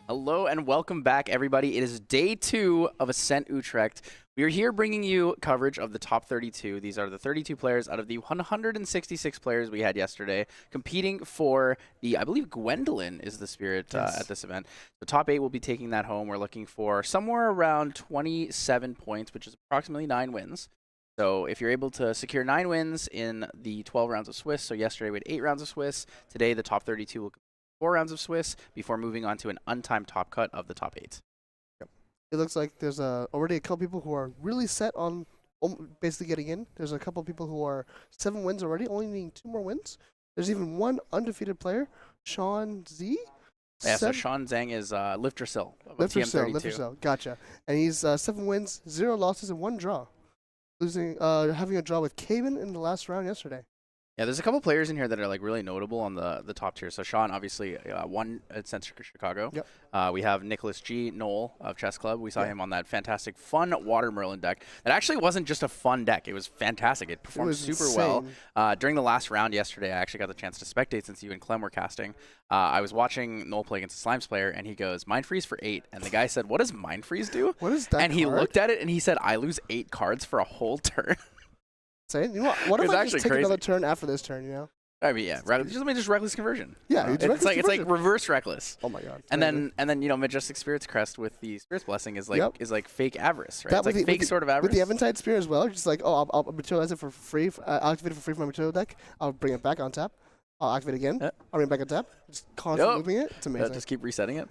Hello and welcome back, everybody. It is day 2 of Ascent Utrecht. We are here bringing you coverage of the top 32. These are the 32 players out of the 166 players we had yesterday competing for the, I believe Gwendolyn is the spirit at this event. The top 8 will be taking that home. We're looking for somewhere around 27 points, which is approximately 9 wins. So if you're able to secure 9 wins in the 12 rounds of Swiss, so yesterday we had 8 rounds of Swiss, today the top 32 will 4 rounds of Swiss before moving on to an untimed top cut of the top 8. Yep. It looks like there's already a couple people who are really set on basically getting in. There's a couple people who are 7 wins already, only needing 2 more wins. There's even one undefeated player, Sean Z. Yeah, so Sean Zhang is Lifter Sill. Lifter Sill, gotcha. And he's 7 wins, 0 losses, and 1 draw. Having a draw with Cayman in the last round yesterday. Yeah, there's a couple players in here that are like really notable on the top tier. So Sean obviously won at Ascent Chicago. Yep. We have Nicholas G. Noel of Chess Club. We saw him on that fantastic, fun Water Merlin deck. That actually wasn't just a fun deck. It was fantastic. It performed super well. During the last round yesterday, I actually got the chance to spectate since you and Clem were casting. I was watching Noel play against a Slimes player, and he goes, Mind Freeze for 8. And the guy said, what does Mind Freeze do? What is that And he looked at it, and he said, I lose 8 cards for a whole turn. You know what if I just take another turn after this turn, you know? I mean, yeah, just reckless conversion. Yeah, it's reckless like conversion. reverse reckless. Oh my god. And then Majestic Spirit's crest with the Spirit's Blessing is like fake avarice, right? That It's like fake sort of avarice. With the Eventide Spear as well, just like, oh, I'll materialize it for free. I'll activate it for free from my material deck. I'll bring it back on tap. I'll activate it again. Yeah. I'll bring it back on tap. Just constantly moving it. It's amazing. Just keep resetting it.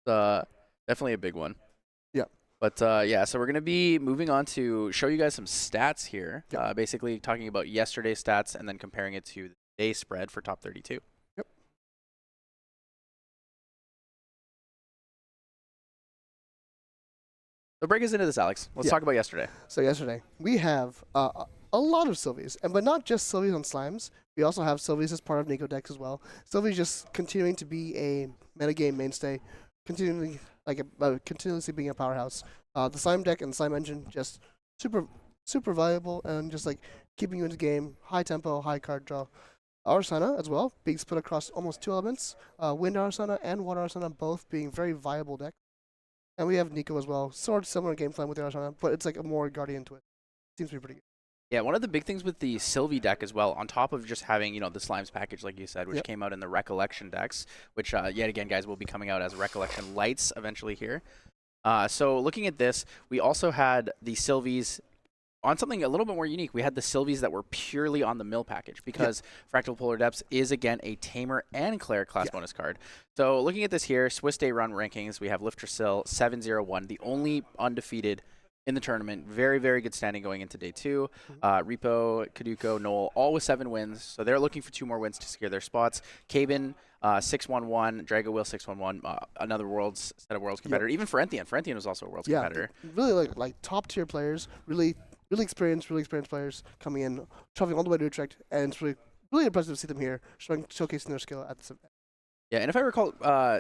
Definitely a big one. Yeah. But yeah, so we're going to be moving on to show you guys some stats here. Yep. Basically talking about yesterday's stats and then comparing it to the day spread for top 32. Yep. So break us into this, Alex. Let's talk about yesterday. So yesterday, we have a lot of Sylvies, but not just Sylvies on Slimes. We also have Sylvies as part of Nico decks as well. Sylvies just continuing to be a metagame mainstay, continuously being a powerhouse. The Slime deck and Slime engine just super valuable and just like keeping you in the game. High tempo, high card draw. Arsana as well, being split across almost 2 elements. Wind Arsana and Water Arsana both being very viable decks. And we have Nico as well, sort of similar game plan with the Arsana, but it's like a more Guardian to it. Seems to be pretty good. Yeah, one of the big things with the Sylvie deck as well, on top of just having, the Slimes package, like you said, which came out in the Recollection decks, which, yet again, guys, will be coming out as Recollection Lights eventually here. So looking at this, we also had the Sylvies on something a little bit more unique. We had the Sylvies that were purely on the mill package because Fractal Polar Depths is, again, a Tamer and Cleric class bonus card. So looking at this here, Swiss Day Run rankings, we have Liftersill 701, the only undefeated in the tournament. Very, very good standing going into day 2. Repo, Kaduko, Noel, all with 7 wins. So they're looking for 2 more wins to secure their spots. Cabin, 611, Drago Will 611, another set of Worlds competitor. Even Ferentian. Ferentian was also a Worlds competitor. Really like top tier players, really experienced players coming in, traveling all the way to Utrecht, and it's really impressive to see them here, showcasing their skill at this event. Yeah, and if I recall,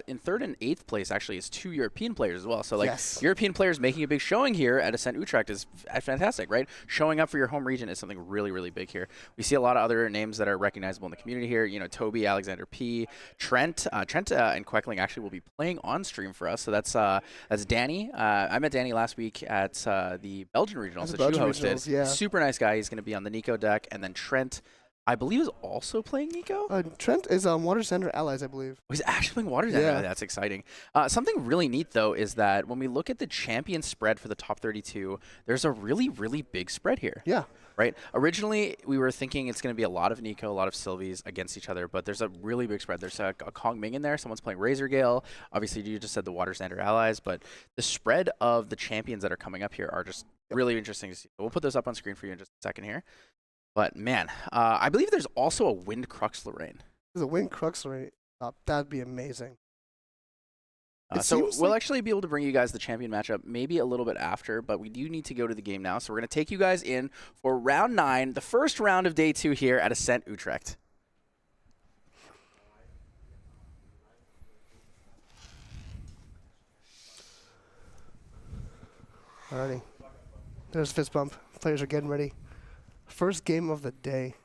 in 3rd and 8th place actually is 2 European players as well. So European players making a big showing here at Ascent Utrecht is fantastic, right? Showing up for your home region is something really, really big here. We see a lot of other names that are recognizable in the community here. Toby, Alexander P, Trent, and Queckling actually will be playing on stream for us. So that's Danny. I met Danny last week at the Belgian regionals that you hosted. Yeah. Super nice guy. He's going to be on the Nico deck, and then Trent, I believe, is also playing Nico. Trent is on Water Center Allies, I believe. Oh, he's actually playing Water Center. Yeah. That's exciting. Something really neat, though, is that when we look at the champion spread for the top 32, there's a really, really big spread here. Yeah. Right? Originally, we were thinking it's going to be a lot of Nico, a lot of Sylvies against each other, but there's a really big spread. There's a Kong Ming in there. Someone's playing Razor Gale. Obviously, you just said the Water Center Allies, but the spread of the champions that are coming up here are just really interesting to see. So we'll put those up on screen for you in just a second here. But, man, I believe there's also a Wind Crux Lorraine. There's a Wind Crux Lorraine. That'd be amazing. So we'll actually be able to bring you guys the champion matchup maybe a little bit after, but we do need to go to the game now. So we're going to take you guys in for round 9, the first round of day 2 here at Ascent Utrecht. Alrighty. There's fist bump. Players are getting ready. First game of the day.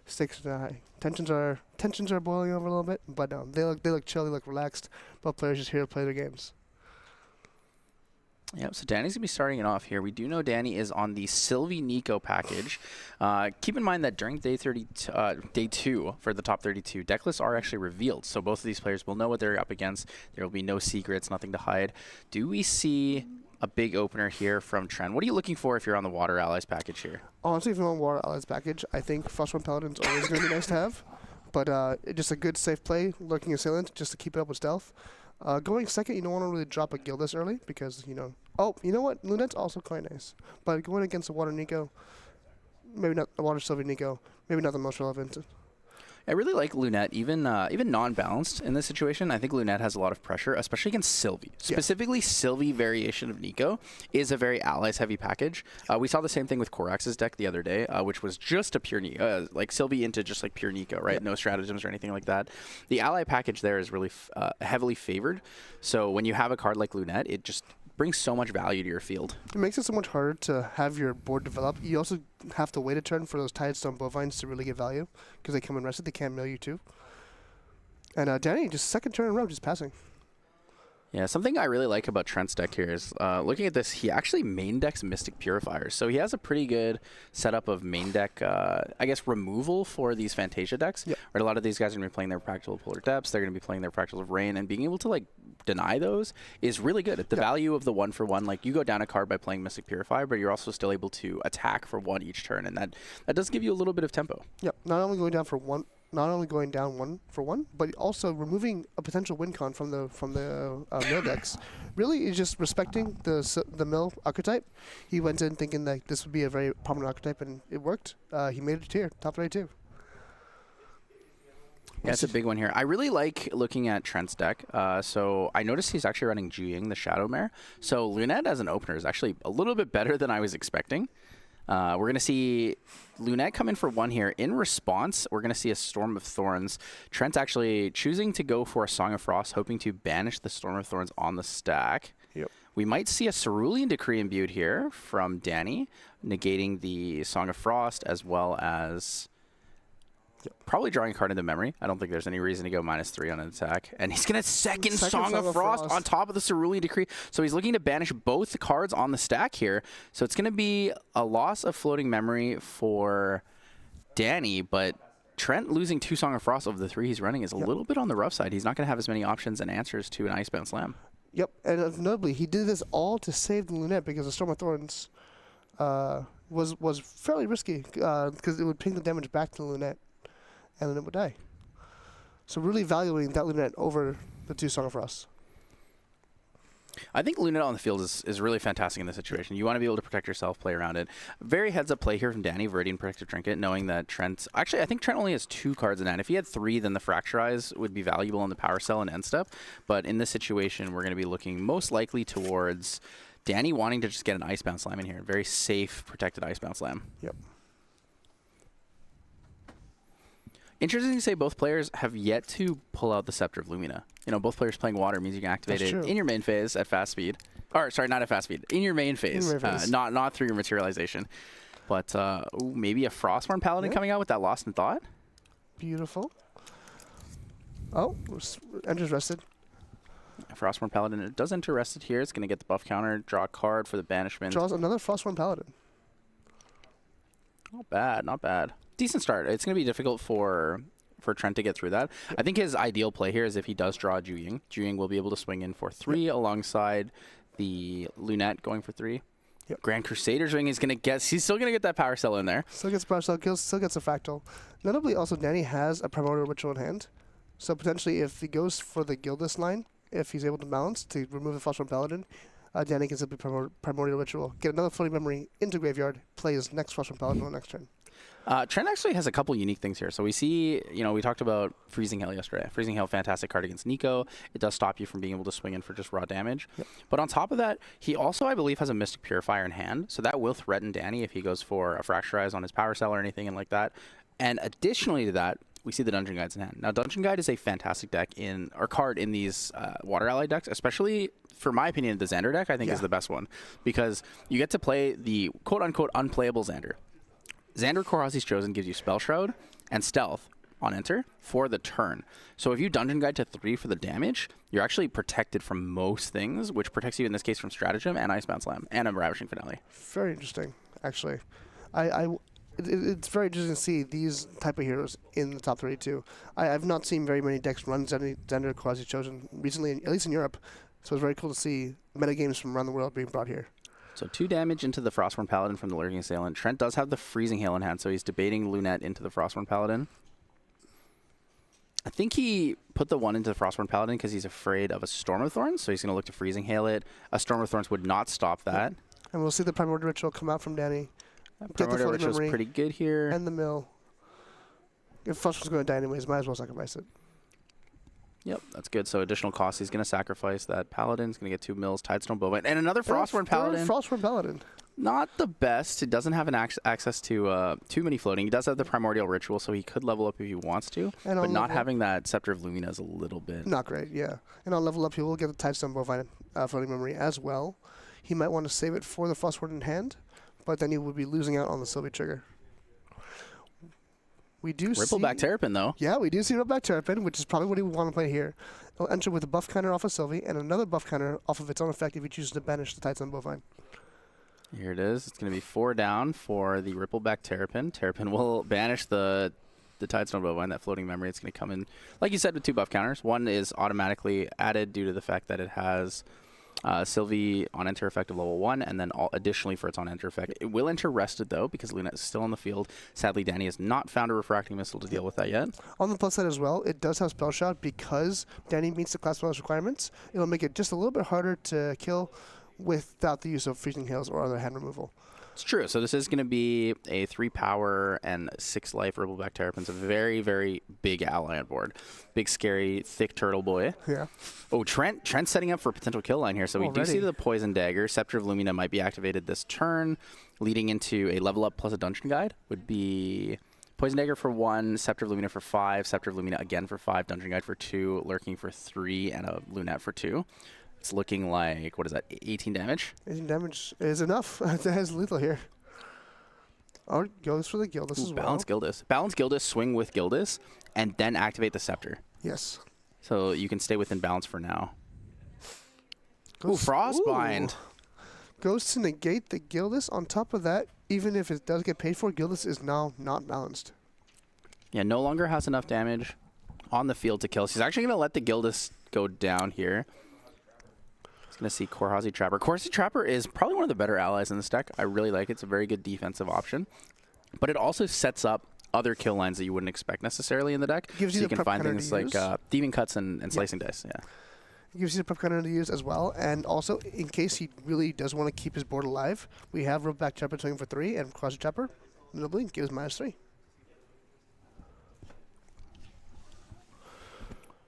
Stakes are high. Tensions are boiling over a little bit, but no, they look chill, they look relaxed. Both players just here to play their games. Yep, so Danny's going to be starting it off here. We do know Danny is on the Sylvie Nico package. Keep in mind that during day 2 for the top 32, deck lists are actually revealed. So both of these players will know what they're up against. There will be no secrets, nothing to hide. Do we see a big opener here from Trent? What are you looking for if you're on the Water Allies package here? Honestly, if you're on Water Allies package, I think Frostborn Paladin's always going to be nice to have. But just a good safe play, Lurking Assailant, just to keep it up with stealth. Going second, you don't want to really drop a Gildas early because, oh, you know what? Lunette's also quite nice. But going against the Water Nico, maybe not the Water Sylvie Nico, maybe not the most relevant. I really like Lunette, even non-balanced in this situation. I think Lunette has a lot of pressure, especially against Sylvie. Specifically, Sylvie variation of Nico is a very allies-heavy package. We saw the same thing with Korax's deck the other day, which was just a pure Nico, like Sylvie into just like pure Nico, right? No stratagems or anything like that. The ally package there is really heavily favored. So when you have a card like Lunette, it just brings so much value to your field. It makes it so much harder to have your board develop. You also have to wait a turn for those Tidestone Bovines to really get value because they come in rested. They can't mill you too. And Danny, just second turn in a row, just passing. Yeah, something I really like about Trent's deck here is looking at this, he actually main decks Mystic Purifiers. So he has a pretty good setup of main deck, I guess, removal for these Fantasia decks. Yep. Right, a lot of these guys are going to be playing their Practical Polar Depths. They're going to be playing their Practical of Rain, and being able to, like, deny those is really good. The value of the 1-for-1, like, you go down a card by playing Mystic Purifier, but you're also still able to attack for 1 each turn, and that does give you a little bit of tempo. Yep, not only going down 1-for-1, but also removing a potential win con from the mill decks. Really, is just respecting the mill archetype. He went in thinking that this would be a very prominent archetype, and it worked. He made it tier, top 32. Yeah, it's a big one here. I really like looking at Trent's deck. So I noticed he's actually running Juying, the Shadow Mare. So Lunette as an opener is actually a little bit better than I was expecting. We're going to see Lunette come in for 1 here. In response, we're going to see a Storm of Thorns. Trent's actually choosing to go for a Song of Frost, hoping to banish the Storm of Thorns on the stack. Yep. We might see a Cerulean Decree imbued here from Danny, negating the Song of Frost, as well as probably drawing a card into memory. I don't think there's any reason to go -3 on an attack. And he's going to second Song of Frost on top of the Cerulean Decree. So he's looking to banish both the cards on the stack here. So it's going to be a loss of floating memory for Danny, but Trent losing 2 Song of Frost of the 3 he's running is a little bit on the rough side. He's not going to have as many options and answers to an Icebound Slam. Yep, and notably, he did this all to save the Lunette because the Storm of Thorns was fairly risky because it would ping the damage back to the Lunette, and then it would die. So really valuing that Lunette over the 2 Song of Frost. I think Lunette on the field is really fantastic in this situation. You want to be able to protect yourself, play around it. Very heads-up play here from Danny, Viridian Protective Trinket, knowing that Trent... Actually, I think Trent only has 2 cards in hand. If he had 3, then the Fracturize would be valuable in the Power Cell and end step. But in this situation, we're going to be looking most likely towards Danny wanting to just get an Icebound Slam in here. Very safe, protected Icebound Slam. Yep. Interesting to say both players have yet to pull out the Scepter of Lumina. You know, both players playing water means you can activate it in your main phase at fast speed. Or, sorry, not at fast speed. In your main phase. Not through your materialization. But ooh, maybe a Frostborn Paladin coming out with that Lost in Thought. Beautiful. Oh, enters rested. Frostborn Paladin, it does enter rested here. It's going to get the buff counter, draw a card for the banishment. Draws another Frostborn Paladin. Not bad, not bad. Decent start. It's going to be difficult for Trent to get through that. I think his ideal play here is if he does draw Juying. Juying will be able to swing in for 3 alongside the Lunette going for 3. Yep. Grand Crusader's Ring is going to get... He's still going to get that Power Cell in there. Still gets Power Cell kills, still gets a Fractal. Notably, also, Danny has a Primordial Ritual in hand. So potentially, if he goes for the Gildas line, if he's able to balance to remove the Frostborn Paladin, Danny can simply Primordial Ritual, get another floating memory into Graveyard, play his next Frostborn Paladin on the next turn. Trent actually has a couple unique things here. So we see, you know, we talked about Freezing Hail yesterday. Freezing Hail, fantastic card against Nico. It does stop you from being able to swing in for just raw damage. Yep. But on top of that, he also, I believe, has a Mystic Purifier in hand. So that will threaten Danny if he goes for a Fracturize on his Power Cell or anything like that. And additionally to that, we see the Dungeon Guides in hand. Now, Dungeon Guide is a fantastic deck or card in these Water Ally decks, especially, for my opinion, the Xander deck, I think, is the best one. Because you get to play the quote-unquote unplayable Xander. Xander Korhasi's Chosen gives you Spell Shroud and Stealth on enter for the turn. So if you Dungeon Guide to 3 for the damage, you're actually protected from most things, which protects you in this case from Stratagem and Icebound Slam and a Ravishing Finale. Very interesting, actually. It's very interesting to see these type of heroes in the top 32. I've not seen very many decks run Xander Korhasi's Chosen recently, at least in Europe. So it's very cool to see metagames from around the world being brought here. So 2 damage into the Frostborn Paladin from the Lurking Assailant. Trent does have the Freezing Hail in hand, so he's debating Lunette into the Frostborn Paladin. I think he put the 1 into the Frostborn Paladin because he's afraid of a Storm of Thorns, so he's going to look to Freezing Hail it. A Storm of Thorns would not stop that. And we'll see the Primordial Ritual come out from Danny. Primordial Ritual is pretty good here. And the mill. If Frostborn's going to die anyways, might as well sacrifice it. Yep, that's good. So additional cost, he's going to sacrifice that Paladin. He's going to get 2 mills, Tidestone Bowman, and another Frostborn Paladin. Frostborn Paladin. Not the best. It doesn't have an access to too many floating. He does have the Primordial Ritual, so he could level up if he wants to. But not having that Scepter of Lumina is a little bit... Not great, yeah. And on level up, he will get the Tidestone Bovine floating memory as well. He might want to save it for the Frostborn in hand, but then he would be losing out on the Sylvie Trigger. We do Rippleback Terrapin, though. Yeah, we do see Rippleback Terrapin, which is probably what he would want to play here. It'll enter with a buff counter off of Sylvie and another buff counter off of its own effect if he chooses to banish the Titan Bovine. Here it is. It's going to be 4 down for the Rippleback Terrapin. Terrapin will banish the Tidestone Bovine, that floating memory. It's going to come in, like you said, with 2 buff counters. One is automatically added due to the fact that it has Sylvie on enter effect of level 1, and then additionally for its on enter effect. It will enter rested, though, because Luna is still on the field. Sadly, Danny has not found a refracting missile to deal with that yet. On the plus side as well, it does have Spell Shot because Danny meets the class spells requirements. It'll make it just a little bit harder to kill without the use of Freezing Hails or other hand removal. It's true. So this is going to be a 3 power and 6 life Rippleback Terrapin. It's a very, very big ally on board. Big, scary, thick turtle boy. Yeah. Oh, Trent's setting up for a potential kill line here. So we do see the Poison Dagger. Scepter of Lumina might be activated this turn, leading into a level up plus a dungeon guide. Would be Poison Dagger for 1, Scepter of Lumina for 5, Scepter of Lumina again for 5, dungeon guide for 2, Lurking for 3, and a Lunette for 2. It's looking like, what is that, 18 damage? 18 damage is enough. It has lethal here. Oh, goes for the Gildas as well. Balance Gildas. Balance Gildas, swing with Gildas, and then activate the Scepter. Yes. So you can stay within balance for now. Ooh, Frostbind. Goes to negate the Gildas. On top of that, even if it does get paid for, Gildas is now not balanced. Yeah, no longer has enough damage on the field to kill. She's actually going to let the Gildas go down here. Going to see Korhazi Trapper. Korhazi Trapper is probably one of the better allies in this deck. I really like it. It's a very good defensive option. But it also sets up other kill lines that you wouldn't expect necessarily in the deck. Gives so you you can find things like Thieving Cuts and Slicing Dice. Yeah. It gives you the prep counter to use as well. And also, in case he really does want to keep his board alive, we have Rippleback Trapper swinging for 3 and Korhazi Trapper, notably, gives -3.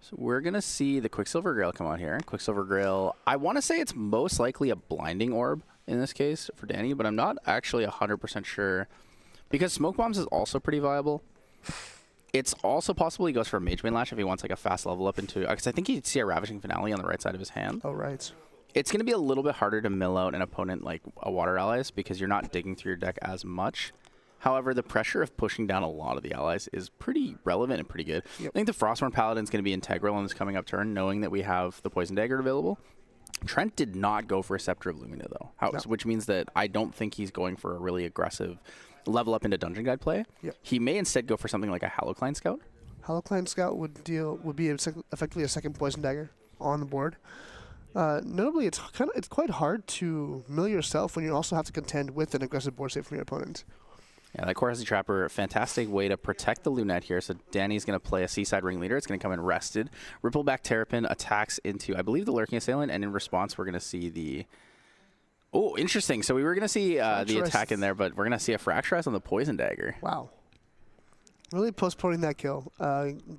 So we're going to see the Quicksilver Grail come out here. Quicksilver Grail, I want to say it's most likely a Blinding Orb in this case for Danny, but I'm not actually 100% sure. Because Smoke Bombs is also pretty viable. It's also possible he goes for a Mage Bane Lash if he wants like a fast level up into... Because I think he'd see a Ravaging Finale on the right side of his hand. Oh, right. It's going to be a little bit harder to mill out an opponent like a Water Allies because you're not digging through your deck as much. However, the pressure of pushing down a lot of the allies is pretty relevant and pretty good. Yep. I think the Frostborn Paladin is going to be integral on this coming up turn, knowing that we have the Poison Dagger available. Trent did not go for a Scepter of Lumina, though, which means that I don't think he's going for a really aggressive level up into Dungeon Guide play. Yep. He may instead go for something like a Halocline Scout. Halocline Scout would be effectively a second Poison Dagger on the board. Notably, it's quite hard to mill yourself when you also have to contend with an aggressive board state from your opponent. Yeah, that Korhazi Trapper, fantastic way to protect the Lunette here. So Danny's going to play a Seaside Ringleader. It's going to come in rested. Rippleback Terrapin attacks into, I believe, the Lurking Assailant, and in response, we're going to see the... Oh, interesting. So we were going to see the attack in there, but we're going to see a Fracturize on the Poison Dagger. Wow. Really postponing that kill.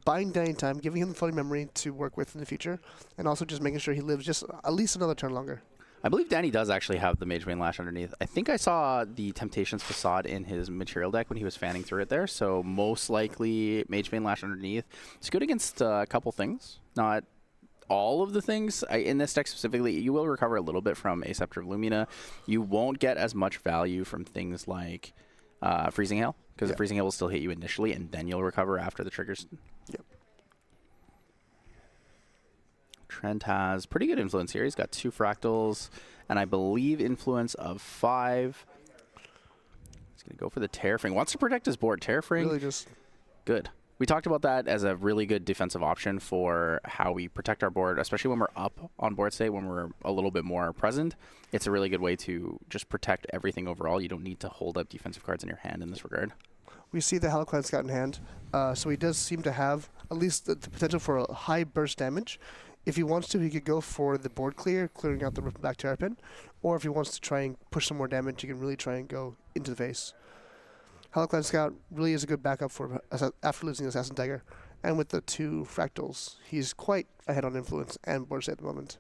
Buying Danny time, giving him the floating memory to work with in the future, and also just making sure he lives just at least another turn longer. I believe Danny does actually have the Mage Bane Lash underneath. I think I saw the Temptations Facade in his material deck when he was fanning through it there, so most likely Mage Bane Lash underneath. It's good against a couple things, not all of the things. In this deck specifically, you will recover a little bit from a Scepter of Lumina. You won't get as much value from things like Freezing Hail, because the Freezing Hail will still hit you initially, and then you'll recover after the triggers. Yep. Trent has pretty good influence here. He's got 2 fractals, and I believe influence of 5. He's going to go for the Terrafring. Wants to protect his board. Terrafring, really just good. We talked about that as a really good defensive option for how we protect our board, especially when we're up on board state, when we're a little bit more present. It's a really good way to just protect everything overall. You don't need to hold up defensive cards in your hand in this regard. We see the Halocline Scout in hand, so he does seem to have at least the potential for a high burst damage. If he wants to, he could go for the board clear, clearing out the Rippleback Terrapin, or if he wants to try and push some more damage, he can really try and go into the face. Halocline Scout really is a good backup for after losing Assassin Dagger, and with the 2 fractals, he's quite ahead on influence and board state at the moment.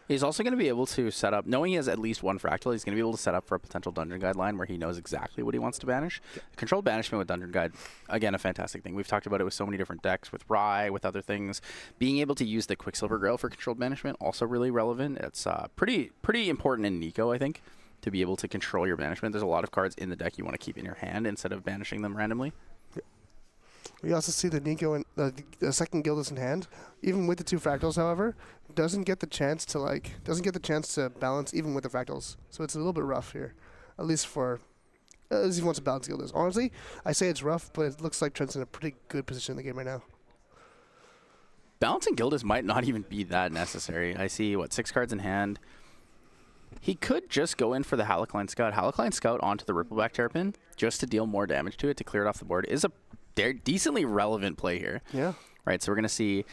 He's also going to be able to set up, knowing he has at least 1 fractal, he's going to be able to set up for a potential Dungeon Guide line where he knows exactly what he wants to banish. Yeah. Controlled banishment with Dungeon Guide, again, a fantastic thing. We've talked about it with so many different decks, with Rye, with other things. Being able to use the Quicksilver Grail for controlled banishment, also really relevant. It's pretty important in Nico, I think, to be able to control your banishment. There's a lot of cards in the deck you want to keep in your hand instead of banishing them randomly. We also see the Nico and the second guild is in hand. Even with the 2 fractals, however, doesn't get the chance to balance even with the fractals. So it's a little bit rough here, at least he wants to balance guild is. Honestly, I say it's rough, but it looks like Trent's in a pretty good position in the game right now. Balancing Gildas might not even be that necessary. I see, 6 cards in hand. He could just go in for the Halakline Scout. Halakline Scout onto the Rippleback Terrapin just to deal more damage to it, to clear it off the board, is a decently relevant play here. Yeah. Right, so we're going to see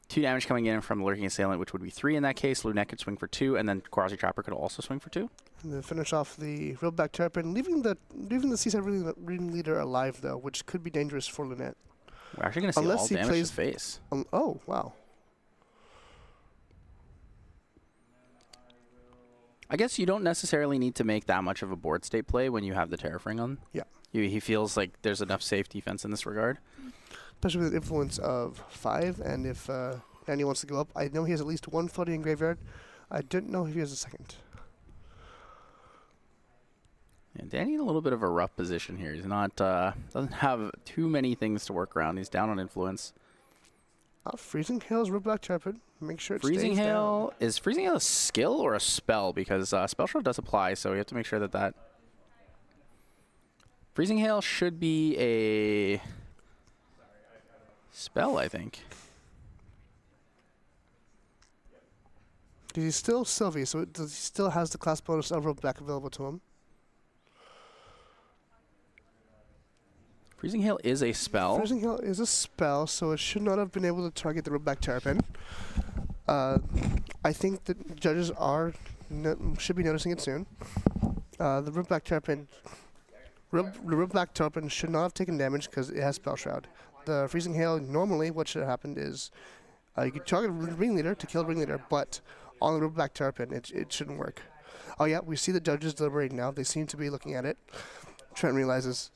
2 damage coming in from Lurking Assailant, which would be 3 in that case. Lunette could swing for 2, and then Quasi Trapper could also swing for 2. And then finish off the Rippleback Terrapin, leaving the Seaside Ring Leader alive, though, which could be dangerous for Lunette. We're actually going to see all damage to face. Oh, wow. I guess you don't necessarily need to make that much of a board state play when you have the Tariff Ring on. Yeah. He feels like there's enough safe defense in this regard. Especially with the influence of 5, and if Danny wants to go up, I know he has at least 1 floating in Graveyard. I didn't know if he has a second. Yeah, Danny in a little bit of a rough position here. He's not doesn't have too many things to work around. He's down on influence. Freezing Hail's Rippleback Terrapin. Make sure it Freezing stays Hail down. is Freezing Hail a skill or a spell? Because Spell Shroud does apply, so we have to make sure that Freezing Hail should be a spell, I think. He's still Sylvie, so he still has the class bonus of Rippleback available to him. Freezing Hail is a spell. Freezing Hail is a spell, so it should not have been able to target the Rippleback Terrapin. I think the judges should be noticing it soon. The Rippleback Terrapin, Rippleback Terrapin should not have taken damage because it has Spell Shroud. The Freezing Hail, normally what should have happened is you could target Ringleader to kill Ringleader, but on the Rippleback Terrapin, it shouldn't work. Oh yeah, we see the judges deliberating now. They seem to be looking at it. Trent realizes,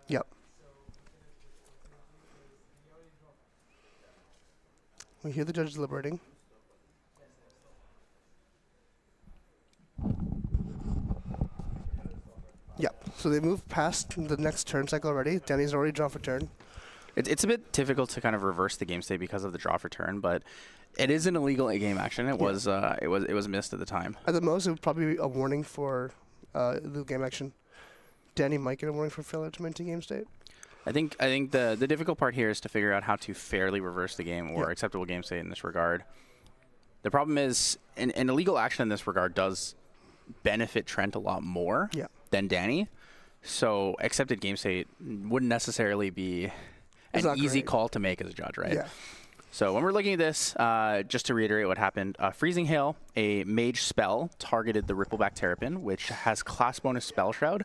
yep. We hear the judges deliberating. Yep, so they move past the next turn cycle already. Danny's already drawn for turn. It's a bit difficult to kind of reverse the game state because of the draw for turn, but it is an illegal game action. It was missed at the time. At the most, it would probably be a warning for illegal game action. Danny might get a warning for failure to maintain game state. I think the difficult part here is to figure out how to fairly reverse the game or acceptable game state in this regard. The problem is an illegal action in this regard does benefit Trent a lot more than Danny. So accepted game state wouldn't necessarily be an easy call to make as a judge, right? Yeah. So when we're looking at this, just to reiterate what happened, Freezing Hail, a mage spell, targeted the Rippleback Terrapin, which has class bonus Spell Shroud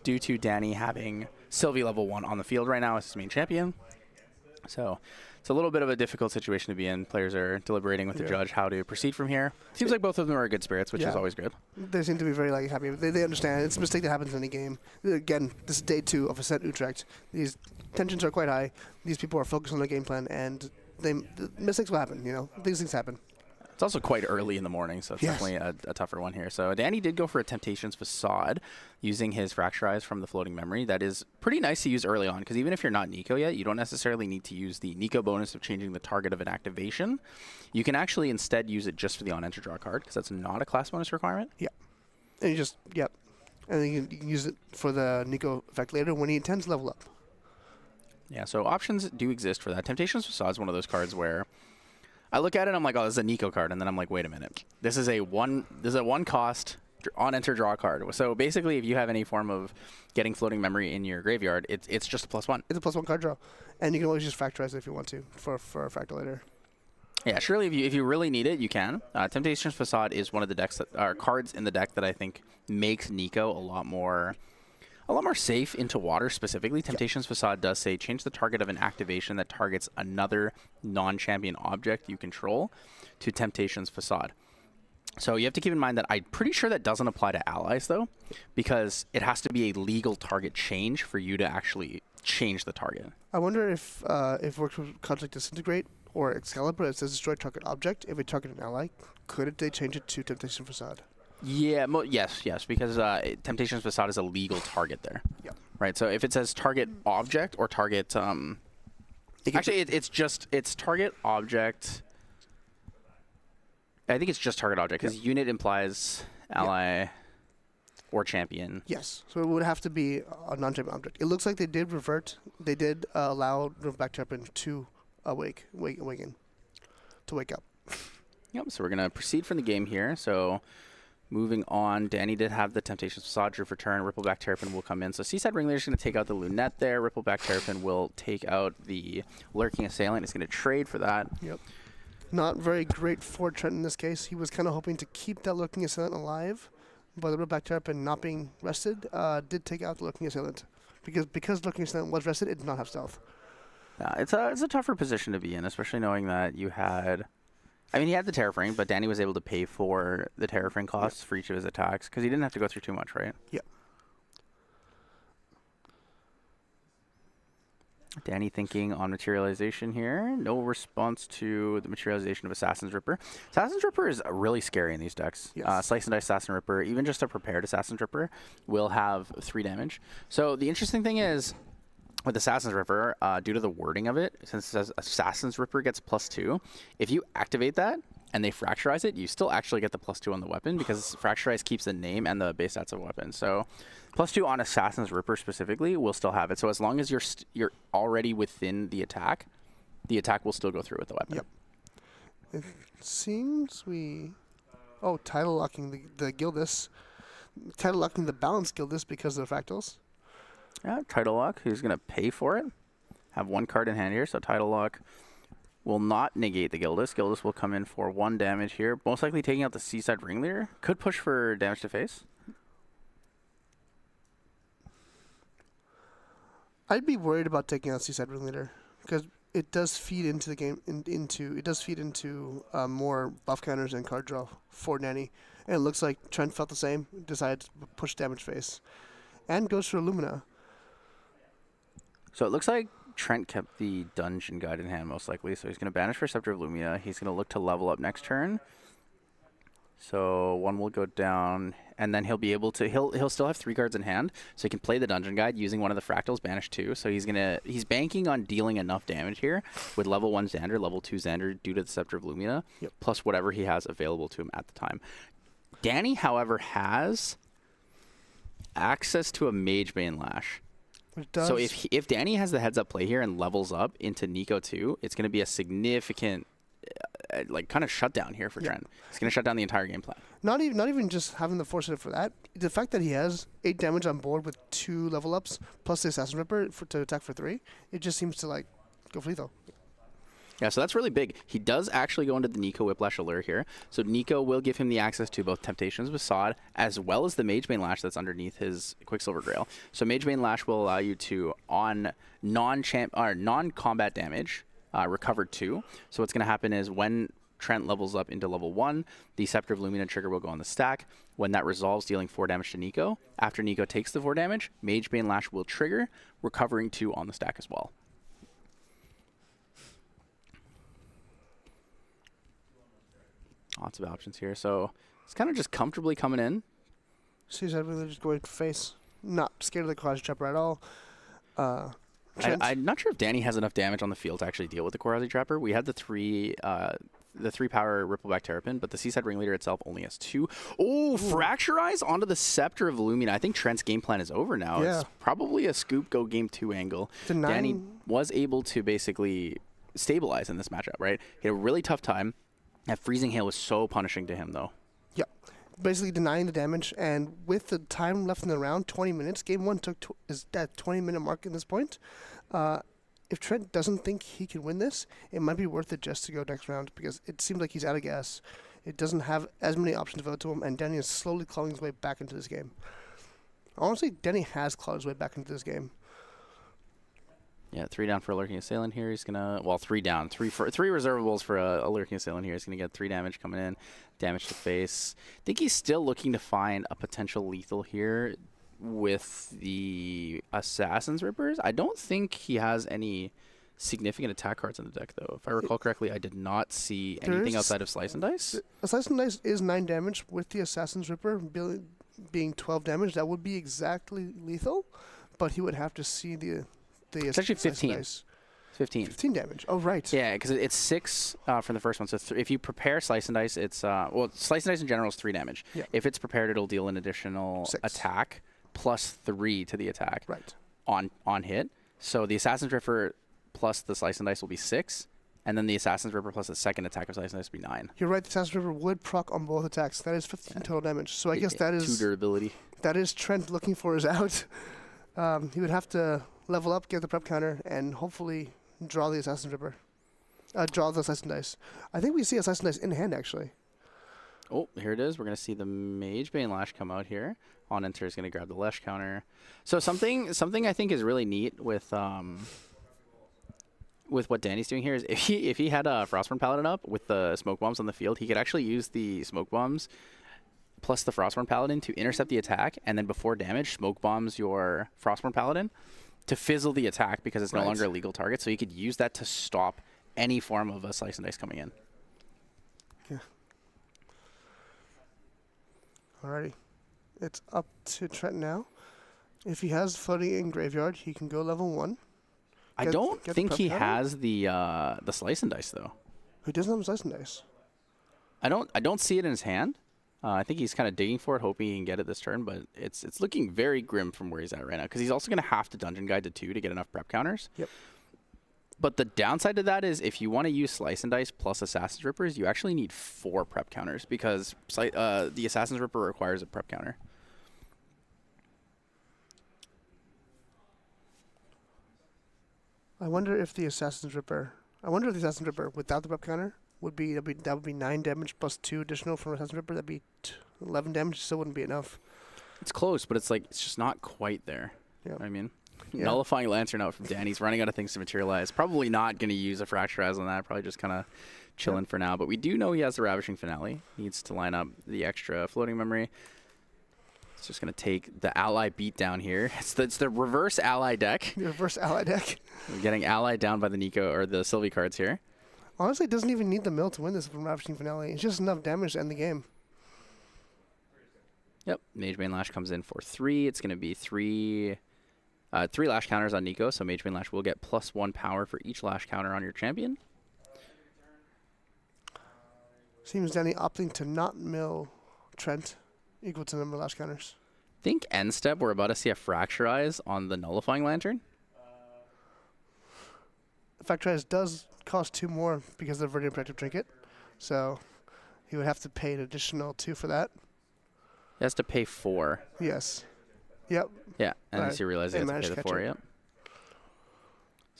due to Danny having Sylvie level 1 on the field right now as his main champion. So it's a little bit of a difficult situation to be in. Players are deliberating with the judge how to proceed from here. Seems like both of them are good spirits, which is always good. They seem to be very happy. They understand. It's a mistake that happens in any game. Again, this is day 2 of Ascent Utrecht. These tensions are quite high. These people are focused on their game plan, and the mistakes will happen. These things happen. It's also quite early in the morning, so it's definitely a tougher one here. So Danny did go for a Temptations Facade using his Fracturize from the Floating Memory. That is pretty nice to use early on, because even if you're not Nico yet, you don't necessarily need to use the Nico bonus of changing the target of an activation. You can actually instead use it just for the on-enter draw card, because that's not a class bonus requirement. Yeah. And and then you can use it for the Nico effect later when he intends to level up. Yeah, so options do exist for that. Temptations Facade is one of those cards where I look at it and I'm like, oh, this is a Nico card, and then I'm like, wait a minute. This is a one cost on-enter draw card. So basically, if you have any form of getting Floating Memory in your graveyard, it's just a +1. It's a +1 card draw. And you can always just Fracturize it if you want to for a Fractal later. Yeah, surely if you really need it, you can. Temptations Facade is one of the decks that are cards in the deck that I think makes Nico a lot more safe into water specifically. Temptations Facade does say change the target of an activation that targets another non-champion object you control to Temptations Facade. So you have to keep in mind that I'm pretty sure that doesn't apply to allies, though, because it has to be a legal target change for you to actually change the target. I wonder if it works with Conflict Disintegrate or Excalibur. It says destroy target object. If it target an ally, could they change it to Temptation Facade? Yeah, yes, because Temptations Facade is a legal target there. Yeah. Right, so if it says target object or target Actually, it's target object. I think it's just target object because unit implies ally or champion. Yes, so it would have to be a non-champion object. It looks like they did revert. They did allow back champion to awaken, to wake up. Yep. So we're gonna proceed from the game here. So moving on, Danny did have the Temptations Facade, Drew for turn. Rippleback Terrapin will come in. So Seaside Ringleader is going to take out the Lunette there. Rippleback Terrapin will take out the Lurking Assailant. He's going to trade for that. Yep. Not very great for Trent in this case. He was kind of hoping to keep that Lurking Assailant alive, but the Rippleback Terrapin not being rested did take out the Lurking Assailant. Because Lurking Assailant was rested, it did not have stealth. Yeah, it's a tougher position to be in, especially knowing that you had... I mean, he had the Terraframe, but Danny was able to pay for the Terraframe costs for each of his attacks because he didn't have to go through too much, right? Yeah. Danny thinking on materialization here. No response to the materialization of Assassin's Ripper. Assassin's Ripper is really scary in these decks. Yes. Slice and Dice Assassin Ripper, even just a prepared Assassin's Ripper, will have 3 damage. So the interesting thing is, with Assassin's Ripper, due to the wording of it, since it says Assassin's Ripper gets +2, if you activate that and they fracturize it, you still actually get the +2 on the weapon because fracturize keeps the name and the base stats of weapon. So +2 on Assassin's Ripper specifically will still have it. So as long as you're already within the attack will still go through with the weapon. Yep. It seems we... Oh, title locking the Gildas. Title locking the Balance Gildas because of the fractals. Yeah, Title Lock, who's going to pay for it. Have 1 card in hand here, so Title Lock will not negate the Gildas. Gildas will come in for 1 damage here, most likely taking out the Seaside Ringleader. Could push for damage to face. I'd be worried about taking out Seaside Ringleader because it does feed into the game. It does feed into more buff counters and card draw for Danny. And it looks like Trent felt the same. Decided to push damage face, and goes for Illumina. So it looks like Trent kept the Dungeon Guide in hand most likely. So he's going to banish for Scepter of Lumina. He's going to look to level up next turn. So 1 will go down, and then he'll be able to he'll still have 3 cards in hand, so he can play the Dungeon Guide using one of the fractals, banish 2. So he's banking on dealing enough damage here with level 1 Xander, level 2 Xander due to the Scepter of Lumina, plus whatever he has available to him at the time. Danny, however, has access to a Magebane Lash. So if Danny has the heads up play here and levels up into Nico 2, it's going to be a significant kind of shutdown here for Trent. It's going to shut down the entire game plan. Not even just having the foresight for that. The fact that he has 8 damage on board with 2 level ups plus the Assassin Ripper to attack for 3, it just seems to go for lethal. Yeah, so that's really big. He does actually go into the Nico Whiplash Allure here. So Nico will give him the access to both Temptations Facade as well as the Magebane Lash that's underneath his Quicksilver Grail. So Magebane Lash will allow you to, on non-combat damage, recover 2. So what's going to happen is when Trent levels up into level 1, the Scepter of Lumina trigger will go on the stack. When that resolves, dealing 4 damage to Nico. After Nico takes the 4 damage, Magebane Lash will trigger, recovering 2 on the stack as well. Lots of options here. So it's kind of just comfortably coming in. Seaside Ringleader just going for face. Not scared of the Quasi Trapper at all. I'm not sure if Danny has enough damage on the field to actually deal with the Quasi Trapper. We had the 3 power Rippleback Terrapin, but the Seaside Ringleader itself only has 2. Oh, Fracturize onto the Scepter of Lumina. I think Trent's game plan is over now. Yeah. It's probably a scoop go game 2 angle. Danny was able to basically stabilize in this matchup, right? He had a really tough time. That Freezing Hail was so punishing to him, though. Yeah. Basically denying the damage, and with the time left in the round, 20 minutes, game 1 is that 20-minute mark at this point. If Trent doesn't think he can win this, it might be worth it just to go next round, because it seems like he's out of gas. It doesn't have as many options available to him, and Danny is slowly clawing his way back into this game. Honestly, Danny has clawed his way back into this game. Yeah, 3 down for a Lurking Assailant here. He's gonna 3 down, 3 reservables for a Lurking Assailant here. He's gonna get 3 damage coming in, damage to face. I think he's still looking to find a potential lethal here with the Assassin's Rippers. I don't think he has any significant attack cards in the deck, though. If I recall correctly, I did not see anything outside of Slice and Dice. Slice and Dice is 9 damage with the Assassin's Ripper being 12 damage. That would be exactly lethal, but he would have to see the it's actually 15. 15. 15 damage. Oh, right. Yeah, because it's 6 from the first one. So if you prepare Slice and Dice, it's well, Slice and Dice in general is 3 damage. Yeah. If it's prepared, it'll deal an additional 6. attack plus 3 to the attack. Right. On hit. So the Assassin's Ripper plus the Slice and Dice will be 6, and then the Assassin's Ripper plus the second attack of Slice and Dice will be 9. You're right. The Assassin's Ripper would proc on both attacks. That is 15 total damage. So I guess that is 2 durability. That is Trent looking for his out. He would have to level up, get the prep counter, and hopefully draw the Assassin's Ripper. Draw the Slice and Dice. I think we see a Slice and Dice in hand, actually. Oh, here it is. We're going to see the Mage Bane Lash come out here. On enter is going to grab the Lash counter. So something I think is really neat with what Danny's doing here is if he had a Frostborn Paladin up with the smoke bombs on the field, he could actually use the smoke bombs plus the Frostborn Paladin to intercept the attack, and then before damage, smoke bombs your Frostborn Paladin to fizzle the attack because it's no longer a legal target. So you could use that to stop any form of a Slice and Dice coming in. Yeah. Alrighty. It's up to Trent now. If he has floating in graveyard, he can go level 1. I don't think he has the Slice and Dice though. He doesn't have Slice and Dice. I don't see it in his hand. I think he's kind of digging for it, hoping he can get it this turn, but it's looking very grim from where he's at right now because he's also going to have to Dungeon Guide to 2 to get enough prep counters. Yep. But the downside to that is if you want to use Slice and Dice plus Assassin's Rippers, you actually need 4 prep counters because the Assassin's Ripper requires a prep counter. I wonder if the Assassin's Ripper without the prep counter would be 9 damage plus 2 additional from Assassin's Ripper. That'd be 11 damage. Still wouldn't be enough. It's close, but it's just not quite there. Yeah. You know what I mean? Yeah. Nullifying Lantern out from Danny's running out of things to materialize. Probably not going to use a Fracturize on that. Probably just kind of chilling for now. But we do know he has the Ravishing Finale. Needs to line up the extra floating memory. It's just going to take the ally beat down here. It's the reverse ally deck. The reverse ally deck. We're getting allied down by the Nico or the Sylvie cards here. Honestly, it doesn't even need the mill to win this from Ravishing Finale. It's just enough damage to end the game. Yep. Mage Bane Lash comes in for 3. It's going to be 3 Lash counters on Nico, so Mage Bane Lash will get +1 power for each Lash counter on your champion. Seems Danny opting to not mill Trent equal to the number of Lash counters. I think end step we're about to see a Fracturize on the Nullifying Lantern. Fracturize does cost 2 more because of the Viridian Protective Trinket, so he would have to pay an additional 2 for that. He has to pay 4. Yes. Yep. Yeah, and then you realize he has to pay the 4, yep.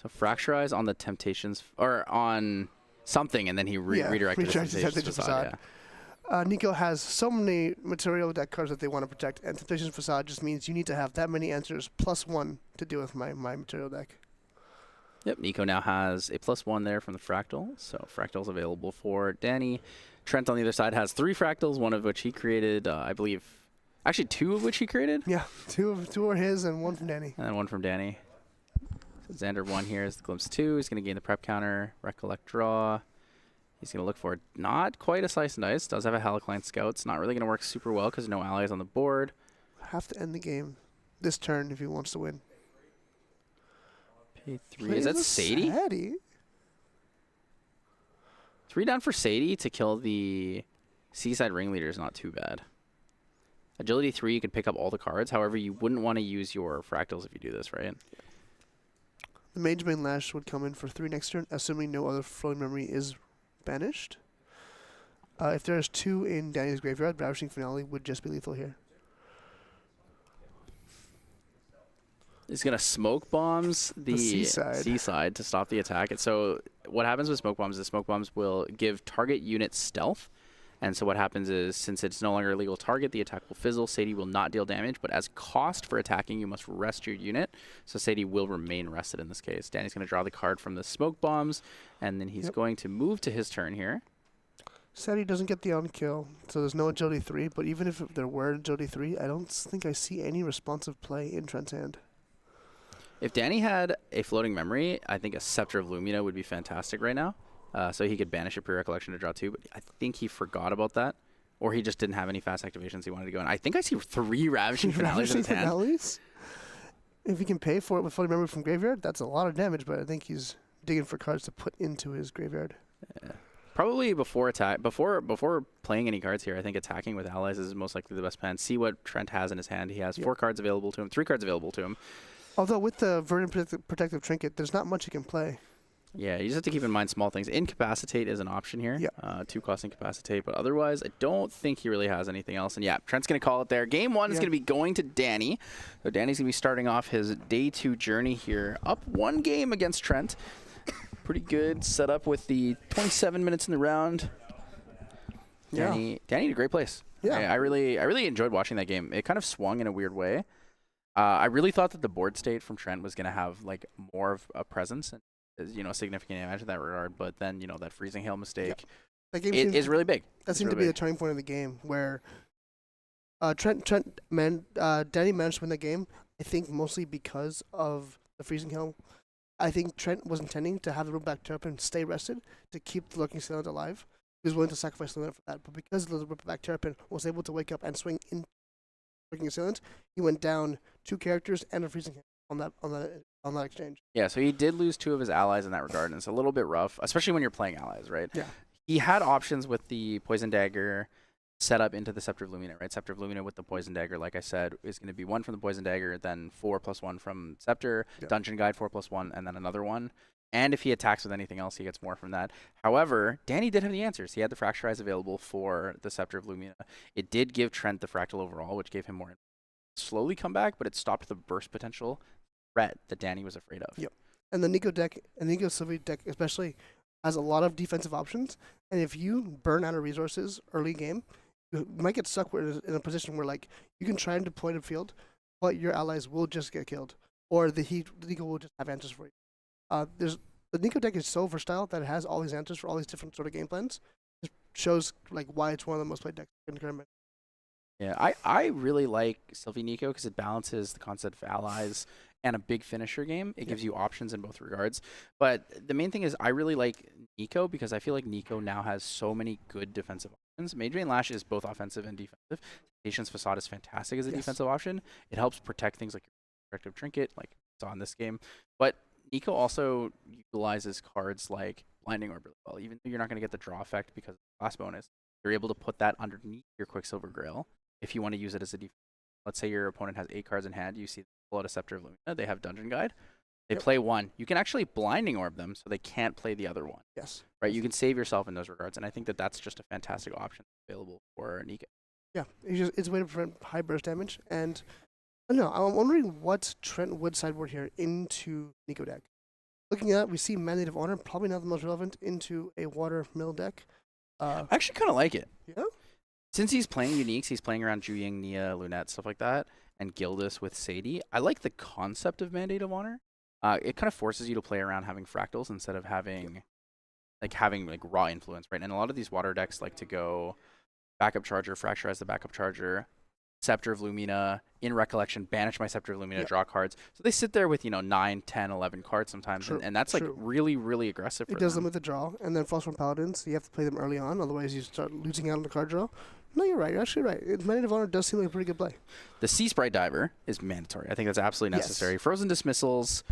So Fracturize on the Temptations, or on something, and then he redirected his Temptations Facade. Yeah. Nico has so many material deck cards that they want to protect, and Temptations Facade just means you need to have that many answers +1 to deal with my material deck. Yep, Nico now has a +1 there from the Fractal, so Fractal's available for Danny. Trent on the other side has 3 Fractals, one of which he created, I believe, actually 2 of which he created. Yeah, two are his and 1 from Danny. And then 1 from Danny. So Xander 1 here is the Glimpse 2. He's going to gain the prep counter, Recollect Draw. He's going to look for not quite a Slice and Dice. Does have a Halicline Scout. It's not really going to work super well because no allies on the board. Have to end the game this turn if he wants to win. Pay 3. Is that Sadie? 3 down for Sadie to kill the Seaside Ringleader is not too bad. Agility 3, you could pick up all the cards. However, you wouldn't want to use your Fractals if you do this, right? The Mage Bane Lash would come in for 3 next turn, assuming no other floating memory is banished. If there's 2 in Danny's graveyard, Ravishing Finale would just be lethal here. He's going to Smoke Bombs the seaside to stop the attack. And so what happens with Smoke Bombs is Smoke Bombs will give target unit stealth. And so what happens is, since it's no longer a legal target, the attack will fizzle. Sadie will not deal damage, but as cost for attacking, you must rest your unit. So Sadie will remain rested in this case. Danny's going to draw the card from the Smoke Bombs, and then he's going to move to his turn here. Sadie doesn't get the on-kill, so there's no Agility 3, but even if there were Agility 3, I don't think I see any responsive play in Trent's hand. If Danny had a floating memory, I think a Scepter of Lumina would be fantastic right now. So he could banish a pre-recollection to draw 2, but I think he forgot about that. Or he just didn't have any fast activations he wanted to go in. I think I see 3 Ravishing Finales in his hand. If he can pay for it with floating memory from graveyard, that's a lot of damage, but I think he's digging for cards to put into his graveyard. Yeah. Probably before playing any cards here, I think attacking with allies is most likely the best plan. See what Trent has in his hand. He has 4 cards available to him, 3 cards available to him. Although with the Verdant Protective Trinket, there's not much he can play. Yeah, you just have to keep in mind small things. Incapacitate is an option here. Yeah. 2 cost Incapacitate, but otherwise, I don't think he really has anything else. And yeah, Trent's going to call it there. Game 1 is going to be going to Danny. So Danny's going to be starting off his day 2 journey here. Up 1 game against Trent. Pretty good setup with the 27 minutes in the round. Danny did a great place. Yeah. I really enjoyed watching that game. It kind of swung in a weird way. I really thought that the board state from Trent was going to have like more of a presence and significant advantage in that regard. But then that freezing hail mistake is really big. That seemed to be the turning point of the game where Danny managed to win the game. I think mostly because of the freezing hail. I think Trent was intending to have the Ripperback Terrapin stay rested to keep the Lurking Salient alive. He was willing to sacrifice Luna for that, but because the Ripperback Terrapin was able to wake up and swing in Lurking Salient, he went down 2 characters and a freezing hail on that exchange. Yeah, so he did lose 2 of his allies in that regard, and it's a little bit rough, especially when you're playing allies, right? Yeah. He had options with the Poison Dagger set up into the Scepter of Lumina, right? Scepter of Lumina with the Poison Dagger, like I said, is going to be 1 from the Poison Dagger, then 4+1 from Scepter, Dungeon Guide 4+1, and then another 1. And if he attacks with anything else, he gets more from that. However, Danny did have the answers. He had the Fracturize available for the Scepter of Lumina. It did give Trent the Fractal overall, which gave him more slowly come back, but it stopped the burst potential threat that Danny was afraid of. Yep. And the Nico deck, and the Nico Sylvie deck especially, has a lot of defensive options. And if you burn out of resources early game, you might get stuck in a position where like you can try and deploy the field, but your allies will just get killed, or the Nico will just have answers for you. The Nico deck is so versatile that it has all these answers for all these different sort of game plans. It shows like why it's one of the most played decks in the tournament. Yeah, I really like Sylvie Nico because it balances the concept of allies and a big finisher game. It gives you options in both regards. But the main thing is I really like Nico because I feel like Nico now has so many good defensive options. Mage Vein Lash is both offensive and defensive. Patience Facade is fantastic as a defensive option. It helps protect things like your Protective Trinket, like we saw in this game. But Nico also utilizes cards like Blinding Orb really well. Even though you're not going to get the draw effect because of the class bonus, you're able to put that underneath your Quicksilver Grail if you want to use it as a defense. Let's say your opponent has 8 cards in hand. You see pull out a Scepter of Lumina. They have Dungeon Guide. They play 1. You can actually Blinding Orb them so they can't play the other one. Yes. Right? You can save yourself in those regards. And I think that that's just a fantastic option available for Nico. Yeah. It's a way to prevent high burst damage. And I don't know. I'm wondering what Trent would sideboard here into Nico deck. Looking at it, we see Mandate of Honor, probably not the most relevant, into a Water Mill deck. I actually kind of like it. Yeah? Since he's playing uniques, he's playing around Juying, Nia, Lunette, stuff like that, and Gildas with Sadie. I like the concept of Mandate of Honor. It kind of forces you to play around having fractals instead of having raw influence, right? And a lot of these water decks like to go backup charger, fracturize the backup charger, Scepter of Lumina, in Recollection, banish my Scepter of Lumina, draw cards. So they sit there with 9, 10, 11 cards sometimes, and that's like really, really aggressive for them. It does limit the draw, and then Frostborn Paladins, you have to play them early on, otherwise you start losing out on the card draw. No, you're right. You're actually right. Mandate of Honor does seem like a pretty good play. The Sea Sprite Diver is mandatory. I think that's absolutely necessary. Yes. Frozen Dismissals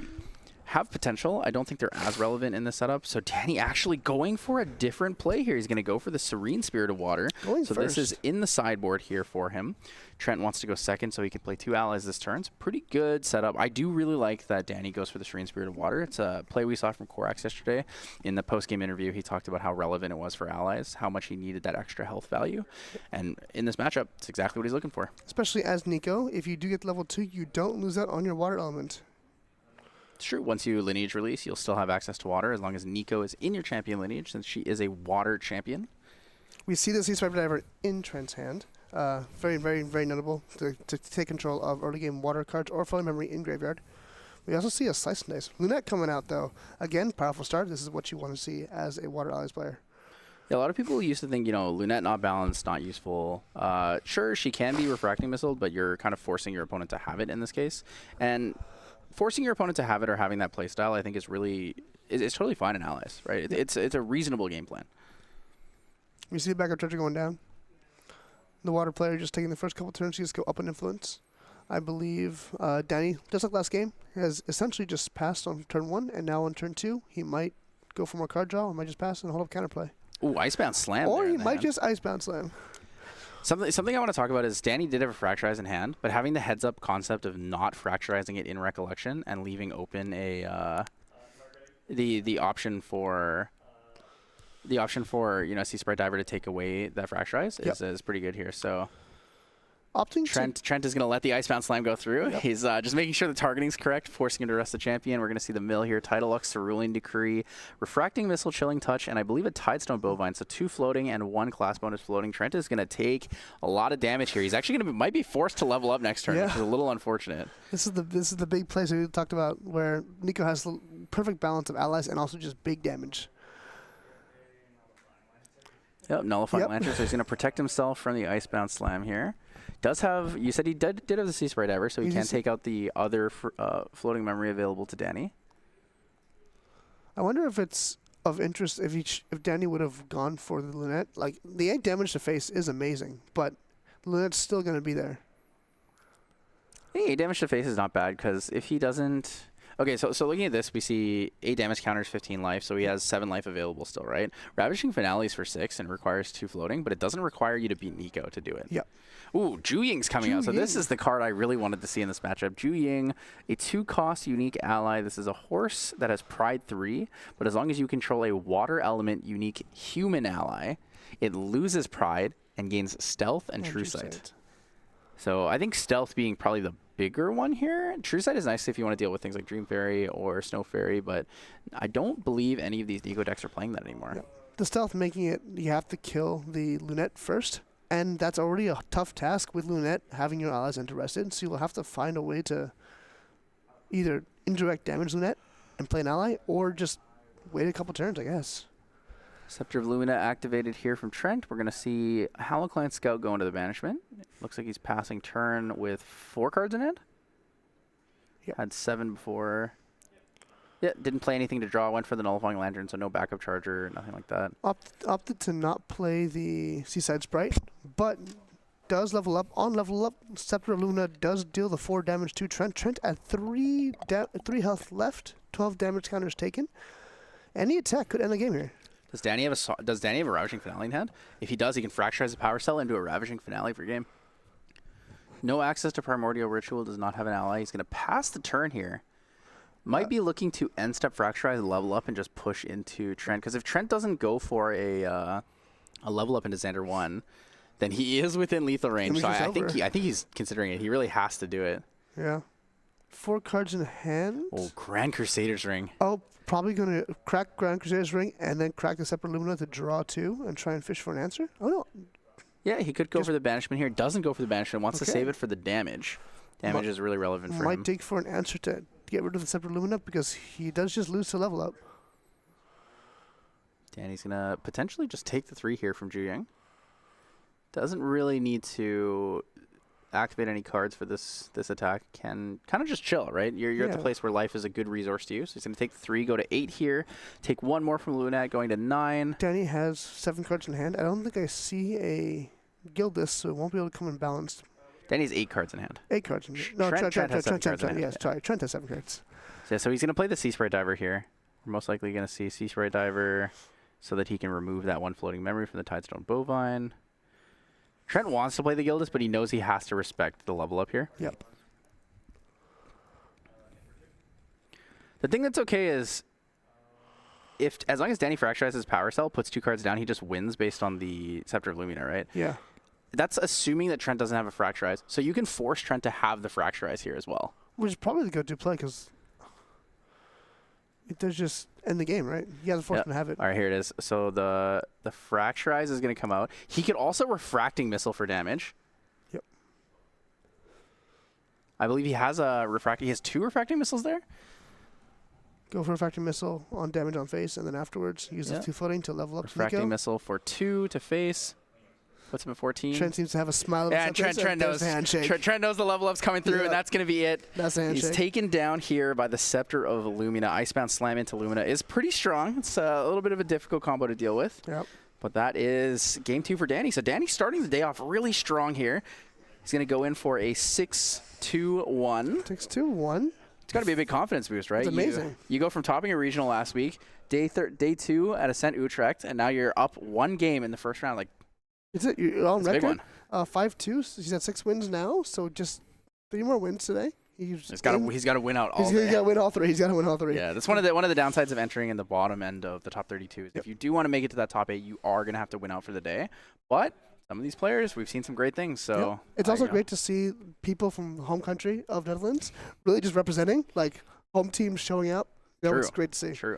have potential. I don't think they're as relevant in the setup. So Danny actually going for a different play here. He's going to go for the Serene Spirit of Water. So this is in the sideboard here for him. Trent wants to go second so he can play 2 allies this turn. It's a pretty good setup. I do really like that Danny goes for the Serene Spirit of Water. It's a play we saw from Korax yesterday. In the post-game interview, he talked about how relevant it was for allies, how much he needed that extra health value. And in this matchup, it's exactly what he's looking for. Especially as Nico, if you do get to level 2, you don't lose out on your water element. It's true. Once you lineage release, you'll still have access to water as long as Nico is in your champion lineage, since she is a water champion. We see the Sea Sprite Diver in Trent's hand. Very, very, very notable to take control of early game water cards or Falling Memory in graveyard. We also see a Slice and Dice. Lunette coming out, though. Again, powerful start. This is what you want to see as a water allies player. Yeah, a lot of people used to think, Lunette not balanced, not useful. Sure, she can be refracting missile, but you're kind of forcing your opponent to have it in this case. And forcing your opponent to have it or having that playstyle, I think, is totally fine in allies, right? It's a reasonable game plan. We see the backup charger going down. The water player just taking the first couple turns, you just go up in influence. I believe Danny, just like last game, has essentially just passed on turn 1, and now on turn 2, he might go for more card draw, or might just pass and hold up counterplay. Ooh, Icebound Slam. Or there he in the might hand. just Icebound Slam. Something I want to talk about is Danny did have a Fracturize in hand, but having the heads-up concept of not fracturizing it in Recollection and leaving open a the option for Sea Sprite Diver to take away that Fracturize is pretty good here. So Trent is going to let the Icebound Slam go through. Yep. He's just making sure the targeting's correct, forcing him to rest the champion. We're going to see the mill here. Tidal Lux, Cerulean Decree, Refracting Missile, Chilling Touch, and I believe a Tidestone Bovine. So 2 floating and 1 class bonus floating. Trent is going to take a lot of damage here. He's actually might be forced to level up next turn, which is a little unfortunate. This is the big place we talked about where Nico has the perfect balance of allies and also just big damage. Yep, Nullifying Lantern, so he's going to protect himself from the Icebound Slam here. Does have, you said he did have the Sea Sprite Diver, so he can take out the other floating memory available to Danny. I wonder if it's of interest if Danny would have gone for the Lunette. Like, the 8 damage to face is amazing, but the Lunette's still going to be there. I think 8 damage to face is not bad, because if he doesn't... Okay, so looking at this, we see 8 damage counters 15 life, so he has 7 life available still, right? Ravishing Finale is for 6 and requires 2 floating, but it doesn't require you to beat Nico to do it. Yep. Ooh, Ju Ying's coming out. So this is the card I really wanted to see in this matchup. Ju Ying, a 2-cost unique ally. This is a horse that has Pride 3, but as long as you control a water element unique human ally, it loses Pride and gains Stealth and True Sight. So I think Stealth being probably the bigger one here. True Sight is nice if you want to deal with things like Dream Fairy or Snow Fairy, but I don't believe any of these Nico decks are playing that anymore. Yep. The Stealth making it, you have to kill the Lunette first, and that's already a tough task with Lunette having your allies interested, so you'll have to find a way to either indirect damage Lunette and play an ally, or just wait a couple turns, I guess. Scepter of Lumina activated here from Trent. We're going to see Haloclan Scout go into the banishment. Looks like he's passing turn with 4 cards in hand. Yep. Had 7 before. Yeah, didn't play anything to draw. Went for the Nullifying Lantern, so no backup charger, nothing like that. Opted to not play the Seaside Sprite, but does level up. On level up, Scepter of Luna does deal the 4 damage to Trent. Trent at 3 health left, 12 damage counters taken. Any attack could end the game here. Does Danny have a Ravishing Finale in hand? If he does, he can Fracturize a Power Cell into a Ravishing Finale for game. No access to Primordial Ritual, does not have an ally. He's going to pass the turn here. Might be looking to end step Fracturize, level up, and just push into Trent. Because if Trent doesn't go for a level up into Xander 1, then he is within lethal range. So I think he's considering it. He really has to do it. Yeah. 4 cards in hand. Oh, Grand Crusader's Ring. Oh, probably going to crack Grand Crusader's Ring and then crack the Separate Lumina to draw 2 and try and fish for an answer. Oh, no. Yeah, he could go for the banishment here. Doesn't go for the banishment. Wants to save it for the damage. Damage is really relevant for him. Might dig for an answer to get rid of the Separate Lumina because he does just lose to level up. Danny's going to potentially just take the 3 here from Ju Ying. Doesn't really need to activate any cards for this attack. Can kind of just chill, right? You're at the place where life is a good resource to you. So he's going to take 3, go to 8 here. Take 1 more from Lunette, going to 9. Danny has 7 cards in hand. I don't think I see a Gildus, so it won't be able to come in balanced. Danny's 8 cards in hand. 8 cards in hand. No, Trent has 7 cards in hand. Yes, sorry. Trent has 7 cards. So he's going to play the Sea Sprite Diver here. We're most likely going to see Sea Sprite Diver so that he can remove that 1 floating memory from the Tidestone Bovine. Trent wants to play the Gildus, but he knows he has to respect the level up here. Yep. The thing that's okay is, as long as Danny Fracturizes his Power Cell, puts 2 cards down, he just wins based on the Scepter of Lumina, right? Yeah. That's assuming that Trent doesn't have a Fracturize. So you can force Trent to have the Fracturize here as well. Which is probably the go-to play because it does just end the game, right? He has to force him to have it. All right, here it is. So the Fracturize is going to come out. He could also Refracting Missile for damage. Yep. I believe he has a Refracting. He has 2 Refracting Missiles there. Go for Refracting Missile on damage on face, and then afterwards use the 2 floating to level up. Refracting Missile for 2 to face. Puts him at 14. Trent seems to have a smile. Yeah, Trent knows. Trent knows the level up's coming through, and that's going to be it. That's a handshake. He's taken down here by the Scepter of Lumina. Icebound Slam into Lumina is pretty strong. It's a little bit of a difficult combo to deal with. Yep. But that is game 2 for Danny. So Danny's starting the day off really strong here. He's going to go in for a 6-2-1. 6-2-1. It's got to be a big confidence boost, right? It's amazing. You go from topping a regional last week, day 2 at Ascent Utrecht, and now you're up 1 game in the first round. Like, it's it. You're on it's a big record. one. 5-2. He's at 6 wins now, so just 3 more wins today. He's got to win out all day. He's got to win all 3. He's got to win all 3. Yeah, that's one of the downsides of entering in the bottom end of the top 32. Is if you do want to make it to that top 8, you are going to have to win out for the day. But some of these players, we've seen some great things. So it's also great to see people from home country of Netherlands really just representing, like home teams showing up. It's great to see. True.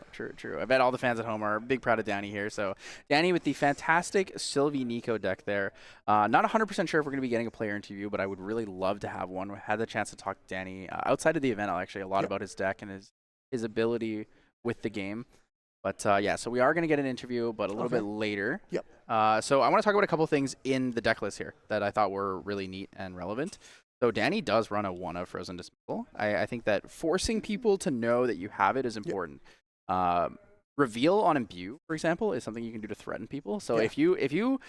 I bet all the fans at home are big proud of Danny here. So Danny with the fantastic Sylvie Nico deck there. Not 100% sure if we're going to be getting a player interview, but I would really love to have one. We had the chance to talk to Danny outside of the event, actually, a lot about his deck and his ability with the game. But so we are going to get an interview, but a little bit later. Yep. So I want to talk about a couple things in the deck list here that I thought were really neat and relevant. So Danny does run a 1 of Frozen Dismissal. I think that forcing people to know that you have it is important. Reveal on Imbue, for example, is something you can do to threaten people. So if you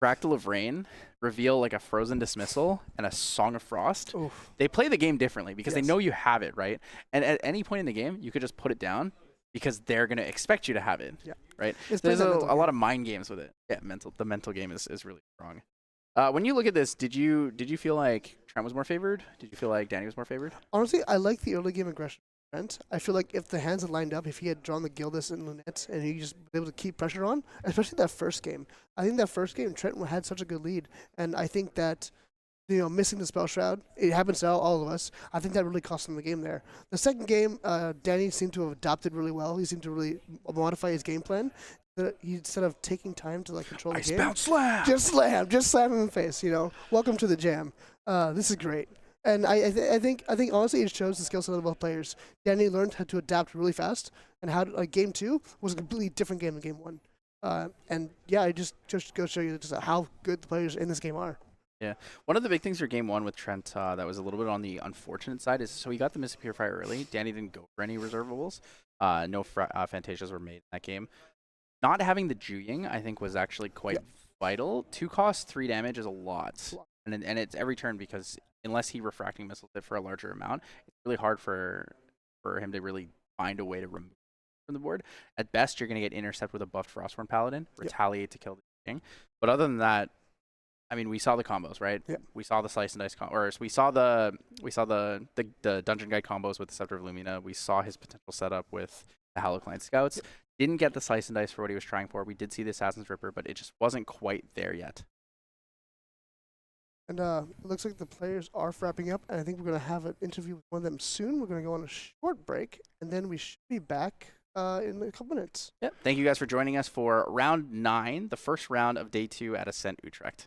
Fractal of Rain reveal like a Frozen Dismissal and a Song of Frost, they play the game differently because they know you have it, right? And at any point in the game, you could just put it down because they're going to expect you to have it, right? There's a lot of mind games with it. Yeah, the mental game is really strong. When you look at this, did you feel like Trent was more favored? Did you feel like Danny was more favored? Honestly, I like the early game aggression of Trent. I feel like if the hands had lined up, if he had drawn the Gildas and Lunettes, and he just was able to keep pressure on, especially that first game. I think that first game, Trent had such a good lead, and I think that missing the Spell Shroud, it happens to all of us. I think that really cost him the game there. The second game, Danny seemed to have adopted really well. He seemed to really modify his game plan. Instead of taking time to control the game, bounce slam. Just slam him in the face. Welcome to the jam. This is great, and I think honestly it shows the skill set of both players. Danny learned how to adapt really fast, and how game 2 was a completely different game than game 1. I just go show you just how good the players in this game are. Yeah, one of the big things for game 1 with Trent that was a little bit on the unfortunate side is so he got the Mist of Purifier early. Danny didn't go for any reservables. No Fantasias were made in that game. Not having the Juying, I think, was actually quite vital. 2 cost, 3 damage is a lot. And it's every turn because unless he Refracting Missiles it for a larger amount, it's really hard for him to really find a way to remove from the board. At best, you're going to get Intercept with a buffed Frostborn Paladin, Retaliate to kill the King. But other than that, I mean, we saw the combos, right? Yep. We saw the Slice and Dice or we saw the Dungeon Guide combos with the Scepter of Lumina. We saw his potential setup with the Halocline Scouts. Yep. Didn't get the Slice and Dice for what he was trying for. We did see the Assassin's Ripper, but it just wasn't quite there yet. And it looks like the players are wrapping up, and I think we're going to have an interview with one of them soon. We're going to go on a short break, and then we should be back in a couple minutes. Yep. Thank you guys for joining us for round 9, the first round of day 2 at Ascent Utrecht.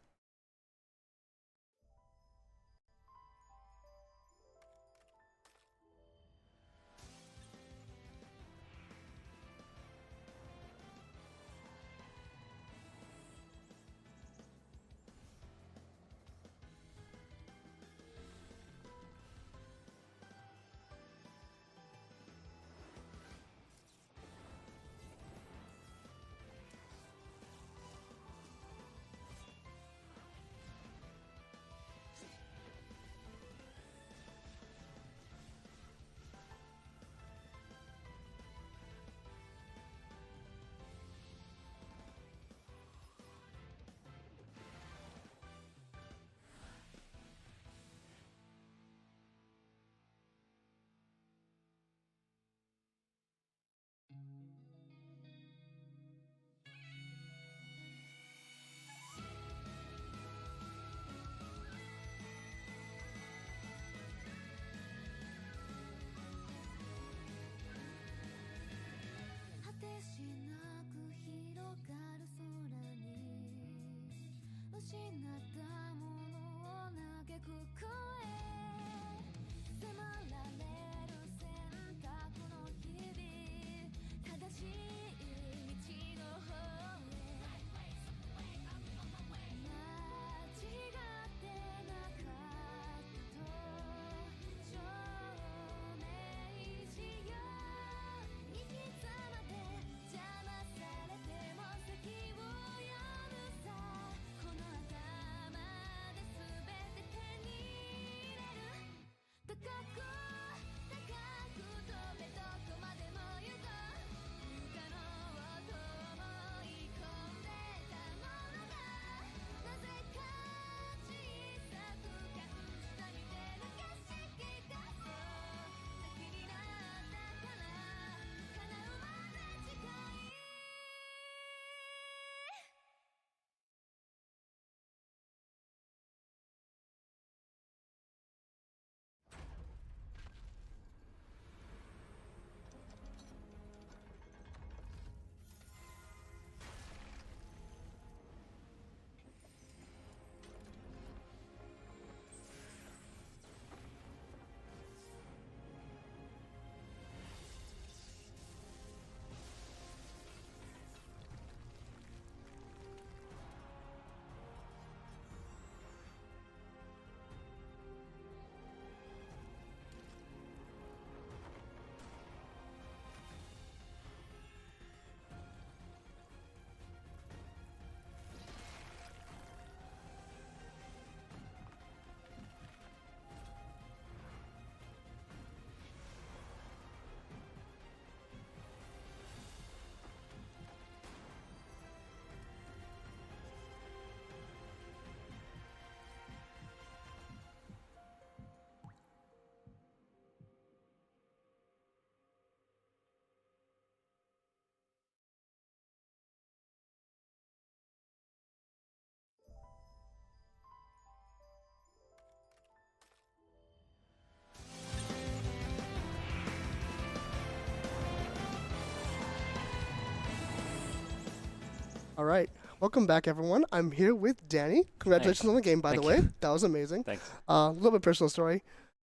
All right. Welcome back, everyone. I'm here with Danny. Congratulations on the game, by the way. That was amazing. Thanks. A little bit personal story.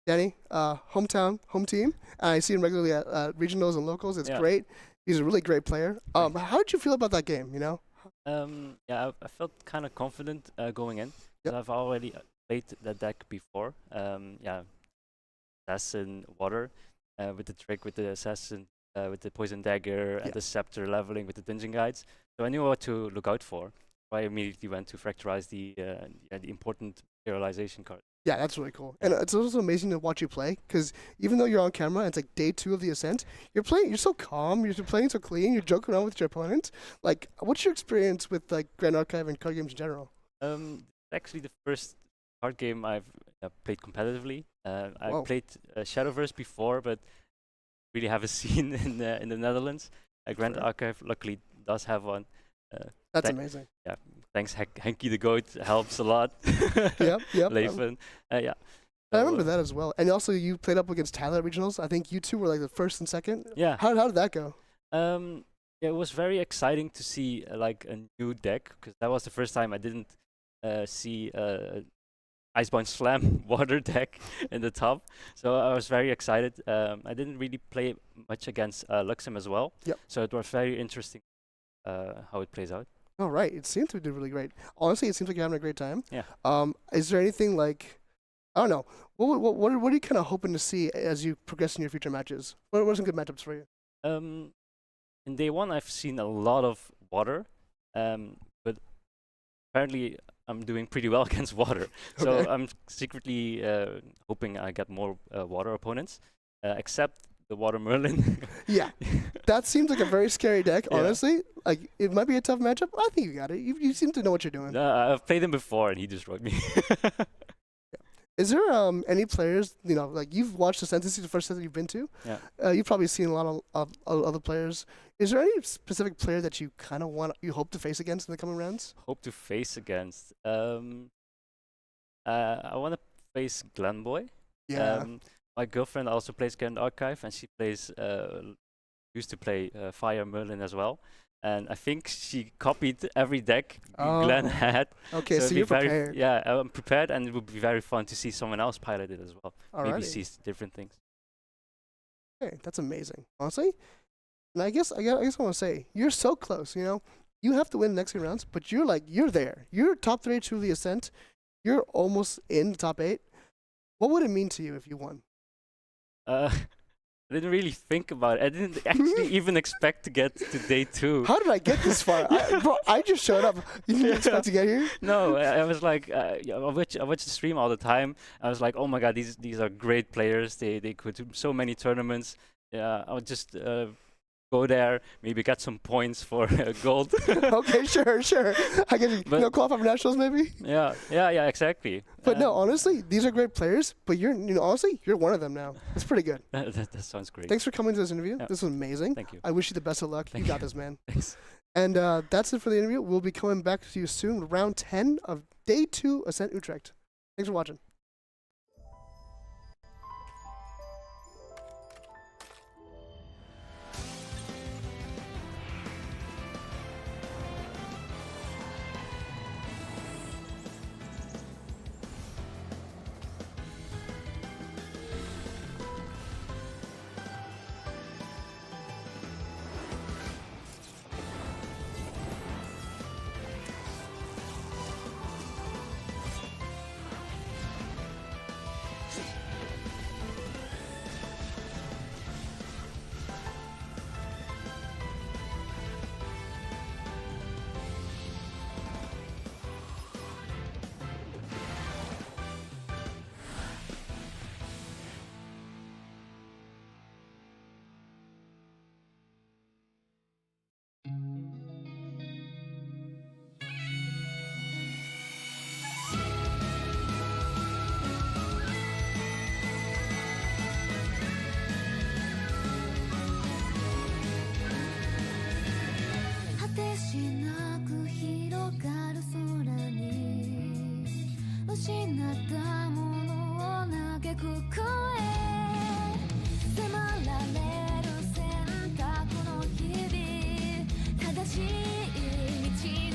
Danny, hometown, home team. I see him regularly at regionals and locals. It's great. He's a really great player. How did you feel about that game, you know? Yeah, I felt kind of confident going in. Because I've already played that deck before. Yeah, Assassin Water with the trick with the Assassin, with the Poison Dagger and the Scepter leveling with the Dungeon Guides. So I knew what to look out for. I immediately went to Fracturize the important materialization card. Yeah, that's really cool. And it's also amazing to watch you play, because even though you're on camera and it's like day 2 of the Ascent, you're so calm, you're playing so clean, you're joking around with your opponent. Like, what's your experience with like Grand Archive and card games in general? Actually the first card game I've played competitively. I played Shadowverse before, but really have a scene in the Netherlands. Grand Archive luckily does have one. That's amazing. Yeah, thanks Henky the Goat helps a lot. Yep. Leven. Yeah. I remember that as well. And also you played up against Tyler at regionals. I think you two were like the first and second. Yeah. How did that go? Yeah, it was very exciting to see like a new deck, because that was the first time I didn't see Icebound Slam water deck in the top. So I was very excited. I didn't really play much against Luxem as well. Yep. So it was very interesting how it plays out. Oh, right. It seems to do really great. Honestly, it seems like you're having a great time. Yeah. Is there anything like, I don't know, what are you kind of hoping to see as you progress in your future matches? What are some good matchups for you? In day 1, I've seen a lot of water, but apparently I'm doing pretty well against water. So I'm secretly hoping I get more water opponents, except the Water Merlin. Yeah, that seems like a very scary deck, honestly. Like, it might be a tough matchup. I think you got it. You seem to know what you're doing. I've played him before, and he destroyed me. Is there any players, you know, like you've watched Ascent, this is the first set that you've been to. Yeah. You've probably seen a lot of other players. Is there any specific player that you kind of hope to face against in the coming rounds? Hope to face against? I want to face Glenboy. Yeah. My girlfriend also plays Grand Archive, and she plays, used to play Fire Merlin as well. And I think she copied every deck Glenn had. Okay, so you're prepared. Yeah, I'm prepared, and it would be very fun to see someone else pilot it as well. Maybe see different things. Okay, that's amazing, honestly. And I guess I want to say, you're so close, you know? You have to win the next few rounds, but you're there. You're top 32 of the Ascent. You're almost in the top 8. What would it mean to you if you won? I didn't really think about it. I didn't actually even expect to get to day 2. How did I get this far? I just showed up. You didn't expect to get here? No, I was like, I watch the stream all the time. I was like, oh my god, these are great players. They could do so many tournaments. Yeah, I would just go there, maybe get some points for gold. Okay, sure. I guess qualify for nationals, maybe. Yeah, exactly. But no, honestly, these are great players. But honestly, you're one of them now. It's pretty good. That sounds great. Thanks for coming to this interview. Yeah. This was amazing. Thank you. I wish you the best of luck. You got this, man. Thanks. And that's it for the interview. We'll be coming back to you soon with round 10 of day 2 Ascent Utrecht. Thanks for watching. "正しい道の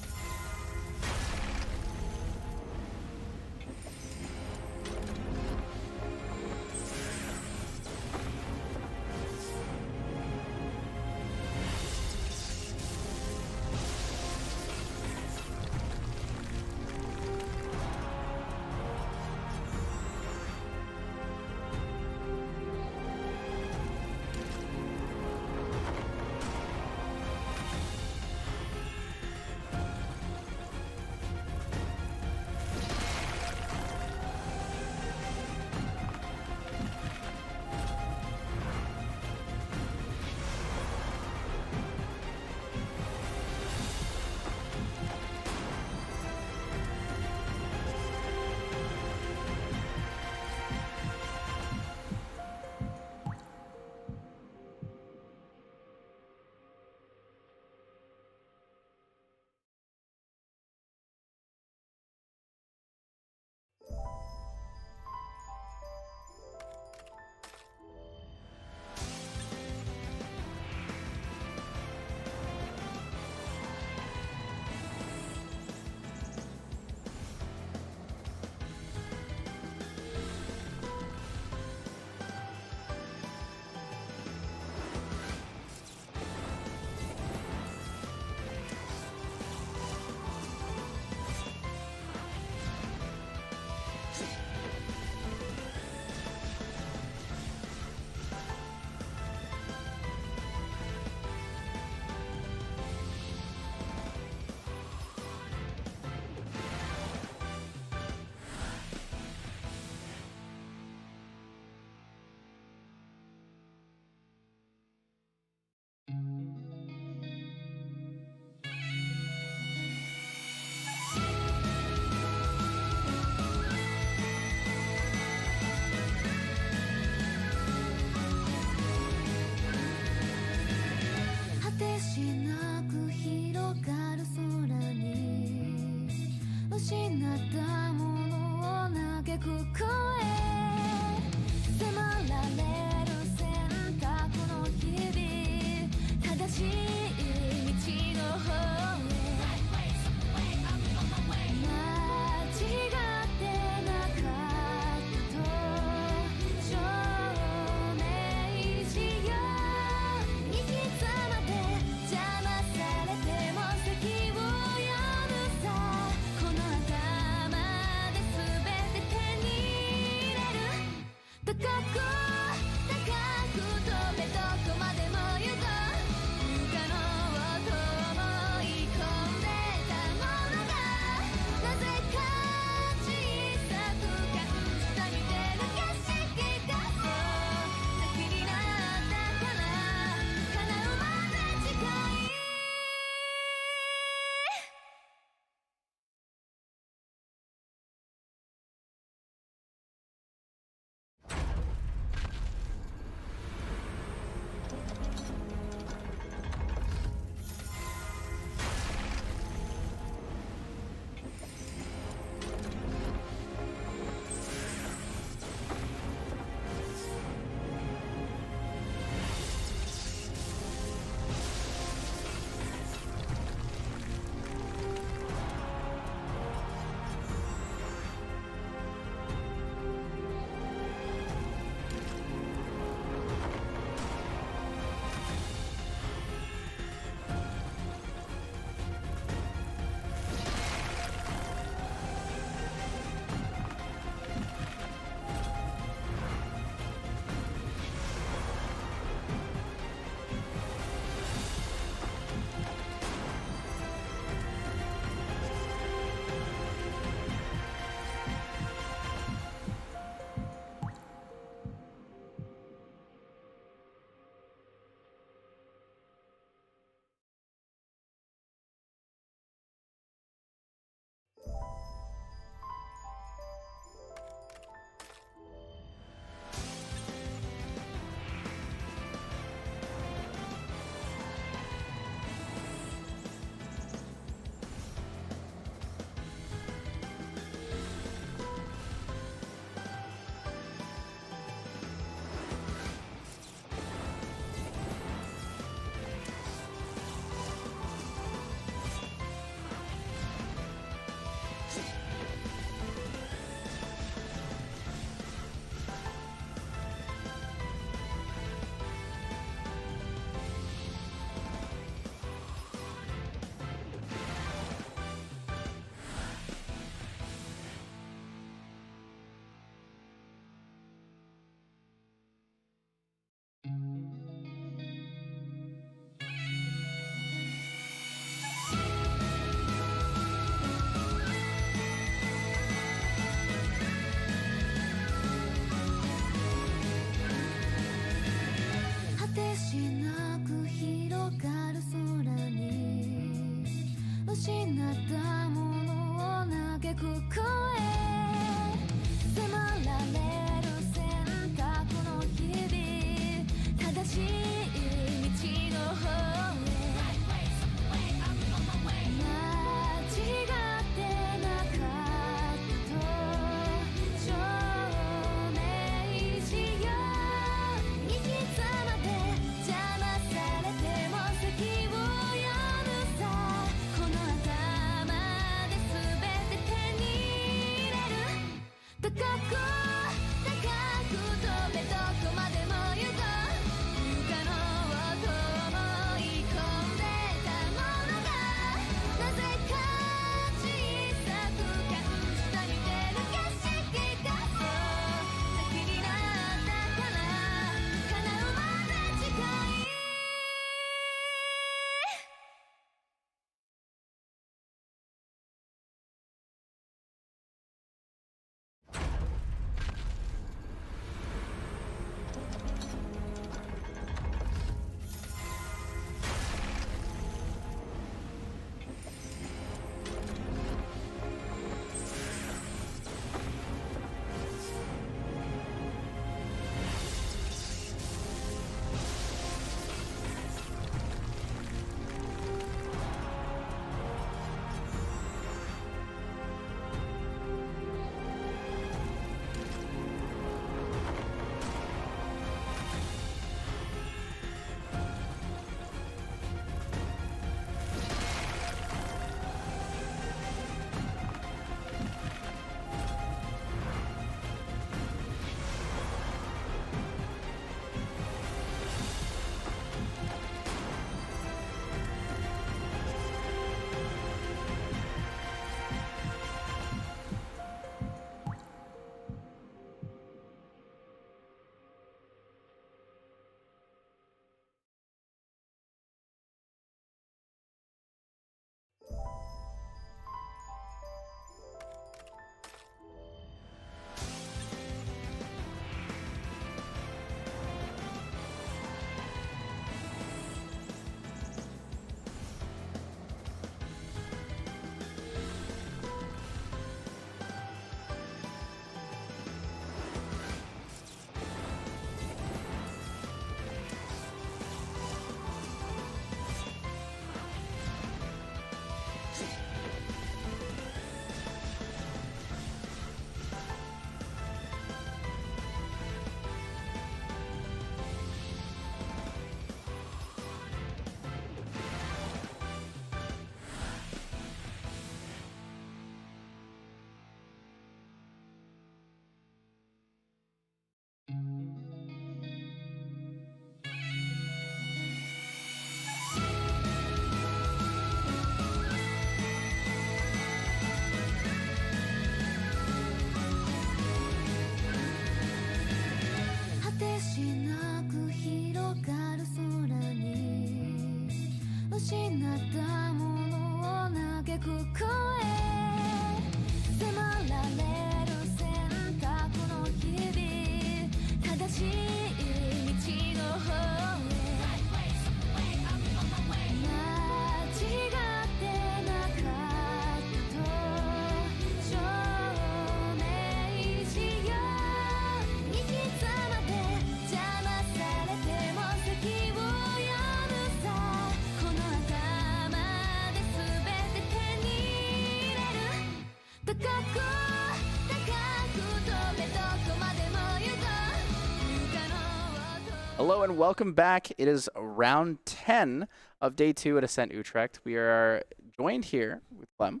Hello and welcome back. It is round 10 of day 2 at Ascent Utrecht. We are joined here with Clem.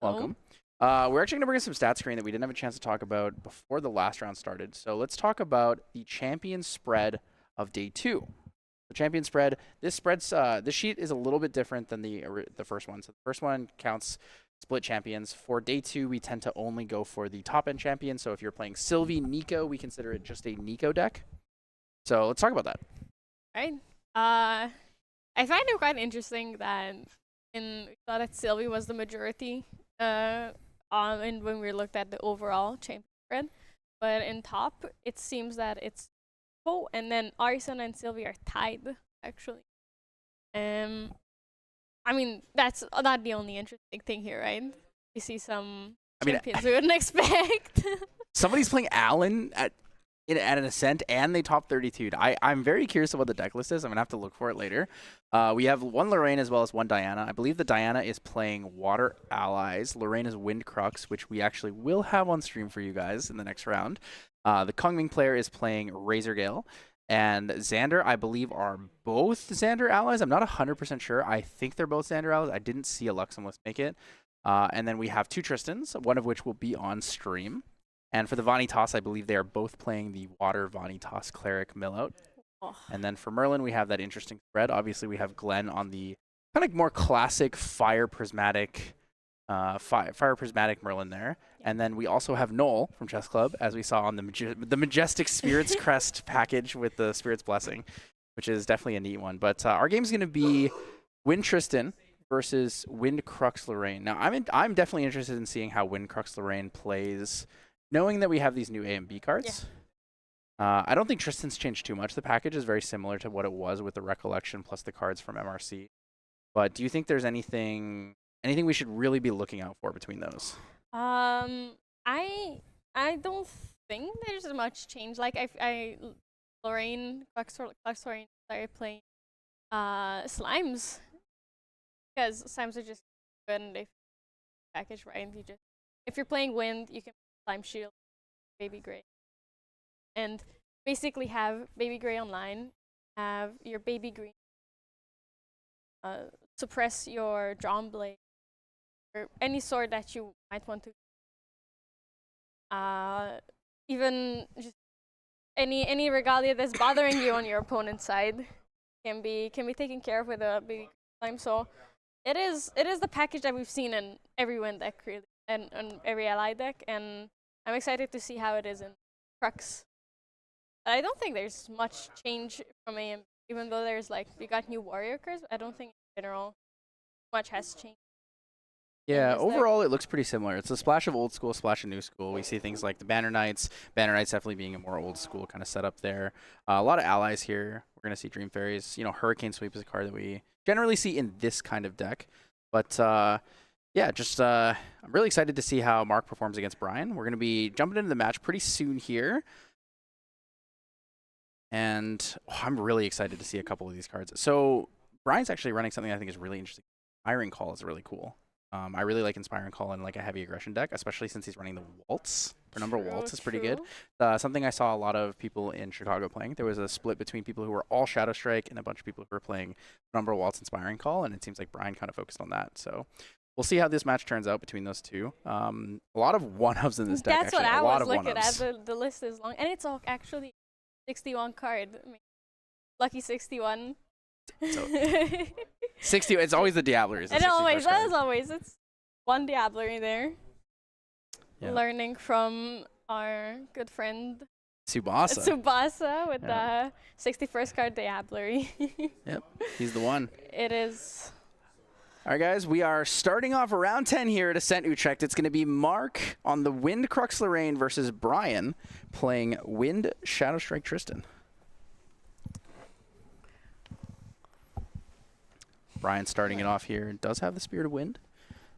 Welcome. We're actually going to bring in some stat screen that we didn't have a chance to talk about before the last round started. So let's talk about the champion spread of day 2. The champion spread. This sheet is a little bit different than the first one. So the first one counts split champions. For day 2, we tend to only go for the top end champion. So if you're playing Sylvie, Nico, we consider it just a Nico deck. So let's talk about that. Right. I find it quite interesting that we thought that Sylvie was the majority when we looked at the overall champion spread. But in top, it seems that it's Poe and then Arison and Sylvie are tied, actually. I mean, that's not the only interesting thing here, right? We see some champions we wouldn't expect. Somebody's playing Alan at an Ascent, and they top 32'd. I'm very curious of what the deck list is. I'm going to have to look for it later. We have one Lorraine as well as one Diana. I believe the Diana is playing Water Allies. Lorraine is Wind Crux, which we actually will have on stream for you guys in the next round. The Kongming player is playing Razor Gale. And Xander, I believe, are both Xander allies. I'm not 100% sure. I think they're both Xander allies. I didn't see a Luxemlist make it. And then we have two Tristans, one of which will be on stream. And for the Vanitas, I believe they are both playing the Water Vanitas Cleric Millout. Oh. And then for Merlin, we have that interesting spread. Obviously, we have Glenn on the kind of more classic Fire Prismatic Merlin there. Yeah. And then we also have Noel from Chess Club, as we saw on the Majestic Spirit's Crest package with the Spirit's Blessing, which is definitely a neat one. But our game is going to be Wind Tristan versus Wind Crux Lorraine. Now, I'm definitely interested in seeing how Wind Crux Lorraine plays, knowing that we have these new A and B cards. Yeah. I don't think Tristan's changed too much. The package is very similar to what it was with the Recollection plus the cards from MRC. But do you think there's anything we should really be looking out for between those? I don't think there's much change. Like Lorraine, Crux Lorraine started playing Slimes, because Slimes are just good and they package right. If you're playing Wind, you can Slime Shield, Baby Gray, and basically have Baby Gray online, have your Baby Green, suppress your Drawn Blade, or any sword that you might want to. Even just any regalia that's bothering you on your opponent's side can be taken care of with a Baby Slime. So it is the package that we've seen in every Wind deck really, and every ally deck, and I'm excited to see how it is in Crux. I don't think there's much change from AM, even though there's we got new warrior cards. I don't think in general much has changed. Yeah, overall it looks pretty similar. It's a splash of old school, splash of new school. We see things like the Banner Knights definitely being a more old school kind of setup there. A lot of allies here. We're going to see Dream Fairies. Hurricane Sweep is a card that we generally see in this kind of deck. But yeah, just I'm really excited to see how Mark performs against Brian. We're going to be jumping into the match pretty soon here. And I'm really excited to see a couple of these cards. So Brian's actually running something I think is really interesting. Inspiring Call is really cool. I really like Inspiring Call in a heavy aggression deck, especially since he's running the Waltz. Penumbra Waltz is pretty good. Something I saw a lot of people in Chicago playing. There was a split between people who were all Shadow Strike and a bunch of people who were playing Penumbra Waltz Inspiring Call, and it seems like Brian kind of focused on that. So we'll see how this match turns out between those two. A lot of one-ups in this deck. That's what I was looking at. The list is long, and it's all actually 61 card. I mean, lucky 61. So 60. It's always the Diablerie. It's one Diablerie there. Yeah. Learning from our good friend Tsubasa with the 61st card Diablerie. Yep, he's the one. It is All right, guys, we are starting off round 10 here at Ascent Utrecht. It's going to be Mark on the Wind Crux Lorraine versus Brian playing Wind Shadow Strike Tristan. Brian starting it off here. Does have the Spirit of Wind.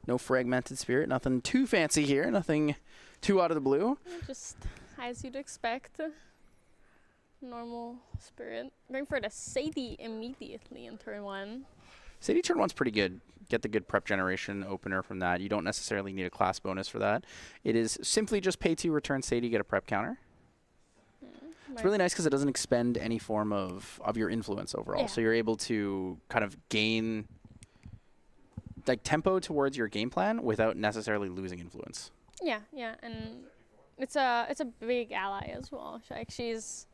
No Fragmented Spirit. Nothing too fancy here. Nothing too out of the blue. Just as you'd expect. Normal Spirit. Going for the Sadie immediately in turn 1. Sadie turn 1's pretty good. Get the good prep generation opener from that. You don't necessarily need a class bonus for that. It is simply just pay 2, return Sadie, get a prep counter. It's really nice because it doesn't expend any form of your influence overall. Yeah. So you're able to kind of gain like tempo towards your game plan without necessarily losing influence. Yeah, and it's a big ally as well. Like she's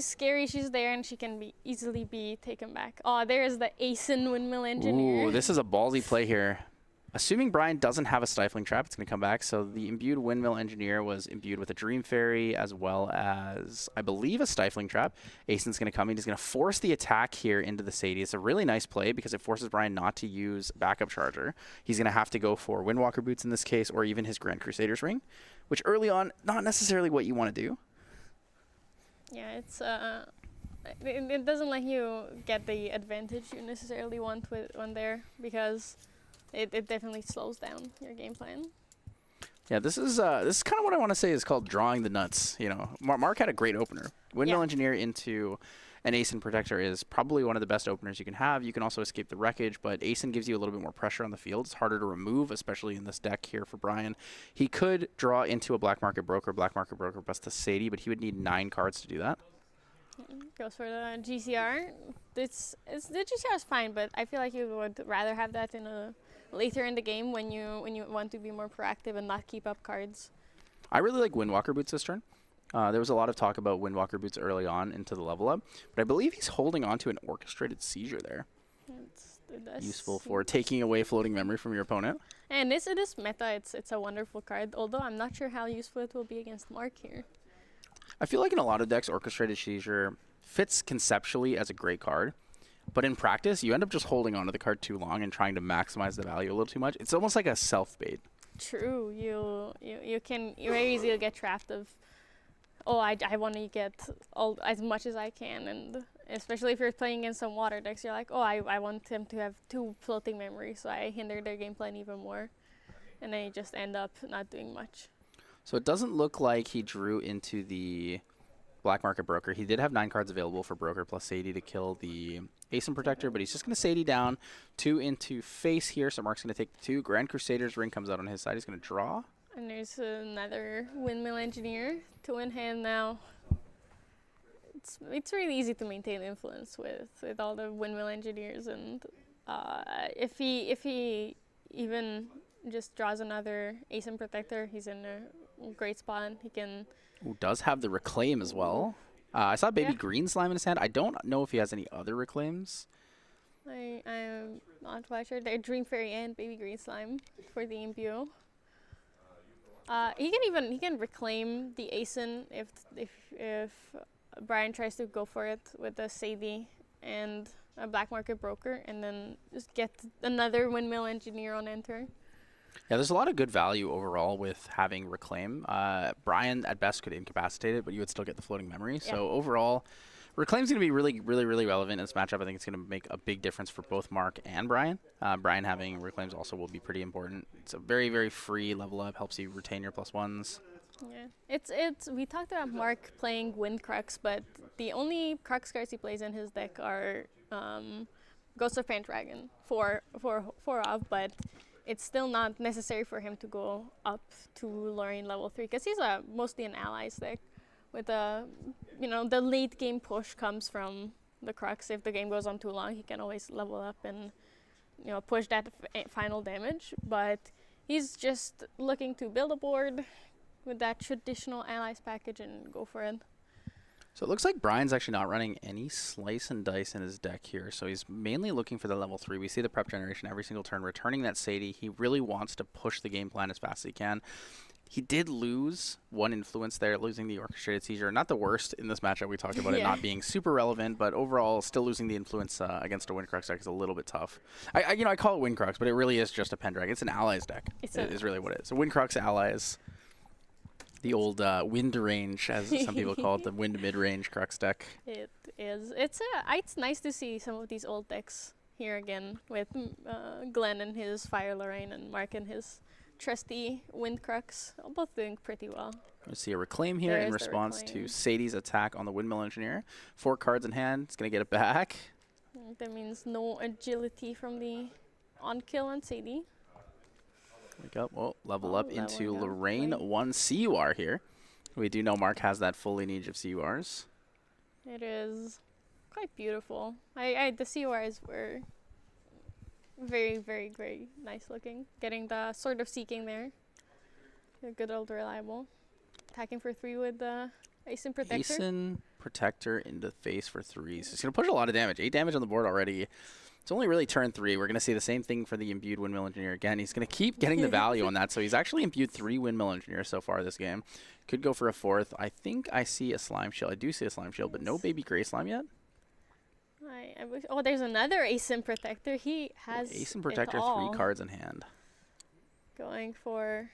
scary, she's there, and she can easily be taken back. Oh, there's the Ascent Windmill Engineer. Ooh, this is a ballsy play here. Assuming Brian doesn't have a Stifling Trap, it's going to come back. So the imbued Windmill Engineer was imbued with a Dream Fairy as well as, I believe, a Stifling Trap. Ascent's going to come in. He's going to force the attack here into the Sadie. It's a really nice play because it forces Brian not to use Backup Charger. He's going to have to go for Windwalker Boots in this case or even his Grand Crusader's Ring, which early on, not necessarily what you want to do. Yeah, it's it doesn't let you get the advantage you necessarily want with one there because it definitely slows down your game plan. Yeah, this is kind of what I want to say is called drawing the nuts. You know, Mark had a great opener. Windmill Engineer into an Ascent Protector is probably one of the best openers you can have. You can also escape the wreckage, but Ascent gives you a little bit more pressure on the field. It's harder to remove, especially in this deck here for Brian. He could draw into a Black Market Broker plus the Sadie, but he would need 9 cards to do that. Goes for the GCR. The GCR is fine, but I feel like you would rather have that in later in the game when you want to be more proactive and not keep up cards. I really like Windwalker Boots this turn. There was a lot of talk about Windwalker Boots early on into the level up, but I believe he's holding on to an Orchestrated Seizure there. That's useful for taking away floating memory from your opponent. And this meta, it's a wonderful card, although I'm not sure how useful it will be against Mark here. I feel like in a lot of decks, Orchestrated Seizure fits conceptually as a great card, but in practice, you end up just holding onto the card too long and trying to maximize the value a little too much. It's almost like a self-bait. True. You very easily get trapped of, oh, I want to get as much as I can, and especially if you're playing against some water decks, you're like, oh, I want them to have 2 floating memory, so I hinder their game plan even more, and then you just end up not doing much. So it doesn't look like he drew into the Black Market Broker. He did have 9 cards available for Broker plus Sadie to kill the Ascent Protector, but he's just going to Sadie down, 2 into face here, so Mark's going to take the 2. Grand Crusader's Ring comes out on his side. He's going to draw. And there's another Windmill Engineer, 2 in hand now. It's really easy to maintain influence with all the Windmill Engineers, and if he even just draws another Ascent Protector, he's in a great spot. He can. Who does have the Reclaim as well. I saw Baby Green Slime in his hand. I don't know if he has any other Reclaims. I'm not quite sure. They're Dream Fairy and Baby Green Slime for the imbue. He can reclaim the Ascent if Brian tries to go for it with a Sadie and a Black Market Broker, and then just get another Windmill Engineer on enter. Yeah, there's a lot of good value overall with having Reclaim. Brian, at best, could incapacitate it, but you would still get the floating memory. Yeah. So overall, Reclaim's going to be really, really, really relevant in this matchup. I think it's going to make a big difference for both Mark and Brian. Brian having Reclaims also will be pretty important. It's a very, very free level up, helps you retain your +1s. Yeah, we talked about Mark playing Wind Crux, but the only Crux cards he plays in his deck are Ghost of Pendragon, 4 of, but it's still not necessary for him to go up to Lorraine level 3 because he's mostly an allies deck. With the late game push comes from the Crux. If the game goes on too long, he can always level up and push that final damage. But he's just looking to build a board with that traditional allies package and go for it. So it looks like Brian's actually not running any Slice and Dice in his deck here. So he's mainly looking for the level 3. We see the prep generation every single turn, returning that Sadie. He really wants to push the game plan as fast as he can. He did lose one influence there, losing the Orchestrated Seizure. Not the worst in this matchup. We talked about it not being super relevant, but overall, still losing the influence against a Windcrux deck is a little bit tough. I call it Windcrux, but it really is just a Pendragon. It's an allies deck. Is really what it is. So Windcrux allies, the old wind range, as some people call it, the wind mid-range Crux deck. It is. It's nice to see some of these old decks here again with Glenn and his Fire Lorraine and Mark and his trusty Windcrux, both doing pretty well. You see a Reclaim here in response to Sadie's attack on the Windmill Engineer. 4 cards in hand. It's going to get it back. That means no agility from the on-kill on Sadie. Wake up. Well, level up into Lorraine. 1 CUR here. We do know Mark has that full lineage of CURs. It is quite beautiful. The CURs were very, very, very nice looking. Getting the Sword of Seeking there. A good old reliable. Attacking for 3 with the Ascent Protector. Ascent Protector into face for 3. So it's going to push a lot of damage. 8 damage on the board already. It's only really turn 3. We're going to see the same thing for the Imbued Windmill Engineer again. He's going to keep getting the value on that. So he's actually imbued 3 Windmill Engineers so far this game. Could go for a 4th. I think I see a Slime Shield. I do see a Slime Shield, but no Baby Gray Slime yet. I wish. Oh, there's another Ascent Protector. He has Ascent Protector, 3 cards in hand. Going for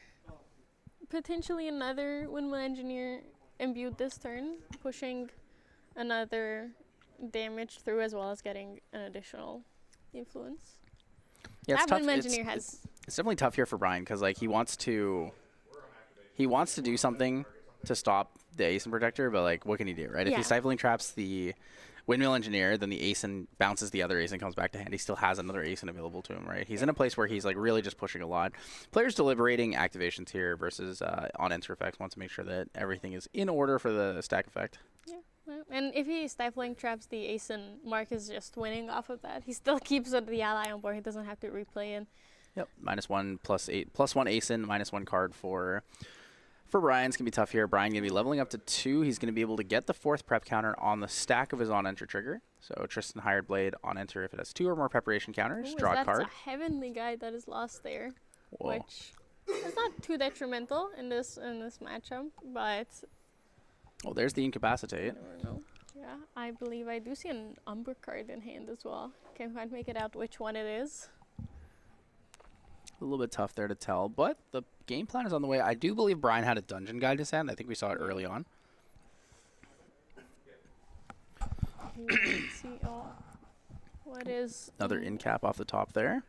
potentially another Windmill Engineer imbued this turn, pushing another damage through as well as getting an additional influence. Yeah, it's tough. It's definitely tough here for Brian because like he wants to do something to stop the Ascent Protector, but like what can he do, right? If he Stifling Traps the Windmill Engineer, then the Ascent bounces the other Ascent, comes back to hand. He still has another Ascent available to him, right? He's in a place where he's like really just pushing a lot. Players deliberating activations here versus on enter effects wants to make sure that everything is in order for the stack effect. Yeah, well, and if he Stifling Traps the Ascent, Mark is just winning off of that. He still keeps the ally on board. He doesn't have to replay it. Yep, -1 +1 Ascent, -1 card for Brian. It's going to be tough here. Brian going to be leveling up to 2. He's going to be able to get the 4th prep counter on the stack of his on-enter trigger. So Tristan Hired Blade on-enter if it has 2 or more preparation counters. Draw a card. That's a Heavenly Guide that is lost there. Whoa. Which is not too detrimental in this matchup, but... Oh, there's the Incapacitate. I don't know. Yeah, I believe I do see an Umber card in hand as well. Can't quite make it out which one it is. A little bit tough there to tell, but the game plan is on the way. I do believe Brian had a Dungeon Guide to send. I think we saw it early on. Let's see. Oh, what is another Incap off the top there?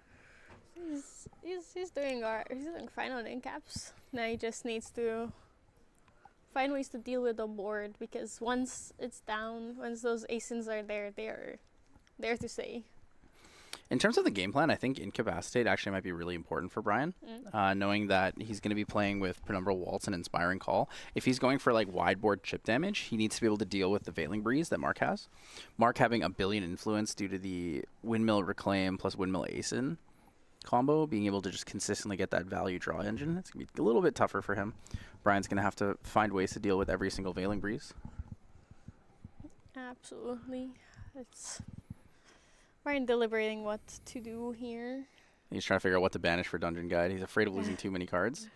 He's doing fine on Incaps. Now he just needs to find ways to deal with the board because once it's down, once those Ascents are there, they're there to stay. In terms of the game plan, I think Incapacitate actually might be really important for Brian, knowing that he's going to be playing with Penumbral Waltz and Inspiring Call. If he's going for like wide board chip damage, he needs to be able to deal with the Veiling Breeze that Mark has. Mark having a billion influence due to the Windmill Reclaim plus Windmill Ascent combo, being able to just consistently get that value draw engine, it's going to be a little bit tougher for him. Brian's going to have to find ways to deal with every single Veiling Breeze. Absolutely. It's... Brian deliberating what to do here. He's trying to figure out what to banish for Dungeon Guide. He's afraid of losing too many cards.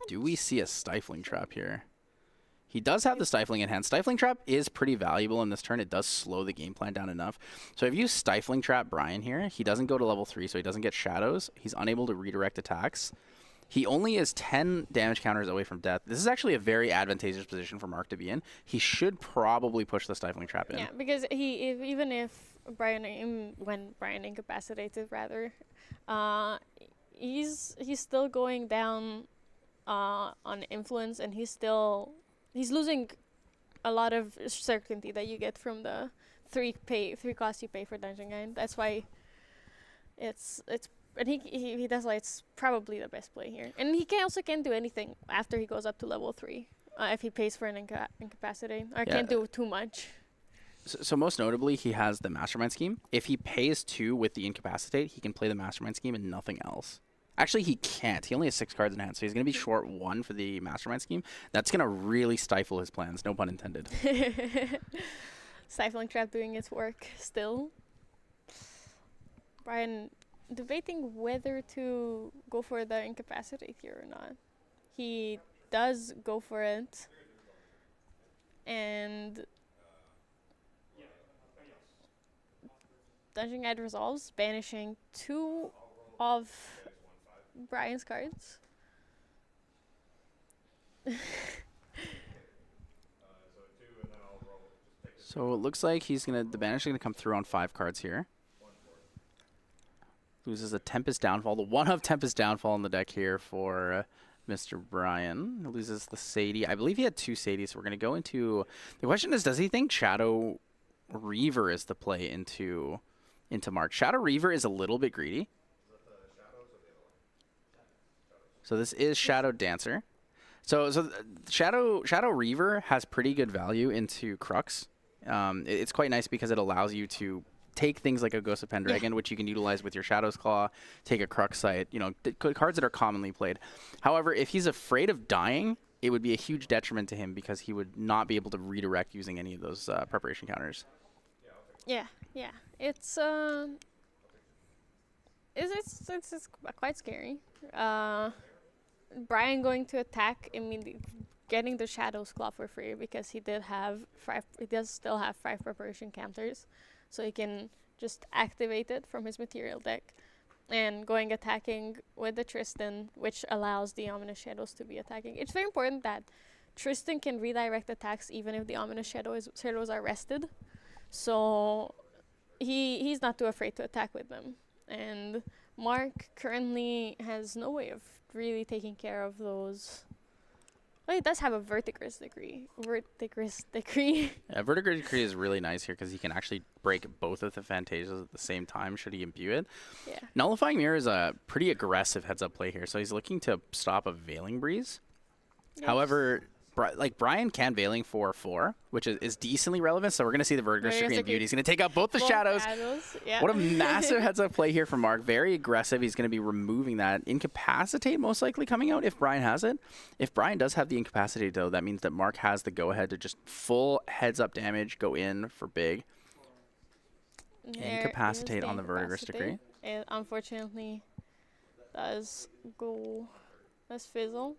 Do we see a Stifling Trap here? He does have the Stifling in hand. Stifling Trap is pretty valuable in this turn. It does slow the game plan down enough. So if you Stifling Trap Brian here, he doesn't go to level 3, so he doesn't get Shadows. He's unable to redirect attacks. He only is 10 damage counters away from death. This is actually a very advantageous position for Mark to be in. He should probably push the Stifling Trap in. Yeah, because even if when Brian incapacitated, rather, he's still going down on influence, and he's losing a lot of certainty that you get from the 3 costs you pay for Dungeon Guide. That's why that's why it's probably the best play here. And he can't do anything after he goes up to level 3 if he pays for an incapacitate, or can't do too much. So most notably, he has the Mastermind Scheme. If he pays 2 with the Incapacitate, he can play the Mastermind Scheme and nothing else. Actually, he can't. He only has 6 cards in hand, so he's going to be short 1 for the Mastermind Scheme. That's going to really stifle his plans, no pun intended. Stifling Trap doing its work still. Brian debating whether to go for the Incapacitate here or not. he does go for it. And Dungeon Guide resolves, banishing 2 of Brian's cards. So it looks like the banish is gonna come through on 5 cards here. Loses a Tempest Downfall, the 1 of Tempest Downfall in the deck here for Mr. Brian. Loses the Sadie. I believe he had 2 Sadies, so we're gonna go into. The question is, does he think Shadow Reaver is the play into Mark? Shadow Reaver is a little bit greedy. So this is Shadow Dancer. So Shadow Reaver has pretty good value into Crux. It's quite nice because it allows you to take things like a Ghost of Pendragon, which you can utilize with your Shadow's Claw, take a Crux Sight, cards that are commonly played. However, if he's afraid of dying, it would be a huge detriment to him because he would not be able to redirect using any of those preparation counters. Yeah. It's quite scary. Brian going to attack, getting the Shadow's Claw for free because he does still have 5 preparation counters, so he can just activate it from his material deck, and going attacking with the Tristan, which allows the Ominous Shadows to be attacking. It's very important that Tristan can redirect attacks even if the Ominous Shadows are rested, so he's not too afraid to attack with them. And Mark currently has no way of really taking care of those. Well, he does have a Vertigress Decree. Vertigress Decree is really nice here because he can actually break both of the Phantasias at the same time should he imbue it. Yeah. Nullifying Mirror is a pretty aggressive heads-up play here, so he's looking to stop a Veiling Breeze. Yes. However, Brian can Veiling 4/4, which is decently relevant, so we're going to see the Vertigress Decree and Beauty. He's going to take out both the Shadows. Yeah. What a massive heads-up play here from Mark. Very aggressive. He's going to be removing that. Incapacitate most likely coming out if Brian has it. If Brian does have the Incapacitate, though, that means that Mark has the go-ahead to just full heads-up damage, go in for big. Incapacitate on the Vertigress Decree. It unfortunately does fizzle.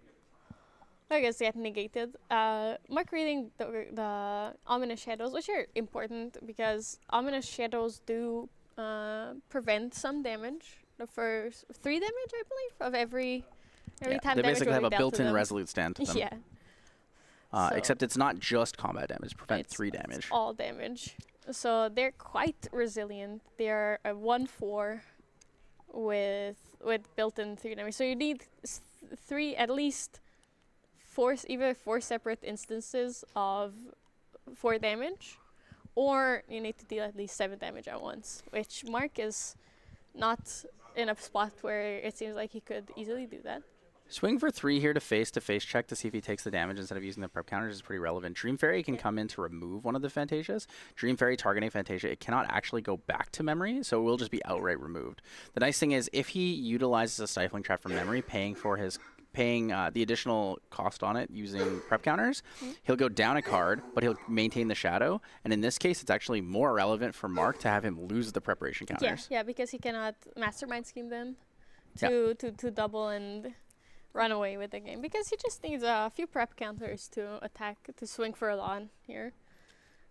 I guess get negated. Mark reading the Ominous Shadows, which are important because Ominous Shadows do prevent some damage. The first 3 damage, I believe, of every time they damage basically will have be a dealt built-in to them. resolute stand to them. Yeah. Except it's not just combat damage. Prevent 3 damage. It's all damage. So they're quite resilient. They're a 1/4 with built-in 3 damage. So you need 3 at least. 4 separate instances of 4 damage, or you need to deal at least 7 damage at once, which Mark is not in a spot where it seems like he could easily do that. Swing for 3 here to face check to see if he takes the damage instead of using the prep counters is pretty relevant. Dream Fairy can come in to remove one of the Phantasias. Dream Fairy targeting Fantasia, it cannot actually go back to memory, so it will just be outright removed. The nice thing is if he utilizes a Stifling Trap from memory, paying the additional cost on it using prep counters, he'll go down a card, but he'll maintain the Shadow. And in this case, it's actually more relevant for Mark to have him lose the preparation counters. Yeah, because he cannot Mastermind Scheme them to double and run away with the game. Because he just needs a few prep counters to swing for a lawn here.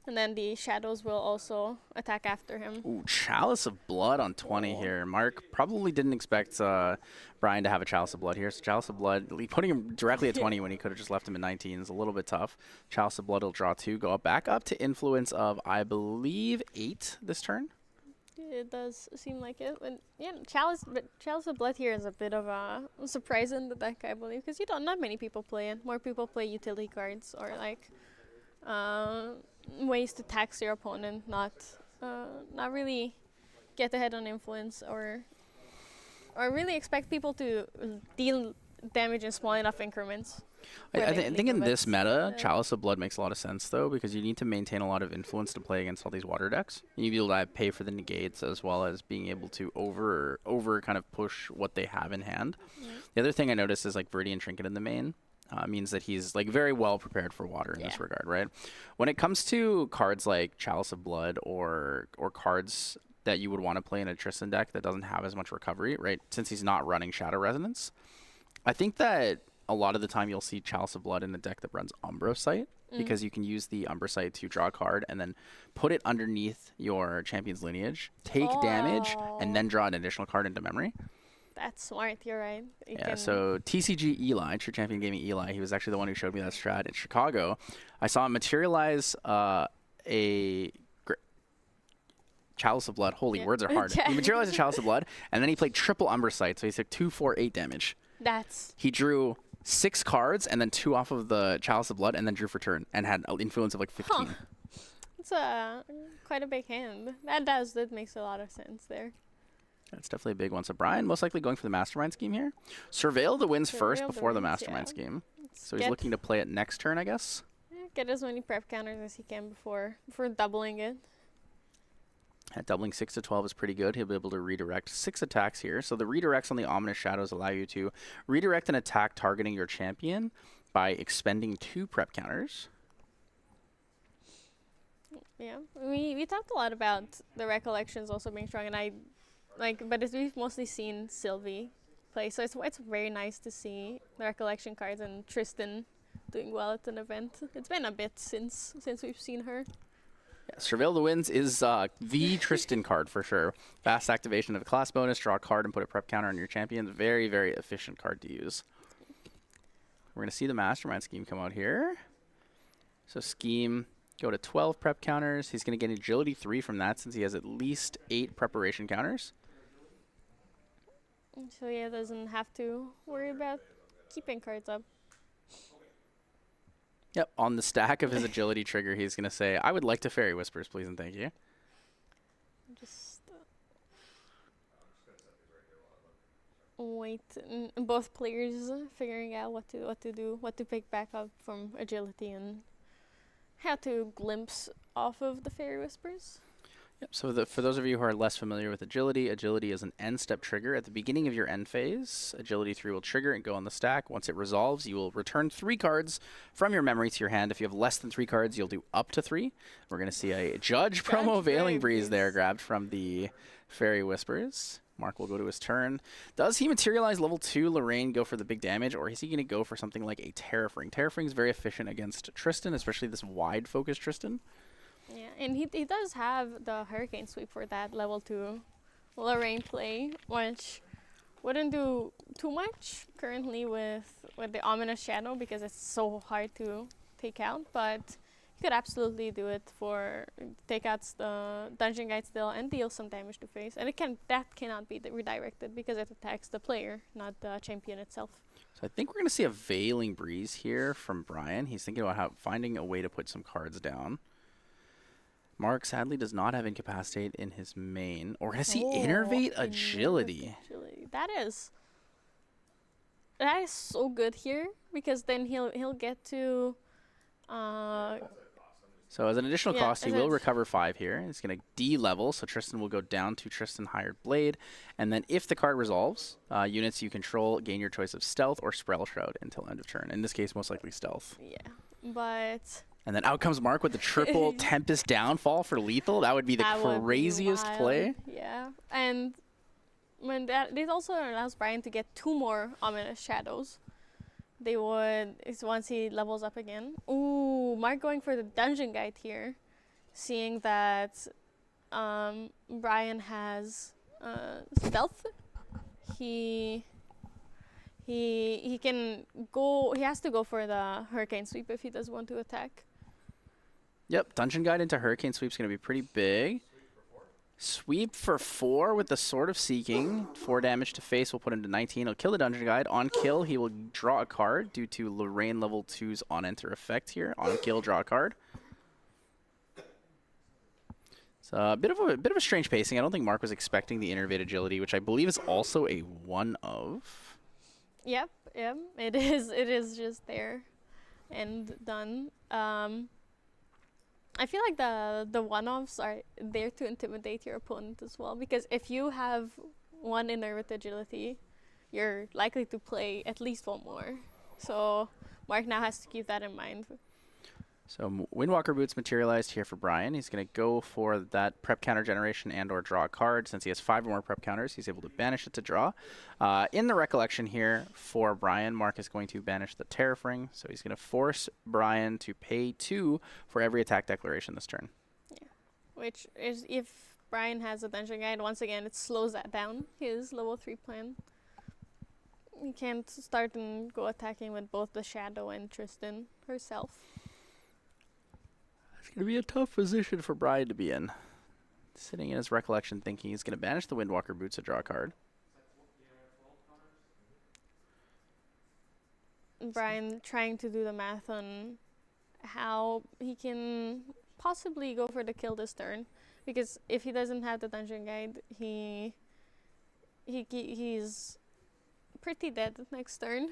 And then the Shadows will also attack after him. Ooh, Chalice of Blood on 20 here. Mark probably didn't expect Brian to have a Chalice of Blood here. So Chalice of Blood, putting him directly at 20 when he could have just left him at 19 is a little bit tough. Chalice of Blood will draw 2, go back up to influence of, I believe, 8 this turn. It does seem like it. But yeah, Chalice of Blood here is a bit of a surprise in the deck, I believe, because not many people play it. More people play utility cards or like ways to tax your opponent, not really get ahead on influence or really expect people to deal damage in small enough increments. I think in this meta, Chalice of Blood makes a lot of sense, though, because you need to maintain a lot of influence to play against all these water decks. You need to be able to pay for the negates as well as being able to over kind of push what they have in hand. The other thing I noticed is like Viridian Trinket in the main. Means that he's like very well prepared for water in this regard, right? When it comes to cards like Chalice of Blood or cards that you would want to play in a Tristan deck that doesn't have as much recovery, right? Since he's not running Shadow Resonance, I think that a lot of the time you'll see Chalice of Blood in the deck that runs Umbrosight, because you can use the Umbrosight to draw a card and then put it underneath your champion's lineage, take damage, and then draw an additional card into memory. That's smart. You're right. You Yeah, can- so TCG Eli, True Champion Gaming Eli, he was actually the one who showed me that strat in Chicago. I saw him materialize Chalice of Blood. Holy, Yeah. words are hard. He materialized a Chalice of Blood, and then he played triple Umbrosight, so he took 2, 4, 8 damage. That's He drew 6 cards and then 2 off of the Chalice of Blood, and then drew for turn, and had an influence of like 15. Huh. it's quite a big hand. That makes a lot of sense there. That's definitely a big one. So Brian most likely going for the Mastermind scheme here. Surveil the wins first Surveil the before the wins, Mastermind yeah. scheme. Let's So he's looking to play it next turn, I guess. get as many prep counters as he can before doubling it. At doubling 6 to 12 is pretty good. He'll be able to redirect 6 attacks here. So the redirects on the Ominous Shadows allow you to redirect an attack targeting your champion by expending 2 prep counters. Yeah, we talked a lot about the recollections also being strong, and we've mostly seen Sylvie play, so it's very nice to see the recollection cards and Tristan doing well at an event. It's been a bit since we've seen her. Yeah, Surveil the Winds is the Tristan card for sure. Fast activation of a class bonus, draw a card and put a prep counter on your champion. Very, very efficient card to use. We're going to see the Mastermind scheme come out here. So scheme, go to 12 prep counters. He's going to get agility 3 from that since he has at least 8 preparation counters. So yeah, doesn't have to worry about keeping cards up. Yep, on the stack of his agility trigger, he's going to say, I would like to Fairy Whispers, please and thank you. Just wait. Both players figuring out what to do, what to pick back up from agility, and how to glimpse off of the Fairy Whispers. Yep, so for those of you who are less familiar with agility, agility is an end step trigger. At the beginning of your end phase, agility 3 will trigger and go on the stack. Once it resolves, you will return 3 cards from your memory to your hand. If you have less than 3 cards, you'll do up to 3. We're going to see a Judge promo Veiling Breeze there grabbed from the Fairy Whispers. Mark will go to his turn. Does he materialize level 2 Lorraine, go for the big damage, or is he going to go for something like a Terrafring? Terrafring is very efficient against Tristan, especially this wide focus Tristan. Yeah, and he does have the Hurricane Sweep for that level 2 Lorraine play, which wouldn't do too much currently with the Ominous Shadow because it's so hard to take out, but you could absolutely do it for take out the Dungeon Guide still and deal some damage to face, and that cannot be redirected because it attacks the player, not the champion itself. So I think we're going to see a Veiling Breeze here from Brian. He's thinking about finding a way to put some cards down. Mark sadly does not have Incapacitate in his main. We're going to see Innervate Agility. That is so good here because then he'll get to so as an additional cost, he will recover 5 here. He's going to D-level, so Tristan will go down to Tristan Hired Blade. And then if the card resolves, units you control gain your choice of Stealth or Spell Shroud until end of turn. In this case, most likely Stealth. Yeah, but... And then out comes Mark with the triple Tempest Downfall for lethal. That would be the craziest play. Yeah, and when this also allows Brian to get 2 more Ominous Shadows. Once he levels up again. Ooh, Mark going for the Dungeon Guide here, seeing that Brian has Stealth. He can go. He has to go for the Hurricane Sweep if he does want to attack. Yep, Dungeon Guide into Hurricane Sweep is going to be pretty big. Sweep for 4 with the Sword of Seeking. 4 damage to face will put him to 19. He'll kill the Dungeon Guide. On kill, he will draw a card due to Lorraine level 2's on-enter effect here. On kill, draw a card. So a bit of a strange pacing. I don't think Mark was expecting the Innervate Agility, which I believe is also a 1 of. Yep, it is just there and done. I feel like the one-offs are there to intimidate your opponent as well, because if you have 1 Innervate Agility, you're likely to play at least 1 more. So Mark now has to keep that in mind. So Windwalker Boots materialized here for Brian. He's going to go for that prep counter generation and or draw a card. Since he has 5 or more prep counters, he's able to banish it to draw. In the recollection here for Brian, Mark is going to banish the Tariff Ring. So he's going to force Brian to pay 2 for every attack declaration this turn. Yeah. Which is, if Brian has a Dungeon Guide, once again, it slows that down, his level 3 plan. He can't start and go attacking with both the Shadow and Tristan herself. It's going to be a tough position for Brian to be in. Sitting in his recollection thinking he's going to banish the Windwalker Boots to draw a card. Brian trying to do the math on how he can possibly go for the kill this turn. Because if he doesn't have the Dungeon Guide, he's pretty dead next turn.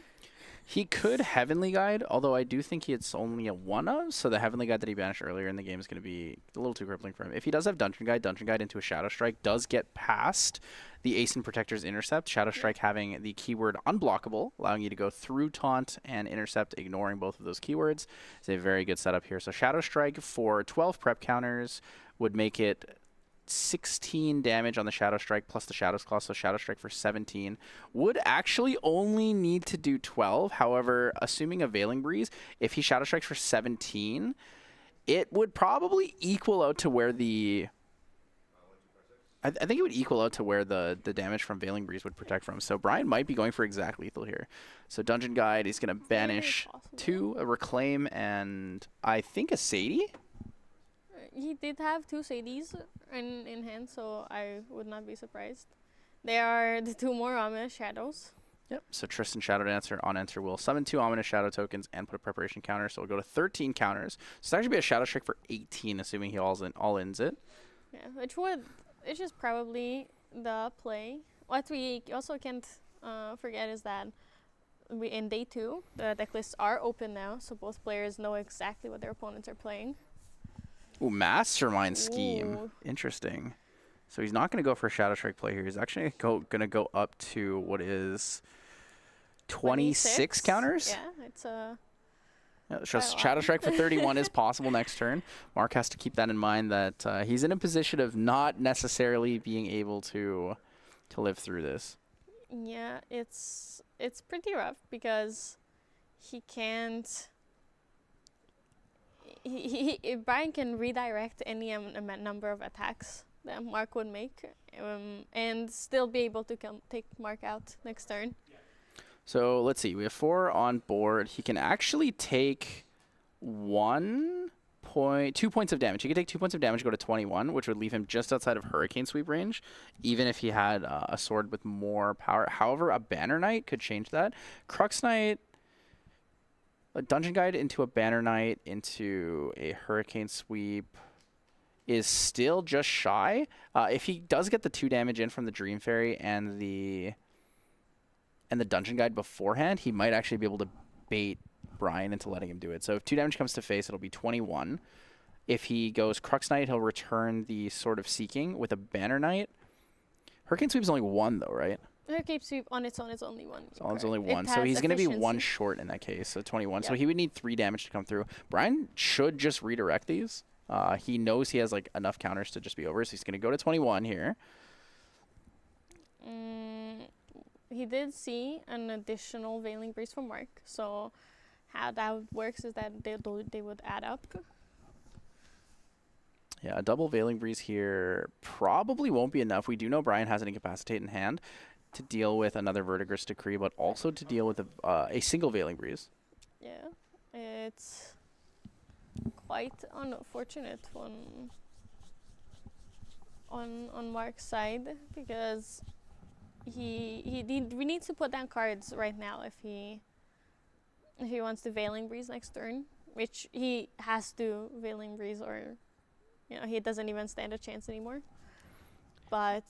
He could Heavenly Guide, although I do think it's only a 1-of, so the Heavenly Guide that he banished earlier in the game is going to be a little too crippling for him. If he does have Dungeon Guide into a Shadow Strike does get past the Ascent Protector's Intercept, Shadow Strike having the keyword unblockable, allowing you to go through Taunt and Intercept, ignoring both of those keywords. It's a very good setup here. So Shadow Strike for 12 prep counters would make it 16 damage on the Shadow Strike plus the Shadow's Claw, so Shadow Strike for 17. Would actually only need to do 12. However, assuming a Veiling Breeze, if he Shadow Strikes for 17, it would probably equal out to where the... I think it would equal out to where the damage from Veiling Breeze would protect from. So Brian might be going for exact lethal here. So Dungeon Guide, he's going to banish 2, a Reclaim, and I think a Sadie? He did have 2 Sadies in hand, so I would not be surprised. They are the 2 more Ominous Shadows. Yep, so Tristan Shadow Dancer on enter will summon 2 Ominous Shadow tokens and put a preparation counter, so we'll go to 13 counters. So it's actually be a Shadow Strike for 18, assuming he all-ins it. Yeah, which is probably the play. What we also can't forget is that in day 2, the deck lists are open now, so both players know exactly what their opponents are playing. Ooh, Mastermind Scheme. Ooh. Interesting. So he's not going to go for a Shadow Strike play here. He's actually going to go up to what is 26 counters? Yeah, it's a... Shadow Strike for 31 is possible next turn. Mark has to keep that in mind, that he's in a position of not necessarily being able to live through this. Yeah, it's pretty rough because he can't... Brian can redirect any number of attacks that Mark would make and still be able to take Mark out next turn. So let's see. We have 4 on board. He can actually take 2 points of damage. He could take 2 points of damage, go to 21, which would leave him just outside of Hurricane Sweep range, even if he had a sword with more power. However, a Banner Knight could change that. Crux Knight... A Dungeon Guide into a Banner Knight into a Hurricane Sweep is still just shy. If he does get the 2 damage in from the Dream Fairy and the Dungeon Guide beforehand, he might actually be able to bait Brian into letting him do it. So if 2 damage comes to face, it'll be 21. If he goes Crux Knight, he'll return the Sword of Seeking with a Banner Knight. Hurricane Sweep is only 1 though, right? Hurricane Sweep on its own is only 1. So it's only 1. So he's going to be 1 short in that case, so 21. Yep. So he would need 3 damage to come through. Brian should just redirect these. He knows he has like enough counters to just be over, so he's going to go to 21 here. He did see an additional Veiling Breeze from Mark, so how that works is that they would add up. Yeah, a double Veiling Breeze here probably won't be enough. We do know Brian has an Incapacitate in hand to deal with another Verdigris Decree, but also to deal with a single Veiling Breeze. Yeah, it's quite unfortunate on Mark's side because we need to put down cards right now if he wants to Veiling Breeze next turn, which he has to Veiling Breeze or he doesn't even stand a chance anymore. But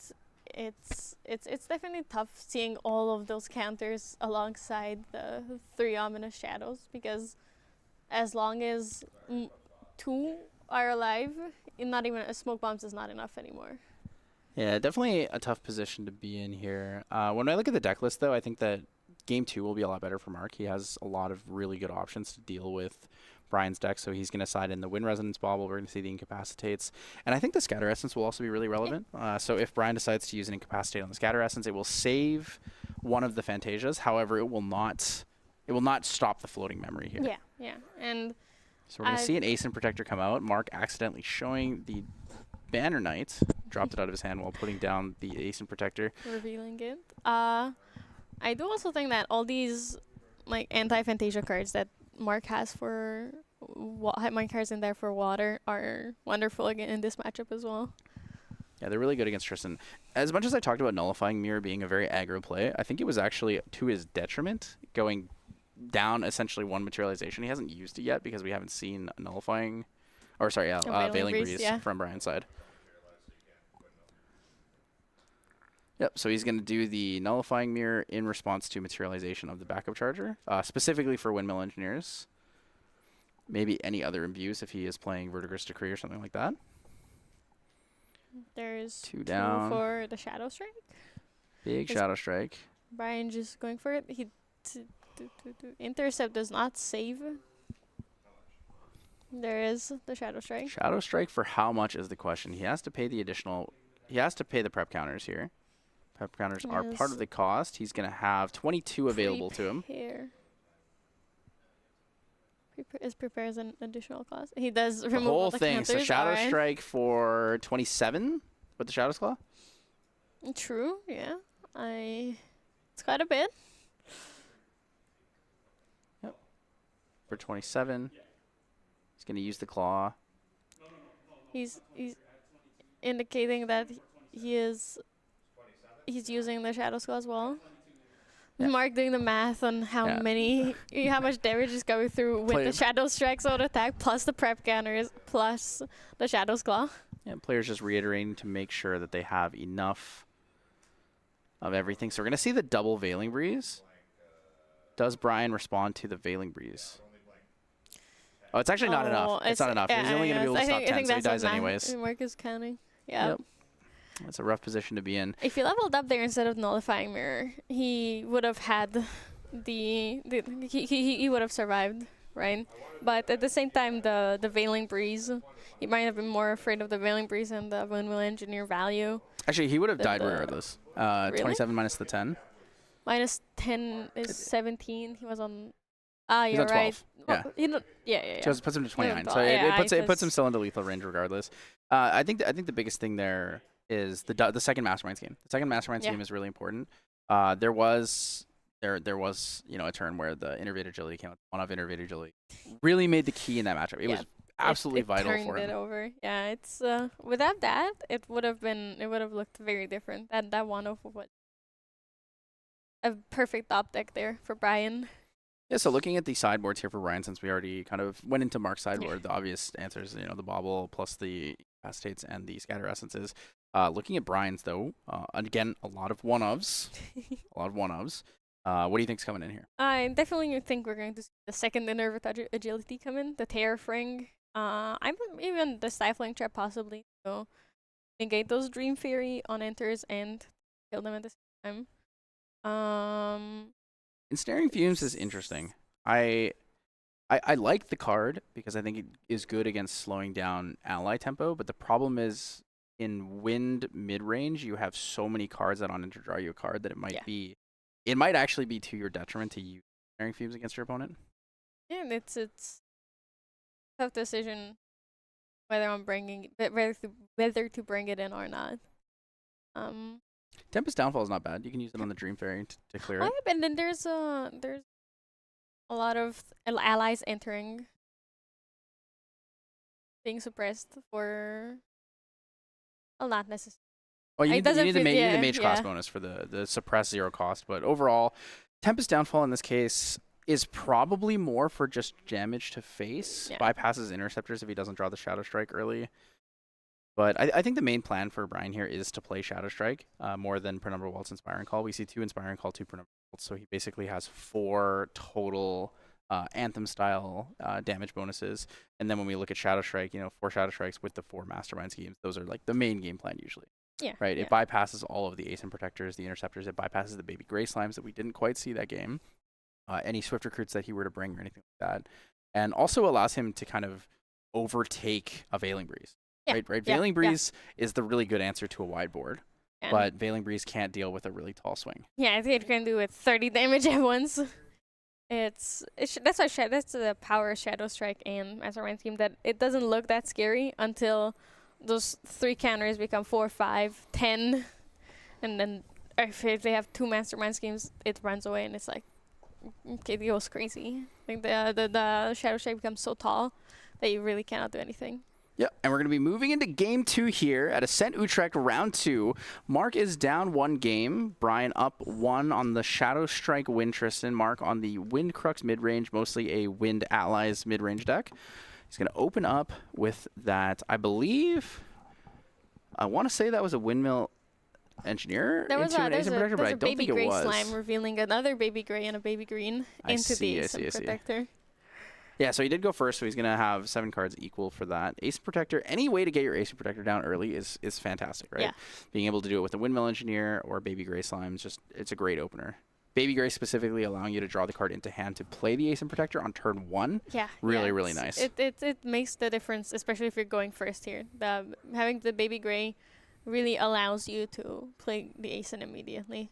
it's definitely tough seeing all of those counters alongside the 3 Ominous Shadows because as long as 2 are alive, not even a Smoke Bombs is not enough anymore. Yeah, definitely a tough position to be in here. When I look at the deck list, though, I think that Game 2 will be a lot better for Mark. He has a lot of really good options to deal with Brian's deck, so he's going to side in the Wind Resonance Bauble. We're going to see the Incapacitates. And I think the Scatter Essence will also be really relevant. So if Brian decides to use an Incapacitate on the Scatter Essence, it will save one of the Fantasias. However, it will not stop the floating memory here. Yeah, yeah. And so we're going to see an Ascent Protector come out. Mark accidentally showing the Banner Knight. Dropped it out of his hand while putting down the Ascent Protector. revealing it. I do also think that all these like anti-Fantasia cards that Mark has for Mark has in there for water are wonderful again in this matchup as well. Yeah, they're really good against Tristan. As much as I talked about Nullifying Mirror being a very aggro play, I think it was actually to his detriment, going down essentially one materialization. He hasn't used it yet because we haven't seen Nullifying, or sorry, Veiling Breeze from Brian's side. Yep, so he's going to do the Nullifying Mirror in response to materialization of the backup charger, specifically for Windmill Engineers. Maybe any other imbues if he is playing Vertiger's Decree or something like that. There's two down for the Shadow Strike. Big Shadow Strike. Brian just going for it. Intercept does not save. There is the Shadow Strike. Shadow Strike for how much is the question. He has to pay the additional. He has to pay the prep counters here. Prep counters are part of the cost. He's going to have 22 available to him. Prepares an additional cost. He does remove the whole the thing. counters. So Shadow Strike for 27 with the Shadow's Claw. True. Yeah. It's quite a bit. Yep. For 27, he's going to use the claw. He's indicating that he's using the Shadow's Claw as well. Yeah. Mark doing the math on how much damage is going through with the Shadow Strike's auto attack plus the prep counters plus the Shadow's Claw. Yeah, players just reiterating to make sure that they have enough of everything. So we're going to see the double Veiling Breeze. Does Brian respond to the Veiling Breeze? Oh, it's actually not enough. It's not enough. Yeah, he's only going to be able to stop 10, so he dies anyways. Mark is counting. Yeah. Yep. That's a rough position to be in. If he leveled up there instead of Nullifying Mirror, he would have had he would have survived, right? But at the same time, the Veiling Breeze, he might have been more afraid of the Veiling Breeze and the Windmill Engineer value. Actually, he would have died regardless. Really? 27 minus the 10. Minus 10 is 17. He was on. You're right. Yeah. Yeah. Just puts him to 29. So it puts him still into lethal range regardless. I think the biggest thing there is the second Mastermind scheme. The second Mastermind scheme is really important. There was a turn where the Innervate Agility came out. One of Innervate Agility really made the key in that matchup. It was absolutely vital for him. Turned it over. Yeah, it's without that, it would have looked very different. That one of what a perfect top deck there for Brian. Yeah, so looking at the sideboards here for Brian, since we already kind of went into Mark's sideboard, the obvious answers, the Bauble plus the Incapacitates and the Scatter Essences. Looking at Brian's, though, again, a lot of one-ofs. What do you think's coming in here? I definitely think we're going to see the second Innervate Agility come in, the Terror Ring. Even the Stifling Trap possibly. So negate those Dream Fairy on enters and kill them at the same time. Ensnaring Fumes is interesting. I like the card because I think it is good against slowing down ally tempo, but the problem is in Wind mid-range, you have so many cards that on enter draw you a card that it might actually be to your detriment to use Ensnaring Fumes against your opponent. Yeah, it's a tough decision whether to bring it in or not. Tempest Downfall is not bad. You can use it on the Dream Fairy to clear it. And then there's a lot of allies entering, being suppressed for. Well, not necessarily. Well, you need the mage cost bonus for the suppress 0 cost, but overall, Tempest Downfall in this case is probably more for just damage to face. Yeah. Bypasses Interceptors if he doesn't draw the Shadow Strike early. But I think the main plan for Brian here is to play Shadow Strike more than Penumbra Waltz Inspiring Call. We see 2 Inspiring Call, 2 Penumbra Waltz, so he basically has 4 total Anthem-style damage bonuses. And then when we look at Shadow Strike, 4 Shadow Strikes with the 4 Mastermind schemes, those are like the main game plan usually. Yeah. Right? Yeah. It bypasses all of the Ascent Protectors, the Interceptors. It bypasses the Baby Gray Slimes that we didn't quite see that game. Any Swift Recruits that he were to bring or anything like that. and also allows him to kind of overtake a Veiling Breeze. Yeah, Right. yeah, Veiling yeah. Breeze is the really good answer to a wide board, And but Veiling Breeze can't deal with a really tall swing. yeah, I think it can do it 30 damage at once. That's why that's the power of Shadow Strike and Mastermind Scheme, that it doesn't look that scary until those 3 counters become 4, 5, 10, and then if they have 2 Mastermind Schemes, it runs away and it's like, okay, it goes crazy. Like the Shadow Strike becomes so tall that you really cannot do anything. Yep, and we're going to be moving into game 2 here at Ascent Utrecht round 2. Mark is down 1 game. Brian up 1 on the Shadow Strike Wind Tristan. Mark on the Wind Crux mid-range, mostly a Wind Allies mid-range deck. He's going to open up with that, I believe, I want to say that was a Windmill Engineer There was into an Ascent Protector, but I don't baby think it gray was. slime revealing another baby gray and a baby green into the Ascent Protector. Yeah, so he did go first, so he's going to have 7 cards equal for that. Ascent Protector, any way to get your Ascent Protector down early is fantastic, right? Yeah. Being able to do it with a Windmill Engineer or Baby Gray Slime, it's a great opener. Baby Gray specifically allowing you to draw the card into hand to play the Ascent Protector on turn 1. Yeah. Really nice. It makes the difference, especially if you're going first here. Having the Baby Gray really allows you to play the Ascent immediately.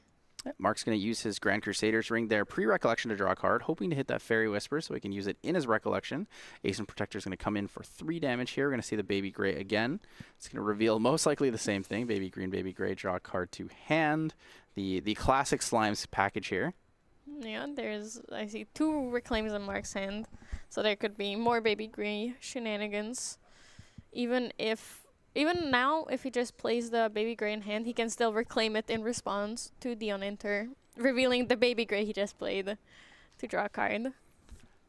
Mark's going to use his Grand Crusader's Ring there, pre-Recollection to draw a card, hoping to hit that Fairy Whisper so he can use it in his Recollection. Ascent Protector is going to come in for 3 damage here. We're going to see the Baby Gray again. It's going to reveal most likely the same thing. Baby Baby Gray, draw a card to hand. The classic Slimes package here. Yeah, I see 2 Reclaims in Mark's hand, so there could be more Baby Gray shenanigans. Even now, if he just plays the Baby Gray in hand, he can still reclaim it in response to the Unenter, revealing the Baby Gray he just played to draw a card.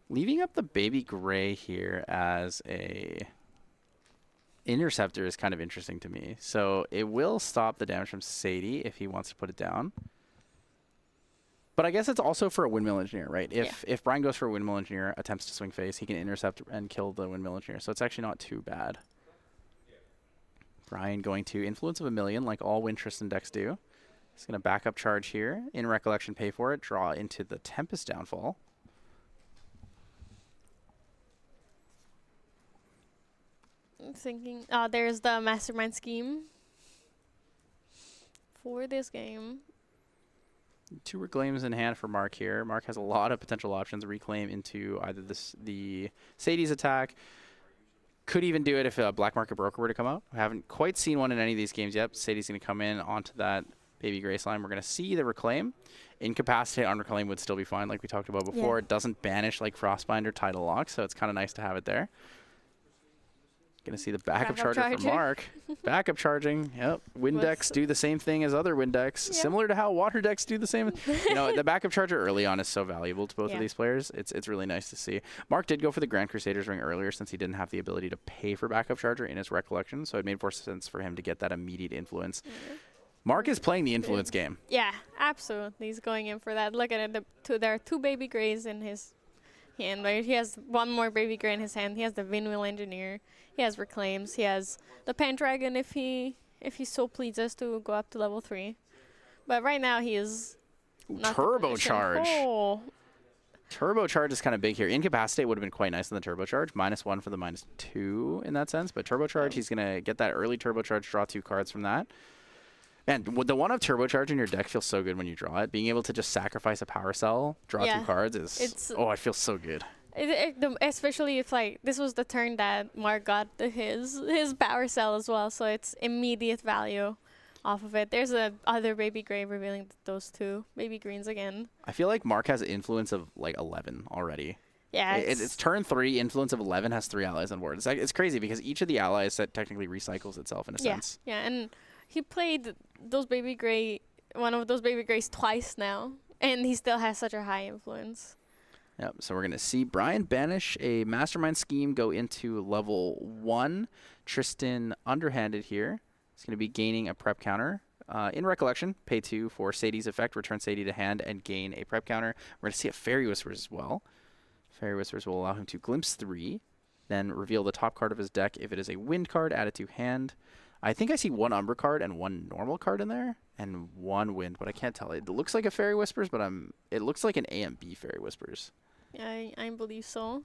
Leaving up the Baby Gray here as a Interceptor is kind of interesting to me. So it will stop the damage from Sadie if he wants to put it down. But I guess it's also for a Windmill Engineer, right? If Brian goes for a Windmill Engineer, attempts to swing face, he can intercept and kill the Windmill Engineer. So it's actually not too bad. Brian going to Influence of a Million, like all Wind Tristan decks do. He's going to backup charge here. In Recollection, pay for it. Draw into the Tempest Downfall. I'm thinking, there's the Mastermind Scheme for this game. 2 Reclaims in hand for Mark here. Mark has a lot of potential options. Reclaim into either the Sadie's attack. Could even do it if a Black Market Broker were to come out. I haven't quite seen one in any of these games yet. Sadie's going to come in onto that Baby Gray Slime. We're going to see the Reclaim. Incapacitate on Reclaim would still be fine, like we talked about before. Yeah. It doesn't banish like Frostbind or Tidal Lock, so it's kind of nice to have it there. Going to see the backup charger from Mark. Backup charging. Yep. Wind decks do the same thing as other wind decks, similar to how water decks do the same. You know, the backup charger early on is so valuable to both of these players. It's really nice to see. Mark did go for the Grand Crusader's Ring earlier since he didn't have the ability to pay for backup charger in his Recollection, so it made more sense for him to get that immediate influence. Mark is playing the influence game. Yeah, absolutely. He's going in for that. Look at it. There are 2 Baby Grays in his hand. Like, he has 1 more Baby Gray in his hand. He has the Windmill Engineer. He has Reclaims. He has the Pendragon if he so pleases to go up to level 3. But right now he is Turbocharge. Oh. Turbocharge is kind of big here. Incapacitate would have been quite nice on the Turbocharge. -1 for the -2 in that sense. But Turbocharge, he's going to get that early Turbocharge, draw 2 cards from that. And the one of Turbocharge in your deck feels so good when you draw it. Being able to just sacrifice a power cell, draw 2 cards is, oh, it feels so good. Especially if this was the turn that Mark got his power cell as well, so it's immediate value off of it. There's a other Baby Gray revealing those 2 Baby Greens again. I feel like Mark has influence of like 11 already. Yeah, it's turn 3, influence of 11 has 3 allies on board. It's crazy because each of the allies that technically recycles itself in a sense. Yeah, and he played those Baby Gray, one of those Baby Grays twice now, and he still has such a high influence. Yep, so we're going to see Brian banish a Mastermind Scheme, go into level 1. Tristan underhanded here. He's going to be gaining a prep counter. In Recollection, pay 2 for Sadie's effect, return Sadie to hand, and gain a prep counter. We're going to see a Fairy Whispers as well. Fairy Whispers will allow him to glimpse 3, then reveal the top card of his deck. If it is a wind card, add it to hand. I think I see 1 Umbra card and 1 normal card in there, and 1 wind, but I can't tell. It looks like a Fairy Whispers, but it looks like an A and B Fairy Whispers. I believe so.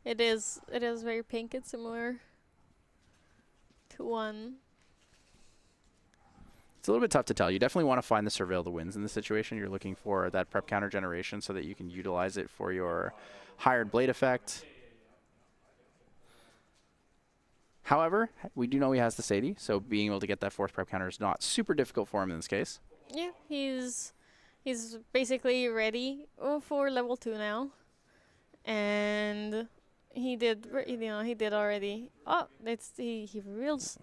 It is very pink. It's similar to one. It's a little bit tough to tell. You definitely want to find the Surveil the Winds in this situation. You're looking for that prep counter generation so that you can utilize it for your hired blade effect. However, we do know he has the Sadie, so being able to get that fourth prep counter is not super difficult for him in this case. Yeah, he's basically ready for level 2 now, and he did already. Oh, he reveals.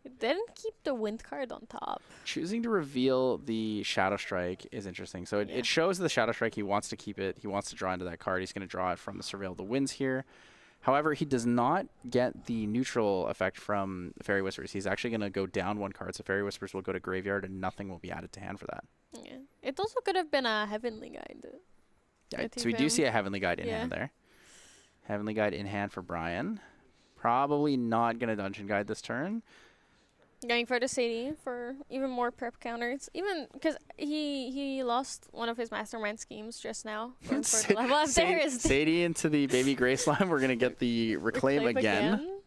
It didn't keep the wind card on top. Choosing to reveal the Shadow Strike is interesting. So it shows the Shadow Strike. He wants to keep it. He wants to draw into that card. He's going to draw it from the Surveil the Winds here. However, he does not get the neutral effect from Fairy Whispers. He's actually going to go down one card, so Fairy Whispers will go to Graveyard, and nothing will be added to hand for that. Yeah, it also could have been a Heavenly Guide. Yeah, so we do see a Heavenly Guide in hand there. Heavenly Guide in hand for Brian. Probably not going to Dungeon Guide this turn. Going for the Sadie for even more prep counters. Even because he lost one of his mastermind schemes just now. Going for the level up there is Sadie into the Baby Gray Slime. We're going to get the Reclaim again.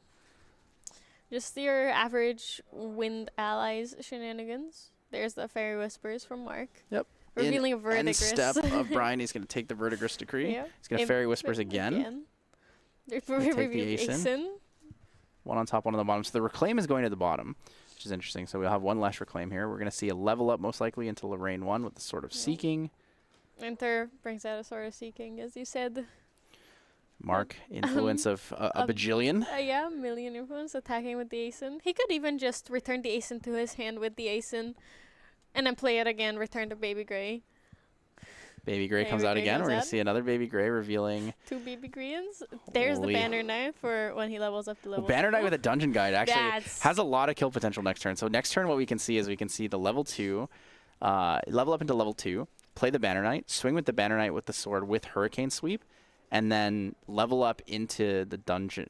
Just your average wind allies shenanigans. There's the Fairy Whispers from Mark. Yep. Revealing a Verdigris. End step of Brian, he's going to take the Verdigris Decree. Yep. He's going to Fairy Whispers again. Take the Asin. One on top, one on the bottom. So the Reclaim is going to the bottom, which is interesting. So we'll have one less Reclaim here. We're going to see a level up most likely into Lorraine 1 with the Sword of Seeking. Enter brings out a Sword of Seeking, as you said. Mark, influence of a bajillion. Yeah, million influence, attacking with the Asin. He could even just return the Asin to his hand with the Asin, and then play it again, return to Baby Gray. Baby Gray comes out again. We're going to see another Baby Gray revealing 2 Baby Grayans. There's the Banner Knight for when he levels up to level 4. Banner Knight with a Dungeon Guide actually has a lot of kill potential next turn. So next turn what we can see is we can see the level 2, level up into level 2, play the Banner Knight, swing with the Banner Knight with the sword with Hurricane Sweep, and then level up into the dungeon,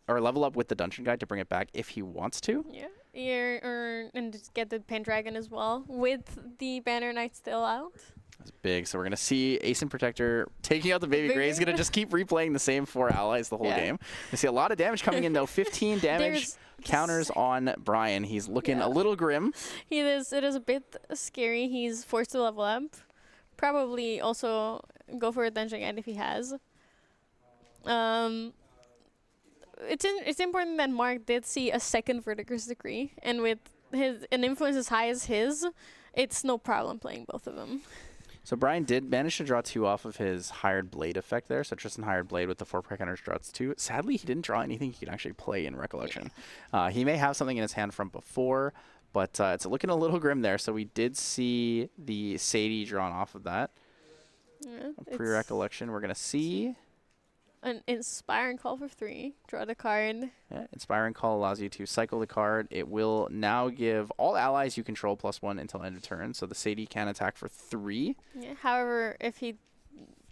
or level up with the Dungeon Guide to bring it back if he wants to. Yeah, and just get the Pendragon as well with the Banner Knight still out. That's big. So we're going to see Asin Protector taking out the Baby Gray. He's going to just keep replaying the same 4 allies the whole game. You see a lot of damage coming in, though. 15 damage counters on Brian. He's looking a little grim. It is a bit scary. He's forced to level up. Probably also go for a Dungeon Guide if he has. It's important that Mark did see a second Verdigris Decree. And with an influence as high as his, it's no problem playing both of them. So Brian did manage to draw 2 off of his Hired Blade effect there. So Tristan Hired Blade with the 4 prep counters draws 2. Sadly, he didn't draw anything he could actually play in Recollection. He may have something in his hand from before, but it's looking a little grim there. So we did see the Sadie drawn off of that. Pre-Recollection, we're going to see an Inspiring Call for 3. Draw the card. Yeah, Inspiring Call allows you to cycle the card. It will now give all allies you control +1 until end of turn. So the Sadie can attack for 3. Yeah. However, if he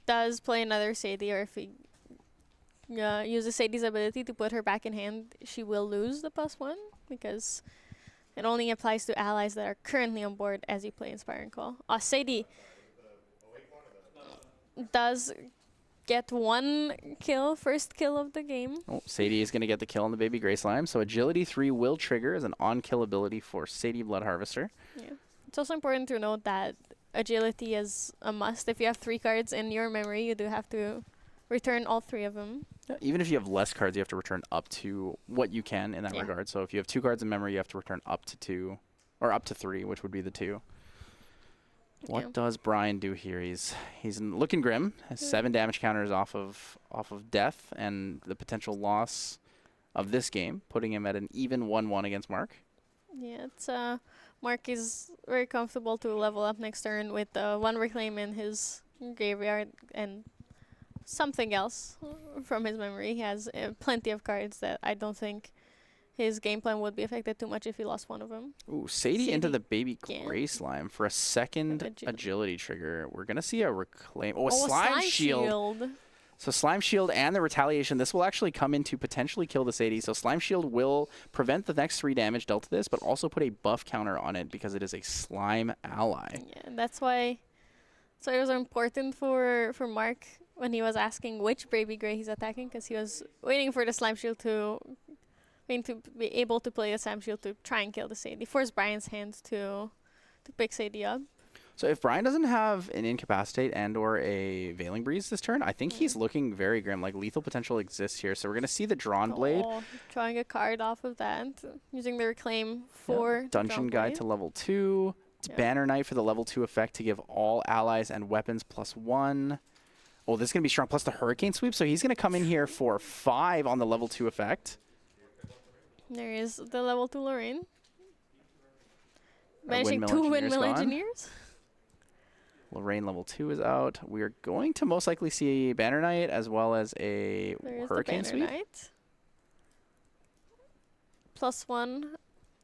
does play another Sadie, or if he uses Sadie's ability to put her back in hand, she will lose the +1 because it only applies to allies that are currently on board as you play Inspiring Call. Sadie does get 1 kill, first kill of the game. Oh, Sadie is going to get the kill on the Baby Gray Slime. So Agility 3 will trigger as an on-kill ability for Sadie Blood Harvester. Yeah. It's also important to note that Agility is a must. If you have 3 cards in your memory, you do have to return all 3 of them. Yeah, even if you have less cards, you have to return up to what you can in that regard. So if you have 2 cards in memory, you have to return up to 2, or up to 3, which would be the 2. What does Brian do here? He's looking grim. Has 7 damage counters off of death and the potential loss of this game, putting him at an even 1-1 against Mark. Yeah, it's Mark is very comfortable to level up next turn with 1 Reclaim in his graveyard and something else from his memory. He has plenty of cards that I don't think his game plan would be affected too much if he lost one of them. Ooh, Sadie into the Baby Gray Slime for a second agility trigger. We're going to see a Reclaim. Oh, a Slime Shield. So Slime Shield and the Retaliation, this will actually come in to potentially kill the Sadie. So Slime Shield will prevent the next 3 damage dealt to this, but also put a buff counter on it because it is a Slime ally. Yeah, that's why it was important for Mark when he was asking which baby gray he's attacking, because he was waiting for the slime shield to be able to play a slime shield to try and kill the Sadie. Force Brian's hand to pick Sadie up. So if Brian doesn't have an Incapacitate and or a Veiling Breeze this turn, I think he's looking very grim. Like, lethal potential exists here. So we're going to see the Drawn Blade. Drawing a card off of that. Using the Reclaim for Dungeon Guide to level 2. Banner Knight for the level 2 effect to give all allies and weapons +1. Oh, this is going to be strong. Plus the Hurricane Sweep. So he's going to come in here for 5 on the level 2 effect. There is the level 2 Lorraine. Banishing Windmill 2 Engineer's Windmill gone. Engineers. Lorraine level 2 is out. We're going to most likely see Banner Knight as well as a There Hurricane is the Banner Sweep. Knight. +1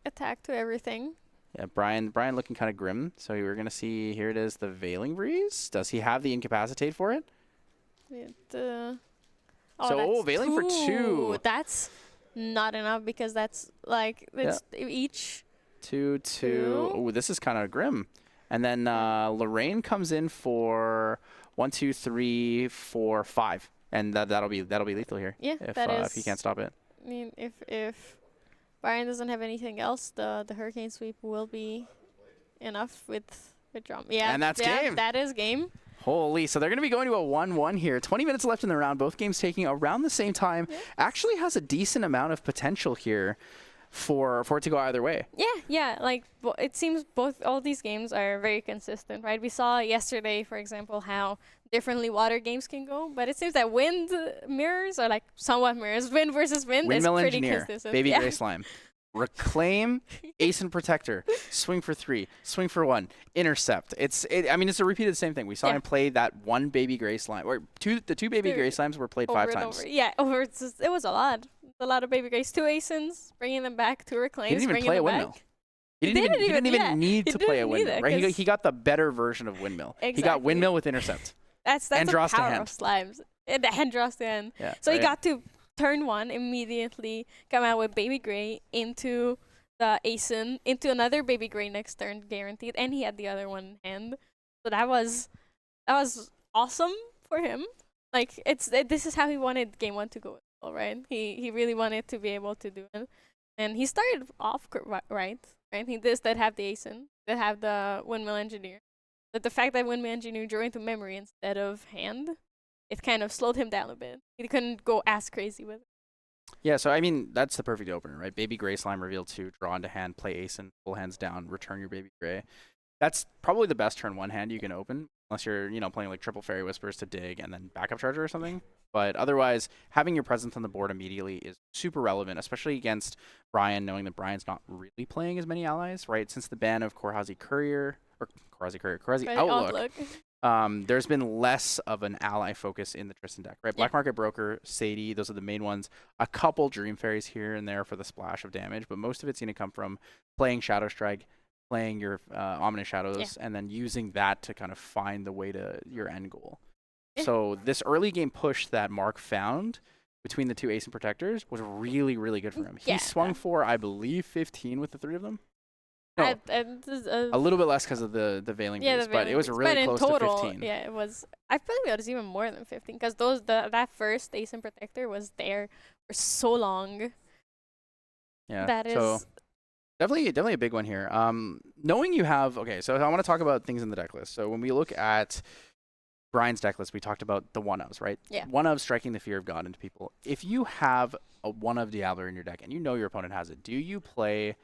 attack to everything. Yeah, Brian looking kind of grim. So we're going to see, here it is, the Veiling Breeze. Does he have the Incapacitate for it? So that's Veiling for 2. That's not enough because that's like it's each 2, 2. Oh, this is kind of grim. And then Lorraine comes in for 1, 2, 3, 4, 5, and that'll be lethal here. Yeah, if he can't stop it. I mean, if Brian doesn't have anything else, the Hurricane Sweep will be enough with drum. Yeah, And that's game. That is game. Holy, so they're going to be going to a 1-1 here. 20 minutes left in the round. Both games taking around the same time. Yeah. Actually has a decent amount of potential here for it to go either way. Yeah. Like it seems all these games are very consistent, right? We saw yesterday, for example, how differently water games can go, but it seems that wind mirrors are like somewhat mirrors. Wind versus wind Windmill is pretty Engineer, consistent. Baby Gray Slime. Reclaim, Ascent Protector, swing for 3, swing for 1, intercept. I mean, it's a repeated same thing. We saw him play that one Baby Gray Slime, or the two Baby Gray Slimes were played 5 times. Over. Yeah, it was a lot. A lot of Baby Grays, 2 Ascents, bringing them back, 2 Reclaims, He didn't even play a Windmill. Back. He didn't even need to play a Windmill, right? He got the better version of Windmill. Exactly. He got Windmill with intercept. That's and the draws to power hand. of slimes. And the hand draws to hand. Yeah, so he got to turn 1 immediately, come out with Baby Gray into the Ascent, into another Baby Gray next turn guaranteed, and he had the other one in hand. So that was awesome for him. Like this is how he wanted game 1 to go, all right? He really wanted to be able to do it, and he started off right. He did have the Ascent, that have the Windmill Engineer. But the fact that Windmill Engineer drew into memory instead of hand, it kind of slowed him down a bit. He couldn't go as crazy with it. Yeah, so I mean, that's the perfect opener, right? Baby Gray Slime reveal 2, draw into hand, play Ascent, full hands down, return your Baby Gray. That's probably the best turn 1 hand you can open, unless you're, playing like triple Fairy Whispers to dig and then backup charger or something. But otherwise, having your presence on the board immediately is super relevant, especially against Brian, knowing that Brian's not really playing as many allies, right? Since the ban of Korhazi Outlook. There's been less of an ally focus in the Tristan deck, right? Black Market Broker, Sadie, those are the main ones. A couple Dream Fairies here and there for the splash of damage, but most of it's going to come from playing Shadow Strike, playing your Ominous Shadows, and then using that to kind of find the way to your end goal. So this early game push that Mark found between the 2 Ascent Protectors was really, really good for him. He swung for, I believe, 15 with the 3 of them. No, a little bit less because of the Veiling Breeze, but it was really close to 15. Yeah, it was. I believe it was even more than 15 because that first Ascent Protector was there for so long. Yeah, that is so definitely a big one here. Knowing you have so I want to talk about things in the deck list. So when we look at Brian's deck list, we talked about the 1-ofs, right? Yeah. 1-of striking the Fear of God into people. If you have a 1-of Diablo in your deck and you know your opponent has it, do you play?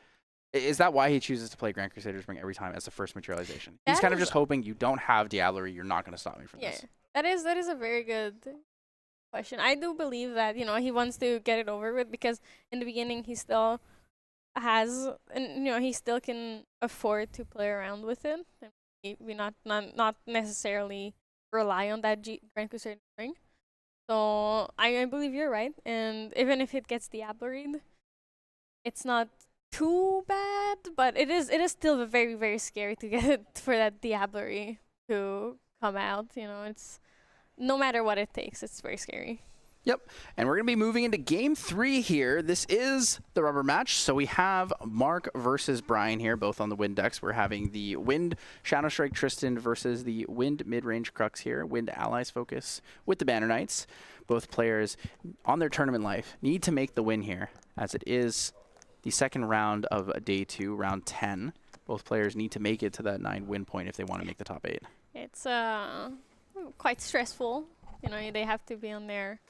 Is that why he chooses to play Grand Crusader's Ring every time as the first materialization? He's kind of just hoping you don't have Diablerie, you're not going to stop me from this. That is a very good question. I do believe that, he wants to get it over with because in the beginning he still has, and he still can afford to play around with it. We not necessarily rely on that Grand Crusader Ring. So I believe you're right, and even if it gets Diableried, it's not too bad, but it is still very, very scary to get for that Diablerie to come out. It's no matter what it takes, it's very scary. Yep, and we're going to be moving into Game 3 here. This is the rubber match, so we have Mark versus Brian here, both on the Wind decks. We're having the Wind Shadow Strike Tristan versus the Wind Mid-Range Crux here, Wind Allies focus with the Banner Knights. Both players on their tournament life need to make the win here, as it is the second round of Day 2, round 10. Both players need to make it to that 9 win point if they want to make the top 8. It's quite stressful. You know, they have to be on their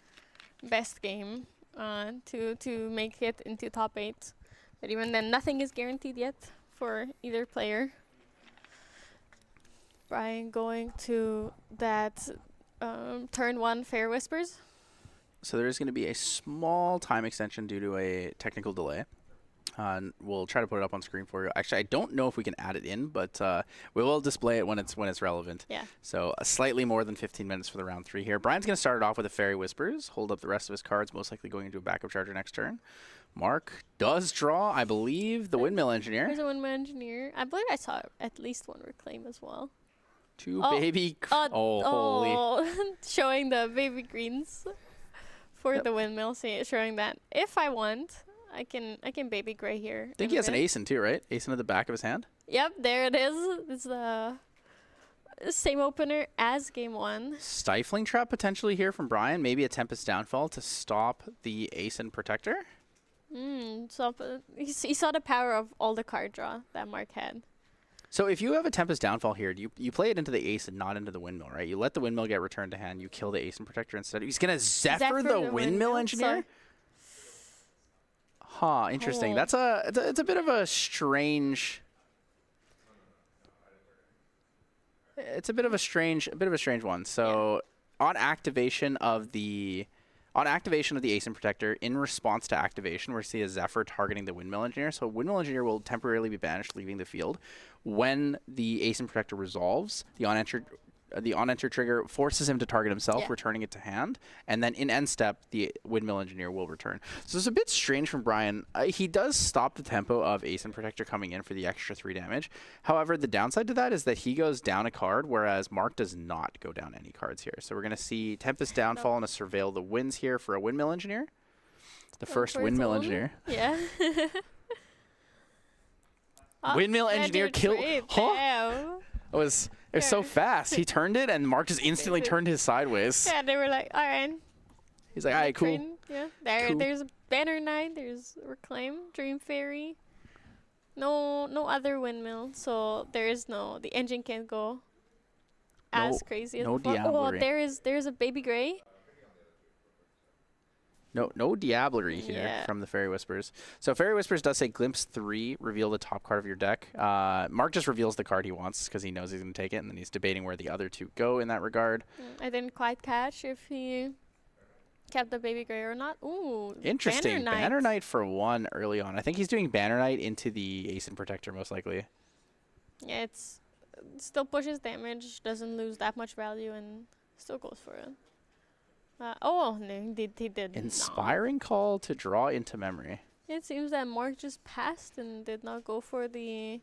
best game to make it into top 8. But even then, nothing is guaranteed yet for either player. Brian going to that turn 1 Fair Whispers. So there is going to be a small time extension due to a technical delay. We'll try to put it up on screen for you. Actually, I don't know if we can add it in, but we will display it when it's relevant. Yeah. So slightly more than 15 minutes for the round 3 here. Brian's going to start it off with a Fairy Whispers, hold up the rest of his cards, most likely going into a backup charger next turn. Mark does draw, I believe, the Windmill Engineer. There's a Windmill Engineer. I believe I saw at least one Reclaim as well. 2 baby. Holy. Showing the baby greens for Yep. the Windmill, showing that if I want, I can baby gray here. I think he has an Ascent too, right? Ascent at the back of his hand. Yep, there it is. It's the same opener as game 1. Stifling Trap potentially here from Brian. Maybe a Tempest Downfall to stop the Ascent Protector. So he saw the power of all the card draw that Mark had. So if you have a Tempest Downfall here, you play it into the Ace and not into the Windmill, right? You let the Windmill get returned to hand. You kill the Ace and Protector instead. He's going to Zephyr the Windmill Engineer? Huh, interesting. Oh. That's it's a bit of a strange... It's a bit of a strange one. So on activation of the Ace and Protector, in response to activation, we see a Zephyr targeting the Windmill Engineer. So Windmill Engineer will temporarily be banished, leaving the field. When the Ace and Protector resolves, the on-enter trigger forces him to target himself, returning it to hand. And then in end step, the Windmill Engineer will return. So it's a bit strange from Brian. He does stop the tempo of Ace and Protector coming in for the extra 3 damage. However, the downside to that is that he goes down a card, whereas Mark does not go down any cards here. So we're going to see Tempest Downfall and a Surveil the Winds here for a Windmill Engineer. The first Windmill Engineer. Yeah. Windmill Engineer kill. Huh? It was so fast. He turned it, and Mark just instantly turned his sideways. Yeah, they were like, all right. He's like, all right, cool. Yeah, Cool. there's a Banner Knight, there's Reclaim, Dream Fairy. No other Windmill, so the engine can't go as crazy as before. Oh, there's a Baby Gray. No Diablerie here from the Fairy Whispers. So Fairy Whispers does say Glimpse 3, reveal the top card of your deck. Mark just reveals the card he wants because he knows he's going to take it, and then he's debating where the other 2 go in that regard. I didn't quite catch if he kept the Baby Gray or not. Ooh, interesting. Banner Knight for 1 early on. I think he's doing Banner Knight into the Ace and Protector most likely. Yeah, it still pushes damage, doesn't lose that much value, and still goes for it. No, he did. Inspiring Call to draw into memory. It seems that Mark just passed and did not go for the.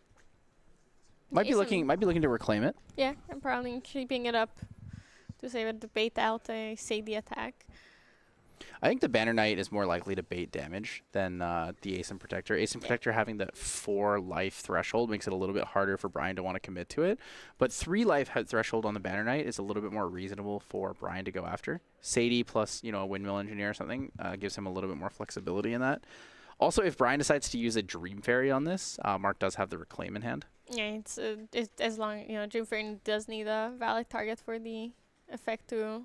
Might be looking to reclaim it. Yeah, I'm probably keeping it up to save it to bait out a Sadie attack. I think the Banner Knight is more likely to bait damage than the Ace and Protector. Ace and Protector having the 4 life threshold makes it a little bit harder for Brian to want to commit to it. But 3 life threshold on the Banner Knight is a little bit more reasonable for Brian to go after. Sadie plus a Windmill Engineer or something gives him a little bit more flexibility in that. Also, if Brian decides to use a Dream Fairy on this, Mark does have the Reclaim in hand. Yeah, it's as long Dream Fairy does need a valid target for the effect to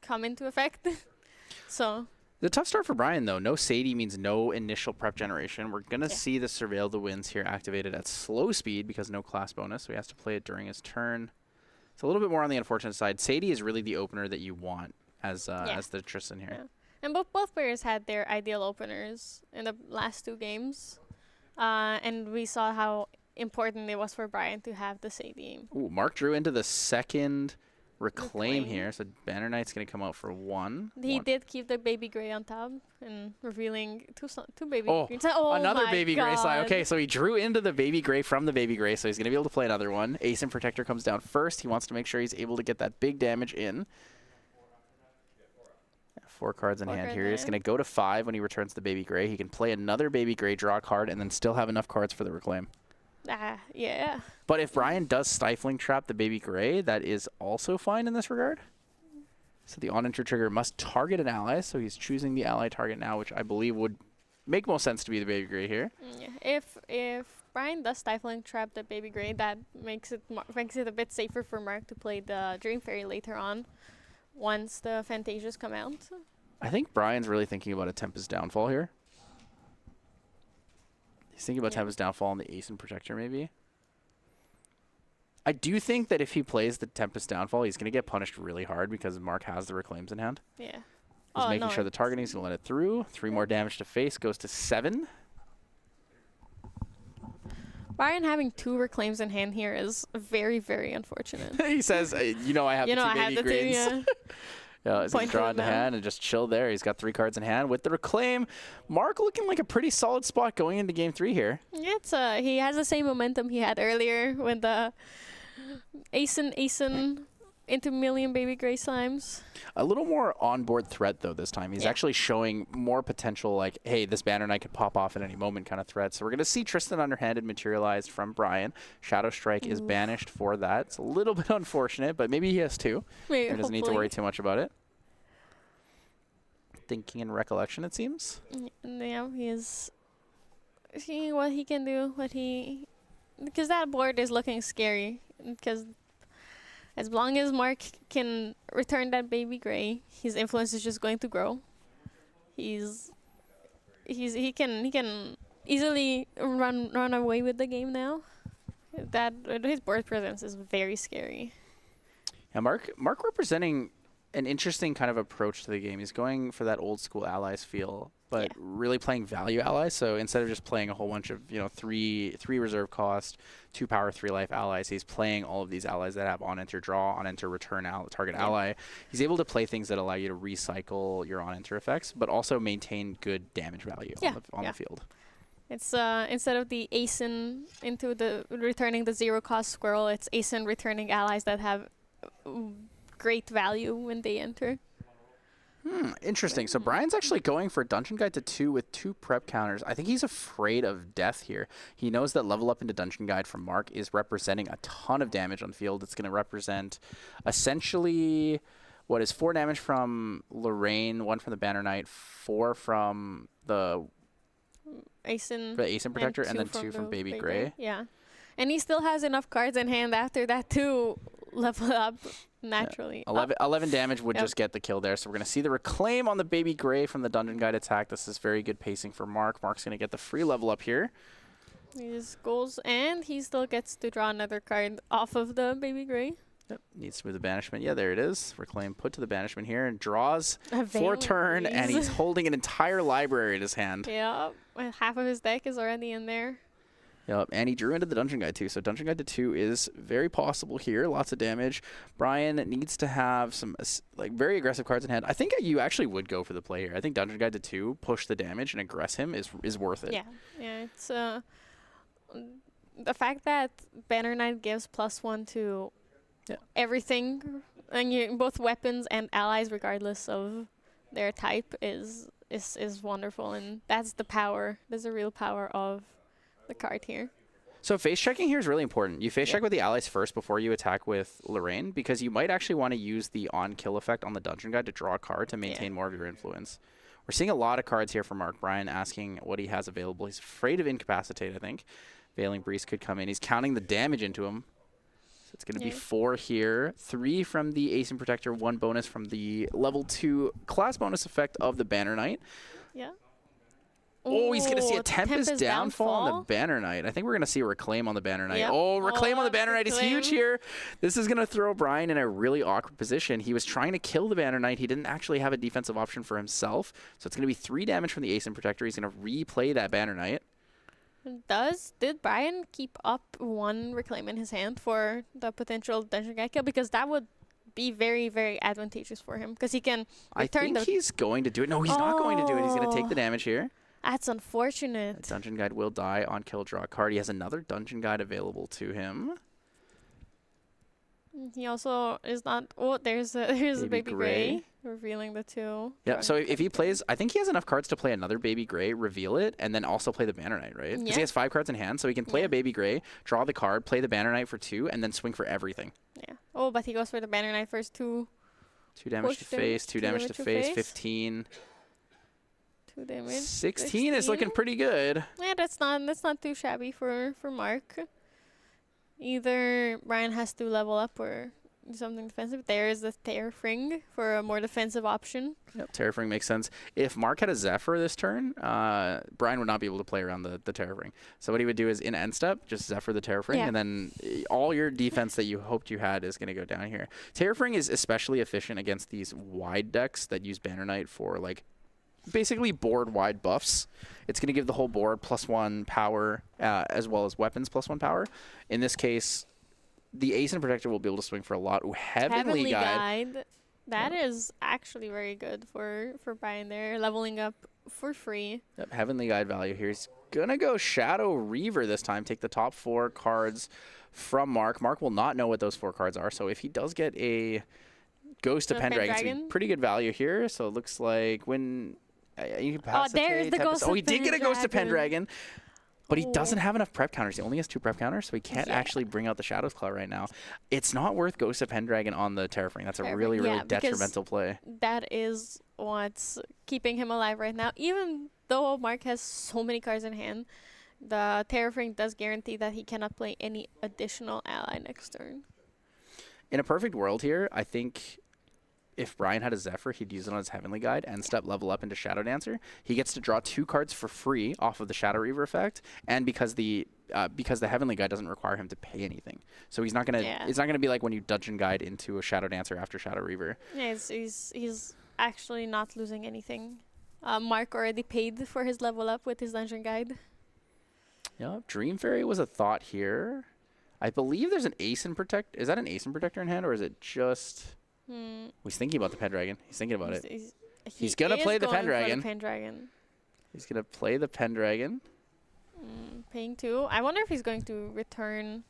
come into effect. So the tough start for Brian, though. No Sadie means no initial prep generation. We're going to see the Surveil the Winds here activated at slow speed because no class bonus, so he has to play it during his turn. It's a little bit more on the unfortunate side. Sadie is really the opener that you want as the Tristan here. Yeah. And both players had their ideal openers in the last 2 games. And we saw how important it was for Brian to have the Sadie. Ooh, Mark drew into the second Reclaim here, so Banner Knight's going to come out for 1. He did keep the Baby Gray on top and revealing two Baby Greens. Another Baby Gray God. slide. Okay, so he drew into the Baby Gray from the Baby Gray, so he's going to be able to play another one. Ace and Protector comes down first. He wants to make sure he's able to get that big damage in. 4 cards in Four hand cards here. in He's hand. going to go to 5 when he returns the Baby Gray. He can play another Baby Gray, draw a card, and then still have enough cards for the Reclaim. Yeah. But if Brian does Stifling Trap the Baby Gray, that is also fine in this regard. So the on-enter trigger must target an ally, so he's choosing the ally target now, which I believe would make most sense to be the Baby Gray here. Yeah. If Brian does Stifling Trap the Baby Gray, that makes it a bit safer for Mark to play the Dream Fairy later on, once the Fantasias come out. I think Brian's really thinking about a Tempest Downfall here. He's thinking about Yeah. Tempest Downfall and the Ace and Protector, maybe. I do think that if he plays the Tempest Downfall, he's going to get punished really hard because Mark has the Reclaims in hand. Yeah. He's making sure the targeting is going to let it through. 3 more damage to face, goes to 7. Brian having 2 Reclaims in hand here is very, very unfortunate. He says, you know I have You know, the I 2 had Baby the Grays. thing, Yeah, he's going Point to draw to it into now. hand and just chill there. He's got 3 cards in hand. With the Reclaim, Mark looking like a pretty solid spot going into Game 3 here. Yeah, he has the same momentum he had earlier with the Ace into Million Baby Gray Slimes. A little more on-board threat, though, this time. He's Yeah. actually showing more potential, like, hey, this Banner Knight could pop off at any moment kind of threat. So we're going to see Tristan Underhanded materialized from Brian. Shadow Strike is banished for that. It's a little bit unfortunate, but maybe he has 2. Maybe He doesn't need to worry too much about it. Thinking in recollection, it seems. Yeah, he's seeing what he can do, because that board is looking scary. Because as long as Mark can return that Baby Gray, his influence is just going to grow. He can easily run away with the game now. That his board presence is very scary. Yeah, Mark representing an interesting kind of approach to the game. He's going for that old school allies feel, but really playing value allies. So instead of just playing a whole bunch of, three reserve cost, 2 power, 3 life allies, he's playing all of these allies that have on enter draw, on enter return target ally. He's able to play things that allow you to recycle your on enter effects, but also maintain good damage value on the field. It's instead of the ASIN into the returning the 0 cost squirrel, it's ASIN returning allies that have great value when they enter. Interesting. So Brian's actually going for Dungeon Guide to 2 with 2 prep counters. I think he's afraid of death here. He knows that level up into Dungeon Guide from Mark is representing a ton of damage on field. It's going to represent essentially what is 4 damage from Lorraine, 1 from the Banner Knight, 4 from the ASIN Protector, and then 2 from Baby Gray. Yeah. And he still has enough cards in hand after that to level up naturally. 11 damage would just get the kill there. So we're going to see the Reclaim on the Baby Gray from the Dungeon Guide attack. This is very good pacing for Mark. Mark's going to get the free level up here. He just goes, and he still gets to draw another card off of the Baby Gray. Yep, needs to move the banishment. Yeah, there it is. Reclaim put to the banishment here and draws A for Valen turn, and Breeze. he's holding an entire library in his hand. Yeah, and half of his deck is already in there. Yep, and he drew into the Dungeon Guide too. So Dungeon Guide to 2 is very possible here. Lots of damage. Brian needs to have some very aggressive cards in hand. I think you actually would go for the play here. I think Dungeon Guide to 2, push the damage and aggress him is worth it. Yeah, it's the fact that Banner Knight gives +1 to everything, and both weapons and allies, regardless of their type, is wonderful, and that's the power. There's a real power of the card here. So face checking here is really important. You face check with the allies first before you attack with Lorraine, because you might actually want to use the on-kill effect on the Dungeon Guide to draw a card to maintain more of your influence. We're seeing a lot of cards here from Mark. Brian asking what he has available. He's afraid of Incapacitate, I think. Veiling Breeze could come in. He's counting the damage into him. So it's going to be 4 here. 3 from the Ace and Protector, 1 bonus from the level 2 class bonus effect of the Banner Knight. Yeah. Oh, he's going to see a Ooh, Tempest Downfall on the Banner Knight. I think we're going to see a Reclaim on the Banner Knight. Yep. Oh, Reclaim on the that's Banner Knight is huge Reclaim. here. This is going to throw Brian in a really awkward position. He was trying to kill the Banner Knight. He didn't actually have a defensive option for himself. So it's going to be 3 damage from the Ace and Protector. He's going to replay that Banner Knight. Did Brian keep up 1 Reclaim in his hand for the potential Dungeon Guide kill? Because that would be very, very advantageous for him. Because he can return I think he's going to do it. No, he's not going to do it. He's going to take the damage here. That's unfortunate. The Dungeon Guide will die on kill, draw a card. He has another Dungeon Guide available to him. He also is not. Oh, there's a Baby baby gray. gray revealing the two. Yeah, so drawing if he cards. plays, I think he has enough cards to play another Baby Gray, reveal it, and then also play the Banner Knight, right? Because Yeah. he has 5 cards in hand, so he can play Yeah. a Baby Gray, draw the card, play the Banner Knight for 2, and then swing for everything. Yeah. Oh, but he goes for the Banner Knight first. 2 2 damage to Push damage, face, 2 damage to face, 15. 2 damage. 16 is looking 16. pretty good. Yeah, that's not too shabby for Mark. Either Brian has to level up or do something defensive. There is the Terrafring for a more defensive option. Yep, Terrafring makes sense. If Mark had a Zephyr this turn, Brian would not be able to play around the Terrafring. So what he would do is in end step, just Zephyr the Terrafring, Yeah. and then all your defense that you hoped you had is going to go down here. Terrafring is especially efficient against these wide decks that use Banner Knight for like basically board wide buffs. It's going to give the whole board +1 power as well as weapons +1 power. In this case, the Ascent Protector will be able to swing for a lot. Ooh, Heavenly Guide. That is actually very good for Brian there. Leveling up for free. Yep, Heavenly Guide value here. He's going to go Shadow Reaver this time. Take the top 4 cards from Mark. Mark will not know what those 4 cards are. So if he does get a Ghost of The Pendragon, it's Pendragon? pretty good value here. So it looks like when... you can there's the Ghost Oh, of he did get a Ghost of Pendragon. Pendragon. But he Oh. doesn't have enough prep counters. He only has 2 prep counters, so he can't Yeah. actually bring out the Shadow's Claw right now. It's not worth Ghost of Pendragon on the Terrafring. That's a Terrafring, really, really yeah, because detrimental play. That is what's keeping him alive right now. Even though Mark has so many cards in hand, the Terrafring does guarantee that he cannot play any additional ally next turn. In a perfect world here, I think if Brian had a Zephyr, he'd use it on his Heavenly Guide and step level up into Shadow Dancer. He gets to draw 2 cards for free off of the Shadow Reaver effect, and because the Heavenly Guide doesn't require him to pay anything, so he's not gonna. Yeah. It's not gonna be like when you Dungeon Guide into a Shadow Dancer after Shadow Reaver. Yeah, he's actually not losing anything. Mark already paid for his level up with his dungeon guide. Yeah, Dream Fairy was a thought here. I believe there's an Ascent Protector. Is that an Ascent Protector in hand, or is it just? He's thinking about the Pendragon. He's thinking about it. He's gonna he play is the going for Pendragon. Pendragon. He's gonna play the Pendragon. Paying 2. I wonder if he's going to return.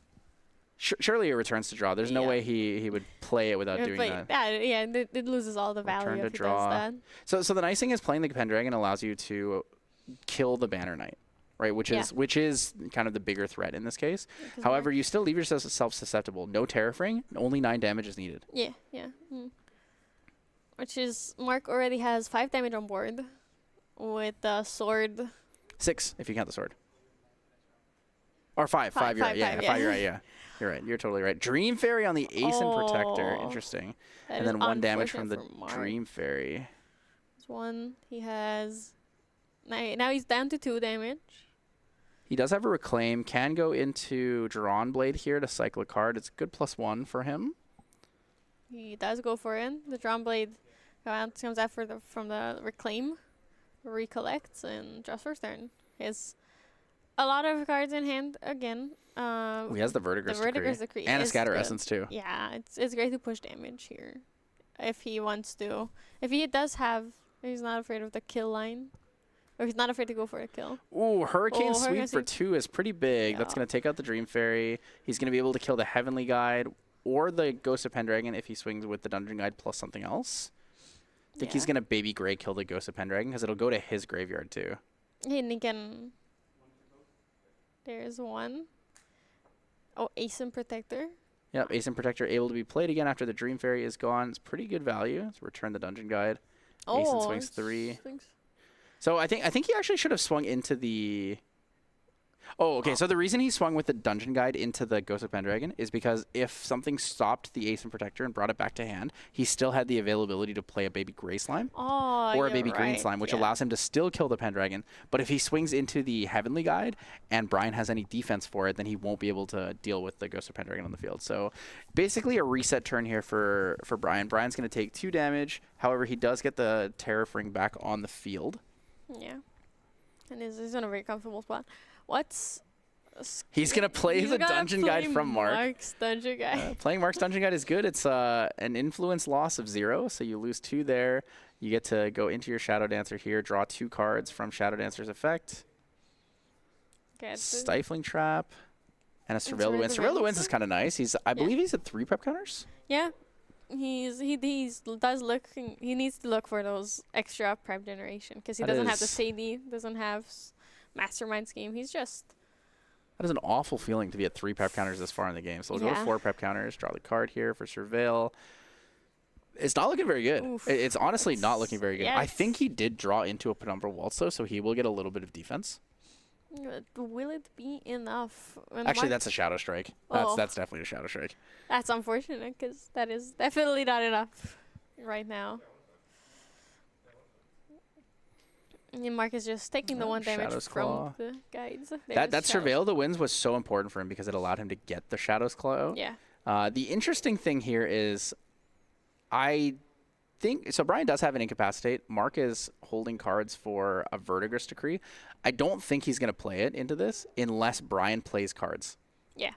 Surely it returns to draw. There's no Yeah. way he would play it without doing that. Yeah, it loses all the Return value to if he draw. does that. So the nice thing is playing the Pendragon allows you to kill the Banner Knight, right? Which is kind of the bigger threat in this case. Because However, you still leave yourself susceptible. No Terrafring, only 9 damage is needed. Yeah. Which is Mark already has 5 damage on board with the sword. 6 if you count the sword. Or 5. Five, You're right. five, Yeah, five, 5. yeah. You're right. Yeah, you're right. You're totally right. Dream Fairy on the Ascent Protector. Oh, Interesting. That And is then 1 damage from unfortunate the for Mark. Dream Fairy. There's 1. He has. Now he's down to 2 damage. He does have a Reclaim. Can go into Drawn Blade here to cycle a card. It's a good +1 for him. He does go for it. The Drawn Blade comes out from the Reclaim, recollects, and draws first turn. He has a lot of cards in hand again. He has the Vertiger's Decree. And a is Scatter good. Essence too. Yeah, it's great to push damage here. If he wants to. If he does have, he's not afraid of the kill line. Or he's not afraid to go for a kill. Ooh, Hurricane Sweep Hurricane for Sweep. 2 is pretty big. That's Yeah. going to take out the Dream Fairy. He's going to be able to kill the Heavenly Guide or the Ghost of Pendragon if he swings with the Dungeon Guide plus something else. I think he's going to Baby Gray kill the Ghost of Pendragon because it'll go to his graveyard too. And he can. There's 1. Oh, Ascent Protector. Yep, Ascent Protector able to be played again after the Dream Fairy is gone. It's pretty good value. Let's return the Dungeon Guide. Ascent swings 3. So I think he actually should have swung into the... Oh, okay. So the reason he swung with the Dungeon Guide into the Ghost of Pendragon is because if something stopped the Ascent Protector and brought it back to hand, he still had the availability to play a Baby Gray Slime or a Baby Green Slime, which allows him to still kill the Pendragon. But if he swings into the Heavenly Guide and Brian has any defense for it, then he won't be able to deal with the Ghost of Pendragon on the field. So basically a reset turn here for Brian. Brian's going to take 2 damage. However, he does get the Terrafring back on the field. Yeah. And he's in a very comfortable spot. He's going to play the Dungeon Guide from Mark. Mark's Dungeon Guide. Playing Mark's Dungeon Guide is good. It's an influence loss of 0, so you lose 2 there. You get to go into your Shadow Dancer here, draw 2 cards from Shadow Dancer's effect. Okay, Stifling Trap, And a Surveil the Winds. Surveil the Winds is kind of nice. I believe he's at 3 prep counters. Yeah, he does look. He needs to look for those extra prep generation because he doesn't have the Sadie, doesn't have Mastermind Scheme. He's just. That is an awful feeling to be at 3 prep counters this far in the game. So we'll go to 4 prep counters. Draw the card here for Surveil. It's not looking very good. It's honestly not looking very good. I think he did draw into a Penumbra Waltz though, so he will get a little bit of defense. Will it be enough? Actually, that's a Shadow Strike. That's definitely a Shadow Strike. That's unfortunate because that is definitely not enough right now. And Mark is just taking the 1 damage Shadow's from Claw. the guides. That Surveil the Winds was so important for him because it allowed him to get the Shadow's Claw out. Yeah. The interesting thing here is, I think so. Brian does have an Incapacitate. Mark is holding cards for a Verdigris Decree. I don't think he's going to play it into this unless Brian plays cards. Yeah.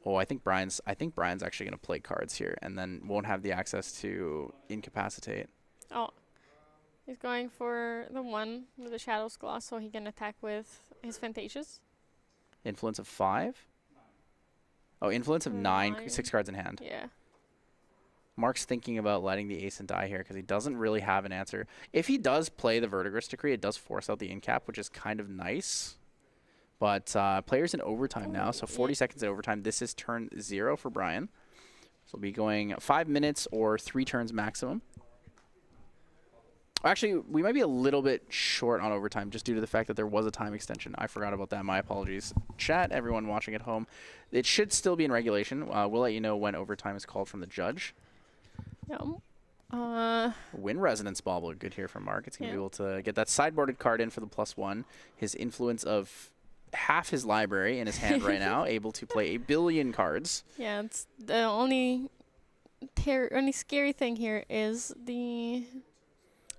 Oh, I think Brian's actually going to play cards here and then won't have the access to Incapacitate. Oh. He's going for the 1 with the Shadow's Claw so he can attack with his Fantasias. Influence of 5? Oh, influence of 9, 6 cards in hand. Yeah. Mark's thinking about letting the Ascent die here because he doesn't really have an answer. If he does play the Verdigris Decree, it does force out the Incap, which is kind of nice. But players in overtime now, so 40 seconds in overtime. This is turn 0 for Brian. So we'll be going 5 minutes or 3 turns maximum. Actually, we might be a little bit short on overtime just due to the fact that there was a time extension. I forgot about that. My apologies. Chat, everyone watching at home. It should still be in regulation. We'll let you know when overtime is called from the judge. Wind Resonance Bauble, good here from Mark. It's going to be able to get that sideboarded card in for the +1. His influence of half his library in his hand right now, able to play 1 billion cards. Yeah, it's the only scary thing here is the...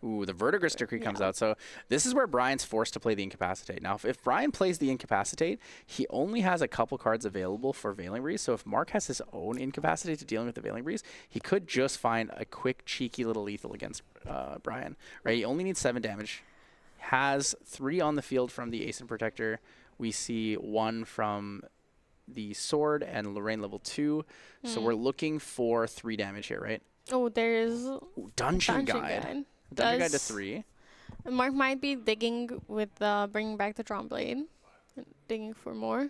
Ooh, the Verdigris Decree comes out. So this is where Brian's forced to play the Incapacitate. Now, if Brian plays the Incapacitate, he only has a couple cards available for Veiling Breeze. So if Mark has his own Incapacitate to dealing with the Veiling Breeze, he could just find a quick, cheeky little lethal against Brian. Right? He only needs 7 damage. Has 3 on the field from the Ascent Protector. We see 1 from the Sword and Lorraine level 2. So we're looking for 3 damage here, right? Oh, there's... Dungeon Guide. Dungeon Guide to 3. Mark might be digging with bringing back the Drawn Blade. Digging for more.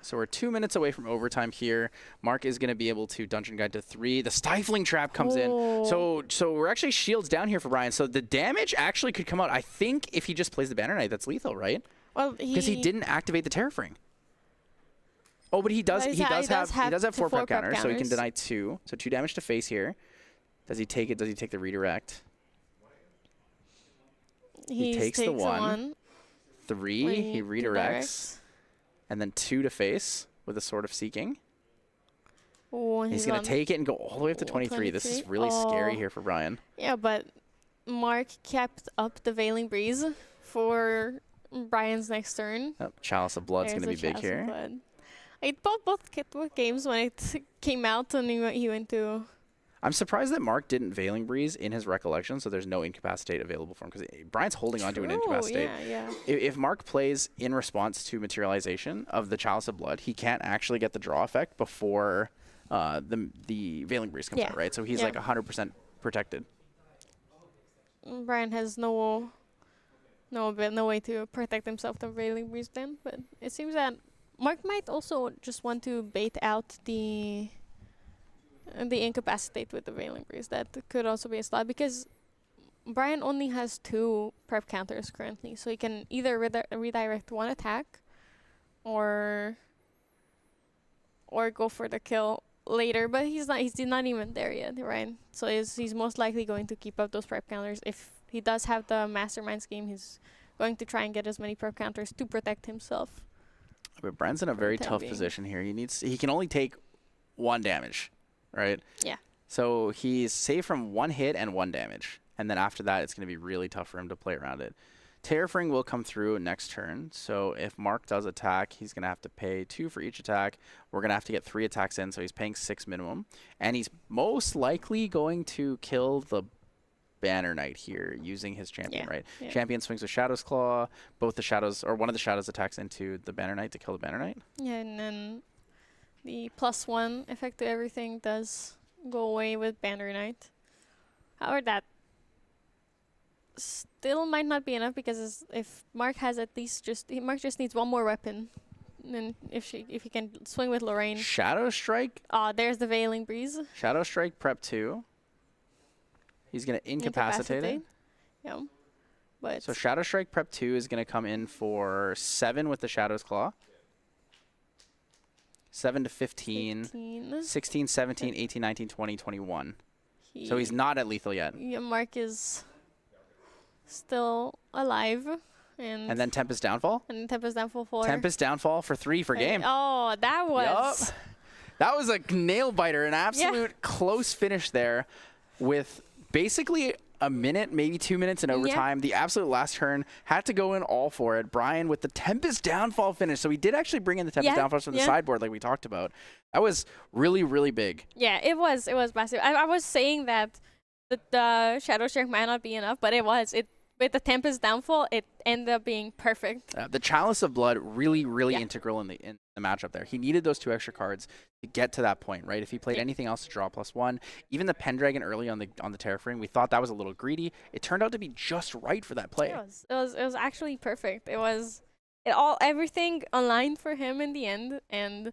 So we're 2 minutes away from overtime here. Mark is going to be able to Dungeon Guide to 3. The Stifling Trap comes in. So we're actually shields down here for Brian. So the damage actually could come out. I think if he just plays the Banner Knight, that's lethal, right? Well, because he didn't activate the Terrafring. Oh, but he does have 4 prep counters, so he can deny 2. So 2 damage to face here. Does he take it? Does he take the redirect? He takes the 1. 3, he redirects. And then 2 to face with a Sword of Seeking. Oh, he's going to take it and go all the way up to 23. This is really scary here for Brian. Yeah, but Mark kept up the Veiling Breeze for Brian's next turn. Oh, Chalice of Blood's going to be big here. I bought both games when it came out and he went to... I'm surprised that Mark didn't Veiling Breeze in his recollection, so there's no Incapacitate available for him, because Brian's holding on to an Incapacitate. Yeah. If Mark plays in response to materialization of the Chalice of Blood, he can't actually get the draw effect before the Veiling Breeze comes out, right? So he's like 100% protected. Brian has no way to protect himself from Veiling Breeze then, but it seems that Mark might also just want to bait out the Incapacitate with the Veiling Breeze. That could also be a slot because Brian only has 2 prep counters currently, so he can either redirect 1 attack or go for the kill later. But he's not even there yet, right? So he's most likely going to keep up those prep counters. If he does have the Mastermind Scheme, he's going to try and get as many prep counters to protect himself. But Brian's in a very tough position here. He can only take 1 damage. Right? Yeah. So he's safe from 1 hit and 1 damage. And then after that, it's going to be really tough for him to play around it. Terrafring will come through next turn. So if Mark does attack, he's going to have to pay 2 for each attack. We're going to have to get 3 attacks in, so he's paying 6 minimum. And he's most likely going to kill the Banner Knight here using his champion, Yeah, right? yeah. Champion swings with Shadow's Claw. Both the shadows, or one of the shadows attacks into the Banner Knight to kill the Banner Knight. Yeah, and then the +1 effect to everything does go away with Banner Knight. However, that still might not be enough because if Mark has at least Mark just needs one more weapon, and if he can swing with Lorraine. Shadow Strike. There's the Veiling Breeze. Shadow Strike prep 2. He's gonna incapacitate it. Yeah, but So Shadow Strike prep 2 is gonna come in for 7 with the Shadow's Claw. 7 to 15, 16, 17, 18, 19, 20, 21. So he's not at lethal yet. Yeah, Mark is still alive, And then Tempest Downfall. and Tempest Downfall 4. Tempest Downfall for 3 for game. Oh, that was. Yup. That was a nail biter, an absolute close finish there with basically a minute, maybe 2 minutes in overtime. The absolute last turn had to go in all for it. Brian with the Tempest Downfall finish. So he did actually bring in the Tempest Downfalls from the sideboard like we talked about. That was really, really big. Yeah, it was massive. I was saying that the Shadow Strike might not be enough, but it was. With the Tempest Downfall, it ended up being perfect. The Chalice of Blood really, really integral in the matchup there. He needed those 2 extra cards to get to that point, right? If he played anything else to draw +1, even the Pendragon early on the Terraforming, we thought that was a little greedy. It turned out to be just right for that play. It was actually perfect. Everything aligned for him in the end, and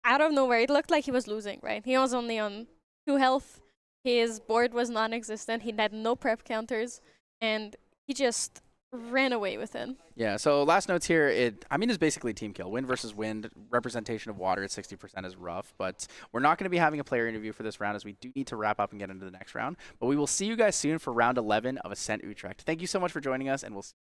out of nowhere, it looked like he was losing, right? He was only on 2 health. His board was non-existent. He had no prep counters, and he just ran away with it. Yeah, so last notes here, it's basically team kill. Wind versus wind, representation of water at 60% is rough, but we're not going to be having a player interview for this round as we do need to wrap up and get into the next round. But we will see you guys soon for round 11 of Ascent Utrecht. Thank you so much for joining us, and we'll see you.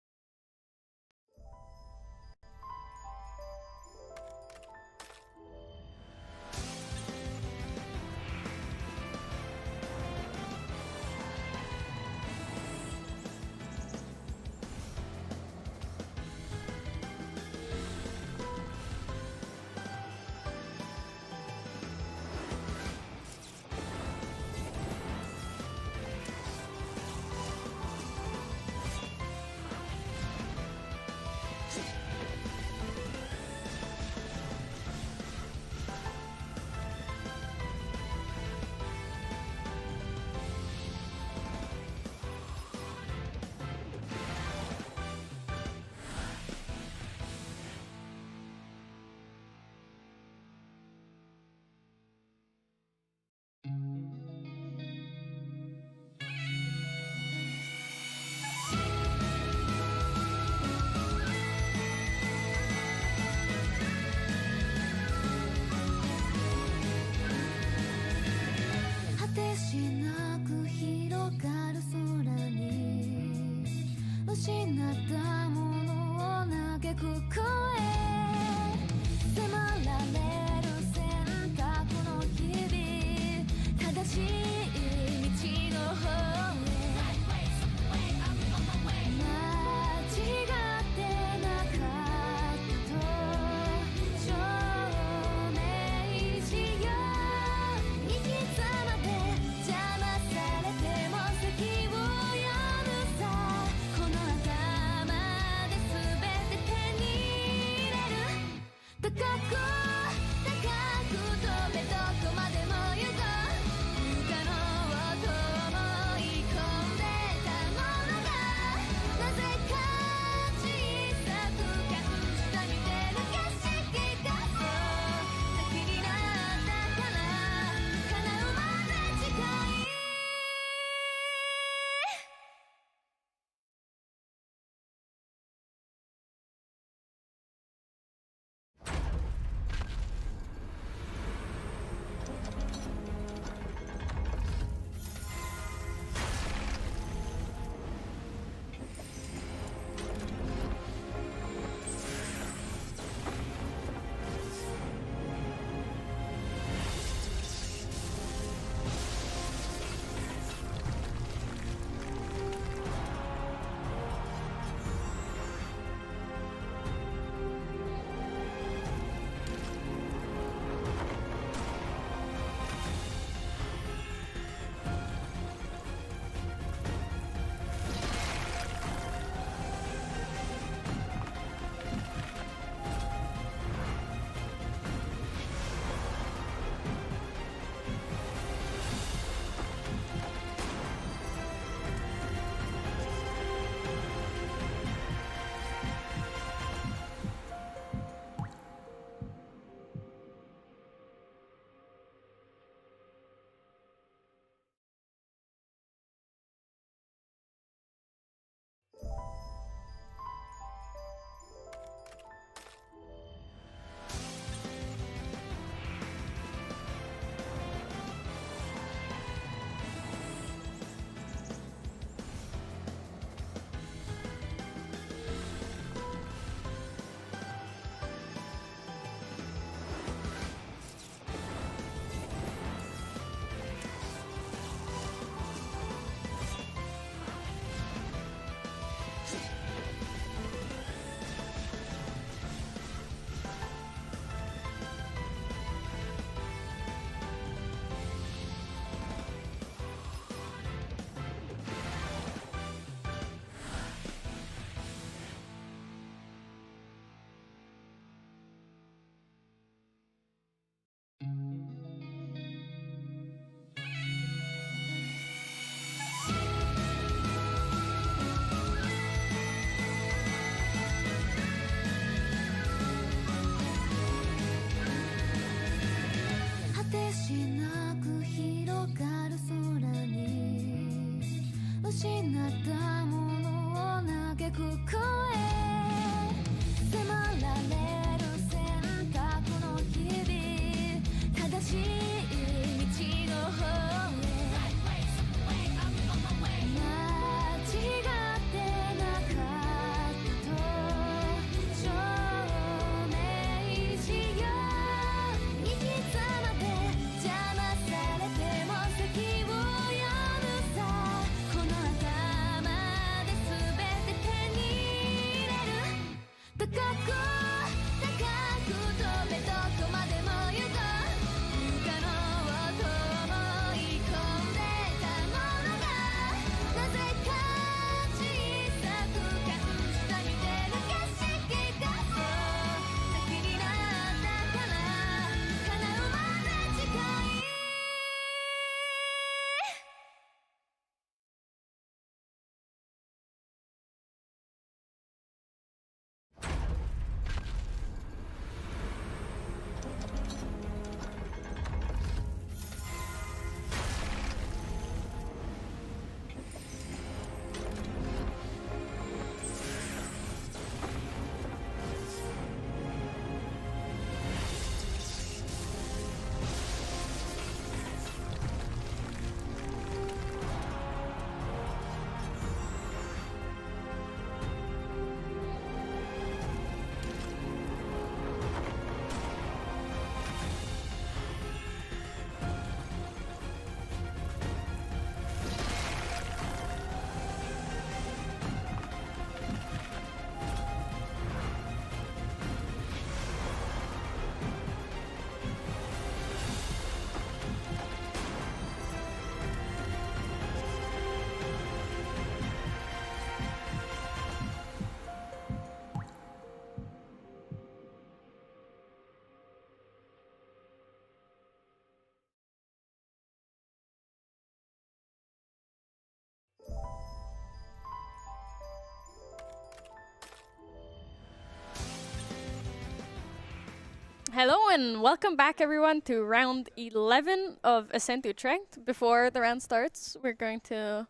Hello and welcome back everyone to round 11 of Ascent Utrecht. Before the round starts, we're going to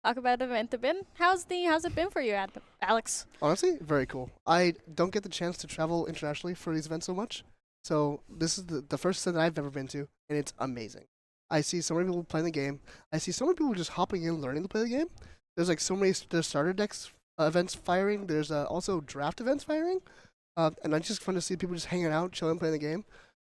talk about the event a bit. How's it been for you, Alex? Honestly, very cool. I don't get the chance to travel internationally for these events so much. So this is the first event I've ever been to, and it's amazing. I see so many people playing the game. I see so many people just hopping in, learning to play the game. There's like so many there's starter decks events firing. There's also draft events firing. And it's just fun to see people just hanging out, chilling, playing the game.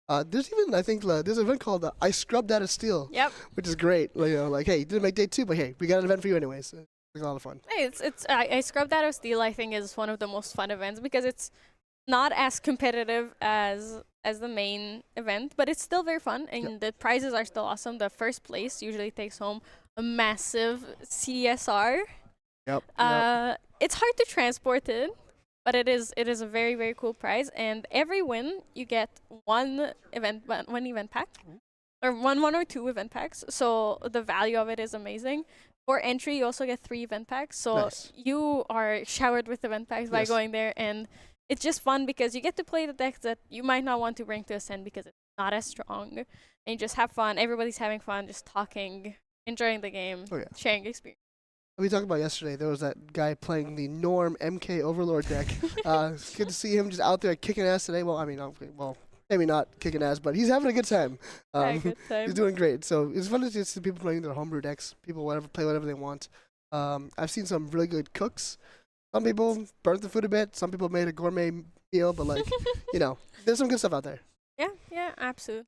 There's even, I think, there's an event called I Scrubbed Out of Steel. Yep. Which is great. Like, hey, you didn't make day 2, but hey, we got an event for you anyways. It's a lot of fun. Hey, I Scrubbed Out of Steel, I think, is one of the most fun events because it's not as competitive as the main event, but it's still very fun, and the prizes are still awesome. The first place usually takes home a massive CSR. Yep. It's hard to transport it, but it is a very, very cool prize, and every win you get one event pack, or one or two event packs. So the value of it is amazing. For entry, you also get 3 event packs. So Nice. you are showered with event packs by Yes. going there, and it's just fun because you get to play the decks that you might not want to bring to Ascend because it's not as strong, and you just have fun. Everybody's having fun, just talking, enjoying the game, Oh, yeah. sharing experience. We talked about yesterday, there was that guy playing the Norm MK Overlord deck. It's good to see him just out there kicking ass today. Well, I mean, maybe not kicking ass, but he's having a good time. Had a good time. He's doing great. So it's fun to just see people playing their homebrew decks. People play whatever they want. I've seen some really good cooks. Some people burnt the food a bit. Some people made a gourmet meal, but like, there's some good stuff out there. Yeah, absolutely.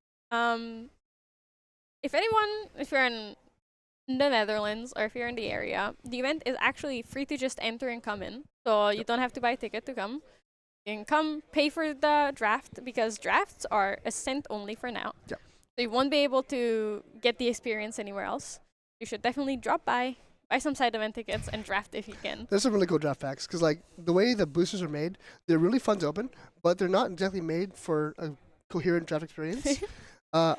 If you're in the Netherlands or if you're in the area, the event is actually free to just enter and come in. So you don't have to buy a ticket to come. You can come, pay for the draft, because drafts are Ascent only for now. Yeah. So you won't be able to get the experience anywhere else. You should definitely drop by, buy some side event tickets, and draft if you can. There's some really cool draft packs because like the way the boosters are made, they're really fun to open, but they're not exactly made for a coherent draft experience.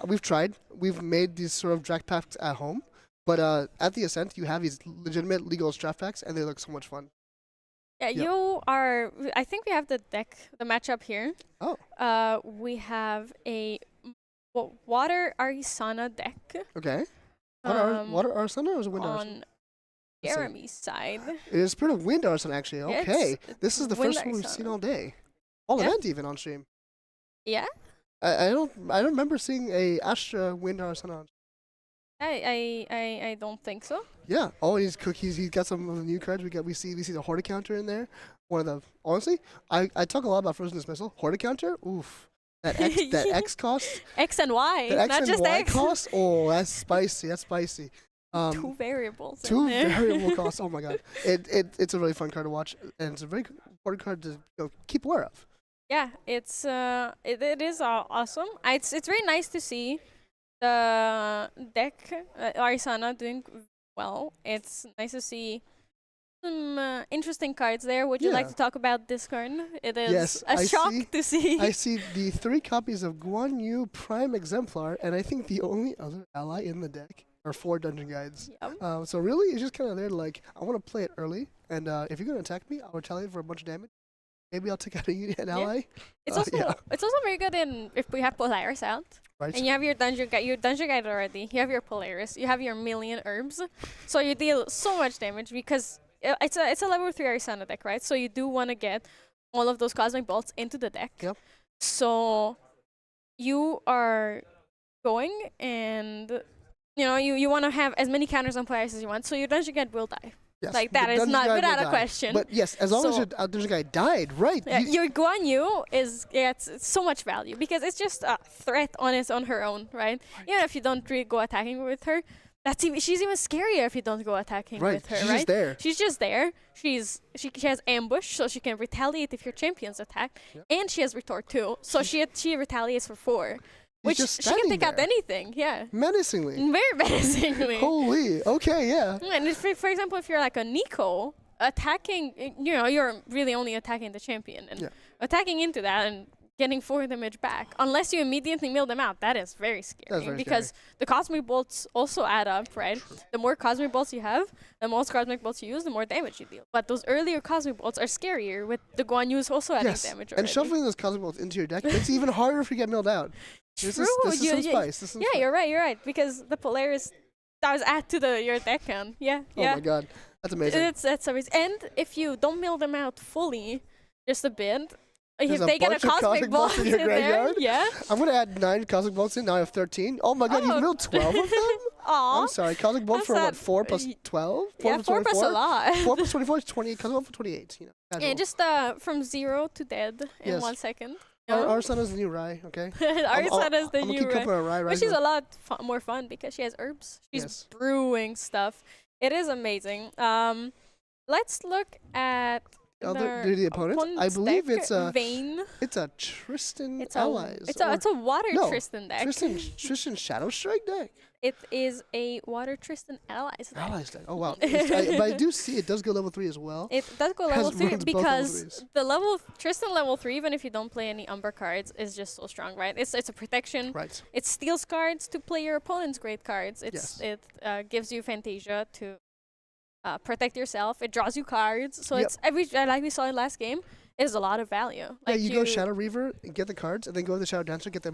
We've tried. We've made these sort of draft packs at home, but at the Ascent, you have these legitimate legal draft packs, and they look so much fun. Yeah, Yep. you are. I think we have the matchup here. Oh. We have a water Arisana deck Okay. Um, Water Arsena or is it Wind Arsena? on Let's see. Jeremy's side. It is Spirit of Wind Arsena, actually. Yeah, Okay. it's This is the Wind first one we've seen Arsena. all day. All Yeah. event even on stream. Yeah, I don't remember seeing a Astra Wind Arsena on. I don't think so. Yeah. Oh, he's cookies. He's got some of the new cards. We see the Horticounter in there. One of the honestly, I talk a lot about Frozen Dismissal. Horticounter. Oof. That X cost. X and Y, That X not and just Y X. cost. Oh, that's spicy. That's spicy. 2 variables. in Two there. variable costs. Oh my god. It's a really fun card to watch, and it's a very important card to keep aware of. Yeah, it's it is awesome. It's very nice to see the deck Arisana doing well. It's nice to see some interesting cards there. Would you like Yeah. to talk about this card? It is Yes, a I shock see- to see. I see the 3 copies of Guan Yu Prime Exemplar, and I think the only other ally in the deck are 4 Dungeon Guides. Yep. So really, it's just kind of there to like, I want to play it early, and if you're going to attack me, I'll retaliate for a bunch of damage. Maybe I'll take out an ally. It's also yeah. it's also very good in if we have Polaris out. Right? And you have your dungeon guide already. You have your Polaris. You have your million herbs. So you deal so much damage because it's a level 3 Arisana deck, right? So you do want to get all of those cosmic bolts into the deck. Yep. So you are going and you want to have as many counters on Polaris as you want. So your dungeon guide will die. Yes, Like the that is Dungeon not Guide without will a die. question. But yes, as long as So- your Dungeon Guide died, right? Yeah, you- your Guan Yu is it's so much value because it's just a threat on her own, right? Even if you don't really go attacking with her, she's even scarier if you don't go attacking right. with her, She's right? just there. She's just there. She has ambush, so she can retaliate if your champions attack, Yep. and she has retort too, so she retaliates for 4, She's which just she can standing take out there. anything. Yeah, Menacingly. very menacingly. Holy. Okay, yeah. And if, for example, if you're like a Nico attacking, you're really only attacking the champion and Yeah. attacking into that and getting 4 damage back unless you immediately mill them out. That is very scary. That's very because the cosmic bolts also add up, right? The more cosmic bolts you have, the more cosmic bolts you use, the more damage you deal. But those earlier cosmic bolts are scarier with the Guan Yu's also adding damage already. And shuffling those cosmic bolts into your deck makes it even harder if you get milled out. This is some spice. This is yeah, you're right. Because the Polaris does add to your deck count. Yeah. Oh my god. That's amazing. That's amazing. And if you don't mill them out fully, just a bit, if There's they get a cosmic bolt in your graveyard. yeah. I'm gonna add 9 cosmic bolts in. Now I have 13. Oh my god, you milled 12 of them? Aw. I'm sorry. Cosmic bolt for what? 4 plus 12? 4 Yeah, plus 4 24? plus a lot. 4 plus 24 is 28. Cosmic bolt for 28. You know. Yeah, casual. just from 0 to dead in Yes. 1 second. Our son is the new Rye. Okay. Our son is the I'm gonna new keep Rye. coping with Rye. But she's a lot more fun because she has herbs. She's brewing stuff. It is amazing. Let's look at the opponent. I believe deck. it's a Vayne. It's a Tristan It's Allies. a water no, Tristan deck. Tristan Shadow Strike deck. It is a water Tristan Allies deck. Allies deck. Oh wow. But I do see it does go level 3 as well. It does go level Has 3 runes both level because 3s. the Tristan level 3, even if you don't play any Umber cards, is just so strong, right? It's a protection. Right. It steals cards to play your opponent's great cards. It gives you Fantasia to protect yourself. It draws you cards. So it's like we saw in last game, is a lot of value. Like you go Shadow Reaver, get the cards, and then go to the Shadow Dancer, get draw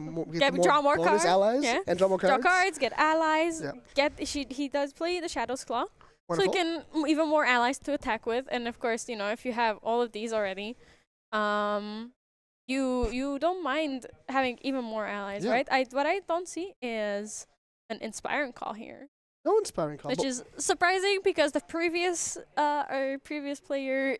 more bonus cards, allies, and draw more cards. Draw cards, get allies. Yeah. He does play the Shadow's Claw. Wonderful. So you can even more allies to attack with, and of course, if you have all of these already, you don't mind having even more allies, right? What I don't see is an Inspiring Call here. No Inspiring Call. Which is surprising because the previous player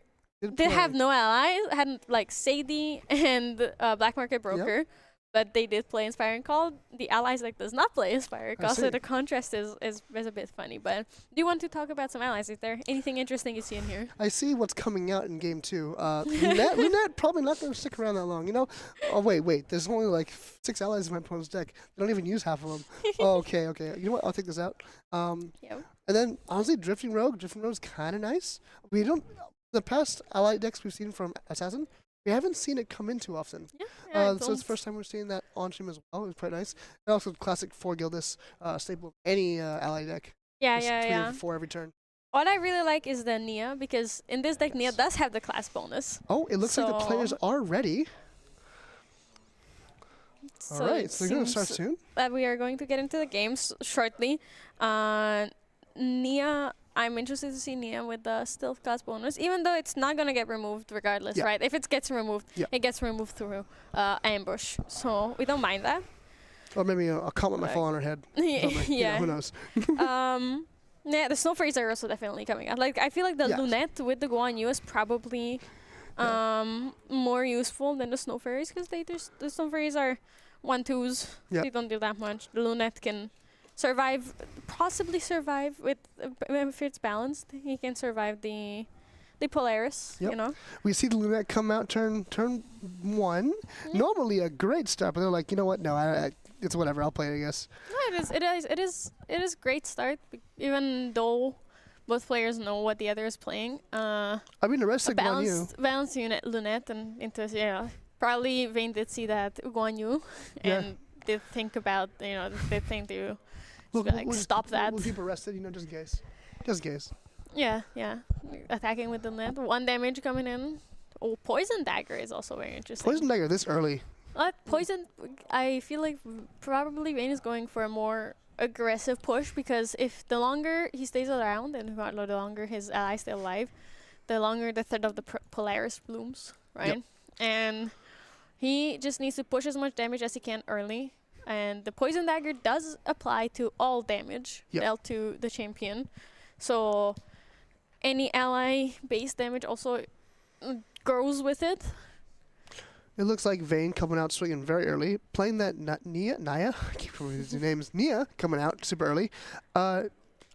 did have no allies, had like Sadie and Black Market Broker. But they did play Inspiring Call. The allies does not play Inspiring Call, so the contrast is a bit funny. But do you want to talk about some allies? Is there anything interesting you see in here? I see what's coming out in game 2. Lunette probably not going to stick around that long. Oh wait. There's only 6 allies in my opponent's deck. They don't even use half of them. Okay. You know what? I'll take this out. And then honestly, Drifting Rogue. Drifting Rogue's kind of nice. The past ally decks we've seen from Assassin, we haven't seen it come in too often. So it's the first time we're seeing that on stream as well. It was quite nice. And also classic 4 Gildas staple of any ally deck. Yeah. 4 every turn. What I really like is the Nia, because in this deck Nia does have the class bonus. Oh, it looks like the players are ready. So Alright, so they're going to start soon? That we are going to get into the games shortly. Nia, I'm interested to see Nia with the stealth class bonus, even though it's not going to get removed regardless, right? If it gets removed, it gets removed through ambush. So we don't mind that. Or maybe a comet might fall on her head. Who knows? Yeah, the Snow Fairies are also definitely coming out. I feel like the Lunette with the Guan Yu is probably more useful than the Snow Fairies, because the Snow Fairies are 1/2s. They don't do that much. The Lunette can possibly survive with if it's balanced. He can survive the Polaris. We see the Lunette come out turn 1. Normally a great start, but they're like, you know what? No, it's whatever. I'll play it, I guess. No, it is great start, even though both players know what the other is playing. I mean, the rest of Guan Yu. Balanced Lunette and into probably Vayne did see that Guan Yu and did think about they think to stop that. We'll keep arrested, just in case. Just in case. Yeah. Attacking with the net. 1 damage coming in. Oh, Poison Dagger is also very interesting. Poison Dagger this early. Poison, I feel like probably Vayne is going for a more aggressive push, because if the longer he stays around and the longer his allies stay alive, the longer the threat of the Polaris blooms, right? And he just needs to push as much damage as he can early. And the Poison Dagger does apply to all damage dealt to the champion. So any ally-based damage also grows with it. It looks like Vayne coming out swinging very early, playing that Nia. I keep remembering his name is Nia, coming out super early. I'm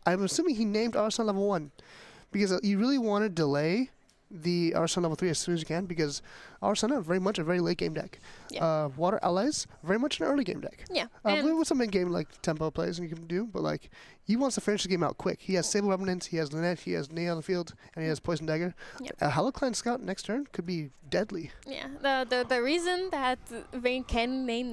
assuming he named Arsenal level 1 because you really want to delay the Arsana level 3 as soon as you can, because Arsana very much a very late game deck. Yeah. Water Allies, very much an early game deck. Yeah. And With some in-game like tempo plays and you can do, but like he wants to finish the game out quick. He has Sable Remnant, he has Lynette, he has Nea on the field, and he has Poison Dagger. Yep. A Halocline Scout next turn could be deadly. yeah, the reason that Vayne can name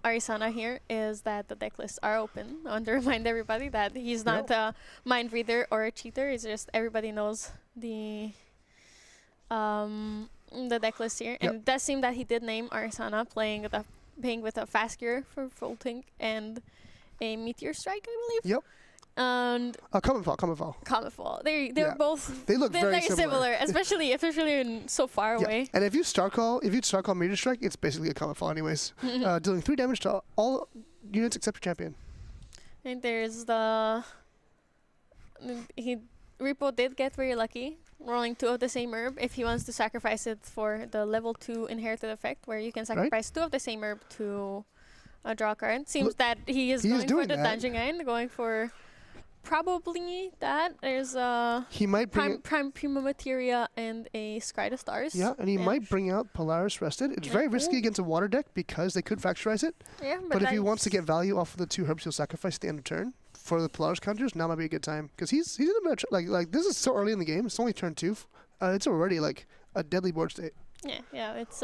Arisana here is that the deck lists are open. I want to remind everybody that he's not a mind reader or a cheater. It's just everybody knows the deck list here, and it does seem that he did name Arisana playing with a fast gear for full tank and a meteor strike, I believe. Yep. And Common Fall. Comet Fall. They're both. They look they're very similar, especially in so far away. And if you Star Call Meteor Strike, it's basically a Common Fall anyways. Dealing 3 damage to all units except your champion. And there's Repo did get very lucky, rolling 2 of the same herb if he wants to sacrifice it for the level 2 inherited effect, where you can sacrifice 2 of the same herb to draw a card. Seems that he is going for the dungeon end, going for probably that. There's he might bring Prime Prima Materia and a Scry to Stars. Yeah, and he might bring out Polaris Rested. It's very risky against a water deck because they could factorize it. Yeah, but if he wants to get value off of the 2 herbs he'll sacrifice at the end of turn for the Polaris counters, now might be a good time, because he's in a bit like this is so early in the game. It's only turn 2. It's already like a deadly board state. Yeah. It's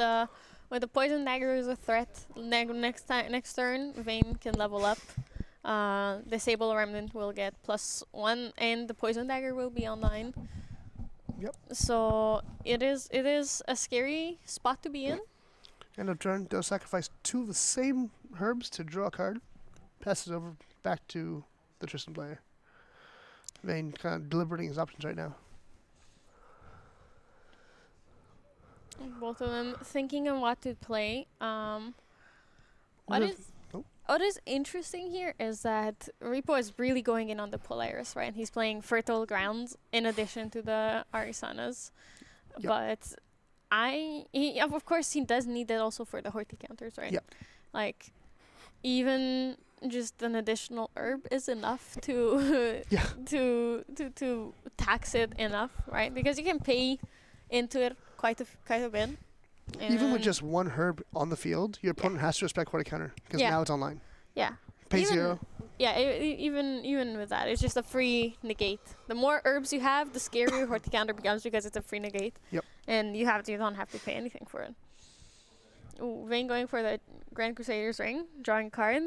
with the Poison Dagger is a threat. Next turn, Vayne can level up. The Sable Remnant will get +1, and the Poison Dagger will be online. Yep. So it is a scary spot to be in. End of turn, they'll sacrifice 2 of the same herbs to draw a card. Passes over back to the Tristan player. Vayne kind of deliberating his options right now. Both of them thinking on what to play. What is interesting here is that Repo is really going in on the Polaris, right? He's playing Fertile Grounds in addition to the Arisanas. Yep. But of course he does need that also for the Horty counters, right? Yep. Like, even just an additional herb is enough to to tax it enough, right? Because you can pay into it quite a bit. Even with just 1 herb on the field, your opponent has to respect Horty counter, because now it's online. Yeah. Pay 0. Yeah, even with that, it's just a free negate. The more herbs you have, the scarier Horty counter becomes, because it's a free negate. Yep. And you don't have to pay anything for it. Ooh, Vayne going for the Grand Crusader's Ring, drawing a card,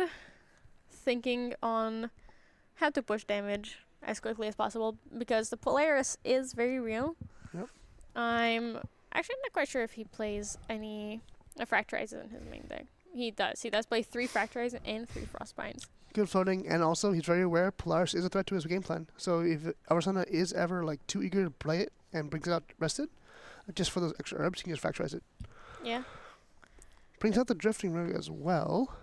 thinking on how to push damage as quickly as possible, because the Polaris is very real. Yep. I'm actually not quite sure if he plays any Fracturizes in his main deck. He does play 3 Fracturizes and 3 Frostbinds. Good floating, and also he's very aware Polaris is a threat to his game plan. So if Arsana is ever like too eager to play it and brings it out rested, just for those extra herbs, he can just Fracturize it. Yeah. Brings out the Drifting Rogue as well.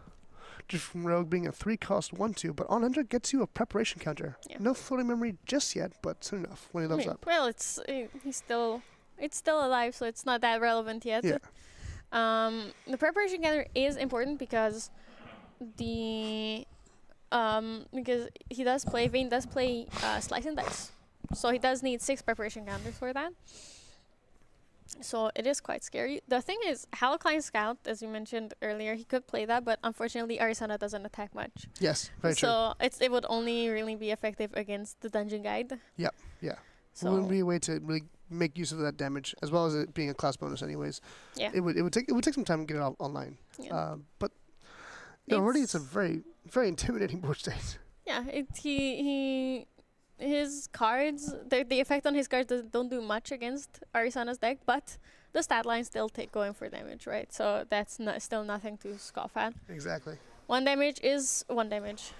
Drifting Rogue being a 3-cost 1/2, but on enter gets you a preparation counter. Yeah. No floating memory just yet, but soon enough when he levels up. Well, it's still alive, so it's not that relevant yet. Yeah. The preparation counter is important because Vayne does play Slice and Dice, so he does need 6 preparation counters for that. So it is quite scary. The thing is, Halocline Scout, as you mentioned earlier, he could play that, but unfortunately Arisana doesn't attack much. Yes, very true. So it would only really be effective against the Dungeon Guide. Yep, yeah. So it wouldn't be a way to really make use of that damage, as well as it being a class bonus anyways. Yeah. It would take some time to get it online. Yeah. But already it's a very, very intimidating board state. Yeah, his cards, the effect on his cards don't do much against Arisana's deck, but the stat lines still going for damage, right? So that's still nothing to scoff at. Exactly. 1 damage is 1 damage.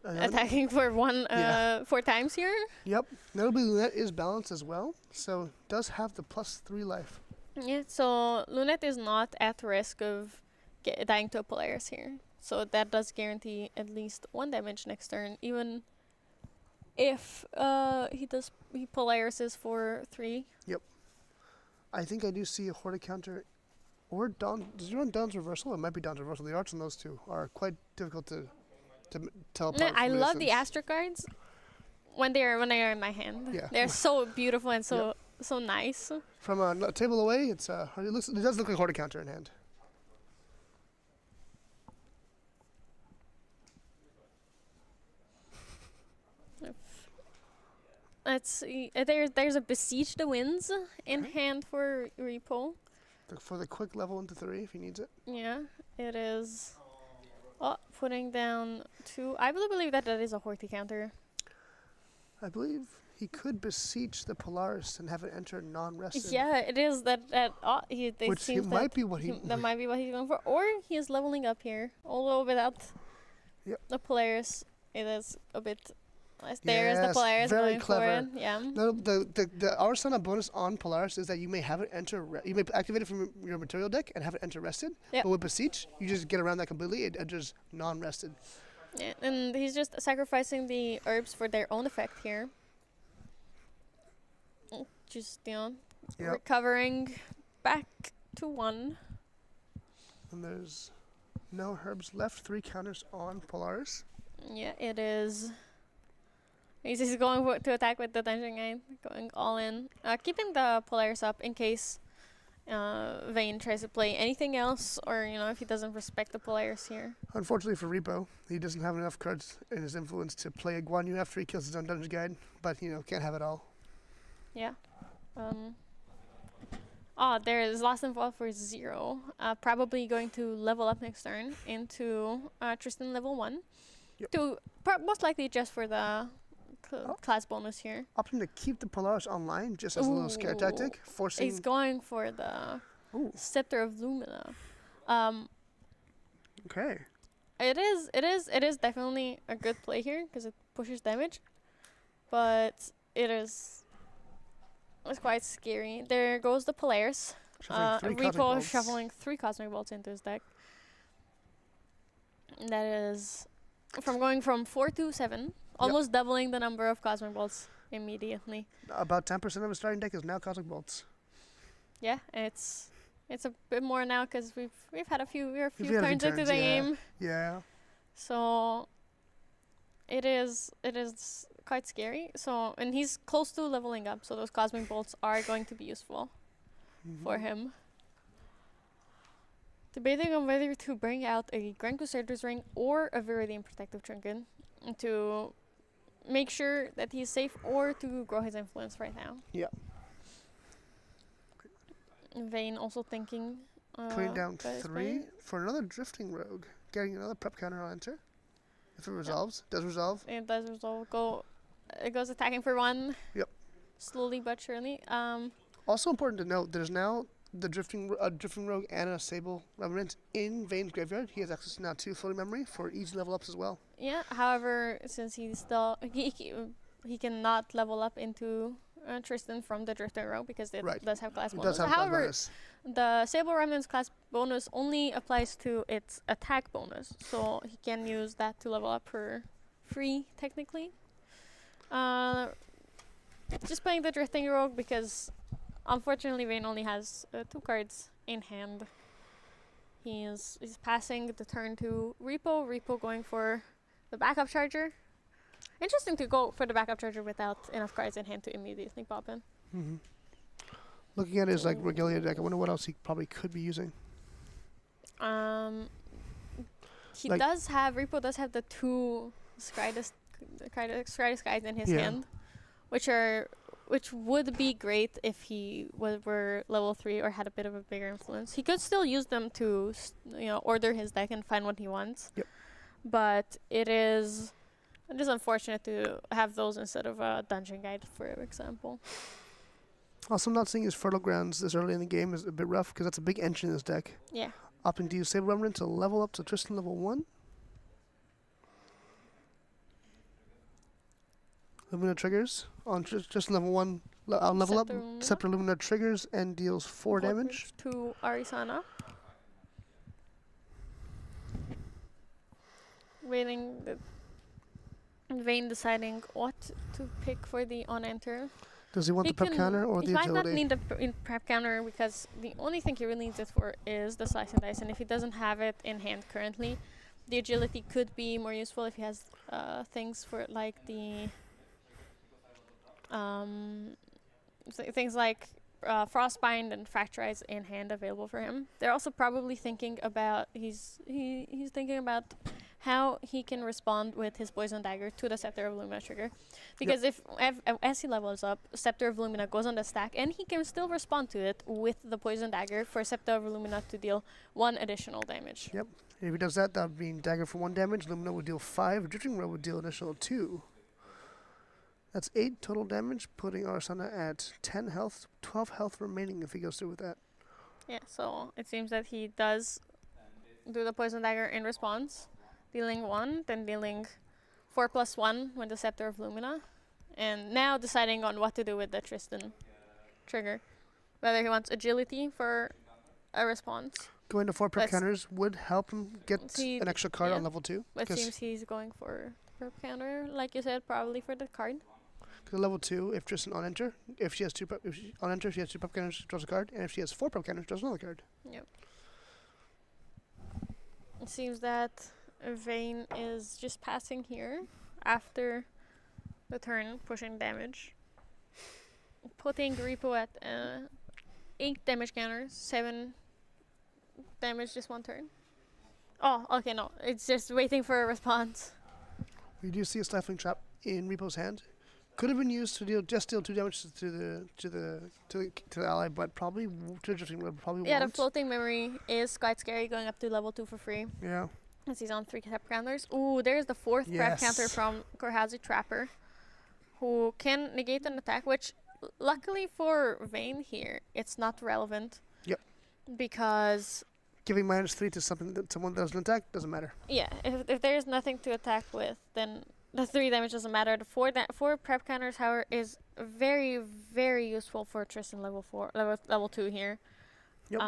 Attacking for 4 times here. Yep. Notably, Lunette is balanced as well, so does have the +3 life. Yeah, so Lunette is not at risk of dying to a Polaris here. So that does guarantee at least 1 damage next turn, even if he Polarises for 3. Yep. I think I do see a Horty counter or Dawn. Does you run Dawn's Reversal? It might be Dawn's Reversal. The arts on those 2 are quite difficult to teleport. I love the Astra cards. when they are in my hand. Yeah. They're so beautiful and so nice. From a table away, it does look like Horde counter in hand. Let's see. There's a Besiege the Winds in hand for Repo. For the quick level into 3 if he needs it. Yeah, it is. Oh, putting down 2. I believe that is a Horty counter. I believe he could beseech the Polaris and have it enter non-rested. Yeah, it is that. Which might be what that might be what he's going for, or he is leveling up here. Although without the Polaris, it is a bit. There's the Polaris very going clever. for it. Yeah. No, the our Sana bonus on Polaris is that you may have it enter. You may activate it from your material deck and have it enter rested. Yep. But with beseech, you just get around that completely. It enters non-rested. Yeah, and he's just sacrificing the herbs for their own effect here. Just recovering back to 1. And there's no herbs left. 3 counters on Polaris. Yeah, it is. He's just going to attack with the Dungeon Guide, going all in. Keeping the Polaris up in case Vayne tries to play anything else, or if he doesn't respect the Polaris here. Unfortunately for Repo, he doesn't have enough cards in his influence to play a Guan Yu after he kills his own Dungeon Guide, but can't have it all. Yeah. There is Lost and Fall for 0. Probably going to level up next turn into Tristan level 1. Yep. To most likely just for the class bonus here. Opting to keep the Polaris online just as a little scare tactic, forcing. He's going for the Scepter of Lumina. Okay. It is definitely a good play here because it pushes damage, but it's quite scary. There goes the Polaris. Repo shuffling 3 Cosmic Bolts into his deck. That is going from 4 to 7. Almost doubling the number of Cosmic Bolts immediately. About 10% of his starting deck is now Cosmic Bolts. Yeah, it's a bit more now because we've had a few turns into the game. Yeah. So it is quite scary. So and he's close to leveling up, so those Cosmic Bolts are going to be useful for him. Debating on whether to bring out a Grand Crusader's Ring or a Viridian Protective Trinket to make sure that he's safe or to grow his influence right now. Yeah. Vayne also thinking. Putting down 3 for another Drifting Rogue. Getting another prep counter on enter. If it resolves. Does resolve. It does resolve. It goes attacking for 1. Yep. Slowly but surely. Also important to note, there's now the Drifting Rogue and a Sable Remnant in Vayne's graveyard. He has access to now 2 floating memory for each level ups as well. Yeah, however, since he's still he cannot level up into Tristan from the Drifting Rogue because it does have class bonus. However, the Sable Remnant's class bonus only applies to its attack bonus, so he can use that to level up for free technically. Just playing the Drifting Rogue because unfortunately Vayne only has 2 cards in hand. He's passing the turn to Repo. Repo going for the backup charger. Interesting to go for the backup charger without enough cards in hand to immediately pop in. Looking at his Regalia deck, I wonder what else he probably could be using. Repo does have the 2 Scrytus guides in his hand, which would be great if he were level 3 or had a bit of a bigger influence. He could still use them to order his deck and find what he wants. Yep. But it is unfortunate to have those instead of a Dungeon Guide, for example. Also, not seeing his Fertile Grounds this early in the game is a bit rough because that's a big entry in his deck. Yeah. Opting to use Sable Remnant to level up to Tristan level 1. Lumina triggers on Tristan level 1. On level up, Scepter Lumina triggers and deals 4 damage to Arisana. Vayne deciding what to pick for the on-enter. Does he want the prep counter or the agility? He might not need the prep counter because the only thing he really needs it for is the slice and dice, and if he doesn't have it in hand currently, the agility could be more useful if he has things for like the Things like Frostbind and Fracturize in hand available for him. They're also probably thinking about he's thinking about how he can respond with his Poison Dagger to the Scepter of Lumina trigger, because as he levels up, Scepter of Lumina goes on the stack, and he can still respond to it with the Poison Dagger for Scepter of Lumina to deal 1 additional damage. Yep. If he does that, that would mean Dagger for 1 damage. Lumina would deal 5. Drifting Robe would deal additional 2. That's 8 total damage, putting Arsana at 10 health, 12 health remaining if he goes through with that. Yeah, so it seems that he does do the Poison Dagger in response, dealing 1, then dealing 4+1 with the Scepter of Lumina, and now deciding on what to do with the Tristan trigger. Whether he wants agility for a response. Going to 4 prep counters would help him get an extra card on level 2. But it seems he's going for prep counter, like you said, probably for the card. Because level 2, if Tristan on enter, if she has 2 prep, on enter, she has 2 prep counters, she draws a card, and if she has 4 prep counters, draws another card. Yep. It seems that Vayne is just passing here after the turn, pushing damage, putting Repo at 8 damage counters, 7 damage just 1 turn. Oh, okay, no, it's just waiting for a response. We do see a Stifling Trap in Repo's hand. Could have been used to deal 2 damage to the ally, but probably to the Drifting Robe probably Yeah, won't. the Floating Memory is quite scary, going up to level 2 for free. Yeah. As he's on 3 prep counters. Ooh, there's the 4th prep counter from Korhazi Trapper, who can negate an attack, which luckily for Vayne here, it's not relevant. Yep. Because giving -3 to someone that doesn't attack doesn't matter. Yeah, if there's nothing to attack with, then the 3 damage doesn't matter. The 4 prep counters, however, is very, very useful for Tristan level 2 here. Yep.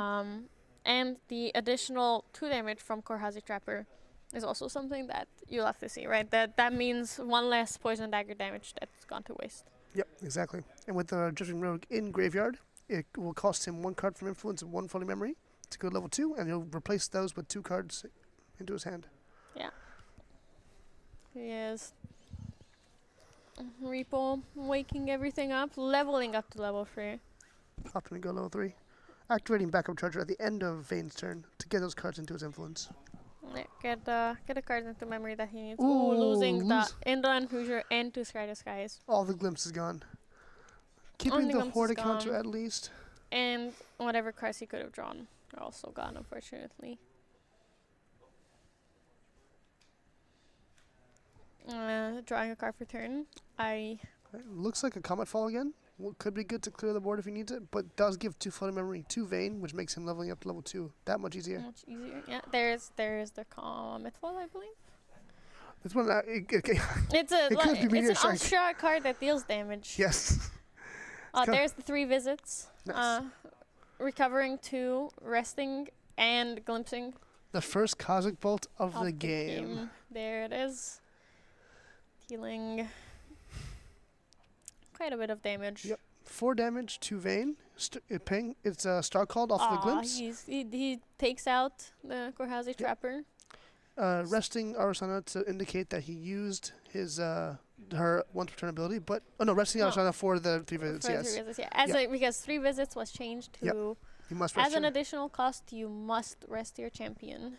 And the additional 2 damage from Korhazi Trapper is also something that you'll have to see, right? That means 1 less Poison Dagger damage that's gone to waste. Yep, exactly. And with the Drifting Rogue in Graveyard, it will cost him 1 card from Influence and 1 Floating Memory to go to level 2, and he'll replace those with 2 cards into his hand. Yeah. He is Repo waking everything up, leveling up to level 3. Opting to go level 3. Activating Backup Charger at the end of Vayne's turn to get those cards into his influence. Yeah, get the cards into memory that he needs. Ooh, losing the Indra Hoosier and 2 Sky to Skies. All the Glimpse is gone. Keeping the Horde counter at least. And whatever cards he could have drawn are also gone, unfortunately. Drawing a card for turn. Looks like a Comet Fall again. Could be good to clear the board if he needs it, but does give 2 Floating Memory to Vayne, which makes him leveling up to level 2 that much easier. Much easier. Yeah, there's the Comet Fall, I believe. This one, it's an Ultra card that deals damage. Yes. There's the 3 visits. Nice. Recovering 2, resting, and glimpsing. The first Cosmic Bolt of the game. There it is. Dealing quite a bit of damage. Yep. 4 damage to Vayne. It's Star Called off the Glimpse. He takes out the Korhazi Trapper. Resting Arsana to indicate that he used his her once per turn ability, but resting Arsana for the 3 visits. For 3 visits, yeah. Because 3 visits was changed to you must rest as an additional cost. You must rest your champion.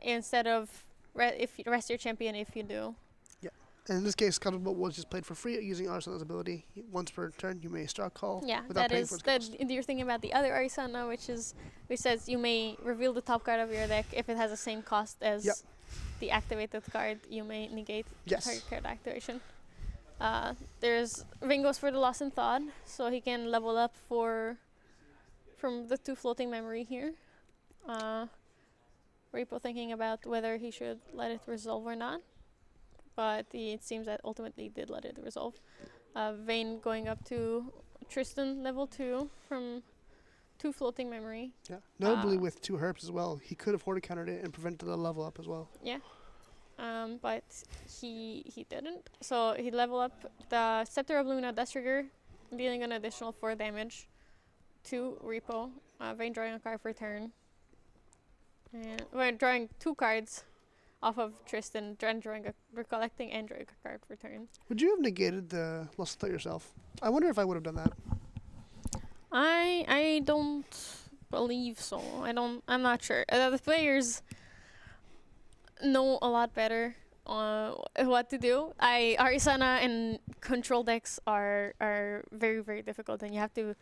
Instead of if you rest your champion if you do. And in this case, Cosmic Bolt was just played for free using Arsana's ability. Once per turn, you may Star Call. Yeah, without that is you're thinking about the other Arsana, which says you may reveal the top card of your deck if it has the same cost as the activated card. You may negate target card activation. There's Vingos for the Lost in Thought, so he can level up from the 2 Floating Memory here. Repo thinking about whether he should let it resolve or not. But it seems that ultimately did let it resolve. Vayne going up to Tristan level 2 from 2 Floating Memory. Yeah, notably with 2 Herbs as well. He could have Horde countered it and prevented a level up as well. Yeah, but he didn't. So he level up the Scepter of Lumina Dust Trigger, dealing an additional 4 damage to Repo. Vayne drawing a card for turn. And we're drawing 2 cards. off of Tristan, drawing recollecting and drawing a card for turn. Would you have negated the lost threat yourself? I wonder if I would have done that. I don't believe so. I'm not sure. The players know a lot better what to do. Arisana and control decks are very, very difficult, and you have to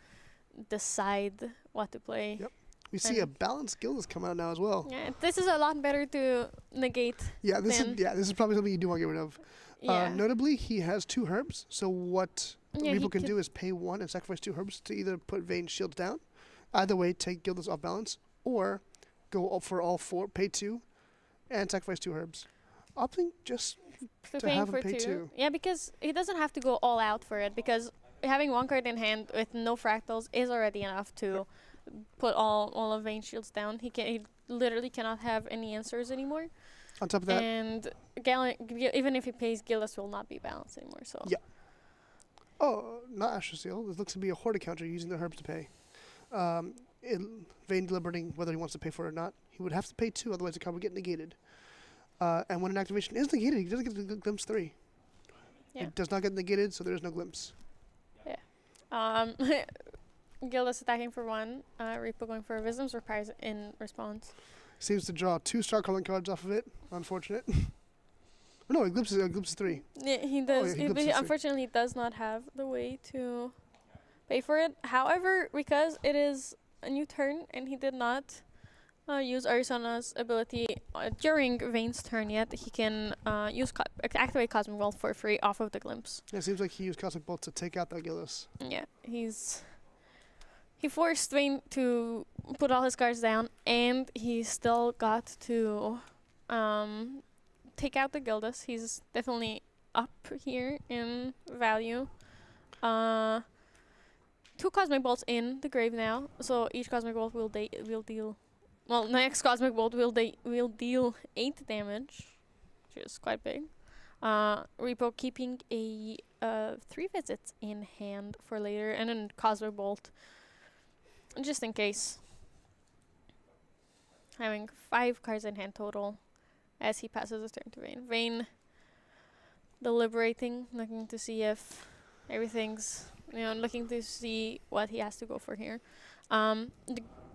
decide what to play. Yep. We see a balanced guild has come out now as well. Yeah, this is a lot better to negate. Yeah, this is probably something you do want to get rid of. Yeah. Notably, he has 2 herbs, so what Yeah, people can do is pay 1 and sacrifice 2 herbs to either put Vayne shields down, either way take Guildless off balance, or go up for all 4, pay 2, and sacrifice 2 herbs. Opting just to have him pay 2. Yeah, because he doesn't have to go all out for it, because having 1 card in hand with no fractals is already enough to put all of Vayne shields down. He literally cannot have any answers anymore. On top of that, And even if he pays, Gillis will not be balanced anymore. So yeah. Oh, not Astral Seal. This looks to be a Horde counter using the herbs to pay. Vayne deliberating whether he wants to pay for it or not. He would have to pay 2, otherwise the card would get negated. And when an activation is negated, he doesn't get the glimpse 3. Yeah. It does not get negated, so there is no glimpse. Gillis attacking for 1, Reaper going for a Wisdom's Reprise in response. Seems to draw 2 star calling cards off of it. Unfortunate. No, it glimpses 3. Yeah, he does. he But glimpses he 3. unfortunately does not have the way to pay for it. However, because it is a new turn and he did not use Arisana's ability during Vayne's turn yet, he can activate Cosmic Bolt for free off of the Glimpse. Yeah, it seems like he used Cosmic Bolt to take out that Gillis. Yeah, he forced Vayne to put all his cards down, and he still got to take out the Gildas. He's definitely up here in value. 2 Cosmic Bolts in the grave now, so each Cosmic Bolt will deal. Well, next Cosmic Bolt will deal 8 damage, which is quite big. Repo keeping a 3 visits in hand for later, and then Cosmic Bolt just in case. Having 5 cards in hand total as he passes his turn to Vayne. Vayne deliberating, looking to see if everything's, looking to see what he has to go for here. The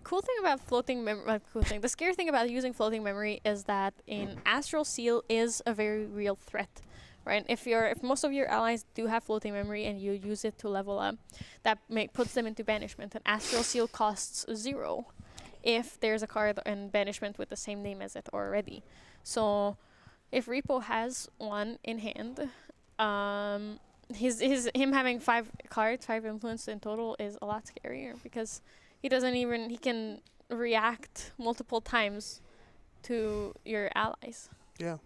cool thing about the scary thing about using floating memory is that in Astral Seal is a very real threat. Right? If most of your allies do have floating memory and you use it to level up, that puts them into banishment. And Astral Seal costs 0 if there's a card in banishment with the same name as it already. So if Repo has 1 in hand, him having 5 cards, 5 influence in total is a lot scarier, because he can react multiple times to your allies. Yeah.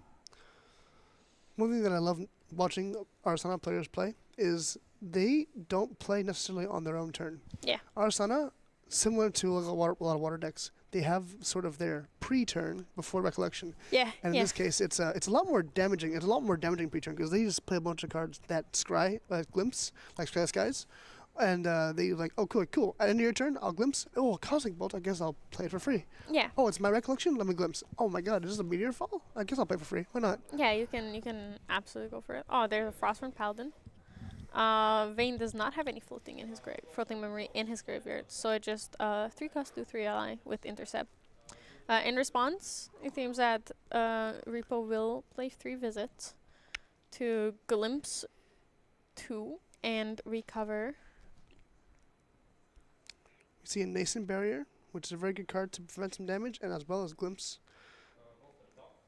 One thing that I love watching Arsana players play is they don't play necessarily on their own turn. Yeah. Arsana, similar to a lot of water decks, they have sort of their pre-turn before recollection. Yeah. And in this case, it's a lot more damaging. It's a lot more damaging pre-turn, because they just play a bunch of cards that scry, glimpse, like Scry Skies. And they like, oh, cool. At the end of your turn, I'll glimpse. Oh, Cosmic Bolt, I guess I'll play it for free. Yeah. Oh, it's my recollection? Let me glimpse. Oh my god, is this a meteor fall? I guess I'll play for free. Why not? Yeah, you can absolutely go for it. Oh, there's a Frostborn Paladin. Vayne does not have any floating memory in his graveyard, so it just 3 cost 2/3 ally with intercept. In response, it seems that Repo will play 3 visits to glimpse 2 and recover. We see a Nascent Barrier, which is a very good card to prevent some damage, and as well as Glimpse.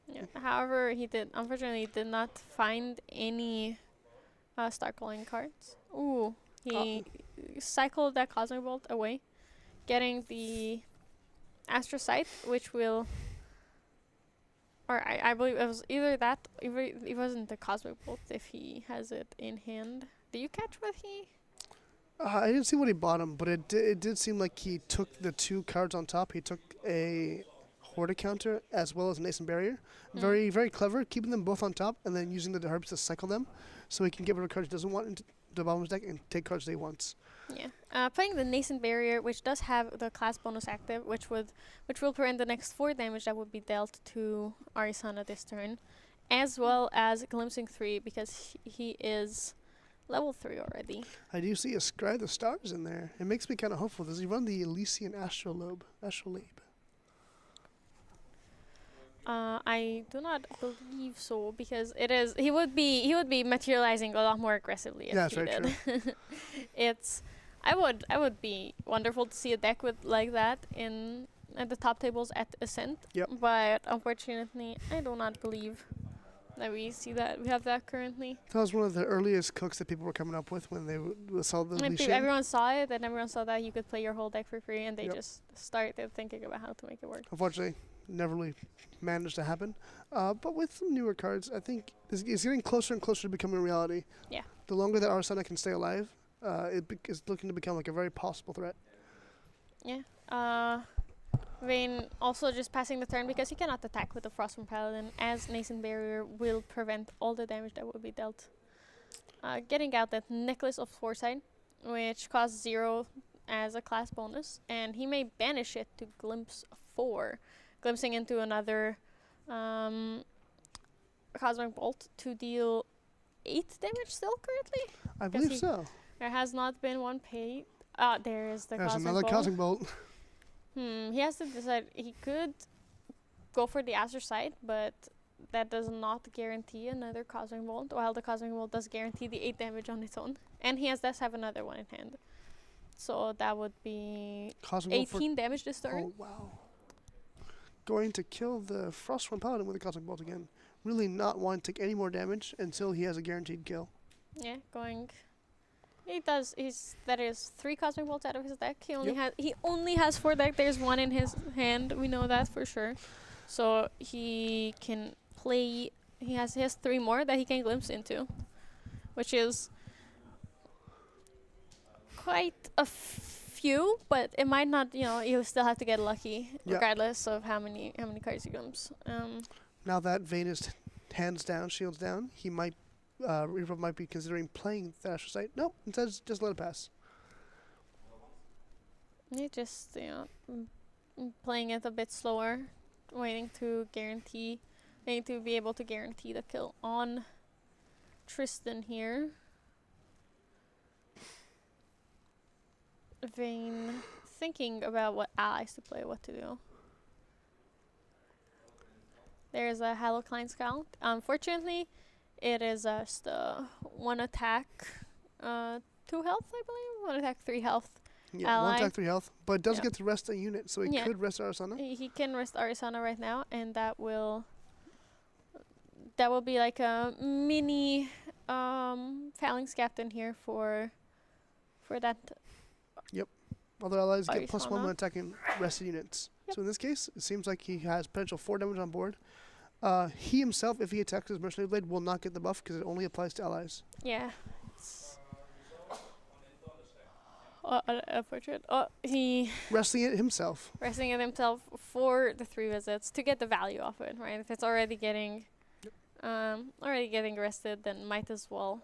Yeah. However, he unfortunately did not find any Star Calling cards. Ooh, he cycled that Cosmic Bolt away, getting the Astral Sight, which will, or I believe it was either that, it wasn't the Cosmic Bolt if he has it in hand. Do you catch what he? I didn't see what he bought him, but it did seem like he took the 2 cards on top. He took a Horde counter as well as a Nascent Barrier. Very, very clever, keeping them both on top and then using the herbs to cycle them, so he can get rid of cards he doesn't want into the bottom of his deck and take cards that he wants. Yeah. Playing the Nascent Barrier, which does have the class bonus active, which will prevent the next 4 damage that would be dealt to Arisana this turn, as well as Glimpsing 3 because he is level 3 already. I do see a Scry the Stars in there. It makes me kind of hopeful. Does he run the Elysian Astrolabe? I do not believe so because he would be materializing a lot more aggressively if he did. I would be wonderful to see a deck with like that at the top tables at Ascent. Yep. But unfortunately, I do not believe that we have that currently. That was one of the earliest cooks that people were coming up with when they saw the Elysian. Everyone saw it, and everyone saw that you could play your whole deck for free, and they just started thinking about how to make it work. Unfortunately, never really managed to happen. But with some newer cards, I think it's getting closer and closer to becoming a reality. Yeah. The longer that Arsana can stay alive, it's looking to become like a very possible threat. Yeah. Vayne also just passing the turn because he cannot attack with the Frostborn Paladin, as Nascent Barrier will prevent all the damage that would be dealt. Getting out that Necklace of Foresight, which costs 0 as a class bonus, and he may banish it to Glimpse 4, glimpsing into another Cosmic Bolt to deal 8 damage still currently? I believe so. There has not been one paid. There is the There's Cosmic another Bolt. Cosmic Bolt. He has to decide. He could go for the Azure Sight, but that does not guarantee another Cosmic Bolt, while the Cosmic Bolt does guarantee the 8 damage on its own. And he does have another one in hand. So that would be Cosmic Bolt 18 damage this turn. Oh, wow. Going to kill the Frostborn Paladin with a Cosmic Bolt again. Really not wanting to take any more damage until he has a guaranteed kill. Yeah, going. That is 3 Cosmic Bolts out of his deck. He only has 4 deck. There's 1 in his hand. We know that for sure. So he can play. He has 3 more that he can glimpse into, which is quite a few. But it might not. You still have to get lucky, regardless of how many cards he glimpse. Now that Vayne is hands down, shields down, he might. Revo might be considering playing the Astral Sight. Nope, instead just let it pass. You just playing it a bit slower, waiting to be able to guarantee the kill on Tristan here. Vayne thinking about what allies to play, what to do. There's a Halocline Scout. Unfortunately, it is just 1 attack, 2 health, I believe. 1 attack, 3 health. Yeah, ally. 1 attack, 3 health. But it does get to rest a unit, so he could rest Arisana. He can rest Arisana right now, and that will be like a mini Phalanx Captain here for that. Yep. Other allies get Arisana. +1 when attacking rested units. Yep. So in this case, it seems like he has potential 4 damage on board. He himself, if he attacks his Mercenary Blade, will not get the buff because it only applies to allies. Yeah. Unfortunate. He Resting it himself for the 3 visits to get the value off it, right? If it's already getting rested, then might as well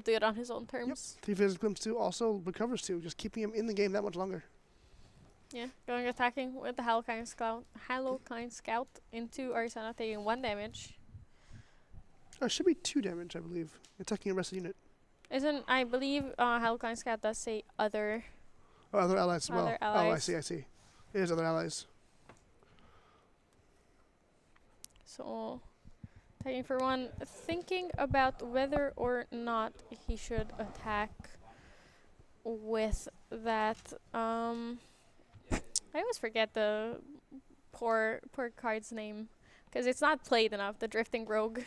do it on his own terms. Yep. 3 visits glimpse 2 also recovers 2, just keeping him in the game that much longer. Yeah, going attacking with the Halocline Scout into Arisana, taking 1 damage. It should be 2 damage, I believe. Attacking a rested unit. I believe Halocline Scout does say other. Or other allies as well. Other allies. Oh, I see. It is other allies. So, taking for 1, thinking about whether or not he should attack with that. I always forget the poor card's name because it's not played enough. The Drifting Rogue.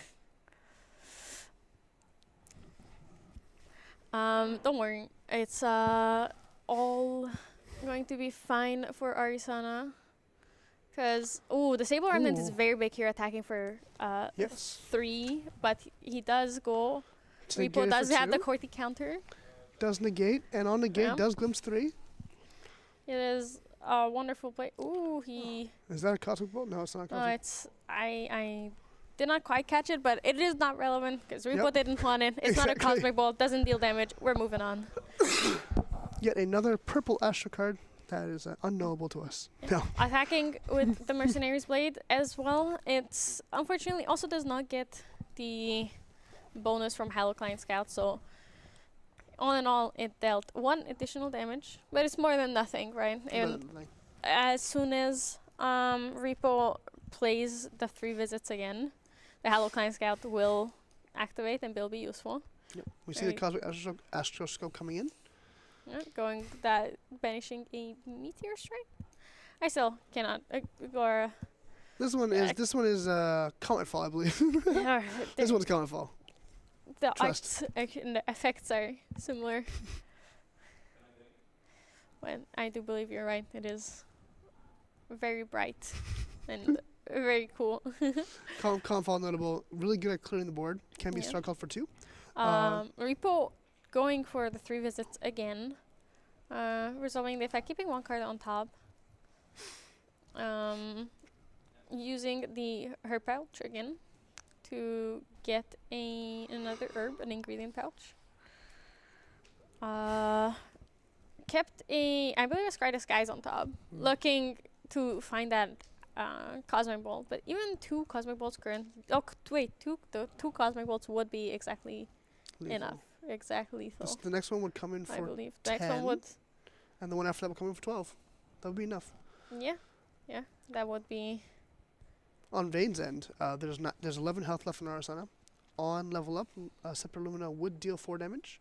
Don't worry, it's all going to be fine for Arisana. Because the Sable Remnant is very big here, attacking for 3, but he does go. Repo does have the Courty counter. Does negate, and on negate does glimpse 3. It is a wonderful play. Is that a Cosmic Bolt? No, it's not a Cosmic. No, it's I did not quite catch it, but it is not relevant because Repo didn't want it. It's not a Cosmic Bolt, doesn't deal damage. We're moving on. Yet another purple Astro card that is unknowable to us. No. Attacking with the Mercenary's Blade as well. It's unfortunately also does not get the bonus from Halocline Scout, so all in all it dealt 1 additional damage, but it's more than nothing, right? And as soon as Repo plays the 3 visits again, the Halocline Scout will activate and will be useful. Yep. We see the Cosmic Astroscope coming in. Yeah, going that banishing a Meteor Strike. I still cannot ignore. This one is Comet Fall, I believe. This one's Comet Fall. The Trust. arts and the effects are similar. Well, I do believe you're right. It is very bright and very cool. Comet Fall notable. Really good at clearing the board. Can be star called for 2. Repo going for the 3 visits again. Resolving the effect, keeping 1 card on top. Using the herb pouch again to get another herb, an ingredient pouch. Kept I believe a Scry Disguise on top, looking to find that Cosmic Bolt. But even 2 Cosmic Bolts the 2 Cosmic Bolts would be exactly enough. Exactly lethal. The next one would come in for I believe. The 10, next one would. and the one after that would come in for 12. That would be enough. Yeah, that would be. On Vane's end, there's 11 health left in Arasana. On level up, Scepter Lumina would deal 4 damage.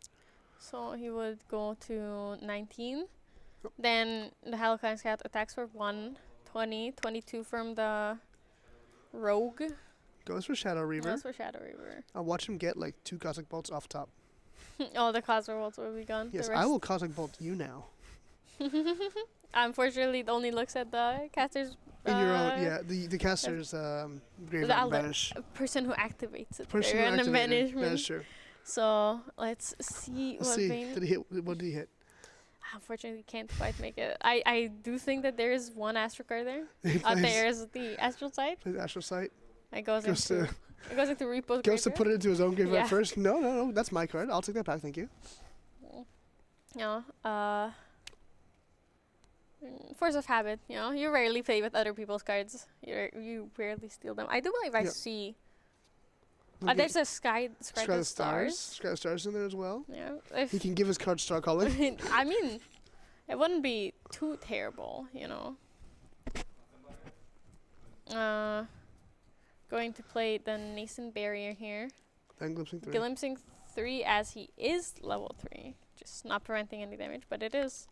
So he would go to 19. Then the Halocline Scout attacks for 1, 20, 22 from the Rogue. Goes for Shadow Reaver. That's for Shadow Reaver. I'll watch him get like 2 Cosmic Bolts off top. All the Cosmic Bolts will be gone. Yes, I will Cosmic Bolt you now. Unfortunately, it only looks at the caster's. In your own, the caster's graveyard banish. Person who activates it. Person who activates it. That is true. So let's see what Vane. Did he hit? What did he hit? Unfortunately, can't quite make it. I do think that there is 1 Astro card there. There's the Astral Sight. Plays Astral Sight. It goes into Repo's Goes to put it into his own graveyard Yeah. first. No, that's my card. I'll take that back. Thank you. Yeah. Force of habit. You rarely play with other people's cards. You rarely steal them. I do believe I see. There's a Sky the Stars. Sky the Stars in there as well. Yeah. He can give his card Star Calling. I mean, it wouldn't be too terrible, Going to play the Nascent Barrier here. Then Glimpsing 3. Glimpsing 3 as he is level 3. Just not preventing any damage, but it is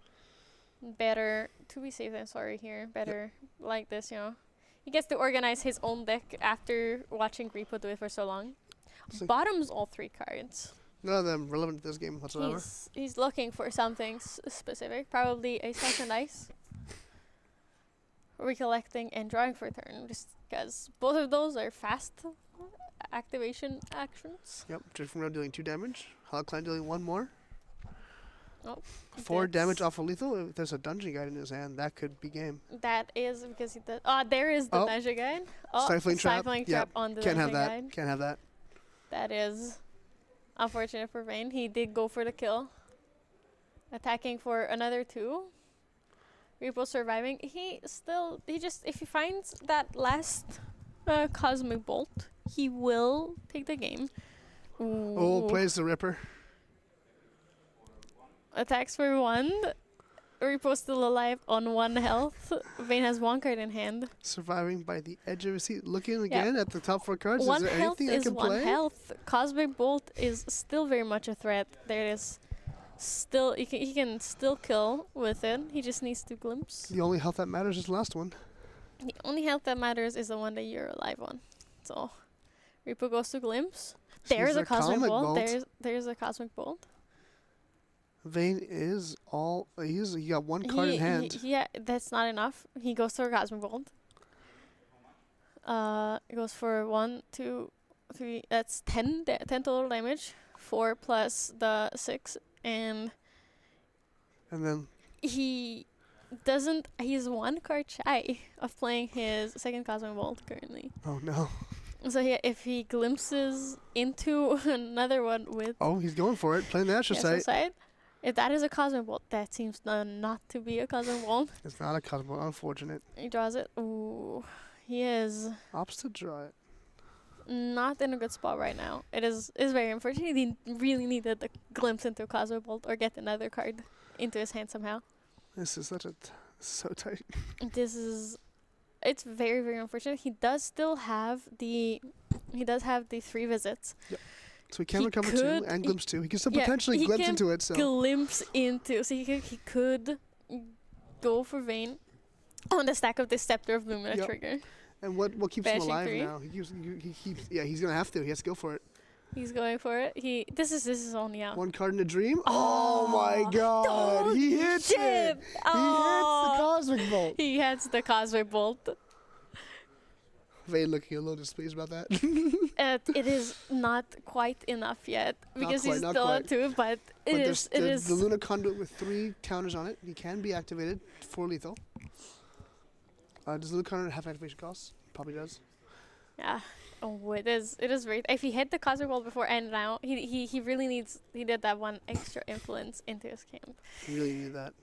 better to be safe than sorry here. Better like this, He gets to organize his own deck after watching Repo do it for so long. Bottoms all 3 cards. None of them relevant to this game whatsoever. He's looking for something specific. Probably a Slice and Dice. Recollecting and drawing for turn. Just because both of those are fast activation actions. Yep, Drift from dealing 2 damage. Halocline dealing 1 more. Oh, 4 damage off of lethal. If there's a Dungeon Guide in his hand, that could be game. That is because he does. There is the Dungeon Guide. Stifling Trap. Trap on the Can't Dungeon have that. Guide. Can't have that. That is unfortunate for Vane. He did go for the kill. Attacking for another 2. Repo surviving. If he finds that last Cosmic Bolt, he will take the game. Ooh. Oh, plays the Ripper. Attacks for 1. Repo still alive on 1 health. Vane has 1 card in hand. Surviving by the edge of his seat. Looking again at the top 4 cards. 1 is there health anything I is can 1 play? health. Cosmic Bolt is still very much a threat. There is still he can still kill with it. He just needs to glimpse. The only health that matters is the last one. The only health that matters is the one that you're alive on. So Repo goes to glimpse. There's a Cosmic Bolt. There's a Cosmic Bolt. Vane is all. He got 1 card in hand. Yeah, that's not enough. He goes for a Cosmic Bolt. It goes for 1, 2, 3. That's 10 total damage. 4 plus the 6, and then he doesn't. He's 1 card shy of playing his 2nd Cosmic Bolt currently. Oh no. So if he glimpses into another one with. Oh, he's going for it. Playing the Astral Sight. If that is a Cosmic Bolt, that seems not to be a Cosmic Bolt. It's not a Cosmo. Unfortunate. He draws it. Ooh, he is Opts to draw it. not in a good spot right now. It is very unfortunate. He really needed a glimpse into a Cosmic Bolt or get another card into his hand somehow. This is so tight. It's very, very unfortunate. He does still have the 3 visits. So he can He recover 2 could- and glimpse 2. He can still yeah, potentially he glimpse can into it. So Glimpse into, so he could go for Vayne on the stack of the Scepter of Lumina Yep. trigger. and what keeps him Banishing alive 3. now? He keeps. Yeah, he's gonna have to. He has to go for it. He's going for it. This is only out. 1 card in a dream. Oh my God! Don't He hits chip. it. He hits the Oh. Cosmic Bolt. He hits the Cosmic Bolt. Vayne looking a little displeased about that. It is not quite enough yet because quite, he's not still quite. at 2, but But it there's is. the Luna Conduit with 3 counters on it. He can be activated for lethal. Does Luna Conduit have activation costs? Probably does. Yeah. Oh, it is very. If he hit the Cosmic Bolt before and now, he really needs. He did that 1 extra influence into his camp. He really needed that.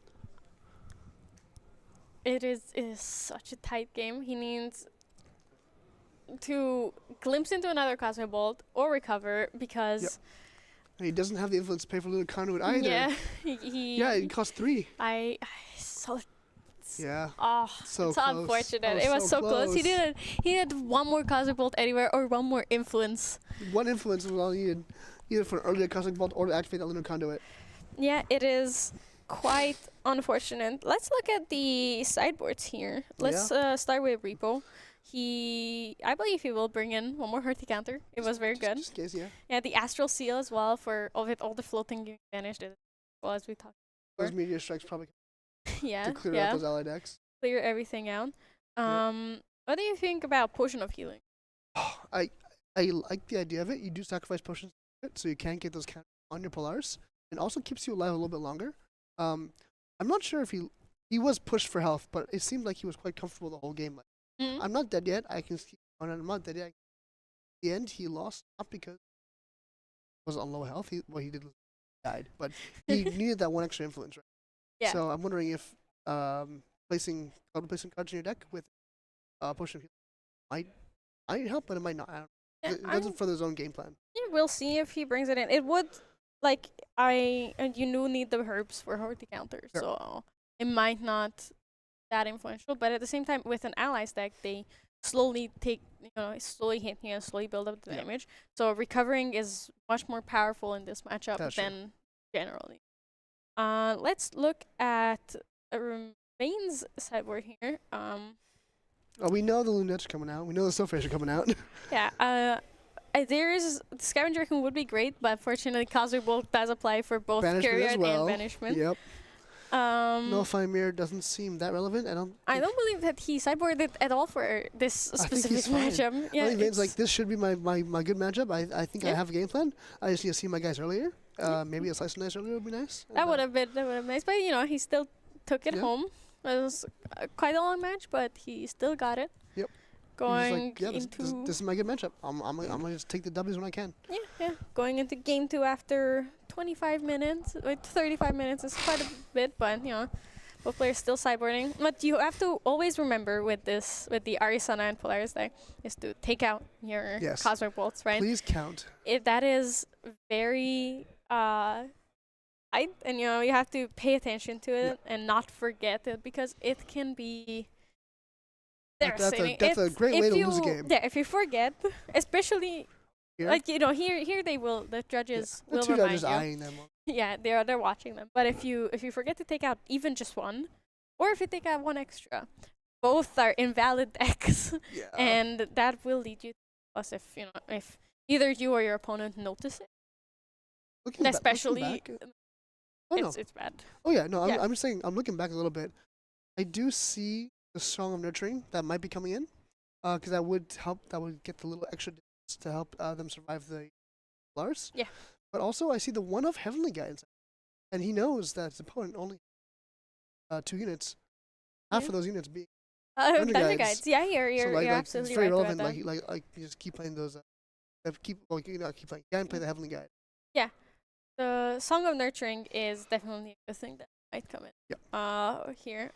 It is such a tight game. He needs to glimpse into another Cosmic Bolt or recover because And he doesn't have the influence to pay for Luna Conduit either. yeah, he Yeah, it costs 3. I so Yeah. oh So it's close. unfortunate. Oh, It was so close. He close. needed 1 more Cosmic Bolt anywhere or 1 more influence. 1 influence was all he needed, either for an earlier Cosmic Bolt or to activate that Lunar Conduit. Yeah, it is quite unfortunate. Let's look at the sideboards here. Let's start with Repo. I believe he will bring in 1 more Hurty counter. It was very good. Just in case, yeah. Yeah, the Astral Seal as well for all the floating you banished as well as we talked. Those meteor strikes probably Yeah, to clear yeah. out those ally decks. Clear everything out. What do you think about Potion of Healing? I like the idea of it. You do sacrifice potions, so you can get those counters on your Polars, and also keeps you alive a little bit longer. I'm not sure if he was pushed for health, but it seemed like he was quite comfortable the whole game. Like, Mm. I'm not dead yet. I can keep on. I'm not dead yet. At the end, he lost not because he was on low health. He did died, but he needed that 1 extra influence, right? Yeah. So I'm wondering if placing cards in your deck with potion of healing might help, but it might not. I don't Yeah, It doesn't further his own game plan. yeah, we'll see if he brings it in. It would and you do need the herbs for Hurty counter, Sure. so it might not that influential. But at the same time, with an allies deck, they slowly slowly hit you and slowly build up the Yeah. damage. So recovering is much more powerful in this matchup That's true. than generally. Let's look at Vayne's sideboard here. Oh, we know the Lunettes are coming out. We know the Soulfish are coming out. Yeah. There's Scavenger Raccoon would be great, but fortunately Cosmic Bolt does apply for both Banishment as Courier well. and Banishment. Yep. Nullify Mirror doesn't seem that relevant. I don't believe that he sideboarded at all for this I think specific he's fine. matchup. Yeah, I think Vayne's like, it's- this should be my good matchup. I think I Yeah. have a game plan. I just need to see my guys earlier. Maybe a slice of nice earlier would be nice. that would have been nice, but he still took it Yeah. home. It was quite a long match, but he still got it. Yep. Going Like, yeah, into this is my good matchup. I'm gonna just take the W's when I can. yeah, going into game 2 after 25 minutes. Wait, 35 minutes is quite a bit, but both players still sideboarding. But you have to always remember with the Arisana and Polaris deck is to take out your Yes. Cosmic Bolts, right? Please count. That is very tight, and you have to pay attention to it and not forget it because it can be devastating. That's a great way to lose a game. Yeah, if you forget, especially Here? like here the judges The will 2 remind judges you. eyeing them. Yeah, they're watching them. But if you forget to take out even just 1, or if you take out 1 extra, both are invalid decks, Yeah. and that will lead you to us if either you or your opponent notice it. Looking ba- looking Especially, back, oh no. it's bad. Oh yeah, no. Yeah. I'm just saying. I'm looking back a little bit. I do see the Song of Nurturing that might be coming in, because that would help. That would get the little extra distance to help them survive the Lars. Yeah. But also, I see the 1 of Heavenly Guidance, and he knows that his opponent only 2 units. Half Yeah. of those units being Thunder Guides. Guides. Yeah, you're so like absolutely it's very right relevant. about that. Like you just keep playing those. Keep playing. You can play the Heavenly Guide. the Song of Nurturing is definitely a thing that might come in. Yep. Here.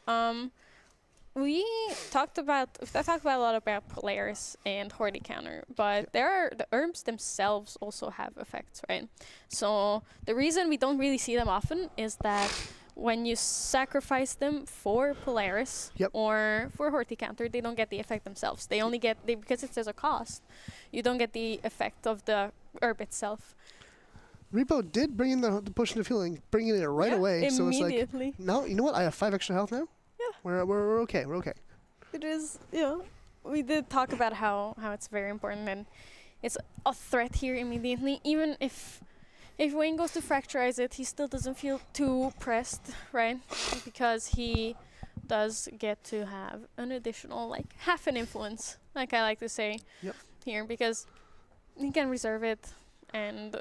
We've talked about a lot about Polaris and Horde counter, but the herbs themselves also have effects, right? So the reason we don't really see them often is that when you sacrifice them for Polaris Yep. or for Horde counter, they don't get the effect themselves. They only get because it says a cost. You don't get the effect of the herb itself. Repo did bring in the potion of healing, bringing it right away. So it's like, Immediately. no, you know what? I have 5 extra health now. Yeah. We're okay. We're okay. It is, we did talk about how it's very important and it's a threat here immediately. Even if Wayne goes to fracturize it, he still doesn't feel too pressed, right? Because he does get to have an additional, like, half an influence, like I like to say here, because he can reserve it and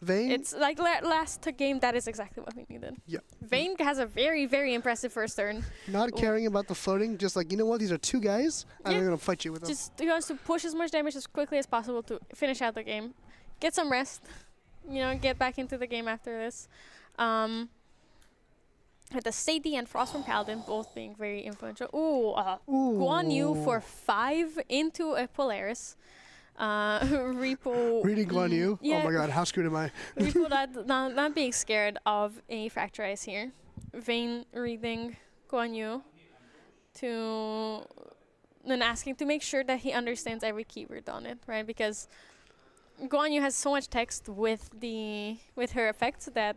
Vayne. it's like last game, that is exactly what we needed. Yeah. Vayne has a very, very impressive first turn. Not caring about the floating, just like, you know what, these are 2 guys, and I'm going to fight you with them. Just he wants to push as much damage as quickly as possible to finish out the game. Get some rest. Get back into the game after this. With the Sadie and Frostborn Paladin both being very influential. Guan Yu for 5 into a Polaris. Repo Reading Guan Yu? yeah. Oh my god, how screwed am I? Repo not being scared of a fracturize here. Vayne reading Guan Yu and asking to make sure that he understands every keyword on it, right? Because Guan Yu has so much text with her effects that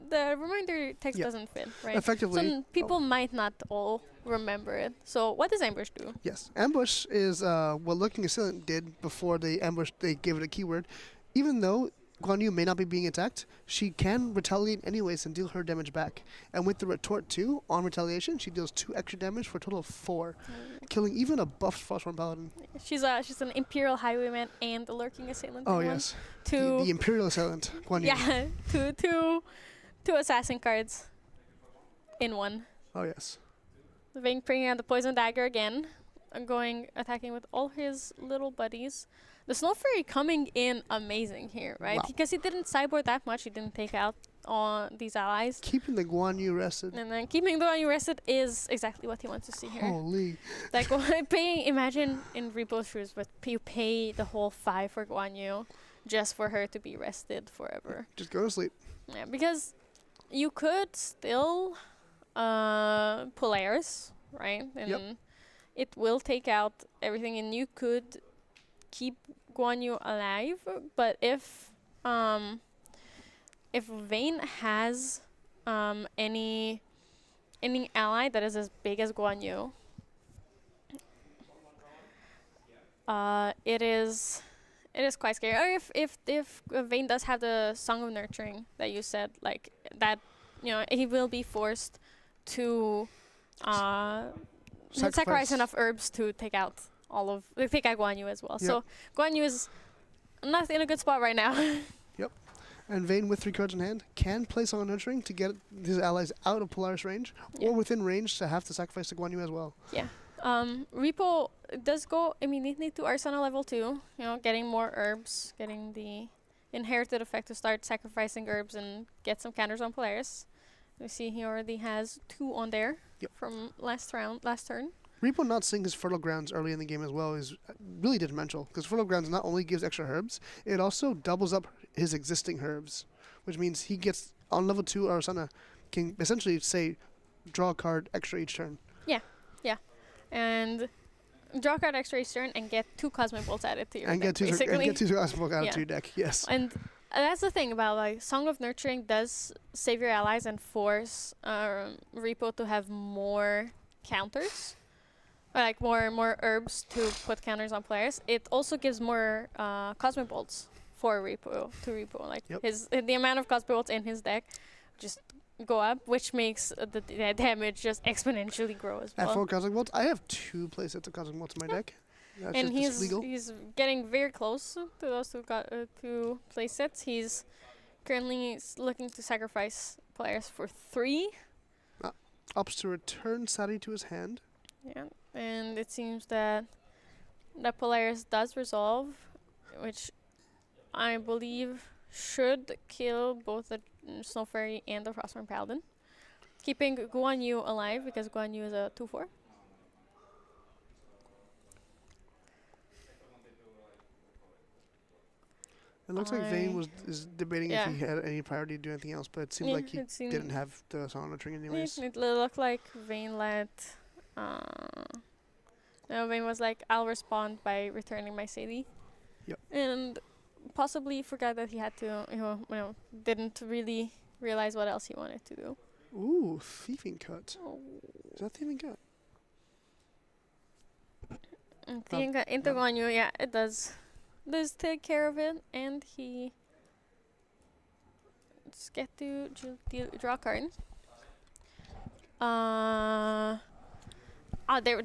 the reminder text doesn't fit, right? Effectively. So people might not all remember it. So what does Ambush do? Yes, Ambush is what Lurking Assailant did before they gave it a keyword. Even though Guan Yu may not be being attacked, she can retaliate anyways and deal her damage back. And with the Retort 2 on retaliation, she deals 2 extra damage for a total of 4, killing even a buffed Frostborn Paladin. She's an Imperial Highwayman and a Lurking Assailant. Oh yes, the Imperial Assailant, Guan Yu. Yeah, two assassin cards in one. Oh yes. Bringing out the Poison Dagger again, attacking with all his little buddies. The Snow Fury coming in amazing here, right? Wow. Because he didn't sideboard that much, he didn't take out on these allies. Keeping the Guan Yu rested. And then keeping the Guan Yu rested is exactly what he wants to see here. Holy. Like, imagine in Repo's shoes, but you pay the whole 5 for Guan Yu just for her to be rested forever. Just go to sleep. Yeah, because you could still Polaris, right? And it will take out everything, and you could keep Guan Yu alive. But if Vayne has any ally that is as big as Guan Yu, it is quite scary. Or if Vayne does have the Song of Nurturing that you said, like that, he will be forced to sacrifice enough herbs to take out Guan Yu as well. Yep. So Guan Yu is not in a good spot right now. Yep. And Vayne, with 3 cards in hand, can play Song of Nurturing to get his allies out of Polaris range, or within range to have to sacrifice to Guan Yu as well. Yeah. Repo does go immediately to Arsenal level 2, getting more herbs, getting the inherited effect to start sacrificing herbs and get some counters on Polaris. We see he already has 2 on there from last turn. Repo not seeing his Fertile Grounds early in the game as well is really detrimental, because Fertile Grounds not only gives extra herbs, it also doubles up his existing herbs, which means he gets, on level 2 Arasana, can essentially say, draw a card extra each turn. Yeah. And draw a card extra each turn and get 2 Cosmic Bolts added to your deck, Get 2 Cosmic Bolts added to your deck, yes. And that's the thing about, like, Song of Nurturing does save your allies and force Repo to have more counters. Or like more herbs to put counters on players. It also gives more Cosmic Bolts for Repo. Like the amount of Cosmic Bolts in his deck just go up, which makes the damage just exponentially grow as well. At 4 Cosmic Bolts, I have 2 playsets of Cosmic Bolts in my deck. That's and just legal. he's getting very close to those 2 playsets. He's currently looking to sacrifice players for 3. Opts to return Sadi to his hand. Yeah, and it seems that Polaris does resolve, which I believe should kill both the Snow Fairy and the Frostborn Paladin, keeping Guan Yu alive because Guan Yu is a 2/4. It looks like Vayne is debating yeah. if he had any priority to do anything else, but it seemed like he didn't have the Sauna Tree anyways. It looked like Vayne let. No, Vayne was like, I'll respond by returning my city. Yep. And possibly forgot that he had to, didn't really realize what else he wanted to do. Ooh, Thieving Cut. Oh. Is that Thieving Cut? Thieving Cut into Guan Yu, yeah, it does. Does take care of it, and he just get to draw a card.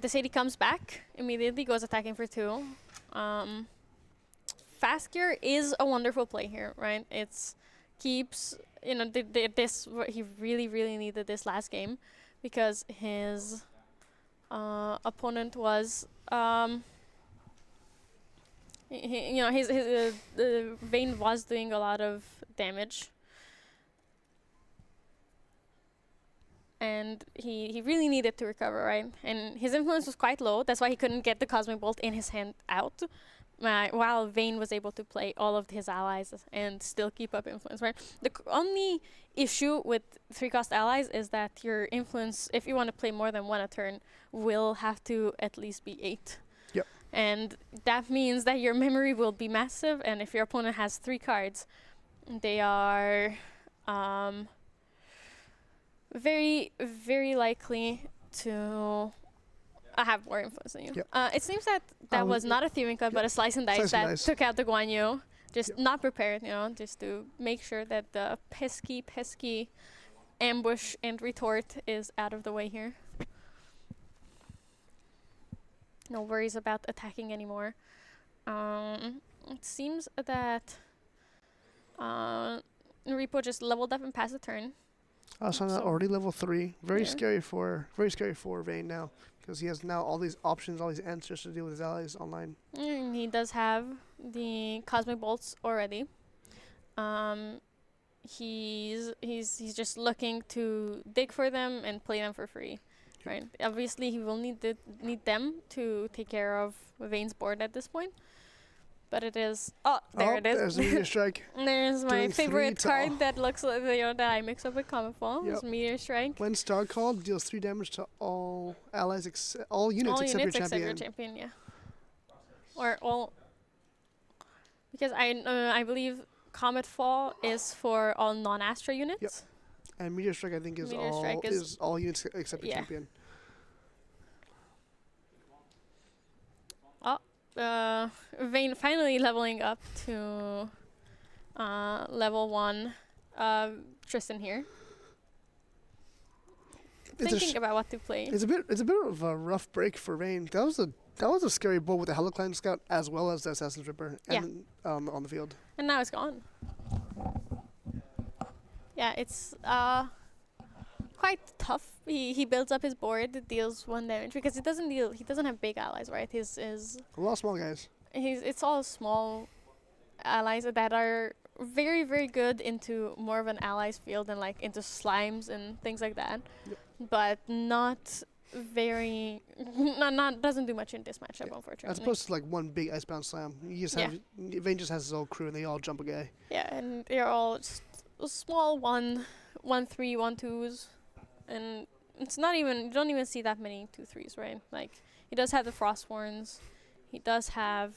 The city comes back immediately, goes attacking for 2. Fast Gear is a wonderful play here, right? It's keeps he really needed this last game because his opponent was Vayne was doing a lot of damage. And he really needed to recover, right? And his influence was quite low. That's why he couldn't get the Cosmic Bolt in his hand out. While Vayne was able to play all of his allies and still keep up influence, right? The only issue with 3-cost allies is that your influence, if you want to play more than 1 a turn, will have to at least be 8. Yep. And that means that your memory will be massive, and if your opponent has 3 cards, they are very, very likely to have more influence than you. Yep. It seems that was not a Thieving Cut, but a Slice and Dice that took out the Guan Yu. Just not prepared, just to make sure that the pesky ambush and retort is out of the way here. No worries about attacking anymore. It seems that Repo just leveled up and passed the turn. Asana already level 3. Very scary for Vayne now, because he has now all these options, all these answers to deal with his allies online. He does have the Cosmic Bolts already. He's just looking to dig for them and play them for free, right? Obviously, he will need them to take care of Vayne's board at this point. But it is. Oh, there it is. There's Meteor Strike. There's my favorite card that looks like that I mix up with Common Fall. It's Meteor Strike. When Star Called, deals 3 damage to all allies, all units except your champion. Yeah. Or all. Because I believe Comet Fall is for all non-Astra units. Yep. And Meteor Strike, I think, is all units except your champion. Vayne finally leveling up to level 1. Tristan here. Thinking about what to play. It's a bit of a rough break for Vayne. That was a scary bowl with the Helicline Scout as well as the Assassin's Ripper and on the field. And now it's gone. Yeah, it's quite tough. He builds up his board, deals 1 damage because he doesn't have big allies, right? His a lot of small guys. It's all small allies that are very, very good into more of an allies field and like into slimes and things like that. Yep. But not very doesn't do much in this matchup, unfortunately. As opposed to like one big Icebound Slam. You just have Vayne just has his whole crew and they all jump a guy. Yeah, and they're all just small 1-3, 1-2s, and it's not even, you don't even see that many 2-3s, right? Like, he does have the Frostborns. He does have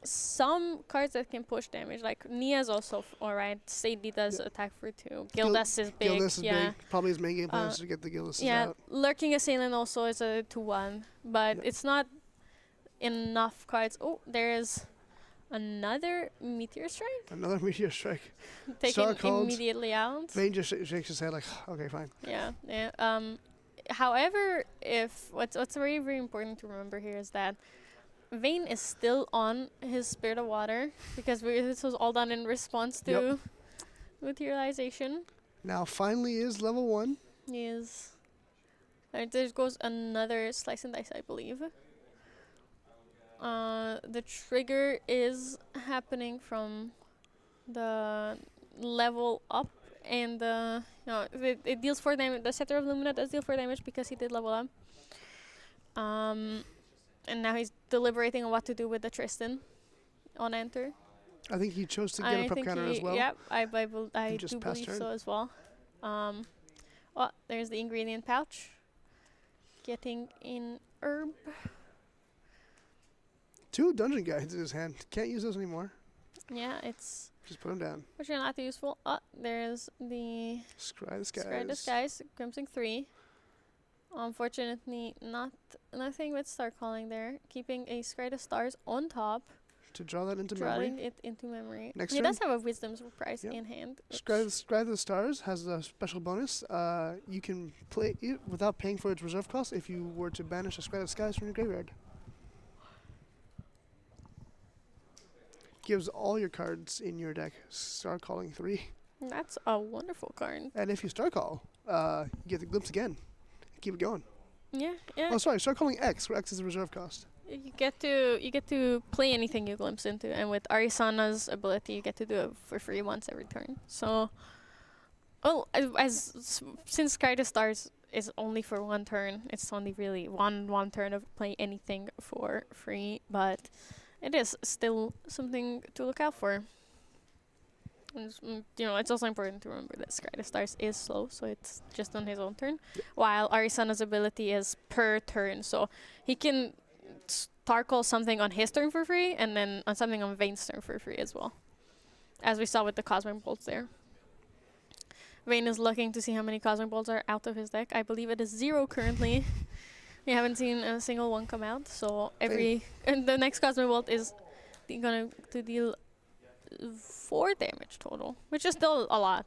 some cards that can push damage. Like, Nia's also alright. Sadie does attack for 2. Gildas is big. Gildas is big. Probably his main game plan is to get the Gildas out. Lurking Assailant also is a 2-1. But it's not enough cards. Oh, there is another Meteor Strike. Another Meteor Strike. Taken immediately out. Vayne just shakes his head like, okay, fine. Yeah. However, what's very, very important to remember here is that Vayne is still on his Spirit of Water because this was all done in response to materialization. Now finally is level 1. Yes. There goes another Slice and Dice, I believe. The trigger is happening from the level up, and it deals 4 damage. The Scepter of Lumina does deal 4 damage because he did level up. And now he's deliberating on what to do with the Tristan on enter. I think he chose to get a prep counter as well. Yeah, I just do passed believe turn. so as well. Oh, there's the ingredient pouch. Getting in herb. 2 dungeon guides in his hand. Can't use those anymore. Yeah, it's Just put them down. which are not useful. Oh, there's the Scry the skies. Scry Disguise, Crimson 3. Unfortunately, nothing with Star Calling there. Keeping a Scry the Stars on top. To draw that into Drawing memory. it into memory. Next he turn? does have a Wisdom's Prize Yep. in hand. Scry the Stars has a special bonus. You can play it without paying for its reserve cost if you were to banish a Scry the Skies from your graveyard. Gives all your cards in your deck Star Calling 3. That's a wonderful card. And if you Star Call, you get the Glimpse again. Keep it going. Yeah, yeah. Oh, sorry, Star Calling X, where X is the reserve cost. You get to play anything you glimpse into, and with Arisana's ability, you get to do it for free once every turn. So, since Scry the Stars is only for 1 turn, it's only really one turn of play anything for free, but it is still something to look out for. And it's also important to remember that Scry the Stars is slow, so it's just on his own turn, while Arisana's ability is per turn, so he can Star Call something on his turn for free, and then on something on Vayne's turn for free as well. As we saw with the Cosmic Bolts there. Vayne is looking to see how many Cosmic Bolts are out of his deck. I believe it is 0 currently. We haven't seen a single one come out, so and the next Cosmic Bolt is going to deal 4 damage total, which is still a lot,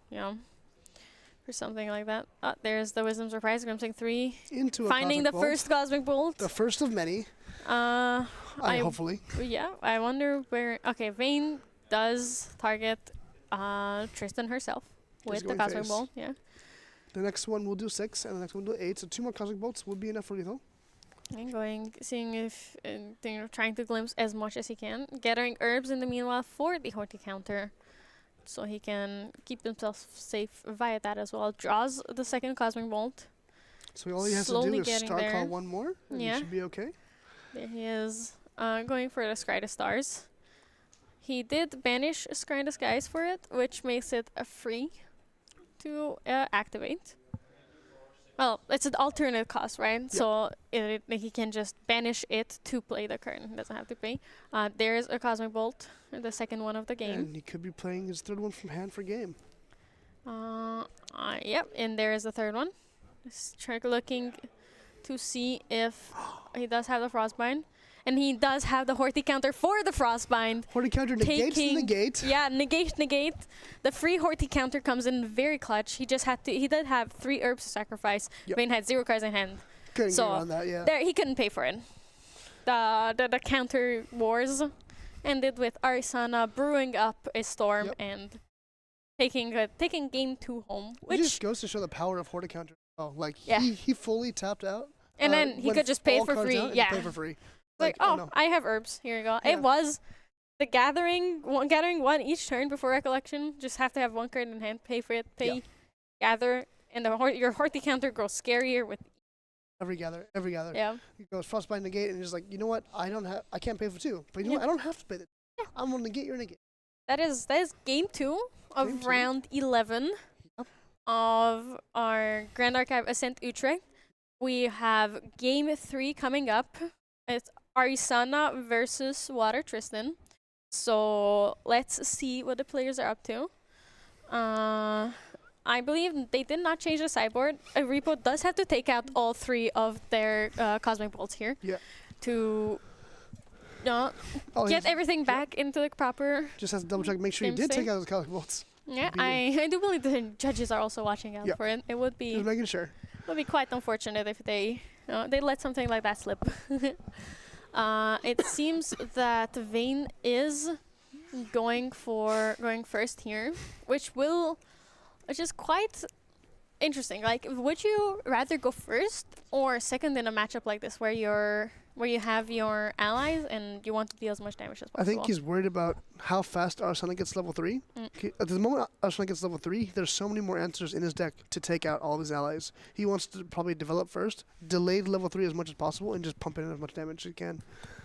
for something like that. There's the Wisdom's Surprise, Crimson 3. Into Finding the Cosmic Bolt. first Cosmic Bolt. The first of many. Hopefully. Yeah, I wonder where. Okay, Vayne does target Tristan herself with the going Cosmic face. Bolt. Yeah. The next one will do 6, and the next one will do 8. So 2 more Cosmic Bolts would be enough for lethal. And seeing if, trying to glimpse as much as he can. Gathering herbs in the meanwhile for the Horty counter, so he can keep himself safe via that as well. Draws the second Cosmic Bolt. So all he has to Slowly do is getting Star there. Call 1 more, and Yeah. he should be okay. There he is, going for the Scry the Stars. He did banish Scry the Skies for it, which makes it free to activate. Well, it's an alternate cost, right? Yep. So he can just banish it to play the card. He doesn't have to pay. There's a Cosmic Bolt, the second one of the game. And he could be playing his 3rd one from hand for game. Yep, and there is the 3rd one. Just looking to see if he does have the Frostbind. And he does have the Horty counter for the Frostbind. Horty counter negates the negate. Yeah, negate. The free Horty counter comes in very clutch. He did have 3 herbs to sacrifice. Yep. Vayne had 0 cards in hand. Couldn't So, get around that, yeah. There, he couldn't pay for it. The counter wars ended with Arisana brewing up a storm Yep. and taking game 2 home. It Which, just goes to show the power of Horty counter. Oh, like Yeah. he fully tapped out. and then he when could just pay all for cards free. out and Yeah. play for free. Like, oh oh, no. I have herbs. Here you go. Yeah. It was the gathering one each turn before recollection. Just have to have 1 card in hand, pay for it, gather, and your Horty counter grows scarier with. Every gather. Yeah. He goes Frostbind negate, and he's like, you know what? I can't pay for 2, but you know what? I don't have to pay the. Yeah. I'm gonna negate your negate. That is game 2 of Game 2. round 11 Yep. of our Grand Archive Ascent Utrecht. We have game 3 coming up. It's Arisana versus Water Tristan. So let's see what the players are up to. I believe they did not change the sideboard. A Repo does have to take out all 3 of their Cosmic Bolts here. Yeah. To Oh, get he's- everything back into the proper. Just has to double check, make sure you Game did take state. out those Cosmic Bolts. Yeah, Be- I do believe the judges are also watching out Yeah. for it. It would be Just making sure. quite unfortunate if they let something like that slip. It seems that Vayne is going first here, which is quite interesting. Like, would you rather go first or second in a matchup like this, where where you have your allies and you want to deal as much damage as I possible. think he's worried about how fast Arsana gets level 3. At the moment Arsana gets level 3, there's so many more answers in his deck to take out all of his allies. He wants to probably develop first, delay the level 3 as much as possible, and just pump in as much damage as he can.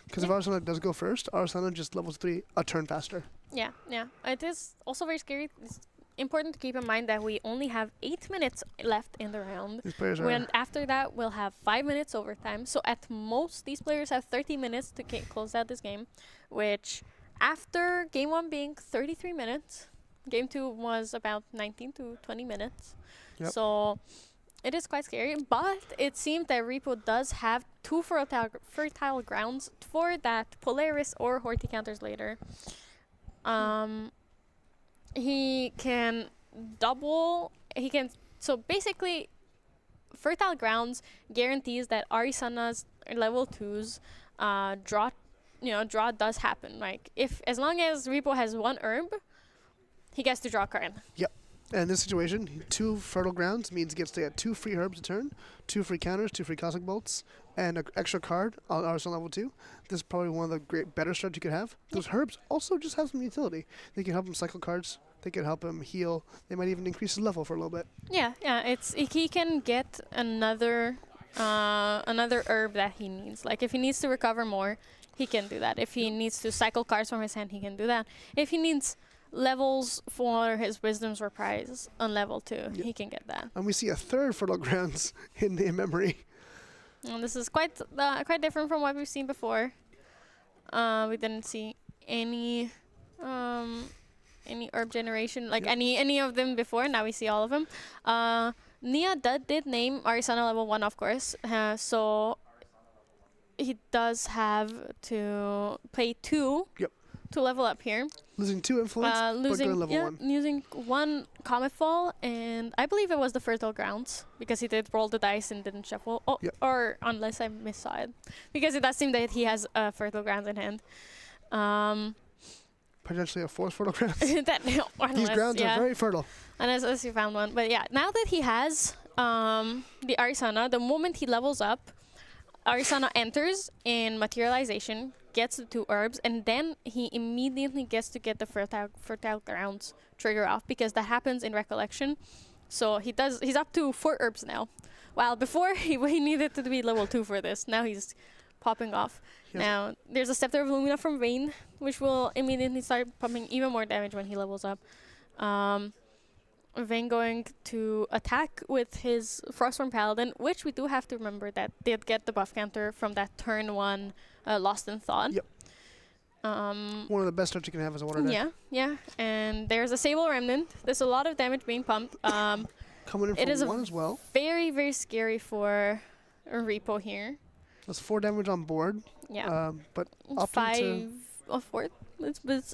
Because if Arsana does go first, Arsana just levels 3 a turn faster. Yeah, yeah. It is also very scary. It's important to keep in mind that we only have 8 minutes left in the round. These players are... When after that, we'll have 5 minutes overtime. So at most, these players have 30 minutes to close out this game, which after game 1 being 33 minutes, game 2 was about 19 to 20 minutes. Yep. So it is quite scary, but it seems that Repo does have 2 fertile grounds for that Polaris or Horty counters later. He can so basically fertile grounds guarantees that Arisana's level 2's draw does happen. Like as long as Repo has 1 herb, he gets to draw a card. Yep. And in this situation, 2 fertile grounds means he gets to get 2 free herbs a turn, 2 free counters, 2 free cosmic bolts, and an extra card on Arsana level 2. This is probably one of the better strategies you could have. Those herbs also just have some utility. They can help him cycle cards. They can help him heal. They might even increase his level for a little bit. Yeah. He can get another herb that he needs. Like if he needs to recover more, he can do that. If he needs to cycle cards from his hand, he can do that. If he needs levels for his Wisdom's Reprise on level 2, he can get that. And we see a 3rd fertile grounds in memory. And this is quite different from what we've seen before. We didn't see any herb generation, like any of them before. Now we see all of them. Nia did name Arisana level 1, of course. So he does have to pay 2 to level up here. Losing 2 influence, but going level 1. Using 1 Comet Fall, and I believe it was the Fertile Grounds, because he did roll the dice and didn't shuffle. Oh, or unless I missaw it. Because it does seem that he has Fertile Grounds in hand. Potentially a 4th fertile grounds. These grounds are very fertile. Unless you found one. But yeah, now that he has the Arisana, the moment he levels up, Arisana enters in Materialization, gets the 2 herbs, and then he immediately gets to get the fertile grounds trigger off, because that happens in Recollection. So he's up to 4 herbs now. While before he needed to be level 2 for this. Now he's popping off. Now there's a Scepter of Lumina from Vayne, which will immediately start pumping even more damage when he levels up. Vayne going to attack with his Frostworm Paladin, which we do have to remember that did get the buff counter from that turn 1 Lost in Thought. Yep. One of the best starts you can have as a water deck. Yeah. And there's a Sable Remnant. There's a lot of damage being pumped. Coming in for 1 as well. Very, very scary for a Repo here. That's 4 damage on board. Yeah. But up 5 of 4.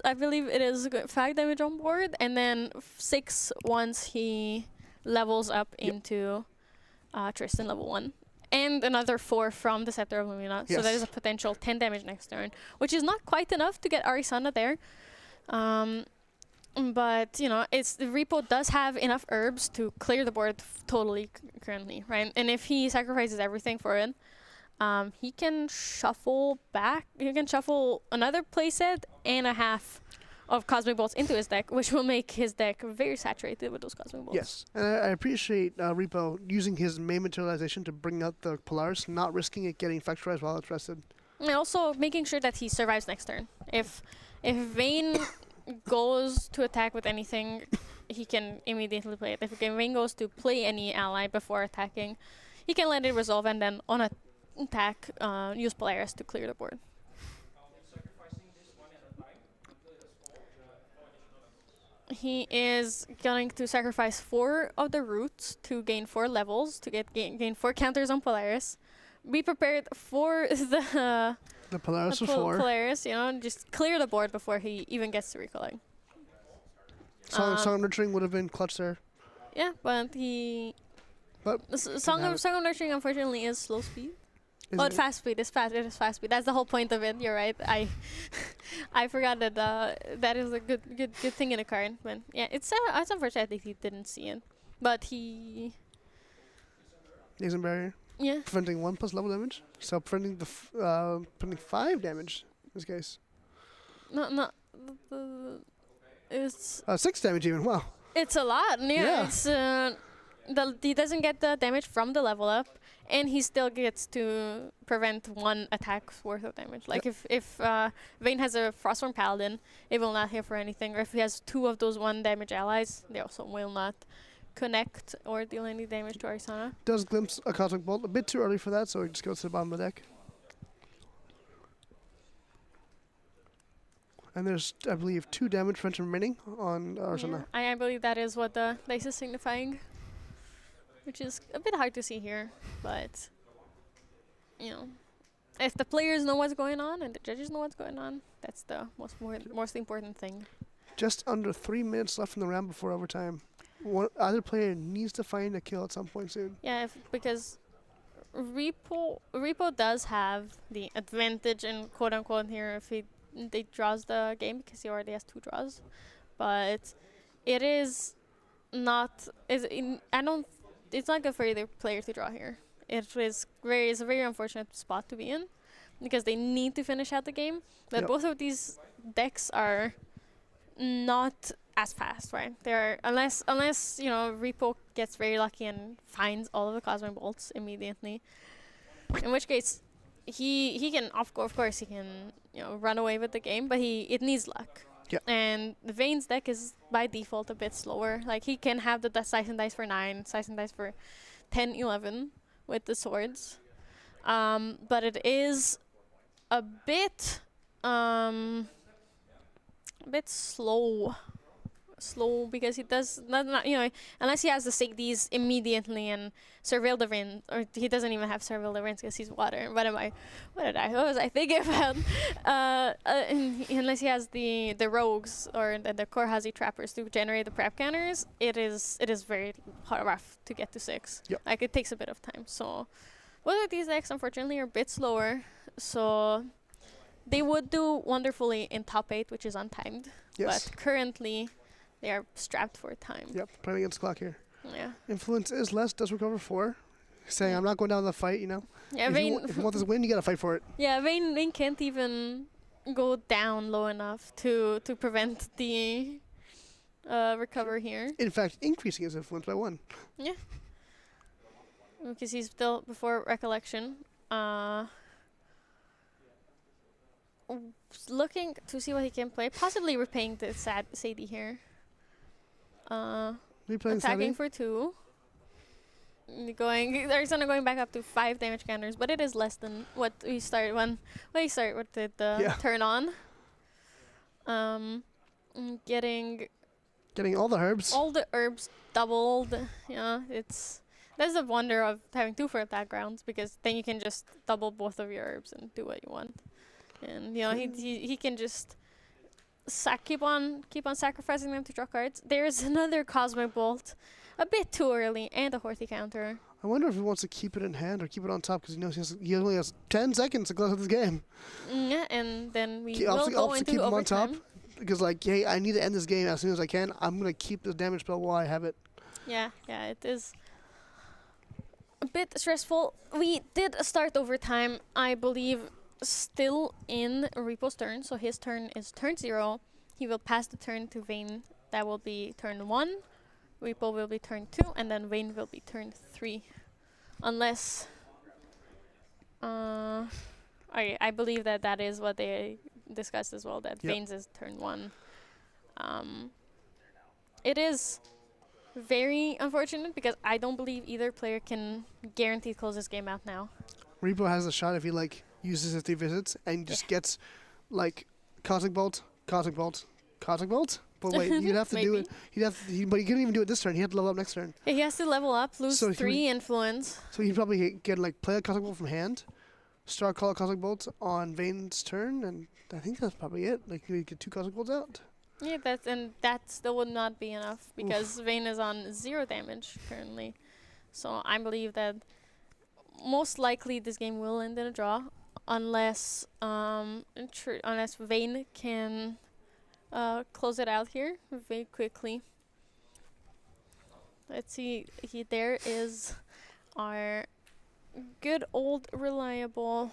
I believe it is 5 damage on board, and then 6 once he levels up into Tristan level 1. And another 4 from the Scepter of Lumina. So that is a potential 10 damage next turn, which is not quite enough to get Arisana there. But, the Repo does have enough herbs to clear the board totally currently, right? And if he sacrifices everything for it, he can shuffle back. He can shuffle another playset and a half of Cosmic Bolts into his deck, which will make his deck very saturated with those Cosmic Bolts. Yes, and I appreciate Repo using his main materialization to bring out the Polaris, not risking it getting factorized while it's rested. And also making sure that he survives next turn. If Vayne goes to attack with anything, he can immediately play it. If Vayne goes to play any ally before attacking, he can let it resolve, and then on attack, use Polaris to clear the board. He is going to sacrifice 4 of the roots to gain 4 levels, to gain 4 counters on Polaris. Be prepared for the Polaris for 4. Polaris, just clear the board before he even gets to recollect. Song of Nurturing would have been clutch there. Yeah, but Song of Nurturing unfortunately is slow speed. It's fast speed. It is fast speed. That's the whole point of it. You're right. I forgot that that is a good thing in a card. But yeah, it's unfortunate that he didn't see it. But he... He's in barrier. Yeah. preventing 1 plus level damage. So preventing preventing 5 damage in this case. No. It's 6 damage even. Wow. it's a lot. Yeah. Yeah. It's he doesn't get the damage from the level up, and he still gets to prevent 1 attack's worth of damage. Like if Vayne has a Frostborn Paladin, it will not hit for anything. Or if he has 2 of those 1 damage allies, they also will not connect or deal any damage to Arisana. Does glimpse a Cosmic Bolt a bit too early for that, so he just goes to the bottom of the deck. And there's, I believe, 2 damage prevention remaining on Arsana. Yeah, I believe that is what the dice is signifying, which is a bit hard to see here, but you know, if the players know what's going on and the judges know what's going on, that's the most important thing. Just under 3 minutes left in the round before overtime. Either player needs to find a kill at some point soon. Yeah, because Repo does have the advantage in quote unquote here if he draws the game because he already has 2 draws, but it is not. It's not good for either player to draw here. It's a very unfortunate spot to be in because they need to finish out the game. But both of these decks are not as fast, right? They're unless Repo gets very lucky and finds all of the Cosmic Bolts immediately, in which case he can of course he can run away with the game, but it needs luck. Yeah. And the Vayne's deck is by default a bit slower. Like he can have the Size and Dice for 9, Size and Dice for 10, 11 with the swords, but it is a bit slow because he does not unless he has the Sigdis immediately and surveil the Rin, or he doesn't even have surveil the Rins because he's water. What was I thinking about? Unless he has the rogues or the Korhazi trappers to generate the prep counters, it is very rough to get to 6. Yep. Like it takes a bit of time. So both of these decks unfortunately are a bit slower. So they would do wonderfully in top 8, which is untimed. Yes. But currently, they are strapped for time. Yep, playing against clock here. Yeah. Influence is less, does recover 4. Saying, I'm not going down the fight, Yeah, if Vayne. if you want this win, you gotta fight for it. Yeah, Vayne can't even go down low enough to prevent the recover here. In fact, increasing his influence by 1. Yeah. Because he's still before recollection. Looking to see what he can play, possibly repaying the Sadie here. Replaying Attacking Sadie. for 2. Arizona going back up to 5 damage counters, but it is less than what we started when we started with the turn on. Getting all the herbs. all the herbs doubled. Yeah, that's the wonder of having 2 for attack rounds, because then you can just double both of your herbs and do what you want. And he can just keep on sacrificing them to draw cards. There's another Cosmic Bolt, a bit too early, and a Horthy counter. I wonder if he wants to keep it in hand or keep it on top, because he knows he only has 10 seconds to close out this game. Yeah, and then we I'll will also go into keep him on top, overtime. because hey, I need to end this game as soon as I can. I'm gonna keep the damage spell while I have it. Yeah, it is a bit stressful. We did start overtime, I believe, still in Repo's turn, so his turn is turn 0. He will pass the turn to Vayne. That will be turn 1. Repo will be turn 2, and then Vayne will be turn 3. Unless I believe that is what they discussed as well, that Vayne's is turn 1. It is very unfortunate because I don't believe either player can guarantee close this game out now. Repo has a shot if he uses his 3 visits and just gets Cosmic Bolt, Cosmic Bolt, Cosmic Bolt. But wait, you'd have to do it. But he couldn't even do it this turn. He had to level up next turn. He has to level up, lose So 3 influence. So he'd probably get play a Cosmic Bolt from hand, start call a Cosmic Bolt on Vayne's turn, and I think that's probably it. You get 2 Cosmic Bolts out. Yeah, that still would not be enough because Vayne is on 0 damage currently. So I believe that most likely this game will end in a draw, unless Vayne can close it out here very quickly. Let's see. There is our good old reliable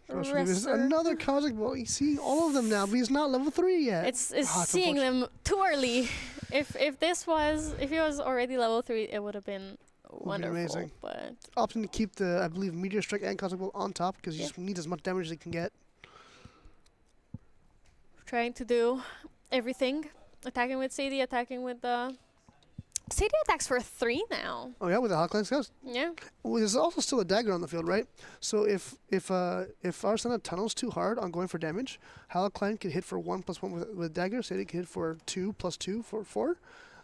Trust me, there's wrestler. another Kazakh boy. He's seeing all of them now, but he's not level 3 yet. It's Ah, it's seeing them too early. If he was already level 3, it would have been wonderful. amazing. But Opting to keep the, I believe, Meteor Strike and Kazakh Bolt on top because you Yeah. just need as much damage as he can get. trying to do everything, attacking with Sadie, attacking with the. Sadie attacks for 3 now. Oh yeah, with the Hot Clan Scouts. Yeah. Well, there's also still a dagger on the field, right? So if Arsena tunnels too hard on going for damage, Halakline can hit for 1+1 with dagger. Sadie can hit for 2+2 for 4.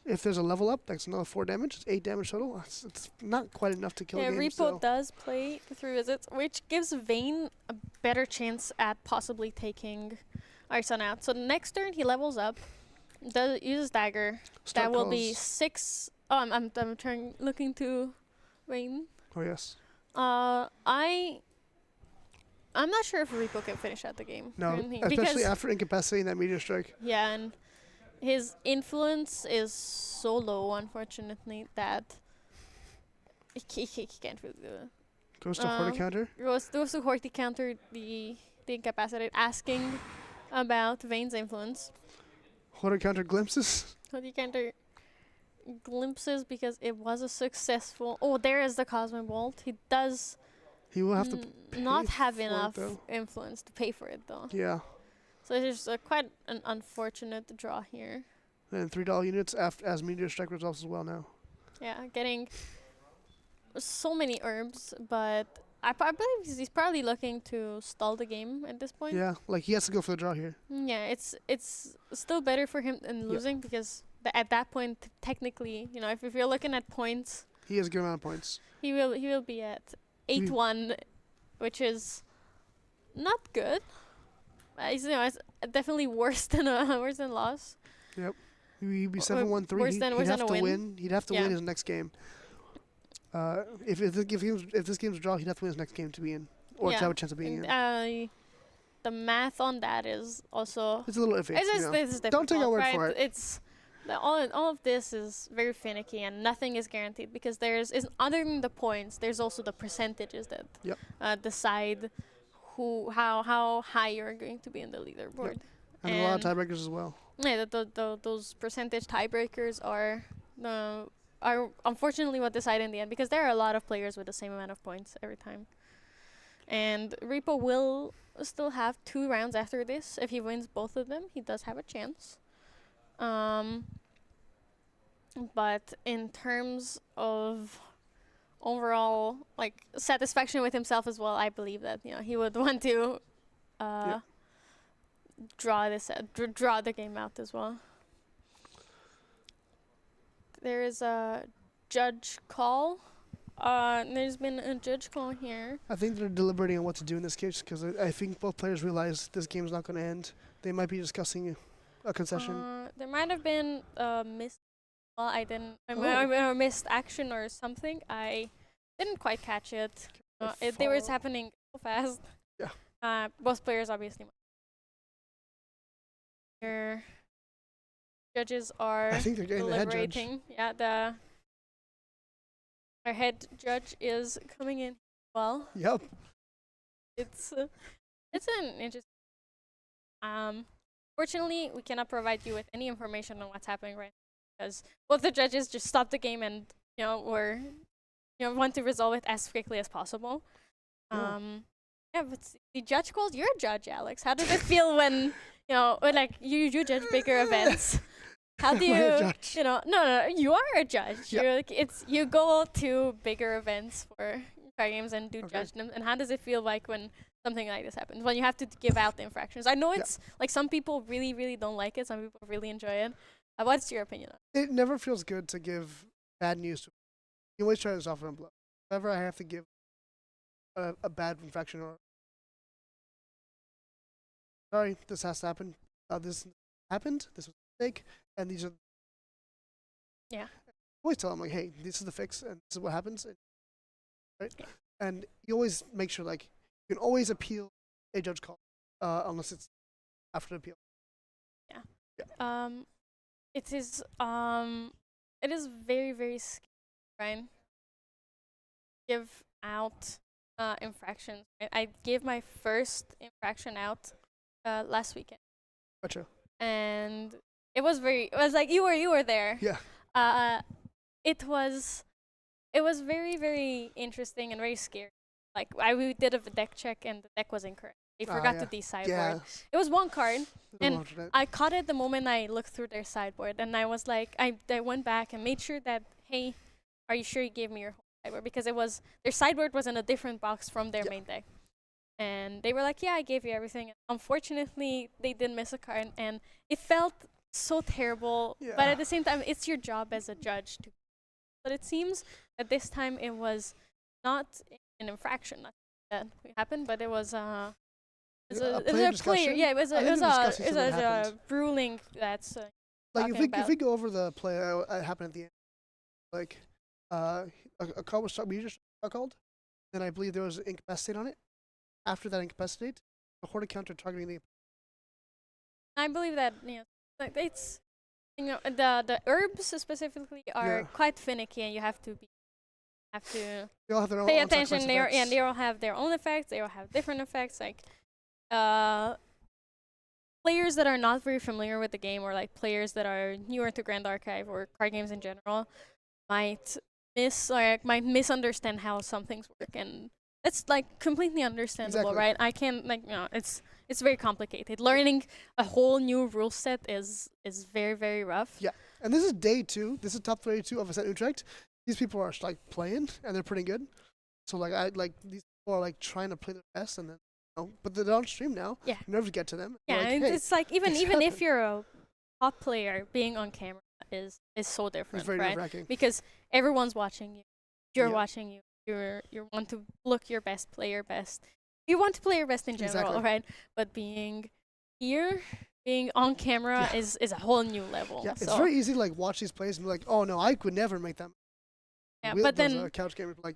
If there's a level up, that's another 4 damage. It's 8 damage total. It's not quite enough to kill Yeah, a game. Repo So. does play the 3 visits, which gives Vayne a better chance at possibly taking Arson out. So next turn he levels up, uses dagger. Start That will be calls. 6. Oh, I'm looking to Vayne. Oh yes. I'm not sure if Repo can finish out the game. No, currently, especially because after incapacitating that Meteor Strike. yeah, and his influence is so low, unfortunately, that he can't really do it. Goes to Horta counter. Goes to Horty counter the incapacitate, asking about Vayne's influence. Horta counter glimpses. Horty counter glimpses because it was a successful. Oh, there is the Cosmic Bolt. He does He will have to. not pay have for it, enough though. influence to pay for it, though. Yeah. So it's just quite an unfortunate draw here. And $3 units as Meteor Strike resolves as well now. Yeah, getting so many herbs, but I believe he's probably looking to stall the game at this point. Yeah, like he has to go for the draw here. Yeah, it's still better for him than losing because at that point, technically, if you're looking at points, He has a good amount of points. he will be at 8-1, which is not good. It's definitely worse than loss. He'd be Or 7-1-3. worse He'd than have a to win. win. He'd have to Yeah. win his next game. If this game's a draw, he'd have to win his next game to be in, or to Yeah. have a chance of being in. And, the math on that is also It's a little iffy. it's Don't take our difficult, word right? for it. It's all of this is very finicky and nothing is guaranteed because is other than the points, there's also the percentages that decide how high you're going to be in the leaderboard. And a lot of tiebreakers as well. Yeah, those percentage tiebreakers are unfortunately what decide in the end because there are a lot of players with the same amount of points every time. And Repo will still have 2 rounds after this. If he wins both of them, he does have a chance. But in terms of overall satisfaction with himself as well, I believe that he would want to draw the game out as well. There is a judge call. There's been a judge call here. I think they're deliberating on what to do in this case because I think both players realize this game's not going to end. They might be discussing a concession. There might have been missed. Well, I didn't. Oh. Missed action or something. I didn't quite catch it. They were happening so fast. Yeah. Both players obviously. Your judges are I think they're getting the head judge. deliberating. Yeah, our head judge is coming in. Well, Yep. it's an interesting. Fortunately, we cannot provide you with any information on what's happening right now because both the judges just stopped the game and want to resolve it as quickly as possible. Yeah. But the judge calls. You're a judge, Alex. How does it feel when you judge bigger events? How do Am I a you judge? No, you are a judge. Yeah. You're you go to bigger events for card games and do judge them. And how does it feel like when something like this happens? When you have to give out the infractions? I know it's some people really, really don't like it. Some people really enjoy it. What's your opinion on it? It never feels good to give bad news to. You always try to soften a blow. Whenever I have to give a bad infraction or sorry, this has to happen. This happened. This was a mistake, and these are. Yeah. Always tell them like, hey, this is the fix, and this is what happens, right? Yeah. And you always make sure you can always appeal a judge call, unless it's after the appeal. Yeah. Yeah. It is very, very scary, Brian. Give out infractions. I gave my first infraction out last weekend, Gotcha. and it was like you were there. Yeah. It was very, very interesting and very scary. Like we did a deck check and the deck was incorrect. They forgot to de-sideboard. Yeah. It was one card, and Unfortunate. I caught it the moment I looked through their sideboard, and I was like, I went back and made sure that, hey, are you sure you gave me your whole sideboard? Because it was their sideboard was in a different box from their main deck, and they were like, yeah, I gave you everything. Unfortunately, they did miss a card, and it felt so terrible. Yeah. But at the same time, it's your job as a judge to. But it seems that this time it was not an infraction that happened, but it was a player player. discussion? Yeah, it was I think the a discussion something happened. ruling that's Like talking if we go over the play that happened at the end, like a call was we just called, then I believe there was an incapacitate on it. After that incapacitate, a horde counter targeting the. I believe that like it's the herbs specifically are quite finicky, and you have to They all have their own pay own attention. sacrifice They effects. all have their own effects. They all have different effects. Like players that are not very familiar with the game, or like players that are newer to Grand Archive or card games in general, might misunderstand how some things work, and it's like completely understandable, Exactly. right? I can't it's very complicated. Learning a whole new rule set is very, very rough. Yeah, and this is day 2. This is top 32 of Ascent Utrecht. These people are like playing, and they're pretty good. So like these people are like trying to play their best, and then but they're on stream now. Yeah. You never get to them. Yeah, Like, and hey, it's like even this if happened. you're a top player, being on camera is so it's different, very right? nerve-wracking. Because everyone's watching you. You're Yeah. watching you. You want to look your best, play your best. You want to play your best in general, Exactly. right? But being here, being on camera is a whole new level. Yeah, it's so, very easy to like watch these plays and be like, oh no, I could never make them. yeah, Will but does then a couch gamer like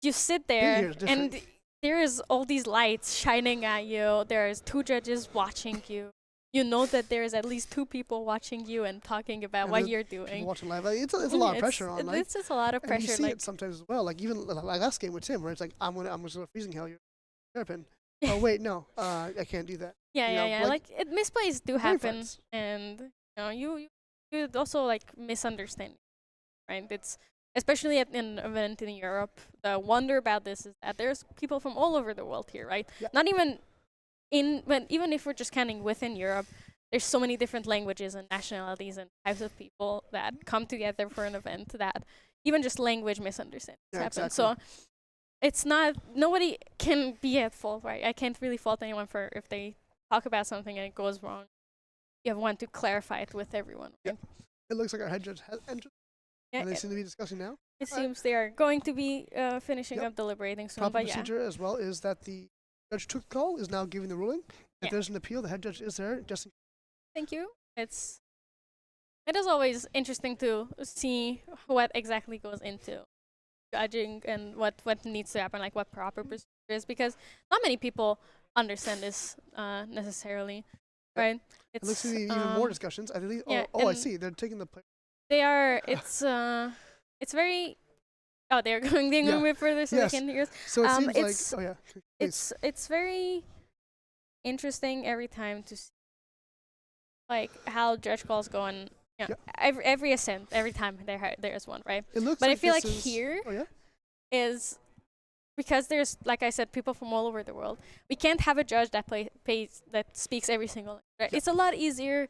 you sit here there is different. and there's all these lights shining at you. There's 2 judges watching you. You know that there's at least 2 people watching you and talking about And what the you're people doing. watching live. Like, it's a lot of pressure on. Like, It's just a lot of and pressure. you see Like it sometimes as well. Like even like last game with Tim, where it's like I'm just gonna freezing hell. You're terrapin. Oh wait, no, I can't do that. yeah, you yeah, know, yeah. Like misplays do Very happen, friends. and you also like misunderstand, right? It's especially at an event in Europe. The wonder about this is that there's people from all over the world here, right? Yeah. Not even even if we're just counting within Europe, there's so many different languages and nationalities and types of people that come together for an event that even just language misunderstandings Yeah, happen. exactly. So it's not nobody can be at fault, right? I can't really fault anyone for if they talk about something and it goes wrong. You want to clarify it with everyone, right? It looks like our head judge has entered, Yeah, and they it, seem to be discussing now. it seems they are going to be finishing Yep. up deliberating soon. Proper But yeah, procedure as well is that the judge took the call, is now giving the ruling. If Yeah. there's an appeal, the head judge is there just in thank you. It is always interesting to see what exactly goes into judging and what needs to happen, like what proper procedure is, because not many people understand this necessarily, Yep. right? It looks to be even more discussions. I believe. yeah, I and see. They're taking the play. they are. It's very. Oh, they're going Yeah. a bit further so Yes. they can hear us. So it seems like. it's- Oh yeah. Please. It's very interesting every time to see like how judge calls go on. Yeah, Yep. every ascent, every time there's one, right? It looks. But I like feel this like is- here Oh yeah. is because there's, like I said, people from all over the world. We can't have a judge that that speaks every single language. Right? Yep. It's a lot easier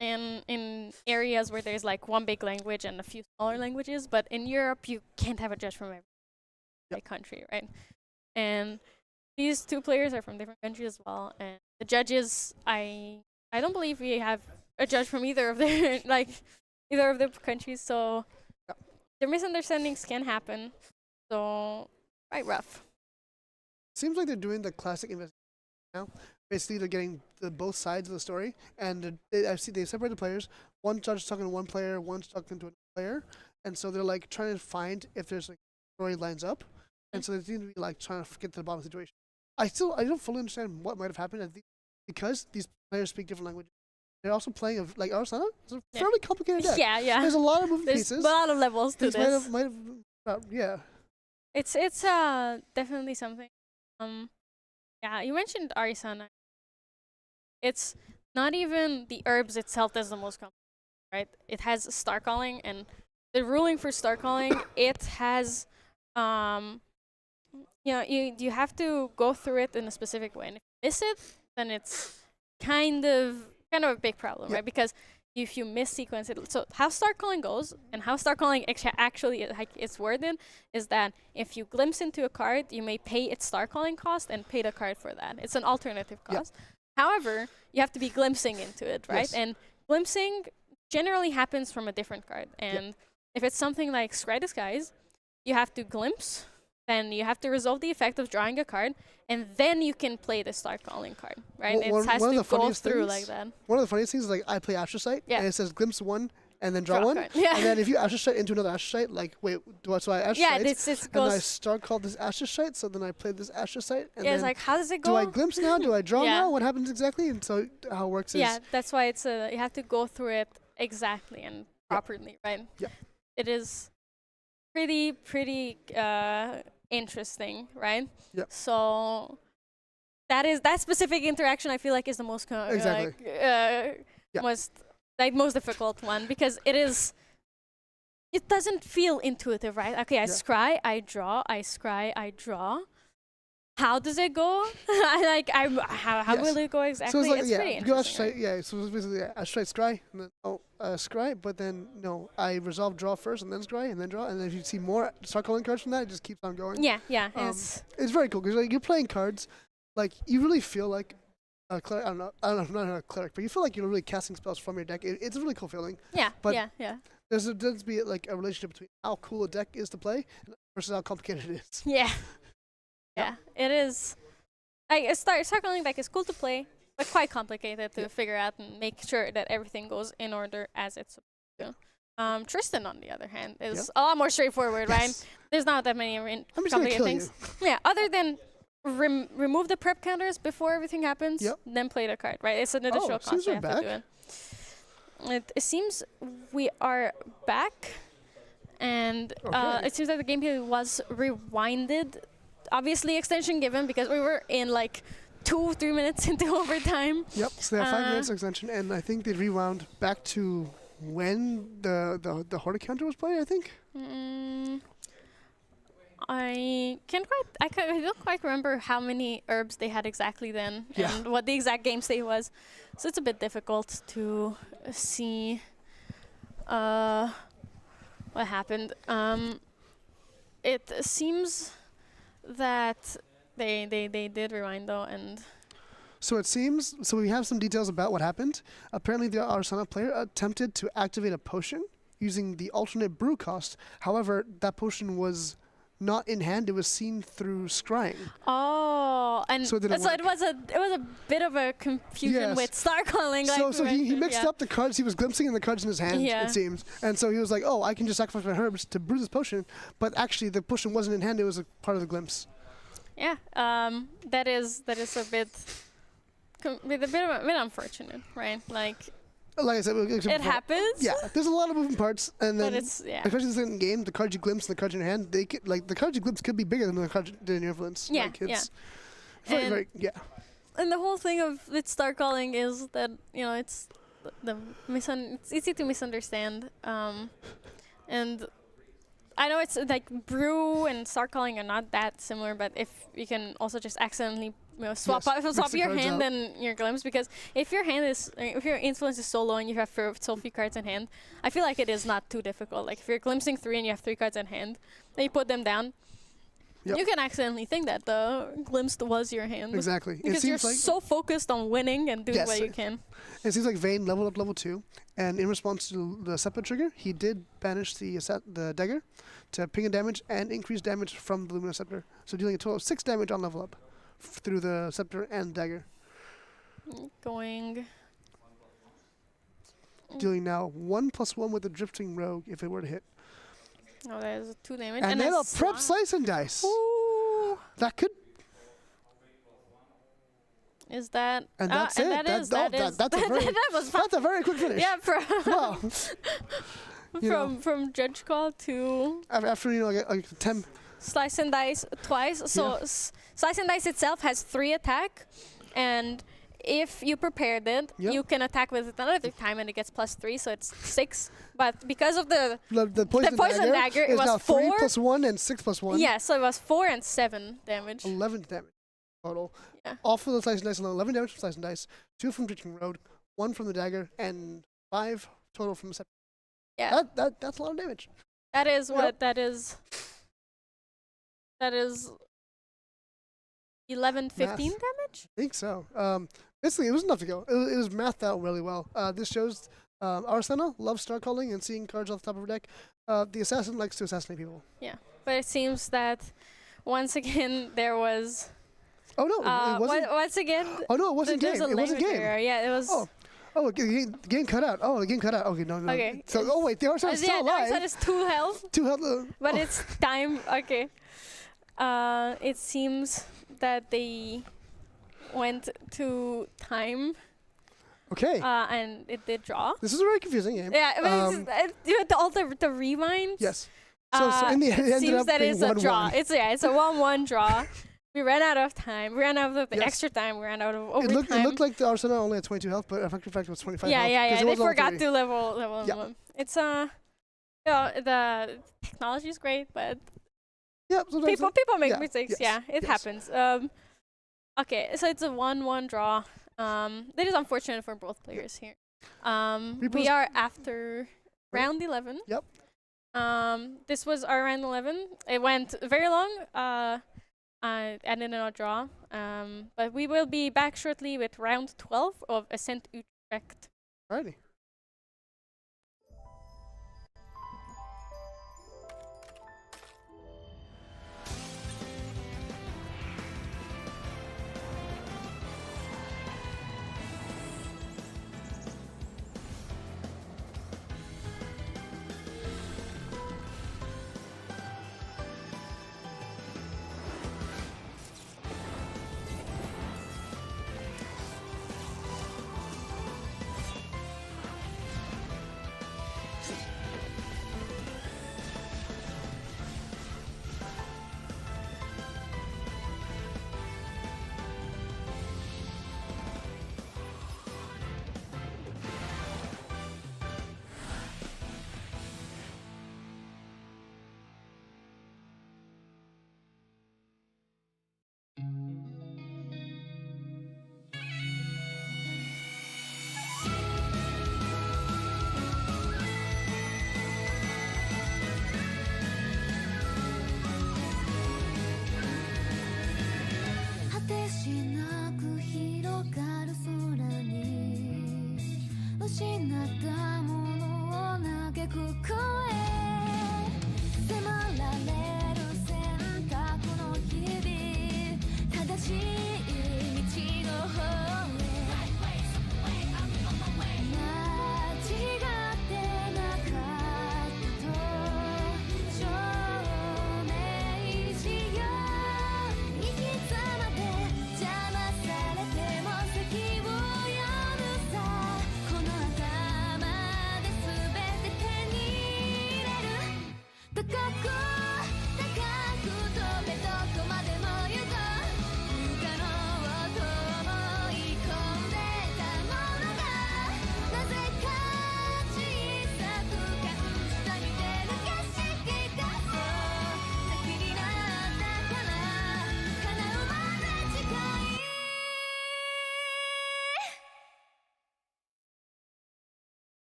in areas where there's like one big language and a few smaller languages, but in Europe you can't have a judge from every country, right? And these 2 players are from different countries as well, and the judges, I don't believe we have a judge from either of their either of the countries, so Yep. their misunderstandings can happen. So quite rough. Seems like they're doing the classic investigation now. Basically, they're getting both sides of the story, and I've seen they separated the players. One judge is talking to one player, one's talking to another player, and so they're like trying to find if there's like story lines up, and so they seem to be like trying to get to the bottom of the situation. I don't fully understand what might have happened. I think because these players speak different languages, they're also playing like Arsana. It's a Yeah. fairly complicated deck. Yeah. There's a lot of moving There's pieces. a lot of levels to These this. might have yeah. It's definitely something. Yeah, you mentioned Arisana. It's not even the herbs itself that's the most complex, right? It has star calling, and the ruling for star calling, it has you have to go through it in a specific way, and if you miss it, then it's kind of a big problem, right? Because if you miss sequence it, so how star calling goes and how star calling actually it's worded is that if you glimpse into a card, you may pay its star calling cost and pay the card for that. It's an alternative cost. However, you have to be glimpsing into it, right? And glimpsing generally happens from a different card, and if it's something like Scry Disguise, you have to glimpse, then you have to resolve the effect of drawing a card, and then you can play the star calling card, right? It has to go through like that. One of the funniest things is, like, I play Astrocyte, and it says glimpse 1 and then draw 1. And then if you Astrocyte into another Astrocyte, like, wait, so I Astrocyte, and I star called this Astrocyte, so then I played this Astrocyte, and then it's like, how does it go? do I glimpse now? Do I draw now? What happens exactly? And so how it works is... that's why it's you have to go through it exactly and properly, right? It is pretty interesting, right? So that specific interaction I feel like is the most most difficult one, because it doesn't feel intuitive, right? Okay, I scry, I draw, I scry, I draw. How does it go? How will it go exactly? So it's like, pretty interesting. So it's basically Astrocyte, scry, and then scry, but then no, I resolve draw first and then scry and then draw, and then if you see more start calling cards from that, it just keeps on going. It's very cool because, like, you're playing cards, like, you really feel like a cleric. I don't know, I'm not a cleric, but you feel like you're really casting spells from your deck. It's a really cool feeling. There's be like a relationship between how cool a deck is to play versus how complicated it is. It is. Star calling deck is cool to play, but quite complicated to figure out and make sure that everything goes in order as it's supposed to. Tristan, on the other hand, is a lot more straightforward, right? There's not that many complicated things. Other than remove the prep counters before everything happens, then play the card, right? It's an additional cost you have to do it. It seems we are back, and it seems that the gameplay was rewinded. Obviously, extension given because we were in like 2-3 minutes into overtime. So they have 5 minutes extension, and I think they rewound back to when the Horde counter was played, I think. I don't quite remember how many herbs they had exactly then and what the exact game state was, so it's a bit difficult to see what happened. It seems that they did rewind though, and so it seems, so we have some details about what happened. Apparently the Arsana player attempted to activate a potion using the alternate brew cost. However, that potion was not in hand, it was seen through scrying. And so it was a bit of a confusion with star calling. So he mixed up the cards he was glimpsing and the cards in his hand, it seems. And so he was like, oh, I can just sacrifice my herbs to brew this potion, but actually the potion wasn't in hand, it was a part of the glimpse. That is a bit unfortunate, right? Like I said, it happens. There's a lot of moving parts, and then especially in the game, the cards you glimpse and the cards in your hand, they could, like, the cards you glimpse could be bigger than the cards in your influence. And the whole thing of with star calling is that it's it's easy to misunderstand, and I know it's like brew and star calling are not that similar, but if you can also just accidentally swap your hand and your glimpse, because if your influence is so low and you have so few cards in hand, I feel like it is not too difficult. Like if you're glimpsing 3 and you have 3 cards in hand, then you put them down. You can accidentally think that the glimpse was your hand. Exactly. Because you're so focused on winning and doing what you can. It seems like Vayne leveled up level 2, and in response to the Scepter trigger, he did banish the dagger to ping and damage and increase damage from the Luminous Scepter. So dealing a total of 6 damage on level up through the Scepter and dagger. Dealing now 1+1 with the Drifting Rogue if it were to hit. Oh, there's 2 damage. And then a prep slice and dice. Ooh. That could. Is that? And that's it. That's a very quick finish. Yeah, wow. from judge call to after like 10 Slice and Dice twice. So Slice and Dice itself has 3 attack, and if you prepared it, you can attack with it another time, and it gets +3, so it's 6. But because of the poison dagger, it was 4 3 + 1 and 6 + 1. Yeah, so it was 4 and 7 damage. 11 damage total. Yeah. All from the Slice and Dice, 11 damage from Slice and Dice, 2 from Drenching Road, 1 from the dagger, and 5 total from the Scepter. Yeah. That's a lot of damage. That is what that is. That is 11, 15 damage? I think so. Basically, it was enough to go. It was mathed out really well. This shows Arsena loves star calling and seeing cards off the top of her deck. The assassin likes to assassinate people. Yeah, but it seems that once again there was. Oh no! It wasn't. Once again. Oh no! It wasn't game. It wasn't game. Yeah, it was. Oh, the game cut out. Oh, the game cut out. Okay, no. Okay. So, wait, the Arsena is still alive. The Arsena is 2 health. 2 health. But it's time. Okay. It seems that they went to time. Okay. And it did draw. This is a very confusing game. Yeah, I mean, you had all the rewinds. Yes. So in the end, it seems that it's a draw. It's a 1-1 draw. We ran out of time. We ran out of the Yes. extra time. We ran out of overtime. It looked like the Arsena only had 22 health, but effective fact was 25 health. Yeah. They forgot 3. to level them. It's the technology is great, but people make mistakes. Yes, Yeah, it yes. happens. Okay, so it's a 1-1 draw. That is unfortunate for both players here. We are after round 11. Yep. This was our round 11. It went very long. And ended in a draw. But we will be back shortly with round 12 of Ascent Utrecht. Alrighty.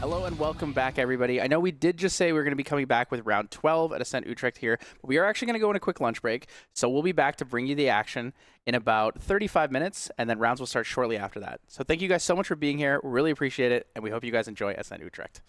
Hello and welcome back, everybody. I know we did just say we are going to be coming back with round 12 at Ascent Utrecht here, but we are actually going to go on a quick lunch break. So we'll be back to bring you the action in about 35 minutes, and then rounds will start shortly after that. So thank you guys so much for being here. We really appreciate it, and we hope you guys enjoy Ascent Utrecht.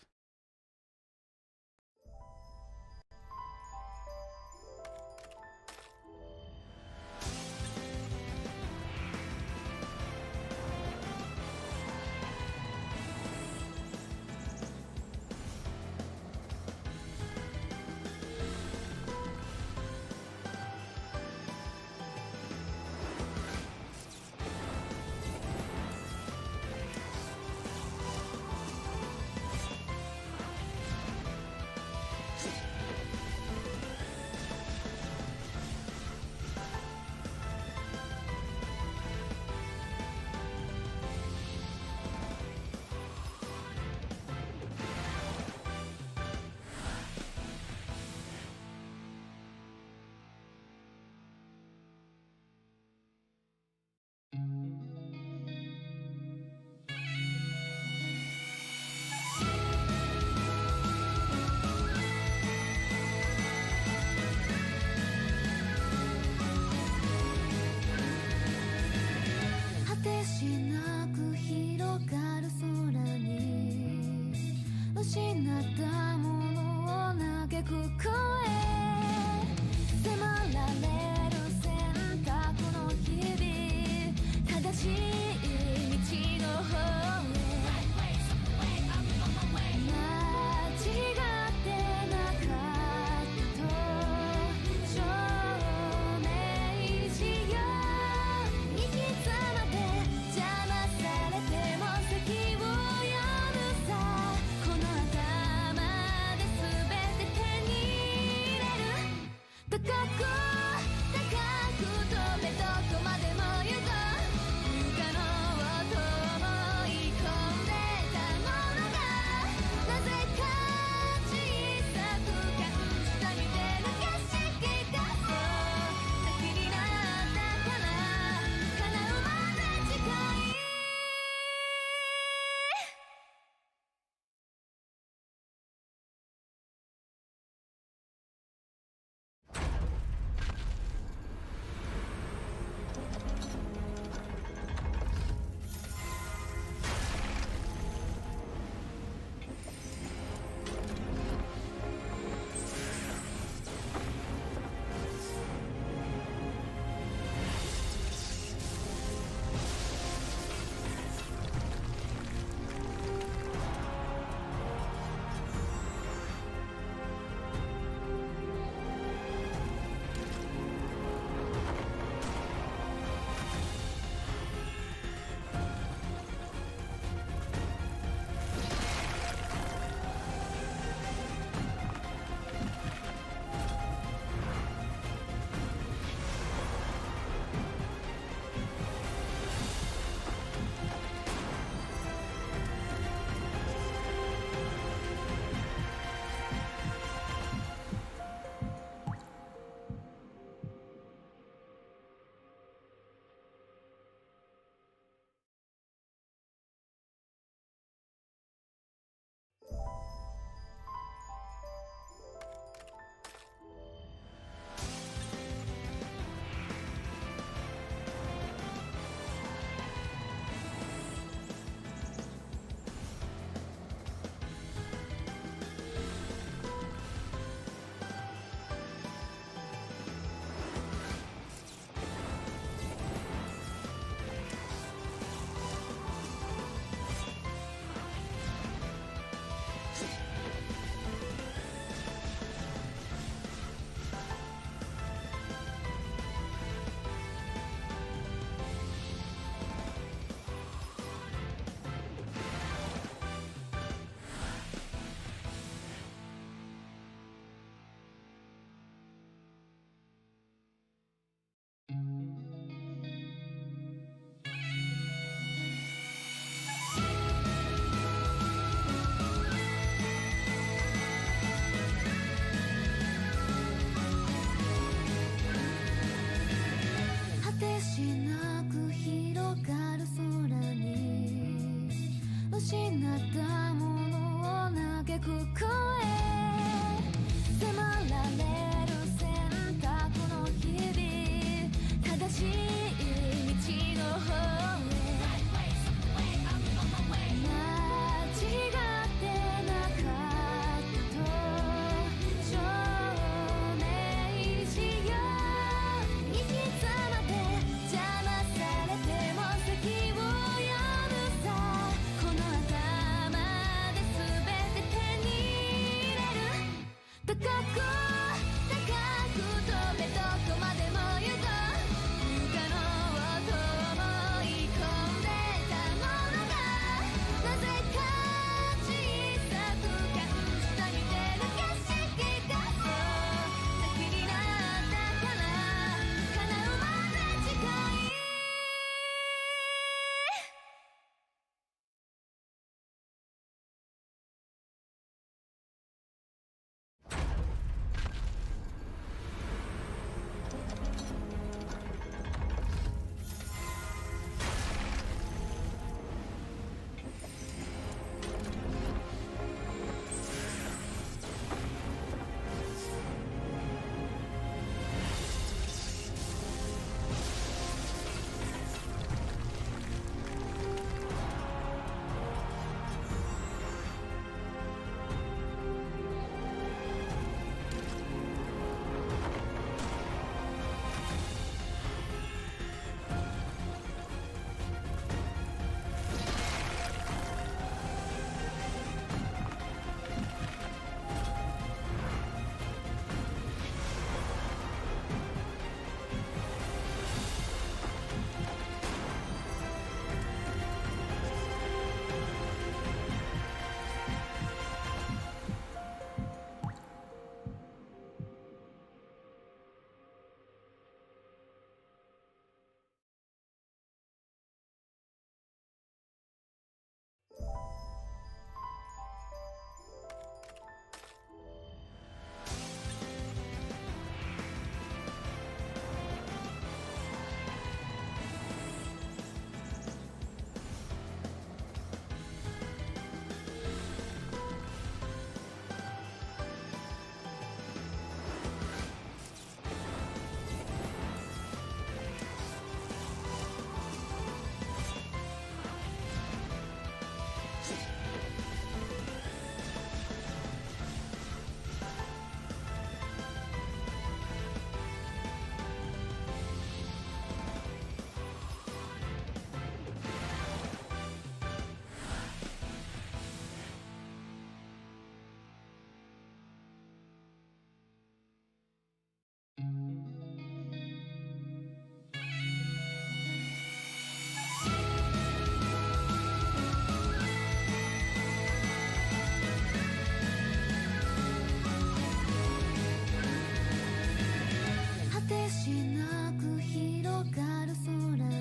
しなく広がる空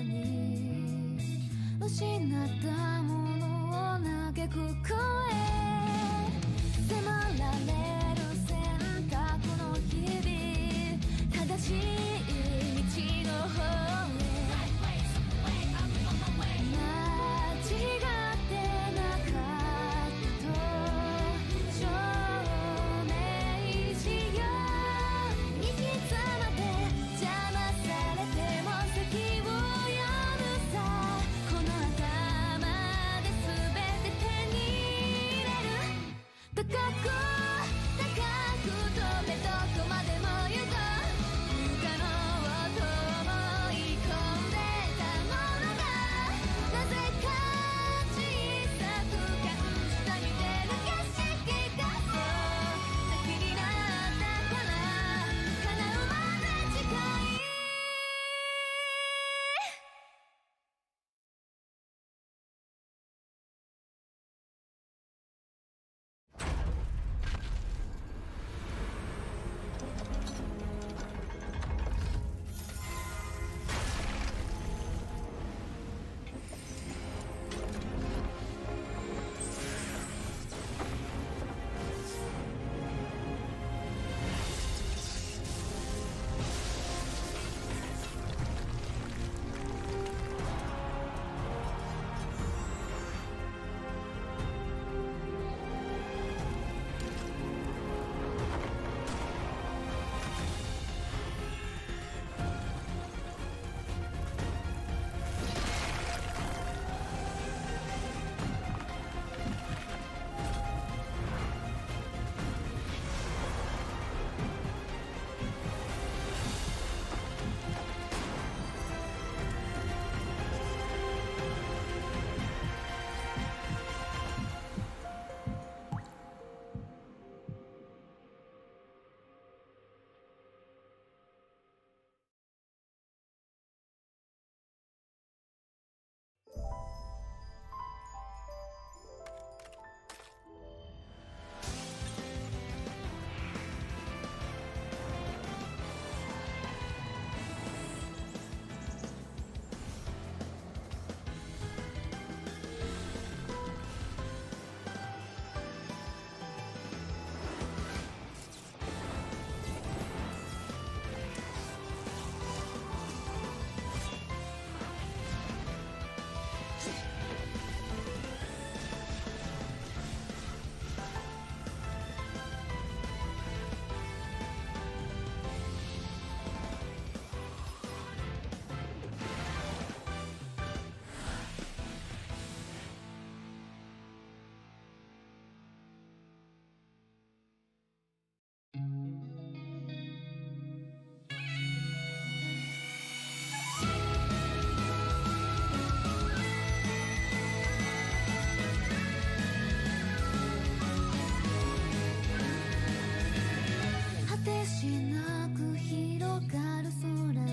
に失ったものを嘆く声迫られる選択の日々正しい道の方へ間違ってなかったと証明しよう行き詰まって邪魔されても先を読むさこの頭で全て手に入れる高く高く飛べどこまでも行こう不可能と思い込んでたものがなぜか小さく感じた見てる景色がそう先になったから叶うまで近い果てしなく広がる空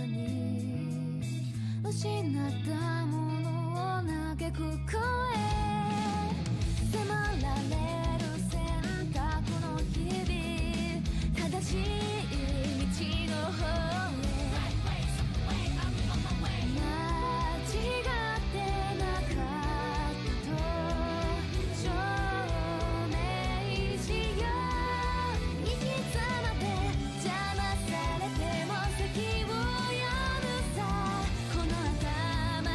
に失ったものを嘆く声迫られる選択の日々正しい道の方へ間違ってなかったと証明しよう行き詰まって邪魔されても先を読むさこの頭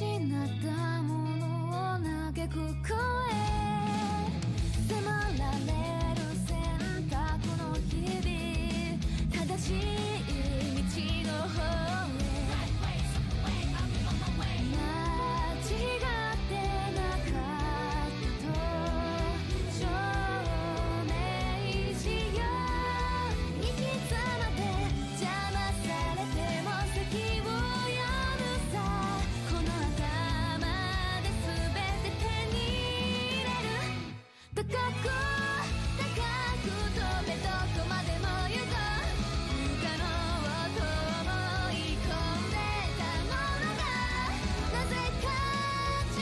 ったものを嘆く声迫られる選択の日々正しい道の方へ間違ってなかったと証明しよう生き様で邪魔されても先を読むさこの頭で全て手に入れる高く高く飛べどこまでも行こう不可能と思い込んでたものがなぜか小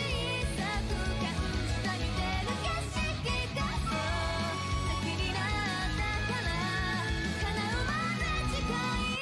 さく感じた似てる景色がそう先になったから叶うまで近い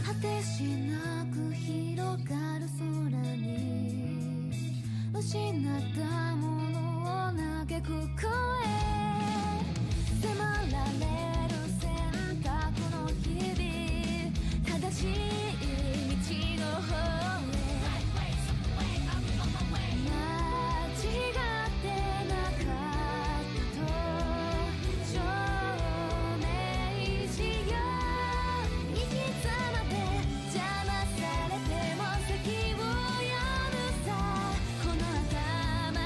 果てしなく広がる空に失ったものを嘆く声迫られる選択の日々正しい道の方へ間違ってなかったと証明しよう生き様で邪魔されても先を読むさこの頭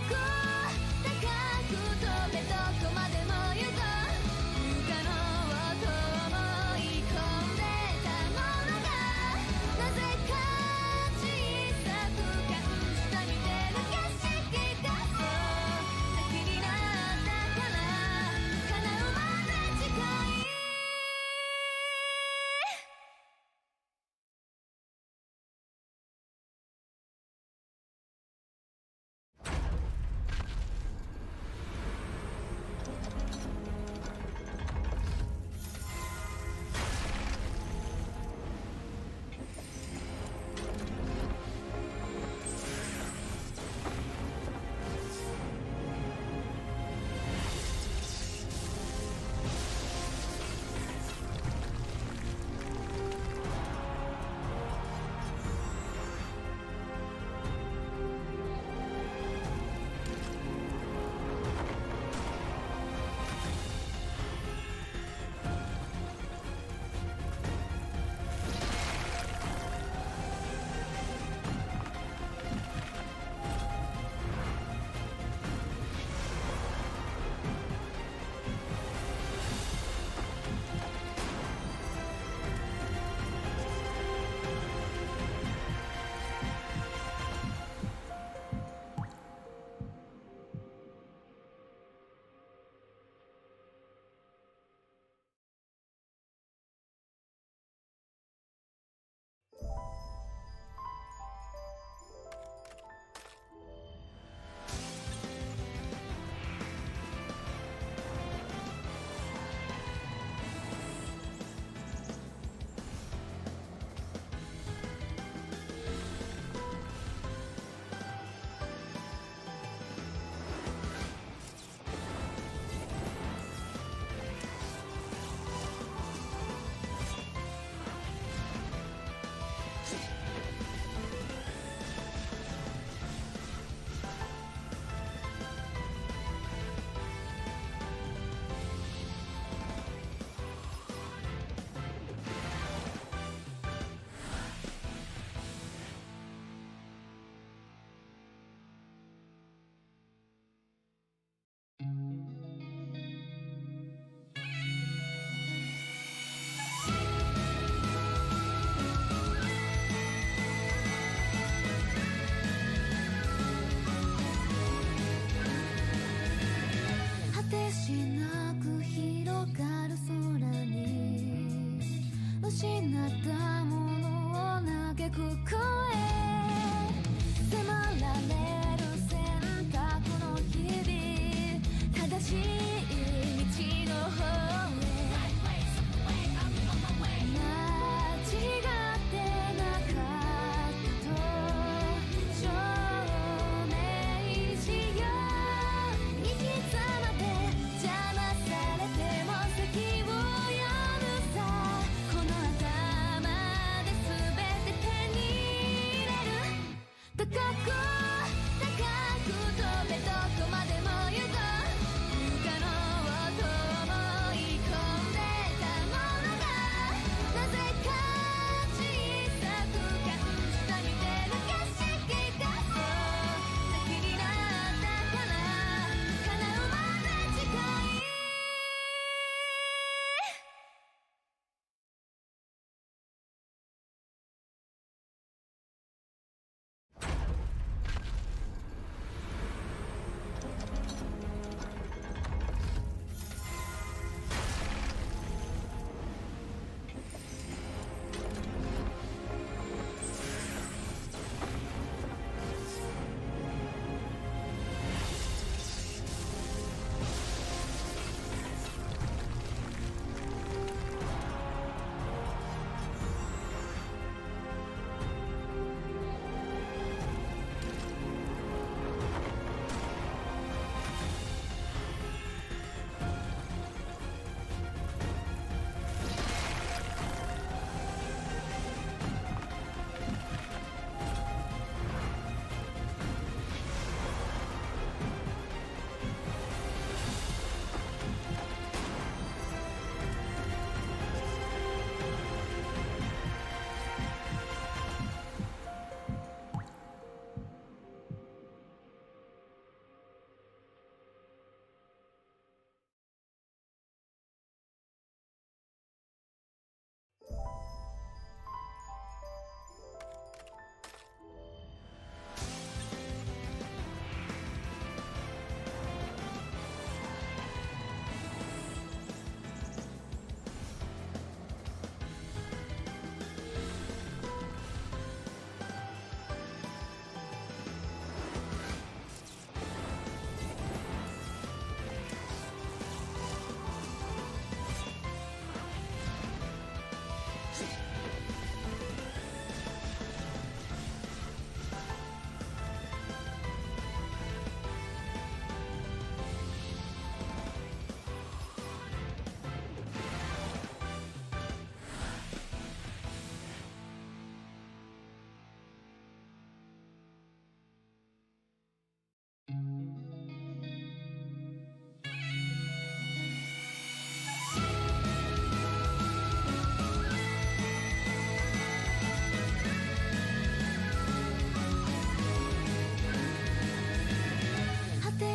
く飛べどこまでも行こう不可能と思い込んでたものがなぜか小さく感じた見てる景色がそう先になったから叶うまで近い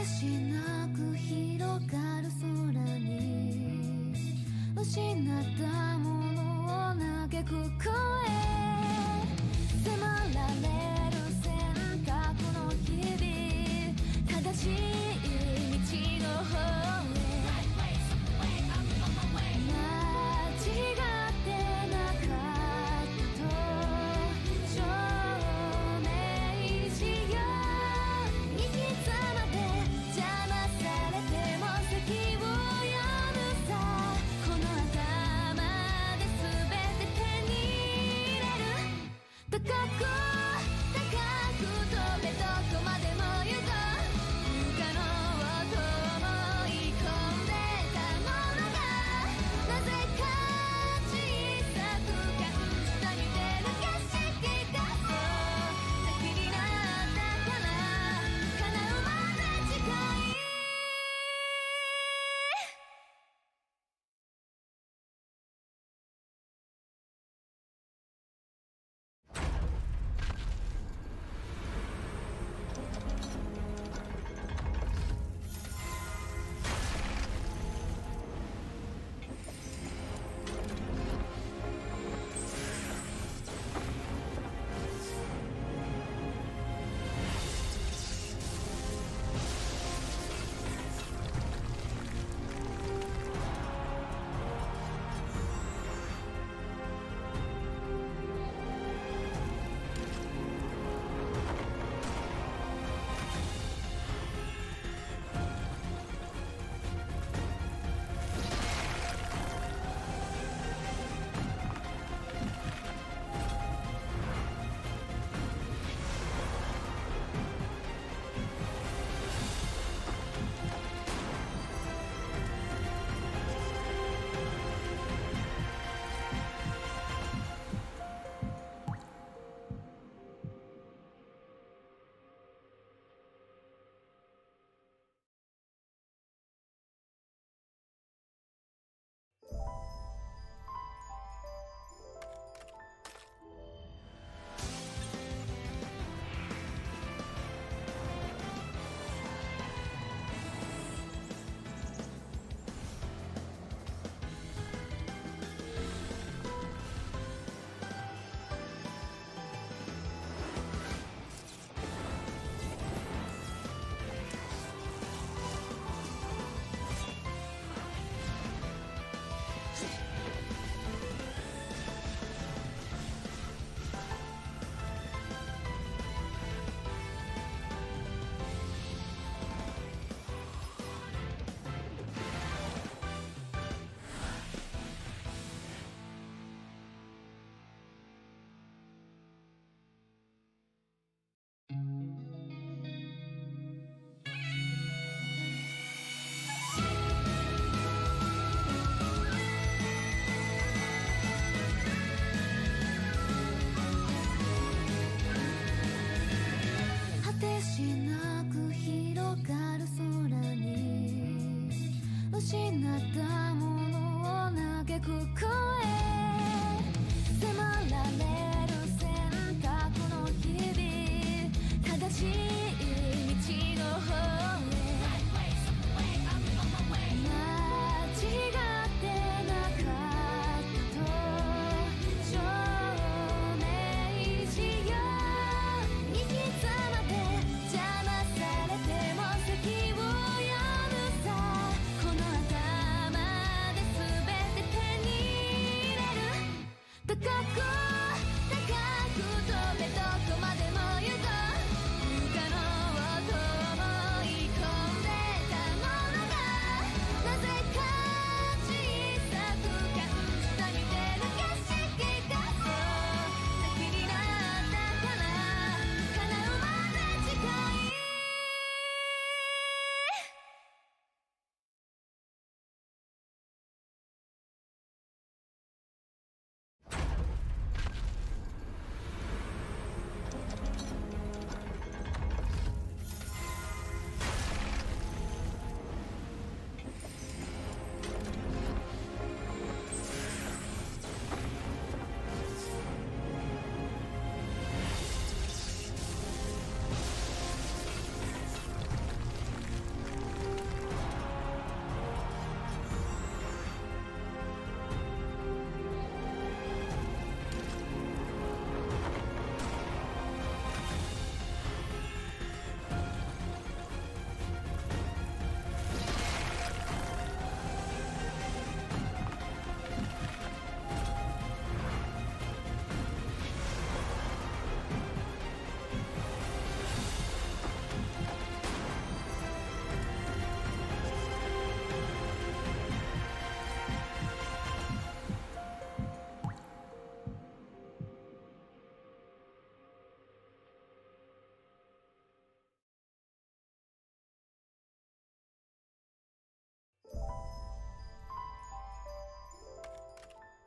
しなく広がる空に失ったものを嘆く声迫られる選択の日々正しい道の方へ間違ってなかったと証明しよう生き様で邪魔されても席を読むさこの頭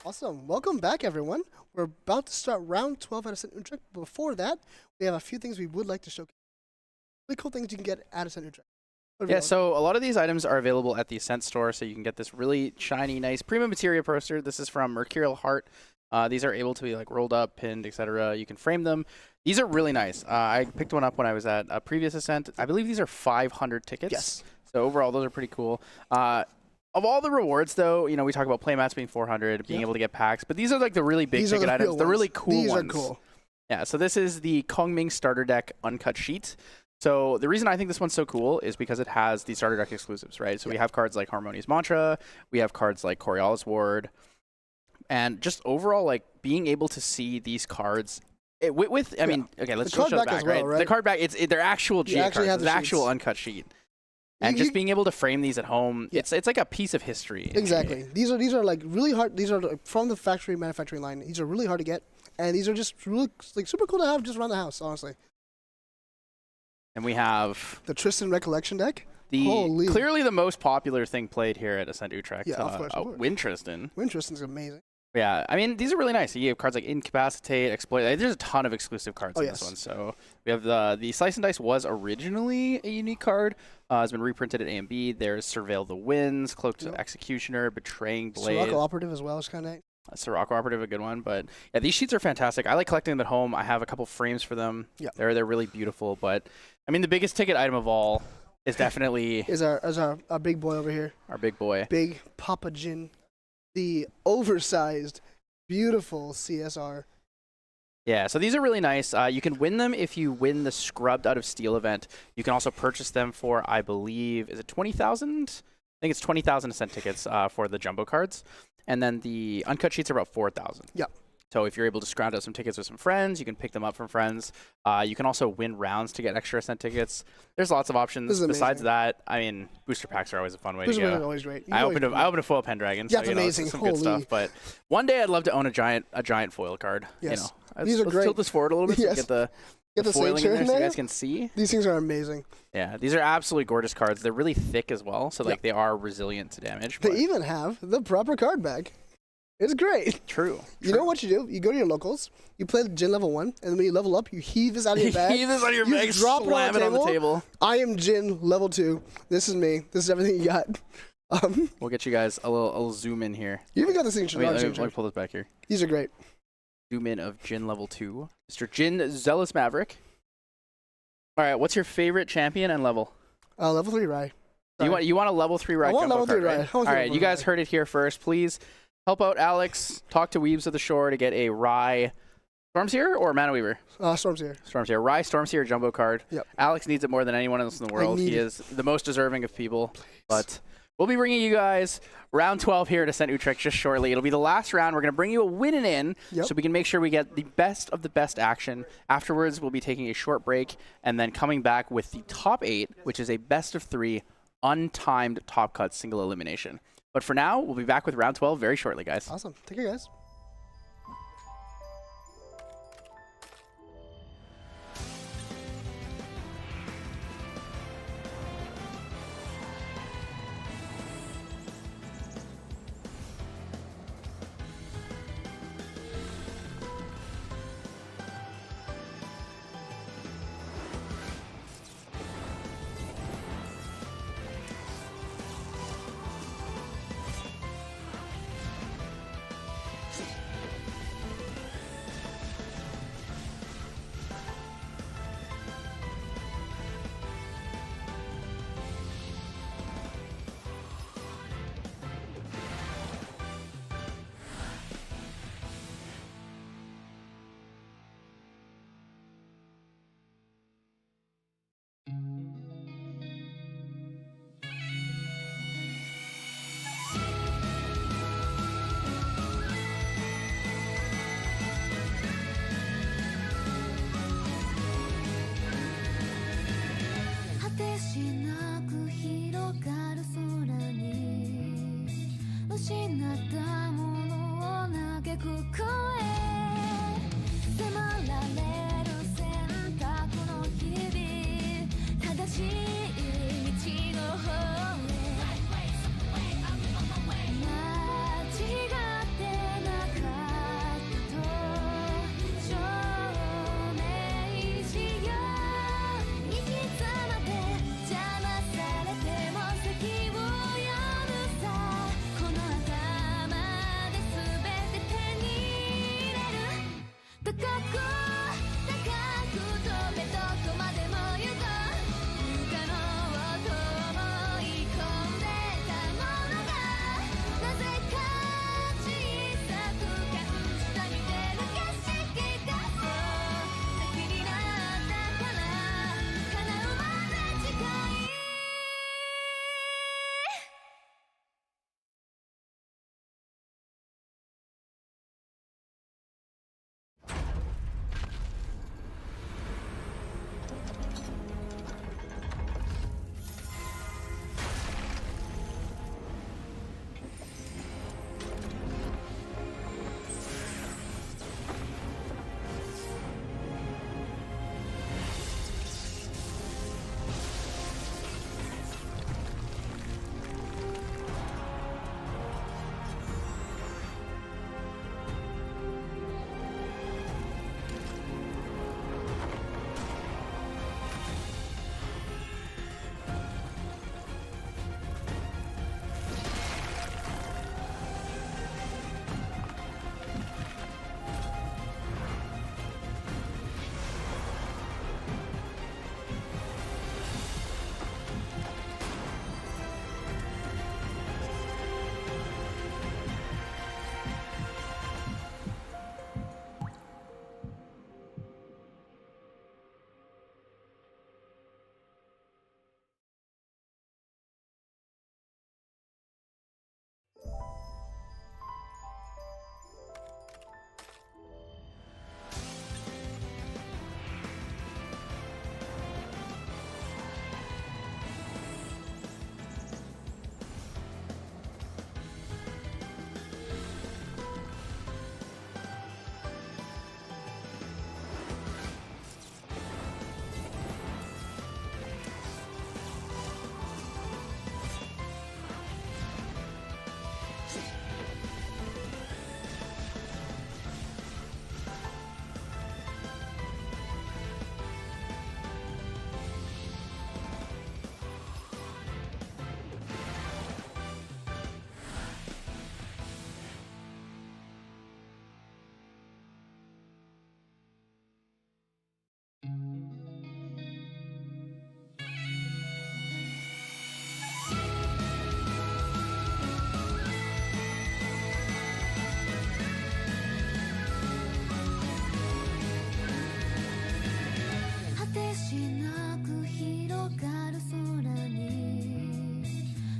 Awesome. Welcome back, everyone. We're about to start round 12 at Ascent Utrecht. Before that, we have a few things we would like to showcase. Really cool things you can get at Ascent Utrecht. Yeah, so a lot of these items are available at the Ascent store, so you can get this really shiny, nice Prima Materia poster. This is from Mercurial Heart. These are able to be like rolled up, pinned, etc. You can frame them. These are really nice. I picked one up when I was at a previous Ascent. I believe these are 500 tickets. Yes. So overall, those are pretty cool. Of all the rewards, though, you know, we talk about playmats being 400, being able to get packs, but these are like the really big ticket items, the really cool These ones. are cool. Yeah, so this is the Kongming starter deck uncut sheet. So the reason I think this one's so cool is because it has the starter deck exclusives, right? So we have cards like Harmonious Mantra, we have cards like Coriolis Ward, and just overall, like, being able to see these cards I mean, okay, let's The card show it back back, as well, right? The card back, they're actual You GA actually cards, have it's the the actual sheets. uncut sheet. And just being able to frame these at home, Yeah. it's like a piece of history. Exactly. These are like really hard. These are like from the factory manufacturing line. These are really hard to get, and these are just really like super cool to have just around the house. Honestly, And we have the Tristan Recollection deck. Holy. clearly the most popular thing played here at Ascent Utrecht. Yeah, of course. Win Tristan. Win Tristan's amazing. Yeah, I mean, these are really nice. You have cards like Incapacitate, Exploit. There's a ton of exclusive cards in yes. this one. So we have the Slice and Dice was originally a unique card. It's been reprinted at A&B. There's Surveil the Winds, Cloaked Executioner, Betraying Blade. Sirocco Operative as well is kind of nice. Sirocco Operative, a good one. But yeah, these sheets are fantastic. I like collecting them at home. I have a couple frames for them. Yeah. They're really beautiful. But I mean, the biggest ticket item of all is definitely Is our big boy over here, our big boy. Big Papa Jin, the oversized, beautiful CSR. Yeah, so these are really nice. You can win them if you win the Scrubbed Out of Steel event. You can also purchase them for, I believe, is it 20,000? I think it's 20,000 Ascent tickets for the jumbo cards. And then the uncut sheets are about 4,000. Yep. So if you're able to scrounge out some tickets with some friends, you can pick them up from friends. You can also win rounds to get extra Ascent tickets. There's lots of options. This is Besides amazing. that, I mean, booster packs are always a fun way This to is go. always great. I opened a foil Pendragon, Yeah, so it's you know, amazing. it's some good Holy. stuff. But one day I'd love to own a giant foil card. Yes. You know, These are let's great. tilt this forward a little bit Yes. to get the Get the foiling in signature there in so you there. guys can see. These things are amazing. Yeah, these are absolutely gorgeous cards. They're really thick as well, so like they are resilient to damage. They but- even have the proper card back. It's great. True. You know what you do? You go to your locals, you play the Jin level 1, and then when you level up, you heave this out of your bag. Heave this out of your you bag, drop slam it on the table. I am Jin level 2. This is me. This is everything you got. We'll get you guys a little zoom in here. You even got the signature. Let me pull this back here. These are great. Zoom in of Jin level 2. Mr. Jin Zealous Maverick. All right, what's your favorite champion and level? Level 3 Rai. You want a level 3 Rai? I want jumbo level 3 card, Rai. right? I All want right, level you guys 3 heard it here first. Please help out Alex. Talk to Weebs of the Shore to get a Rai Stormseer or Mana Weaver? Storm's here. Stormseer. Rai Stormseer jumbo card. Yep. Alex needs it more than anyone else in the world. need He it. is the most deserving of people. But we'll be bringing you guys round 12 here at Ascent Utrecht just shortly. It'll be the last round. We're going to bring you a winning in so we can make sure we get the best of the best action. Afterwards, we'll be taking a short break and then coming back with the top 8, which is a best of 3 untimed top cut single elimination. But for now, we'll be back with round 12 very shortly, guys. Awesome. Take care, guys.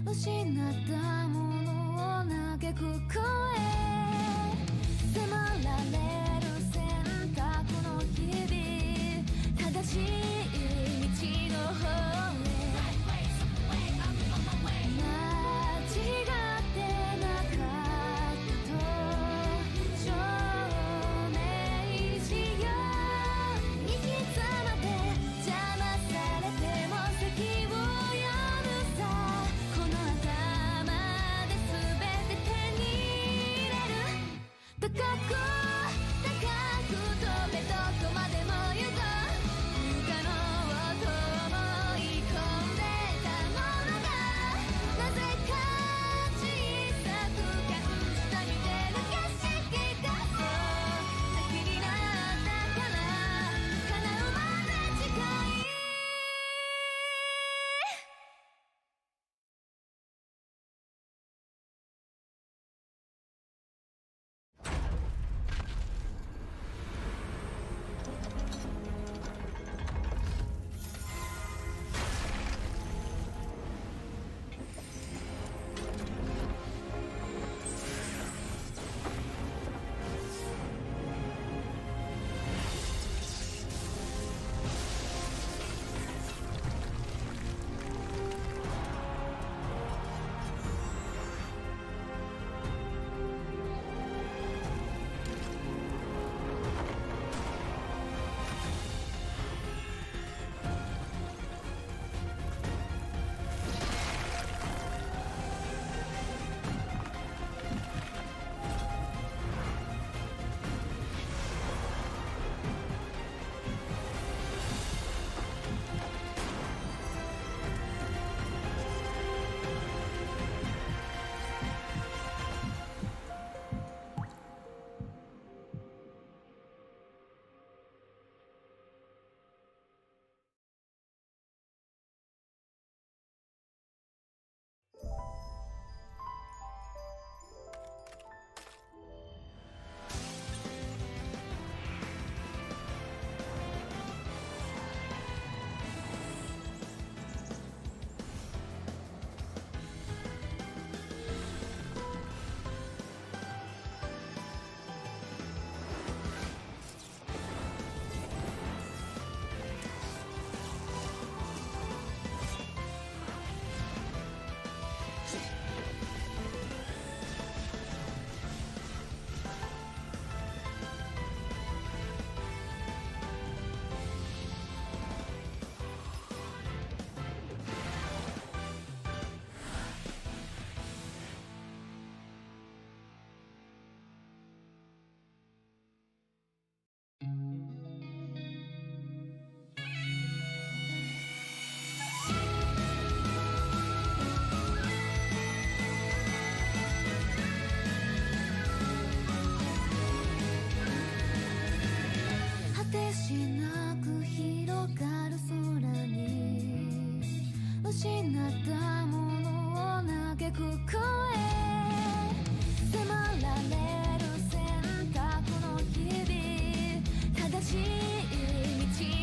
失ったものを嘆く声迫られる選択の日々正しい道の方へ間違ってなかったと証明しよう行き詰まって邪魔されても席を読むさこの頭で全て手に入れる高く高く飛べどこまでも行こう不可能と思い込んでたものがなぜか小さく感じた見てる景色がそう先になったから叶うまで近い果てしなく広がる空に失ったものを嘆く声迫られる選択の日々正しい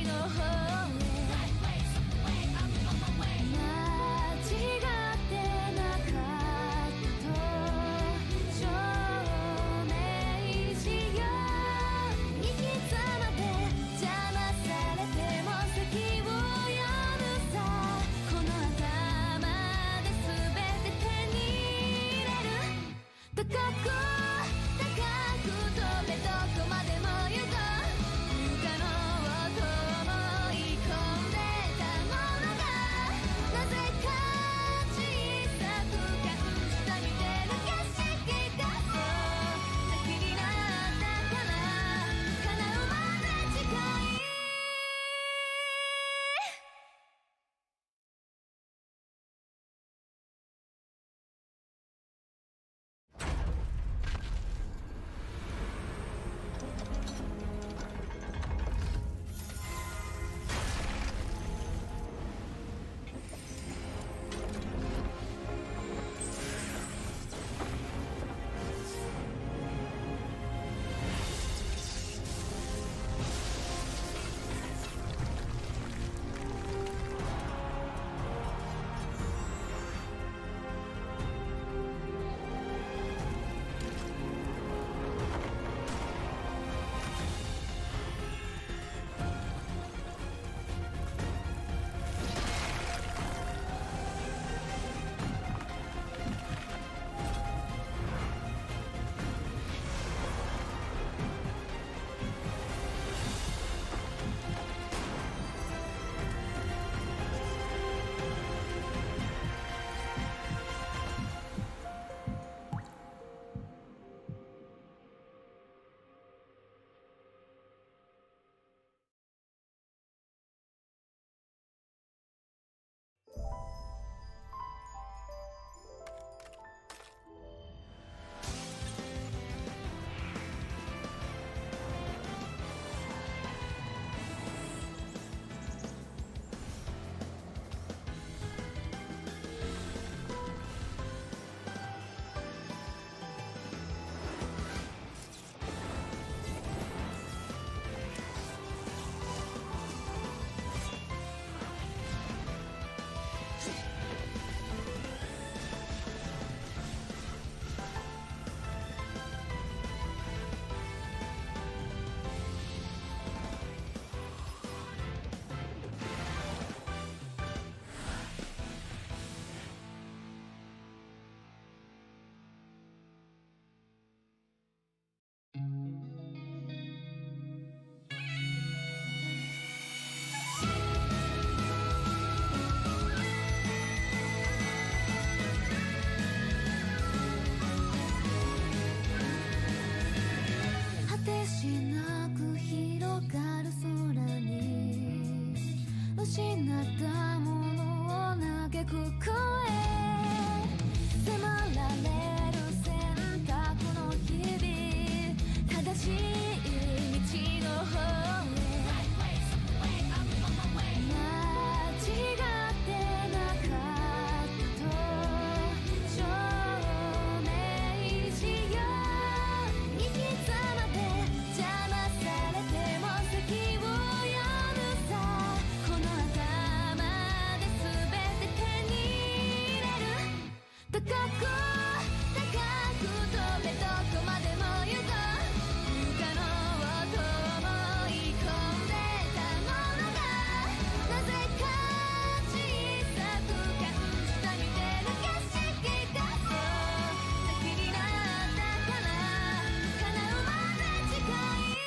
道の方へ間違ってなかったと証明しよう行き詰まって邪魔されても席を読むさこの頭で全て手に高く高く飛べどこまでも行こう不可能と思い込んでたものがなぜか小さく感じた見てる景色がそう先になったから叶うまで近い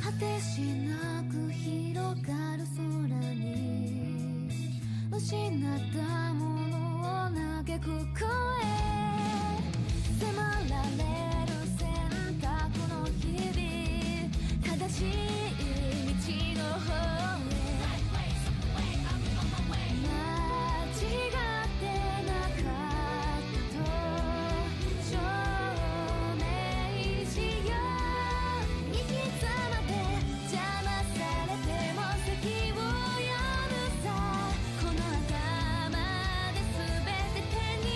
果てしなく広がる空に失ったものを嘆く声迫られる選択の日々正しい道の方へ間違ってなかったと証明しよう行き詰まって邪魔されても席を読むさこの頭で全て手に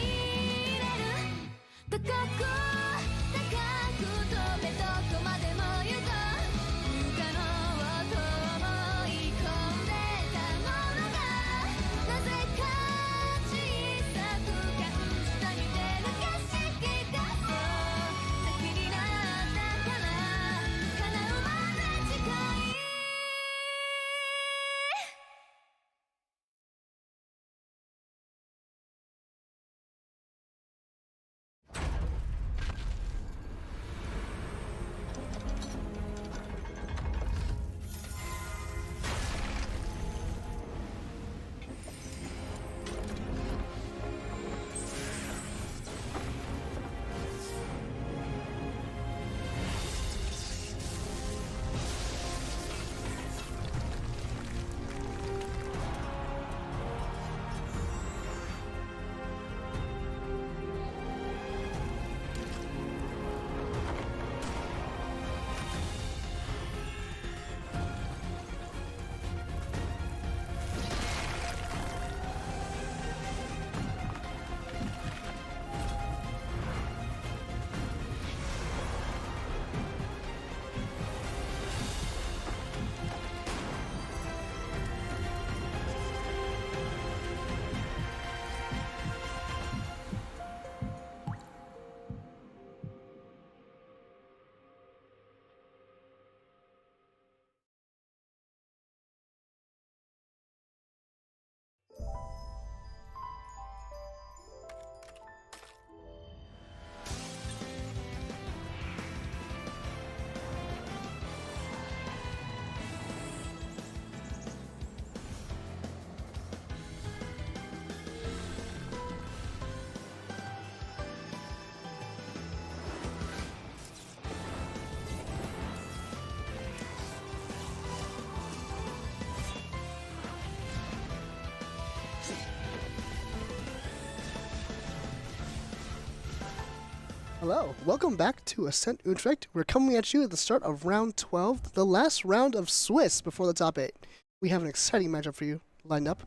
Hello, welcome back to Ascent Utrecht. We're coming at you at the start of round 12, the last round of Swiss before the top 8. We have an exciting matchup for you lined up,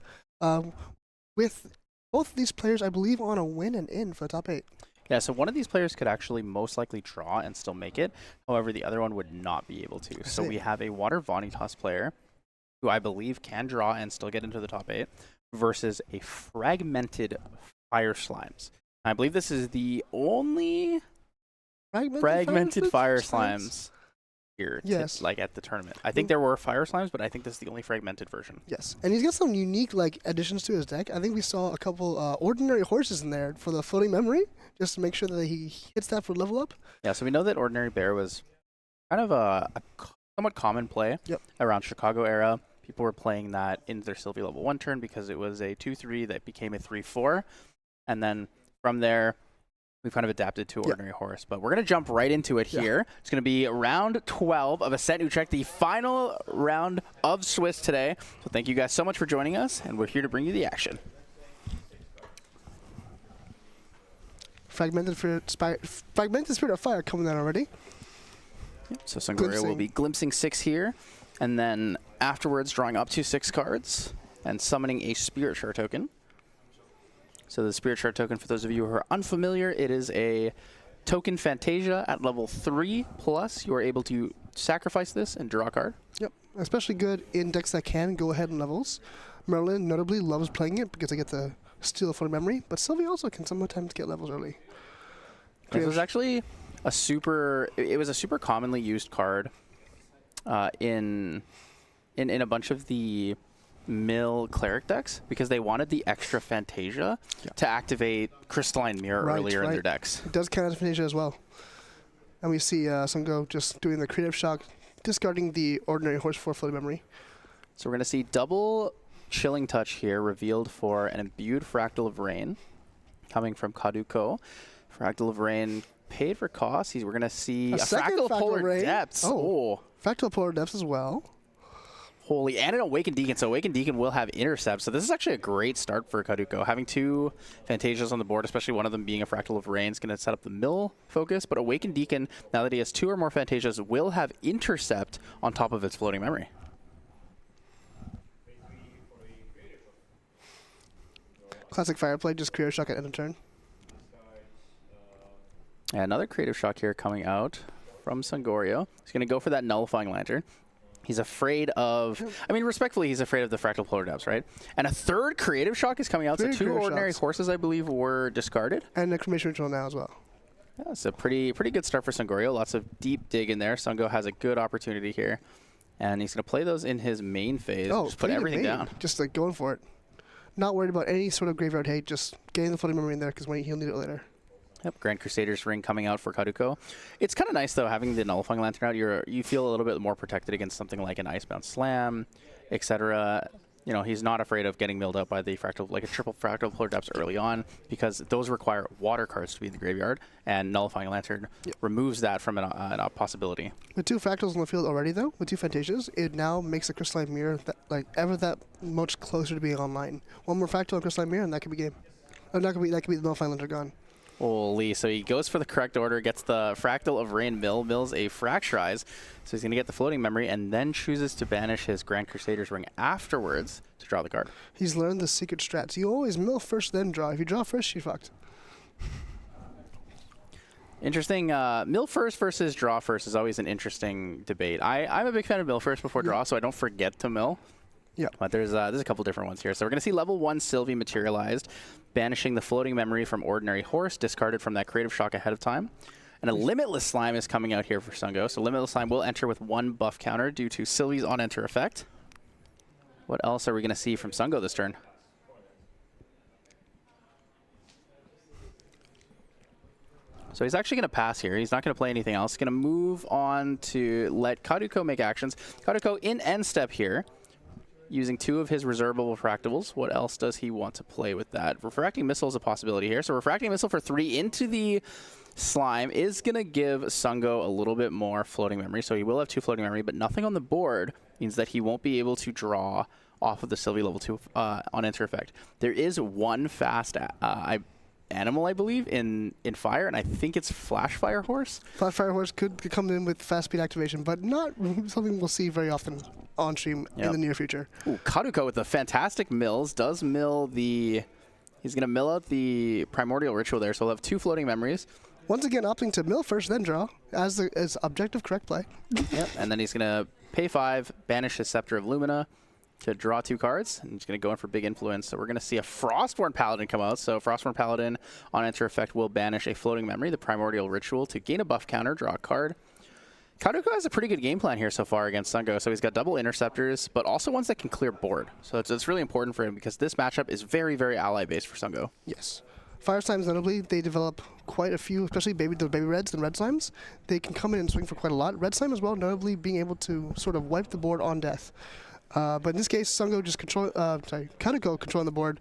with both of these players, I believe, on a win and in for the top 8. Yeah, so one of these players could actually most likely draw and still make it. However, the other one would not be able to. So we have a Water Vanitas player, who I believe can draw and still get into the top 8, versus a Fragmented Fire Slimes. I believe this is the only fragmented fire slimes here, yes, like at the tournament. I think there were fire slimes, but I think this is the only fragmented version. Yes, and he's got some unique additions to his deck. I think we saw a couple ordinary horses in there for the floating memory, just to make sure that he hits that for level up. Yeah, so we know that Ordinary Bear was kind of a somewhat common play around Chicago era. People were playing that in their Sylvie level 1 turn because it was a 2/3 that became a 3/4, and then from there, we've kind of adapted to Ordinary Horse. But we're going to jump right into it here. It's going to be round 12 of Ascent Utrecht, the final round of Swiss today. So thank you guys so much for joining us, and we're here to bring you the action. Fragmented Spirit of Fire coming out already. So Sangoria will be glimpsing 6 here, and then afterwards drawing up to 6 cards and summoning a Spirit Shard token. So the Spirit Shard token, for those of you who are unfamiliar, it is a token Fantasia at level 3, plus you are able to sacrifice this and draw a card. Yep, especially good in decks that can go ahead in levels. Merlin notably loves playing it because they get to steal a floating memory, but Sylvie also can sometimes get levels early. This was actually a super commonly used card in a bunch of the mill cleric decks because they wanted the extra Fantasia to activate Crystalline Mirror earlier in their decks. It does count as Fantasia as well. And we see Sungo just doing the Creative Shock, discarding the Ordinary Horse for floating memory. So we're going to see double Chilling Touch here revealed for an Imbued Fractal of Rain coming from Kaduko. Fractal of Rain paid for cost. We're going to see a Fractal of Polar Depths. Oh, Fractal of Polar Depths as well. Holy, and an Awakened Deacon. So Awakened Deacon will have Intercept. So this is actually a great start for Kaduko. Having 2 Fantasias on the board, especially one of them being a Fractal of Rain, is going to set up the mill focus. But Awakened Deacon, now that he has 2 or more Fantasias, will have Intercept on top of its floating memory. Classic Fireplay, just Creative Shock at end of turn. And another Creative Shock here coming out from Sangorio. He's going to go for that Nullifying Lantern. He's afraid of, I mean, respectfully, he's afraid of the Fractal Polar Depths, right? And a third Creative Shock is coming out, so 2 Ordinary Horses, I believe, were discarded. And Exclamation Ritual now as well. Yeah, it's a pretty good start for Sangorio. Lots of deep dig in there. Sungo has a good opportunity here. And he's going to play those in his main phase. Oh, just put everything down. Just like going for it. Not worried about any sort of graveyard hate, just getting the floating memory in there because he'll need it later. Yep, Grand Crusader's Ring coming out for Kaduko. It's kind of nice, though, having the Nullifying Lantern out. You feel a little bit more protected against something like an Icebound Slam, etc. You know, he's not afraid of getting milled out by the Fractal, like a triple Fractal Polar Depths early on, because those require water cards to be in the graveyard, and Nullifying Lantern removes that from a possibility. With 2 Fractals on the field already, though, with 2 Fantasias, it now makes the Crystalline Mirror that much closer to being online. One more Fractal and Crystalline Mirror, and that could be game. Or that could be the Nullifying Lantern gone. Holy, so he goes for the correct order, gets the Fractal of Rain mills a Fracturize, so he's going to get the floating memory, and then chooses to banish his Grand Crusader's Ring afterwards to draw the card. He's learned the secret strats. You always mill first, then draw. If you draw first, you're fucked. Interesting. Mill first versus draw first is always an interesting debate. I'm a big fan of mill first before draw, so I don't forget to mill. Yeah. But there's a couple different ones here. So we're going to see level 1 Sylvie materialized, banishing the floating memory from Ordinary Horse, discarded from that Creative Shock ahead of time. And a Limitless Slime is coming out here for Sungo. So Limitless Slime will enter with 1 buff counter due to Sylvie's on-enter effect. What else are we going to see from Sungo this turn? So he's actually going to pass here. He's not going to play anything else. He's going to move on to let Kaduko make actions. Kaduko in end step here, using 2 of his reservable Refractables. What else does he want to play with that? Refracting Missile is a possibility here. So Refracting Missile for 3 into the Slime is going to give Sungo a little bit more floating memory. So he will have 2 floating memory, but nothing on the board means that he won't be able to draw off of the Sylvie level 2 on enter effect. There is one fast, I animal, I believe, in fire, and I think it's Flash Fire Horse. Flash Fire Horse could come in with fast speed activation, but not something we'll see very often on stream in the near future. Ooh, Karuko with the fantastic mills. Does mill the... He's going to mill out the Primordial Ritual there, so we'll have 2 floating memories. Once again, opting to mill first, then draw, as objective correct play. Yep, and then he's going to pay 5, banish his Scepter of Lumina to draw 2 cards, and he's going to go in for big influence. So we're going to see a Frostborn Paladin come out. So Frostborn Paladin, on enter effect, will banish a floating memory, the Primordial Ritual, to gain a buff counter, draw a card. Karuko has a pretty good game plan here so far against Sungo. So he's got double interceptors, but also ones that can clear board. So it's really important for him because this matchup is very, very ally-based for Sungo. Yes. Fire Slimes, notably, they develop quite a few, especially the baby reds and red slimes. They can come in and swing for quite a lot. Red slime as well, notably being able to sort of wipe the board on death. But in this case, Sungo just Karuko controlling the board.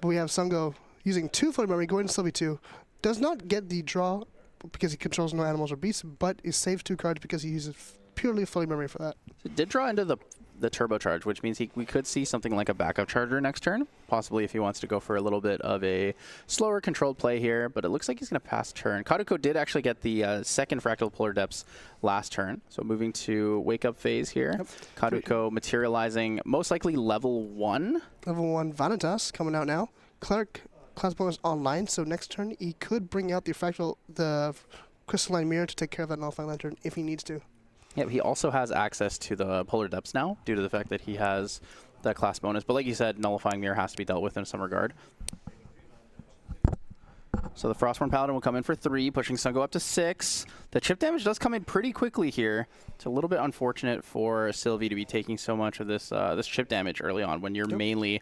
But we have Sungo using 2 floating memory, going to Sylvie 2. Does not get the draw because he controls no animals or beasts, but he saves 2 cards because he uses purely floating memory for that. It did draw into the turbocharge, which means we could see something like a backup charger next turn, possibly if he wants to go for a little bit of a slower controlled play here, but it looks like he's going to pass turn. Karuko did actually get the second Fractal Polar Depths last turn, so moving to wake up phase here. Yep. Karuko materializing most likely level 1. Level 1 Vanitas coming out now. Cleric class bonus online, so next turn he could bring out the Crystalline Mirror to take care of that Nullifying Lantern if he needs to. Yep, he also has access to the Polar Depths now, due to the fact that he has that class bonus. But like you said, Nullifying Mirror has to be dealt with in some regard. So the Frostborn Paladin will come in for 3, pushing Sungo up to 6. The chip damage does come in pretty quickly here. It's a little bit unfortunate for Sylvie to be taking so much of this this chip damage early on when you're mainly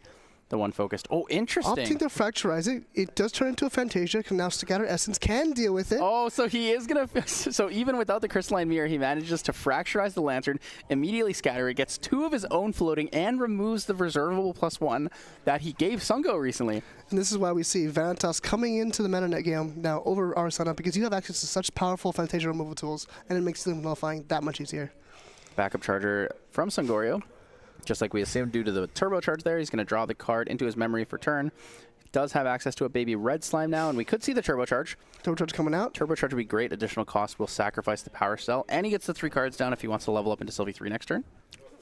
the one focused. Oh, interesting. Opting to fracturize it. It does turn into a Fantasia, because now Scattered Essence can deal with it. Oh, so he is going to... So even without the Crystalline Mirror, he manages to fracturize the Lantern, immediately scatter it, gets 2 of his own floating, and removes the reservable +1 that he gave Sungo recently. And this is why we see Vanitas coming into the meta net game now over Arsana, because you have access to such powerful Fantasia removal tools, and it makes them nullifying that much easier. Backup charger from Sungorio. Just like we assumed, due to the turbocharge there, he's going to draw the card into his memory for turn. He does have access to a baby red slime now, and we could see the turbocharge. Turbocharge coming out. Turbocharge would be great. Additional cost will sacrifice the power cell, and he gets the 3 cards down if he wants to level up into Sylvie 3 next turn.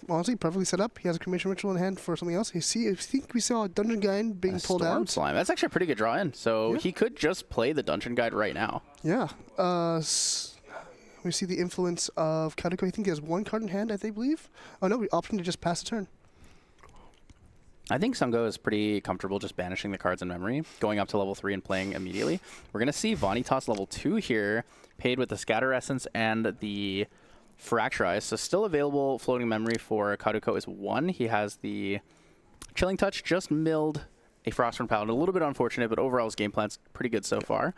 Honestly, perfectly set up. He has a Cremation Ritual in hand for something else. I think we saw a Dungeon Guide being pulled Storm out. Slime. That's actually a pretty good draw in. So he could just play the Dungeon Guide right now. Yeah. We see the influence of Karuko. I think he has 1 card in hand, I believe. Oh no, we opting to just pass the turn. I think Sungo is pretty comfortable just banishing the cards in memory, going up to level 3 and playing immediately. We're going to see Vanitas level 2 here, paid with the Scatter Essence and the Fracturize. So still available floating memory for Karuko is 1. He has the Chilling Touch, just milled a Frostborn Paladin. A little bit unfortunate, but overall his game plan's pretty good so far.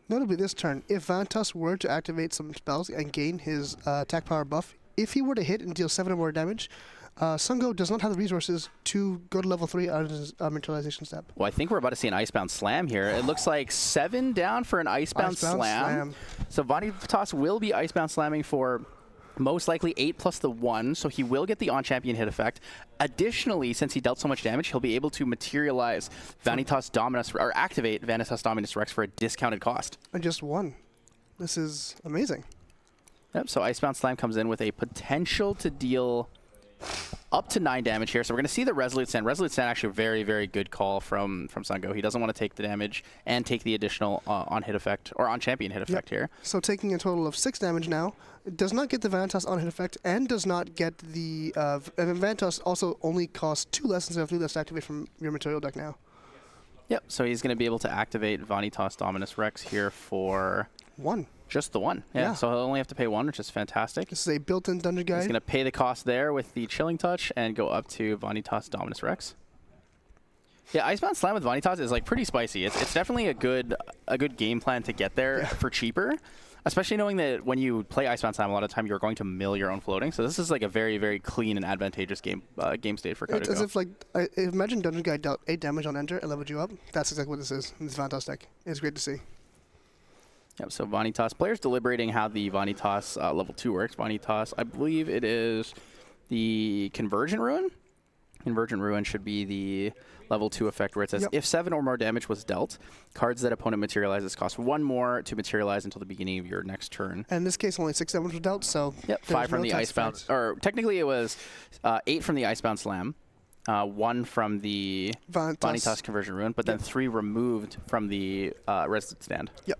Notably this turn, if Vanitas were to activate some spells and gain his attack power buff, if he were to hit and deal 7 or more damage, Sungo does not have the resources to go to level 3 on his materialization step. Well, I think we're about to see an Icebound Slam here. It looks like 7 down for an Icebound Slam. So Vanitas will be Icebound Slamming for most likely 8 plus the 1, so he will get the on-champion hit effect. Additionally, since he dealt so much damage, he'll be able to materialize Vanitas Dominus, or activate Vanitas Dominus Rex for a discounted cost. And just 1. This is amazing. Yep, so Icebound Slam comes in with a potential to deal up to 9 damage here. So we're going to see the Resolute Stand. Resolute Stand actually a very, very good call from Sungo. He doesn't want to take the damage and take the additional on-hit effect, or on-champion hit effect here. So taking a total of 6 damage now. It does not get the Vanitas on-hit effect, and does not get the... Vanitas also only costs 2 less instead of 3 less to activate from your material deck now. Yep, so he's going to be able to activate Vanitas Dominus Rex here for... 1. Just the 1. Yeah, so he'll only have to pay 1, which is fantastic. This is a built-in Dungeon Guide. He's going to pay the cost there with the Chilling Touch and go up to Vanitas Dominus Rex. Yeah, Icebound Slam with Vanitas is like pretty spicy. It's definitely a good game plan to get there for cheaper, especially knowing that when you play Icebound Slam, a lot of time you're going to mill your own floating. So this is like a very, very clean and advantageous game state for Karuko. It's as if like imagine Dungeon Guide dealt 8 damage on enter and leveled you up. That's exactly what this is. It's fantastic. It's great to see. Yep, so Vanitas, players deliberating how the Vanitas level 2 works. Vanitas, I believe it is the Conversion Ruin. Convergent Ruin should be the level 2 effect where it says, Yep. if 7 or more damage was dealt, cards that opponent materializes cost 1 more to materialize until the beginning of your next turn. And in this case, only 6 damage was dealt, so Yep, there's 5 from no the tax Icebound, effect. or technically it was 8 from the Icebound Slam, 1 from the Vanitas Conversion Ruin, but then 3 removed from the Resident Stand. Yep.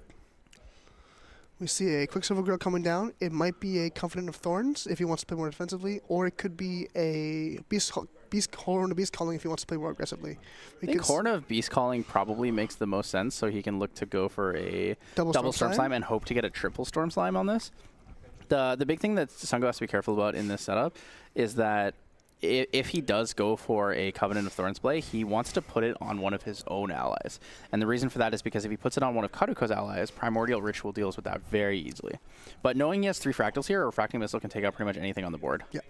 We see a Quicksilver Girl coming down. It might be a Confidant of Thorns if he wants to play more defensively, or it could be a Horn of Beast Calling if he wants to play more aggressively. I think Horn of Beast Calling probably makes the most sense, so he can look to go for a double Storm Slime and hope to get a triple Storm Slime on this. The big thing that Sungo has to be careful about in this setup is that if he does go for a Covenant of Thorns play, he wants to put it on one of his own allies. And the reason for that is because if he puts it on one of Karuko's allies, Primordial Ritual deals with that very easily. But knowing he has 3 Fractals here, a Refracting Missile can take out pretty much anything on the board. Yeah.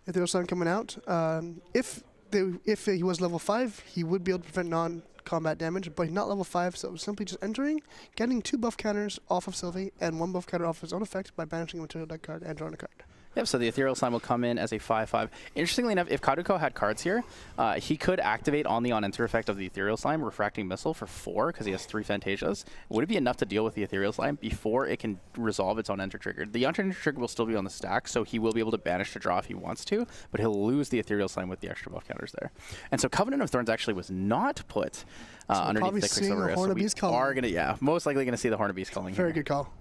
If there was something coming out, if he was level 5, he would be able to prevent non-combat damage, but he's not level 5, so simply just entering, getting 2 buff counters off of Sylvie, and 1 buff counter off his own effect by banishing a material deck card and drawing a card. Yep, so the Ethereal Slime will come in as a 5/5. Interestingly enough, if Karuko had cards here, he could activate on the on-enter effect of the Ethereal Slime, Refracting Missile for 4, because he has 3 Fantasias. Would it be enough to deal with the Ethereal Slime before it can resolve its on-enter trigger? The on-enter trigger will still be on the stack, so he will be able to banish to draw if he wants to, but he'll lose the Ethereal Slime with the extra buff counters there. And so Covenant of Thorns actually was not put underneath the Quicksilver Wrist. So we are going to, most likely going to see the Horn of Beast Calling Very here. good call.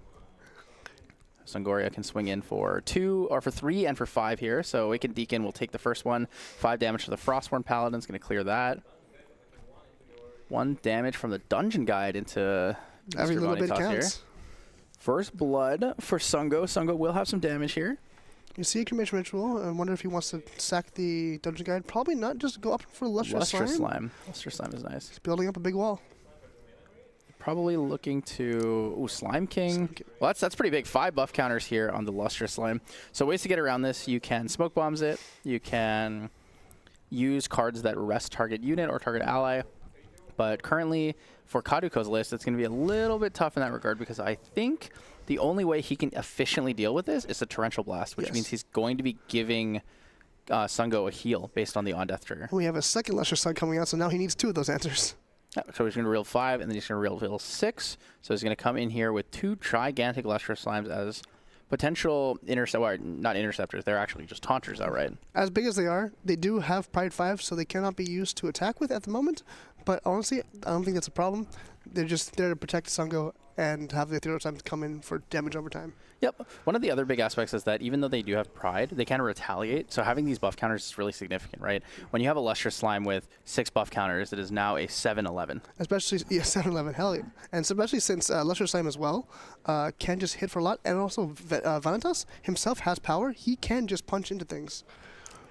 Sungoria can swing in for 2, or for 3, and for 5 here. So Awakened Deacon will take the first one. 5 damage to the Frostborn Paladin's going to clear that. 1 damage from the Dungeon Guide into Every Mr. little bit Vanitas here. counts. First blood for Sungo. Sungo will have some damage here. You see a Cremation Ritual. I wonder if he wants to sack the Dungeon Guide. Probably not. Just go up for Lustrous Slime. Lustrous Slime is nice. He's building up a big wall. Probably looking to Slime King. Well, that's pretty big. 5 buff counters here on the Lustrous Slime. So ways to get around this: you can Smoke Bombs it. You can use cards that rest target unit or target ally. But currently, for Karuko's list, it's going to be a little bit tough in that regard because I think the only way he can efficiently deal with this is a Torrential Blast, which means he's going to be giving Sungo a heal based on the on-death trigger. We have a second Lustrous Slime coming out, so now he needs 2 of those answers. So he's going to reel 5, and then he's going to reel 6. So he's going to come in here with 2 gigantic Lustrous Slimes as potential not interceptors. They're actually just taunters outright. As big as they are, they do have Pride 5, so they cannot be used to attack with at the moment. But honestly, I don't think that's a problem. They're just there to protect Sungo and have the Ethereal Slime come in for damage over time. Yep. One of the other big aspects is that even though they do have Pride, they can retaliate. So having these buff counters is really significant, right? When you have a Lustrous Slime with 6 buff counters, it is now a 7/11. Especially, 7/11, hell yeah. And especially since Lustrous Slime as well can just hit for a lot. And also, Vanitas himself has power. He can just punch into things.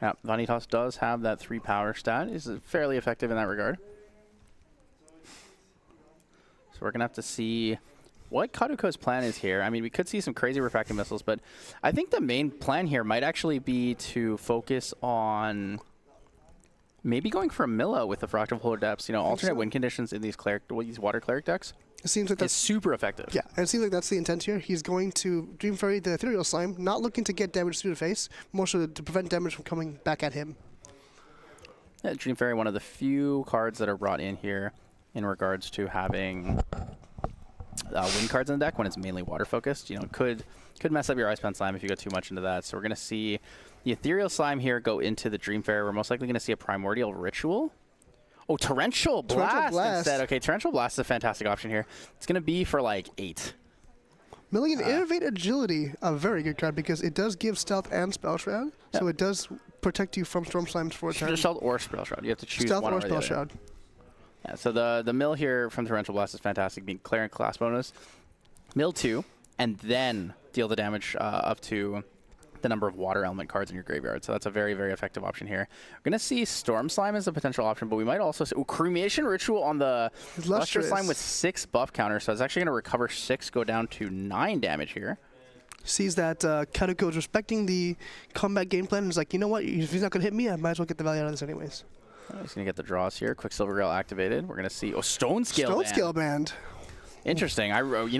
Yeah, Vanitas does have that 3 power stat. Is fairly effective in that regard. So we're going to have to see what Karuko's plan is here. I mean, we could see some crazy Refracting Missiles, but I think the main plan here might actually be to focus on maybe going for a Milla with the Fractal Polar Depths. You know, alternate win conditions in these Water Cleric decks. It seems like that's that's super effective. Yeah, and it seems like that's the intent here. He's going to Dream Fairy the Ethereal Slime, not looking to get damage through the face, more so to prevent damage from coming back at him. Yeah, Dream Fairy, one of the few cards that are brought in here in regards to having win cards in the deck when it's mainly water focused. You know, could mess up your Icebound Slime if you go too much into that. So we're going to see the Ethereal Slime here go into the Dream Fairy. We're most likely going to see a Primordial Ritual. Oh, Torrential Blast instead. Okay, Torrential Blast is a fantastic option here. It's going to be for like 8. Milligan Innovate Agility, a very good card because it does give Stealth and Spell Shroud, so it does protect you from Storm Slimes for a turn. Stealth or Spell Shroud. You have to choose Stealth one or or the Spell other. Shroud. Yeah, so the mill here from Torrential Blast is fantastic, being Clear and Class bonus. Mill 2, and then deal the damage up to the number of water element cards in your graveyard. So that's a very, very effective option here. We're going to see Storm Slime as a potential option, but we might also see Cremation Ritual on the Lustrous Slime with 6 buff counters. So it's actually going to recover 6, go down to 9 damage here. Sees that Karuko is respecting the combat game plan and is like, you know what, if he's not going to hit me, I might as well get the value out of this anyways. He's going to get the draws here. Quicksilver Rail activated. We're going to see Stone Scale Band. Interesting.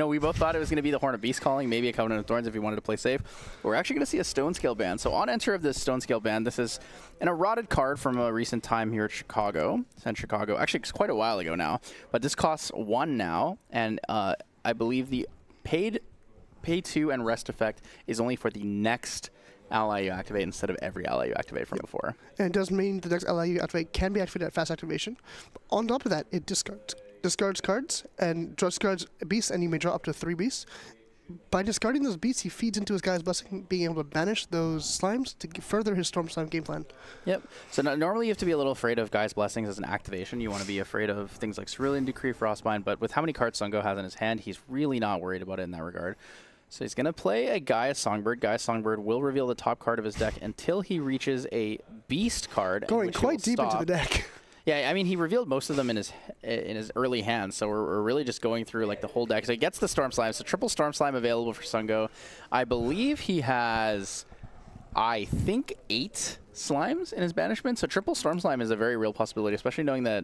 We both thought it was going to be the Horn of Beast Calling, maybe a Covenant of Thorns if you wanted to play safe. We're actually going to see a Stone Scale ban. So on enter of this Stone Scale ban, this is an eroded card from a recent time here at Chicago. Actually, it's quite a while ago now. But this costs 1 now, and I believe the pay 2 and rest effect is only for the next ally you activate instead of every ally you activate from before. And it does mean the next ally you activate can be activated at fast activation. But on top of that, it discards cards and discards beasts, and you may draw up to 3 beasts. By discarding those beasts, he feeds into his Guy's Blessing, being able to banish those slimes to further his Storm Slime game plan. Yep. So normally you have to be a little afraid of Guy's Blessings as an activation. You want to be afraid of things like Cerulean Decree, Frostbind, but with how many cards Sungo has in his hand, he's really not worried about it in that regard. So he's going to play a Gaia Songbird. Gaia Songbird will reveal the top card of his deck until he reaches a Beast card. Going quite deep into the deck. Yeah, I mean, he revealed most of them in his early hand, so we're really just going through like the whole deck. So he gets the Storm Slime, so triple Storm Slime available for Sungo. I believe he has, I think, 8 slimes in his banishment, so triple Storm Slime is a very real possibility, especially knowing that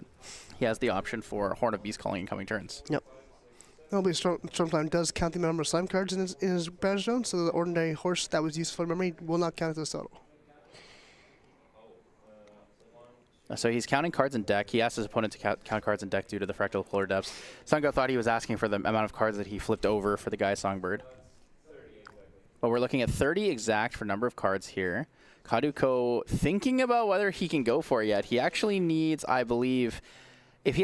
he has the option for Horn of Beast Calling in coming turns. Yep. Normally, Storm Slime does count the number of slime cards in his banish zone, so the ordinary horse that was used for memory will not count as total. So he's counting cards in deck. He asked his opponent to count cards in deck due to the Fractal Polar Depths. Sungo thought he was asking for the amount of cards that he flipped over for the Gaia Songbird. But we're looking at 30 exact for number of cards here. Kaduko thinking about whether he can go for it yet. He actually needs, I believe, if he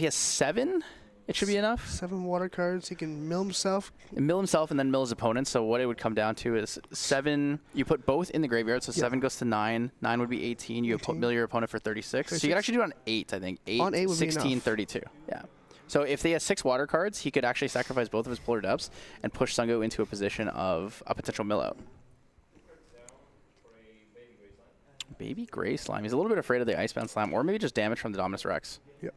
has 7, it should be enough. 7 water cards. He can mill himself. Mill himself and then mill his opponent. So what it would come down to is 7. You put both in the graveyard, so 7 goes to 9. 9 would be 18. You mill your opponent for 36. So you could actually do it on 8, I think. 8, on 8 would 16, be enough. 32. Yeah. So if they have 6 water cards, he could actually sacrifice both of his Polar Depths and push Sungo into a position of a potential mill out. Baby Gray Slime. He's a little bit afraid of the Icebound Slime, or maybe just damage from the Dominus Rex. Yep.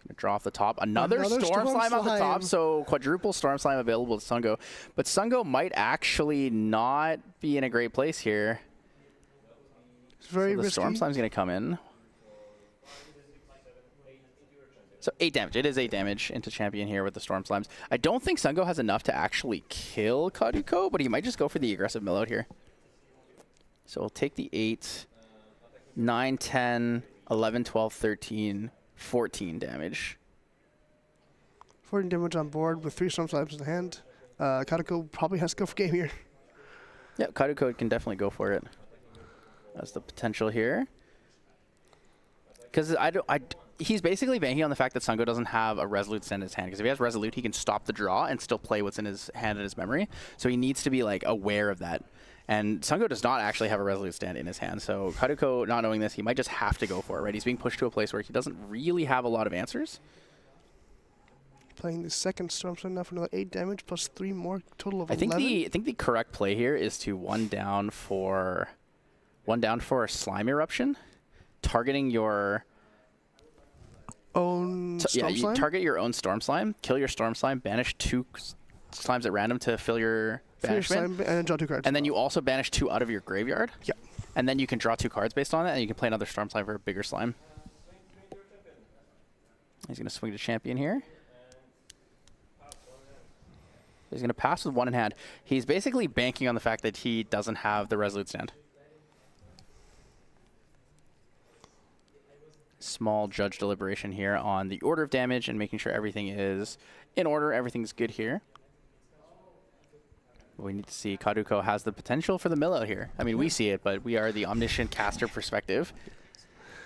Gonna draw off the top. Another Storm Slime on the top, so quadruple Storm Slime available to Sungo. But Sungo might actually not be in a great place here. It's very so the risky. Storm Slime's gonna come in. So 8 damage. It is 8 damage into Champion here with the Storm Slimes. I don't think Sungo has enough to actually kill Kaduko, but he might just go for the aggressive mill out here. So we'll take the 8, 9, 10, 11, 12, 13, 14 damage. 14 damage on board with 3 Storm Slimes in hand. Kaduko probably has to go for game here. Yeah, Kaduko can definitely go for it. That's the potential here. Because he's basically banking on the fact that Sungo doesn't have a Resolute Stand in his hand. Because if he has Resolute, he can stop the draw and still play what's in his hand and his memory. So he needs to be like aware of that. And Sungo does not actually have a Resolute Stand in his hand. So Kaduko, not knowing this, he might just have to go for it, right? He's being pushed to a place where he doesn't really have a lot of answers. Playing the second Storm Slime now for another 8 damage plus 3 more, total of 11. I think the correct play here is to one down for a Slime Eruption, targeting your own Storm Slime? target your own Storm Slime, kill your Storm Slime, banish 2 slimes at random to fill your banishment, and then draw 2 cards. and then you also banish 2 out of your graveyard. Yep. And then you can draw 2 cards based on it, and you can play another Storm Slime for a bigger slime. He's going to swing to Champion here. He's going to pass with 1 in hand. He's basically banking on the fact that he doesn't have the Resolute Stand. Small judge deliberation here on the order of damage and making sure everything is in order. Everything's good here. We need to see Kaduko has the potential for the mill out here. I mean, we see it, but we are the omniscient caster perspective.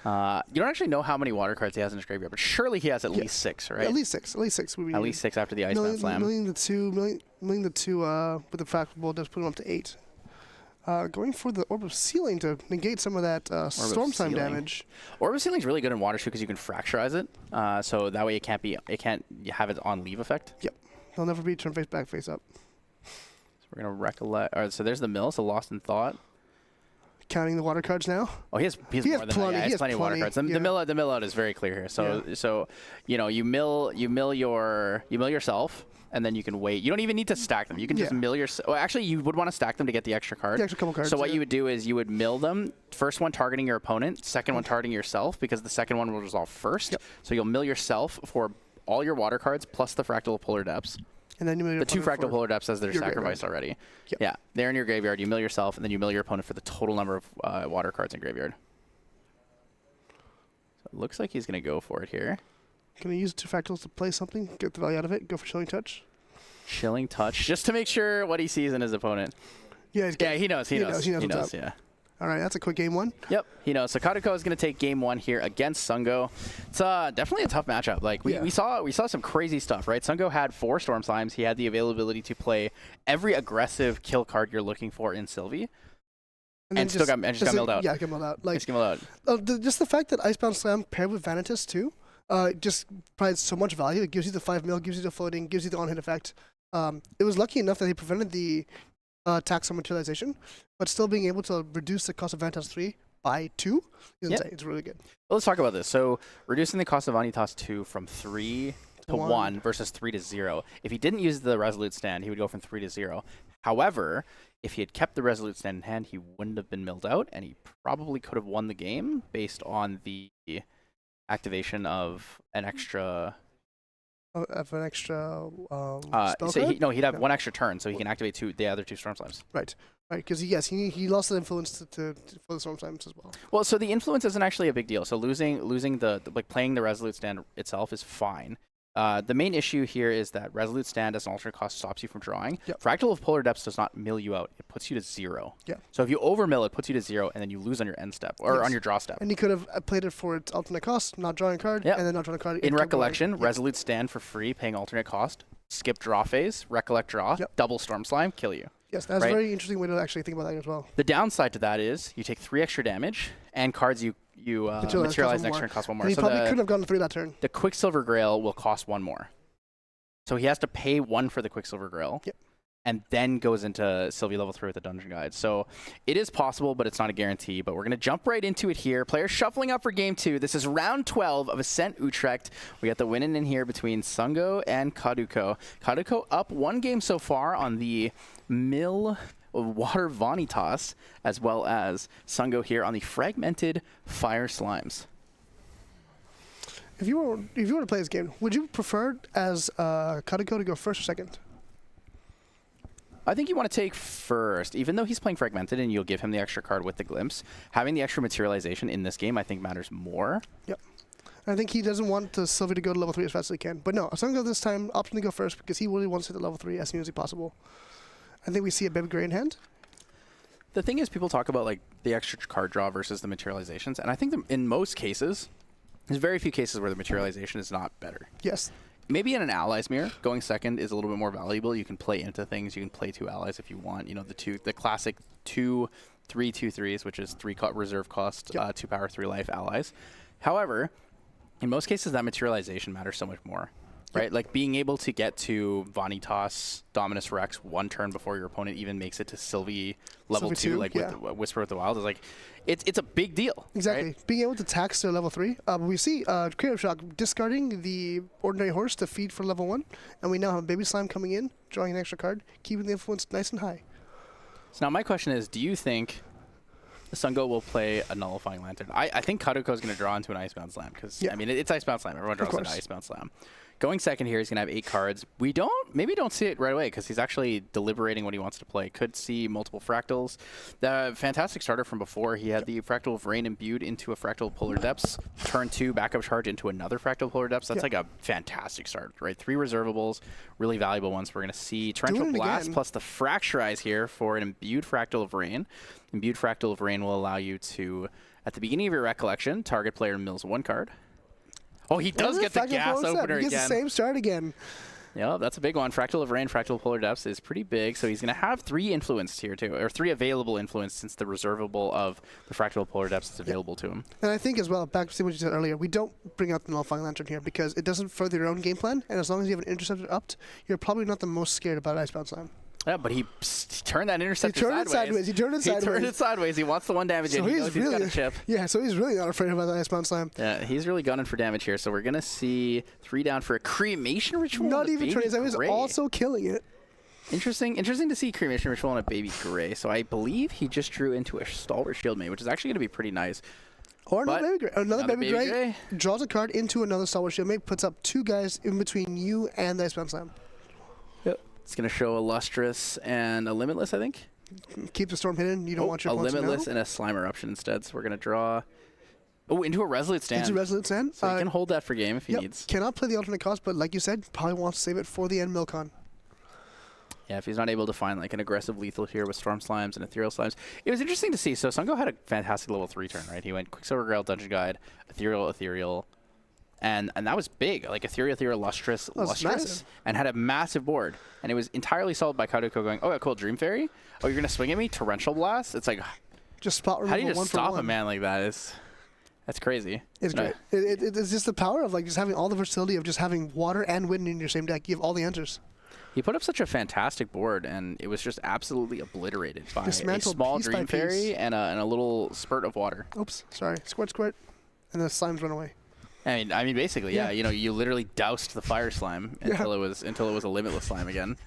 You don't actually know how many water cards he has in his graveyard, but surely he has at least 6, right? At least 6. At least 6. At least 6 after the Iceman Slam. Milling the two with the Fractal does put him up to 8. Going for the Orb of Sealing to negate some of that Storm Slime damage. Orb of Sealing is really good in Water Shoe because you can fracturize it, so that way it can't have its on leave effect. Yep, he'll never be turn face back, face up. So we're gonna recollect. All right, so there's the mill. So Lost in Thought. Counting the water cards now. Oh, he has more than that. Yeah, he has plenty of water cards. The mill out is very clear here. So you mill yourself. And then you can wait. You don't even need to stack them. You can just mill your... Well, actually, you would want to stack them to get the extra card. The extra couple cards. So what you would do is you would mill them. First one targeting your opponent. Second one targeting yourself because the second one will resolve first. Yep. So you'll mill yourself for all your water cards plus the Fractal of Polar Depths. And then you mill your The 2 opponent Fractal for Polar Depths as they're your sacrificed graveyard. already. Yep. Yeah, they're in your graveyard. You mill yourself, and then you mill your opponent for the total number of water cards in graveyard. So it looks like he's going to go for it here. Can he use 2 fractals to play something, get the value out of it, go for Chilling Touch? Chilling Touch, just to make sure what he sees in his opponent. Yeah, Yeah, he knows. He knows. He knows what's up. Yeah. All right, that's a quick game 1. Yep, he knows. So Kaduko is going to take game 1 here against Sungo. It's definitely a tough matchup. Like we saw some crazy stuff, right? Sungo had 4 Storm Slimes. He had the availability to play every aggressive kill card you're looking for in Sylvie, and still got milled out. Yeah, got milled out. Like Just got milled out. just the fact that Icebound Slam paired with Vanitas too, just provides so much value. It gives you the 5 mil, gives you the floating, gives you the on-hit effect. It was lucky enough that he prevented the tax on materialization, but still being able to reduce the cost of Vanitas 3 by 2 is insane. It's really good. Well, let's talk about this. So reducing the cost of Vanitas 2 from 3 to 1 versus 3 to 0. If he didn't use the Resolute Stand, he would go from 3 to 0. However, if he had kept the Resolute Stand in hand, he wouldn't have been milled out, and he probably could have won the game based on the activation of an extra... Of an extra spell so card? he'd have 1 extra turn, so he can activate the other 2 Storm Slimes. Right, because he lost the influence for the Storm Slimes as well. Well, so the influence isn't actually a big deal. So losing the playing the Resolute Stand itself is fine. The main issue here is that Resolute Stand as an alternate cost stops you from drawing. Yep. Fractal of Polar Depths does not mill you out. It puts you to 0. Yeah. So if you overmill, it puts you to 0, and then you lose on your end step, or on your draw step. And he could have played it for its alternate cost, not drawing a card, and then not drawing a card. In Recollection, Resolute Stand for free, paying alternate cost, skip draw phase, Recollect draw, double Storm Slime, kill you. Yes, that's a very interesting way to actually think about that as well. The downside to that is you take 3 extra damage, and cards you materialize next turn cost 1 more. And he so probably couldn't have gone to 3 that turn. The Quicksilver Grail will cost 1 more. So he has to pay 1 for the Quicksilver Grail, and then goes into Sylvie level 3 with the Dungeon Guide. So it is possible, but it's not a guarantee. But we're going to jump right into it here. Players shuffling up for game 2. This is round 12 of Ascent Utrecht. We got the winning in here between Sungo and Kaduko. Kaduko up 1 game so far on the Mill Water Vanitas, as well as Sungo here on the Fragmented Fire Slimes. If you were to play this game, would you prefer as Kaduko to go first or second? I think you want to take first, even though he's playing Fragmented and you'll give him the extra card with the Glimpse. Having the extra materialization in this game, I think, matters more. Yep. I think he doesn't want the Sylvie to go to level 3 as fast as he can. But no, Sungo this time opting to go first because he really wants to hit the level 3 as soon as possible. I think we see a Baby Gray in hand. The thing is, people talk about like the extra card draw versus the materializations, and I think in most cases, there's very few cases where the materialization is not better. Yes. Maybe in an allies mirror, going second is a little bit more valuable. You can play into things. You can play 2 allies if you want. You know, the classic 2, 3, 2, 3s, which is 3 reserve cost, 2 power, 3 life allies. However, in most cases, that materialization matters so much more. Right, like being able to get to Vanitas, Dominus Rex 1 turn before your opponent even makes it to Sylvie level 2, like with Whisper of the Wild, is like it's a big deal. Exactly, right? Being able to tax to level 3. We see Creative Shock discarding the ordinary horse to feed for level 1, and we now have Baby Slime coming in, drawing an extra card, keeping the influence nice and high. So now my question is, do you think Sungo will play a Nullifying Lantern? I think Kaduko is going to draw into an Icebound Slam because I mean it's Icebound Slam. Everyone draws into Icebound Slam. Going second here, he's going to have 8 cards. We maybe don't see it right away because he's actually deliberating what he wants to play. Could see multiple Fractals. The fantastic starter from before, he had the Fractal of Rain imbued into a Fractal of Polar Depths. Turn 2, backup charge into another Fractal of Polar Depths. That's like a fantastic start, right? 3 reservables, really valuable ones. We're going to see Torrential Blast plus the Fracturize here for an imbued Fractal of Rain. Imbued Fractal of Rain will allow you to, at the beginning of your recollection, target player mills 1 card. Oh, he does get the gas opener again. He gets the same start again. Yeah, that's a big one. Fractal of Rain, Fractal of Polar Depths is pretty big, so he's going to have 3 influenced here too, or 3 available influence since the reservable of the Fractal of Polar Depths is available to him. And I think as well, back to what you said earlier, we don't bring out the Nullifying Lantern here because it doesn't further your own game plan, and as long as you have an Interceptor upped, you're probably not the most scared about Icebound Slime. Yeah, but he turned that Interceptor sideways. He turned it sideways. He wants the 1 damage in. He knows he's got a chip. Yeah, so he's really not afraid about the Icebound Slime. Yeah, he's really gunning for damage here. So we're going to see 3 down for a Cremation Ritual. Not even Trace. I was also killing it. Interesting to see Cremation Ritual on a Baby Gray. So I believe he just drew into a Stalwart Shieldmate, which is actually going to be pretty nice. Or another But baby gray. Another baby gray gray. draws a card into another Star Wars Shieldmate, puts up 2 guys in between you and the Icebound Slam. It's going to show a Lustrous and a Limitless, I think. Keep the storm hidden. You don't want your a opponents to know. Limitless and a Slime Eruption instead. So we're going to draw. Oh, into a Resolute Stand. Into Resolute Stand. So he can hold that for game if he Yep. needs. Cannot play the alternate cost, but like you said, probably wants to save it for the end Milcon. Yeah, if he's not able to find like an aggressive lethal here with Storm Slimes and Ethereal Slimes. It was interesting to see. So Sungo had a fantastic level 3 turn, right? He went Quicksilver Grail, Dungeon Guide, Ethereal, and that was big. Like Ethereal, Lustrous, massive. and had a massive board. And it was entirely solved by Karuko going, oh, yeah, cool, Dream Fairy? Oh, you're going to swing at me? Torrential Blast? It's like, Just spot removal. how do you one just for stop one. a man like that? That's crazy. It's No. great. It's just the power of like just having all the versatility of just having water and wind in your same deck. You have all the answers. He put up such a fantastic board, and it was just absolutely obliterated by a Dismantled small piece by Dream piece. Fairy and a little spurt of water. Oops, sorry. Squirt, and the slimes run away. I mean, basically, yeah. Yeah. You literally doused the Fire Slime until it was a Limitless Slime again.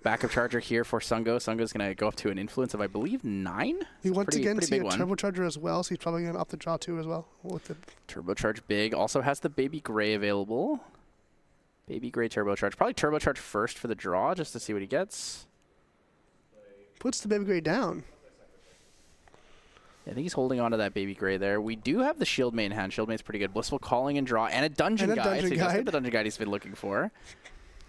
Backup charger here for Sungo. Sungo's gonna go up to an influence of, I believe, 9. He once again pretty see a big one. turbocharger as well, so he's probably going to up the draw too as well. With the Turbocharge big. Also has the Baby Gray available. Baby Gray Turbocharge. Probably Turbocharge first for the draw, just to see what he gets. puts the baby gray down. I think he's holding on to that Baby Gray there. We do have the Shieldmate in hand. Shieldmate's pretty good. Blissful Calling and Draw, and a Dungeon Guide. So he does get the Dungeon Guide he's been looking for.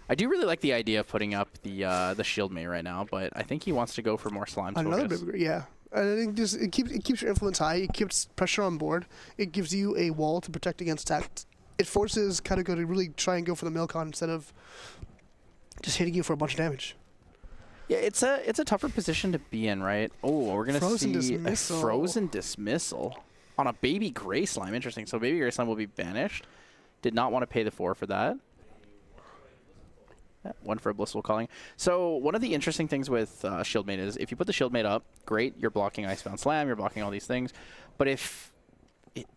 I do really like the idea of putting up the Shieldmate right now, but I think he wants to go for more Slime Another focus. baby gray, yeah. I think just it keeps your influence high. It keeps pressure on board. It gives you a wall to protect against attacks. It forces Karuko to really try and go for the Milcon instead of just hitting you for a bunch of damage. Yeah, it's a tougher position to be in, right? Oh, we're gonna Frozen see Dismissal. a Frozen Dismissal on a Baby Gray Slime. Interesting. So Baby Gray Slime will be banished. Did not want to pay the 4 for that. Yeah, 1 for a Blissful Calling. So one of the interesting things with Shieldmate is if you put the Shieldmate up, great, you're blocking Icebound Slam, you're blocking all these things. But if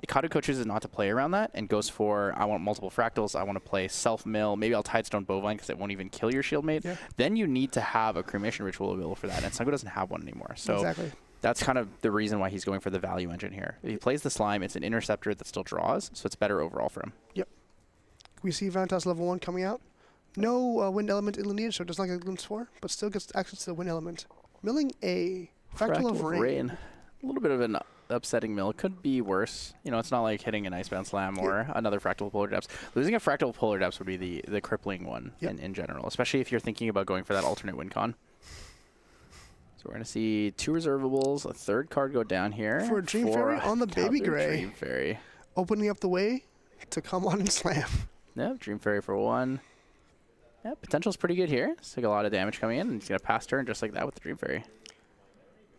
Karuko chooses not to play around that and goes for, I want multiple fractals, I want to play Self-Mill, maybe I'll Tidestone Bovine because it won't even kill your Shieldmate, then you need to have a Cremation Ritual available for that. And Sungo doesn't have one anymore. So Exactly. that's kind of the reason why he's going for the value engine here. If he plays the Slime, it's an Interceptor that still draws, so it's better overall for him. Yep. We see Vanitas level 1 coming out. No wind element lineage, so it does not get glimpse 4, but still gets access to the wind element. Milling a Fractal of Rain. A little bit of an upsetting mill. Could be worse. You know, it's not like hitting an Icebound Slam or another Fractal Polar Depths. Losing a Fractal Polar Depths would be the crippling one in general, especially if you're thinking about going for that alternate win con. So we're going to see 2 reservables, a 3rd card go down here. For a Dream Fairy on the Baby Gray. Dream Fairy. Opening up the way to come on and slam. Yep, Dream Fairy for 1. Yeah, potential's pretty good here. It's like a lot of damage coming in, and he's going to pass turn just like that with the Dream Fairy.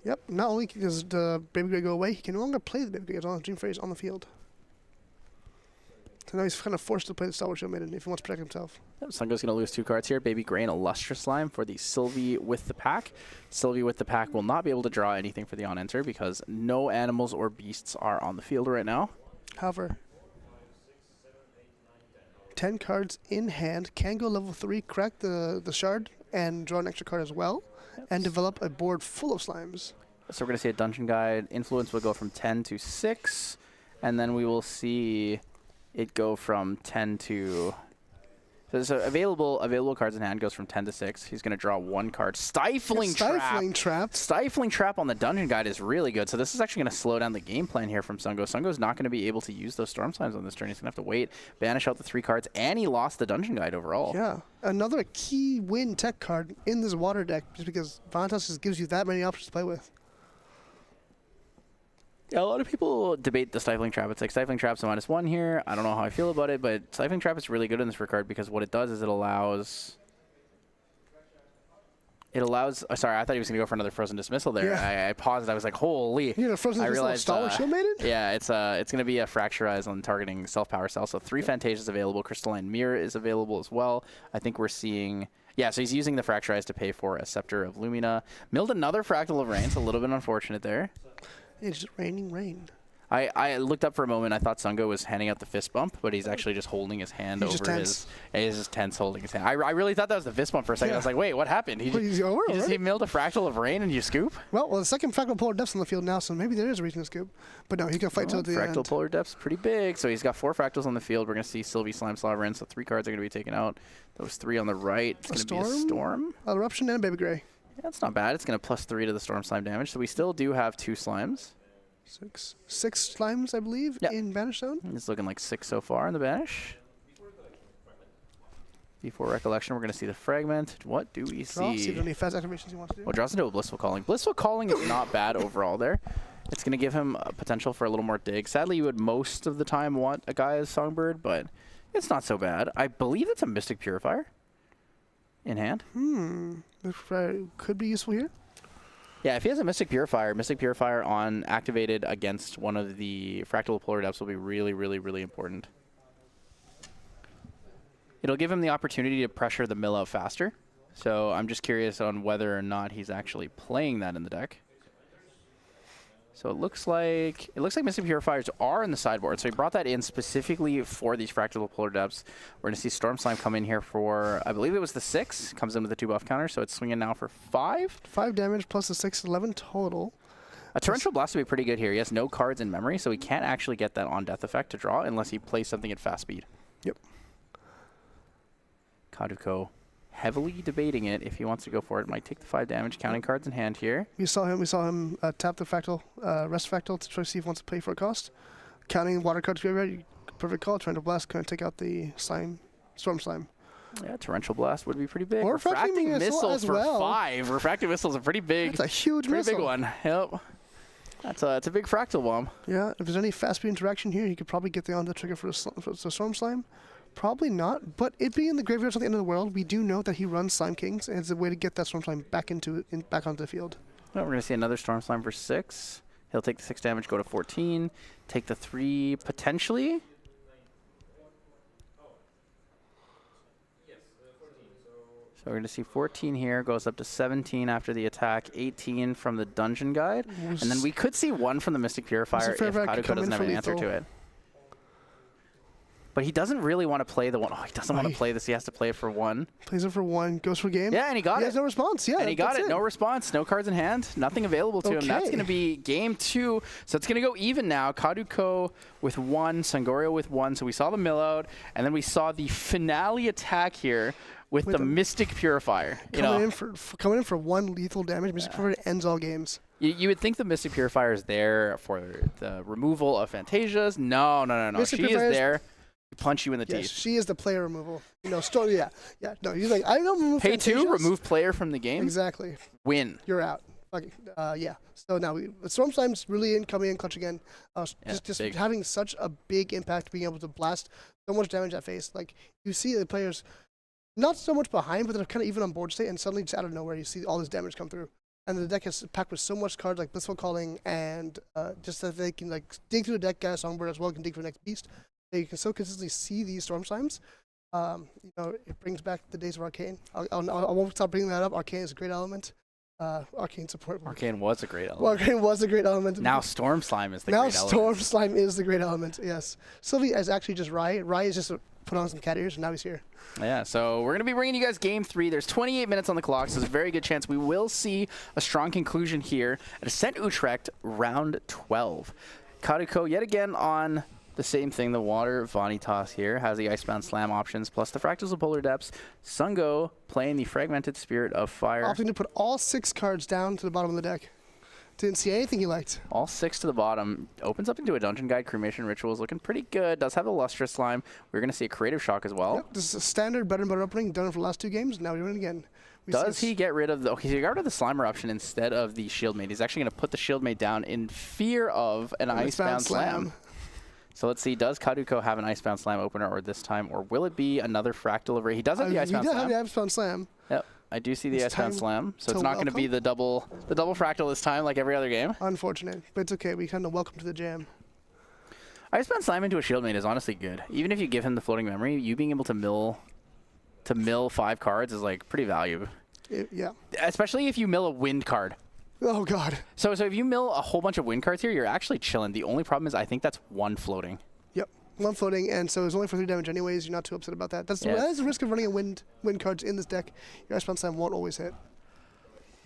Yep, not only does the Baby Gray go away, he can no longer play the Baby Gray as long as Dream Fairy's on the field. So now he's kind of forced to play the Star Wars Shieldmate if he wants to protect himself. Yep, Sungo's going to lose 2 cards here. Baby Gray and a Lustrous Slime for the Sylvie with the pack. Sylvie with the pack will not be able to draw anything for the on-enter because no animals or beasts are on the field right now. However, 10 cards in hand, can go level 3, crack the shard, and draw an extra card as well, and develop a board full of slimes. So we're going to see a Dungeon Guide. Influence will go from 10 to 6, and then we will see it go from 10 to... So available cards in hand goes from 10 to 6. He's going to draw 1 card. Stifling Trap. Stifling Trap on the Dungeon Guide is really good. So this is actually going to slow down the game plan here from Sungo. Sungo's not going to be able to use those Storm Slimes on this turn. He's going to have to wait, banish out the 3 cards, and he lost the Dungeon Guide overall. Yeah, another key win tech card in this water deck just because Vanitas just gives you that many options to play with. Yeah, a lot of people debate the Stifling Trap. It's like Stifling Trap's a -1 here. I don't know how I feel about it, but Stifling Trap is really good in this card because what it does is it allows... sorry, I thought he was going to go for another Frozen Dismissal there. Yeah. I paused. I was like, holy. You know, Frozen Dismissal Star Wars Shieldmate? Yeah, it's going to be a Fracturize on targeting Self-Power Cell. So 3 Fantasias available. Crystalline Mirror is available as well. I think we're seeing... Yeah, so he's using the Fracturize to pay for a Scepter of Lumina. Milled another Fractal of Rain. It's a little bit unfortunate there. It's just raining rain. I looked up for a moment. I thought Sungo was handing out the fist bump, but he's actually just holding his hand He's just over tense. He's just tense holding his hand. I really thought that was the fist bump for a second. I was like, wait, what happened? He milled a fractal of rain and you scoop? Well, the second fractal polar depth's on the field now, so maybe there is a reason to scoop. But no, he can fight till the Fractal end. polar depth's pretty big, so he's got 4 fractals on the field. We're going to see Sylvie, Slime, Slaverin, so 3 cards are going to be taken out. Those 3 on the right. It's going to be a Storm. Eruption and a Baby Gray. Yeah, that's not bad. It's going to +3 to the Storm Slime damage, so we still do have 2 Slimes. 6 slimes, I believe, in Banish Zone. It's looking like 6 so far in the Banish. Before Recollection, we're going to see the Fragment. What do we See if see? there are any fast activations you want to do. Well, draws into a Blissful Calling. Blissful Calling is not bad overall there. It's going to give him potential for a little more dig. Sadly, you would most of the time want a guy as Songbird, but it's not so bad. I believe it's a Mystic Purifier in hand. Could be useful here. Yeah, if he has a Mystic Purifier on activated against one of the Fractal Polar Depths will be really, really, really important. It'll give him the opportunity to pressure the mill out faster. So I'm just curious on whether or not he's actually playing that in the deck. So it looks like Mystic Purifiers are in the sideboard. So he brought that in specifically for these Fractal Polar Depths. We're going to see Storm Slime come in here for, I believe it was the 6. Comes in with a 2 buff counter, so it's swinging now for 5. 5 damage plus the 6, 11 total. A Torrential Blast would be pretty good here. He has no cards in memory, so he can't actually get that on death effect to draw unless he plays something at fast speed. Yep. Kaduko heavily debating it if he wants to go for it. Might take the 5 damage, counting cards in hand here. We saw him tap the fractal, rest fractal to try to see if he wants to pay for a cost. Counting water cards graveyard, perfect call. Trying to blast, kind of take out the slime, storm slime. Yeah, Torrential Blast would be pretty big. Or Refracting Missile as for well. 5. Refracting Missile is a pretty big. That's a huge pretty missile. big one. Yep. That's a big fractal bomb. Yeah, if there's any fast speed interaction here, he could probably get the on the trigger for the storm slime. Probably not, but it being in the graveyard at the end of the world, we do know that he runs Slime Kings, and it's a way to get that Storm Slime back onto the field. Well, we're going to see another Storm Slime for 6. He'll take the 6 damage, go to 14. Take the 3 potentially. So we're going to see 14 here, goes up to 17 after the attack, 18 from the Dungeon Guide, and then we could see 1 from the Mystic Purifier if Kaduko doesn't have an answer to it. But he doesn't really want to play the one. Oh, he doesn't want to play this. He has to play it for 1. Plays it for 1, goes for game. Yeah, and he got it. He has no response. Yeah, and he got it. No response. No cards in hand. Nothing available to him. That's going to be game 2. So it's going to go even now. Kaduko with 1, Sangorio with 1. So we saw the mill out, and then we saw the finale attack here with the Mystic Purifier. Coming in for 1 lethal damage. Mystic Purifier ends all games. You would think the Mystic Purifier is there for the removal of Phantasias. No. She is there. Punch you in the teeth. She is the player removal. No, he's like, I don't remove Pay 2, Phantasias. remove player from the game. Exactly. Win. You're out. Okay. Yeah. So now Storm Slime's really coming in clutch again. Just having such a big impact, being able to blast so much damage at face. Like you see the players not so much behind, but they're kind of even on board state, and suddenly just out of nowhere you see all this damage come through. And the deck is packed with so much cards like Blissful Calling, and just that they can like dig through the deck, guys. Songbird as well can dig for the next beast. You can so consistently see these Storm Slimes. It brings back the days of Arcane. I won't stop bringing that up. Arcane is a great element. Arcane support. Arcane was a great element. Well, Arcane was a great element. Now Storm Slime is the great element. Now Storm Slime is the great element, yes. Sylvie is actually just Rai. Rai is just put on some cat ears, and now he's here. Yeah, so we're going to be bringing you guys game 3. There's 28 minutes on the clock, so there's a very good chance we will see a strong conclusion here at Ascent Utrecht, round 12. Kaduko yet again on the same thing, the Water Vanitas here, has the Icebound Slam options, plus the Fractals of Polar Depths. Sungo playing the Fragmented Spirit of Fire. Opting to put all 6 cards down to the bottom of the deck. Didn't see anything he liked. All 6 to the bottom. Opens up into a Dungeon Guide. Cremation Rituals looking pretty good. Does have a Lustrous Slime. We're going to see a Creative Shock as well. Yep, this is a standard bread and butter opening. Done it for the last 2 games. Now we're doing it again. Does he get rid of the... Okay, so he got rid of the Slime Eruption instead of the Shield Maid. He's actually going to put the Shield Maid down in fear of an Icebound Slam. So let's see, does Kaduko have an Icebound Slam opener or this time, or will it be another Fractal of Ray? He does have the Icebound Slam. He does have the Icebound Slam. Yep, I do see the Icebound Slam. So it's not going to be the double Fractal this time like every other game. Unfortunate, but it's okay. We kind of welcome to the jam. Icebound Slam into a Shield Maid is honestly good. Even if you give him the floating memory, you being able to mill 5 cards is like pretty valuable. Yeah. Especially if you mill a wind card. Oh god. So if you mill a whole bunch of wind cards here, you're actually chilling. The only problem is I think that's one floating. Yep. One floating, and so it's only for 3 damage anyways. You're not too upset about that. That is the risk of running a wind cards in this deck. Your Icebound Slam won't always hit.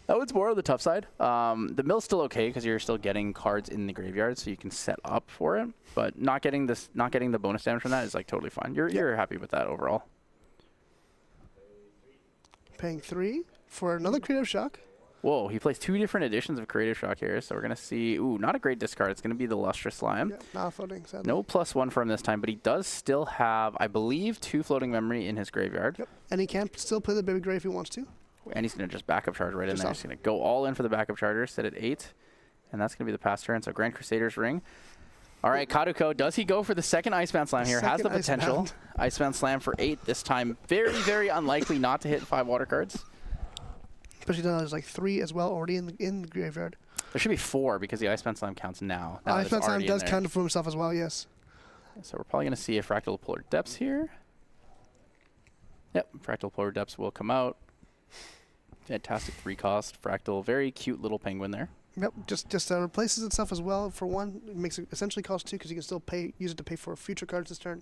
That one's more on the tough side. The mill's still okay because you're still getting cards in the graveyard, so you can set up for it. But not getting the bonus damage from that is like totally fine. You're happy with that overall. Paying 3 for another Creative Shock. Whoa, he plays 2 different editions of Creative Shock here, so we're going to see... Ooh, not a great discard. It's going to be the Lustrous Slime. Yeah, not floating, sadly. No +1 from this time, but he does still have, I believe, 2 floating memory in his graveyard. Yep, and he can still play the Baby Gray if he wants to. And he's going to just backup charge right in there. He's going to go all in for the backup charger, sit at 8. And that's going to be the pass turn, so Grand Crusader's Ring. All right, Kaduko, does he go for the second Icebound Slam here? Has the potential. Icebound Slam for 8 this time. Very, very unlikely not to hit 5 water cards. Especially though there's like 3 as well already in the graveyard. There should be 4 because the Icebound Slam counts now. Icebound Slam does count for himself as well, yes. So we're probably going to see a Fractal Polar Depths here. Yep, Fractal Polar Depths will come out. Fantastic 3 cost. Fractal, very cute little penguin there. Yep, just replaces itself as well for 1. It makes it essentially cost 2 because you can still use it to pay for future cards this turn.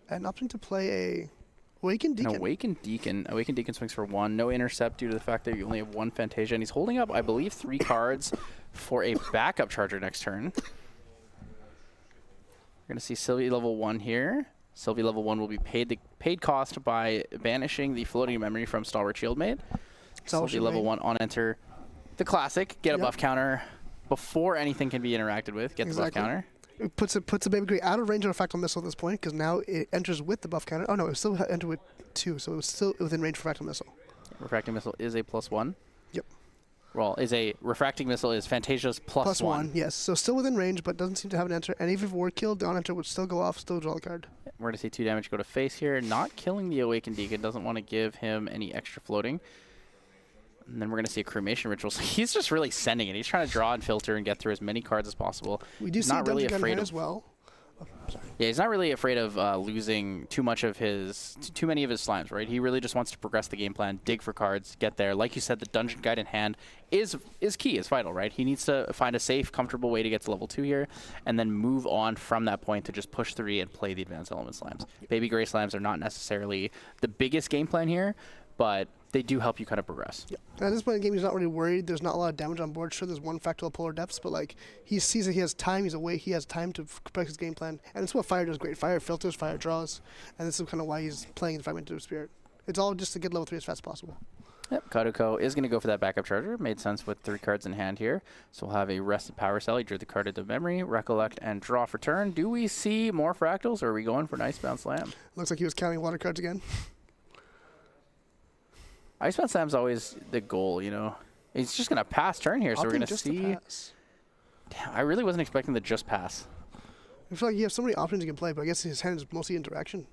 And opting to play a Awakened Deacon. An Awakened Deacon. Awakened Deacon swings for 1. No intercept due to the fact that you only have 1 Fantasia. And he's holding up, I believe, 3 cards for a backup charger next turn. We're going to see Sylvie level 1 here. Sylvie level 1 will be paid cost by banishing the floating memory from Stalwart Shieldmate. Sylvie level 1 on enter. The classic, get a buff counter before anything can be interacted with. Get the buff counter. It puts a Baby Gray out of range of a Fractal Missile at this point because now it enters with the buff counter. Oh no, it still entered with 2, so it's still within range for Fractal Missile. Refracting Missile is a +1. Yep. Well, Refracting Missile is Fantasia's +1. Yes. So still within range, but doesn't seem to have an enter. And even if it were killed, the on-enter would still go off, still draw the card. We're going to see 2 damage go to face here. Not killing the Awakened Deacon. Doesn't want to give him any extra floating. And then we're going to see a Cremation Ritual. So he's just really sending it. He's trying to draw and filter and get through as many cards as possible. We do see Dungeon Gun here as well. Oh, sorry. Yeah, he's not really afraid of losing too many of his slimes, right? He really just wants to progress the game plan, dig for cards, get there. Like you said, the Dungeon Guide in hand is key, is vital, right? He needs to find a safe, comfortable way to get to level 2 here, and then move on from that point to just push 3 and play the Advanced Element Slimes. Baby Gray Slimes are not necessarily the biggest game plan here, but they do help you kind of progress. Yeah. At this point in the game, he's not really worried. There's not a lot of damage on board. Sure, there's 1 Fractal Polar Depths, but like he sees that he has time. He's away. He has time to practice his game plan, and it's what Fire does great. Fire filters, Fire draws, and this is kind of why he's playing the Fragmented Spirit. It's all just to get level 3 as fast as possible. Yep, Kaduko is going to go for that backup charger. Made sense with 3 cards in hand here. So we'll have a Rested Power Cell. He drew the card into memory, recollect, and draw for turn. Do we see more fractals, or are we going for an Icebound Slam? Looks like he was counting water cards again. Icebound Slam's always the goal, you know. He's just going to pass turn here, so we're going to see. Damn, I really wasn't expecting the just pass. I feel like you have so many options you can play, but I guess his hand is mostly interaction.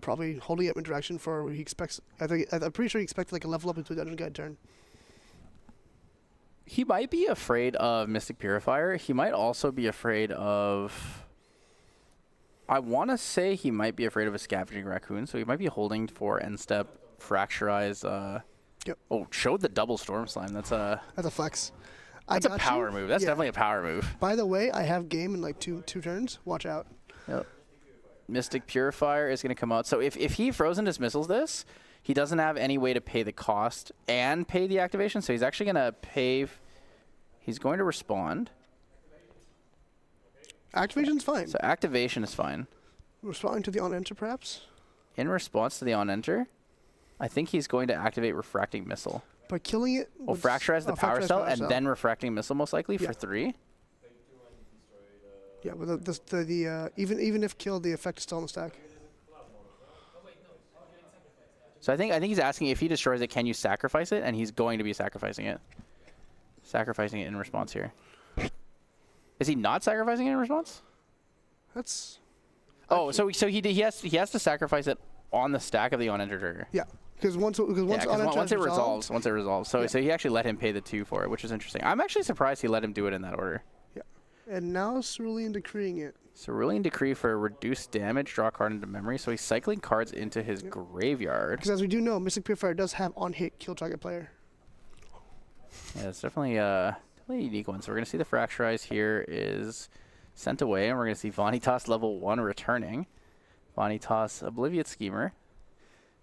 Probably holding up interaction for what he expects. I'm pretty sure he expected like a level up into a Dungeon Guide turn. He might be afraid of Mystic Purifier. He might also be afraid of... I want to say he might be afraid of a Scavenging Raccoon, so he might be holding for end step, Fracturize. Yep. Oh, showed the double Storm Slime. That's a flex. That's a power move. That's definitely a power move. By the way, I have game in like two turns. Watch out. Yep. Mystic Purifier is going to come out. So if he Frozen Dismissals this, he doesn't have any way to pay the cost and pay the activation. So he's actually going to pay. He's going to respond. Activation's fine. So activation is fine. Responding to the on-enter, perhaps? In response to the on-enter, I think he's going to activate Refracting Missile. By killing it? Oh, Fracturize the Power Cell and then Refracting Missile most likely for 3. Yeah, but even if killed, the effect is still on the stack. So I think he's asking if he destroys it, can you sacrifice it? And he's going to be sacrificing it. Sacrificing it in response here. Is he not sacrificing it in response? That's... Oh, so he has to sacrifice it on the stack of the on-enter trigger. Yeah, because once it resolves. So he actually let him pay the 2 for it, which is interesting. I'm actually surprised he let him do it in that order. Yeah, and now Cerulean Decreeing it. Cerulean Decree for reduced damage, draw a card into memory. So he's cycling cards into his graveyard. Because as we do know, Mystic Purifier does have on-hit kill target player. Yeah, it's definitely a unique one. So we're going to see the Fracturize here is sent away, and we're going to see Vanitas level 1 returning. Vanitas, Obliviate Schemer.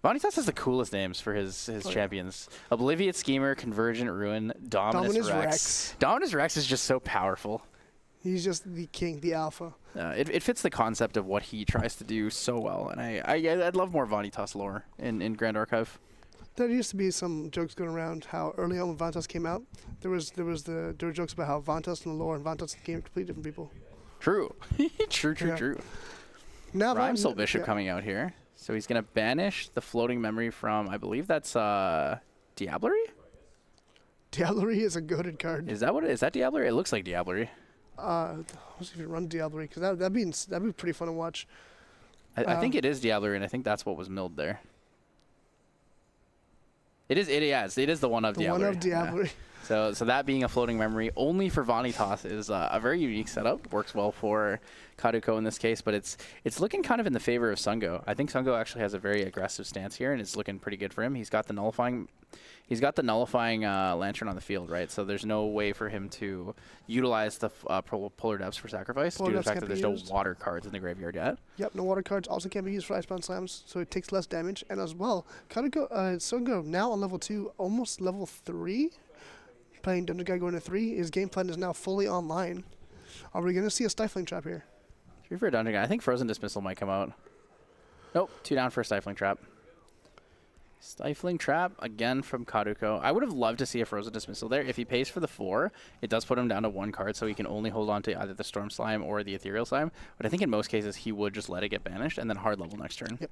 Vanitas has the coolest names for his champions. Obliviate Schemer, Convergent Ruin, Dominus Rex. Dominus Rex is just so powerful. He's just the king, the alpha. It fits the concept of what he tries to do so well, and I'd love more Vanitas lore in Grand Archive. There used to be some jokes going around how early on when Vanitas came out, there were jokes about how Vanitas in the lore and Vanitas in the game are completely different people. True. True. Now Rhyme Soul Bishop coming out here. So he's going to banish the floating memory from, I believe that's Diablerie? Diablerie is a goated card. Is that what it is? Is that Diablerie? It looks like Diablerie. Let's see if you run Diablerie, because that'd be pretty fun to watch. I think it is Diablerie, and I think that's what was milled there. It is the one of Diablerie. The one of Diablerie. Yeah. So that being a floating memory only for Vanitas is a very unique setup. Works well for Karuko in this case, but it's looking kind of in the favor of Sungo. I think Sungo actually has a very aggressive stance here, and it's looking pretty good for him. He's got the nullifying lantern on the field, right? So there's no way for him to utilize the Polar Depths for sacrifice due to the fact that there's no water cards in the graveyard yet. Yep, no water cards. Also can't be used for Icebound Slams, so it takes less damage. And as well, Sungo now on level 2, almost level 3. Playing Dungeon Guy going to 3. His game plan is now fully online. Are we going to see a Stifling Trap here? 3 for a Dungeon Guy. I think Frozen Dismissal might come out. Nope, 2 down for a Stifling Trap. Stifling Trap, again from Karuko. I would have loved to see a Frozen Dismissal there. If he pays for the 4, it does put him down to 1 card, so he can only hold on to either the Storm Slime or the Ethereal Slime. But I think in most cases, he would just let it get banished and then hard level next turn. Yep.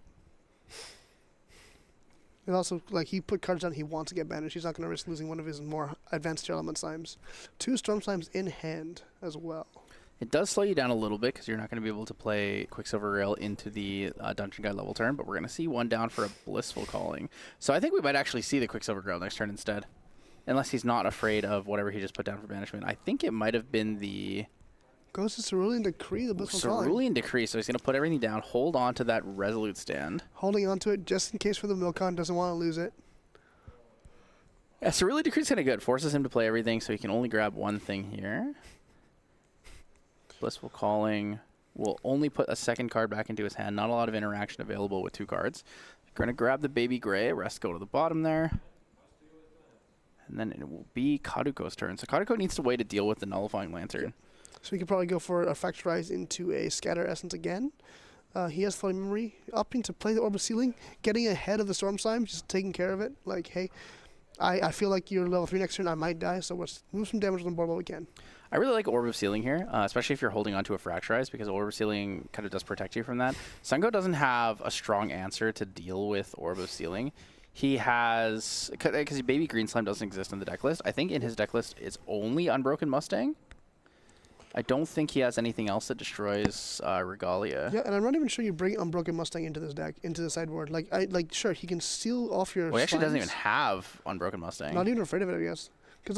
And also, he put cards down he wants to get banished. He's not going to risk losing one of his more advanced element slimes. 2 Storm Slimes in hand as well. It does slow you down a little bit because you're not going to be able to play Quicksilver Rail into the Dungeon Guide level turn, but we're going to see 1 down for a Blissful Calling. So I think we might actually see the Quicksilver Rail next turn instead, unless he's not afraid of whatever he just put down for banishment. I think it might have been the... Goes to Cerulean Decree, the Blissful Calling. Cerulean Decree, so he's going to put everything down, hold on to that Resolute Stand. Holding on to it just in case for the Milcon doesn't want to lose it. Yeah, Cerulean Decree is kind of good. Forces him to play everything, so he can only grab one thing here. Blissful Calling will only put a second card back into his hand. Not a lot of interaction available with 2 cards. We're going to grab the Baby Gray. Rest go to the bottom there. And then it will be Karuko's turn. So Karuko needs to wait to deal with the Nullifying Lantern. So we could probably go for a Fracturize into a Scatter Essence again. He has Floating Memory, opting to play the Orb of Sealing, getting ahead of the Storm Slime, just taking care of it. Like, hey, I feel like you're level 3 next turn, I might die, so let's move some damage on the board while we can. I really like Orb of Sealing here, especially if you're holding onto a Fracturize, because Orb of Sealing kind of does protect you from that. Sungo doesn't have a strong answer to deal with Orb of Sealing. He has, because Baby Green Slime doesn't exist in the deck list. I think in his deck list it's only Unbroken Mustang. I don't think he has anything else that destroys Regalia. Yeah, and I'm not even sure you bring Unbroken Mustang into this deck, into the sideboard. Sure, he can steal off your. Well, he actually slimes. doesn't even have Unbroken Mustang. Not even afraid of it, I guess.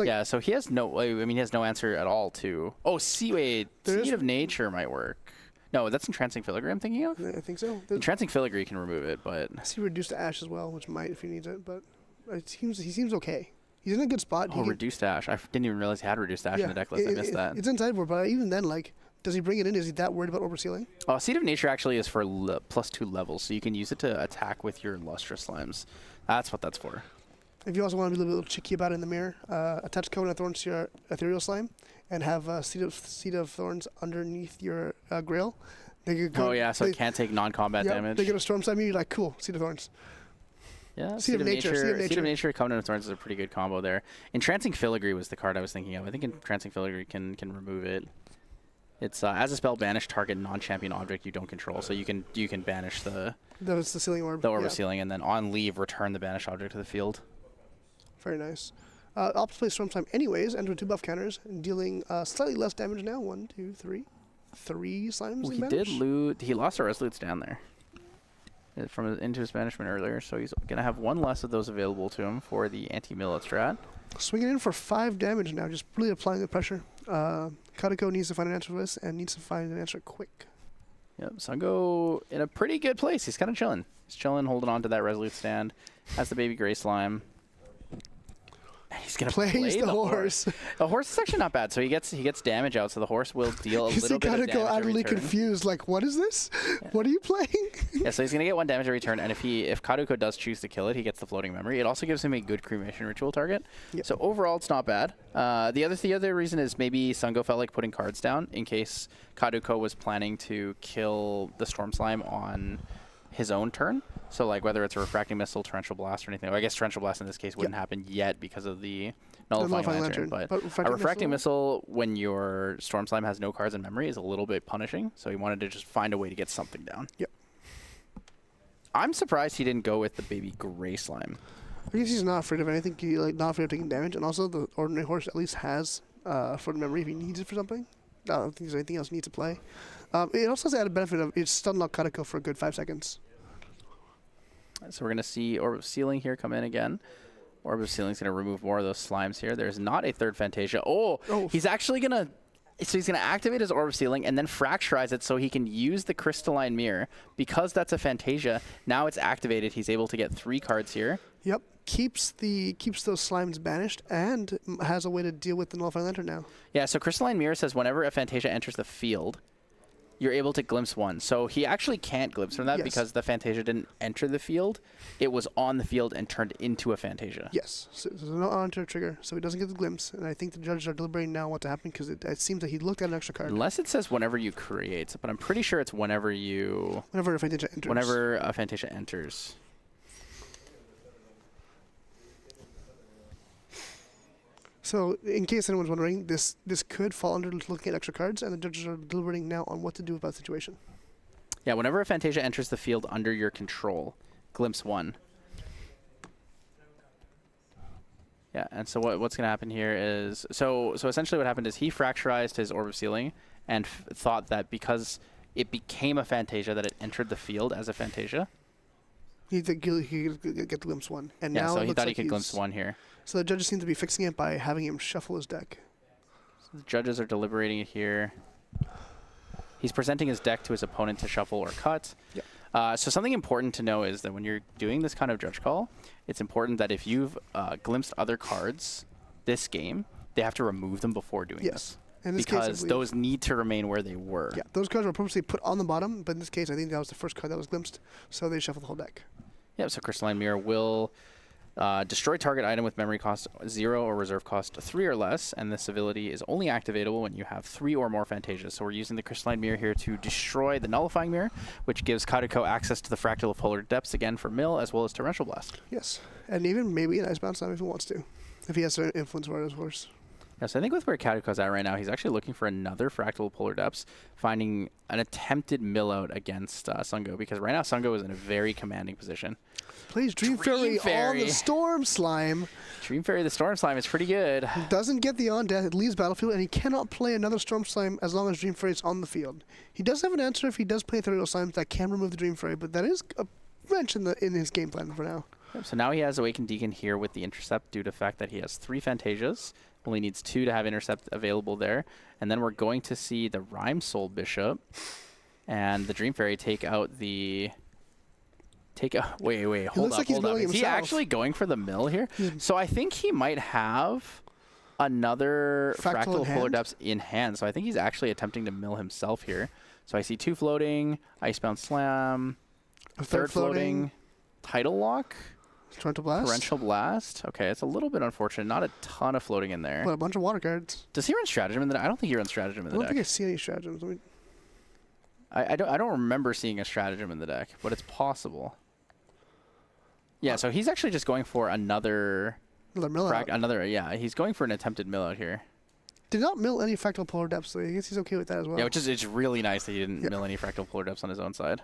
Yeah, so he has no. I mean, he has no answer at all to. Oh, Seed of Nature might work. No, that's Entrancing Filigree I'm thinking of. I think so. Entrancing Filigree can remove it, but. I see Reduced to Ash as well, which might if he needs it, but he seems okay. He's in a good spot. Oh, Reduced Ash. I didn't even realize he had Reduced Ash in the deck list. I missed that. It's in sideboard, but even then, does he bring it in? Is he that worried about oversealing? Oh, Seed of Nature actually is for +2 levels, so you can use it to attack with your Lustrous Slimes. That's what that's for. If you also want to be a little cheeky about it in the mirror, attach Covenant of Thorns to your Ethereal Slime and have Seed of Thorns underneath your Grail. So it can't take non-combat damage. They get a Storm Slime, you're like, cool, Seed of Thorns. Yeah, Seed of Nature, Covenant of Thorns is a pretty good combo there. Entrancing Filigree was the card I was thinking of. I think Entrancing Filigree can remove it. It's as a spell, banish target non-champion object you don't control. So you can banish the Sealing Orb. The Orb of Sealing, and then on leave return the banished object to the field. Very nice. Opt to play Storm Slime anyways, enter 2 buff counters, and dealing slightly less damage now. 1, 2, 3. 3 slimes. Well, he did loot. He lost a Resolute Stand there. From into his banishment earlier, so he's going to have 1 less of those available to him for the anti-millet strat. Swinging in for 5 damage now, just really applying the pressure. Karuko needs to find an answer for this, and needs to find an answer quick. Yep, Sungo in a pretty good place. He's kind of chilling. He's chilling, holding on to that Resolute Stand. Has the Baby Gray Slime. He's gonna Plays play the horse. The horse is actually not bad. So he gets damage out. So the horse will deal a You little see bit of damage Karuko every utterly turn. confused, like, what is this? What are you playing? Yeah, so he's gonna get 1 damage every turn, and if Karuko does choose to kill it, he gets the floating memory. It also gives him a good cremation ritual target. Yep. So overall, it's not bad. The other reason is maybe Sungo felt like putting cards down in case Karuko was planning to kill the Storm Slime on his own turn. So like whether it's a Refracting Missile, Torrential Blast, or anything. Well, I guess Torrential Blast in this case wouldn't happen yet because of the Nullifying Lantern. But a Refracting Missile when your Storm Slime has no cards in memory is a little bit punishing. So he wanted to just find a way to get something down. Yep. I'm surprised he didn't go with the baby Gray Slime. I guess he's not afraid of anything. He not afraid of taking damage, and also the ordinary horse at least has for the memory if he needs it for something. I don't think there's anything else he needs to play. It also has the added benefit of it's stun lock Karuko for a good 5 seconds. So we're gonna see Orb of Sealing here come in again. Orb of Sealing is gonna remove more of those slimes here. There's not a third Fantasia. Oh. He's actually gonna. So he's going to activate his Orb of Sealing and then fracturize it so he can use the Crystalline Mirror. Because that's a Fantasia, now it's activated. He's able to get 3 cards here. Yep. Keeps those slimes banished and has a way to deal with the Nullifying Lantern now. Yeah, so Crystalline Mirror says whenever a Fantasia enters the field, you're able to glimpse 1. So he actually can't glimpse from that because the Fantasia didn't enter the field. It was on the field and turned into a Fantasia. Yes. So there's no on-turn trigger, so he doesn't get the glimpse. And I think the judges are deliberating now what to happen because it seems that he looked at an extra card. Unless it says whenever you create, but I'm pretty sure it's whenever you... Whenever a Fantasia enters. Whenever a Fantasia enters. So, in case anyone's wondering, this could fall under looking at extra cards, and the judges are deliberating now on what to do about the situation. Yeah, whenever a Fantasia enters the field under your control, glimpse 1. Yeah, and so what's going to happen here is... So essentially what happened is he fracturized his Orb of Sealing and thought that because it became a Fantasia that it entered the field as a Fantasia. He could get glimpse 1. And Yeah, now so it he looks thought he like could glimpse 1 here. So the judges seem to be fixing it by having him shuffle his deck. So the judges are deliberating it here. He's presenting his deck to his opponent to shuffle or cut. Yep. So something important to know is that when you're doing this kind of judge call, it's important that if you've glimpsed other cards this game, they have to remove them before doing this. In this because case, those need to remain where they were. Yeah, those cards were purposely put on the bottom, but in this case, I think that was the first card that was glimpsed, so they shuffled the whole deck. Yep, so Crystalline Mirror will destroy target item with memory cost 0 or reserve cost 3 or less, and this ability is only activatable when you have 3 or more Fantasias. So we're using the Crystalline Mirror here to destroy the Nullifying Mirror, which gives Karuko access to the Fractal of Polar Depths again for mill, as well as Torrential Blast. Yes, and even maybe an Icebound Slime if he wants to, if he has certain influence over his horse. Yeah, so I think with where Karuko's at right now, he's actually looking for another Fractal of Polar Depths, finding an attempted mill out against Sungo, because right now Sungo is in a very commanding position. Plays Dream Fairy on the Storm Slime. Dream Fairy the Storm Slime is pretty good. Doesn't get the on death, it leaves battlefield, and he cannot play another Storm Slime as long as Dream Fairy is on the field. He does have an answer if he does play Ethereal Slimes that can remove the Dream Fairy, but that is a wrench in his game plan for now. Yep, so now he has Awakened Deacon here with the Intercept due to the fact that he has 3 Fantasias. Only needs 2 to have Intercept available there. And then we're going to see the Rhyme Soul Bishop and the Dream Fairy take out the... Wait, hold up. Is he actually going for the mill here? So I think he might have another Fractal Polar Depths in hand. So I think he's actually attempting to mill himself here. So I see 2 floating, Icebound Slam, a third floating, Tidal Lock, Torrential Blast. Okay, it's a little bit unfortunate. Not a ton of floating in there. But a bunch of water cards. Does he run Stratagem in the deck? I don't think he runs Stratagem in the deck. I don't think I see any Stratagems. I don't remember seeing a Stratagem in the deck, but it's possible. Yeah, so he's actually just going for another mill out. Yeah, he's going for an attempted mill out here. Did not mill any Fractal Polar Depths, so I guess he's okay with that as well. Yeah, which is it's really nice that he didn't mill any Fractal Polar Depths on his own side.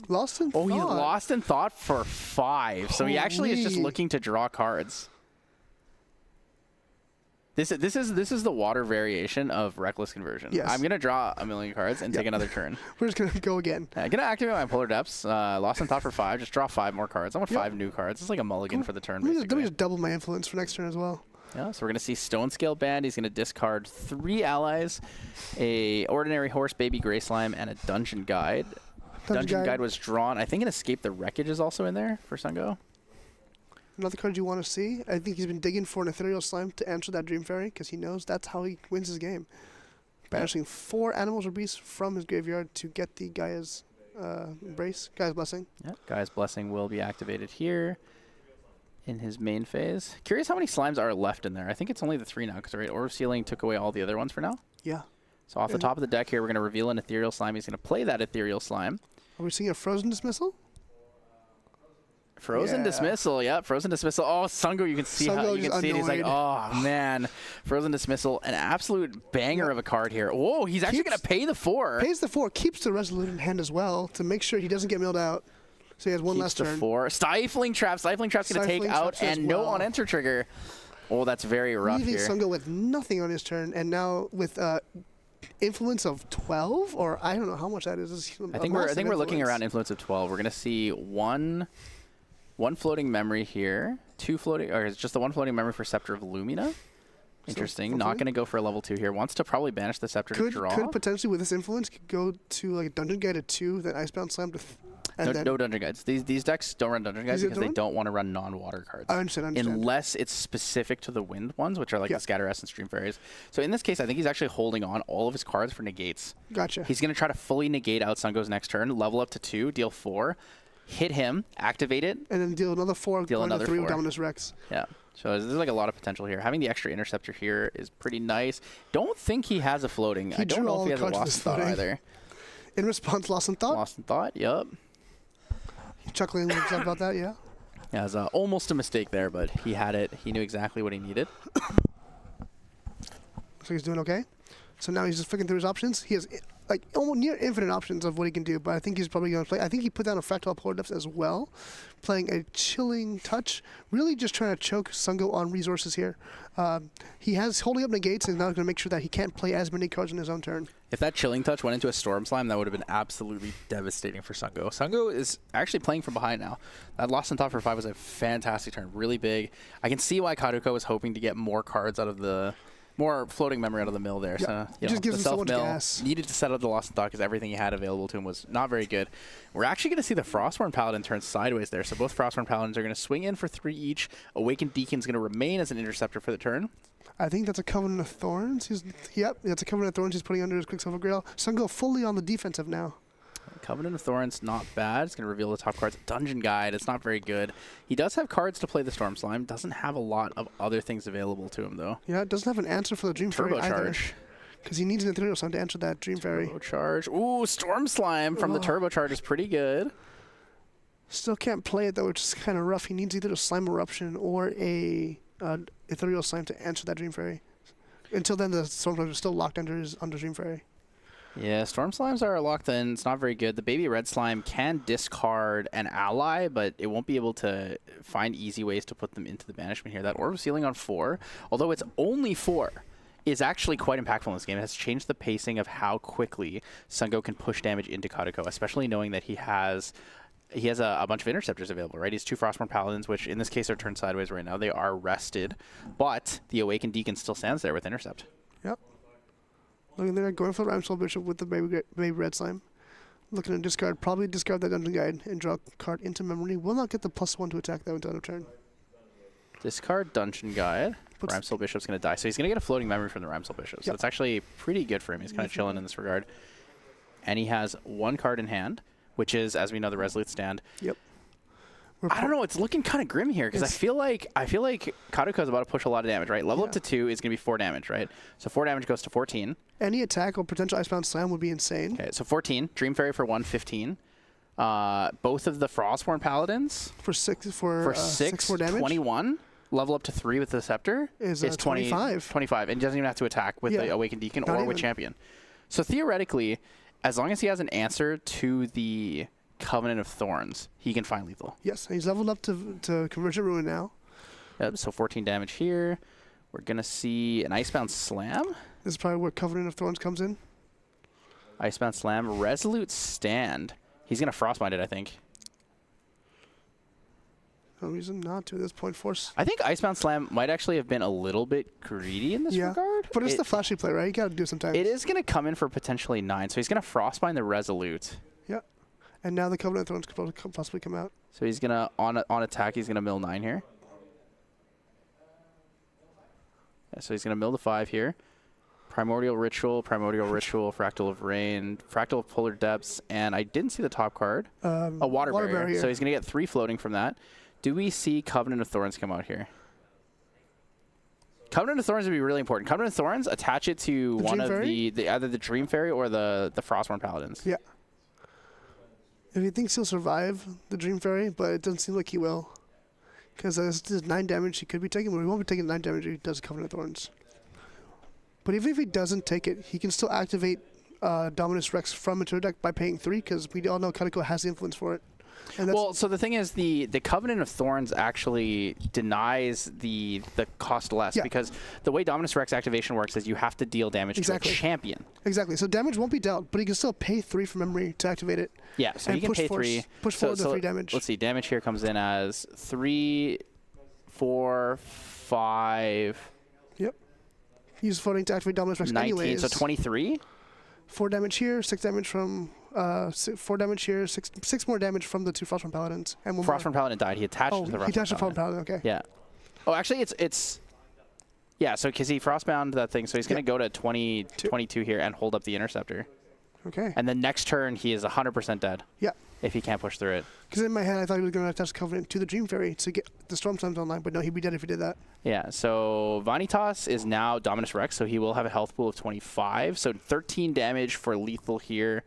Lost in Thought. Oh, he lost in Thought for 5. So he actually is just looking to draw cards. This is the water variation of Reckless Conversion. Yes. I'm gonna draw a million cards and take another turn. We're just gonna go again. I'm gonna activate my Polar Depths. Lost in Thought for 5. Just draw 5 more cards. I want 5 new cards. It's like a mulligan for the turn. Let me just double my influence for next turn as well. Yeah, so we're going to see Stone Scale Band. He's going to discard 3 allies, a Ordinary Horse, Baby Gray Slime, and a Dungeon Guide. Dungeon Guide was drawn. I think an Escape the Wreckage is also in there for Sungo. Another card you want to see. I think he's been digging for an Ethereal Slime to answer that Dream Fairy because he knows that's how he wins his game. Banishing 4 animals or beasts from his graveyard to get the Gaia's Embrace, Gaia's Blessing. Yep, Gaia's Blessing will be activated here in his main phase. Curious how many slimes are left in there. I think it's only the 3 now because Orb Sealing took away all the other ones for now. Yeah. So off the top of the deck here, we're going to reveal an Ethereal Slime. He's going to play that Ethereal Slime. Are we seeing a Frozen Dismissal? Frozen Yeah. Dismissal, yeah, Frozen Dismissal. Oh, Sungo, you can see how Sungo you can is see it. He's like, annoyed. oh man, Frozen Dismissal, an absolute banger of a card here. Whoa, he's actually going to pay the 4. Pays the 4, keeps the Resolute in hand as well to make sure he doesn't get milled out. So he has one Keeps last the turn. 4. Stifling Trap's going to take out, Traps as and no well. on enter trigger. Oh, that's very rough Leaving here. Sungo with nothing on his turn, and now with influence of 12, or I don't know how much that is. I think we're looking around influence of 12. We're going to see one floating memory here, 2 floating, or it's just the 1 floating memory for Scepter of Lumina. Interesting. Not going to go for a level 2 here. Wants to probably banish the Scepter to draw. Could potentially, with this influence, could go to like Dungeon Guide at 2, then Icebound Slam to. No Dungeon Guides. These decks don't run Dungeon Guides because they don't want to run non-water cards. I understand. Unless it's specific to the wind ones, which are like the Scatter Essence, Stream Fairies. So in this case, I think he's actually holding on all of his cards for negates. Gotcha. He's going to try to fully negate out Sungo's next turn, level up to 2, deal 4, hit him, activate it. And then deal another 4, deal another 3 4. with Dominus Rex. Yeah. So there's like a lot of potential here. Having the extra Interceptor here is pretty nice. Don't think he has a floating. I don't know if he has a Lost Thought either. In response, Lost in Thought? Lost in Thought, yep. Chuckling himself about that, yeah. Yeah, it was almost a mistake there, but he had it. He knew exactly what he needed. So he's doing okay. So now he's just flicking through his options. He has like almost near infinite options of what he can do, but I think he's probably going to play. I think he put down a Fractal Polar Depths as well, playing a Chilling Touch, really just trying to choke Sungo on resources here. He has holding up negates and now going to make sure that he can't play as many cards in his own turn. If that Chilling Touch went into a Storm Slime, that would have been absolutely devastating for Sungo. Sungo is actually playing from behind now. That Lost in Thought for 5 was a fantastic turn, really big. I can see why Karuko was hoping to get more cards out of the... more floating memory out of the mill there. Yep. So It just gives the him so much self-mill gas. needed to set up the Lost in Thought because everything he had available to him was not very good. We're actually going to see the Frostborn Paladin turn sideways there. So both Frostborn Paladins are going to swing in for 3 each. Awakened Deacon's going to remain as an interceptor for the turn. I think that's a Covenant of Thorns. Yep, that's a Covenant of Thorns he's putting under his Quicksilver Grail. Sungo fully on the defensive now. Covenant of Thorns, not bad. It's going to reveal the top cards. Dungeon Guide, it's not very good. He does have cards to play the Storm Slime. Doesn't have a lot of other things available to him, though. Yeah, it doesn't have an answer for the Dream Fairy either. Turbocharge. Because he needs an Ethereal Slime to answer that Dream Fairy. Turbocharge. Ooh, Storm Slime from the Turbocharge is pretty good. Still can't play it, though, which is kind of rough. He needs either a Slime Eruption or a Ethereal Slime to answer that Dream Fairy. Until then, the Storm Slime is still locked under Dream Fairy. Yeah, Storm Slimes are locked in. It's not very good. The Baby Red Slime can discard an ally, but it won't be able to find easy ways to put them into the banishment here. That Orb of Sealing on 4, although it's only 4, is actually quite impactful in this game. It has changed the pacing of how quickly Sungo can push damage into Karuko, especially knowing that he has a bunch of interceptors available, right? He's 2 Frostborn Paladins, which in this case are turned sideways right now. They are rested, but the Awakened Deacon still stands there with intercept. Yep. Looking there, going for the Ramsol Bishop with the Baby Red Slime. Looking to discard, probably discard that Dungeon Guide and draw a card into memory. Will not get the +1 to attack that until end of turn. Discard Dungeon Guide. Ramsol Bishop's going to die. So he's going to get a floating memory from the Ramsol Bishop. So that's actually pretty good for him. He's kind of chilling in this regard. And he has 1 card in hand, which is, as we know, the Resolute Stand. Yep. I don't know. It's looking kind of grim here because I feel like Karuko's about to push a lot of damage, right? Level up to 2 is going to be 4 damage, right? So 4 damage goes to 14. Any attack or potential Icebound Slam would be insane. Okay, so 14. Dream Fairy for 1, 15. Both of the Frostborn Paladins for 6 more damage. 21. Level up to 3 with the Scepter is 25. 25, and he doesn't even have to attack with the Awakened Deacon or with Champion. So theoretically, as long as he has an answer to the Covenant of Thorns, he can find lethal. Yes, he's leveled up to Convergent Ruin now. Yep, so 14 damage here. We're going to see an Icebound Slam. This is probably where Covenant of Thorns comes in. Icebound Slam, Resolute Stand. He's going to Frostbind it, I think. No reason not to at this point. Force. I think Icebound Slam might actually have been a little bit greedy in this regard. But it's the flashy play, right? You got to do it sometimes. It is going to come in for potentially 9, so he's going to Frostbind the Resolute. Yeah. And now the Covenant of Thorns could possibly come out. So he's going to, on attack, he's going to mill 9 here. So he's going to mill the 5 here. Primordial Ritual, Fractal of Rain, Fractal of Polar Depths, and I didn't see the top card. A Water Barrier. So he's going to get 3 floating from that. Do we see Covenant of Thorns come out here? Covenant of Thorns would be really important. Covenant of Thorns, attach it to one of the either the Dream Fairy or the Frostborn Paladins. Yeah. If he thinks he'll survive the Dream Fairy, but it doesn't seem like he will. Because this is 9 damage he could be taking, but he won't be taking 9 damage if he does Covenant of Thorns. But even if he doesn't take it, he can still activate Dominus Rex from into the deck by paying 3, because we all know Karuko has the influence for it. And that's Well, so the thing is, the Covenant of Thorns actually denies the cost less, because the way Dominus Rex activation works is you have to deal damage to a champion. Exactly. So damage won't be dealt, but he can still pay 3 from memory to activate it. Yeah, so he can pay 3. Push forward the 3 damage. Let's see, damage here comes in as 3, 4, 5. Yep. Use floating to activate Dominus Rex 19, anyways. so 23. 4 damage here, 6 damage from 4 damage here, 6 more damage from the 2 Frostborn Paladins, and 1 Frostborn Paladin died. He attached to the he attached the Frostborn Paladin. Okay. Yeah. Oh, actually, it's yeah. So because he frostbound that thing, so he's going to go to 22 here and hold up the Interceptor. Okay. And then next turn he is 100% dead. Yeah. If he can't push through it. Because in my head I thought he was going to attach Covenant to the Dream Fairy to get the Storm Slimes online, but no, he'd be dead if he did that. Yeah, so Vanitas is now Dominus Rex, so he will have a health pool of 25. So 13 damage for lethal here.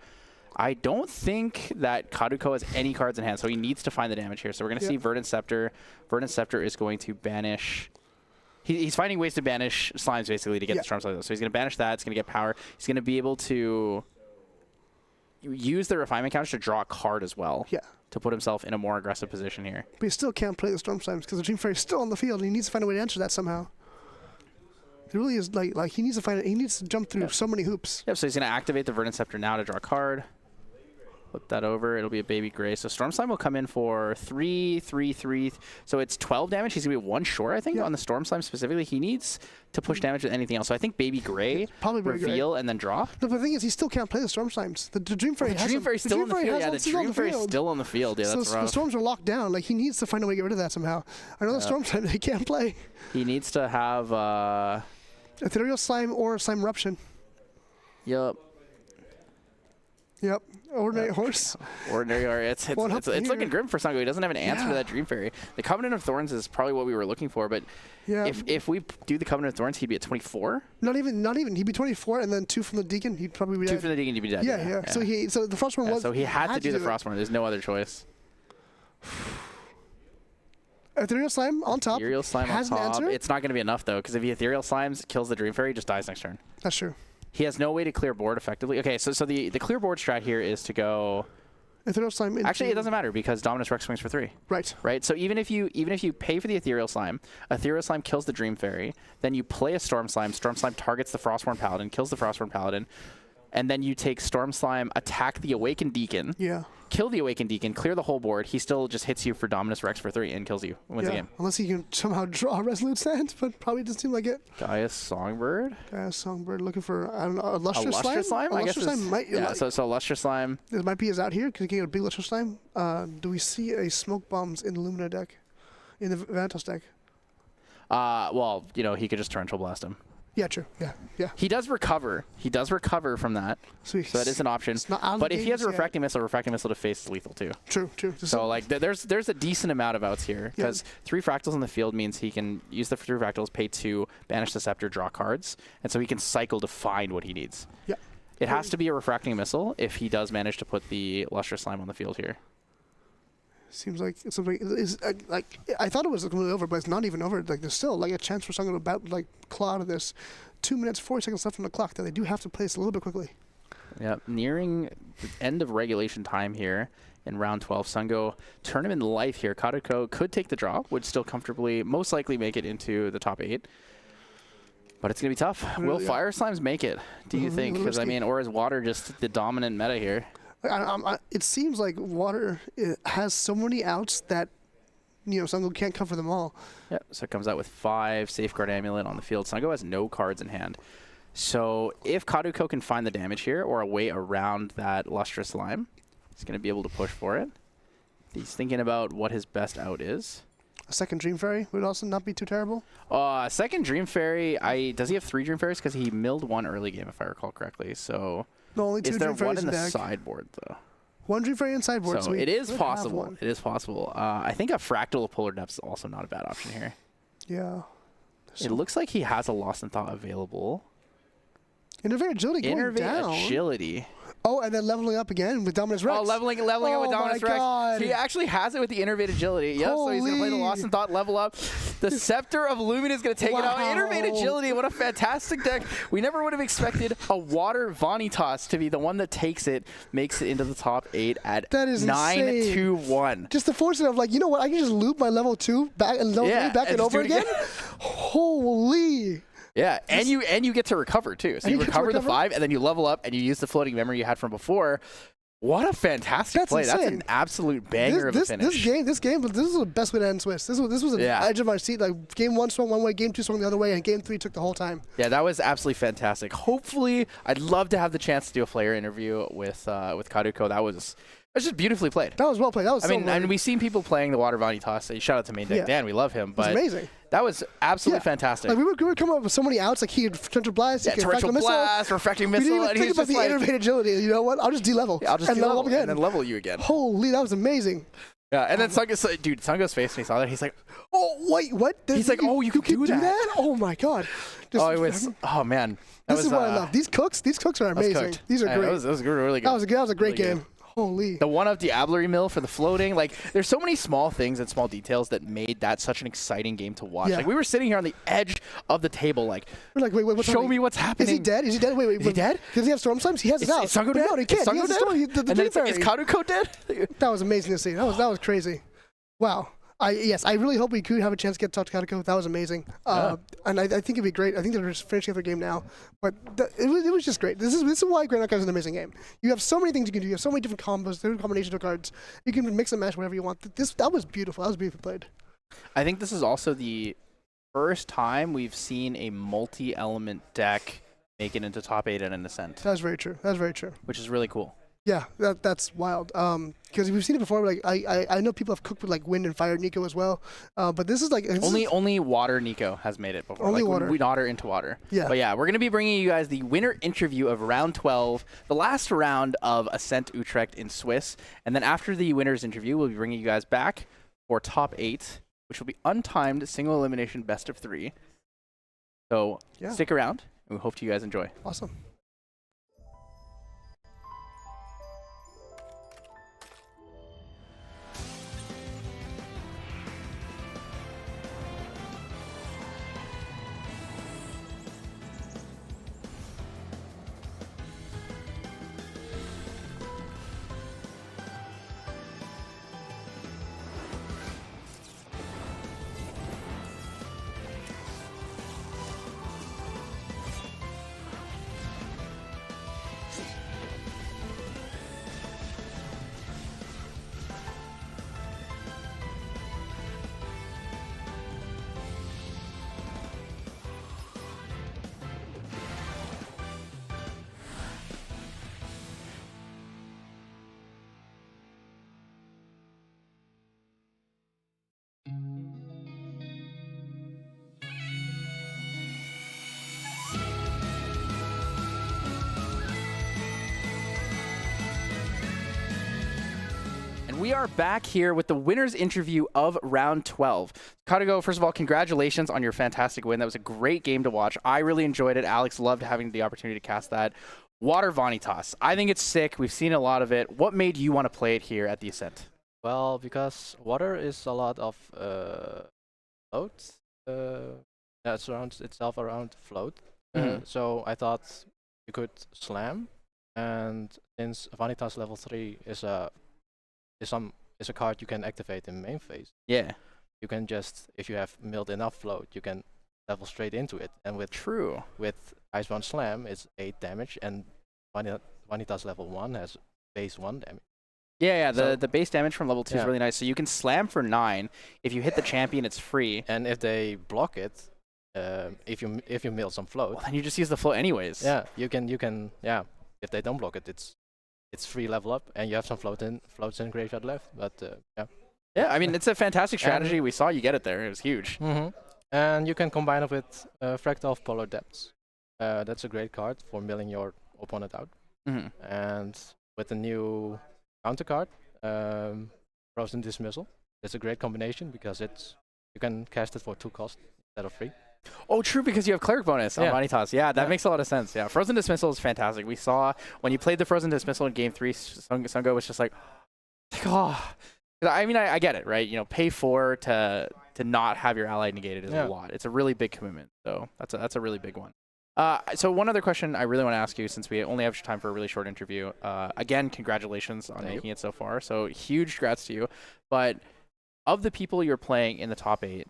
I don't think that Karuko has any cards in hand, so he needs to find the damage here. So we're going to see Verdant Scepter. Verdant Scepter is going to banish... He's finding ways to banish slimes, basically, to get the Storm Slimes. So he's going to banish that. It's going to get power. He's going to be able to use the refinement counters to draw a card as well. Yeah. To put himself in a more aggressive position here. But he still can't play the Storm Slimes because the Dream Fairy is still on the field, and he needs to find a way to answer that somehow. It really is like he needs to find it. He needs to jump through so many hoops. Yep. So he's going to activate the Verdant Scepter now to draw a card. Flip that over. It'll be a Baby Gray. So Storm Slime will come in for 3, 3, 3. So it's 12 damage. He's going to be 1 short, I think, on the Storm Slime specifically. He needs to push damage with anything else. So I think Baby Gray, probably reveal, and then draw. No, but the thing is, he still can't play the Storm Slimes. The Dream Fairy has Dream Fairy's still on the field. Yeah, the Dream Fairy's still on the field. Yeah, so that's rough. The Storms are locked down. Like, he needs to find a way to get rid of that somehow. Another Storm Slime he can't play. He needs to have... Ethereal Slime or Slime Eruption. Yep. Yep. Ordinary Horse. Ordinary Horse. It's looking grim for Sango. He doesn't have an answer to that Dream Fairy. The Covenant of Thorns is probably what we were looking for, but if we do the Covenant of Thorns, he'd be at 24. Not even. He'd be 24, and then 2 from the Deacon. He'd probably be dead. 2 from the Deacon, he'd be dead. Yeah. So the Frostborn was. So he had to do the Frostborn. There's no other choice. Ethereal Slime on top. Ethereal Slime has on top. An answer. It's not going to be enough, though, because if he Ethereal Slimes kills the Dream Fairy, he just dies next turn. That's true. He has no way to clear board effectively. Okay, so the clear board strat here is to go... Ethereal Slime into... Actually, it doesn't matter because Dominus Rex swings for 3. Right. So even if you pay for the Ethereal Slime kills the Dream Fairy, then you play a Storm Slime targets the Frostborn Paladin, kills the Frostborn Paladin, and then you take Storm Slime, attack the Awakened Deacon, kill the Awakened Deacon, clear the whole board. He still just hits you for Dominus Rex for 3 and kills you, wins the game. Unless he can somehow draw a Resolute Stand, but probably doesn't seem like it. Gaia's Songbird. looking for, I don't know, a Lustrous Slime? Slime? A Lustrous Slime might... Yeah, so Lustrous Slime. This might be his out here, because he can get a big Lustrous Slime. Do we see a Smoke Bombs in the Lumina deck? In the Vanitas deck? Well, he could just Torrential Blast him. Yeah, true. Yeah. He does recover. From that. So that is an option. But if he has a Refracting Missile to face is lethal too. True. So like there's a decent amount of outs here because 3 Fractals in the field means he can use the 3 Fractals, pay 2, banish the Scepter, draw cards, and so he can cycle to find what he needs. Yeah. It has to be a Refracting Missile if he does manage to put the Lustrous Slime on the field here. Seems like something is like I thought it was completely over, but it's not even over. Like there's still like a chance for someone to claw out of this. 2 minutes 40 seconds left on the clock that they do have to place a little bit quickly. Yeah, nearing the end of regulation time here in round 12. Sungo tournament life here. Karuko could take the draw, would still comfortably, most likely make it into the top 8. But it's gonna be tough. Will Fire Slimes make it? Do you think? Because or is Water just the dominant meta here? It seems like Water has so many outs that Sungo can't cover them all. Yep, so it comes out with 5 Safeguard Amulet on the field. Sungo has no cards in hand. So if Karuko can find the damage here or a way around that Lustrous Slime, he's going to be able to push for it. He's thinking about what his best out is. A second Dream Fairy would also not be too terrible. Second Dream Fairy, does he have 3 Dream Fairies? Because he milled 1 early game, if I recall correctly. So No, only 2 is there Dream one Fairies in the deck. sideboard, though? 1 Dream Fairy in sideboard. So we it is could have possible. one. It is possible. I think a Fractal of Polar Depths is also not a bad option here. Yeah. It looks like he has a Lost in Thought available. Innervate Agility going Innervate down. Agility. Oh, and then leveling up again with Dominus Rex. Oh, leveling it with Oh Dominus my Rex. God. He actually has it with the Innervate Agility. Yep, so he's going to play the Holy. Lost in Thought, level up. The Scepter of Lumin is going to take it out. Wow. Innervate Agility, what a fantastic deck. We never would have expected a Water Vanitas to be the one that takes it, makes it into the top 8 at That is insane. 9-2-1. Just the force of like, you know what? I can just loop my level 2 back and level 3 back and just over do it again. Holy. Yeah, and you get to recover too. So And you you get to recover the recover? 5, and then you level up, and you use the floating memory you had from before. What a fantastic That's play! That's insane. an absolute banger of a finish. This game, this was the best way to end Swiss. This was an Yeah. edge of our seat. Like game 1 swung one way, game 2 swung the other way, and game 3 took the whole time. Yeah, that was absolutely fantastic. Hopefully, I'd love to have the chance to do a player interview with Karuko. That was just beautifully played. That was well played. That was. I mean, and we've seen people playing the Water Vanitas. Shout out to Main Deck Yeah. Dan, we love him. it was But amazing. that was absolutely Yeah. fantastic. Like we would come up with so many outs. Like he had Torrential Blast, Yeah, he could Torrential Fractal Missile. Blast, Refracting We didn't Missile, even and think he's about just the like, innervate agility. You know what? I'll just de-level. I'll just and level up de-level again. and then level you again. Holy, that was amazing. Yeah, and then Sungo's face when he saw that, he's like, Oh wait, what? He's like, oh, you can do that? Oh my god. Just- oh, it was, oh man. This is what I love. These cooks are that was amazing. cooked. These are Yeah, great. That was really good. That was a great Really good. game. Holy. The one of Diablerie Mill for the floating, like there's so many small things and small details that made that such an exciting game to watch. Yeah. Like we were sitting here on the edge of the table, like, We're like, wait, what's show happening? me what's happening. Is he dead? Is he dead? Wait. Is he dead? Does he have Storm Slimes? He has his out. Is Sungo But dead? No, he Is can't. He Sungo has the dead? Storm. The And then Dream is Fairy. Karuko dead? That was amazing to see. That was crazy. Wow. I really hope we could have a chance to get to talk to Karuko. That was amazing. And I think it'd be great. I think they're just finishing up their game now. But it was just great. This is why Grand Knockout is an amazing game. You have so many things you can do. You have so many different combos, different combinations of cards. You can mix and match whatever you want. That was beautiful. That was beautifully played. I think this is also the first time we've seen a multi-element deck make it into top 8 at an Ascent, That was very true. That was very true. which is really cool. Yeah, that's wild. Because we've seen it before. Like I know people have cooked with like wind and fire Nico as well. But this is like Only water Nico has made it before. Only like water. We water into water. Yeah. But yeah, we're going to be bringing you guys the winner interview of round 12, the last round of Ascent Utrecht in Swiss. And then after the winner's interview, we'll be bringing you guys back for top 8, which will be untimed single elimination best of 3. So Yeah. stick around, and we hope you guys enjoy. awesome. And we are back here with the winner's interview of round 12. Karuko, first of all, congratulations on your fantastic win. That was a great game to watch. I really enjoyed it. Alex loved having the opportunity to cast that. Water Vanitas. I think it's sick. We've seen a lot of it. What made you want to play it here at the Ascent? Well, because water is a lot of float that surrounds itself around float. Mhm. So I thought you could slam, and since Vanitas level 3 is a card you can activate in main phase, Yeah. you can just, if you have milled enough float, you can level straight into it. And with True. Icebound Slam, it's 8 damage, and Vanitas level 1 has base 1 damage. Yeah, So- the base damage from level 2 is Yeah. really nice. So you can slam for 9. If you hit the champion, it's free. And if they block it, if you mill some float, Well, then you just use the float anyways. yeah, you can if they don't block it, it's free level up, and you have some floats in graveyard left. But yeah, Yeah, I mean, it's a fantastic strategy. We saw you get it there. It was huge. And you can combine it with Fractal of Polar Depths. That's a great card for milling your opponent out. And with the new counter card, Frozen Dismissal, it's a great combination because you can cast it for 2 costs instead of 3. Oh, true, because you have Cleric bonus on Vanitas. Yeah, that makes a lot of sense. Yeah, Frozen Dismissal is fantastic. We saw when you played the Frozen Dismissal in Game 3, Sungo was just like, oh. I mean, I get it, right? You know, pay 4 to not have your ally negated is a lot. It's a really big commitment, so that's a really big one. So one other question I really want to ask you, since we only have time for a really short interview. Again, congratulations on making it so far. So huge congrats to you. But of the people you're playing in the top 8,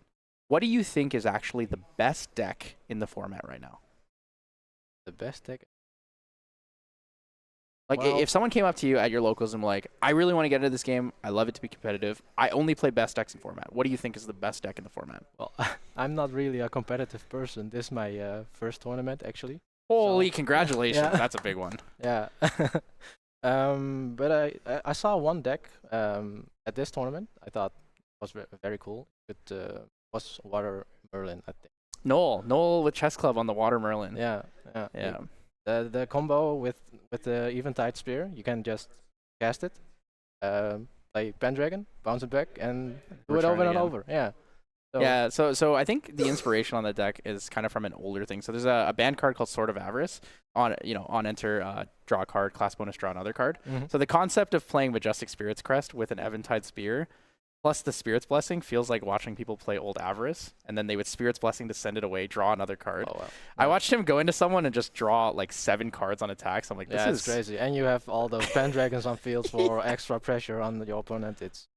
what do you think is actually the best deck in the format right now? The best deck? Like, if someone came up to you at your locals and were like, I really want to get into this game, I love it to be competitive, I only play best decks in format, what do you think is the best deck in the format? Well, I'm not really a competitive person. This is my first tournament, actually. Holy congratulations. That's a big one. Yeah. But I saw one deck at this tournament. I thought it was very cool. It was Water Merlin, I think. Noel with Chess Club on the Water Merlin. Yeah. The combo with the Eventide Spear, you can just cast it, play Pendragon, bounce it back, and do it over and over. Yeah. So yeah, so I think the inspiration on the deck is kind of from an older thing. So there's a banned card called Sword of Avarice. On enter, draw a card, class bonus, draw another card. So the concept of playing Majestic Spirit's Crest with an Eventide Spear plus the Spirit's Blessing feels like watching people play Old Avarice, and then they would Spirit's Blessing to send it away, draw another card. Oh, wow. I watched him go into someone and just draw like 7 cards on attacks. I'm like, this is crazy. And you have all those Pendragons on field for extra pressure on your opponent. It's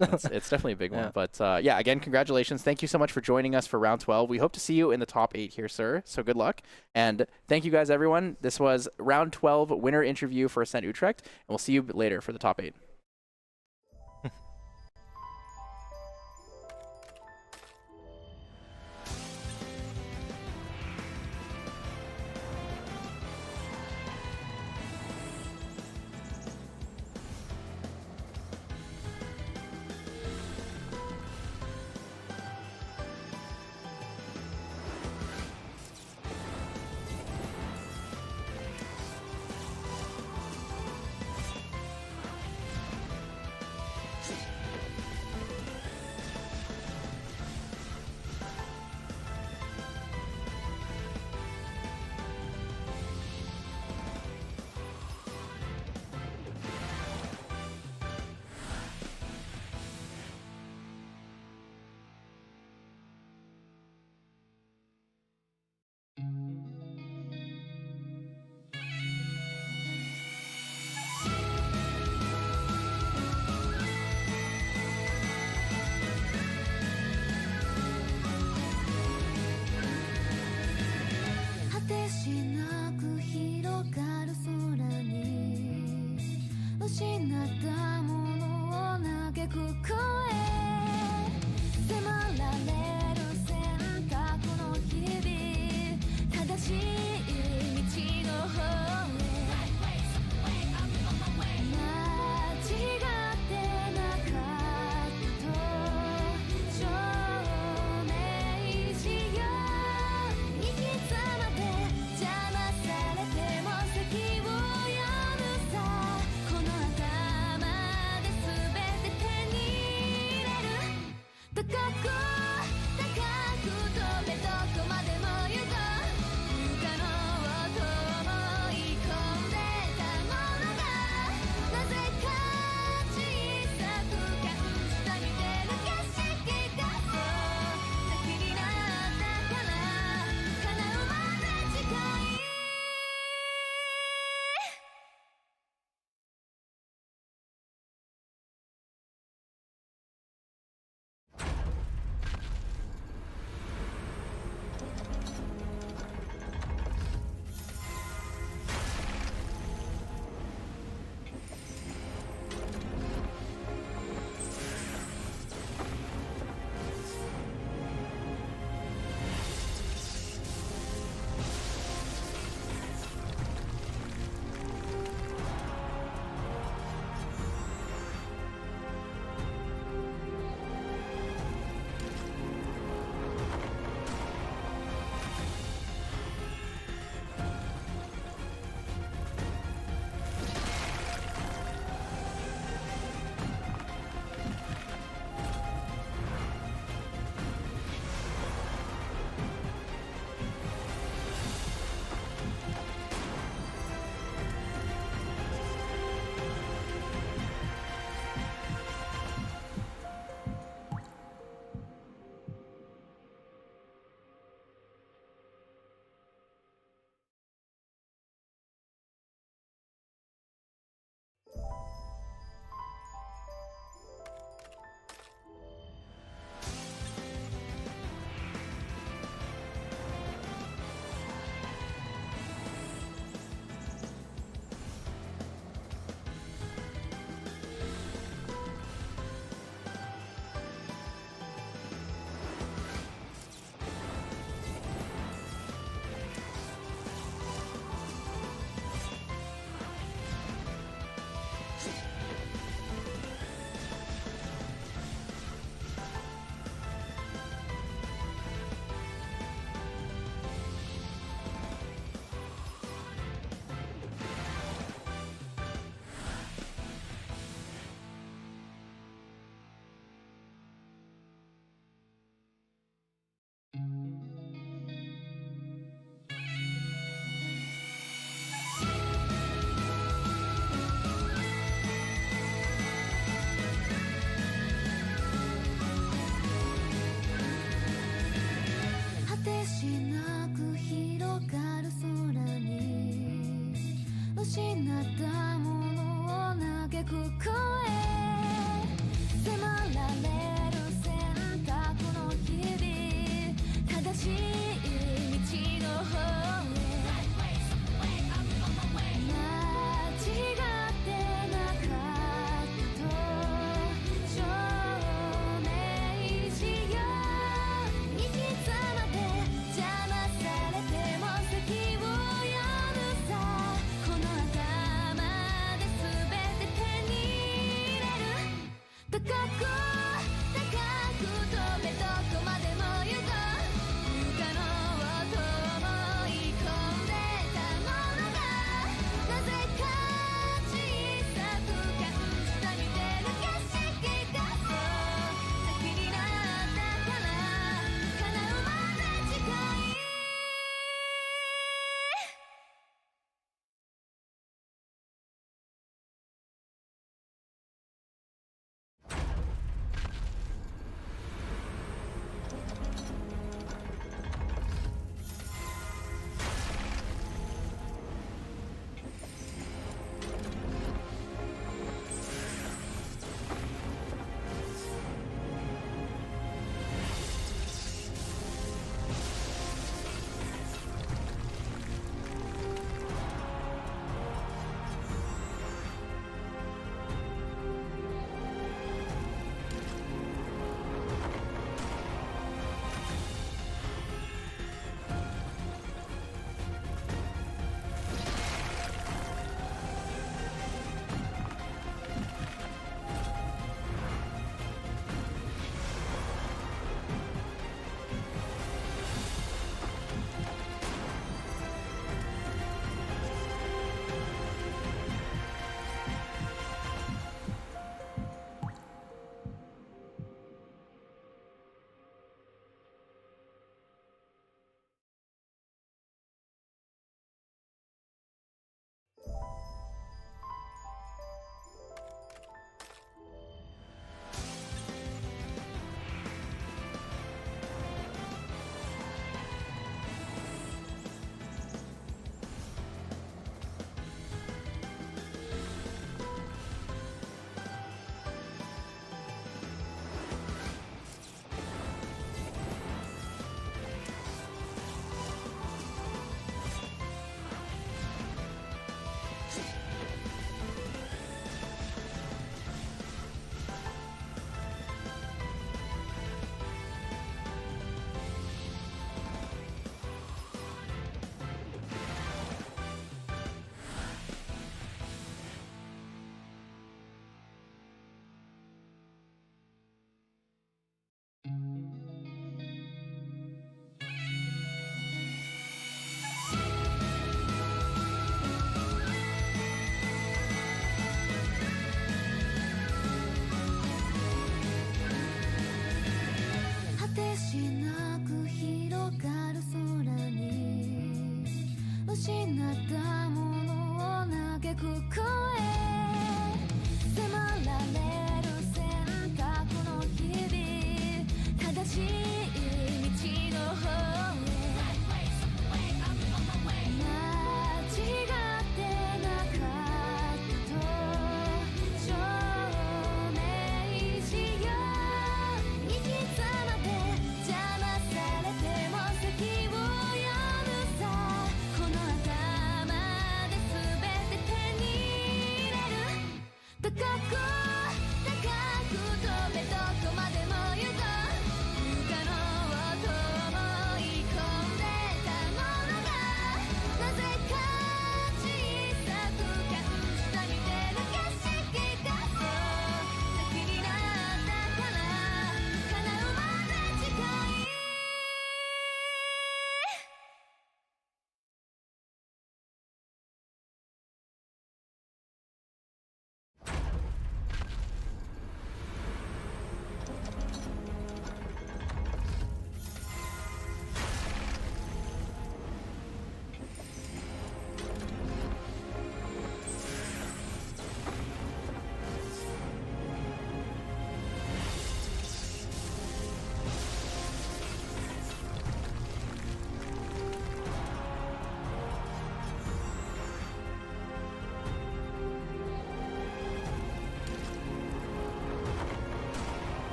definitely a big one. But yeah, again, congratulations. Thank you so much for joining us for round 12. We hope to see you in the top 8 here, sir. So good luck. And thank you guys, everyone. This was round 12 winner interview for Ascent Utrecht, and we'll see you later for the top 8.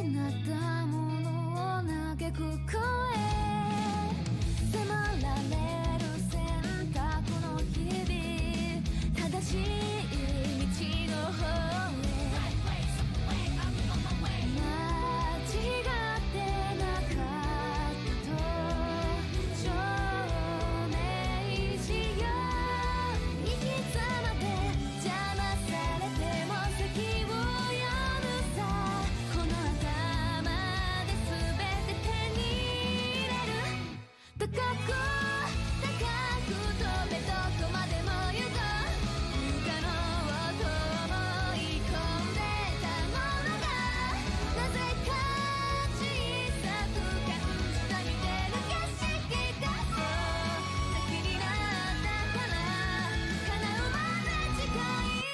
ったものを嘆く声迫られる選択の日々正しい道の方へ間違ってなかったと証明しよう生き様で邪魔されても席を読むさこの頭で全て手に入れる高く高く飛べどこまでも行こう不可能と思い込んでたものがなぜか小さく感じた見てる景色がそう先になったから叶うまで近い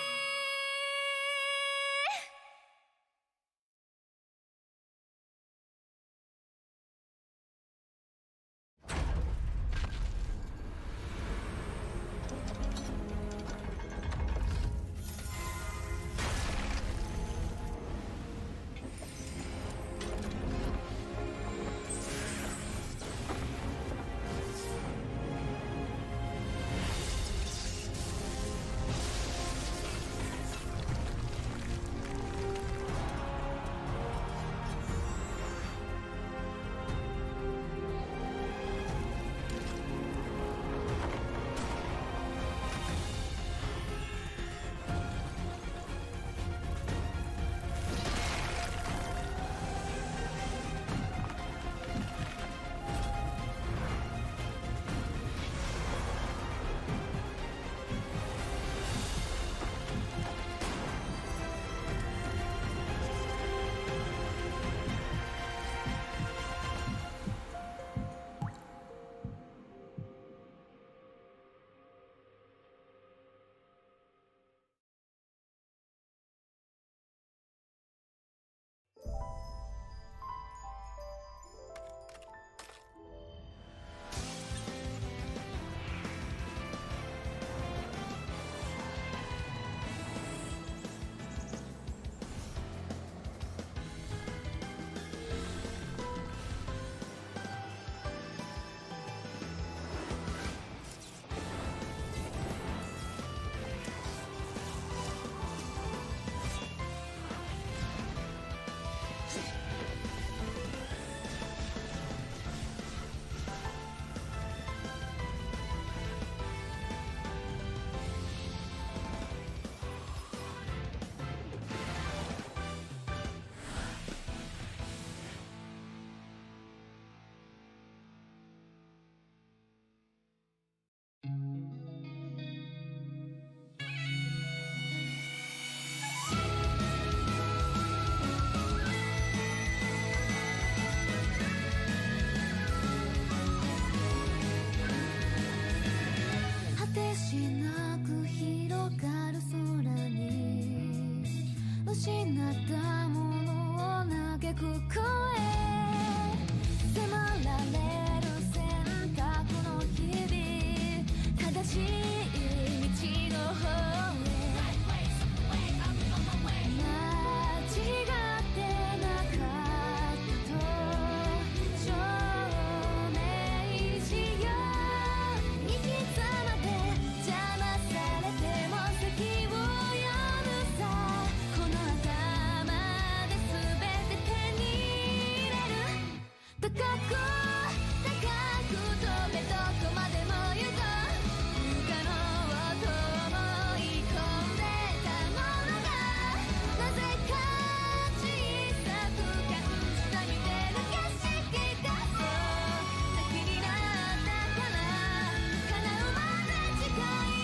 果てしなく広がる空に失ったものを嘆く声迫られる選択の日々正しい道の方へ間違ってなかったと証明しよう生き様で邪魔されても席を読むさこの頭で全て手に入れる高く高く飛べどこまでも行こう不可能と思い込んでたものがなぜか小さく感じた見てる景色がそう先になったから叶うまで近い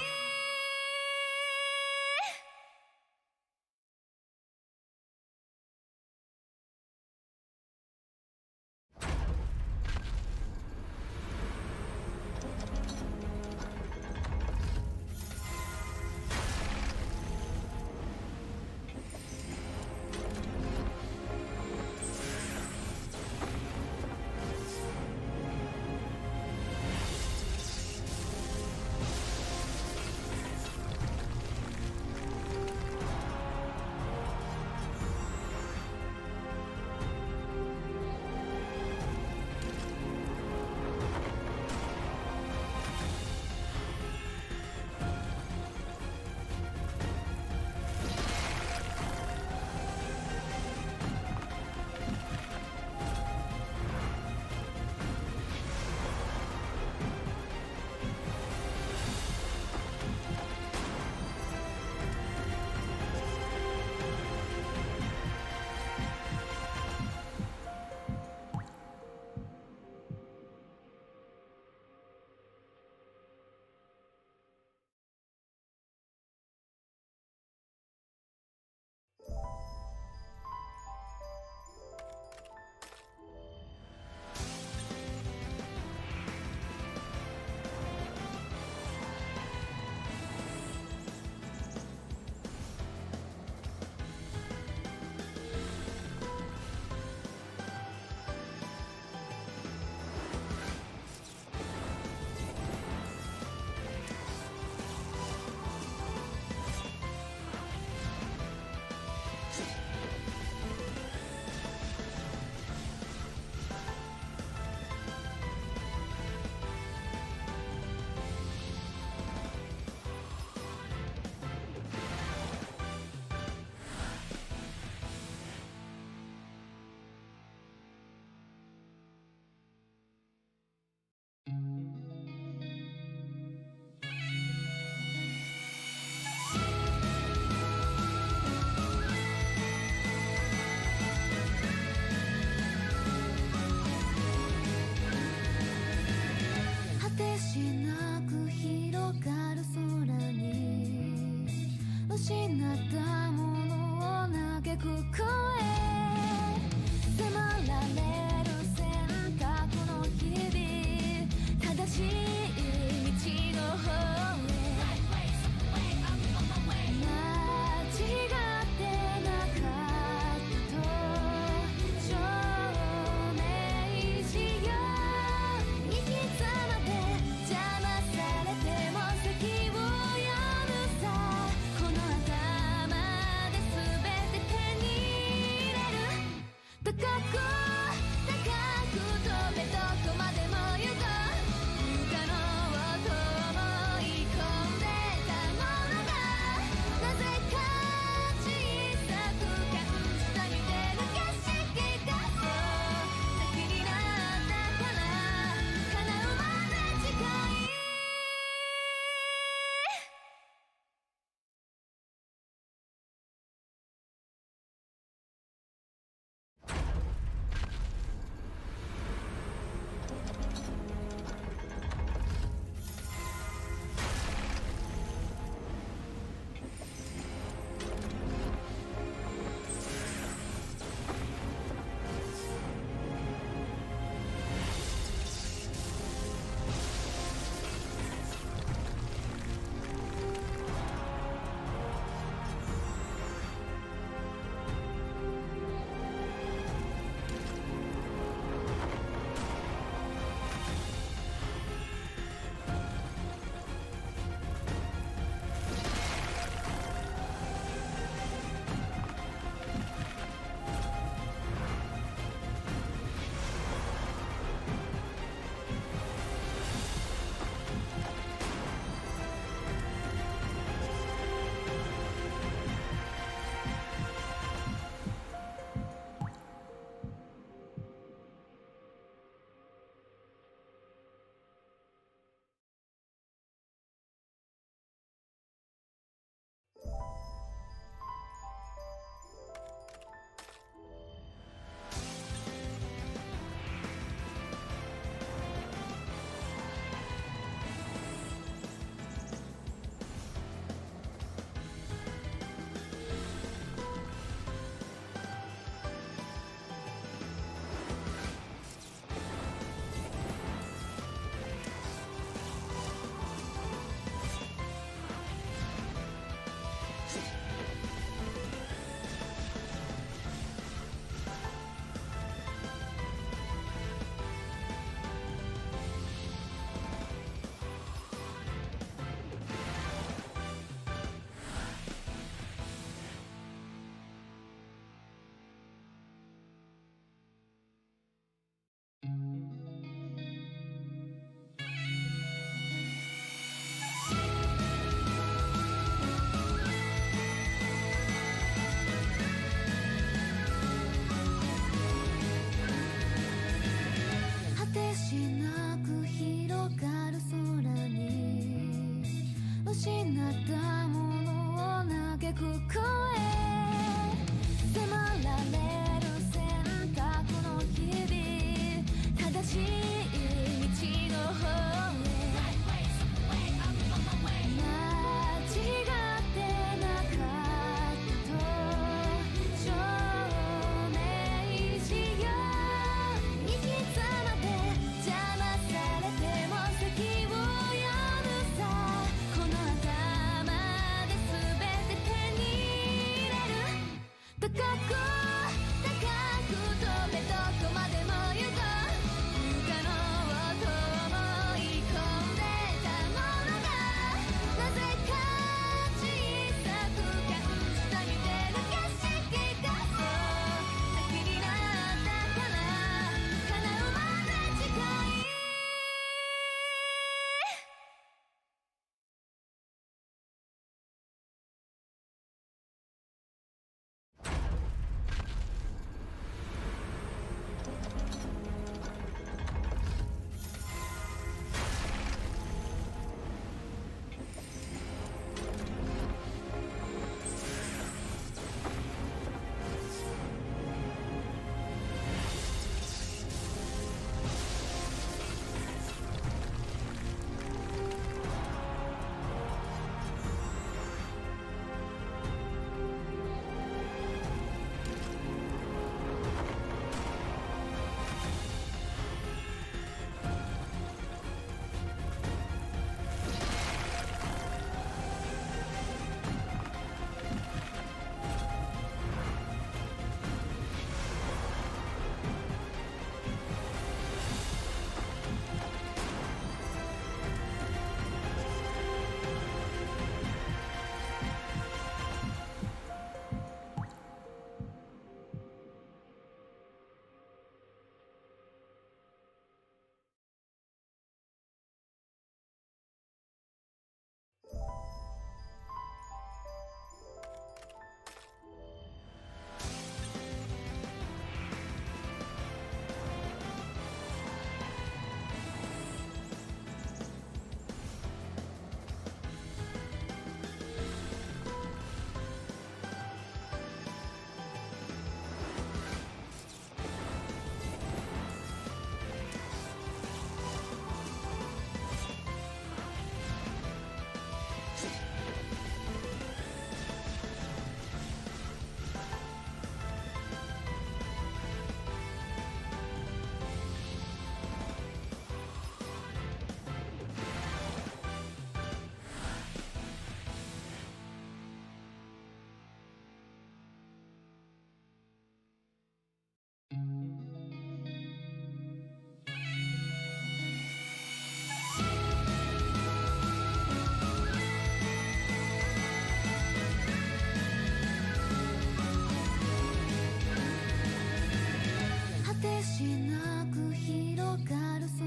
しなく広がる空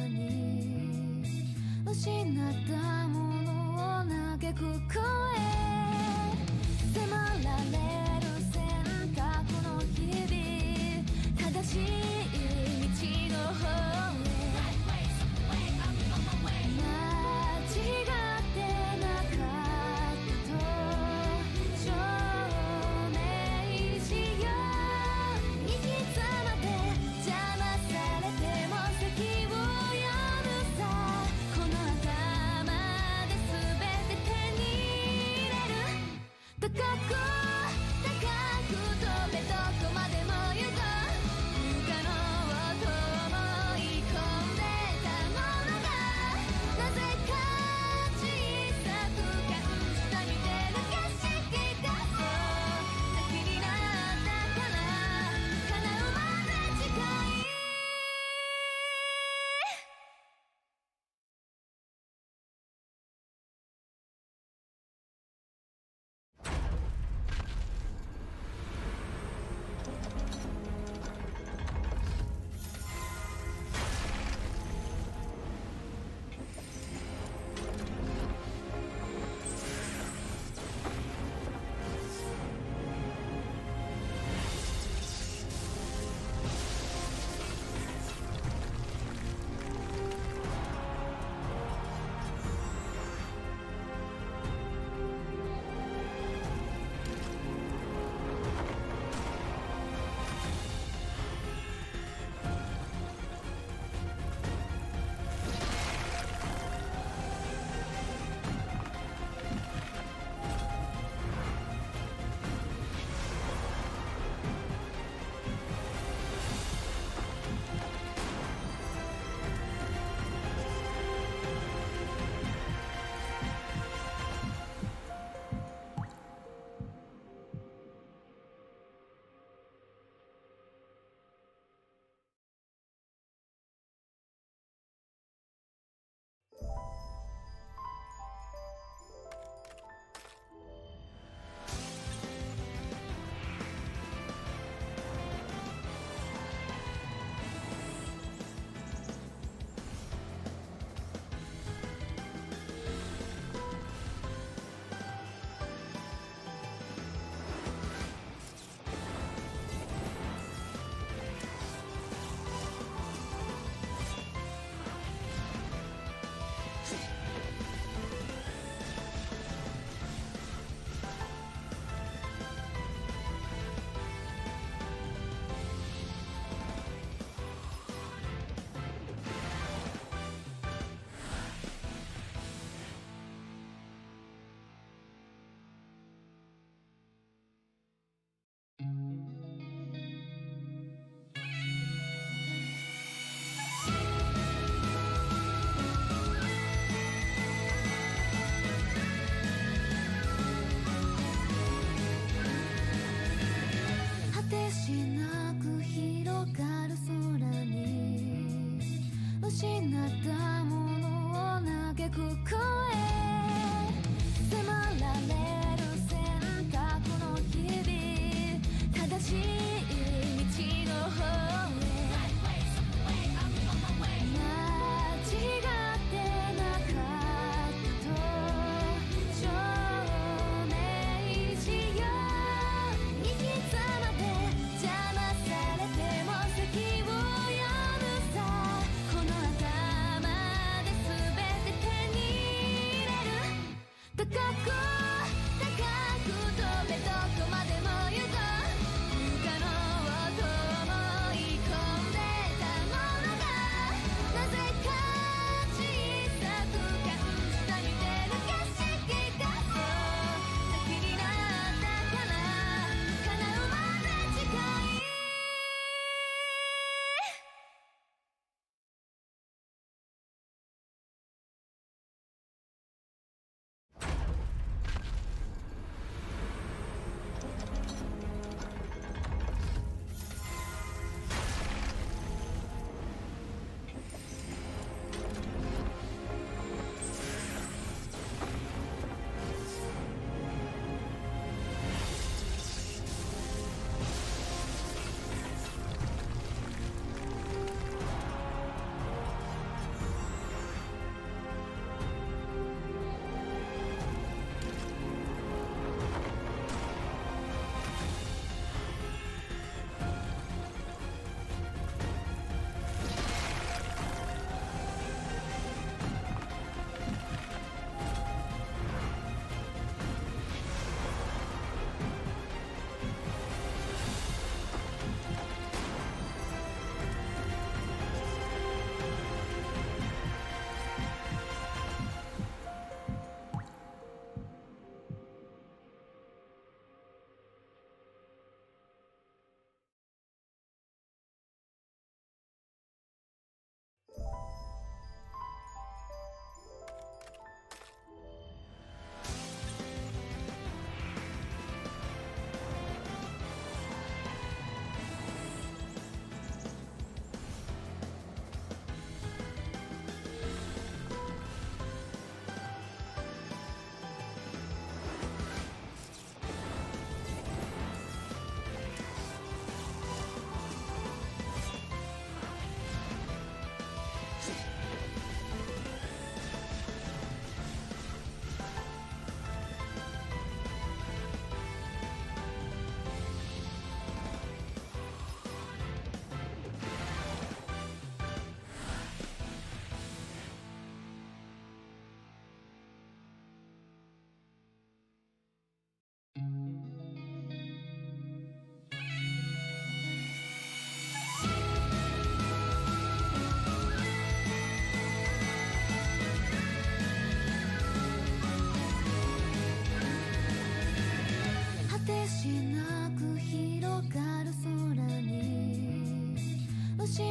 に失ったものを嘆く声迫られる選択の日々正しい道の方へ間違ってなかったと証明しよう生き様でじゃ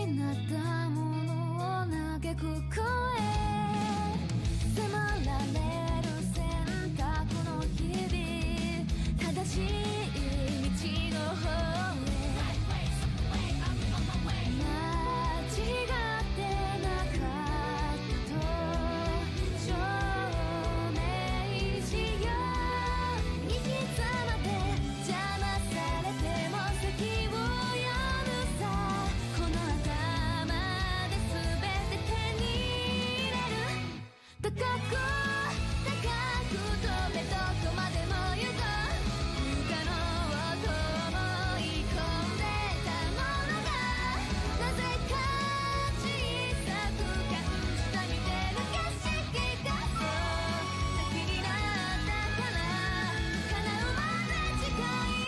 ったものを嘆く声迫られる選択の日々正しい道の方へ間違ってなかったと証明しよう生き様で邪魔されても席を読むさこの頭で全て手に入れる高く高く飛べどこまでも行こう不可能と思い込んでたものがなぜか小さく感じた見てる景色がそう先になったから叶うまで近い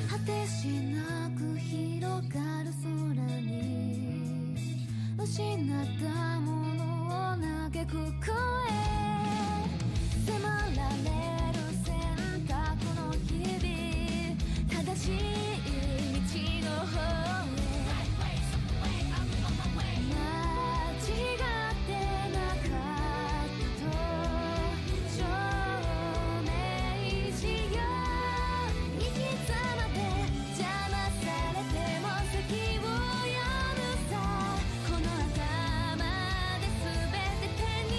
果てしなく広がる空に失ったものを嘆く声迫られる選択の日々正しい道の方へ間違ってなかったと証明しよう生き様で邪魔されても席を読むさこの頭で全て手に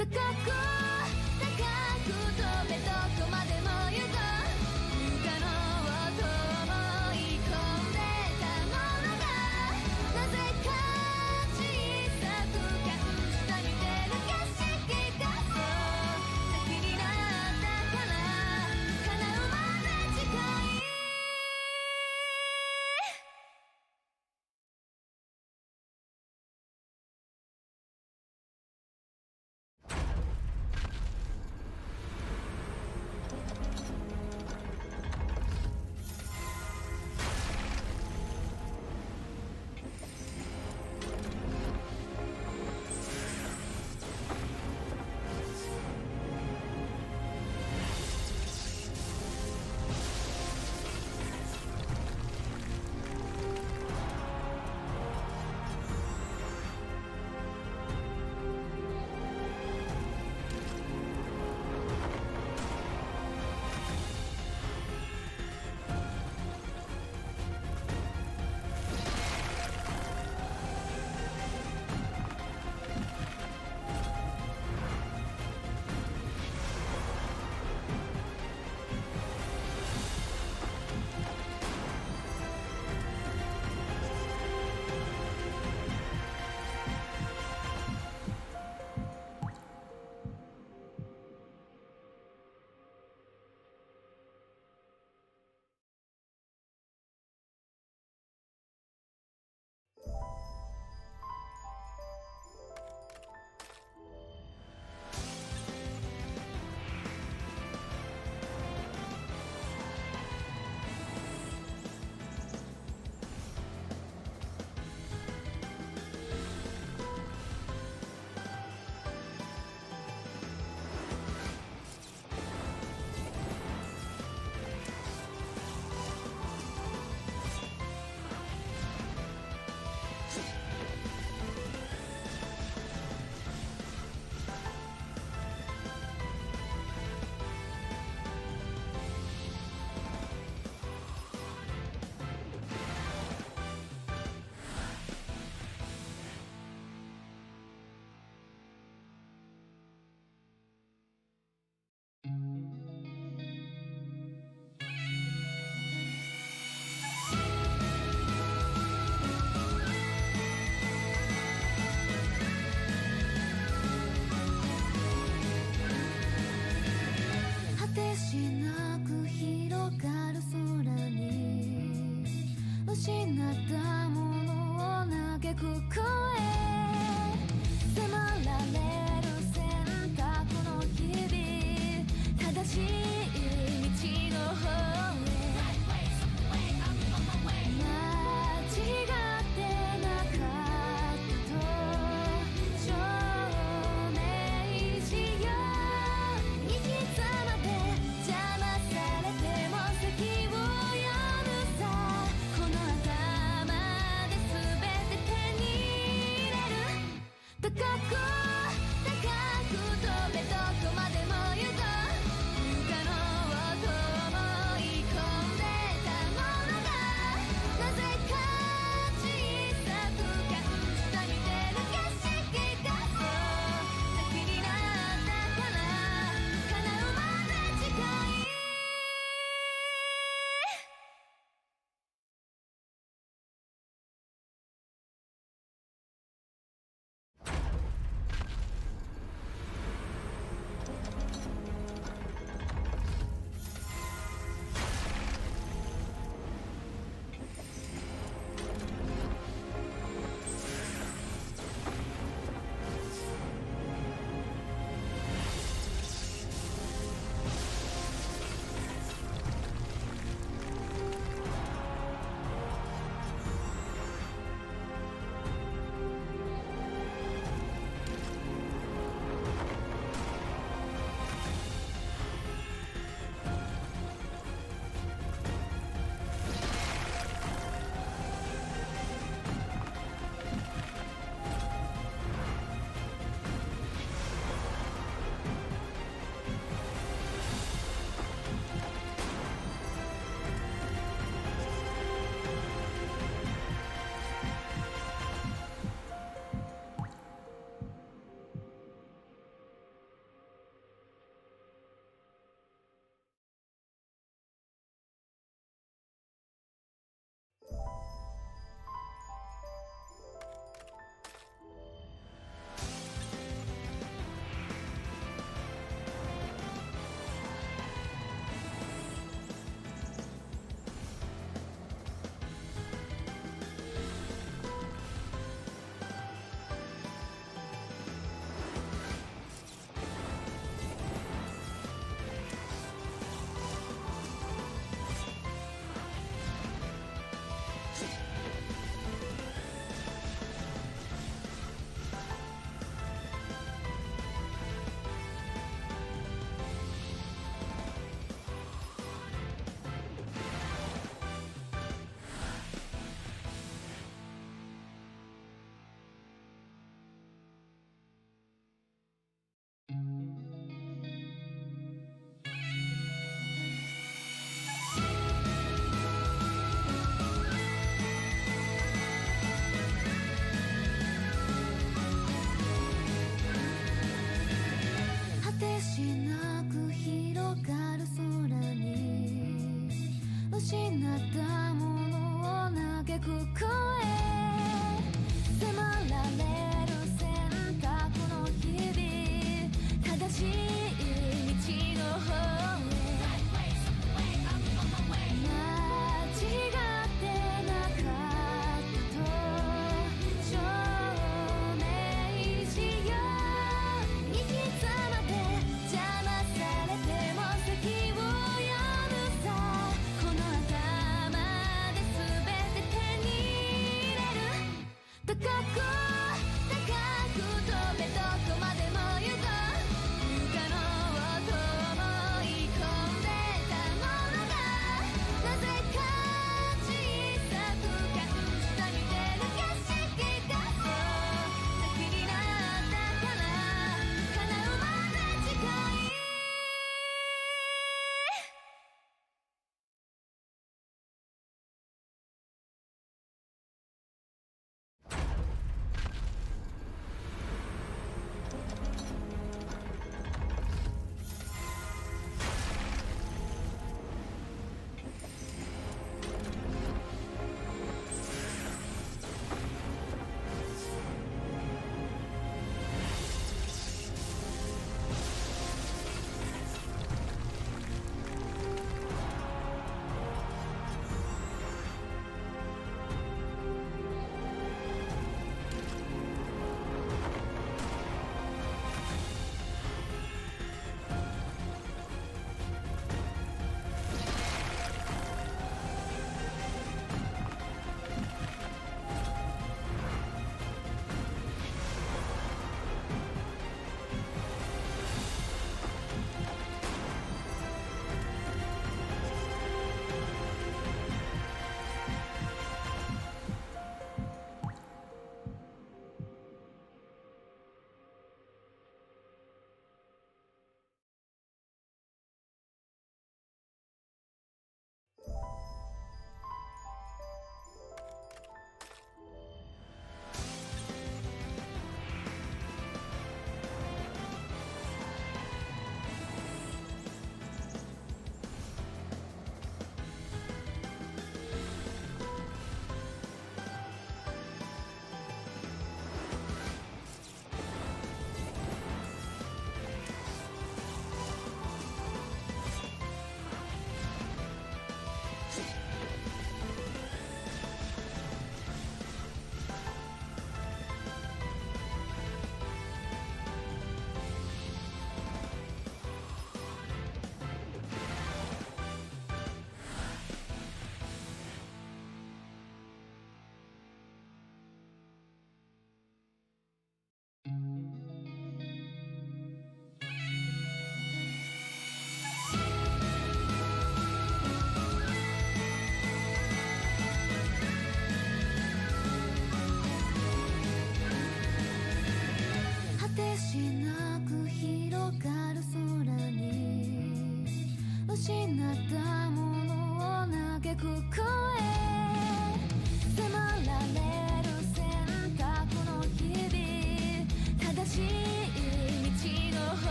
高く高く飛べどこまでも行こう不可能と思い込んでたものがなぜか小さく感じた似てる景色がそう先になったから叶うまで近い果てしなく広がる空に失ったものを嘆く声迫られる選択の日々正しい道の方へ間違ってなかったと証明しよう生き様で邪魔されても席を読むさこの頭で全て手に入れる高く高く飛べどこまでも行こう不可能と思い込んでたものがなぜか小さく感じた似てる景色がそう先になったから叶うまで近い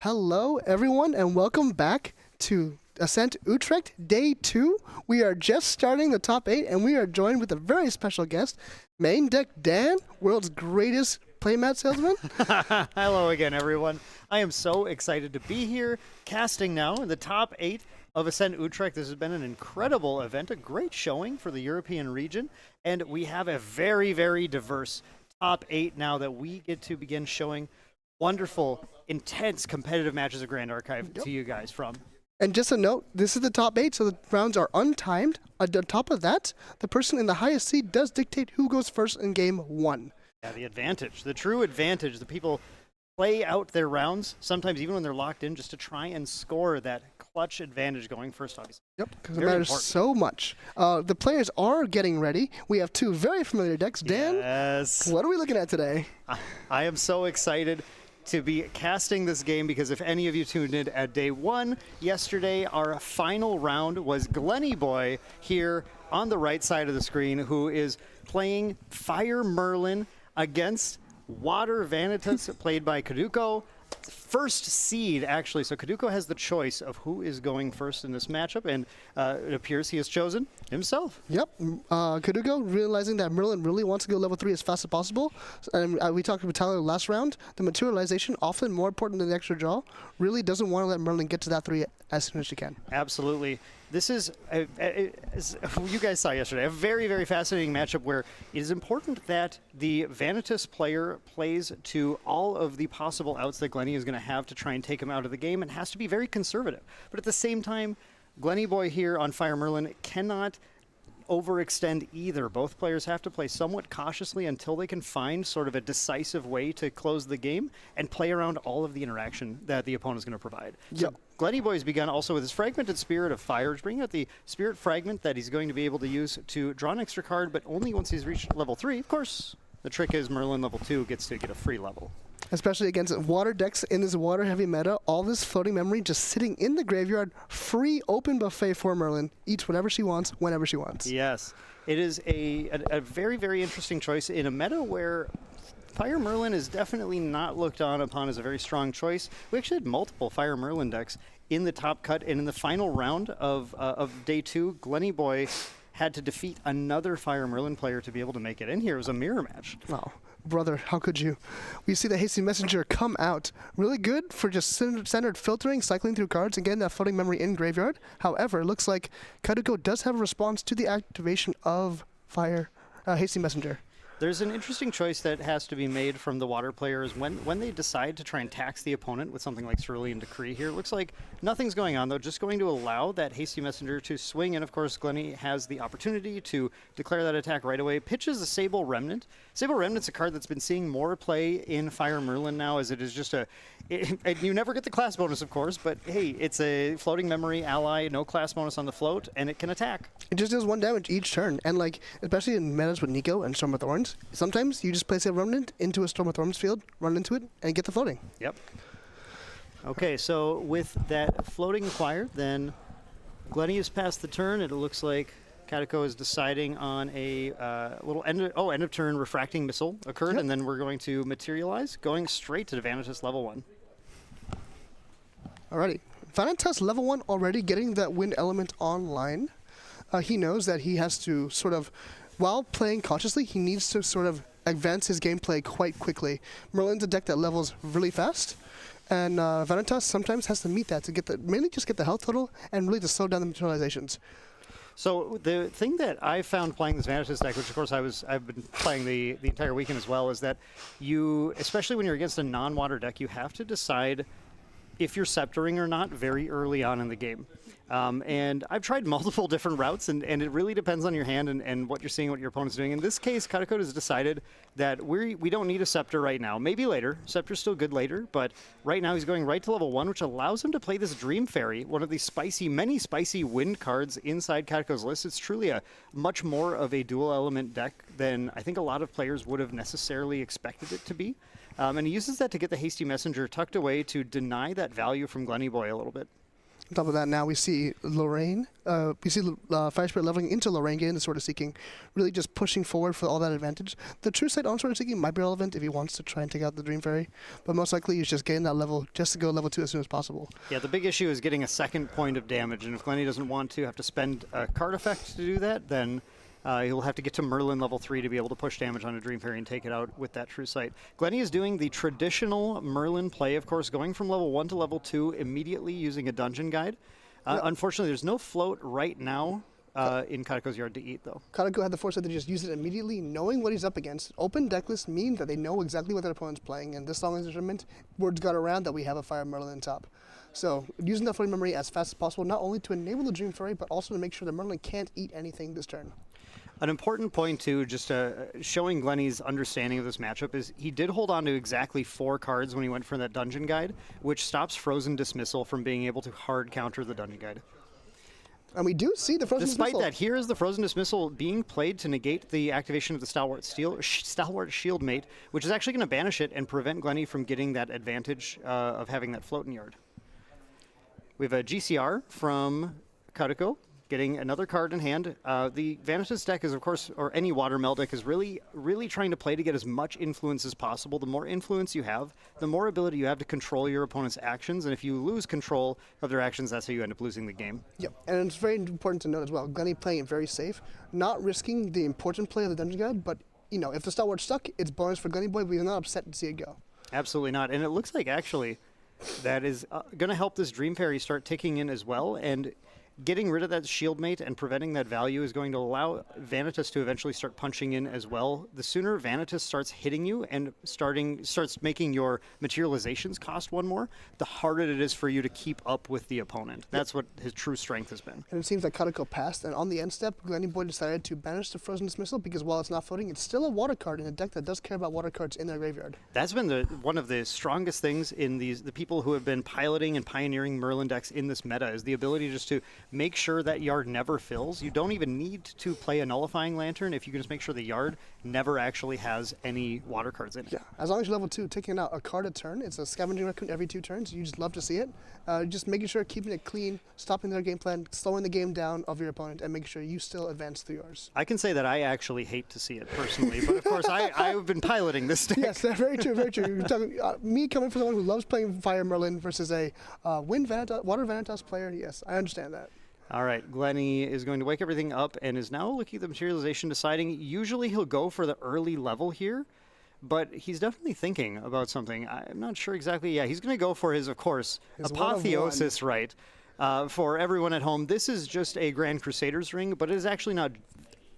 Hello, everyone, and welcome back to Ascent Utrecht Day 2. We are just starting the top 8, and we are joined with a very special guest, Main Deck Dan, world's greatest playmat salesman. Hello again, everyone. I am so excited to be here, casting now in the top 8 of Ascent Utrecht. This has been an incredible event, a great showing for the European region, and we have a very, very diverse top 8 now that we get to begin showing wonderful, intense competitive matches of Grand Archive to you guys from. And just a note, this is the top 8, so the rounds are untimed. On top of that, the person in the highest seed does dictate who goes first in game 1. Yeah, the advantage, the true advantage. The people play out their rounds, sometimes even when they're locked in, just to try and score that clutch advantage going first, obviously. Yep, because it Very matters important. so much. The players are getting ready. We have 2 very familiar decks. Dan, Yes. what are we looking at today? I am so excited to be casting this game because if any of you tuned in at day 1 yesterday, our final round was Glenny Boy here on the right side of the screen, who is playing Fire Merlin against Water Vanitas, played by Kaduko. First seed, actually, so Kaduko has the choice of who is going first in this matchup, and it appears he has chosen himself. Yep, Kaduko, realizing that Merlin really wants to go level 3 as fast as possible. And we talked with Tyler last round. The materialization, often more important than the extra draw, really doesn't want to let Merlin get to that 3 as soon as she can. Absolutely. This is, as you guys saw yesterday, a very, very fascinating matchup where it is important that the Vanitas player plays to all of the possible outs that Glenny is going to have to try and take him out of the game, and has to be very conservative. But at the same time, Glenny Boy here on Fire Merlin cannot overextend either. Both players have to play somewhat cautiously until they can find sort of a decisive way to close the game and play around all of the interaction that the opponent is going to provide. Yep. So Glenny Boy has begun also with his Fragmented Spirit of Fire, bringing out the Spirit Fragment that he's going to be able to use to draw an extra card, but only once he's reached level 3. Of course, the trick is Merlin level 2 gets to get a free level. Especially against water decks in this water-heavy meta, all this floating memory just sitting in the graveyard, free open buffet for Merlin. Eats whatever she wants, whenever she wants. Yes, it is a very, very interesting choice in a meta where Fire Merlin is definitely not looked on upon as a very strong choice. We actually had multiple Fire Merlin decks in the top cut, and in the final round of day 2, Glenny Boy had to defeat another Fire Merlin player to be able to make it in here. It was a mirror match. Wow. Brother, how could you? We see the Hasty Messenger come out. Really good for just centered filtering, cycling through cards, and getting that floating memory in graveyard. However, it looks like Kaduko does have a response to the activation of Hasty Messenger. There's an interesting choice that has to be made from the water players when they decide to try and tax the opponent with something like Cerulean Decree here. It looks like nothing's going on, though, just going to allow that Hasty Messenger to swing, and of course Glenny has the opportunity to declare that attack right away. Pitches a Sable Remnant. Sable Remnant's a card that's been seeing more play in Fire Merlin now, as it is just you never get the class bonus, of course, but hey, it's a floating memory ally, no class bonus on the float, and it can attack. It just does 1 damage each turn, and like, especially in metas with Nico and Storm of Thorns, sometimes you just place a Remnant into a Storm of Thorns field, run into it, and get the floating. Yep. Okay, so with that floating acquired, then Glenny has passed the turn. It looks like Kaduko is deciding on a little end of turn refracting missile occurred, Yep. and then we're going to materialize, going straight to Vanitas level 1. Alrighty. Vanitas level 1 already, getting that wind element online. He knows that he has to sort of, while playing cautiously, he needs to sort of advance his gameplay quite quickly. Merlin's a deck that levels really fast, and Vanitas sometimes has to meet that to mainly just get the health total and really to slow down the materializations. So the thing that I found playing this Vanitas deck, which of course I've been playing the entire weekend as well, is that you, especially when you're against a non-water deck, you have to decide if you're sceptering or not very early on in the game. And I've tried multiple different routes, and it really depends on your hand and what you're seeing, what your opponent's doing. In this case, Kaduko has decided that we don't need a Scepter right now. Maybe later. Scepter's still good later, but right now he's going right to level 1, which allows him to play this Dream Fairy, one of these many spicy wind cards inside Kaduko's list. It's truly a much more of a dual element deck than I think a lot of players would have necessarily expected it to be. And he uses that to get the Hasty Messenger tucked away to deny that value from Glenny Boy a little bit. On top of that, now we see Lorraine. We see Fire Spirit leveling into Lorraine, getting the Sword of Seeking, really just pushing forward for all that advantage. The True Sight on Sword of Seeking might be relevant if he wants to try and take out the Dream Fairy, but most likely he's just getting that level just to go level 2 as soon as possible. Yeah, the big issue is getting a second point of damage, and if Glenny doesn't want to have to spend a card effect to do that, then he'll have to get to Merlin level 3 to be able to push damage on a Dream Fairy and take it out with that True Sight. Glenny is doing the traditional Merlin play, of course, going from level 1 to level 2 immediately using a dungeon guide. Unfortunately, there's no float right now in Kateko's yard to eat, though. Kateko had the foresight to just use it immediately, knowing what he's up against. Open decklist means that they know exactly what their opponent's playing, and this long as the tournament, words got around that we have a Fire Merlin on top. So using that floating memory as fast as possible, not only to enable the Dream Fairy, but also to make sure that Merlin can't eat anything this turn. An important point, too, just showing Glenny's understanding of this matchup, is he did hold on to exactly 4 cards when he went for that Dungeon Guide, which stops Frozen Dismissal from being able to hard counter the Dungeon Guide. And we do see the Frozen Despite Dismissal. that, here is the Frozen Dismissal being played to negate the activation of the Stalwart Shield Mate, which is actually going to banish it and prevent Glenny from getting that advantage of having that float in yard. We have a GCR from Kateko, getting another card in hand. The Vanitas deck is, of course, or any Watermeld deck is really trying to play to get as much influence as possible. The more influence you have, the more ability you have to control your opponent's actions, and if you lose control of their actions, that's how you end up losing the game. Yep, and it's very important to note as well, Glenny playing it very safe, not risking the important play of the Dungeon Guide, but, you know, if the Stalwart's stuck, it's bonus for Glenny Boy, but he's not upset to see it go. Absolutely not, and it looks like, actually, that is going to help this Dream Fairy start ticking in as well, and getting rid of that shield mate and preventing that value is going to allow Vanitas to eventually start punching in as well. The sooner Vanitas starts hitting you and starts making your materializations cost 1 more, the harder it is for you to keep up with the opponent. That's what his true strength has been. And it seems like Kateko passed, and on the end step, Glenny Boy decided to banish the Frozen Dismissal because while it's not floating, it's still a water card in a deck that does care about water cards in their graveyard. That's been one of the strongest things in the people who have been piloting and pioneering Merlin decks in this meta, is the ability just to make sure that yard never fills. You don't even need to play a Nullifying Lantern if you can just make sure the yard never actually has any water cards in it. Yeah, as long as you're level 2, taking out a card a turn, it's a Scavenging Raccoon every 2 turns. You just love to see it. Just making sure, keeping it clean, stopping their game plan, slowing the game down of your opponent, and making sure you still advance through yours. I can say that I actually hate to see it personally, but of course I've been piloting this deck. Yes, very true, very true. You're talking, me coming from someone who loves playing Fire Merlin versus a Water Vanitas player, yes, I understand that. All right, Glenny is going to wake everything up and is now looking at the materialization, deciding usually he'll go for the early level here, but he's definitely thinking about something. I'm not sure exactly. Yeah, he's going to go for his, of course, Apotheosis Rite. For everyone at home, this is just a Grand Crusader's Ring, but it is actually not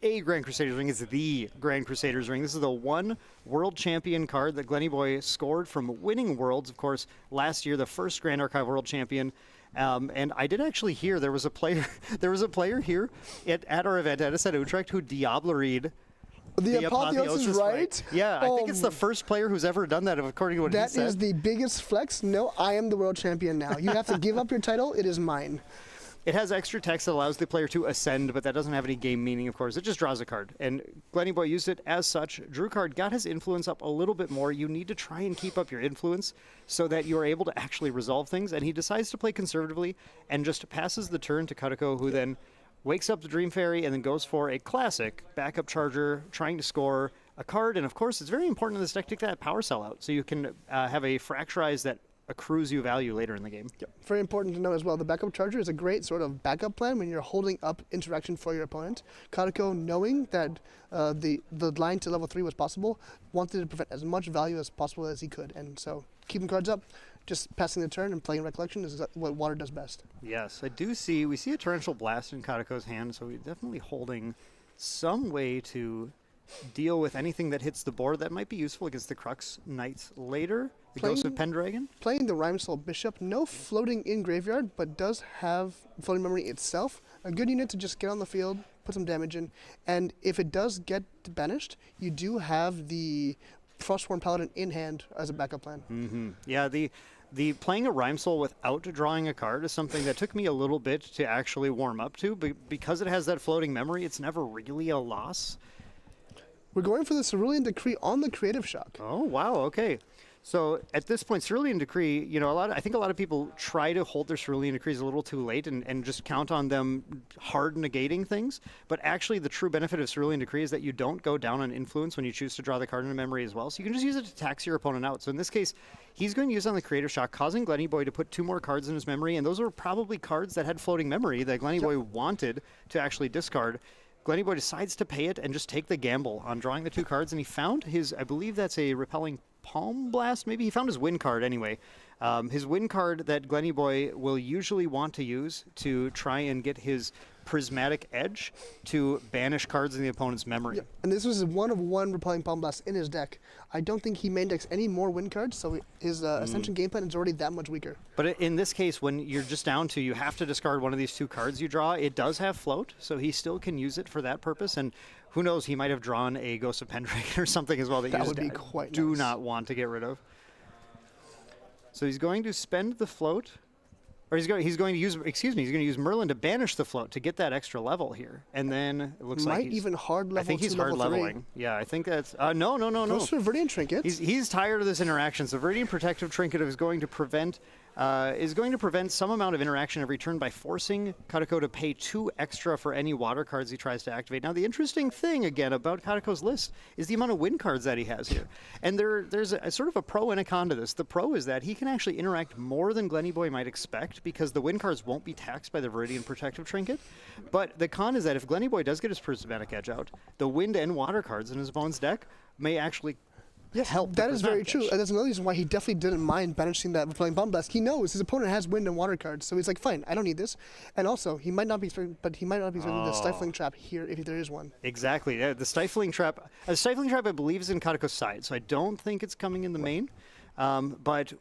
a Grand Crusader's Ring. It's the Grand Crusader's Ring. This is the 1 World Champion card that Glenny Boy scored from winning Worlds, of course, last year, the first Grand Archive World Champion. And I did actually hear there was a player here at our event at Ascent Utrecht who Diableried the Apotheosis Rite? Yeah, I think it's the first player who's ever done that, according to what he said. That is the biggest flex. No, I am the world champion now. You have to give up your title. It is mine. It has extra text that allows the player to ascend, but that doesn't have any game meaning, of course. It just draws a card. And Glenny Boy used it as such. Drew card, got his influence up a little bit more. You need to try and keep up your influence so that you're able to actually resolve things. And he decides to play conservatively and just passes the turn to Kateko, who then wakes up the Dream Fairy and then goes for a classic backup charger, trying to score a card. And of course, it's very important in this deck to get that power cell out so you can have a Fracturize that accrues you value later in the game. Yep. Very important to know as well, the backup charger is a great sort of backup plan when you're holding up interaction for your opponent. Kateko, knowing that the line to level 3 was possible, wanted to prevent as much value as possible as he could. And so keeping cards up, just passing the turn and playing Recollection is what Water does best. Yes, we see a Torrential Blast in Kateko's hand, so he's definitely holding some way to deal with anything that hits the board that might be useful against the Crux Knights later. The Ghost of Pendragon. Playing the Rhymesoul Bishop, no floating in graveyard, but does have floating memory itself. A good unit to just get on the field, put some damage in, and if it does get banished, you do have the Frostborn Paladin in hand as a backup plan. Mm-hmm. Yeah, the playing a Rhymesoul without drawing a card is something that took me a little bit to actually warm up to, but because it has that floating memory, it's never really a loss. We're going for the Cerulean Decree on the Creative Shock. Oh, wow, okay. So at this point, Cerulean Decree, you know, I think a lot of people try to hold their Cerulean Decrees a little too late and just count on them hard negating things. But actually, the true benefit of Cerulean Decree is that you don't go down on influence when you choose to draw the card into memory as well. So you can just use it to tax your opponent out. So in this case, he's going to use on the Creative Shock, causing Glenny Boy to put 2 more cards in his memory. And those were probably cards that had floating memory that Glenny Boy wanted to actually discard. Glenny Boy decides to pay it and just take the gamble on drawing the 2 cards. And he found his, I believe that's a Repelling Palm Blast, maybe? He found his win card anyway. His win card that Glenny Boy will usually want to use to try and get his Prismatic Edge to banish cards in the opponent's memory. Yeah. And this was 1 of 1 Repelling Palm Blast in his deck. I don't think he main decks any more win cards, so his Ascension game plan is already that much weaker. But in this case, when you're just down to you have to discard one of these 2 cards you draw, it does have float, so he still can use it for that purpose. And who knows, he might have drawn a Ghost of Pendragon or something as well that you would be quite do nice. not want to get rid of. So he's going to spend the float, or he's going to use, excuse me, he's going to use Merlin to banish the float to get that extra level here. And then it looks like he's even hard level. I think he's hard leveling. Yeah, I think that's no. Goes for Viridian Trinket. He's tired of this interaction. So Viridian Protective Trinket is going to prevent some amount of interaction every turn by forcing Katako to pay 2 extra for any water cards he tries to activate. Now, the interesting thing, again, about Katako's list is the amount of win cards that he has here. And there's a sort of a pro and a con to this. The pro is that he can actually interact more than Glenny Boy might expect because the win cards won't be taxed by the Viridian Protective Trinket. But the con is that if Glenny Boy does get his Prismatic Edge out, the wind and water cards in his opponent's deck may actually help. That is very true. And that's another reason why he definitely didn't mind banishing that Repelling Palm Blast. He knows his opponent has wind and water cards, so he's like, fine, I don't need this. And also, he might not be expecting the Stifling Trap here if there is one. Exactly. Yeah, the Stifling Trap. A Stifling Trap, I believe, is in Katako's side, so I don't think it's coming in the main. But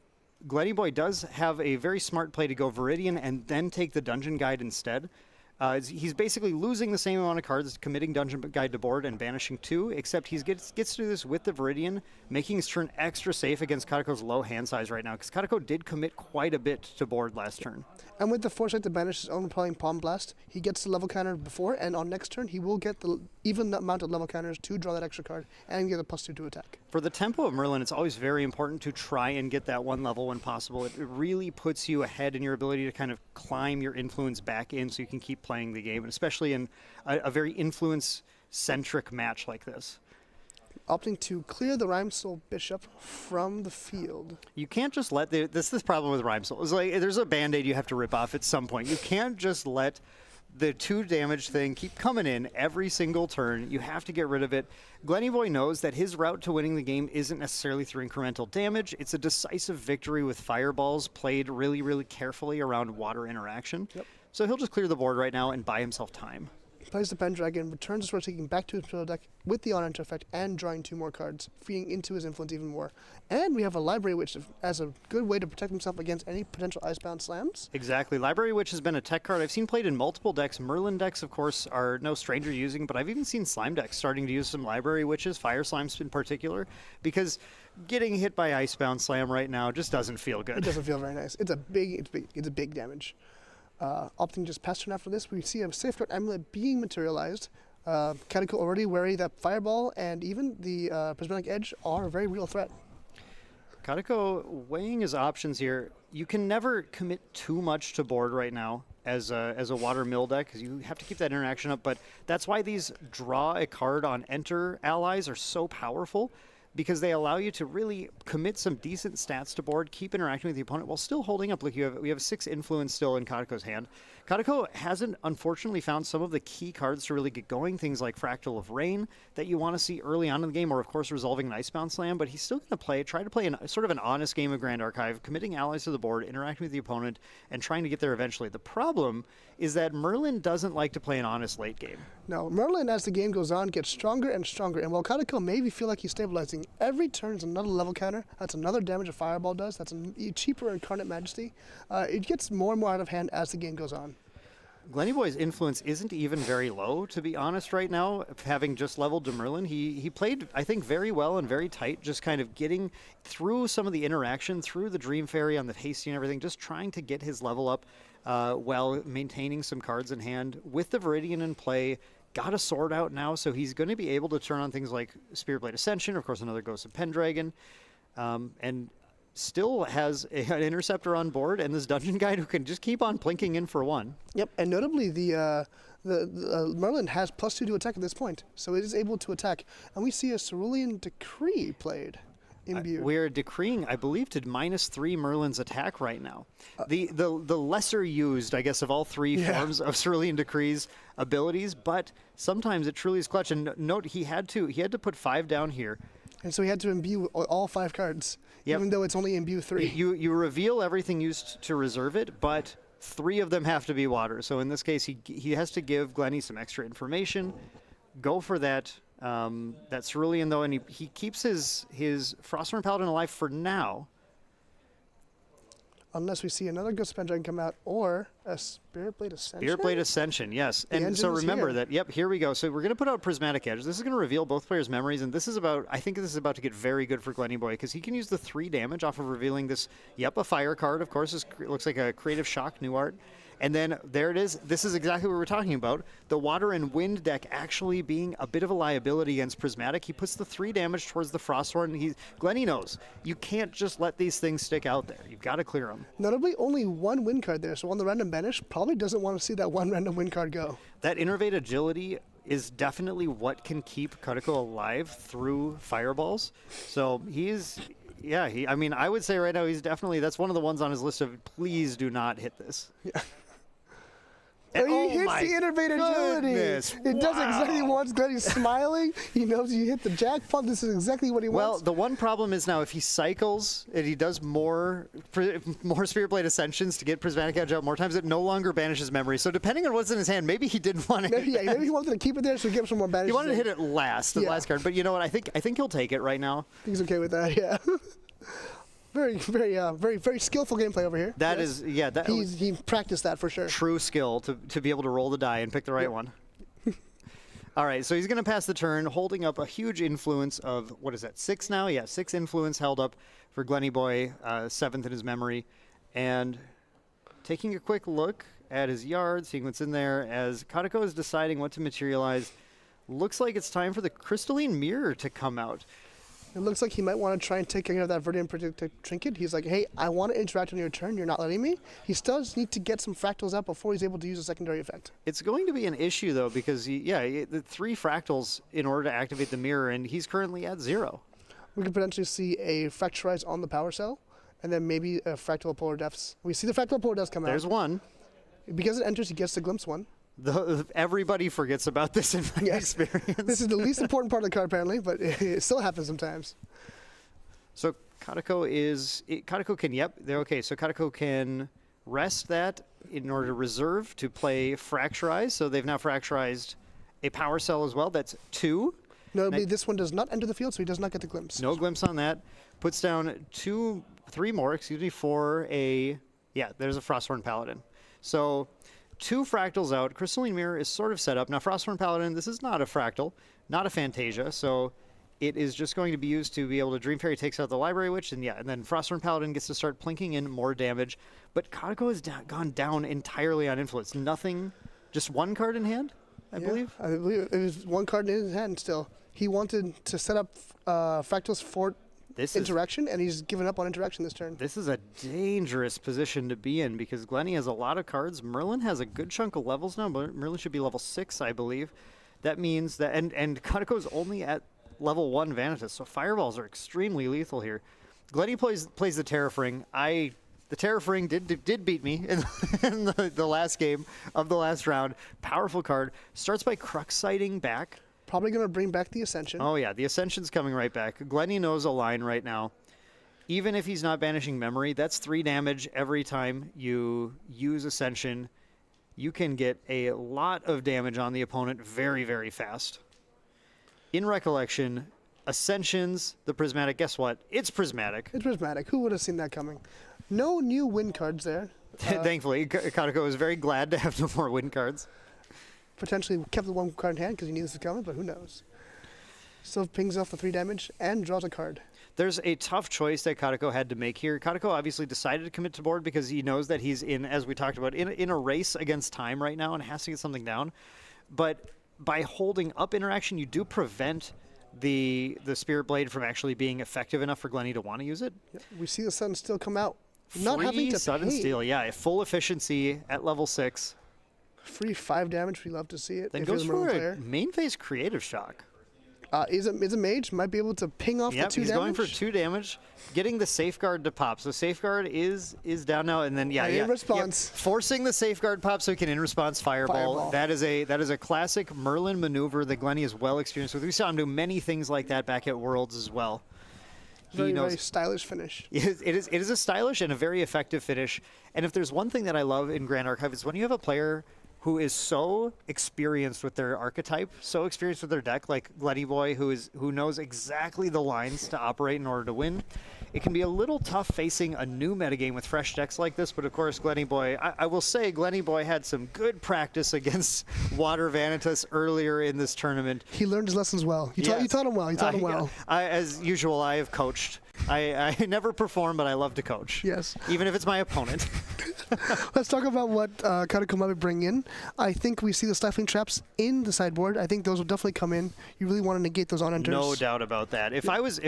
Glenny Boy does have a very smart play to go Viridian and then take the Dungeon Guide instead. He's basically losing the same amount of cards, committing Dungeon Guide to board and banishing 2, except he gets to do this with the Viridian, making his turn extra safe against Katako's low hand size right now, because Katako did commit quite a bit to board last turn. And with the foresight to banish his own Repelling Palm Blast, he gets the level counter before, and on next turn, he will get the even amount of level counters to draw that extra card and get a +2 to attack. For the tempo of Merlin, it's always very important to try and get that 1 level when possible. It really puts you ahead in your ability to kind of climb your influence back in so you can keep playing the game, and especially in a very influence-centric match like this. Opting to clear the Rhymesoul Bishop from the field. You can't just let this problem with Rhymesoul. It's like there's a Band-Aid you have to rip off at some point. You can't just let the 2 damage thing keep coming in every single turn. You have to get rid of it. Glenny Boy knows that his route to winning the game isn't necessarily through incremental damage. It's a decisive victory with fireballs played really, really carefully around water interaction. Yep. So he'll just clear the board right now and buy himself time. Plays the Pendragon, returns the Sword Taking back to his middle deck with the On-Enter effect and drawing 2 more cards, feeding into his influence even more. And we have a Library Witch as a good way to protect himself against any potential Icebound slams. Exactly. Library Witch has been a tech card I've seen played in multiple decks. Merlin decks, of course, are no stranger using, but I've even seen Slime decks starting to use some Library Witches, Fire Slimes in particular, because getting hit by Icebound Slam right now just doesn't feel good. It doesn't feel very nice. It's a big damage. Opting just past turn after this, we see a Safeguard Amulet being materialized. Katako already wary that Fireball and even the Prismatic Edge are a very real threat. Katako weighing his options here. You can never commit too much to board right now as a Water Mill deck, because you have to keep that interaction up, but that's why these draw a card on enter allies are so powerful, because they allow you to really commit some decent stats to board, keep interacting with the opponent while still holding up. Like we have 6 influence still in Katako's hand. Katako hasn't, unfortunately, found some of the key cards to really get going, things like Fractal of Rain that you want to see early on in the game, or of course resolving an Icebound Slam, but he's still going to try to play sort of an honest game of Grand Archive, committing allies to the board, interacting with the opponent, and trying to get there eventually. The problem is that Merlin doesn't like to play an honest late game. No, Merlin, as the game goes on, gets stronger and stronger, and while Katako maybe feel like he's stabilizing, every turn is another level counter. That's another damage a Fireball does. That's a cheaper Incarnate Majesty. It gets more and more out of hand as the game goes on. Glenny Boy's influence isn't even very low, to be honest, right now, having just leveled to Merlin. He played, I think, very well and very tight, just kind of getting through some of the interaction, through the Dream Fairy on the Hasty and everything, just trying to get his level up while maintaining some cards in hand. With the Viridian in play, got a sword out now, so he's going to be able to turn on things like Spirit Blade Ascension, of course, another Ghost of Pendragon. and still has an interceptor on board and this dungeon guide who can just keep on plinking in for 1. Yep, and notably the Merlin has +2 to attack at this point, so it is able to attack. And we see a Cerulean Decree played. Imbued. We're decreeing, I believe, to -3 Merlin's attack right now. The lesser used, I guess, of all 3 forms of Cerulean Decree's abilities, but sometimes it truly is clutch. And note, he had to put 5 down here. And so he had to imbue all 5 cards, even though it's only imbue 3. You reveal everything used to reserve it, but 3 of them have to be water. So in this case, he has to give Glenny some extra information. Go for that Cerulean, though, and he keeps his Frostborn Paladin alive for now. Unless we see another Ghost Dragon come out, or a Spiritblade Ascension? Spiritblade Ascension, yes. And so remember that, here we go. So we're going to put out Prismatic Edge. This is going to reveal both players' memories, and I think this is about to get very good for Glenny Boy, because he can use the 3 damage off of revealing this, a fire card, of course. Looks like a Creative Shock new art. And then there it is. This is exactly what we're talking about. The Water and Wind deck actually being a bit of a liability against Prismatic. He puts the 3 damage towards the Frosthorn. Glenny knows you can't just let these things stick out there. You've got to clear them. Notably, only 1 wind card there. So on the random banish, probably doesn't want to see that 1 random wind card go. That Innervate Agility is definitely what can keep Kutiko alive through fireballs. So I would say right now that's one of the ones on his list of please do not hit this. Yeah. And he hits the Innervate Agility. It does exactly what he wants. He's smiling. He knows you hit the jackpot. This is exactly what he wants. Well, the one problem is now if he cycles and he does more Spiritblade Ascensions to get Prismatic Edge out more times, it no longer banishes memory. So depending on what's in his hand, maybe he didn't want to. Maybe he wanted to keep it there so he get some more banishes. He wanted to hit it last, the last card. But you know what? I think he'll take it right now. He's okay with that. Yeah. Very skillful gameplay over here. That is, he practiced that for sure. True skill to be able to roll the die and pick the right one. All right, so he's going to pass the turn, holding up a huge influence of, what is that, 6 now? Yeah, 6 influence held up for Glenny Boy, 7th in his memory. And taking a quick look at his yard, seeing what's in there, as Kutiko is deciding what to materialize, looks like it's time for the Crystalline Mirror to come out. It looks like he might want to try and take care of that Verdian Protective Trinket. He's like, hey, I want to interact on your turn. You're not letting me. He still does need to get some fractals out before he's able to use a secondary effect. It's going to be an issue, though, because, the 3 fractals in order to activate the mirror, and he's currently at 0. We could potentially see a Fracturize on the power cell, and then maybe a Fractal Polar Depths. We see the Fractal Polar Depths come out. There's one. Because it enters, he gets to glimpse 1. Everybody forgets about this in my experience. This is the least important part of the card, apparently, but it still happens sometimes. So Kutiko So Kutiko can rest that in order to reserve to play Fracturize. So they've now Fracturized a power cell as well. That's 2. Notably, this one does not enter the field, so he does not get the glimpse. No glimpse on that. Puts down 3 more, for a, there's a Frosthorn Paladin. So 2 fractals out. Crystalline Mirror is sort of set up. Now, Frosthorn Paladin, this is not a fractal, not a Fantasia, so it is just going to be used to be able to Dream Fairy takes out the Library Witch, and then Frosthorn Paladin gets to start plinking in more damage. But Kutiko has gone down entirely on influence. Nothing, just 1 card in hand, I believe? I believe it was 1 card in his hand still. He wanted to set up fractals for interaction, and he's given up on interaction this turn. This is a dangerous position to be in because Glenny has a lot of cards. Merlin has a good chunk of levels now, but Merlin should be level 6, I believe. That means that, and Kutiko's only at level 1 Vanitas, so fireballs are extremely lethal here. Glenny plays the Terrafring. The Terrafring did beat me in the last game of the last round. Powerful card. Starts by Crux Sighting back. Probably going to bring back the Ascension. Oh, yeah. The Ascension's coming right back. Glenny knows a line right now. Even if he's not banishing memory, that's 3 damage every time you use Ascension. You can get a lot of damage on the opponent very, very fast. In Recollection, Ascensions, the Prismatic, guess what? It's Prismatic. It's Prismatic. Who would have seen that coming? No new win cards there. Thankfully, Kutiko was very glad to have no more win cards. Potentially kept the 1 card in hand because he knew this was coming, but who knows? Still pings off the 3 damage and draws a card. There's a tough choice that Kutiko had to make here. Kutiko obviously decided to commit to board because he knows that he's in, as we talked about, in a race against time right now and has to get something down. But by holding up interaction, you do prevent the Spirit Blade from actually being effective enough for Glenny to want to use it. Yep. We see the sudden still come out. Not having Free to sudden pay. steal, yeah, full efficiency at level 6. Free 5 damage. We love to see it. Then if you're goes the Merlin for player. a main phase creative shock. Is a mage might be able to ping off Yep, the 2 he's damage. going for 2 damage, getting the safeguard to pop. So safeguard is down now, and then In response. forcing the safeguard pop so he can in response fireball. That is a classic Merlin maneuver that Glenny is well experienced with. We saw him do many things like that back at Worlds as well. Very stylish finish. It is a stylish and a very effective finish. And if there's one thing that I love in Grand Archive, it's when you have a player who is so experienced with their archetype, so experienced with their deck, like Glenny Boy, who knows exactly the lines to operate in order to win. It can be a little tough facing a new metagame with fresh decks like this, but of course, Glenny Boy, I will say Glenny Boy had some good practice against Water Vanitas earlier in this tournament. He learned his lessons well. You taught him well. You taught him well. As usual, I have coached. I never perform, but I love to coach. Yes. Even if it's my opponent. Let's talk about what Kadeko might bring in. I think we see the stifling traps in the sideboard. I think those will definitely come in. You really want to negate those on enters. No doubt about that. If I was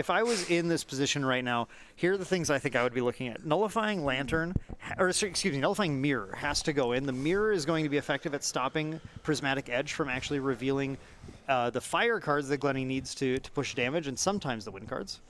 in this position right now, here are the things I think I would be looking at. Nullifying Lantern, Nullifying Mirror has to go in. The Mirror is going to be effective at stopping Prismatic Edge from actually revealing the fire cards that Glenny needs to push damage, and sometimes the win cards.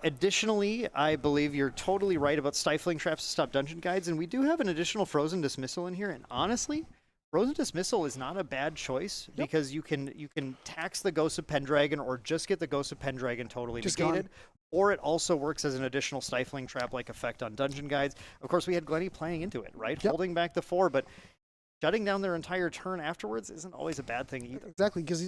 Additionally, I believe you're totally right about stifling traps to stop dungeon guides, and we do have an additional Frozen Dismissal in here. And honestly, Frozen Dismissal is not a bad choice because you can tax the Ghost of Pendragon or just get the Ghost of Pendragon totally negated. Or it also works as an additional stifling trap-like effect on dungeon guides. Of course, we had Glenny playing into it, right? Holding back the 4, but shutting down their entire turn afterwards isn't always a bad thing either. Exactly, because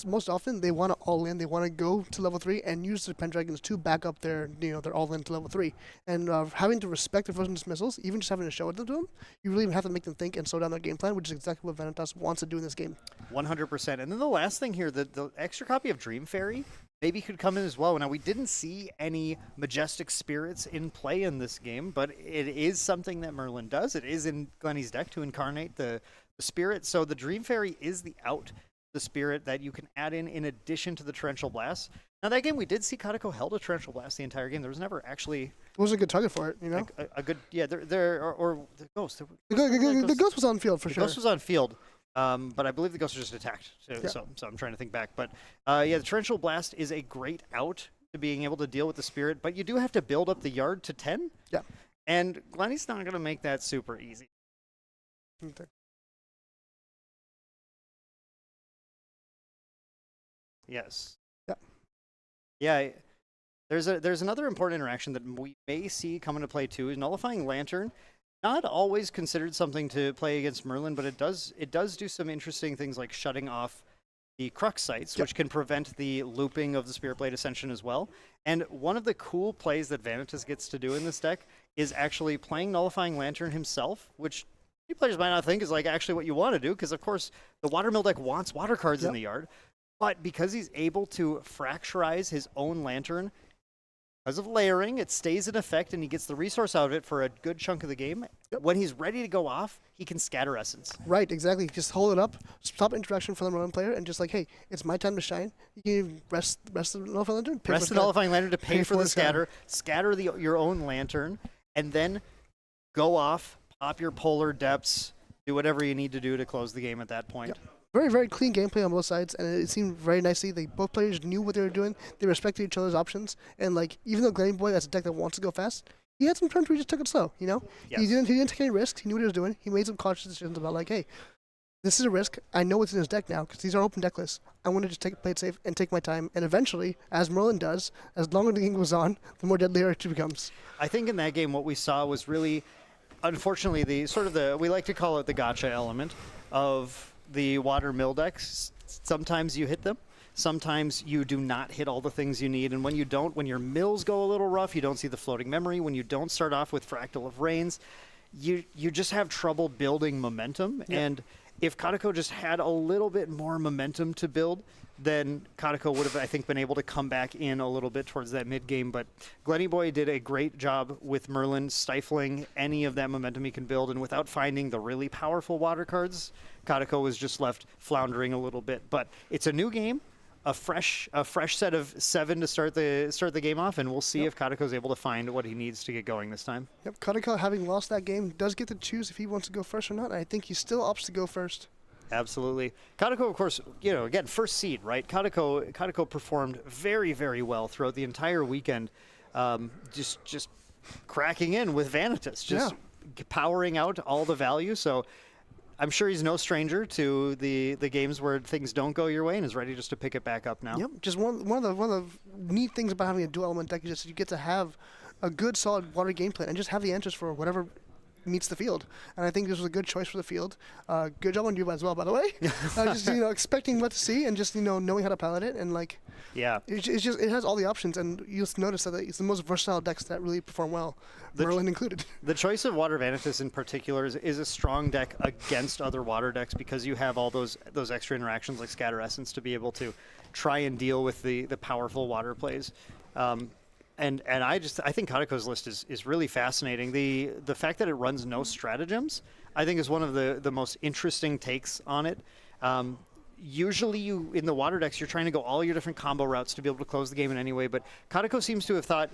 most often they want to all in. They want to go to level 3 and use the Pendragons to back up their their all in to level 3. And having to respect the Frozen Dismissals, even just having to show it to them, you really have to make them think and slow down their game plan, which is exactly what Vanitas wants to do in this game. 100%. And then the last thing here, the extra copy of Dream Fairy maybe could come in as well. Now, we didn't see any Majestic Spirits in play in this game, but it is something that Merlin does. It is in Glenny's deck to incarnate the Spirit. So the Dream Fairy is the Spirit that you can add in addition to the Torrential Blast. Now, that game, we did see Kadeko held a Torrential Blast the entire game. There was never actually... It was a good target for it, A good... Yeah, or the Ghost. The Ghost was on field, for sure. The Ghost was on field. But I believe the Ghost was just attacked, so I'm trying to think back. But the Torrential Blast is a great out to being able to deal with the Spirit, but you do have to build up the yard to 10. Yeah. And Glenny's not going to make that super easy. Okay. Yes. Yeah. Yeah. There's another important interaction that we may see come into play too, is Nullifying Lantern. Not always considered something to play against Merlin, but it does do some interesting things like shutting off the Crux sites, which can prevent the looping of the Spirit Blade Ascension as well. And one of the cool plays that Vanitas gets to do in this deck is actually playing Nullifying Lantern himself, which many players might not think is like actually what you want to do, because of course the Watermill deck wants water cards in the yard. But because he's able to fracturize his own Lantern, because of layering, it stays in effect, and he gets the resource out of it for a good chunk of the game. When he's ready to go off, he can scatter Essence. Right, exactly. Just hold it up, stop interaction from the Merlin player, and just like, hey, it's my time to shine. You can rest the Nullifying Lantern. Rest the Nullifying Lantern to pay for the scatter. Scatter your own Lantern, and then go off, pop your Polar Depths, do whatever you need to do to close the game at that point. Yep. Very, very clean gameplay on both sides, and it seemed very nicely. Both players knew what they were doing. They respected each other's options, and like even though Glenny Boy has a deck that wants to go fast, he had some turns where he just took it slow. Yes. He didn't take any risks. He knew what he was doing. He made some conscious decisions about like, hey, this is a risk. I know what's in his deck now because these are open deck lists. I want to just play it safe and take my time. And eventually, as Merlin does, as longer the game goes on, the more deadlier it becomes. I think in that game, what we saw was really, unfortunately, we like to call it the gotcha element of the Watermill decks. Sometimes you hit them. Sometimes you do not hit all the things you need. And when you don't, when your mills go a little rough, you don't see the floating memory. When you don't start off with Fractal of Rains, you just have trouble building momentum. Yep. And if Kadeko just had a little bit more momentum to build, then Kadeko would have, I think, been able to come back in a little bit towards that mid-game. But Glenny Boy did a great job with Merlin stifling any of that momentum he can build. And without finding the really powerful water cards, Kadeko was just left floundering a little bit. But it's a new game. a fresh set of 7 to start the game off, and we'll see if Kateko's able to find what he needs to get going this time. Yep, Kateko, having lost that game, does get to choose if he wants to go first or not. I think he still opts to go first. Absolutely. Kateko, of course, again, first seed, right? Kateko performed very, very well throughout the entire weekend, just cracking in with Vanitas, just powering out all the value. So I'm sure he's no stranger to the games where things don't go your way and is ready just to pick it back up now. Yep, just one of the neat things about having a dual element deck is just you get to have a good solid water game plan and just have the answers for whatever meets the field. And I think this was a good choice for the field. Good job on you as well, by the way. Just expecting what to see and just knowing how to pilot it, and like it has all the options, and you'll notice that it's the most versatile decks that really perform well, Merlin included. The choice of Water Vanitas in particular is a strong deck against other water decks because you have all those extra interactions like Scatter Essence to be able to try and deal with the powerful water plays. And I think Kateko's list is really fascinating. The fact that it runs no stratagems, I think, is one of the most interesting takes on it. Usually in the water decks, you're trying to go all your different combo routes to be able to close the game in any way, but Kateko seems to have thought,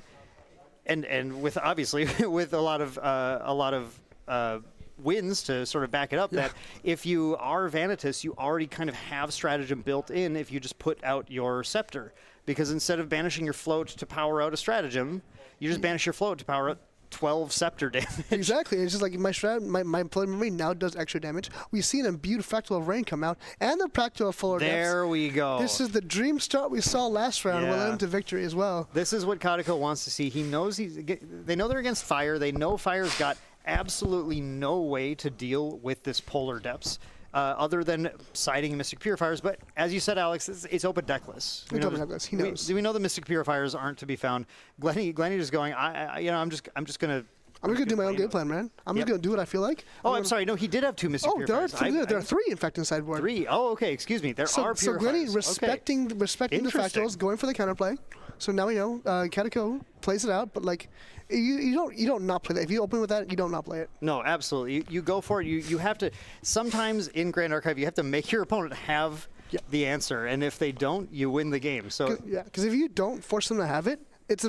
and with obviously with a lot of wins to sort of back it up, that if you are Vanitas, you already kind of have stratagem built in if you just put out your Scepter. Because instead of banishing your float to power out a stratagem, you just banish your float to power out 12 Scepter damage. Exactly. It's just like my Floating Marine now does extra damage. We've seen a beautiful Fractal of Rain come out, and the Fractal of Fuller Depths. There we go. This is the dream start we saw last round. Will end to victory as well. This is what Kateko wants to see. He knows they know they're against fire. They know fire's got absolutely no way to deal with this Polar Depths. Other than siding Mystic Purifiers, but as you said, Alex, it's open deckless. It's open deckless. He knows. We know the Mystic Purifiers aren't to be found. Glenny just going. I'm just gonna do my own game plan, man. I'm just gonna do what I feel like. I'm sorry. No, he did have 2 Mystic Purifiers. There are 3 in fact in sideboard. 3. Oh, okay. Excuse me. There are Purifiers. So Glenny respecting the Fractals, going for the counterplay. So now we know Kateko plays it out, but like. You don't not play that. If you open with that, you don't not play it. No, absolutely. You go for it. You have to. Sometimes in Grand Archive, you have to make your opponent have the answer, and if they don't, you win the game. So because if you don't force them to have it, it's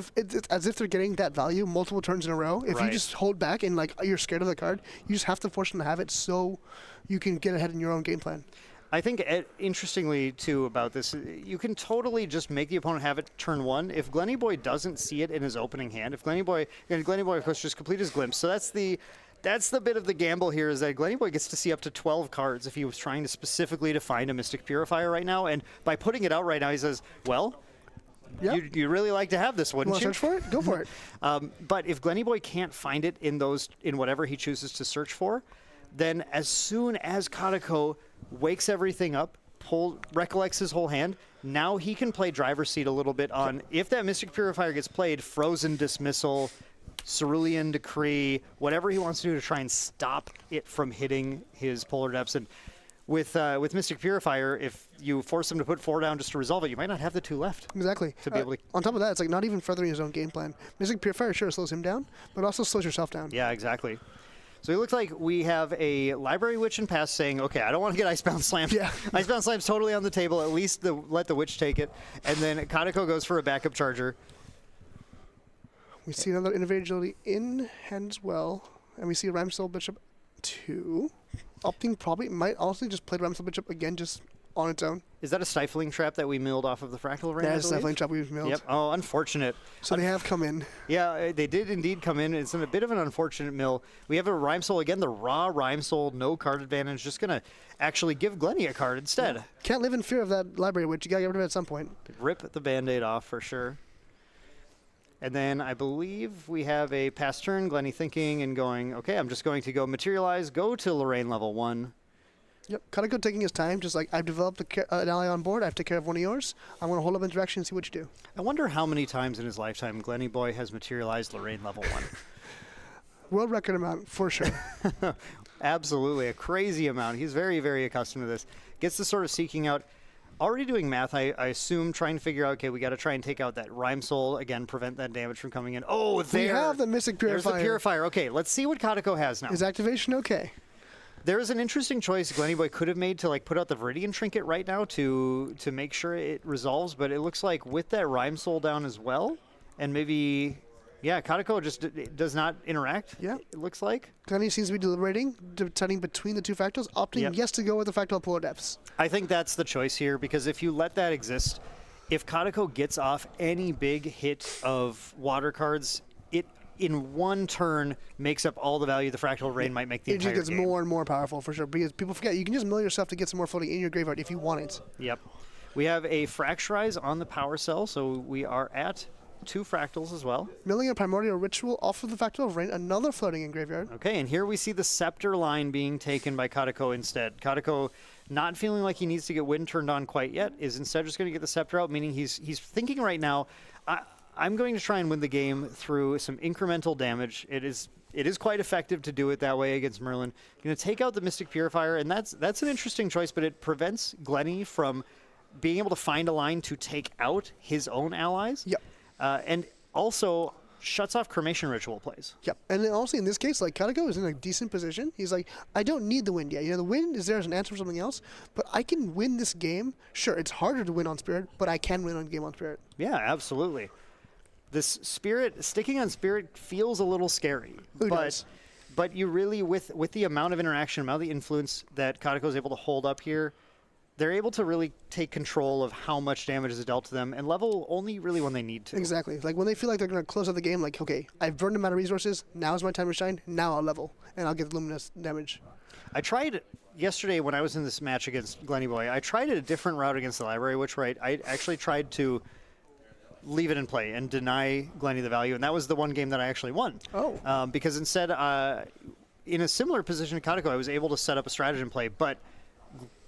as if they're getting that value multiple turns in a row. If you just hold back and like you're scared of the card, you just have to force them to have it so you can get ahead in your own game plan. I think, interestingly, too, about this, you can totally just make the opponent have it turn 1. If Glenny Boy doesn't see it in his opening hand, if Glenny Boy, of course, just complete his glimpse. So that's the bit of the gamble here, is that Glenny Boy gets to see up to 12 cards if he was trying to specifically to find a Mystic Purifier right now. And by putting it out right now, he says, well, you really like to have this, wouldn't you? Want to search for it? Go for it. But if Glenny Boy can't find it in whatever he chooses to search for, then as soon as Kateko wakes everything up, recollects his whole hand, now he can play driver's seat a little bit on, if that Mystic Purifier gets played, Frozen Dismissal, Cerulean Decree, whatever he wants to do to try and stop it from hitting his Polar Depths. And with Mystic Purifier, if you force him to put 4 down just to resolve it, you might not have the 2 left. Exactly. To be able to. On top of that, it's like not even furthering his own game plan. Mystic Purifier sure slows him down, but also slows yourself down. Yeah, exactly. So it looks like we have a Library Witch and Pass saying, okay, I don't want to get Icebound Slammed. Yeah. Icebound Slam's totally on the table. At least let the Witch take it. And then Kateko goes for a backup charger. We see another Innovative Agility in hand as well. And we see Rhymesoul Bishop 2. Opting might also just play Rhymesoul Bishop again just on its own. Is that a Stifling Trap that we milled off of the Fractal Rain? That is a Stifling Trap we've milled. Yep. Oh, unfortunate. So they have come in. Yeah, they did indeed come in. It's a bit of an unfortunate mill. We have a Rhymesoul again, the raw Rhymesoul, no card advantage, just going to actually give Glenny a card instead. Can't live in fear of that Library Witch. You got to get rid of it at some point. Rip the Band-Aid off for sure. And then I believe we have a pass turn, Glenny thinking and going, okay, I'm just going to go Materialize, go to Lorraine level 1. Yep, Kateko taking his time, just like I've developed an ally on board, I have to take care of one of yours. I'm going to hold up interaction and see what you do. I wonder how many times in his lifetime Glenny Boy has materialized Lorraine level 1. World record amount, for sure. Absolutely, a crazy amount. He's very, very accustomed to this. Gets the sort of seeking out. Already doing math, I assume, trying to figure out, okay, we got to try and take out that Rhymesoul, again, prevent that damage from coming in. Oh, there! We have the Mystic Purifier. There's the Purifier. Okay, let's see what Kateko has now. Is activation okay? There is an interesting choice Glennyboy could have made to like put out the Viridian Trinket right now to make sure it resolves, but it looks like with that Rhyme Soul down as well, and maybe, yeah, Kadeko just does not interact, Yeah. it looks like. Glenny seems to be deliberating, deciding between the two fractals, opting Yep. yes to go with the fractal polar depths. I think that's the choice here, because if you let that exist, if Kadeko gets off any big hit of water cards, it in one turn makes up all the value the Fractal Rain might make the It just entire gets game. more and more powerful for sure, because people forget you can just mill yourself to get some more floating in your graveyard if you want it. Yep. We have a Fracturize on the power cell, so we are at 2 fractals as well. Milling a Primordial Ritual off of the Fractal Rain, another floating in graveyard. Okay, and here we see the Scepter line being taken by Kadeko instead. Kadeko, not feeling like he needs to get Wind turned on quite yet, is instead just going to get the Scepter out, meaning he's thinking right now, I'm going to try and win the game through some incremental damage. It is quite effective to do it that way against Merlin. Going to take out the Mystic Purifier, and that's an interesting choice, but it prevents Glenny from being able to find a line to take out his own allies. Yep. And also shuts off Cremation Ritual plays. Yep. And then also in this case, like Kadeko is in a decent position. He's like, I don't need the wind yet. You know, the wind is there as an answer for something else, but I can win this game. Sure, it's harder to win on Spirit, but I can win on game on Spirit. Yeah, absolutely. This Spirit, sticking on Spirit feels a little scary. Who does? But you really, with the amount of interaction, amount of the influence that Kadeko is able to hold up here, they're able to really take control of how much damage is dealt to them and level only really when they need to. Exactly. Like when they feel like they're going to close out the game, like, okay, I've burned them out of resources. Now's my time to shine. Now I'll level, and I'll get luminous damage. I tried yesterday when I was in this match against Glennyboy, I tried a different route against the library, which I actually tried to leave it in play and deny Glenny the value, and that was the one game that I actually won. Oh. Because instead, in a similar position to Kadeko, I was able to set up a stratagem play, but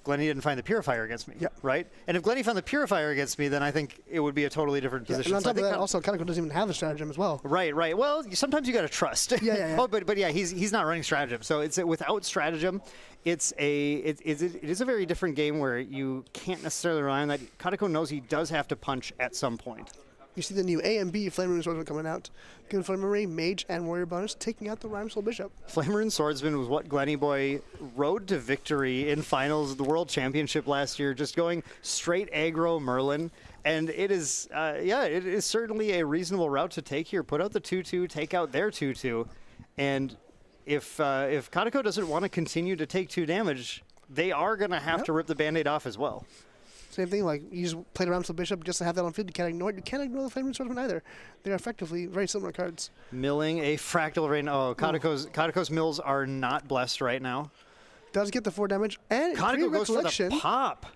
Glenny didn't find the Purifier against me, right? And if Glenny found the Purifier against me, then I think it would be a totally different position. And on So I top of think that, also, Kadeko doesn't even have a stratagem as well. Right. Well, sometimes you got to trust. Yeah. Oh, but yeah, he's not running stratagem. So it's without stratagem, it is a very different game where you can't necessarily rely on that. Kadeko knows he does have to punch at some point. You see the new A and B Flame Rune Swordsman coming out. Good Flame Rune, Mage, and Warrior bonus, taking out the Rhyme Soul Bishop. Flamerun Swordsman was what Glennyboy rode to victory in finals of the World Championship last year, just going straight aggro Merlin. And it is, it is certainly a reasonable route to take here. Put out the 2-2, take out their 2-2. And if Kadeko doesn't want to continue to take 2 damage, they are going to have to rip the Band-Aid off as well. Same thing, like you just play the Rhyme Soul Bishop just to have that on field. You can't ignore it. You can't ignore the Flame Rune Swordsman either. They're effectively very similar cards. Milling a Fractal Rain. Oh, Kadeko's mills are not blessed right now. Does get the 4 damage, and Kadeko goes for the Recollection. pop.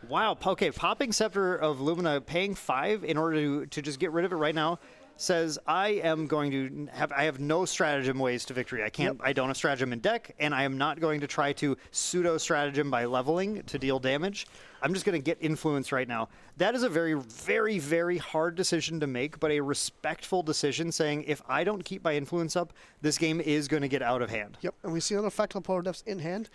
Wow. Okay, popping Scepter of Lumina, paying 5 in order to just get rid of it right now, says I have no stratagem ways to victory. I don't have stratagem in deck, and I am not going to try to pseudo stratagem by leveling to deal damage. I'm just going to get influence right now. That is a very, very, very hard decision to make, but a respectful decision saying if I don't keep my influence up, this game is going to get out of hand. Yep, and we see another Fractal Polar Depths in hand.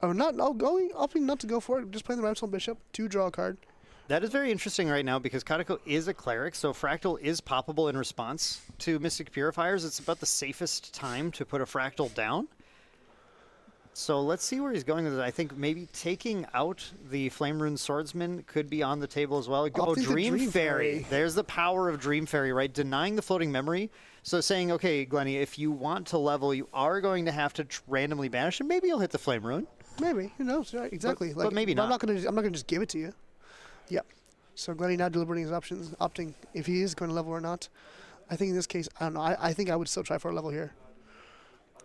Opting not to go for it, just playing the Rhyme Soul Bishop to draw a card. That is very interesting right now because Kadeko is a cleric, so Fractal is poppable in response to Mystic Purifiers. It's about the safest time to put a Fractal down. So let's see where he's going with it. I think maybe taking out the Flame Rune Swordsman could be on the table as well. Oh, Dream Fairy. There's the power of Dream Fairy, right? Denying the floating memory. So saying, okay, Glenny, if you want to level, you are going to have to randomly banish, and maybe you'll hit the Flame Rune. Maybe, who knows? Right, exactly. But maybe not. I'm not gonna just give it to you. Yep. So Glenny now deliberating his options, opting if he is going to level or not. I think in this case, I don't know. I think I would still try for a level here.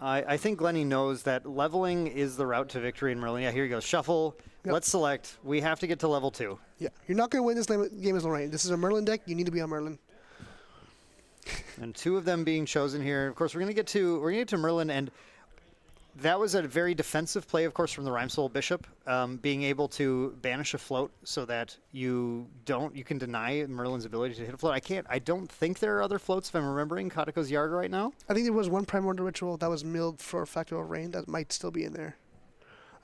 I think Glenny knows that leveling is the route to victory in Merlin. Yeah, here he goes. Shuffle. Yep. Let's select. We have to get to level 2. Yeah, you're not going to win this game as Lorraine. This is a Merlin deck. You need to be on Merlin. And 2 of them being chosen here. Of course, we're gonna get to Merlin, and that was a very defensive play, of course, from the Rhyme Soul Bishop, being able to banish a float so that you can deny Merlin's ability to hit a float. I don't think there are other floats, if I'm remembering Kadeko's Yard right now. I think there was one Primordial Ritual that was milled for Factor of Rain that might still be in there.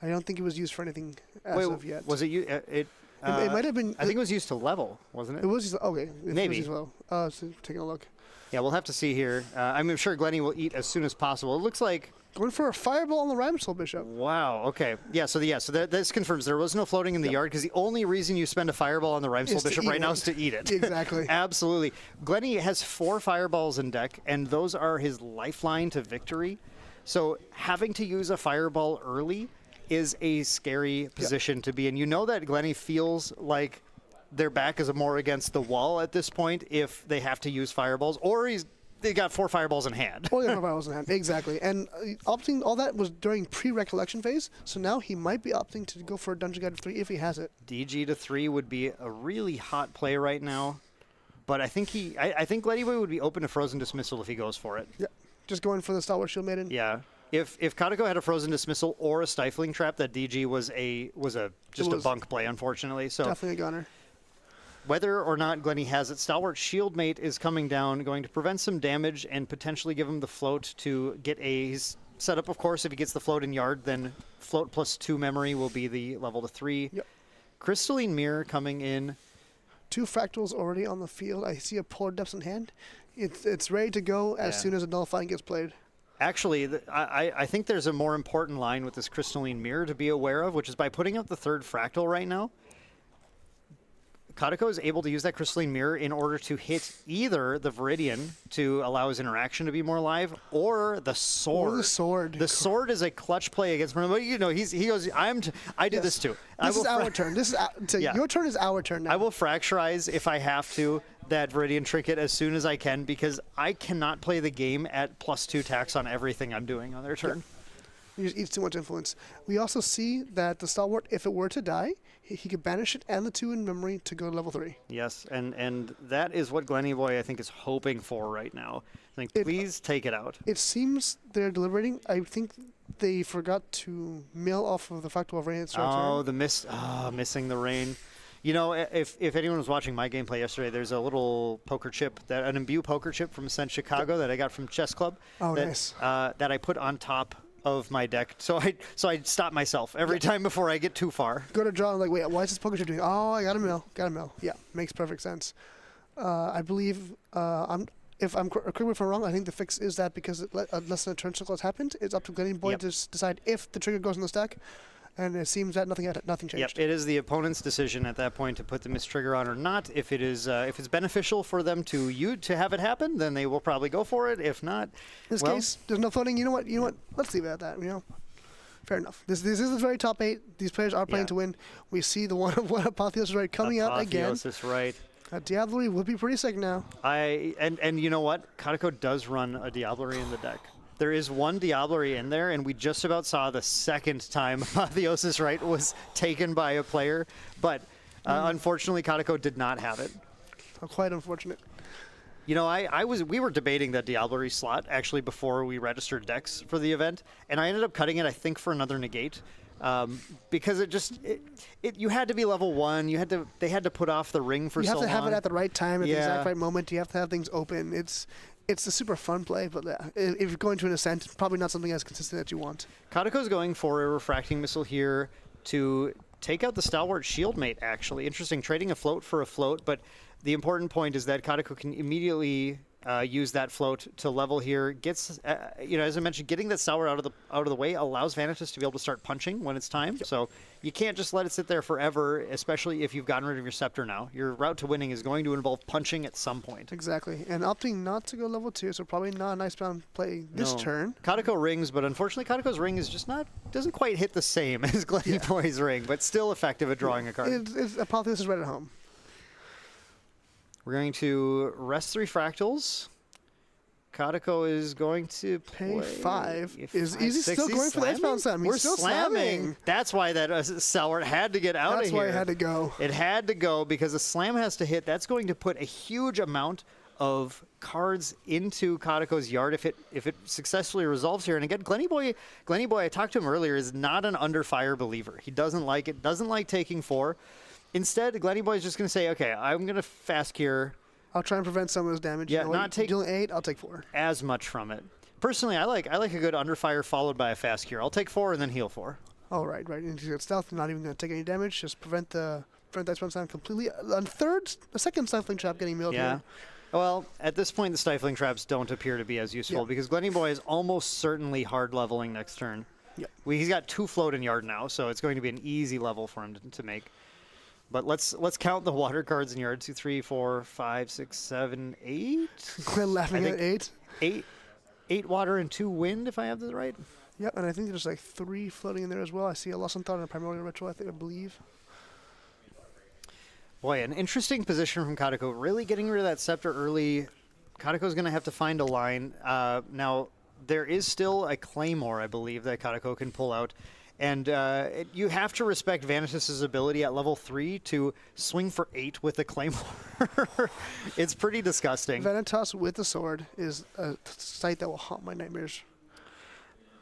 I don't think it was used for anything as of yet. Was it? It might have been. I think it was used to level, wasn't it? It was okay. Maybe. It was used so taking a look. Yeah, we'll have to see here. I'm sure Glenny will eat as soon as possible. It looks like Going for a fireball on the Rhymesol Bishop. Wow. Okay. Yeah. So this confirms there was no floating in the yard because the only reason you spend a fireball on the Rhymesol Bishop right now is to eat it. Exactly. Absolutely. Glenny has 4 fireballs in deck, and those are his lifeline to victory. So having to use a fireball early is a scary position to be in. You know that Glenny feels like their back is more against the wall at this point if they have to use fireballs, or they got 4 fireballs in hand. Or 4 fireballs in hand, exactly. And opting, all that was during pre-recollection phase, so now he might be opting to go for a Dungeon Guide of 3 if he has it. DG to 3 would be a really hot play right now, but I think I think Glennyboy would be open to Frozen Dismissal if he goes for it. Yeah, just going for the Stalwart Shield Maiden. Yeah. If Kadeko had a Frozen Dismissal or a Stifling Trap, that DG was a bunk play, unfortunately. So definitely a gunner. Whether or not Glenny has it, Stalwart Shieldmate is coming down, going to prevent some damage and potentially give him the float to get a setup. Of course, if he gets the float in yard, then float plus 2 memory will be the level to 3. Yep. Crystalline Mirror coming in. 2 fractals already on the field. I see a Polar Depths in hand. It's ready to go as soon as a Nullifying gets played. Actually, I think there's a more important line with this Crystalline Mirror to be aware of, which is by putting out the 3rd fractal right now, Kadeko is able to use that Crystalline Mirror in order to hit either the Viridian to allow his interaction to be more live, or the Sword. Or the Sword. The Sword is a clutch play against him. But, you know, he goes, I did this too. This is our turn. Your turn is our turn now. I will Fracturize if I have to that Viridian Trinket as soon as I can, because I cannot play the game at +2 tax on everything I'm doing on their turn. He just eats too much influence. We also see that the Stalwart, if it were to die, he could banish it and the 2 in memory to go to level 3. Yes, and that is what Glennyboy, I think, is hoping for right now. I think, please take it out. It seems they're deliberating. I think they forgot to mill off of the Fractal of Rain at start Oh, turn. missing the rain. You know, if anyone was watching my gameplay yesterday, there's a little poker chip, an imbue poker chip from Ascent Chicago that I got from Chess Club. Oh, nice. That I put on top of my deck, so I stop myself every time before I get too far. Go to draw, like, wait, why is this poker chip doing? Oh, I got a mill. Yeah, makes perfect sense. I believe, correct me if I'm wrong, I think the fix is that because less than a turn cycle has happened, it's up to Glennyboy to decide if the trigger goes in the stack. And it seems that nothing changed. Yep, it is the opponent's decision at that point to put the mist trigger on or not. If it is, if it's beneficial for them to have it happen, then they will probably go for it. If not, in this case, there's no floating. You know what? Let's leave it at that. You know, fair enough. This is the very top 8. These players are playing to win. We see the one Apotheosis Right coming out again. Apotheosis Right. Diablerie would be pretty sick now. And you know what? Kadeko does run a Diablerie in the deck. There is one Diablerie in there, and we just about saw the second time Apotheosis Right was taken by a player, but unfortunately Kadeko did not have it. Quite unfortunate. You know, we were debating that Diablerie slot actually before we registered decks for the event, and I ended up cutting it, I think, for another negate. Because you had to be level 1. They had to put off the ring for so long. You have to have it at the right time, at the exact right moment. You have to have things open. It's a super fun play, but if you're going to an Ascent, probably not something as consistent that you want. Kadeko's going for a Refracting Missile here to take out the Stalwart Shieldmate, actually. Interesting, trading a float for a float, but the important point is that Kadeko can immediately use that float to level here. Gets, as I mentioned, getting that Stalwart out of the way allows Vanitas to be able to start punching when it's time. Yep. So you can't just let it sit there forever, especially if you've gotten rid of your Scepter now. Your route to winning is going to involve punching at some point. Exactly, and opting not to go level 2, so probably not a nice bound play this turn. Kadeko rings, but unfortunately Kadeko's ring is just doesn't quite hit the same as Glennyboy's ring, but still effective at drawing a card. It's Apotheosis Right at home. We're going to rest 3 fractals. Kadeko is going to pay 5. Is easy still going for the Icebound Slam? We're still slamming. That's why that Stalwart had to get out of here. That's why it had to go. It had to go because a slam has to hit. That's going to put a huge amount of cards into Kadeko's yard if it successfully resolves here. And again, Glennyboy, I talked to him earlier, is not an under fire believer. He doesn't like it. Doesn't like taking 4. Instead, Glennyboy is just going to say, okay, I'm going to fast cure. I'll try and prevent some of this damage. Yeah, not take dealing 8. I'll take 4. As much from it. Personally, I like a good under fire followed by a fast cure. I'll take 4 and then heal 4. Oh, right. And you get stealth, not even going to take any damage. Just prevent the Icebound Slam completely. A second Stifling Trap getting milled here. Well, at this point, the Stifling Traps don't appear to be as useful because Glenny Boy is almost certainly hard leveling next turn. Yep. He's got 2 float in yard now, so it's going to be an easy level for him to make. But let's count the water cards in yard. 2, 3, 4, 5, 6, 7, 8. Glenn laughing at 8. 8 water and 2 wind, if I have this right. Yep, and I think there's like 3 floating in there as well. I see a Lost in Thought and a Primordial Ritual, I believe. Boy, an interesting position from Katako. Really getting rid of that Scepter early. Katako's going to have to find a line. Now, there is still a Claymore, I believe, that Katako can pull out. And you have to respect Vanitas' ability at level 3 to swing for 8 with the Claymore. It's pretty disgusting. Vanitas with the sword is a sight that will haunt my nightmares.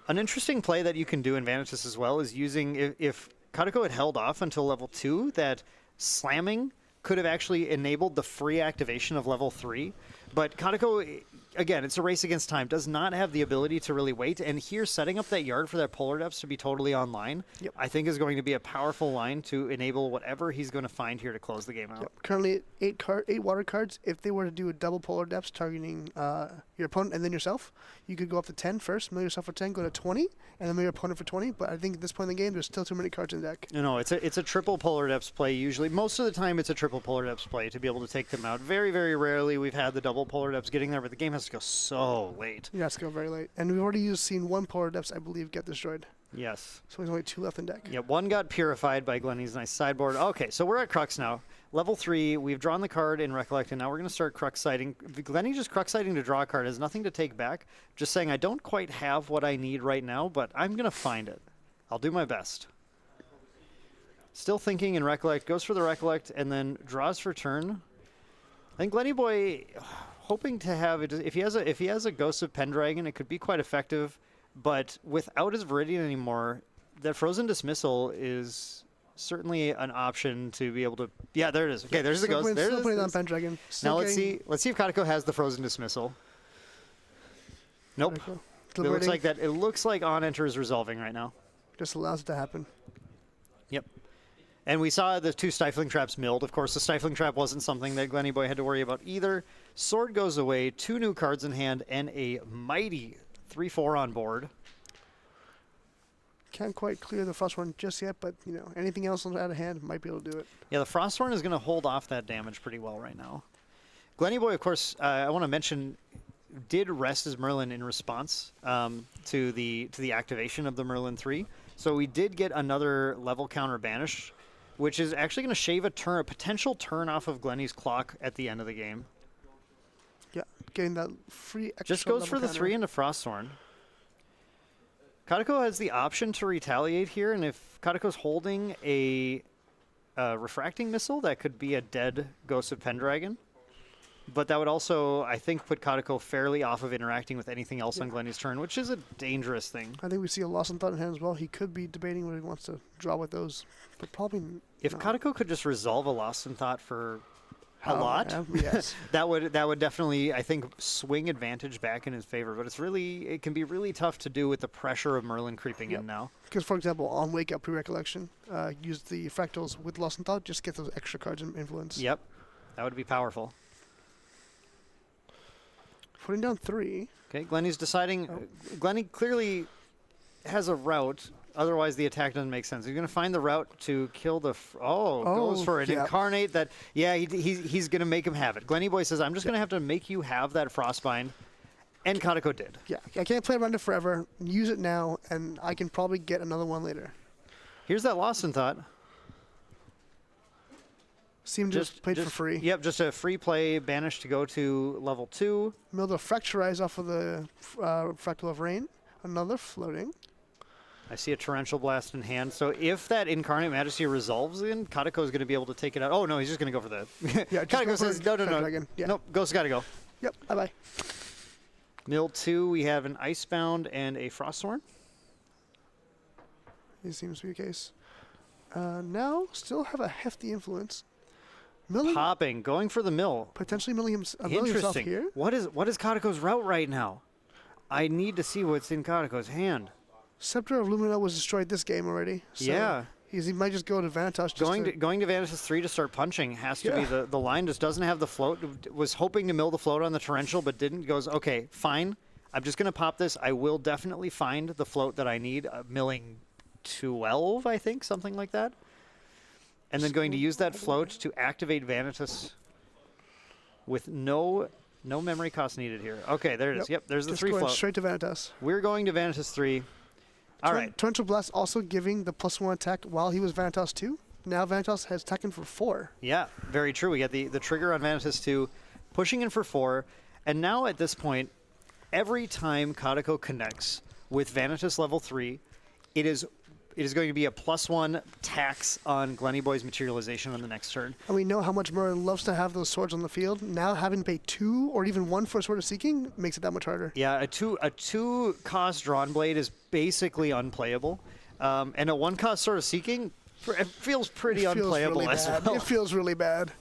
An interesting play that you can do in Vanitas as well is using, if Katako had held off until level 2, that slamming could have actually enabled the free activation of level 3. But Katako, again, it's a race against time, does not have the ability to really wait. And here, setting up that yard for that Polar Depths to be totally online, I think is going to be a powerful line to enable whatever he's going to find here to close the game out. Yep. Currently, 8 water cards. If they were to do a double Polar Depths targeting your opponent and then yourself, you could go up to 10 first, mill yourself for 10, go to 20, and then mill your opponent for 20. But I think at this point in the game, there's still too many cards in the deck. No, it's a triple Polar Depths play usually. Most of the time, it's a triple Polar Depths play to be able to take them out. Very, very rarely we've had the double Polar Depths getting there, but the game has to go so late. Yeah, it's go very late. And we've already seen 1 Polar Depths, I believe, get destroyed. Yes. So there's only 2 left in deck. Yeah, 1 got purified by Glenny's nice sideboard. Okay, so we're at Crux now. Level 3, we've drawn the card in Recollect, and now we're going to start Crux sighting. Glenny just Crux sighting to draw a card has nothing to take back. Just saying I don't quite have what I need right now, but I'm going to find it. I'll do my best. Still thinking in Recollect, goes for the Recollect, and then draws for turn. I think Glenny Boy, hoping to have it, if he has a Ghost of Pendragon, it could be quite effective. But without his Viridian anymore, that Frozen Dismissal is certainly an option to be able to. Yeah, there it is. Okay, there's the Ghost. There it is. Putting on Pendragon. Now let's see if Katako has the Frozen Dismissal. Nope. It looks like that. It looks like On Enter is resolving right now. Just allows it to happen. Yep. And we saw the 2 Stifling Traps milled. Of course, the Stifling Trap wasn't something that Glenny Boy had to worry about either. Sword goes away, 2 new cards in hand, and a mighty 3/4 on board. Can't quite clear the Frostborn just yet, but you know anything else out of hand might be able to do it. Yeah, the Frostborn is going to hold off that damage pretty well right now. Glenny Boy, of course, I want to mention, did rest his Merlin in response to the activation of the Merlin 3. So we did get another level counter banish, which is actually going to shave a potential turn off of Glenny's clock at the end of the game. Yeah, getting that free extra. Just goes for the counter. 3 into Frostthorn. Katako has the option to retaliate here, and if Katako's holding a refracting missile, that could be a dead Ghost of Pendragon. But that would also, I think, put Katako fairly off of interacting with anything else on Glenny's turn, which is a dangerous thing. I think we see a Lost in Thought in hand as well. He could be debating what he wants to draw with those, but probably If not. Katako could just resolve a Lost in Thought for a lot, yes. that would definitely, I think, swing advantage back in his favor. But it can be really tough to do with the pressure of Merlin creeping in now. Because, for example, on Wake Up Pre-Recollection, use the Fractals with Lost in Thought, just get those extra cards and influence. Yep, that would be powerful. Putting down 3. Okay, Glenny's deciding. Glenny clearly has a route. Otherwise, the attack doesn't make sense. He's going to find the route to kill the. Goes for it. Yeah. Incarnate that. Yeah, he's going to make him have it. Glenny Boy says, "I'm just going to have to make you have that Frostbind," and Katako did. Yeah, I can't play around it forever. Use it now, and I can probably get another one later. Here's that Lost in Thought. Seem just played for free. Yep, just a free play, banished to go to level 2. Milled a Fracturize off of the Fractal of Rain. Another floating. I see a Torrential Blast in hand. So if that Incarnate Majesty resolves in, Katako is going to be able to take it out. Oh, no, he's just going to go for the... Yeah, Katako says, no. Yeah. Nope, Ghost's got to go. Yep, bye-bye. Mill 2, we have an Icebound and a Frostthorn. It seems to be the case. Now, still have a hefty influence. Milling, Popping, going for the mill. potentially milling himself here. What is Katako's route right now? I need to see what's in Katako's hand. Scepter of Lumina was destroyed this game already. So Yeah. He might just go to Vanitas. Going to Vanitas 3 to start punching has to be the line. Just doesn't have the float. Was hoping to mill the float on the torrential, but didn't. Goes, okay, fine. I'm just going to pop this. I will definitely find the float that I need. Milling 12, I think, something like that. And then going to use that float to activate Vanitas with no memory cost needed here. Okay, there it is. Yep, there's the just 3 going float. straight to Vanitas. We're going to Vanitas 3. All right. Torrential Blast also giving the +1 attack while he was Vanitas 2. Now Vanitas has attacking for 4. Yeah, very true. We get the trigger on Vanitas 2, pushing in for 4. And now at this point, every time Kadeko connects with Vanitas level 3, it is going to be a +1 tax on Glenny Boy's materialization on the next turn. And we know how much Merlin loves to have those swords on the field. Now having to pay 2 or even 1 for a Sword of Seeking makes it that much harder. Yeah, a two cost Drawn Blade is basically unplayable. And a 1 cost Sword of Seeking, it feels pretty unplayable really as bad. well. It feels really bad.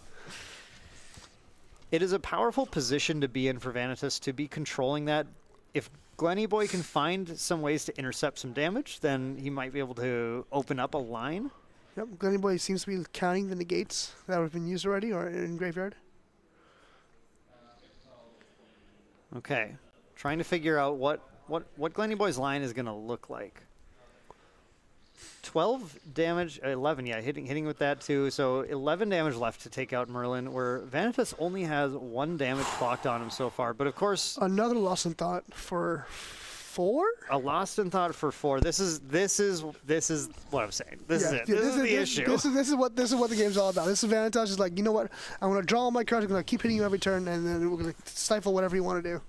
It is a powerful position to be in for Vanitas to be controlling that. If Glenny Boy can find some ways to intercept some damage, then he might be able to open up a line. Yep, Glenny Boy seems to be counting the negates that have been used already or in Graveyard. Okay, trying to figure out what Glenny Boy's line is going to look like. 12 damage, 11, yeah, hitting with that too. So 11 damage left to take out Merlin, where Vanitas only has 1 damage clocked on him so far. But of course, another Lost in Thought for 4. A Lost in Thought for 4. This is what I'm saying. This is it. This is the issue. This is what the game's all about. This is Vanitas is like, you know what? I'm gonna draw all my cards. I'm gonna keep hitting you every turn, and then we're gonna stifle whatever you want to do.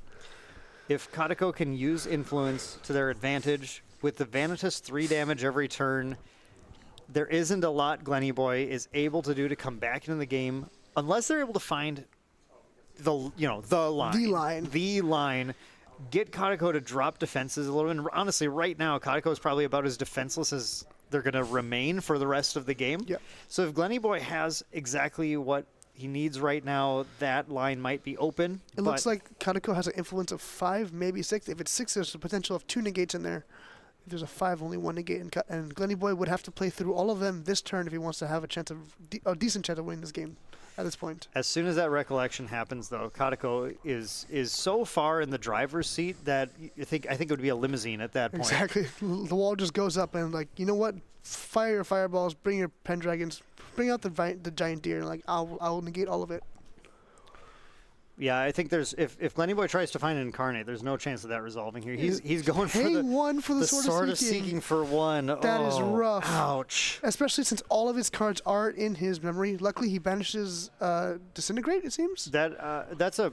If Kadeko can use influence to their advantage with the Vanitas 3 damage every turn, there isn't a lot Glenny Boy is able to do to come back into the game unless they're able to find the line. Get Kadeko to drop defenses a little bit. And honestly, right now, Kadeko is probably about as defenseless as they're going to remain for the rest of the game. Yep. So if Glenny Boy has exactly what he needs right now, that line might be open. It looks like Kadeko has an influence of 5, maybe 6. If it's 6, there's a potential of 2 negates in there. If there's a 5, only 1 negate. And Glenny Boy would have to play through all of them this turn if he wants to have a chance of a decent chance of winning this game at this point. As soon as that recollection happens, though, Kadeko is so far in the driver's seat that I think it would be a limousine at that point. Exactly. The wall just goes up and like, you know what? Fire your fireballs, bring your Pendragons, bring out the giant deer, and like I'll negate all of it. Yeah, I think there's if Glenny Boy tries to find an Incarnate, there's no chance of that resolving here. He's going for the Sword of Seeking for 1. That is rough. Ouch. Especially since all of his cards are in his memory. Luckily, he banishes Disintegrate. It seems. That's a.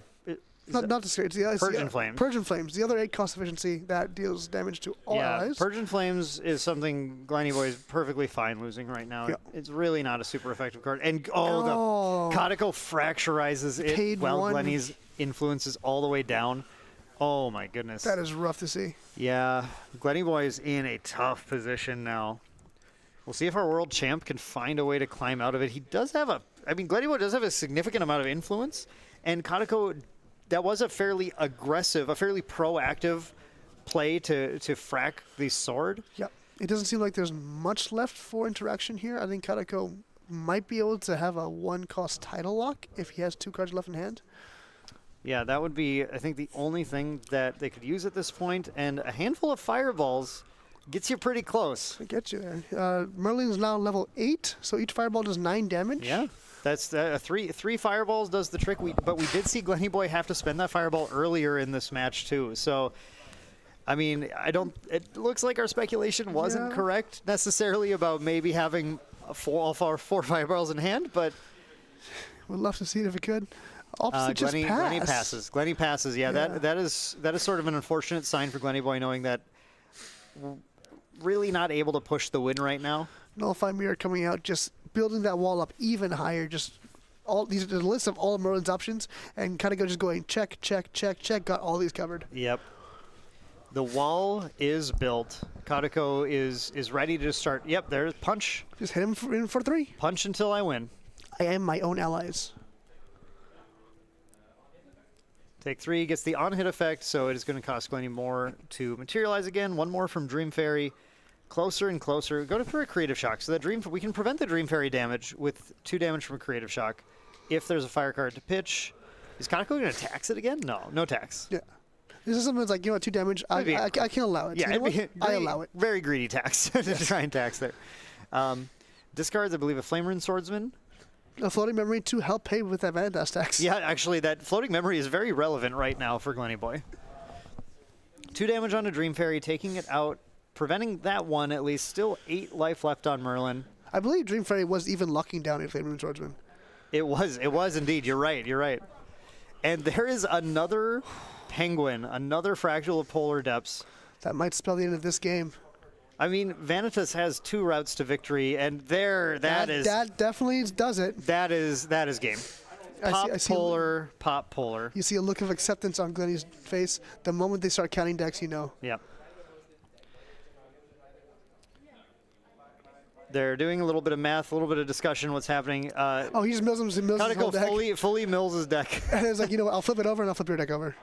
Not Disintegrate. It's Purging Flames. Purging Flames. The other 8 cost efficiency that deals damage to all allies. Purging Flames is something Glenny Boy is perfectly fine losing right now. Yep. It's really not a super effective card. And the Kadeko fracturizes it while Glenny's influence is all the way down. Oh my goodness. That is rough to see. Yeah, Glenny Boy is in a tough position now. We'll see if our world champ can find a way to climb out of it. He does have Glenny Boy does have a significant amount of influence, and Kadeko, that was a fairly aggressive, a fairly proactive play to frack the sword. Yep. It doesn't seem like there's much left for interaction here. I think Kadeko might be able to have a 1-cost title lock if he has 2 cards left in hand. Yeah, that would be, I think, the only thing that they could use at this point, and a handful of fireballs gets you pretty close. I get you there. Merlin is now level 8, so each fireball does 9 damage. Yeah. That's three fireballs does the trick. But we did see Glenny Boy have to spend that fireball earlier in this match too. So, I mean, it looks like our speculation wasn't correct necessarily about maybe having four fireballs in hand, but we'd love to see it if we could. Opposite just pass. Glenny passes. Glenny passes. Yeah, that is sort of an unfortunate sign for Glenny Boy, knowing that we're really not able to push the win right now. Nullify Mirror coming out, just building that wall up even higher. Just all these, the list of all of Merlin's options, and kind of go just going check, check, check, check. Got all these covered. Yep. The wall is built. Kadeko is ready to start. Yep, there's punch. Just hit him in for 3. Punch until I win. I am my own allies. Take 3 gets the on-hit effect, so it is going to cost Glenny more to materialize again. 1 more from Dream Fairy. closer and closer. Go for a Creative Shock. So that we can prevent the Dream Fairy damage with 2 damage from Creative Shock. If there's a fire card to pitch, is Kaneko going to tax it again? No tax. Yeah. This is something that's like, 2 damage. I can allow it. Yeah, You know what? I allow it. Very greedy tax to try and tax there. Discards, I believe, a Flamer and Swordsman. A floating memory to help pay with that Vanitas tax. Yeah, actually, that floating memory is very relevant right now for Glenny Boy. 2 damage on a Dream Fairy, taking it out, preventing that one at least. Still 8 life left on Merlin. I believe Dream Fairy was even locking down a Flamer and Swordsman. It was indeed. You're right. And there is another Penguin, another Fractal of Polar Depths. That might spell the end of this game. I mean, Vanitas has 2 routes to victory, and that definitely does it. That is game. I see Pop Polar. You see a look of acceptance on Glenny's face. The moment they start counting decks, you know. Yep. They're doing a little bit of math, a little bit of discussion. What's happening? He just mills his whole deck. fully mills his deck. And it's like, what? I'll flip it over and I'll flip your deck over.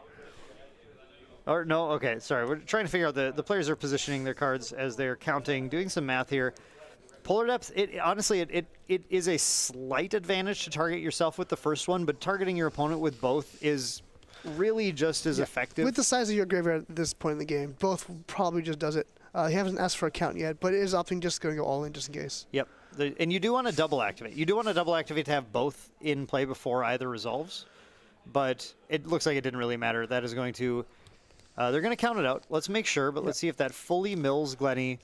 Or no, okay, sorry. We're trying to figure out the players are positioning their cards as they're counting, doing some math here. Polar Depth, honestly, it is a slight advantage to target yourself with the first one, but targeting your opponent with both is really just as effective. With the size of your graveyard at this point in the game, both probably just does it. He hasn't asked for a count yet, but it is opting just going to go all in just in case. Yep. And you do want to double activate. You do want to double activate to have both in play before either resolves, but it looks like it didn't really matter. That is going to... they're going to count it out. Let's make sure, but let's see if that fully mills Glenny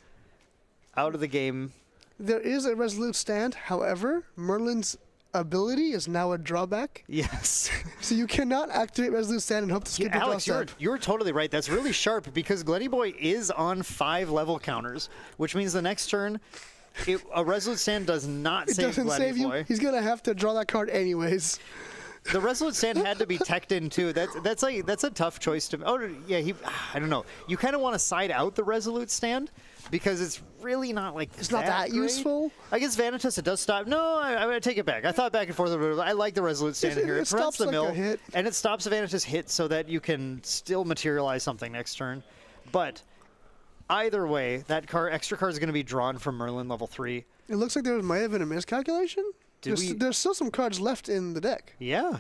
out of the game. There is a Resolute Stand. However, Merlin's ability is now a drawback. Yes. So you cannot activate Resolute Stand and hope to skip your draw Alex, step. you're totally right. That's really sharp because Glenny Boy is on 5 level counters, which means the next turn, a Resolute Stand does not save doesn't Glenny save you. Boy. He's going to have to draw that card anyways. The Resolute Stand had to be teched in too. That's a tough choice to. Oh yeah, I don't know. You kind of want to side out the Resolute Stand because it's really not like it's not that great. useful. Against Vanitas, it does stop. No, I'm gonna take it back. I thought back and forth. I like the Resolute Stand here. It prevents stops the like mill a hit. and it stops a Vanitas hit so that you can still materialize something next turn. But either way, that extra card is going to be drawn from Merlin level 3. It looks like there might have been a miscalculation. There's still some cards left in the deck. Yeah.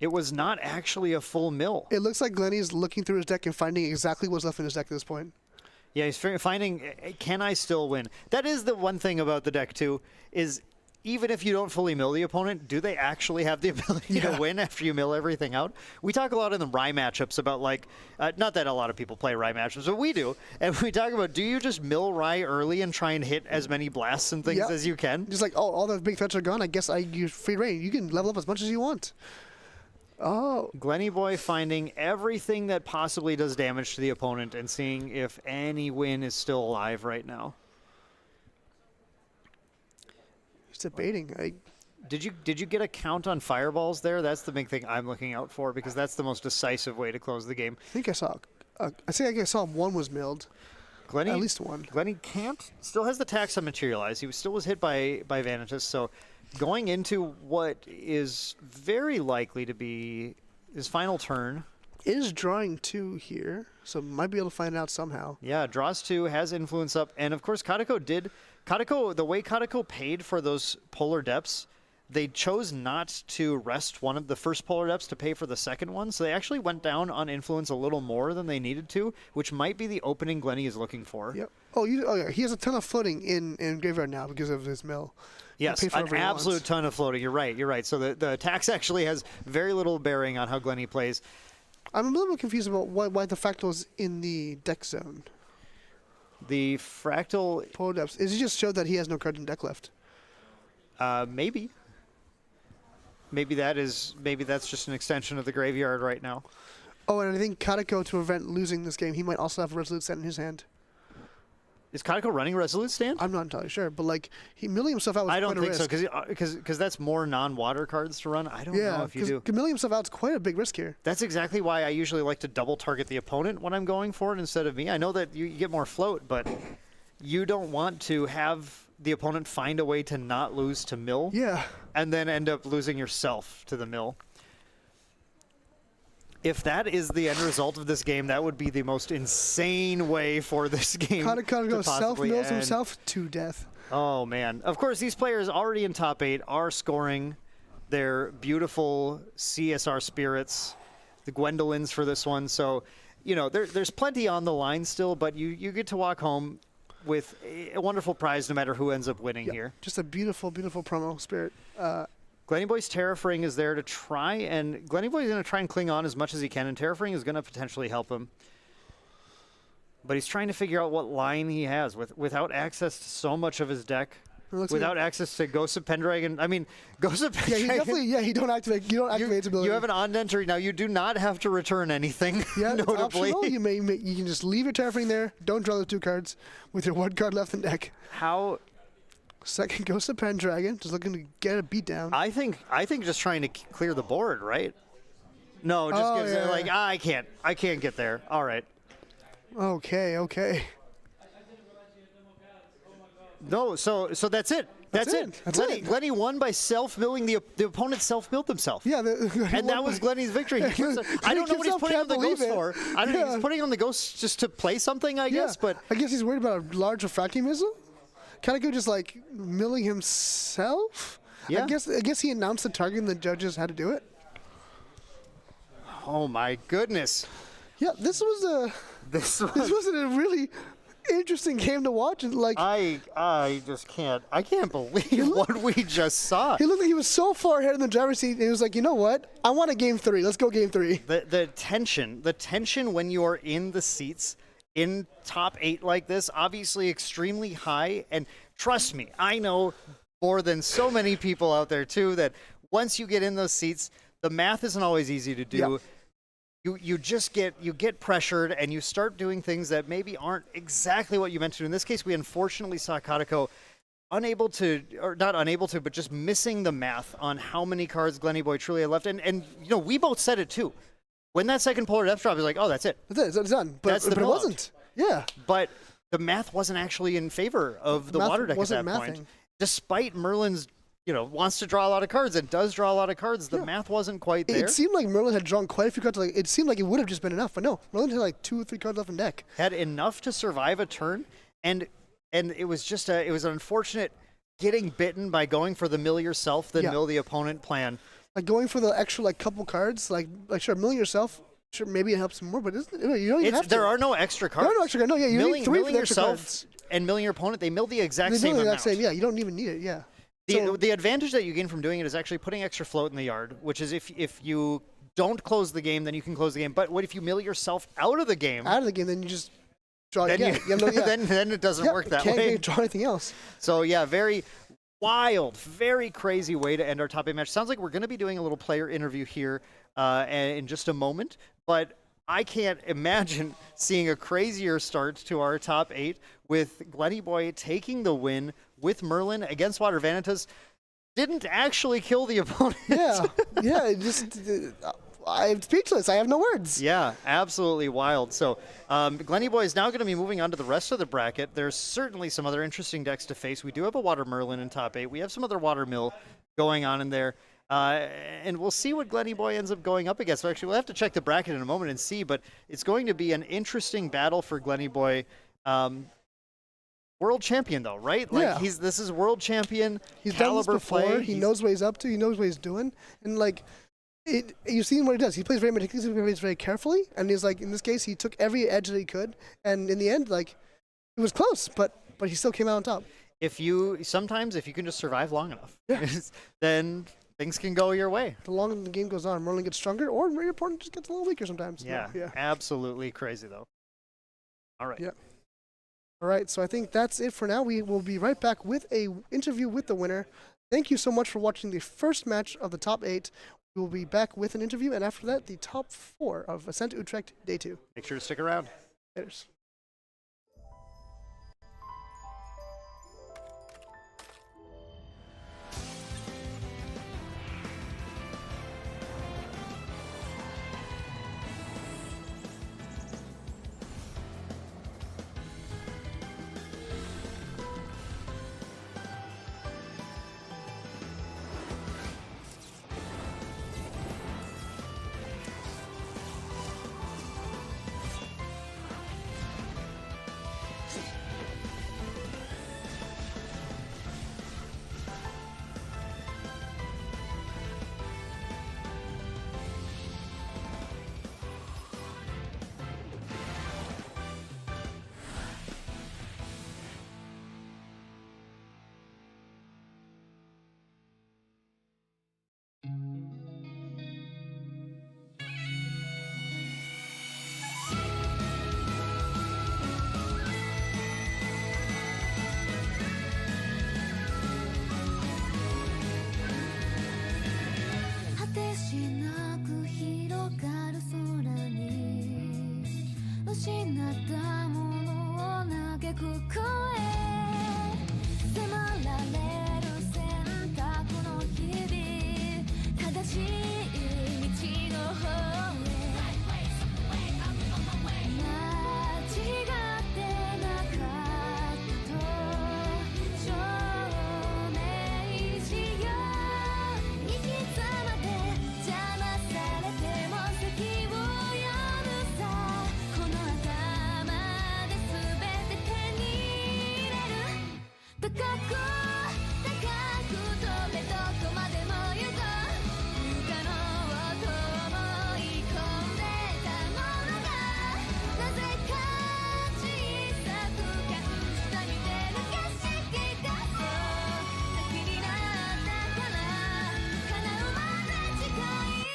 It was not actually a full mill. It looks like Glenny's looking through his deck and finding exactly what's left in his deck at this point. Yeah, he's finding, can I still win? That is the one thing about the deck, too, is even if you don't fully mill the opponent, do they actually have the ability to win after you mill everything out? We talk a lot in the Rye matchups about, like, not that a lot of people play Rye matchups, but we do. And we talk about, do you just mill Rye early and try and hit as many blasts and things as you can? Just like, all the big threats are gone, I guess I use free reign. You can level up as much as you want. Oh. Glenny Boy finding everything that possibly does damage to the opponent and seeing if any win is still alive right now. He's debating. Did you get a count on fireballs there? That's the big thing I'm looking out for because that's the most decisive way to close the game. I think I saw. I saw one was milled. Glenny, at least one. Glenny still has the tax on materialize. He still was hit by Vanitas, so going into what is very likely to be his final turn. Is drawing 2 here, so might be able to find out somehow. Yeah, draws 2, has influence up, and of course Kadeko, the way Kadeko paid for those Polar Depths, they chose not to rest one of the first Polar Depths to pay for the second one, so they actually went down on influence a little more than they needed to, which might be the opening Glenny is looking for. Yep. Oh yeah, he has a ton of footing in graveyard now because of his mill. Yes, an absolute ton of floating. You're right. So the tax actually has very little bearing on how Glenny plays. I'm a little bit confused about why the fractal is in the deck zone. The fractal... Polar Depths. Is he just showed that he has no cards in deck left? Maybe. Maybe that's just an extension of the graveyard right now. Oh, and I think Kadeko, to prevent losing this game, he might also have a Resolute Stand in his hand. Is Kadeko running Resolute Stand? I'm not entirely sure, but like he milling himself out was I don't quite a think risk. so, because that's more non-water cards to run. I don't know if you do. Yeah, milling himself out is quite a big risk here. That's exactly why I usually like to double target the opponent when I'm going for it instead of me. I know that you get more float, but you don't want to have the opponent find a way to not lose to mill. Yeah. And then end up losing yourself to the mill. If that is the end result of this game, that would be the most insane way for this game Kaneko to possibly self-mills end. himself to death. Oh, man. Of course, these players already in top 8 are scoring their beautiful CSR spirits, the Gwendolyn's for this one. So, you know, there's plenty on the line still, but you get to walk home with a wonderful prize no matter who ends up winning here. Just a beautiful, beautiful promo spirit. Glennyboy's Terrafring is there to try, and Glennyboy's going to try and cling on as much as he can, and Terrafring is going to potentially help him. But he's trying to figure out what line he has without access to so much of his deck, without access to Ghost of Pendragon. I mean, Ghost of Pendragon. You don't activate its ability. You have an on-enter now. You do not have to return anything. Yeah, it's notably. optional. You can just leave your Terrafring there. Don't draw the 2 cards with your 1 card left in deck. How? Second Ghost of Pendragon, just looking to get a beat down. I think just trying to clear the board, right? No, just gives it like I can't get there. All right. Okay. No, so that's it. That's it. Glenny won by self-milling the opponent self-milled himself. Yeah, and that was Glenny's victory. I don't know what he's putting on the ghost for. I don't know. He's putting on the ghost just to play something, I guess. But I guess he's worried about a large refracting missile. Kaneko just like milling himself. Yeah. I guess he announced the target and the judges had to do it. Oh my goodness. Yeah, this was a really interesting game to watch. Like I just can't. I can't believe what we just saw. He looked like he was so far ahead in the driver's seat. And he was like, you know what? I want a game 3. Let's go game 3. The tension when you are in the seats in top 8 like this, obviously extremely high. And trust me, I know more than so many people out there too that once you get in those seats, the math isn't always easy to do. Yeah. You just get pressured and you start doing things that maybe aren't exactly what you meant to do. In this case, we unfortunately saw Kaneko but just missing the math on how many cards Glennyboy truly had left. And you know, we both said it too. When that second polar death drop is like, oh, that's it. That's it. It's done. But it wasn't. Yeah. But the math wasn't actually in favor of the water deck at that point. Despite Merlin's, wants to draw a lot of cards and does draw a lot of cards, the math wasn't quite there. It seemed like Merlin had drawn quite a few cards. It seemed like it would have just been enough, but no. Merlin had like 2 or 3 cards left in deck. Had enough to survive a turn, and it was just it was an unfortunate getting bitten by going for the mill yourself, then mill the opponent plan. Like going for the extra couple cards, like sure, milling yourself, sure, maybe it helps more, but you don't even have to. There are no extra cards. There are no extra cards. No, yeah, you need 3 for the extra cards. And milling your opponent, they mill the exact same amount. Yeah, you don't even need it, yeah. The advantage that you gain from doing it is actually putting extra float in the yard, which is if you don't close the game, then you can close the game. But what if you mill yourself out of the game? Then you just draw it again. Then it doesn't work that way. Can't draw anything else. So yeah, very wild, very crazy way to end our top 8 match. Sounds like we're going to be doing a little player interview here in just a moment, but I can't imagine seeing a crazier start to our top 8 with Glennyboy taking the win with Merlin against Water Vanitas. Didn't actually kill the opponent. I'm speechless. I have no words. Yeah, absolutely wild. So Glennyboy is now going to be moving on to the rest of the bracket. There's certainly some other interesting decks to face. We do have a Water Merlin in top 8. We have some other Water Mill going on in there. And we'll see what Glennyboy ends up going up against. So actually, we'll have to check the bracket in a moment and see. But it's going to be an interesting battle for Glennyboy. World champion, though, right? This is world champion. He's done this before. Play. He knows what he's up to. He knows what he's doing. And you've seen what he does. He plays very meticulously, he plays very carefully, and he's in this case, he took every edge that he could, and in the end, it was close, but he still came out on top. Sometimes if you can just survive long enough, then things can go your way. The longer the game goes on, Merlin gets stronger, or your opponent just gets a little weaker sometimes. Yeah, absolutely crazy though. All right. Yeah. All right, so I think that's it for now. We will be right back with a interview with the winner. Thank you so much for watching the first match of the top 8. We will be back with an interview, and after that, the top 4 of Ascent Utrecht Day 2. Make sure to stick around. Laters. く声迫られる選択の日々正しい道の方へ間違ってなかったと証明しよう生き様で邪魔されても席を読むさこの頭で全て手に入れる高く高く飛べどこまでも行こう不可能と思い込んでたものがなぜか小さく感じた似てる景色がそう先になったから叶うまで近い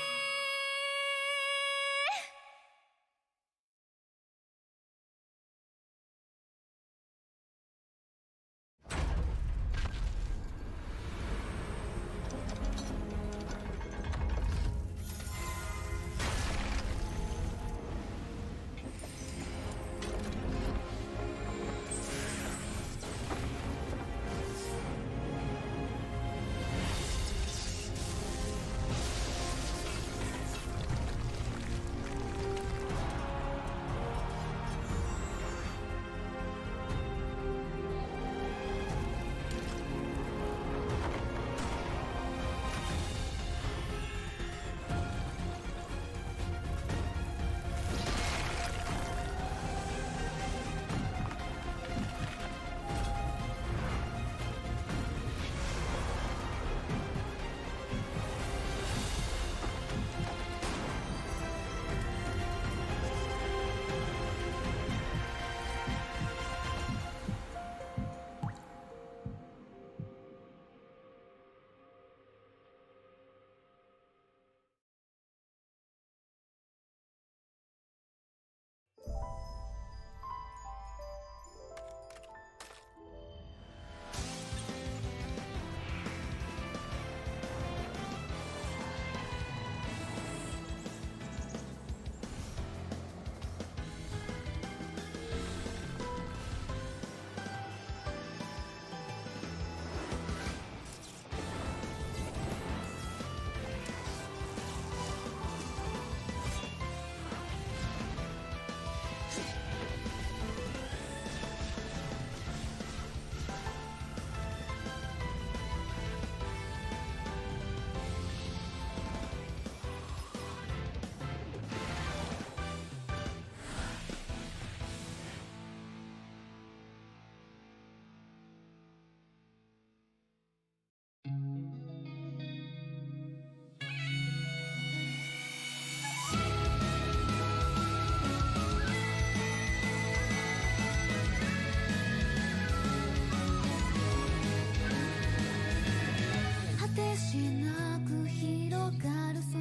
果てしなく広がる空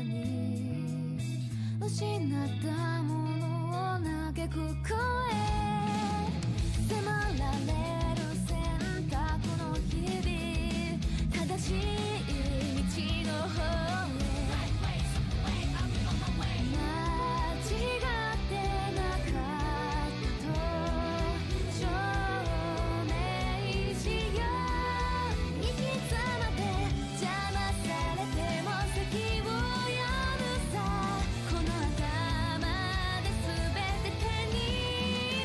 に失ったものを嘆く声迫られる選択の日々正しい道の方へ間違ってなかったと証明しよう生き様で邪魔されても席を読むさこの頭で全て手に入れ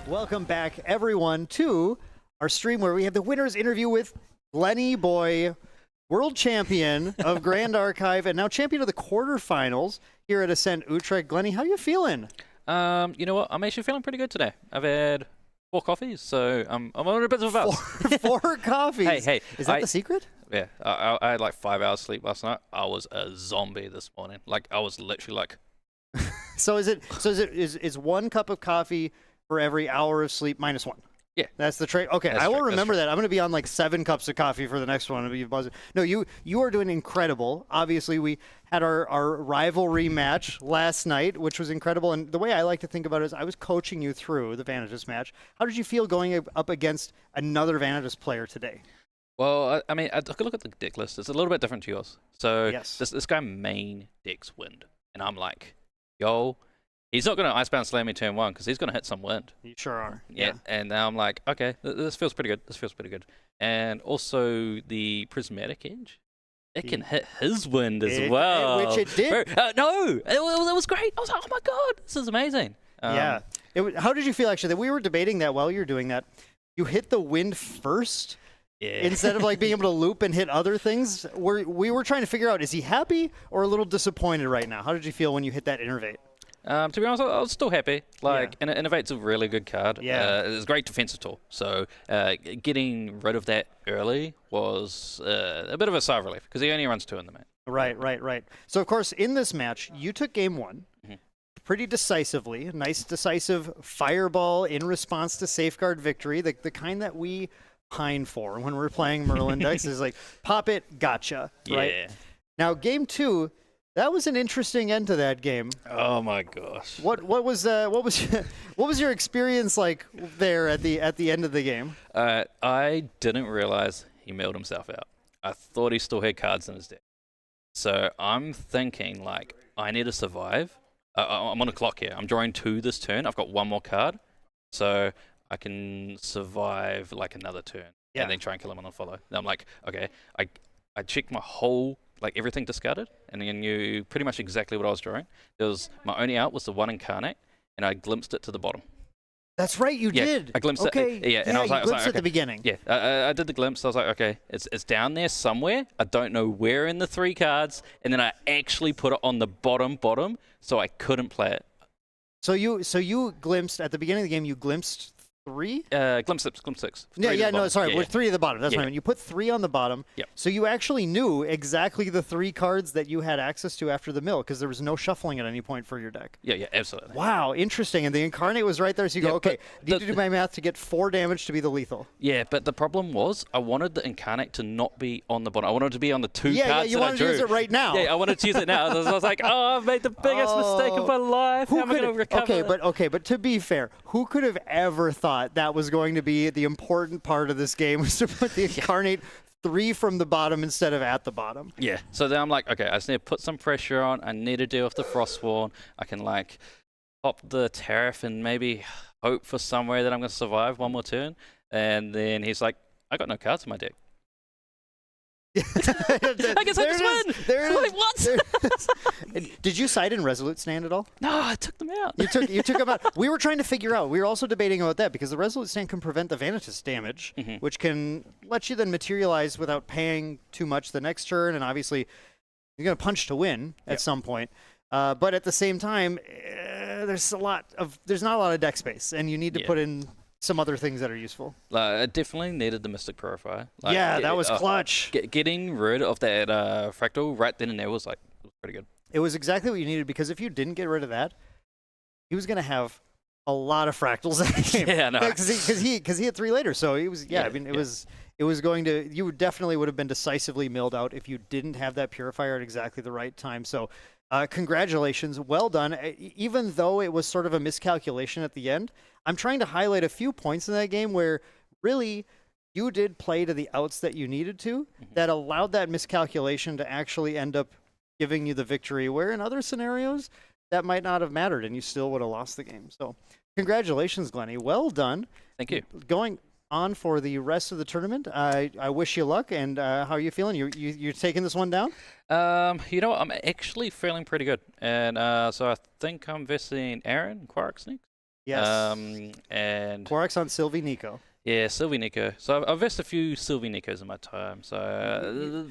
Welcome back, everyone, to our stream where we have the winner's interview with Glenny Boy, world champion of Grand Archive and now champion of the quarterfinals here at Ascent Utrecht. Glenny, how you feeling? You know what? I'm actually feeling pretty good today. I've had 4 coffees, so I'm on a bit of a bounce. 4 coffees. Hey, is that the secret? Yeah, I had like 5 hours sleep last night. I was a zombie this morning. Like I was literally like. So is 1 cup of coffee for every hour of sleep minus 1? Yeah, that's the trade. Okay, I will remember that. I'm going to be on like 7 cups of coffee for the next one. I'll be buzzing. No, you are doing incredible. Obviously, we had our rivalry match last night, which was incredible. And the way I like to think about it is I was coaching you through the Vantages match. How did you feel going up against another Vantages player today? Well, I mean, I took a look at the deck list. It's a little bit different to yours. So yes. this guy main decks wind, and I'm like, yo. He's not going to Icebound Slam me turn 1 because he's going to hit some wind. You sure are. Yeah. And now I'm like, okay, this feels pretty good. This feels pretty good. And also the Prismatic Edge. It can hit his wind as well. Which it did. No, it was great. I was like, oh my God, this is amazing. Yeah. How did you feel actually that we were debating that while you were doing that? You hit the wind first? Yeah. Instead of like being able to loop and hit other things? We were trying to figure out, is he happy or a little disappointed right now? How did you feel when you hit that Innervate? To be honest, I was still happy. Like, Innovate's a really good card. Yeah. It's a great defensive tool. So getting rid of that early was a bit of a sigh of relief because he only runs 2 in the match. Right. So, of course, in this match, you took game 1 pretty decisively. Nice, decisive fireball in response to Safeguard victory, the kind that we pine for when we're playing Merlin decks is like, pop it, gotcha. Right? Yeah. Now, game 2... that was an interesting end to that game. Oh my gosh. What was your experience like there at the end of the game? I didn't realize he milled himself out. I thought he still had cards in his deck. So I'm thinking like I need to survive. I'm on a clock here. I'm drawing 2 this turn. I've got 1 more card, so I can survive like another turn and then try and kill him on the follow. And I'm like, okay, I checked my whole. Like everything discarded, and then you pretty much exactly what I was drawing. There was my only out was the 1 Incarnate, and I glimpsed it to the bottom. That's right, you did. I glimpsed it. Yeah, and I was like, glimpsed at the beginning. Yeah, I did the glimpse. I was like, okay, it's down there somewhere. I don't know where in the 3 cards, and then I actually put it on the bottom, so I couldn't play it. So you glimpsed at the beginning of the game. You glimpsed 3? Glimpse 6. Sorry, we're 3 at the bottom. That's what I mean. You put 3 on the bottom. Yep. So you actually knew exactly the 3 cards that you had access to after the mill because there was no shuffling at any point for your deck. Yeah, absolutely. Wow, interesting. And the Incarnate was right there, so you go, okay, need to do my math to get 4 damage to be the lethal. Yeah, but the problem was I wanted the Incarnate to not be on the bottom. I wanted it to be on the 2 cards Yeah, you that I wanted drew. to use it right now. Yeah, I wanted to use it now. I was like, oh, I've made the biggest mistake of my life. How am I going to recover? Okay, but to be fair, who could have ever thought that was going to be the important part of this game was to put the Incarnate 3 from the bottom instead of at the bottom? Yeah. So then I'm like, okay, I just need to put some pressure on. I need to deal with the Frostborn. I can like pop the Tariff and maybe hope for some way that I'm going to survive 1 more turn. And then he's like, I got no cards in my deck. I guess I just win. There it is. Like, what? Did you side in Resolute Stand at all? No, I took them out. You took them out. We were trying to figure out. We were also debating about that because the Resolute Stand can prevent the Vanitas damage, which can let you then materialize without paying too much the next turn. And obviously, you're going to punch to win at some point. But at the same time, there's not a lot of deck space, and you need to put in some other things that are useful. I definitely needed the Mystic Purifier. Like, that was clutch. Getting rid of that Fractal right then and there was pretty good. It was exactly what you needed because if you didn't get rid of that, he was going to have a lot of Fractals that game. Yeah, no. Because he had 3 later, so it was it was going to, you definitely would have been decisively milled out if you didn't have that Purifier at exactly the right time. So congratulations, well done. Even though it was sort of a miscalculation at the end, I'm trying to highlight a few points in that game where really you did play to the outs that you needed to that allowed that miscalculation to actually end up giving you the victory, where in other scenarios that might not have mattered and you still would have lost the game. So congratulations, Glenny. Well done. Thank you. Going on for the rest of the tournament, I wish you luck. And how are you feeling? You're taking this one down? You know what? I'm actually feeling pretty good. And so I think I'm versing Aaron Quarks next. Yes. And Quarks on Sylvie Nico. yeah, Sylvie Nico. So I've versed a few Sylvie Nicos in my time. So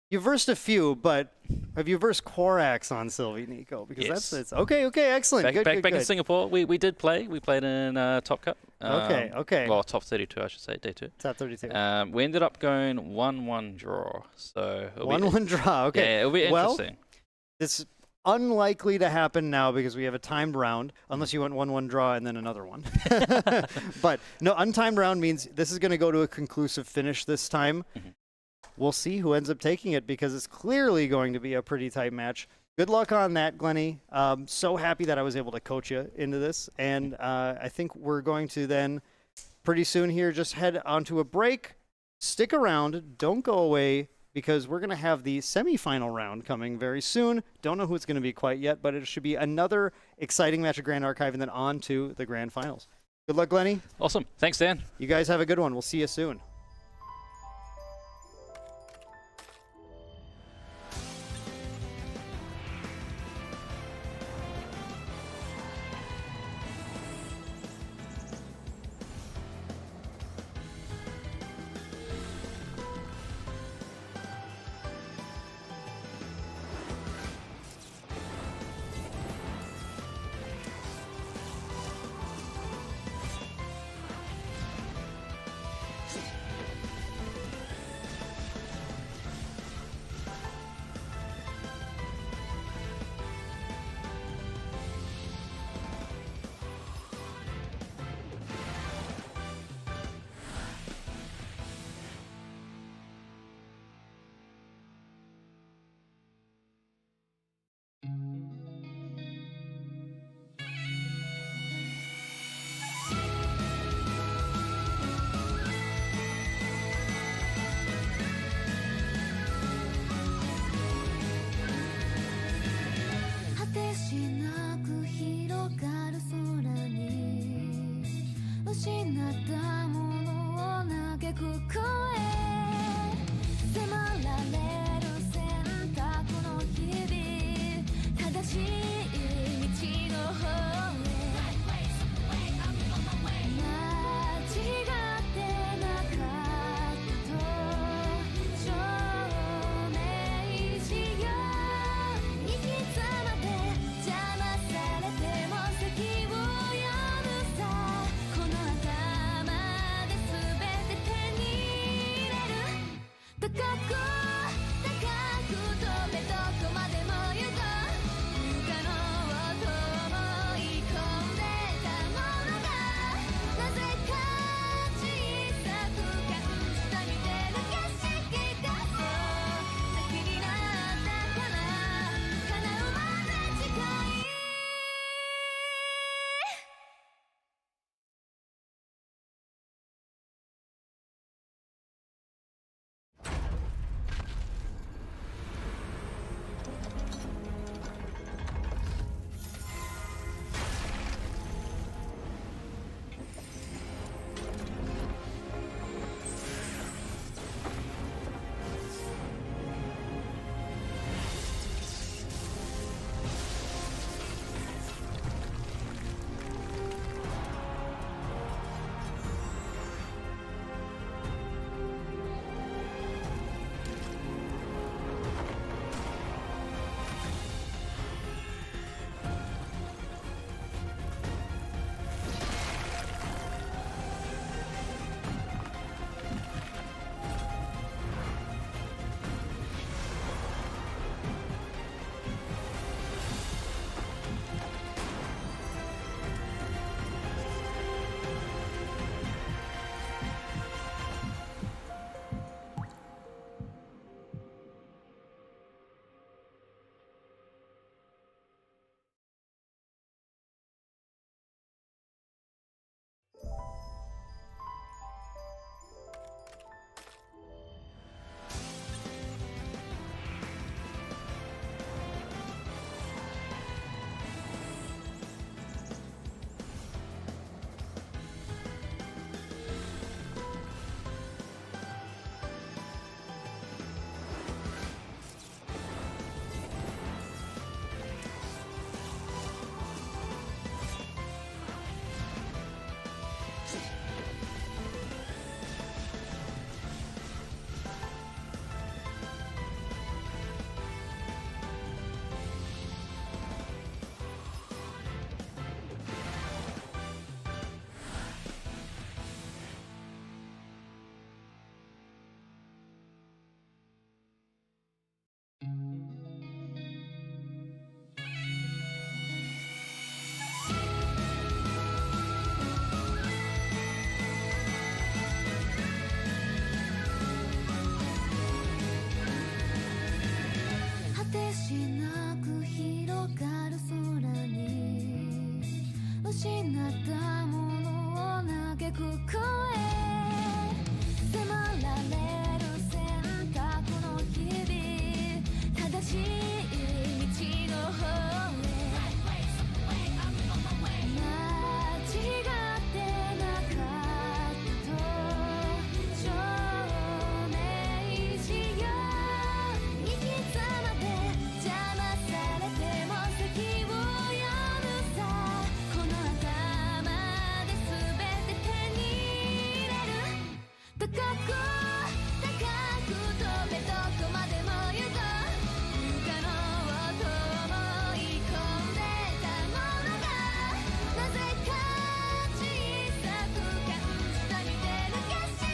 You've versed a few, but have you versed Korax on Sylvie Nico? Because Yes. that's okay. Excellent. back, Good, back, good, back in good. Singapore, we did play. We played in Top Cup. Okay. Well, top 32, I should say, day 2. Top 32. We ended up going 1-1 draw. So it'll be, 1-1 draw. Okay. Yeah, it'll be Well, interesting. It's unlikely to happen now because we have a timed round, unless you went 1-1 draw and then another one. But no, untimed round means this is going to go to a conclusive finish this time. Mhm. We'll see who ends up taking it because it's clearly going to be a pretty tight match. Good luck on that, Glennie. So happy that I was able to coach you into this. And I think we're going to then pretty soon here just head onto a break. Stick around. Don't go away because we're going to have the semifinal round coming very soon. Don't know who it's going to be quite yet, but it should be another exciting match of Grand Archive and then on to the Grand Finals. Good luck, Glennie. Awesome. Thanks, Dan. You guys have a good one. We'll see you soon. しなく広がる空に失ったものを嘆く声迫られる選択の日々正しい道の方へ間違ってなかったと証明しよう生き様で邪魔されても席を読むさこの頭で全て手に入れる高く高く飛べどこまでも行こう不可能と思い込んでたものがなぜか小さく感じた見てる景色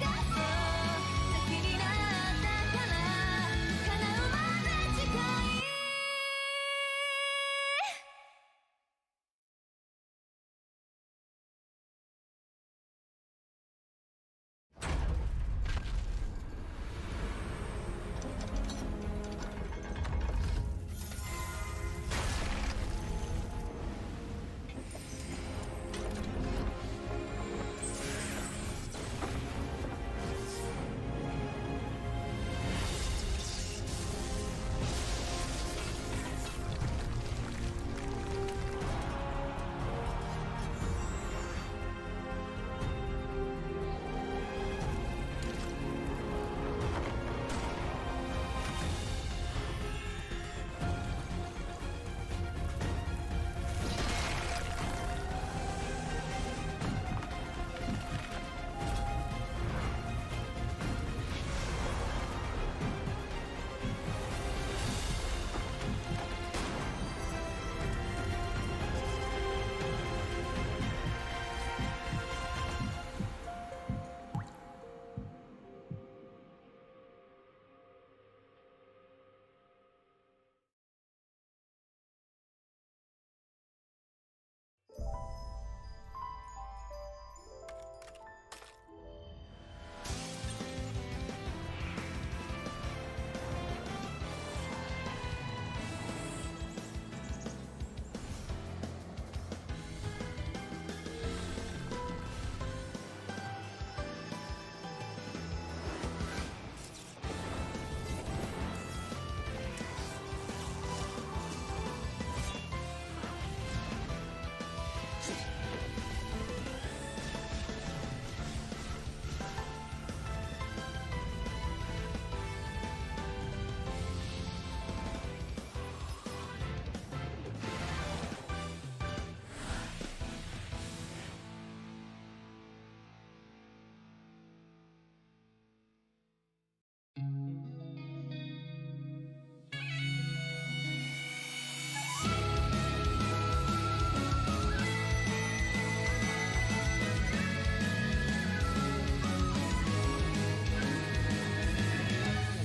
がそう先になったから叶うまで近い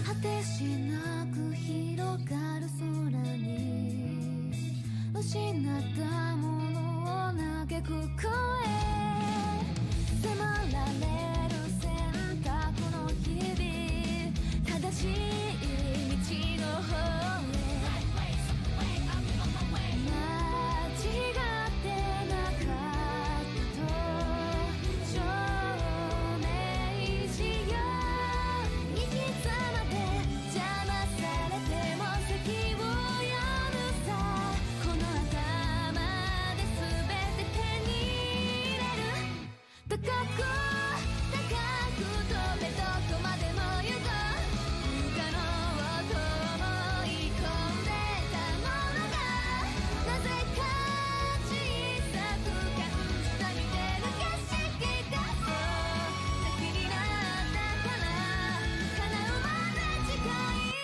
果てしなく広がる空に失ったものを嘆く声迫られる選択の日々正しい道の方へ間違ってなかったと証明しよう生き様で邪魔されても席を読むさこの頭で全て手に入れる高く高く飛べどこまでも行こう不可能と思い込んでたものがなぜか小さく感じた見てる景色がそう先になったから叶うまで近い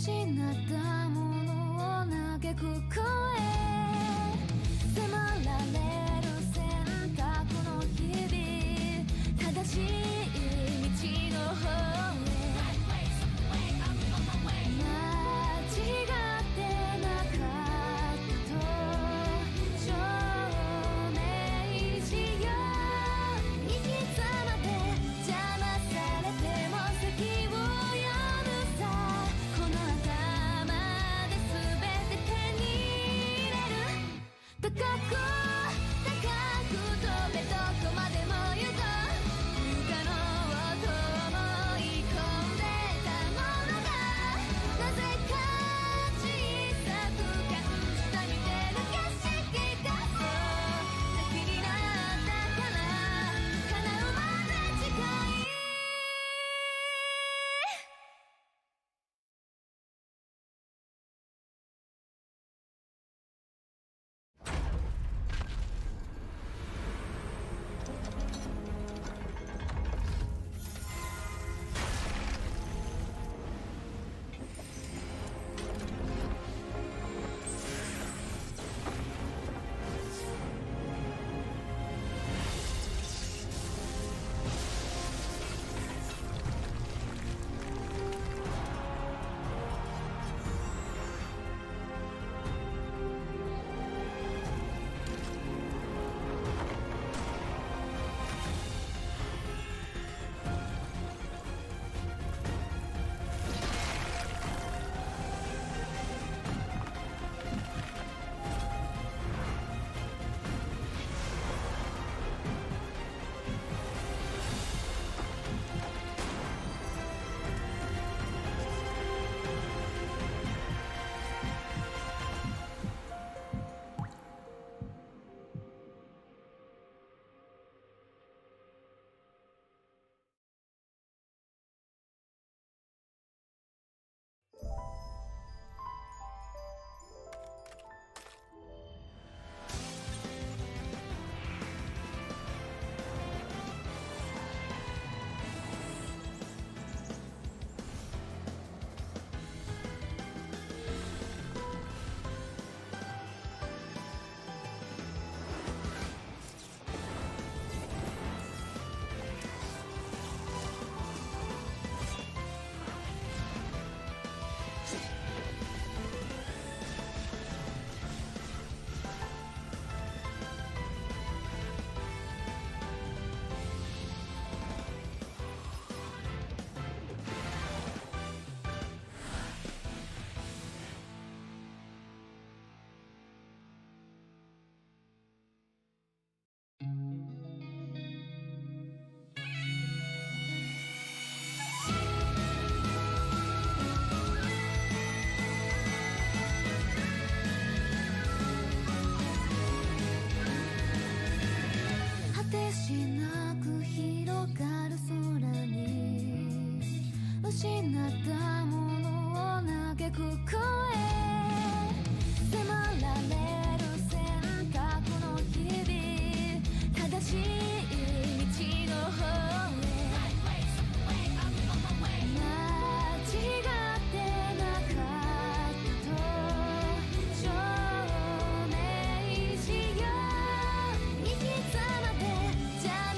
ったものを嘆く声迫られる選択の日々正しい道の方へ間違ってなかったと証明しよう生き様で邪魔されても席を読むさこの頭で全て手に入れる高く高く飛べどこまでも行こう不可能と思い込んでたものがなぜか小さく感じた見てる景色がそう先になったから叶うまで近い果てしなく広がる空に失ったものを嘆く声迫られる選択の日々正しい道の方へ間違ってなかったと証明しよう生き様で邪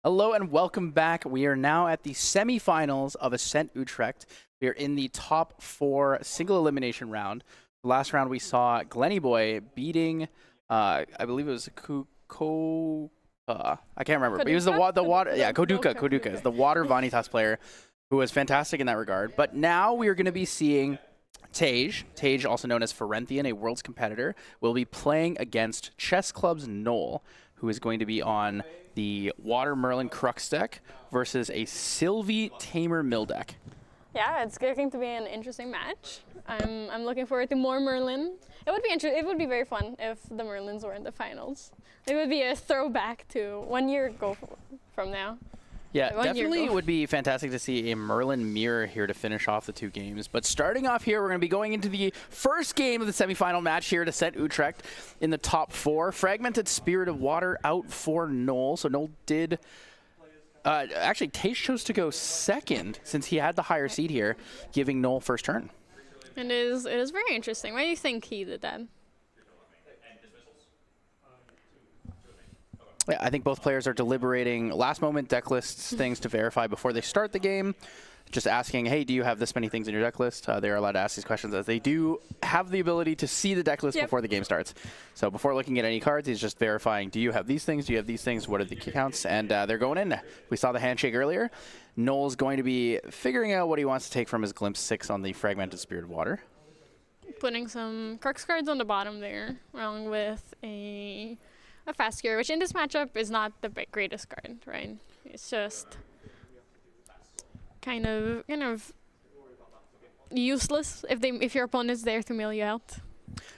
Hello and welcome back. We are now at the semifinals of Ascent Utrecht. We are in the top 4 single elimination round. The last round we saw Glenny Boy beating, I believe it was I can't remember, but he was the water, yeah, Koduka is the water Vanitas player who was fantastic in that regard. But now we are going to be seeing Tej, also known as Ferenthian, a Worlds competitor, will be playing against Chess Club's Noel, who is going to be on the Water Merlin Crux deck versus a Sylvie Tamer Mill deck. Yeah, it's going to be an interesting match. I'm looking forward to more Merlin. It would be It would be very fun if the Merlins were in the finals. It would be a throwback to 1 year ago from now. Yeah, 1 year definitely ago. would be fantastic to see a Merlin mirror here to finish off the 2 games. But starting off here, we're going to be going into the first game of the semifinal match here at Ascent Utrecht in the top 4. Fragmented Spirit of Water out for Noel. So Noel did... actually, Tej chose to go second since he had the higher seed here, giving Noel first turn. It is very interesting. Why do you think he did that? Yeah, I think both players are deliberating last moment deck lists, things to verify before they start the game. Just asking, hey, do you have this many things in your deck list? They are allowed to ask these questions as they do have the ability to see the deck list before the game starts. So before looking at any cards, he's just verifying, do you have these things? Do you have these things? What are the counts? And they're going in. We saw the handshake earlier. Noel's going to be figuring out what he wants to take from his Glimpse 6 on the Fragmented Spirit of Water. Putting some Crux cards on the bottom there, along with a Fast Cure, which in this matchup is not the greatest card, right? It's just kind of useless if your opponent's there to mill you out.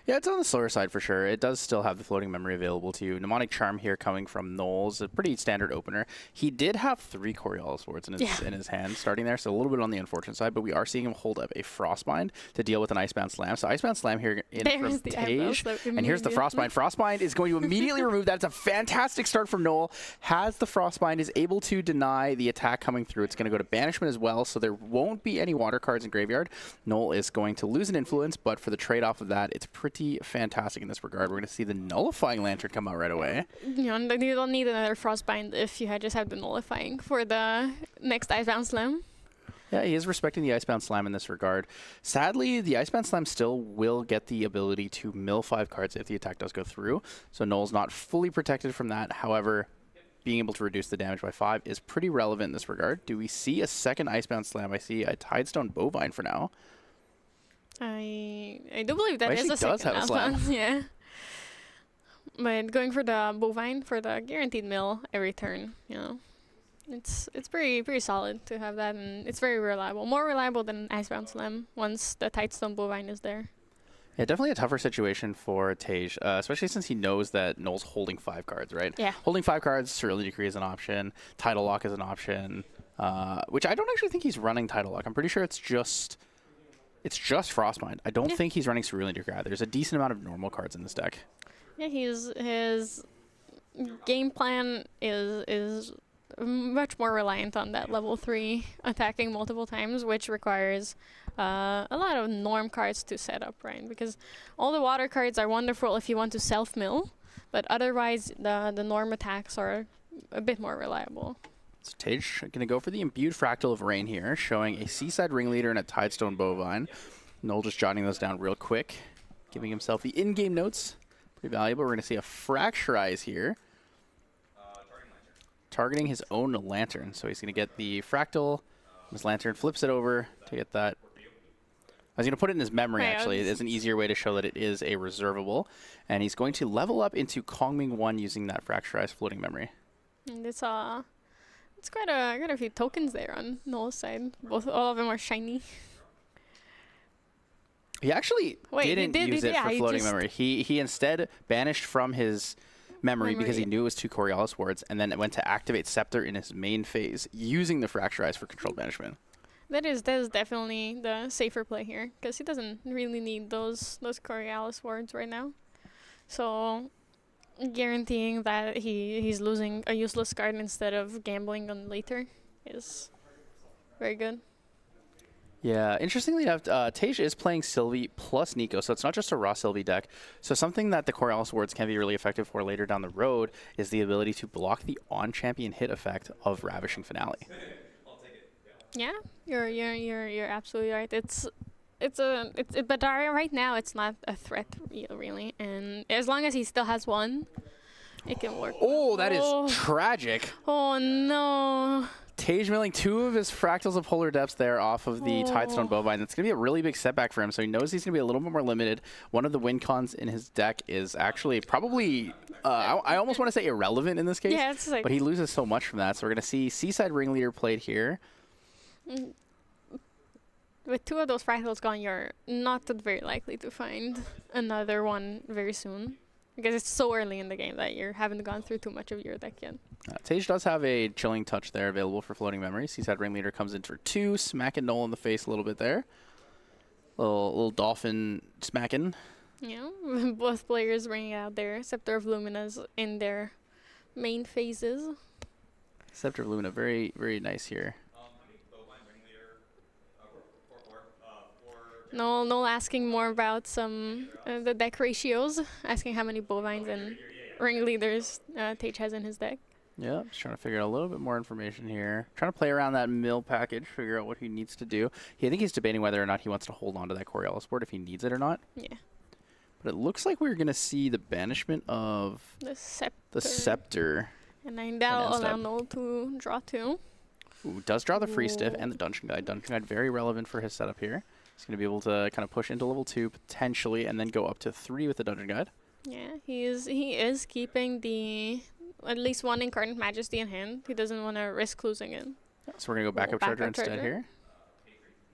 Yeah, it's on the slower side for sure. It does still have the floating memory available to you. Mnemonic Charm here coming from Noel's, a pretty standard opener. He did have 3 Coriolis Swords in his hand starting there, so a little bit on the unfortunate side, but we are seeing him hold up a Frostbind to deal with an Icebound Slam. So Icebound Slam here in from Tej, and here's the Frostbind. Frostbind is going to immediately remove that. It's a fantastic start from Noel. Has the Frostbind, is able to deny the attack coming through. It's going to go to Banishment as well, so there won't be any water cards in Graveyard. Noel is going to lose an influence, but for the trade-off of that, it's pretty fantastic in this regard. We're going to see the Nullifying Lantern come out right away. You don't need another Frostbind if you just have the Nullifying for the next Icebound Slam. Yeah, he is respecting the Icebound Slam in this regard. Sadly, the Icebound Slam still will get the ability to mill 5 cards if the attack does go through, so Noel's not fully protected from that. However, being able to reduce the damage by 5 is pretty relevant in this regard. Do we see a second Icebound Slam? I see a Tidestone Bovine for now. I do believe that is a does second have a slam. yeah. But going for the Bovine for the guaranteed mill every turn, it's pretty solid to have that, and it's very reliable. More reliable than Icebound Slam once the Tidestone Bovine is there. Yeah, definitely a tougher situation for Tej, especially since he knows that Noel's holding 5 cards, right? Yeah. Holding 5 cards, Cerulean Decree is an option, Tidal Lock is an option, which I don't actually think he's running Tidal Lock. I'm pretty sure it's just Frostbind. I don't think he's running Cerulean Decree either. There's a decent amount of normal cards in this deck. Yeah, his game plan is much more reliant on that level 3 attacking multiple times, which requires a lot of norm cards to set up, right? Because all the water cards are wonderful if you want to self-mill, but otherwise the norm attacks are a bit more reliable. So Tej going to go for the Imbued Fractal of Rain here, showing a Seaside Ringleader and a Tidestone Bovine. Noel just jotting those down real quick, giving himself the in-game notes. Pretty valuable. We're going to see a Fracturize here, targeting his own Lantern. So he's going to get the Fractal, his Lantern, flips it over to get that. I was going to put it in his memory, actually. It is an easier way to show that it is a reservable. And he's going to level up into Kongming 1 using that Fracturized Floating Memory. And it's quite a few tokens there on Noel's side. All of them are shiny. He actually didn't use it for floating memory. He instead banished from his memory because he knew it was 2 Coriolis Wards, and then it went to activate Scepter in his main phase, using the Fracturize for controlled banishment. That is definitely the safer play here, because he doesn't really need those Coriolis Wards right now. So guaranteeing that he's losing a useless card instead of gambling on later is very good. Yeah, interestingly enough, Tej is playing Sylvie plus Nico, so it's not just a raw Sylvie deck. So something that the Coriolis wards can be really effective for later down the road is the ability to block the on-champion hit effect of Ravishing Finale. Yeah, you're absolutely right. But right now it's not a threat really, and as long as he still has one, it can work. Oh, that is tragic. Oh no. Tej milling 2 of his Fractals of Polar Depths there off of the Tidestone Bovine. That's going to be a really big setback for him, so he knows he's going to be a little bit more limited. One of the win cons in his deck is actually probably, I almost want to say irrelevant in this case, Yeah, it's like, but he loses so much from that. So we're going to see Seaside Ringleader played here. with 2 of those fractals gone, you're not very likely to find another one very soon. Because it's so early in the game that you haven't gone through too much of your deck yet. Tej does have a Chilling Touch there available for Floating Memory. Seaside Ringleader comes in for 2, smacking Noel in the face a little bit there. Little dolphin smacking. Yeah, both players bringing out their Scepter of Luminas in their main phases. Scepter of Lumina, very, very nice here. Noel asking more about some the deck ratios, asking how many bovines and ringleaders Tej has in his deck. Yeah, just trying to figure out a little bit more information here. Trying to play around that mill package, figure out what he needs to do. I think he's debating whether or not he wants to hold on to that Coriolis board if he needs it or not. Yeah. But it looks like we're going to see the banishment of The Scepter. the Scepter. And then that'll And allow step. Noel to draw 2. Ooh, does draw the Free Stiff Ooh. and the Dungeon Guide. Dungeon Guide very relevant for his setup here. He's going to be able to kind of push into level 2 potentially and then go up to 3 with the Dungeon Guide. Yeah, he is keeping the at least 1 Incarnate Majesty in hand. He doesn't want to risk losing it. So we're going to go Backup Charger Backup instead Charger. here.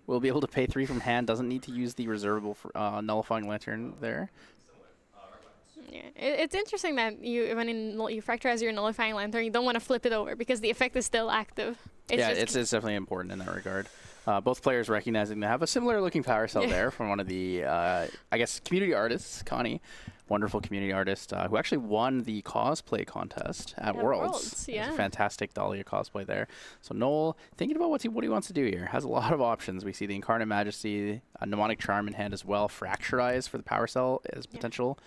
We'll be able to pay 3 from hand. Doesn't need to use the reservable for, Nullifying Lantern there. Yeah, it's interesting that you fracturize your Nullifying Lantern, you don't want to flip it over because the effect is still active. It's definitely important in that regard. Both players recognizing they have a similar looking power cell there from one of the, I guess, community artists, Connie. Wonderful community artist who actually won the cosplay contest at Worlds. It was a fantastic Dahlia cosplay there. So Noel, thinking about what he wants to do here, has a lot of options. We see the Incarnate Majesty, a Mnemonic Charm in hand as well, Fracturize for the power cell as potential.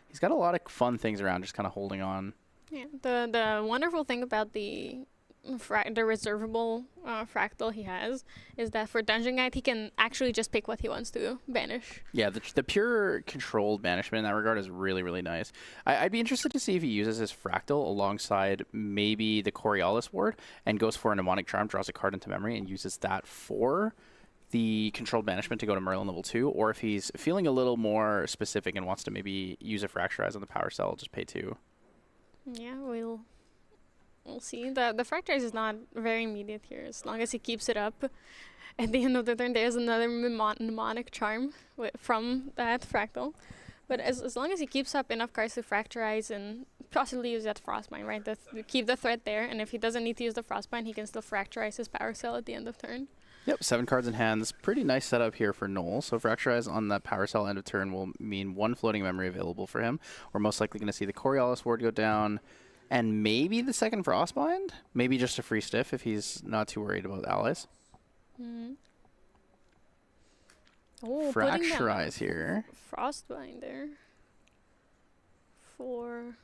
He's got a lot of fun things around, just kind of holding on. Yeah, the wonderful thing about the reservable fractal he has is that for Dungeon Guide he can actually just pick what he wants to banish. Yeah, the pure controlled banishment in that regard is really, really nice. I'd be interested to see if he uses his fractal alongside maybe the Coriolis ward and goes for a Mnemonic Charm, draws a card into memory, and uses that for the controlled banishment to go to Merlin level 2, or if he's feeling a little more specific and wants to maybe use a Fracturize on the power cell, just pay 2. Yeah, we'll see. The Fracturize is not very immediate here. As long as he keeps it up, at the end of the turn there's another Mnemonic Charm from that fractal. But as long as he keeps up enough cards to Fracturize and possibly use that Frostbind, right? Keep the threat there, and if he doesn't need to use the Frostbind, he can still Fracturize his power cell at the end of turn. Yep, 7 cards in hand. Pretty nice setup here for Noel. So Fracturize on that power cell end of turn will mean 1 floating memory available for him. We're most likely going to see the Coriolis ward go down, and maybe the second Frostbind? Maybe just a Free Stiff if he's not too worried about allies. Oh, Fracturize here. Frostbind there. For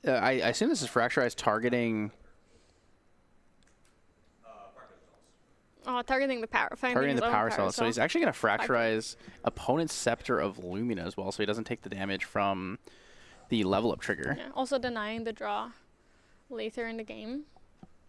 I assume this is Fracturize targeting... targeting the power. Targeting the power cell. So he's actually going to Fracturize opponent's Scepter of Lumina as well, so he doesn't take the damage from the level up trigger. Yeah, also denying the draw later in the game.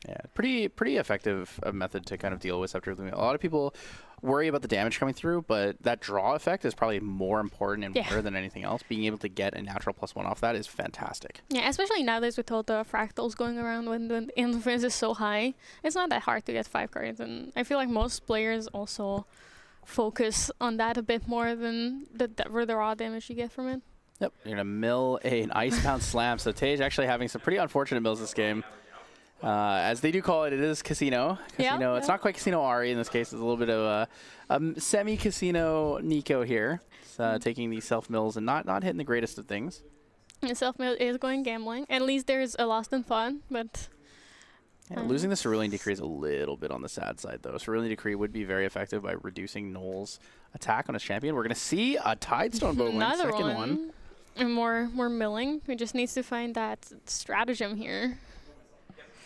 Yeah, pretty effective method to kind of deal with Scepter of Lumina. A lot of people worry about the damage coming through, but that draw effect is probably more important and better than anything else. Being able to get a natural +1 off that is fantastic. Yeah, especially nowadays with all the fractals going around when the influence is so high. It's not that hard to get 5 cards, and I feel like most players also focus on that a bit more than the raw damage you get from it. Yep, you're going to mill an Icebound Slam. So Tej actually having some pretty unfortunate mills this game. As they do call it, it is Casino. It's not quite Casino Ari in this case. It's a little bit of a semi-Casino Nico here. Taking these self-mills and not hitting the greatest of things. And self-mill is going gambling. At least there's a lost in fun, but Yeah, losing the Cerulean Decree is a little bit on the sad side, though. Cerulean Decree would be very effective by reducing Null's attack on his champion. We're going to see a Tidestone Bowling, Another second one. And more milling. We just needs to find that stratagem here.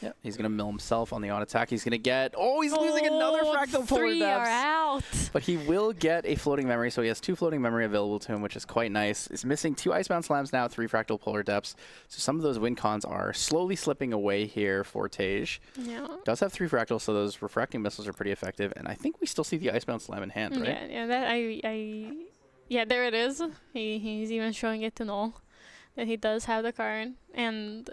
Yep, he's going to mill himself on the on attack. He's going to get... Oh, he's losing another Fractal Polar 3 are Depths. out. But he will get a floating memory, so he has 2 floating memory available to him, which is quite nice. He's missing 2 Icebound Slams now, 3 Fractal Polar Depths. So some of those win cons are slowly slipping away here for Tej. Yeah. Does have 3 Fractals, so those Refracting Missiles are pretty effective. And I think we still see the Icebound Slam in hand, right? Yeah, yeah, there it is. He's even showing it to Null that he does have the card, and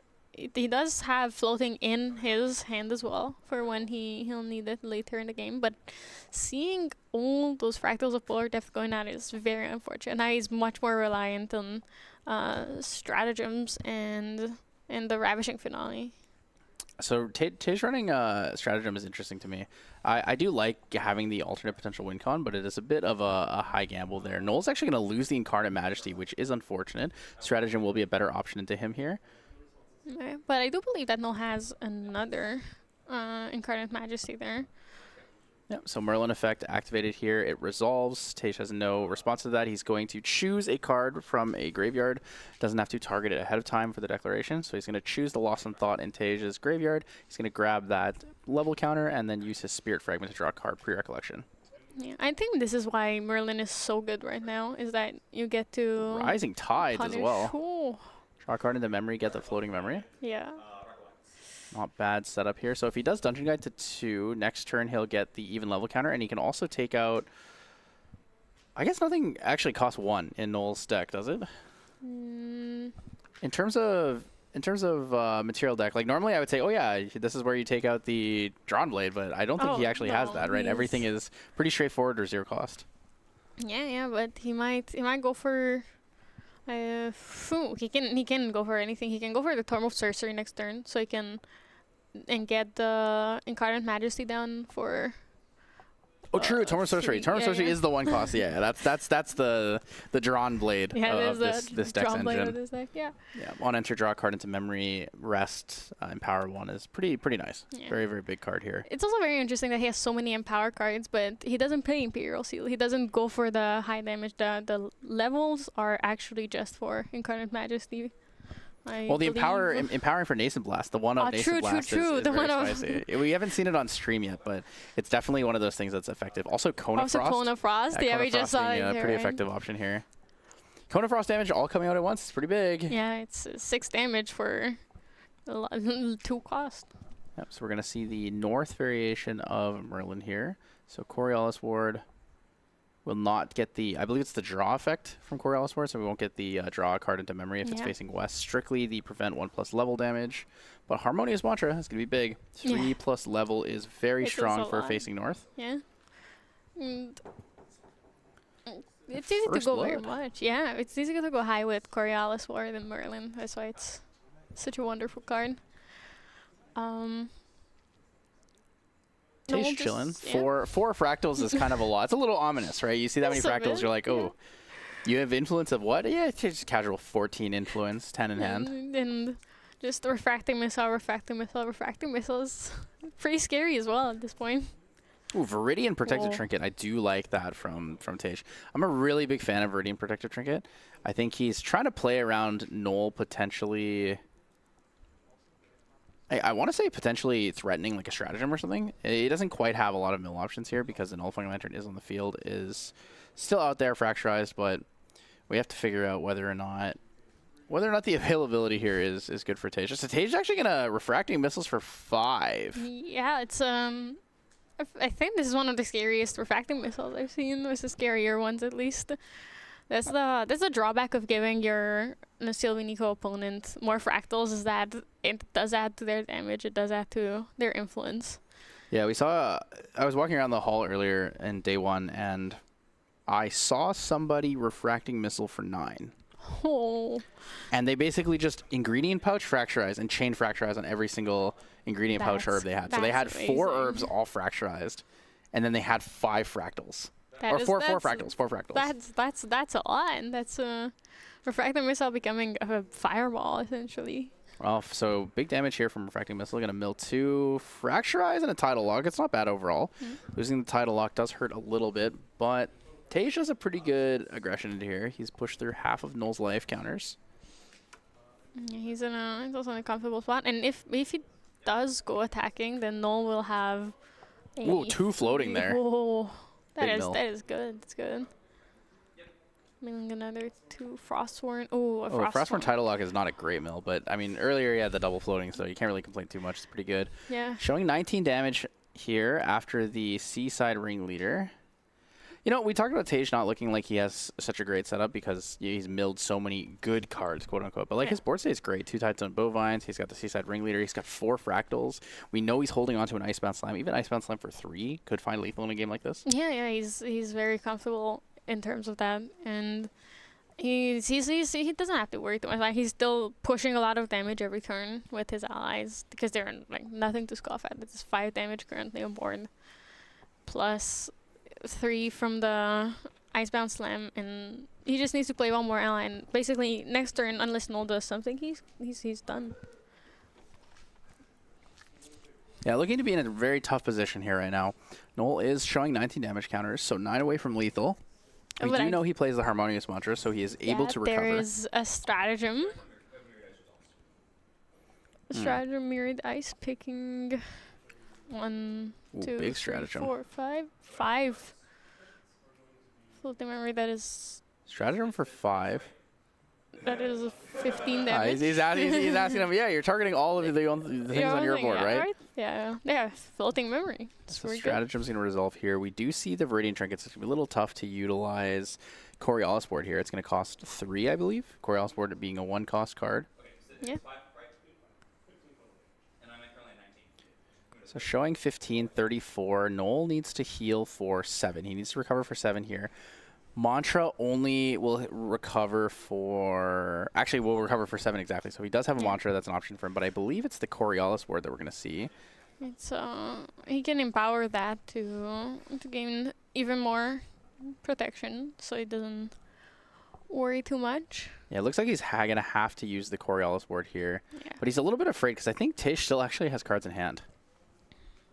he does have floating in his hand as well for when he'll need it later in the game. But seeing all those Fractals of Polar Depth going out is very unfortunate. Now he's much more reliant on stratagems and the Ravishing Finale. So Tej running stratagem is interesting to me. I do like having the alternate potential win con, but it is a bit of a high gamble there. Null's actually going to lose the Incarnate Majesty, which is unfortunate. Stratagem will be a better option into him here. Okay, but I do believe that Null has another Incarnate Majesty there. Yep, so Merlin effect activated here. It resolves. Tej has no response to that. He's going to choose a card from a graveyard. Doesn't have to target it ahead of time for the declaration. So he's going to choose the Lost in Thought in Tej's graveyard. He's going to grab that level counter and then use his Spirit Fragment to draw a card pre-recollection. Yeah, I think this is why Merlin is so good right now, is that you get to Rising Tides as well. Oh, Draw a card into memory, get the floating memory. yeah. Not bad setup here. So if he does Dungeon Guide to 2, next turn he'll get the even level counter, and he can also take out... I guess nothing actually costs 1 in Null's deck, does it? In terms of material deck, like normally I would say, oh yeah, this is where you take out the Drawn Blade, but I don't think he actually has that, right? Everything is pretty straightforward or 0 cost. Yeah, but he might go for... he can go for anything. He can go for the Torm of Sorcery next turn, so he can get the Incarnate Majesty down for. Oh, true. Torm of Sorcery. Torm of Sorcery is the 1 cost. Yeah, that's the Drawn Blade of this deck's engine. This deck, yeah. Yeah. On enter, draw a card into memory. Rest. Empower 1 is pretty nice. Yeah. Very very big card here. It's also very interesting that he has so many Empower cards, but he doesn't play Imperial Seal. He doesn't go for the high damage. The levels are actually just for Incarnate Majesty. Well, the empowering for Nascent Blast, the one of Nascent Blast is the very one spicy. We haven't seen it on stream yet, but it's definitely one of those things that's effective. Also, Cone of Frost. Cone of Frost. Yeah, we just saw it. A pretty effective option here. Cone of Frost damage all coming out at once. It's pretty big. Yeah, it's 6 damage for 2 cost. Yep. So we're gonna see the North variation of Merlin here. So Coriolis Ward will not get the, I believe it's the draw effect from Coriolis Ward, so we won't get the draw a card into memory if it's facing west. Strictly the prevent 1+ level damage. But Harmonious Mantra is going to be big. 3+ level is very strong for facing north. Yeah. And it's easy to go very much. Yeah, it's easy to go high with Coriolis Ward and Merlin. That's why it's such a wonderful card. Tej chilling. Four fractals is kind of a lot. It's a little ominous, right? You see that many fractals, you're like, oh, you have influence of what? Yeah, it's just casual 14 influence, 10 in hand. And just refracting missile is pretty scary as well at this point. Ooh, Viridian Protective Trinket. I do like that from Tej. I'm a really big fan of Viridian Protective Trinket. I think he's trying to play around Null potentially... I want to say potentially threatening like a stratagem or something. He doesn't quite have a lot of mill options here because the Nullifying Lantern is on the field, is still out there fracturized, but we have to figure out whether or not the availability here is good for Tej. So Tej is actually gonna Refracting Missiles for 5. Yeah, it's I think this is one of the scariest Refracting Missiles I've seen. There's the scarier ones at least. That's the drawback of giving your Sylvie Nico opponent more fractals, is that it does add to their damage, it does add to their influence. Yeah, we saw, I was walking around the hall earlier in day 1, and I saw somebody Refracting Missile for 9. Oh. And they basically just ingredient pouch fracturized and chain fracturized on every single ingredient pouch herb they had. So they had 4 herbs all fracturized, and then they had 5 fractals. Or four fractals. That's a lot. That's Refracting Missile becoming a fireball, essentially. Well, so big damage here from Refracting Missile. Going to mill 2, Fracture Eyes, and a Tidal Lock. It's not bad overall. Losing the Tidal Lock does hurt a little bit, but Tej has a pretty good aggression into here. He's pushed through half of Null's life counters. Yeah, he's also in a comfortable spot. And if he does go attacking, then Null will have Ooh, 2 floating there. Oh, Big mill. that is good. It's good. Milling another 2 Frostworn. Oh, a Frostworn Tidal Lock is not a great mill, but I mean earlier he had the double floating, so you can't really complain too much. It's pretty good. Yeah. Showing 19 damage here after the Seaside Ringleader. You know, we talked about Tej not looking like he has such a great setup because he's milled so many good cards, quote unquote. But like his board state is great. 2 Tidestone Bovines. He's got the Seaside Ringleader. He's got 4 Fractals. We know he's holding on to an Icebound Slime. Even Icebound Slime for 3 could find lethal in a game like this. Yeah, he's very comfortable in terms of that, and he doesn't have to worry too much. Like he's still pushing a lot of damage every turn with his allies because they're like nothing to scoff at. It's 5 damage currently on board, plus 3 from the Icebound Slam, and he just needs to play one more ally. And basically, next turn, unless Null does something, he's done. Yeah, looking to be in a very tough position here right now. Null is showing 19 damage counters, so 9 away from lethal. We do know he plays the Harmonious Mantra, so he is able to recover. There is a stratagem. Stratagem mirrored ice picking 1, 2, big 3, stratagem. 4, 5. 5. Floating memory, that is Stratagem for 5. that is 15 damage. He's asking him, yeah, you're targeting all of the things on your board, right? Yeah, floating memory. It's So very good. stratagem's going to resolve here. We do see the Viridian Trinkets. It's going to be a little tough to utilize Coriolis board here. It's going to cost 3, I believe. Coriolis board being a 1-cost card. Yeah. So showing 15, 34. Null needs to heal for 7. He needs to recover for 7 here. Mantra only will recover for... Actually, will recover for 7 exactly. So he does have a Mantra. That's an option for him. But I believe it's the Coriolis ward that we're going to see. It's he can empower that to gain even more protection, so he doesn't worry too much. Yeah, it looks like he's going to have to use the Coriolis ward here. Yeah. But he's a little bit afraid because I think Tej still actually has cards in hand.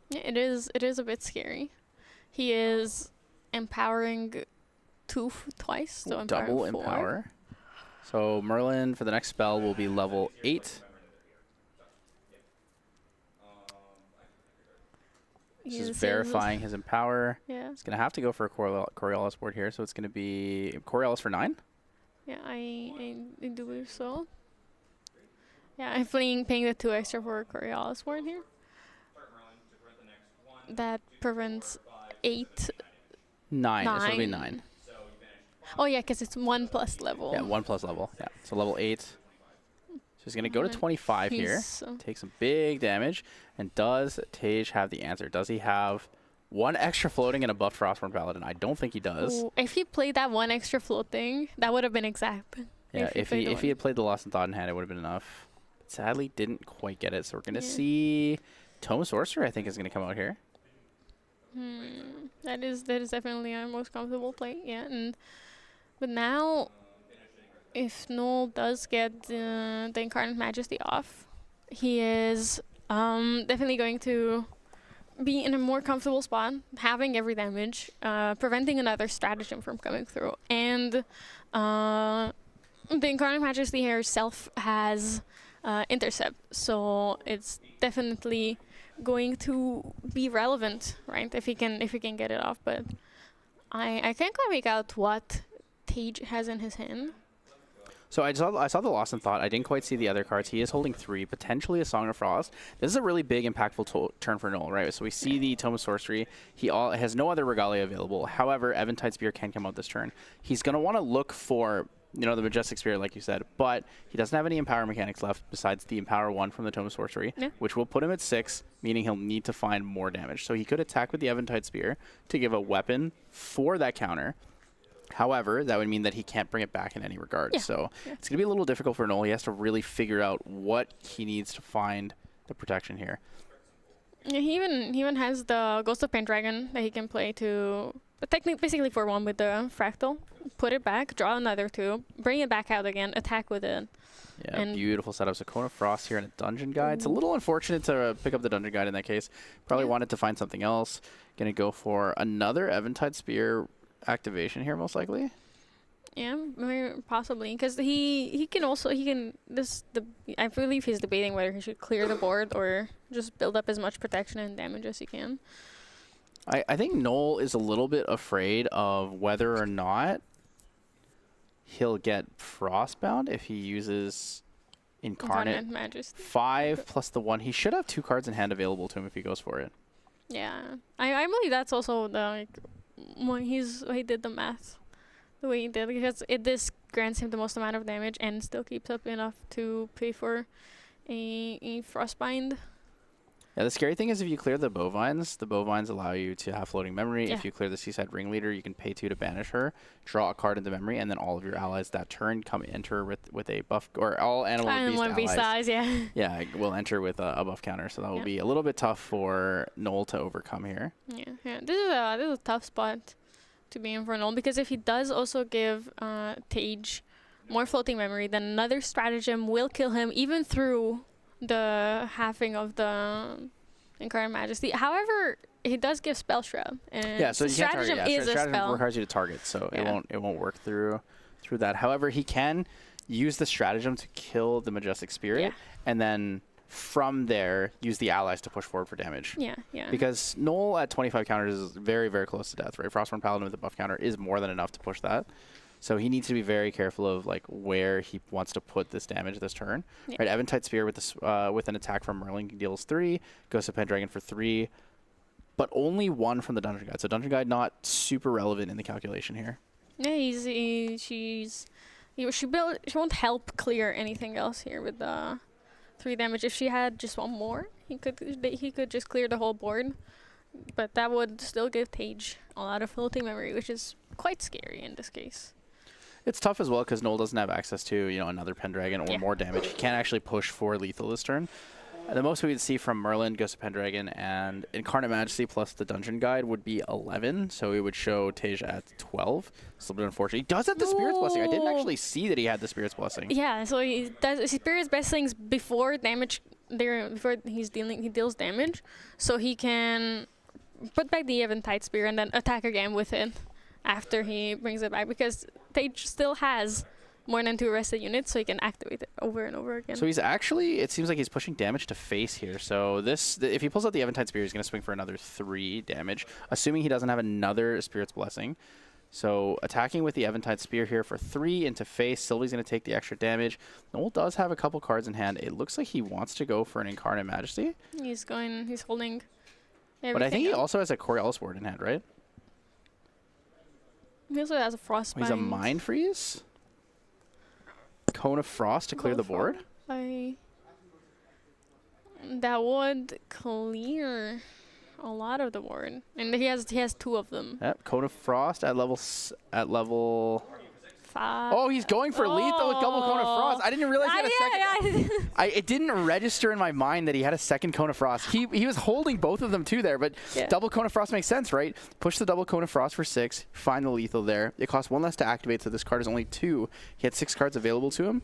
Yeah, it is a bit scary. He is empowering twice, so Double empowering 4. empower. So Merlin for the next spell will be level 8. This is verifying his empower. Yeah. He's going to have to go for a Coriolis board here, so it's going to be Coriolis for 9. Yeah, I do believe so. Yeah, I'm paying the 2 extra for a Coriolis board here. That prevents 8. 9. This will be 9. Oh yeah, because it's 1 plus level. Yeah, 1 plus level. Yeah, so level 8. So he's going to go to 25 here. Take some big damage. And does Tej have the answer? Does he have 1 extra floating and a buffed Frostborn Paladin? I don't think he does. Ooh, if he played that 1 extra floating, that would have been exact. Yeah, if he had played the Lost in Thought in hand, it would have been enough. But sadly, didn't quite get it. So we're going to see Tome of Sorcerer, I think, is going to come out here. That is definitely our most comfortable play. Yeah, but now, if Null does get the Incarnate Majesty off, he is definitely going to be in a more comfortable spot, having every damage, preventing another stratagem from coming through, and the Incarnate Majesty herself has intercept, so it's definitely going to be relevant, right? If he can get it off, but I can't quite make out what Tej has in his hand. So I saw the Lost in Thought. I didn't quite see the other cards. He is holding 3, potentially a Song of Frost. This is a really big, impactful turn for Null, right? So we see the Tome of Sorcery. He has no other Regalia available. However, Eventide Spear can come out this turn. He's going to want to look for, the Majestic Spirit, like you said, but he doesn't have any Empower mechanics left besides the Empower 1 from the Tome of Sorcery, which will put him at 6, meaning he'll need to find more damage. So he could attack with the Eventide Spear to give a weapon for that counter. However, that would mean that he can't bring it back in any regard. So it's going to be a little difficult for Null. He has to really figure out what he needs to find the protection here. Yeah, he even has the Ghost of Pendragon that he can play to basically for 1 with the Fractal. Put it back, draw another 2, bring it back out again, attack with it. Yeah, And- beautiful setup. So Cone of Frost here in a Dungeon Guide. It's a little unfortunate to pick up the Dungeon Guide in that case. Probably Yeah. wanted to find something else. Gonna go for another Eventide Spear activation here, most likely. Yeah, possibly, because he can I believe he's debating whether he should clear the board or just build up as much protection and damage as he can. I think Noel is a little bit afraid of whether or not he'll get Frostbound if he uses Incarnate Majesty. 5 plus the 1. He should have 2 cards in hand available to him if he goes for it. Yeah, I believe that's also the when he did the math, the way he did, because this grants him the most amount of damage and still keeps up enough to pay for a Frostbind. Yeah, the scary thing is if you clear the bovines allow you to have floating memory. Yeah. If you clear the Seaside Ringleader, you can pay 2 to banish her, draw a card into memory, and then all of your allies that turn enter with a buff, or all animal and beast allies. Yeah. Yeah, will enter with a buff counter, so that will be a little bit tough for Noel to overcome here. Yeah. This is a tough spot to be in for Noel, because if he does also give Tage more floating memory, then another stratagem will kill him even through the halving of the Incarnate Majesty. However, he does give Spell Shroud, and Yeah, so you can't target. stratagem Yeah, is a stratagem spell. requires you to target, so Yeah. it won't work through that. However, he can use the stratagem to kill the Majestic Spirit, Yeah. and then from there use the allies to push forward for damage. Yeah. Because Noel at 25 counters is very, very close to death, right? Frostborn Paladin with a buff counter is more than enough to push that. So he needs to be very careful of like where he wants to put this damage this turn. Yeah. Right, Eventide Spear with this with an attack from Merlin deals 3, Ghost of Pendragon for 3, but only 1 from the Dungeon Guide. So Dungeon Guide not super relevant in the calculation here. Yeah, she won't help clear anything else here with the 3 damage. If she had just 1 more, he could just clear the whole board. But that would still give Tage a lot of floating memory, which is quite scary in this case. It's tough as well because Noel doesn't have access to another Pendragon or more damage. He can't actually push for lethal this turn. The most we would see from Merlin, Ghost of Pendragon, and Incarnate Majesty plus the Dungeon Guide would be 11. So it would show Tage at 12. It's a little bit unfortunate. He does have the Spirit's Blessing. I didn't actually see that he had the Spirit's Blessing. Yeah, so he does Spirit's Blessings before damage. Before he deals damage, so he can put back the Eventide Spear and then attack again with it after he brings it back, because Tage still has more than 2 rested units, so he can activate it over and over again. So he's actually, it seems like he's pushing damage to face here. So if he pulls out the Eventide Spear, he's going to swing for another 3 damage, assuming he doesn't have another Spirit's Blessing. So attacking with the Eventide Spear here for 3 into face. Sylvie's going to take the extra damage. Noel does have a couple cards in hand. It looks like he wants to go for an Incarnate Majesty. He's holding everything. But I think he up. also has a Coriolis Ward in hand, right? He also has a Frostbind. He's a Mind Freeze. Cone of Frost to clear the board. That would clear a lot of the board, and he has 2 of them. Yep, Cone of Frost at level 5. Oh, he's going for lethal with double Cone of Frost. I didn't realize he had a second. It didn't register in my mind that he had a second Cone of Frost. He was holding both of them too there, but double Cone of Frost makes sense, right? Push the double Cone of Frost for 6, find the lethal there. It costs 1 less to activate, so this card is only 2. He had 6 cards available to him,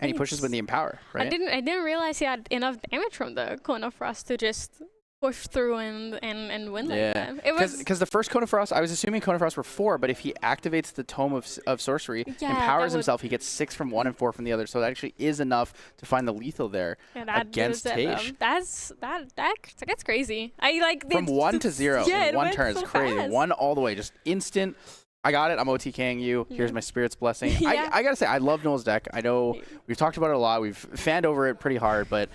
and he pushes with the Empower, right? I didn't realize he had enough damage from the Cone of Frost to just push through and win like that. It was because the first Cone of Frost, I was assuming Cone of Frost were 4, but if he activates the Tome of Sorcery, empowers himself, he gets 6 from 1 and 4 from the other. So that actually is enough to find the lethal there against Tage. That's crazy. I like from 1 to 0 in 1 turn. It's so crazy. fast. 1 all the way, just instant. I got it. I'm OTKing you. Here's my Spirit's Blessing. I gotta say, I love Noel's deck. I know we've talked about it a lot. We've fanned over it pretty hard, but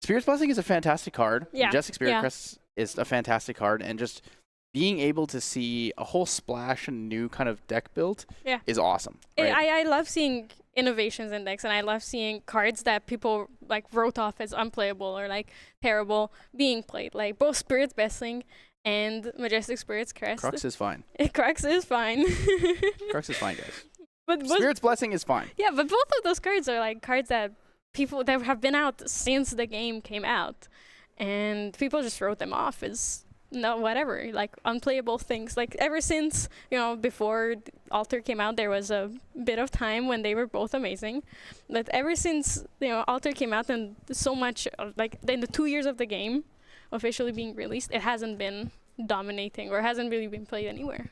Spirit's Blessing is a fantastic card. Majestic Spirit Crest is a fantastic card, and just being able to see a whole splash and new kind of deck built is awesome. Right? I love seeing innovations in decks, and I love seeing cards that people like wrote off as unplayable or like terrible being played, like both Spirit's Blessing and Majestic Spirit's Crest. Crux is fine. Crux is fine. Crux is fine, guys. But Spirit's Blessing is fine. Yeah, but both of those cards are like cards that people that have been out since the game came out, and people just wrote them off as no, whatever, like unplayable things. Like ever since, before Alter came out, there was a bit of time when they were both amazing. But ever since, Alter came out and so much, like in the 2 years of the game officially being released, it hasn't been dominating or hasn't really been played anywhere.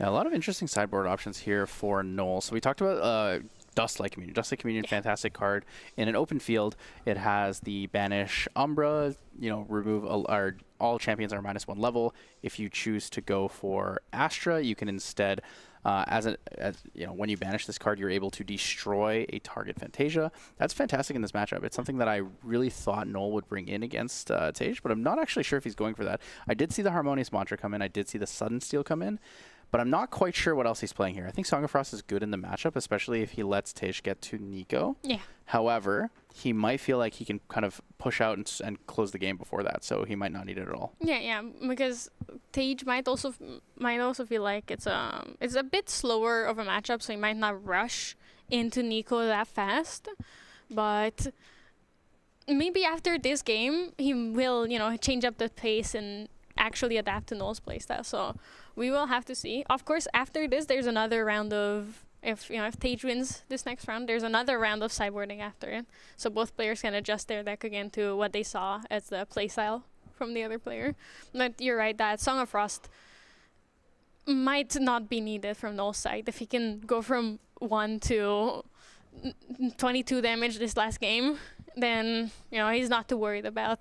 Yeah, a lot of interesting sideboard options here for Null. So we talked about Dustlight Communion. Dustlight Communion, fantastic card. In an open field, it has the Banish Umbra, remove all champions are -1 level. If you choose to go for Astra, you can instead, when you banish this card, you're able to destroy a target Fantasia. That's fantastic in this matchup. It's something that I really thought Null would bring in against Tage, but I'm not actually sure if he's going for that. I did see the Harmonious Mantra come in. I did see the Sudden Steal come in. But I'm not quite sure what else he's playing here. I think Song of Frost is good in the matchup, especially if he lets Tage get to Nico. Yeah. However, he might feel like he can kind of push out and close the game before that, so he might not need it at all. Yeah, because Tage might also feel like it's a bit slower of a matchup, so he might not rush into Nico that fast. But maybe after this game, he will, change up the pace and actually adapt to Null's playstyle. So we will have to see. Of course, after this, there's another round of, if Tage wins this next round, there's another round of sideboarding after it. So both players can adjust their deck again to what they saw as the playstyle from the other player. But you're right that Song of Frost might not be needed from Null's side. If he can go from 1 to 22 damage this last game, then he's not too worried about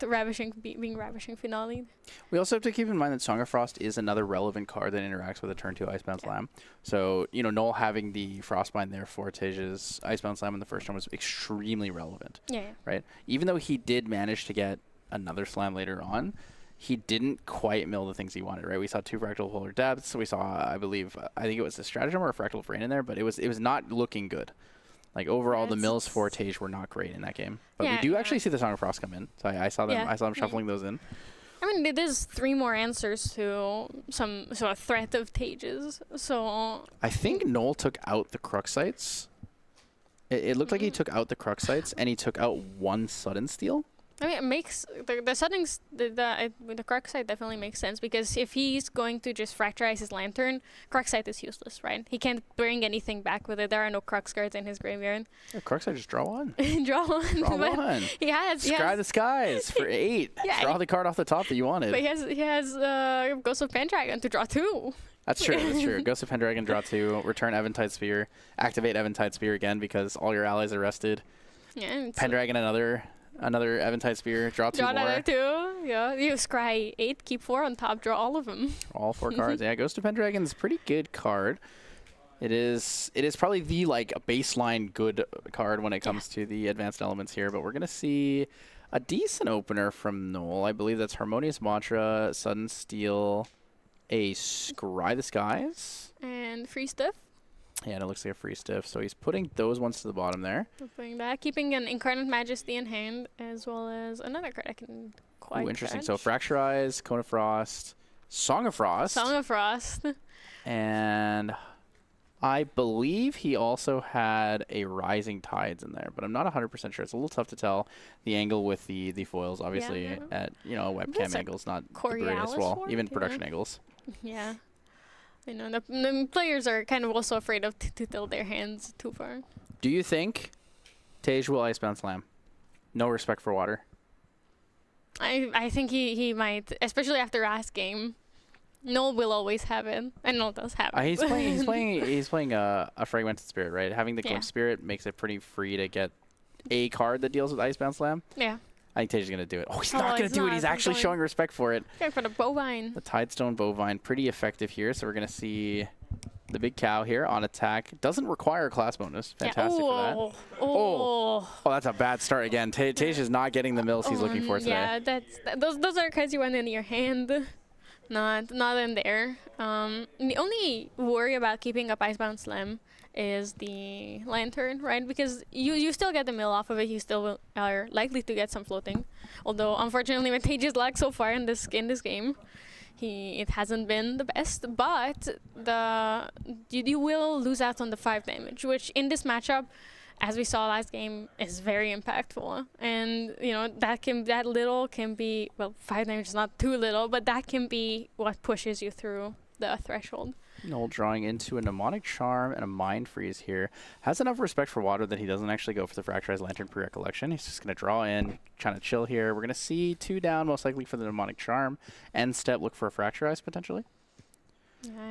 being Ravishing Finale. We also have to keep in mind that Song of Frost is another relevant card that interacts with a turn 2 Icebound Slam. So, Null having the Frostbind there for Tage's Icebound Slam in the first turn was extremely relevant. Yeah. Right? Even though he did manage to get another Slam later on, he didn't quite mill the things he wanted, right? We saw 2 Fractal Polar Depths. We saw, I think it was a Stratagem or a Fractal Brain in there, but it was not looking good. Like overall, the mills for Tage were not great in that game, but we do actually see the Song of Frost come in. So I saw them. I saw them shuffling those in. I mean, it is 3 more answers to some sort of threat of Tage's. So I think Null took out the Cruxites. It looked like he took out the Cruxites and he took out 1 Sudden Steal. I mean, it makes the settings, the Cruxite definitely makes sense, because if he's going to just fracturize his Lantern, Cruxite is useless, right? He can't bring anything back with it. There are no Crux cards in his graveyard. Yeah, Cruxite, just draw 1. Draw 1. Draw 1. He has Scry the Skies for 8. Draw the card off the top that you wanted. But he has Ghost of Pendragon to draw 2. That's true. That's true. Ghost of Pendragon, draw 2. Return Eventide Sphere. Activate Eventide Sphere again because all your allies are rested. Yeah. Pendragon, another Eventide Spear, draw 2 more. Draw another 2, yeah. You scry 8, keep 4 on top, draw all of them. All 4 cards. Yeah, Ghost of Pendragon's a pretty good card. It is probably the baseline good card when it comes to the advanced elements here, but we're gonna see a decent opener from Null. I believe that's Harmonious Mantra, Sudden Steal, a Scry the Skies, and Free Stuff. Yeah, and it looks like a free stiff. So he's putting those ones to the bottom there. Putting that, keeping an Incarnate Majesty in hand, as well as another card I can quite interesting. catch. So Fracturize, Cone of Frost, Song of Frost. Song of Frost. And I believe he also had a Rising Tides in there, but I'm not 100% sure. It's a little tough to tell the angle with the foils, obviously, at, a webcam angle is not the greatest. Well, even production angles. Yeah. The players are kind of also afraid of to tilt their hands too far. Do you think Tage will Icebound Slam? No respect for water. I think he might, especially after last game. Null will always have it, and Null does have it. He's playing a Fragmented Spirit, right? Having the Glimpse Spirit makes it pretty free to get a card that deals with Icebound Slam. Yeah. I think Tage is going to do it. Oh, he's not going to do it. He's actually showing respect for it. Okay, for the Bovine. The Tidestone Bovine, pretty effective here. So we're going to see the big cow here on attack. Doesn't require a class bonus. Fantastic for that. Oh, that's a bad start again. Tage is not getting the mills he's looking for today. Yeah, those are cards you want in your hand, not in there. The only worry about keeping up Icebound Slam is the Lantern, right? Because you still get the mill off of it. You still are likely to get some floating. Although, unfortunately, with Tage's luck so far in this game, it hasn't been the best. But you will lose out on the 5 damage, which in this matchup, as we saw last game, is very impactful. And you know that little can be, well, 5 damage is not too little, but that can be what pushes you through the threshold. Noel drawing into a Mnemonic Charm and a Mind Freeze here. Has enough respect for water that he doesn't actually go for the Fracturized Lantern pre-recollection. He's just going to draw in, trying to chill here. We're going to see 2 down, most likely for the Mnemonic Charm. End step, look for a Fracturized potentially.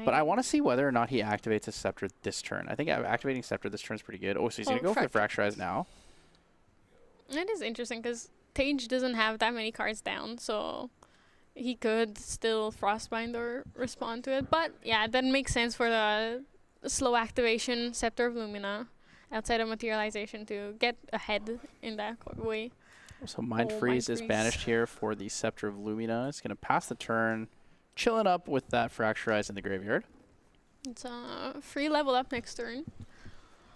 But I want to see whether or not he activates a Scepter this turn. I think activating Scepter this turn is pretty good. Oh, so he's going to go for the Fracturized now. It is interesting because Tage doesn't have that many cards down, so he could still Frostbind or respond to it. But yeah, that makes sense for the slow activation Scepter of Lumina outside of materialization to get ahead in that way. So Mind Freeze is banished here for the Scepter of Lumina. It's going to pass the turn, chilling up with that Fracturized in the graveyard. It's a free level up next turn.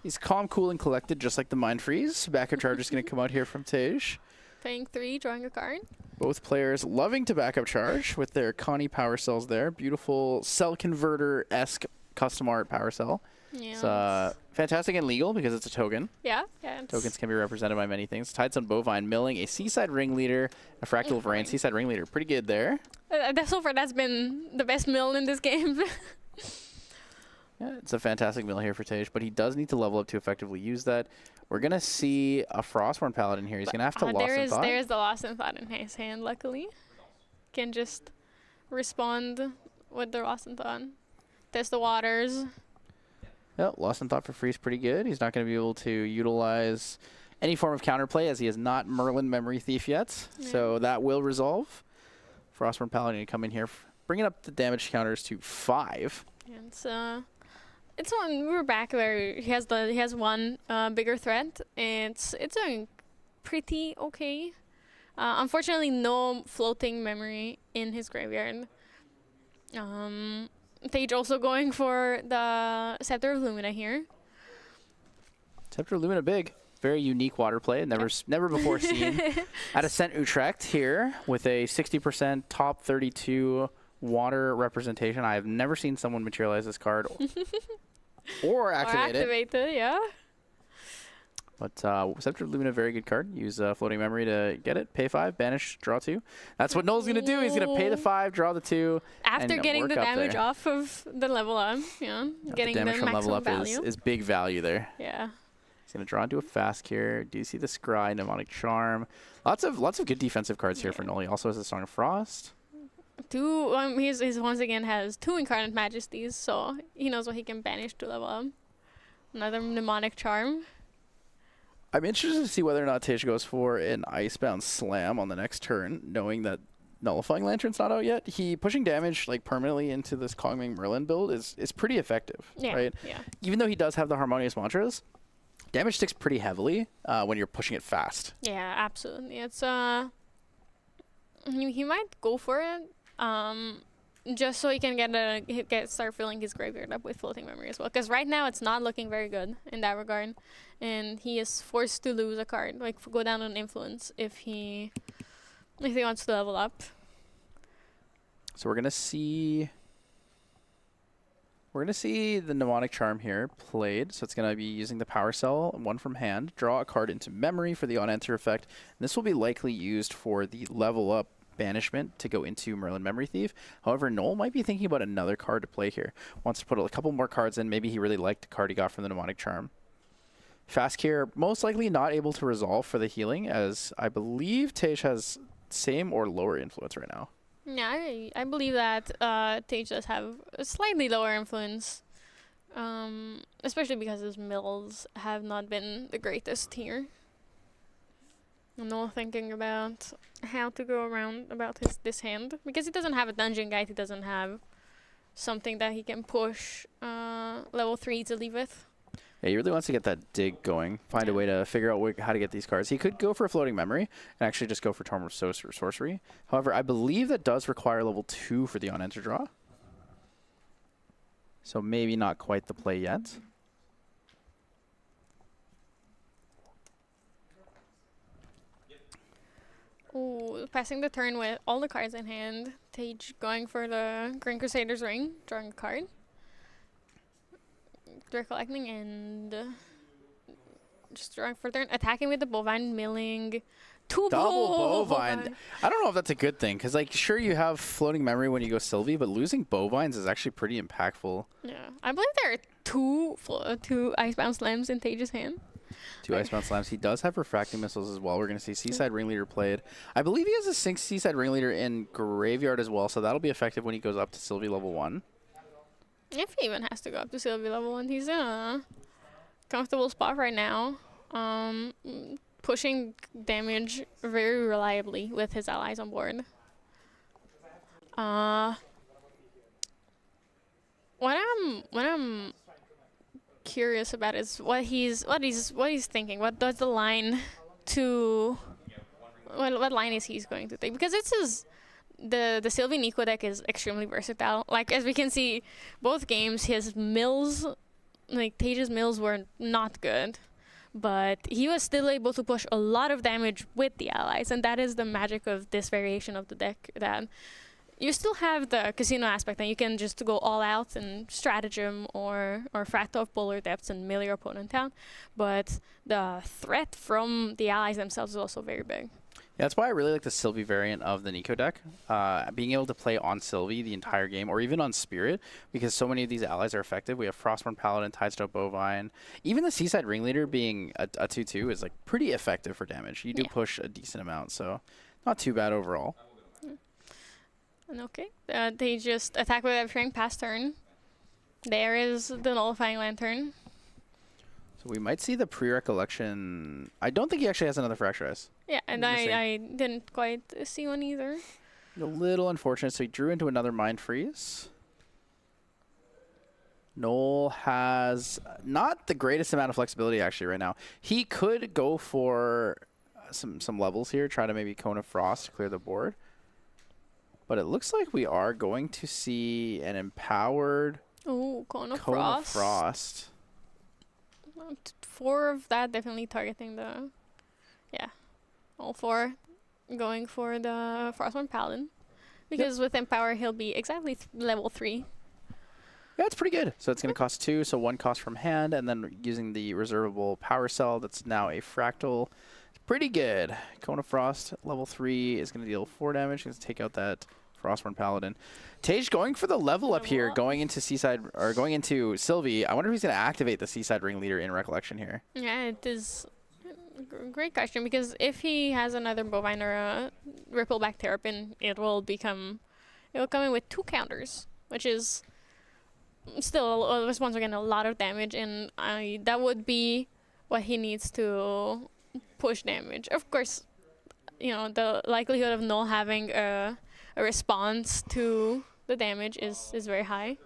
He's calm, cool, and collected, just like the Mind Freeze. Backup charge is going to come out here from Tage. Paying 3, drawing a card. Both players loving to backup charge with their Connie power cells there. Beautiful cell converter-esque custom art power cell. Yeah. It's fantastic and legal because it's a token. Yeah. Tokens can be represented by many things. Tidestone Bovine, Milling, a Seaside Ringleader, a Fractal of Rain. Seaside Ringleader, pretty good there. So far, that's been the best mill in this game. Yeah, it's a fantastic mill here for Tage, but he does need to level up to effectively use that. We're going to see a Frostborn Paladin here. He's going to have to Lost in Thought. There's the Lost in Thought in his hand, luckily. Can just respond with the Lost in Thought. Test the waters. Yep, Lost in Thought for free is pretty good. He's not going to be able to utilize any form of counterplay as he is not Merlin Memory Thief yet. Yeah. So that will resolve. Frostborn Paladin to come in here, bringing up the damage counters to 5. And it's when we were back where he has one bigger threat. It's doing pretty okay. Unfortunately, no floating memory in his graveyard. Tage also going for the Scepter of Lumina here. Scepter of Lumina big. Very unique water play. Never before seen at Ascent Utrecht here with a 60% top 32 water representation. I have never seen someone materialize this card or activate it. Yeah. But Scepter of Lumina, very good card. Use Floating Memory to get it. Pay 5, banish, draw 2. That's what Noel's going to do. He's going to pay the 5, draw the 2. After getting the damage off of the level up, getting the damage from level up value. Is big value there. Yeah. He's going to draw into a Fast here. Do you see the Scry, Mnemonic Charm? Lots of good defensive cards here for Noel. He also has a Song of Frost. He's once again has 2 Incarnate Majesties, so he knows what he can banish to level up. Another Mnemonic Charm. I'm interested to see whether or not Tage goes for an Icebound Slam on the next turn, knowing that Nullifying Lantern's not out yet. Pushing damage like permanently into this Kongming Merlin build is pretty effective, right? Yeah. Even though he does have the Harmonious Mantras, damage sticks pretty heavily when you're pushing it fast. Yeah, absolutely. It's he might go for it. Just so he can start filling his graveyard up with Floating Memory as well. Because right now it's not looking very good in that regard, and he is forced to lose a card, like go down on Influence if he wants to level up. So we're gonna see the Mnemonic Charm here played. So it's gonna be using the Power Cell, 1 from hand, draw a card into memory for the on-enter effect. And this will be likely used for the level up banishment to go into Merlin Memory Thief. However, Noel might be thinking about another card to play here. Wants to put a couple more cards in. Maybe he really liked the card he got from the Mnemonic Charm. Fast here, most likely not able to resolve for the healing, as I believe Tage has same or lower influence right now. Yeah, I believe that Tage does have a slightly lower influence, especially because his mills have not been the greatest here. Noel thinking about how to go around about this hand, because he doesn't have a dungeon guide. He doesn't have something that he can push level 3 easily with. Yeah, he really wants to get that dig going, find a way to figure out how to get these cards. He could go for a Floating Memory and actually just go for Torm of Sorcery. However, I believe that does require level 2 for the on-enter draw. So maybe not quite the play yet. Ooh, passing the turn with all the cards in hand. Tage going for the Green Crusader's Ring, drawing a card. Recollecting and just drawing for turn, attacking with the bovine, milling, two Double bovine. I don't know if that's a good thing, because, like, sure, you have floating memory when you go Sylvie, but losing bovines is actually pretty impactful. Yeah, I believe there are two Icebound Slams in Tage's hand. Two Icebound Slams. He does have refracting missiles as well. We're going to see Seaside Ringleader played. I believe he has a Seaside Ringleader in Graveyard as well, so that'll be effective when he goes up to Sylvie level 1. If he even has to go up to Sylvie level 1, he's in a comfortable spot right now. Pushing damage very reliably with his allies on board. What I'm curious about is what he's thinking. What does the line to what line is he's going to take? Because it's the Sylvie Nico deck is extremely versatile. Like, as we can see, both games his mills, like Tage's mills, were not good, but he was still able to push a lot of damage with the allies, and that is the magic of this variation of the deck, that you still have the casino aspect, and you can just go all out and stratagem or fractal polar depths and mill your opponent down, but the threat from the allies themselves is also very big. Yeah, that's why I really like the Sylvie variant of the Nico deck. Being able to play on Sylvie the entire game, or even on Spirit, because so many of these allies are effective. We have Frostborn Paladin, Tidestone Bovine. Even the Seaside Ringleader being a 2/2 is, like, pretty effective for damage. You do push a decent amount, so not too bad overall. And okay, they just attack with everything past turn. There is the Nullifying Lantern. So we might see the pre-recollection. I don't think he actually has another Fracture Ice. Yeah, and I didn't quite see one either. A little unfortunate, so he drew into another Mind Freeze. Noel has not the greatest amount of flexibility actually right now. He could go for some levels here, try to maybe Cone of Frost to clear the board. But it looks like we are going to see an empowered Cone of Frost. 4 of that definitely targeting the... Yeah. All 4 going for the Frostborn Paladin. Because with Empower, he'll be exactly level 3. Yeah, it's pretty good. So it's going to cost 2, so 1 cost from hand, and then using the reservable power cell that's now a fractal. It's pretty good. Cone of Frost, level 3, is going to deal 4 damage. He's going to take out that Frostborn Paladin. Tage going for the level up here, going into Seaside, or going into Sylvie. I wonder if he's going to activate the Seaside Ringleader in Recollection here. Yeah, it is a great question, because if he has another Bovine or a Rippleback Terrapin, it will come in with 2 counters, which is still, once again, a lot of damage, and that would be what he needs to push damage. Of course, you know, the likelihood of Null having a response to the damage is very high.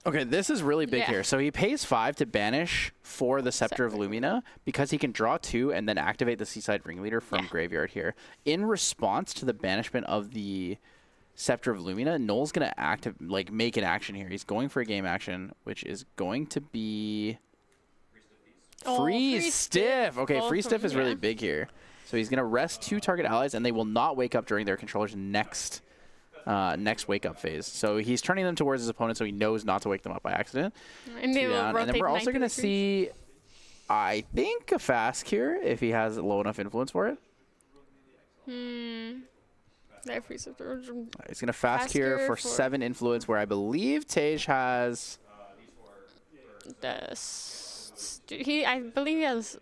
Okay, this is really big here. So he pays 5 to banish for the Scepter of Lumina because he can draw 2 and then activate the Seaside Ringleader from Graveyard here. In response to the banishment of the Scepter of Lumina, Null's going to make an action here. He's going for a game action, which is going to be Freeze Stiff. Okay, Freeze Stiff is really big here. So he's going to rest 2 target allies, and they will not wake up during their controller's next wake up phase. So he's turning them towards his opponent, so he knows not to wake them up by accident. And they will rotate. And then we're also going to see, I think, a Fast Cure if he has low enough influence for it. He's going to Fast Cure for 7 influence, where I believe Tage has... I believe he has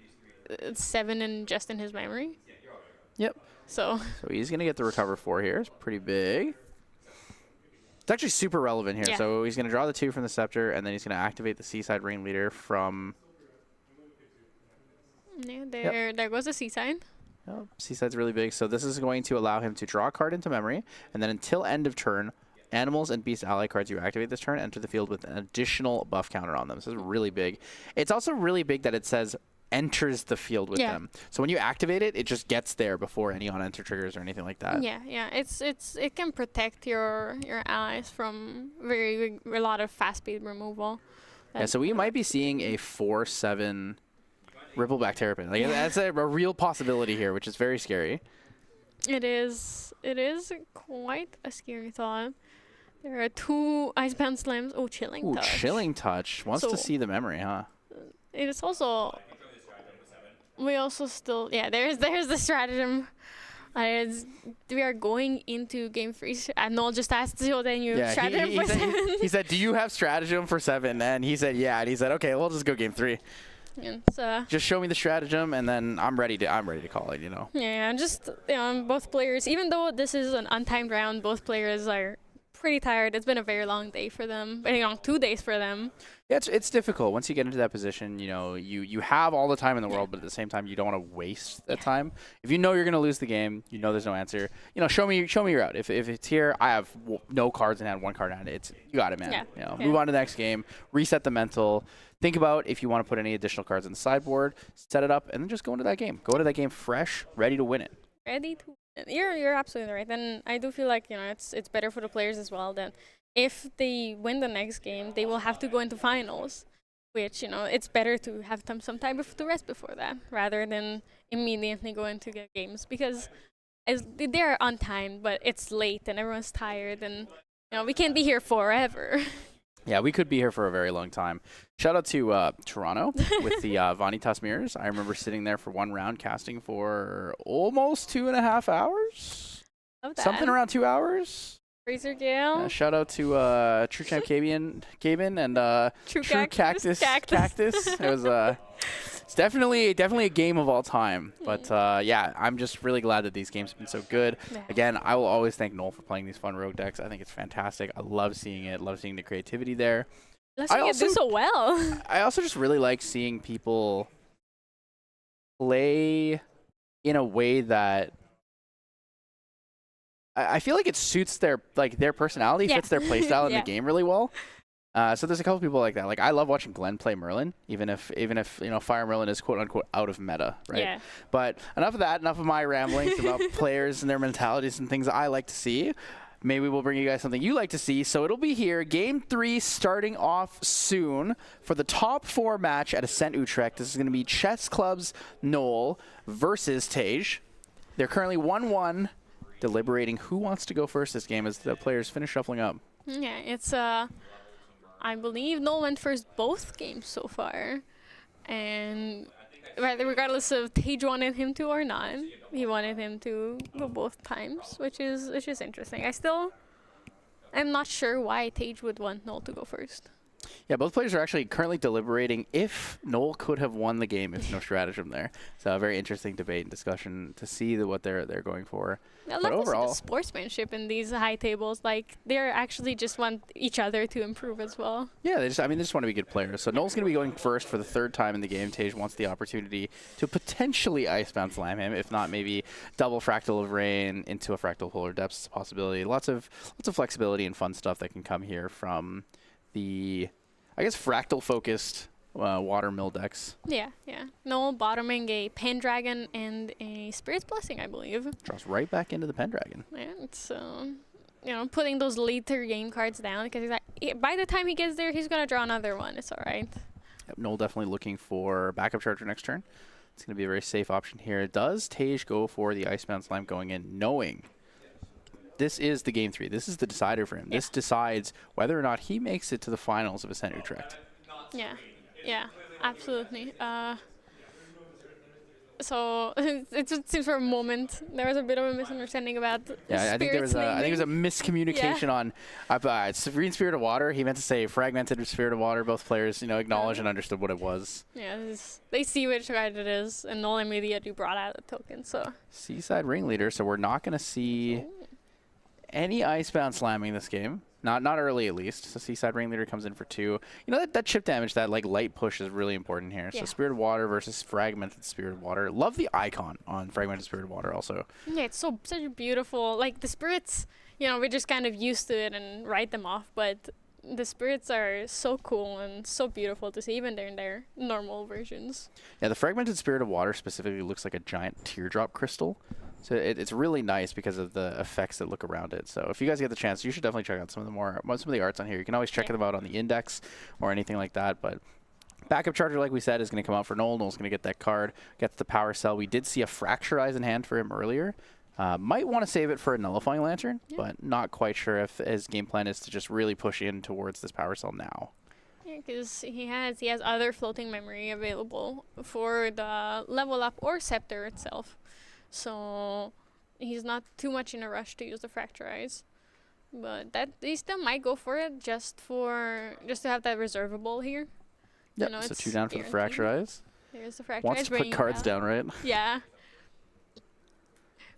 7 just in his memory. Yep. So he's going to get the recover 4 here. It's pretty big. It's actually super relevant here. Yeah. So he's going to draw the 2 from the Scepter, and then he's going to activate the Seaside Ringleader from... Yeah, there goes the Seaside. Yep. Seaside's really big. So this is going to allow him to draw a card into memory, and then until end of turn, animals and beast ally cards you activate this turn enter the field with an additional buff counter on them. So this is really big. It's also really big that it says enters the field with them. So when you activate it, it just gets there before any on-enter triggers or anything like that. Yeah. It can protect your allies from a lot of fast speed removal. Yeah, so we might be seeing a 4/7 Rippleback Terrapin. Like that's a real possibility here, which is very scary. It is quite a scary thought. There are 2 Icebound Slams. Oh, Chilling Touch. Chilling Touch. Wants to see the memory, huh? It is also we also still, there's the stratagem. We are going into game 3. Noel just asked Zoltan you stratagem for 7. He said, "Do you have stratagem for 7?" And he said, "Yeah." And he said, "Okay, we'll just go game 3. And so Just show me the stratagem, and then I'm ready to call it. You know." yeah, just both players. Even though this is an untimed round, both players are pretty tired. It's been a very long day for them. Very long 2 days for them. Yeah, it's difficult once you get into that position. You know, you have all the time in the world, but at the same time, you don't want to waste that time. If you know you're gonna lose the game, you know there's no answer. You know, show me your out. If it's here, I have no cards in hand, 1 card in hand. You got it, man. Yeah. You know, move on to the next game. Reset the mental. Think about if you want to put any additional cards on the sideboard. Set it up, and then just go into that game. Go into that game fresh, ready to win it. Ready to. You're absolutely right. And I do feel like it's better for the players as well that if they win the next game, they will have to go into finals, which it's better to have some time to rest before that rather than immediately go into the games because they're untimed, but it's late and everyone's tired and we can't be here forever. Yeah, we could be here for a very long time. Shout out to Toronto with the Vanitas mirrors. I remember sitting there for 1 round casting for almost 2.5 hours. Love that. Something around 2 hours. Razor Gale. Shout out to True Champ Cabian and True Cactus. It was it's definitely a game of all time. But yeah, I'm just really glad that these games have been so good. Yeah. Again, I will always thank Noel for playing these fun rogue decks. I think it's fantastic. I love seeing it. Love seeing the creativity there. Let's get this so well. I also just really like seeing people play in a way that I feel like it suits their personality, fits their playstyle in the game really well. So there's a couple people like that. Like I love watching Glenn play Merlin, even if Fire Merlin is quote unquote out of meta, right? Yeah. But enough of that. Enough of my ramblings about players and their mentalities and things I like to see. Maybe we'll bring you guys something you like to see. So it'll be here. Game 3 starting off soon for the top 4 match at Ascent Utrecht. This is going to be Chess Club's Noel versus Tage. They're currently 1-1. Deliberating who wants to go first this game as the players finish shuffling up. Yeah, it's I believe Noel went first both games so far, and regardless of Tage wanted him to or not, he wanted him to go both times, which is interesting. I'm not sure why Tage would want Noel to go first. Yeah, both players are actually currently deliberating if Noel could have won the game if no stratagem there. So a very interesting debate and discussion to see what they're going for. I love to see the sportsmanship in these high tables. Like they're actually just want each other to improve as well. Yeah, they just want to be good players. So Noel's going to be going first for the 3rd time in the game. Tage wants the opportunity to potentially Icebound Slam him, if not maybe double Fractal of Rain into a Fractal Polar Depths is a possibility. Lots of flexibility and fun stuff that can come here from the, I guess, fractal-focused water mill decks. Yeah. Noel bottoming a Pendragon and a Spirit's Blessing, I believe. Draws right back into the Pendragon. Yeah, it's putting those later game cards down because he's like, by the time he gets there, he's gonna draw another one. It's all right. Yep, Noel definitely looking for backup charger next turn. It's gonna be a very safe option here. Does Tage go for the Icebound Slime going in, knowing this is the game 3. This is the decider for him. Yeah. This decides whether or not he makes it to the finals of Ascent Utrecht. Yeah, absolutely. So it just seems for a moment there was a bit of a misunderstanding about. I think there was a miscommunication on Green Spirit of Water. He meant to say Fragmented Spirit of Water. Both players, acknowledged and understood what it was. Yeah, they see which card it is, and Noel immediately brought out the token. So Seaside Ringleader. So we're not going to see any Icebound slamming this game. Not early, at least. So Seaside Ringleader comes in for 2. That chip damage, that light push is really important here. Yeah. So Spirit of Water versus Fragmented Spirit of Water. Love the icon on Fragmented Spirit of Water also. Yeah, it's such a beautiful, the spirits, we're just kind of used to it and write them off, but the spirits are so cool and so beautiful to see, even in their normal versions. Yeah, the Fragmented Spirit of Water specifically looks like a giant teardrop crystal. So it's really nice because of the effects that look around it. So if you guys get the chance, you should definitely check out some of the arts on here. You can always check them out on the index or anything like that. But backup charger, like we said, is going to come out for Noel. Noel's going to get that card, gets the power cell. We did see a Fracturize in hand for him earlier. Might want to save it for a Nullifying Lantern, but not quite sure if his game plan is to just really push in towards this power cell now. because he has other floating memory available for the level up or scepter itself, so he's not too much in a rush to use the Fracturize. But that he still might go for it just to have that reservable here. Yep. You know, So it's 2 down for the guaranteed. Fracturize. There's the Fracturize. Wants to put bringing cards down, right? Yeah.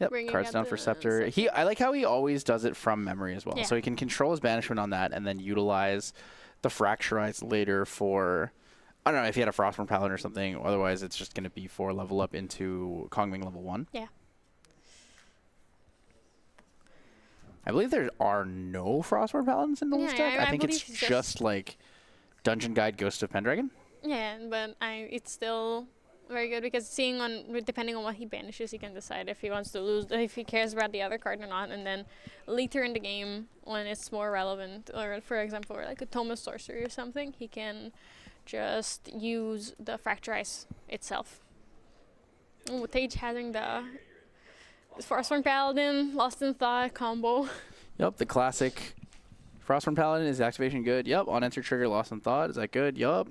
Yep, Bringing cards out down for the Scepter. I like how he always does it from memory as well. Yeah. So he can control his banishment on that and then utilize the Fracturize later for, I don't know, if he had a Frostborn Paladin or something. Otherwise, it's just going to be for level up into Kongming level 1. Yeah. I believe there are no Frostborn Paladins in Noel's Yeah, deck. I I think it's believe just like Dungeon Guide Ghost of Pendragon. Yeah, but it's still very good because depending on what he banishes, he can decide if he wants to lose, if he cares about the other card or not, and then later in the game when it's more relevant, or for example, like a Tome of Sorcery or something, he can just use the Fracturize itself. Ooh, Tage having the Frostborn Paladin, Lost in Thought combo. Yep, the classic Frostborn Paladin. Is activation good? Yep. On enter trigger, Lost in Thought. Is that good? Yup.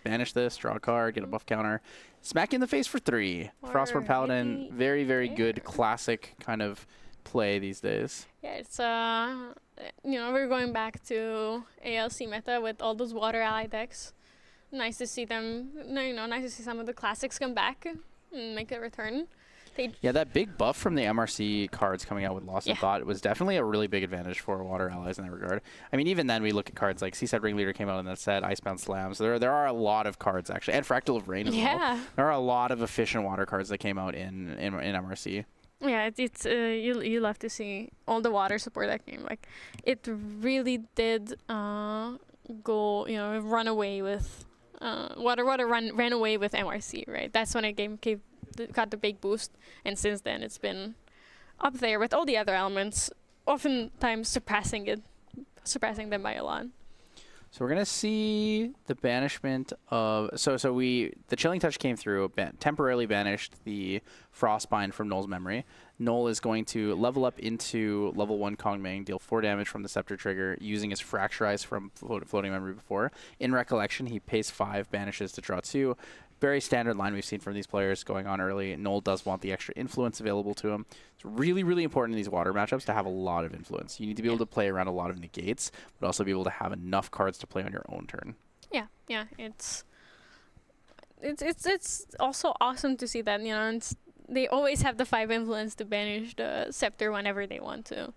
Banish this, draw a card, get a buff counter. Smack you in the face for 3. Frostborn Paladin, Alrighty very, very good there. classic kind of play these days. Yeah, it's we're going back to ALC meta with all those water ally decks. Nice to see them. Nice to see some of the classics come back and make a return. Yeah, that big buff from the MRC cards coming out with Lost in Yeah. Thought was definitely a really big advantage for water allies in that regard. I mean, even then we look at cards like Seaside Ringleader came out in that set, Icebound Slam. So there are a lot of cards actually, and Fractal of Rain as well. Yeah. There are a lot of efficient water cards that came out in MRC. Yeah, it's you love to see all the water support that came. Like, it really did go run away with ran away with MRC, right? That's when it got the big boost, and since then it's been up there with all the other elements, oftentimes surpassing them by a lot. So we're gonna see the banishment of the Chilling Touch came through, temporarily banished the Frostbind from Noel's memory. Noel is going to level up into level 1 Kongming, deal 4 damage from the Scepter trigger using his Fracturize from floating memory before. In Recollection, he pays 5, banishes to draw 2. Very standard line we've seen from these players going on early. Noel does want the extra influence available to him. It's really, really important in these water matchups to have a lot of influence. You need to be able to play around a lot of negates, but also be able to have enough cards to play on your own turn. Yeah, it's also awesome to see that, they always have the 5 influence to banish the Scepter whenever they want to.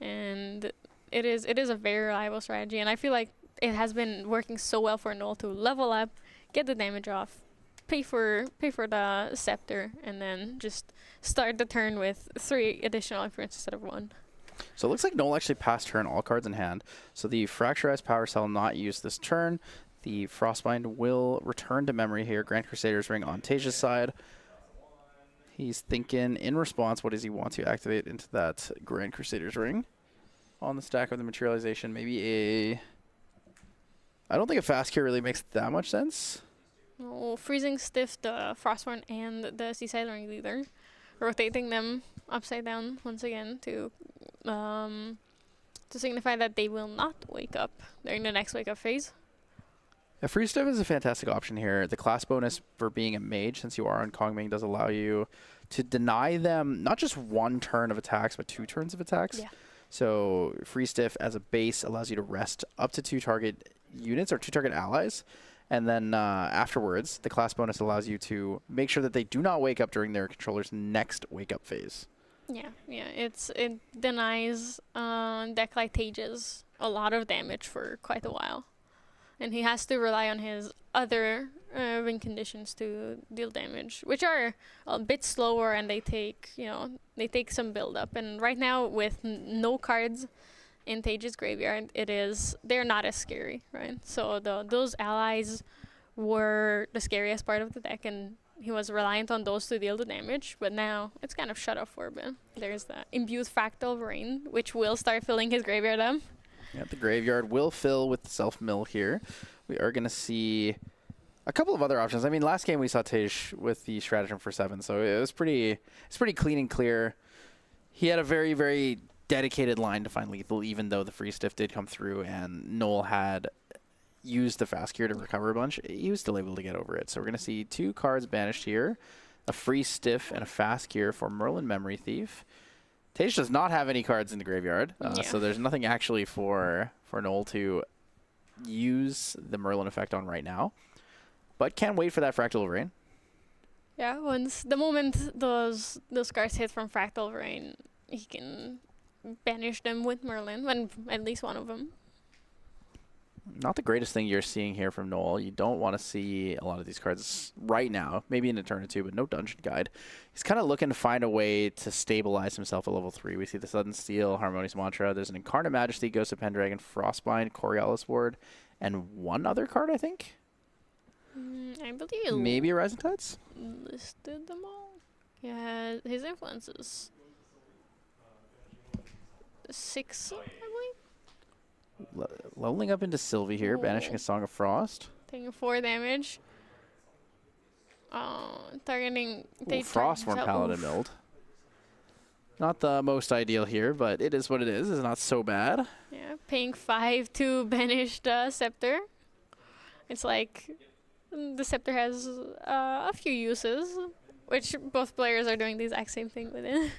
And it is a very reliable strategy, and I feel like it has been working so well for Noel to level up, get the damage off, pay for the Scepter, and then just start the turn with 3 additional influence instead of 1. So it looks like Noel actually passed turn all cards in hand. So the Fracturized Power Cell not used this turn. The Frostbind will return to memory here. Grand Crusader's Ring on Tage's side. He's thinking in response, what does he want to activate into that Grand Crusader's Ring? On the stack of the materialization, maybe I don't think a fast cure really makes that much sense. Oh, freezing stiff the Frostborn and the Seaside Ringleader, rotating them upside down once again to signify that they will not wake up during the next wake up phase. Yeah, Freeze Stiff is a fantastic option here. The class bonus for being a mage, since you are on Kongming, does allow you to deny them not just 1 turn of attacks, but 2 turns of attacks. Yeah. So Freeze Stiff as a base allows you to rest up to 2 target units or 2 target allies. And then afterwards, the class bonus allows you to make sure that they do not wake up during their controller's next wake up phase. Yeah, it denies deck like Tage's a lot of damage for quite a while. And he has to rely on his other ring conditions to deal damage, which are a bit slower, and they take some build up. And right now, with no cards in Tage's graveyard, they're not as scary, right? So those allies were the scariest part of the deck, and he was reliant on those to deal the damage. But now it's kind of shut off for a bit. There's the imbued Fractal of Rain, which will start filling his graveyard up. Yeah, the graveyard will fill with self-mill here. We are going to see a couple of other options. I mean, last game we saw Tage with the stratagem for 7, so it's pretty clean and clear. He had a very, very dedicated line to find lethal, even though the free stiff did come through, and Noel had used the fast cure to recover a bunch, he was still able to get over it. So we're going to see 2 cards banished here, a free stiff and a fast cure for Merlin Memory Thief. Tage does not have any cards in the graveyard, so there's nothing actually for Noel to use the Merlin effect on right now, but can wait for that Fractal of Rain. Yeah, the moment those cards hit from Fractal of Rain, he can banish them with Merlin, when at least one of them. Not the greatest thing you're seeing here from Noel. You don't want to see a lot of these cards right now, maybe in a turn or two, but no Dungeon Guide. He's kind of looking to find a way to stabilize himself at level 3. We see the Sudden Steel, Harmonious Mantra. There's an Incarnate Majesty, Ghost of Pendragon, Frostbind, Coriolis Ward, and one other card, I think? I believe maybe a Rising Tides? Listed them all. Yeah, his influences. 6, I believe. Leveling up into Sylvie here, banishing a Song of Frost. Taking 4 damage. Targeting... Frostborn Paladin build. Not the most ideal here, but it is what it is. It's not so bad. Yeah, paying 5 to banish the Scepter. It's like... The Scepter has a few uses, which both players are doing the exact same thing with it.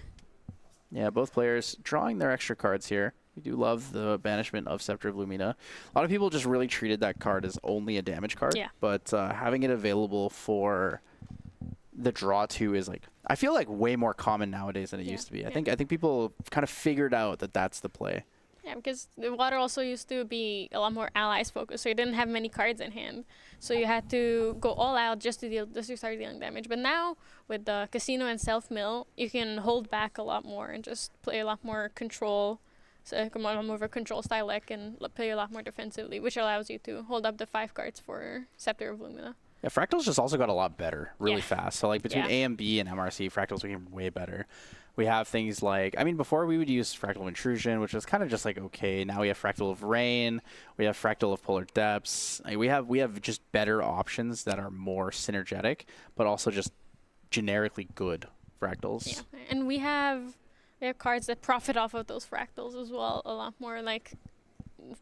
Yeah, both players drawing their extra cards here. We do love the banishment of Scepter of Lumina. A lot of people just really treated that card as only a damage card. Yeah. But having it available for the draw 2 is, like, I feel like way more common nowadays than it used to be. I think people kind of figured out that that's the play. Yeah, because the Water also used to be a lot more allies focused, so you didn't have many cards in hand. So you had to go all out just to start dealing damage. But now, with the Casino and Self-Mill, you can hold back a lot more and just play a lot more control. So a lot more of a control style deck and play a lot more defensively, which allows you to hold up the 5 cards for Scepter of Lumina. Yeah, Fractal's just also got a lot better really fast. So, like, between A and B and MRC, Fractal's became way better. We have things like, I mean, before we would use Fractal of Intrusion, which was kind of just like, okay, now we have Fractal of Rain, we have Fractal of Polar Depths. Like, we have just better options that are more synergetic, but also just generically good Fractals. Yeah, and we have cards that profit off of those Fractals as well, a lot more. Like,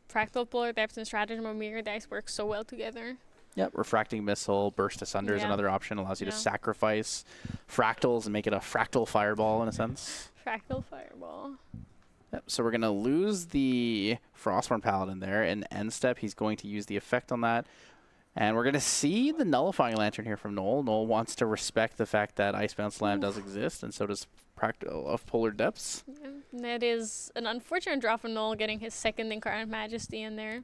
Fractal, Polar Depths, and Stratagem of Mirror Dice work so well together. Yep, Refracting Missile, Burst Asunder is another option. Allows you to sacrifice fractals and make it a fractal fireball in a sense. Fractal fireball. Yep, so we're going to lose the Frostborn Paladin there. In end step, he's going to use the effect on that. And we're going to see the Nullifying Lantern here from Noel. Noel wants to respect the fact that Icebound Slam does exist, and so does Fractal of Polar Depths. Yeah, that is an unfortunate draw for Noel, getting his second Incarnate Majesty in there.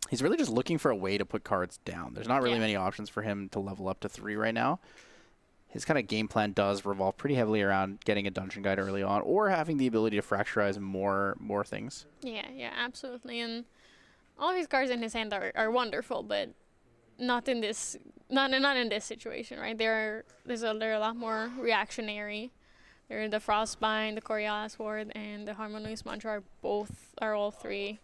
He's really just looking for a way to put cards down. There's not really many options for him to level up to 3 right now. His kind of game plan does revolve pretty heavily around getting a Dungeon Guide early on, or having the ability to fracturize more things. Yeah, Absolutely. And all of his cards in his hand are wonderful, but not in this situation, right? They're a lot more reactionary. They're the Frostbind, the Coriolis Ward, and the Harmonious Mantra are all 3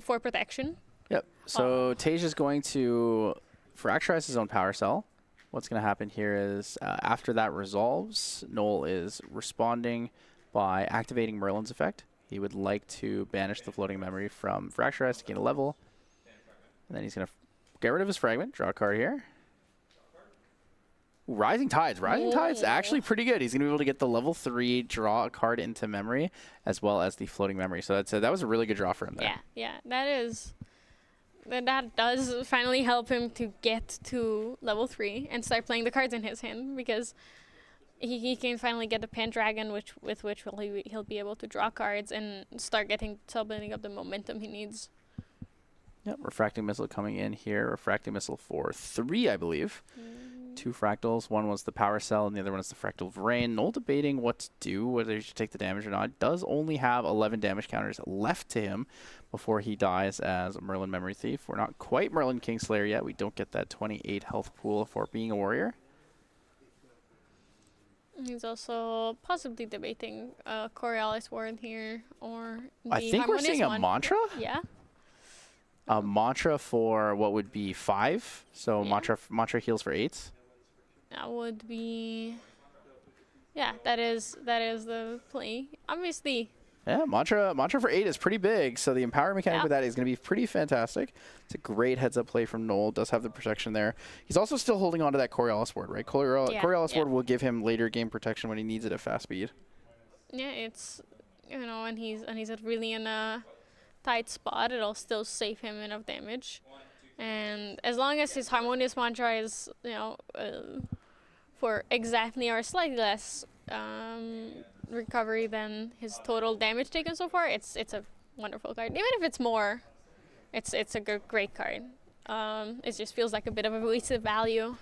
for protection. Yep. So Tage is going to fracturize his own power cell. What's going to happen here is after that resolves, Noel is responding by activating Merlin's effect. He would like to banish the floating memory from fracturize to gain a level. And then he's going to get rid of his fragment, draw a card here. Ooh, Rising Tides. Rising Tides actually pretty good. He's going to be able to get the level 3, draw a card into memory, as well as the floating memory. So that was a really good draw for him there. Yeah. That does finally help him to get to level 3 and start playing the cards in his hand, because he can finally get the Pendragon, with which he'll be able to draw cards and start building up the momentum he needs. Yep, Refracting Missile coming in here. Refracting Missile for 3, I believe. 2 fractals. One was the Power Cell, and the other one is the Fractal of Rain. Noel debating what to do, whether he should take the damage or not. Does only have 11 damage counters left to him before he dies as Merlin Memory Thief. We're not quite Merlin Kingslayer yet. We don't get that 28 health pool for being a warrior. He's also possibly debating Coriolis Ward here, or the I think we're seeing a mantra? Yeah. A mantra for what would be 5. So mantra heals for 8. That would be... Yeah, that is the play. Obviously, Yeah, Mantra for 8 is pretty big, so the empower mechanic with that is going to be pretty fantastic. It's a great heads-up play from Noel. Does have the protection there. He's also still holding on to that Coriolis ward, right? Coriolis ward will give him later game protection when he needs it at fast speed. Yeah, it's, and he's really in a tight spot, it'll still save him enough damage. And as long as his Harmonious Mantra is, for exactly or slightly less recovery than his total damage taken so far, it's a wonderful card. Even if it's more, it's a great card. It just feels like a bit of a wasted value.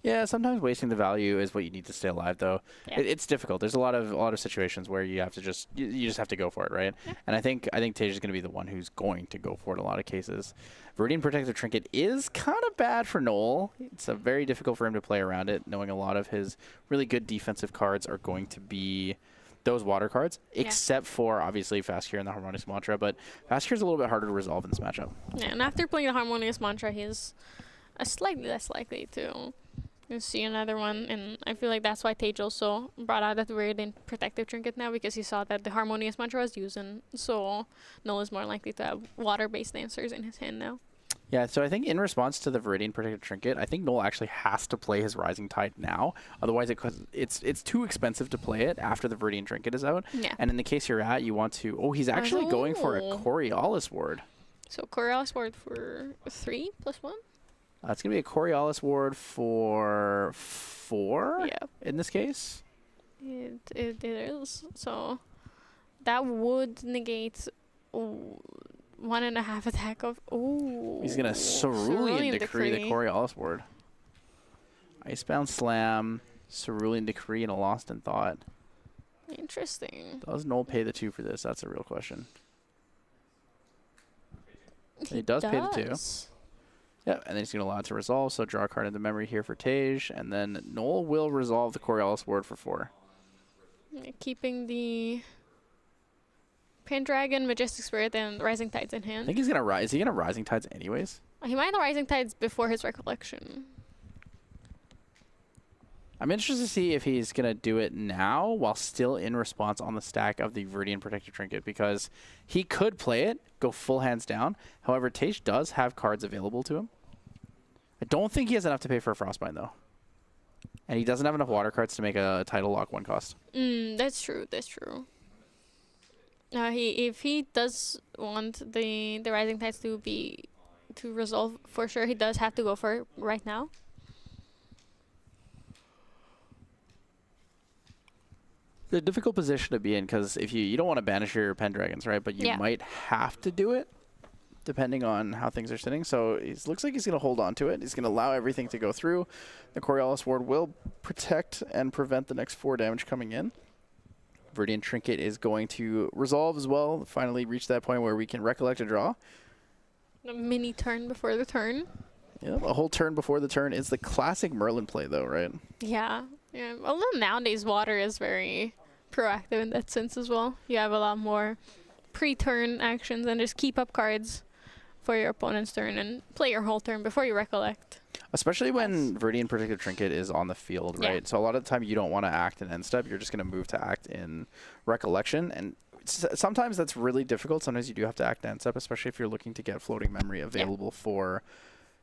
Yeah, sometimes wasting the value is what you need to stay alive, though. Yeah. It's difficult. There's a lot of situations where you have to you just have to go for it, right? Yeah. And I think Tej is going to be the one who's going to go for it in a lot of cases. Viridian Protective Trinket is kind of bad for Noel. It's very difficult for him to play around it, knowing a lot of his really good defensive cards are going to be those water cards, except for obviously Fast Cure and the Harmonious Mantra. But Fast Cure is a little bit harder to resolve in this matchup. Yeah, and after playing the Harmonious Mantra, he's slightly less likely to see another one, and I feel like that's why Tej also brought out that Viridian Protective Trinket now, because he saw that the Harmonious Mantra was used, and so Noel is more likely to have water-based answers in his hand now. Yeah, so I think in response to the Viridian Protective Trinket, I think Noel actually has to play his Rising Tide now. Otherwise, it's too expensive to play it after the Viridian Trinket is out. Yeah. And in the case you're at, you want to... Oh, he's actually going for a Coriolis ward. So Coriolis ward for 3 + 1? It's going to be a Coriolis ward for 4 in this case. It is. So that would negate 1.5 attack of... Ooh. He's going to Cerulean Decree the Coriolis ward. Icebound Slam, Cerulean Decree, and a Lost in Thought. Interesting. Does Noel pay the 2 for this? That's a real question. He does pay the 2. Yeah, and then he's going to allow it to resolve, so draw a card into memory here for Tej, and then Noel will resolve the Coriolis ward for 4. Keeping the Pendragon, Majestic Spirit, and Rising Tides in I hand. think he's going to is he going to Rising Tides anyways? He might have Rising Tides before his Recollection. I'm interested to see if he's going to do it now while still in response on the stack of the Viridian Protective Trinket, because he could play it, go full hands down. However, Tej does have cards available to him. I don't think he has enough to pay for a Frostbind, though. And he doesn't have enough water cards to make a title lock 1 cost. That's true. That's true. If he does want the Rising Tides to resolve, for sure, he does have to go for it right now. It's a difficult position to be in, because if you don't want to banish your Pendragons, right? But you might have to do it, depending on how things are sitting. So it looks like he's going to hold on to it. He's going to allow everything to go through. The Coriolis ward will protect and prevent the next 4 damage coming in. Viridian Trinket is going to resolve as well. Finally reach that point where we can recollect a draw. A mini turn before the turn. Yeah, a whole turn before the turn is the classic Merlin play, though, right? Yeah. Although nowadays water is very proactive in that sense as well. You have a lot more pre-turn actions and just keep up cards for your opponent's turn and play your whole turn before you recollect. Especially when Viridian Protective Trinket is on the field, right? Yeah. So a lot of the time you don't want to act in end step. You're just going to move to act in recollection. And sometimes that's really difficult. Sometimes you do have to act in end step, especially if you're looking to get floating memory available for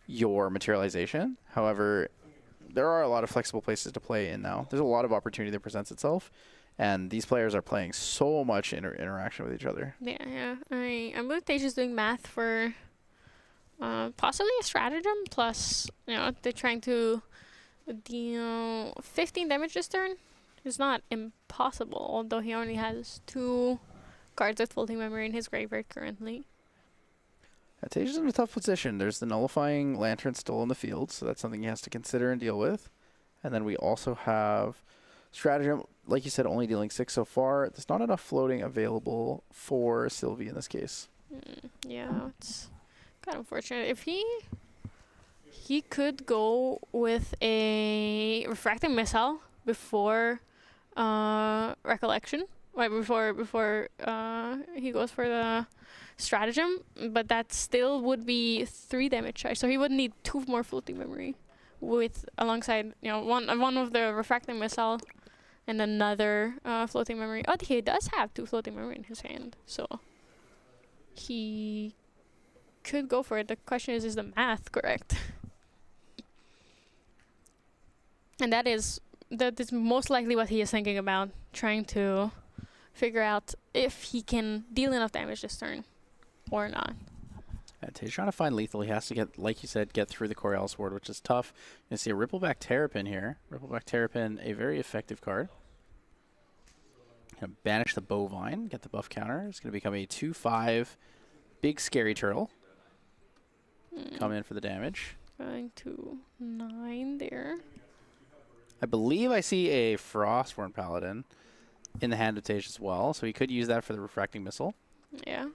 your materialization. However, there are a lot of flexible places to play in now. There's a lot of opportunity that presents itself. And these players are playing so much interaction with each other. Yeah. I believe Tej is doing math for possibly a stratagem, plus, they're trying to deal 15 damage this turn. It's not impossible, although he only has 2 cards with floating memory in his graveyard currently. Tej is in a tough position. There's the Nullifying Lantern still in the field, so that's something he has to consider and deal with. And then we also have Stratagem, like you said, only dealing 6 so far. There's not enough floating available for Sylvie in this case. Yeah, it's kind of unfortunate. If he could go with a Refracting Missile before Recollection, right before he goes for the Stratagem, but that still would be 3 damage charge. So he would need 2 more floating memory with alongside one of the Refracting Missile and another floating memory. Oh, he does have 2 floating memory in his hand, so he could go for it. The question is the math correct? And that is most likely what he is thinking about, trying to figure out if he can deal enough damage this turn or not. He's trying to find lethal. He has to get, like you said, get through the Coriel Sword, which is tough. You see a Rippleback Terrapin here. Rippleback Terrapin, a very effective card. Gonna banish the Bovine, get the buff counter. It's gonna become a 2/5 big scary turtle. Come in for the damage. Going to 9 there. I believe I see a Frostborn Paladin in the hand of Tage as well, so he could use that for the refracting missile. Yeah.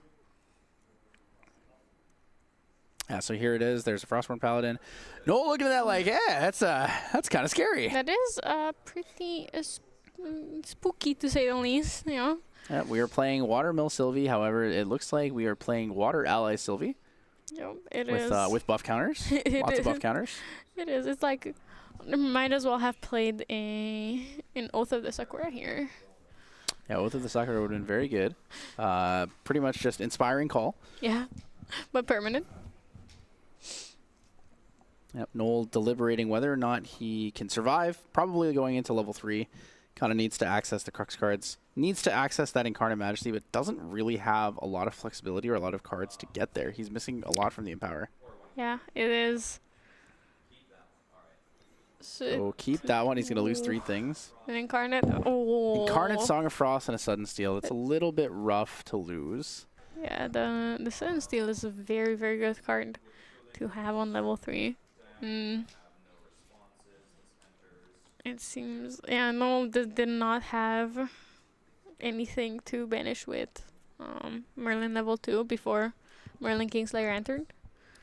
Yeah, so here it is. There's a Frostborn Paladin. No, looking at that like, yeah, that's kind of scary. That is pretty spooky to say the least. Yeah. Yeah, we are playing Watermill Sylvie. However, it looks like we are playing Water Ally Sylvie. Yep, it with, is. With buff counters. Lots of buff counters. It is. It's like, might as well have played an Oath of the Sakura here. Yeah, Oath of the Sakura would have been very good. Pretty much just Inspiring Call. Yeah, but permanent. Yep, Noel deliberating whether or not he can survive. Probably going into level 3. Kind of needs to access the Crux cards. Needs to access that Incarnate Majesty, but doesn't really have a lot of flexibility or a lot of cards to get there. He's missing a lot from the Empower. Yeah, it is. So keep that one. He's going to lose 3 things. An Incarnate. Oh. Incarnate, Song of Frost, and a Sudden Steel. It's a little bit rough to lose. Yeah, the Sudden Steel is a very, very good card to have on level 3. It seems, yeah, no, did not have anything to banish with Merlin level 2 before Merlin Kingslayer entered.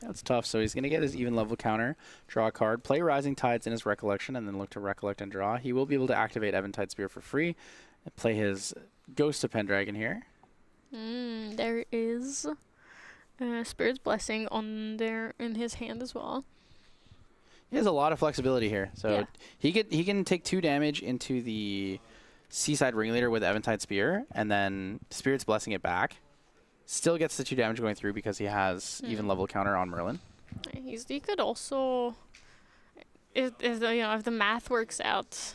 That's tough. So he's going to get his even level counter, draw a card, play Rising Tides in his Recollection, and then look to Recollect and draw. He will be able to activate Eventide Spear for free and play his Ghost of Pendragon here. There is Spirit's Blessing on there in his hand as well. He has a lot of flexibility here. So Yeah. he can take 2 damage into the Seaside Ringleader with Eventide Spear, and then Spirit's Blessing it back. Still gets the 2 damage going through because he has even level counter on Merlin. He could also, if the math works out,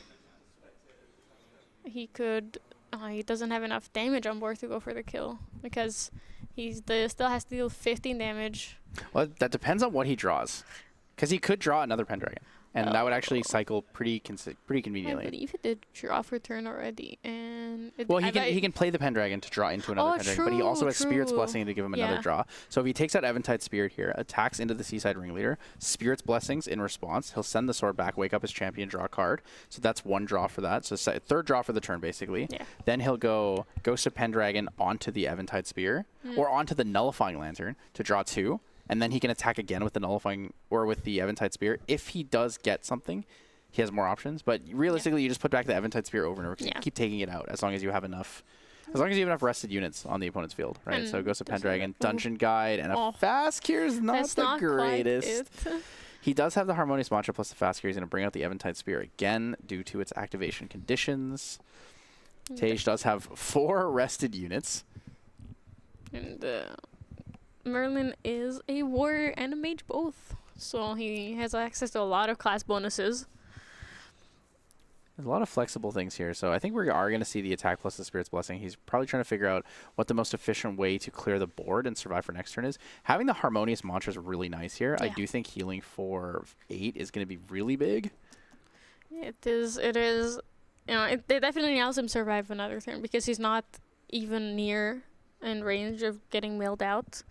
he could. He doesn't have enough damage on board to go for the kill because he still has to deal 15 damage. Well, that depends on what he draws, because he could draw another Pendragon, and that would actually cycle pretty conveniently. I believe he did draw for turn already, and Well, he can play the Pendragon to draw into another Pendragon, but he also has Spirit's Blessing to give him another draw. So if he takes out Eventide Spirit here, attacks into the Seaside Ringleader, Spirit's Blessings in response, he'll send the sword back, wake up his champion, draw a card. So that's 1 draw for that. So 3rd draw for the turn, basically. Yeah. Then he'll go Ghost of Pendragon onto the Eventide Spear, or onto the Nullifying Lantern to draw 2. And then he can attack again with the Nullifying or with the Eventide Spear. If he does get something, he has more options. But realistically, you just put back the Eventide Spear over and over. Keep taking it out as long as you have enough. As long as you have enough rested units on the opponent's field, right? So Ghost of Pendragon, Dungeon Guide, and a Fast Cure is not the greatest. He does have the Harmonious Mantra plus the Fast Cure. He's going to bring out the Eventide Spear again due to its activation conditions. Tage does have 4 rested units. And Merlin is a warrior and a mage both, so he has access to a lot of class bonuses. There's a lot of flexible things here, so I think we are going to see the attack plus the Spirit's Blessing. He's probably trying to figure out what the most efficient way to clear the board and survive for next turn is. Having the Harmonious Mantra is really nice here. I do think healing for 8 is going to be really big. It is. It definitely allows him to survive another turn because he's not even near in range of getting milled out.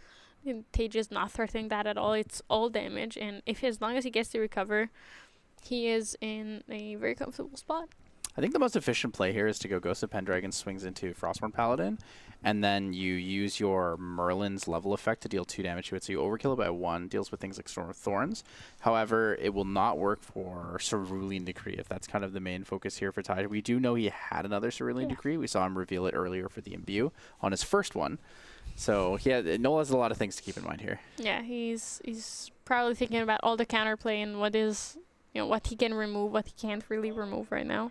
Tage is not threatening that at all. It's all damage, and as long as he gets to recover, he is in a very comfortable spot. I think the most efficient play here is to go Ghost of Pendragon, swings into Frostborn Paladin, and then you use your Merlin's level effect to deal 2 damage to it. So you overkill it by 1, deals with things like Storm of Thorns. However, it will not work for Cerulean Decree, if that's kind of the main focus here for Tage. We do know he had another Cerulean Decree. We saw him reveal it earlier for the Imbue on his first one. So Noel has a lot of things to keep in mind here. Yeah, he's probably thinking about all the counterplay and what he can remove, what he can't really remove right now.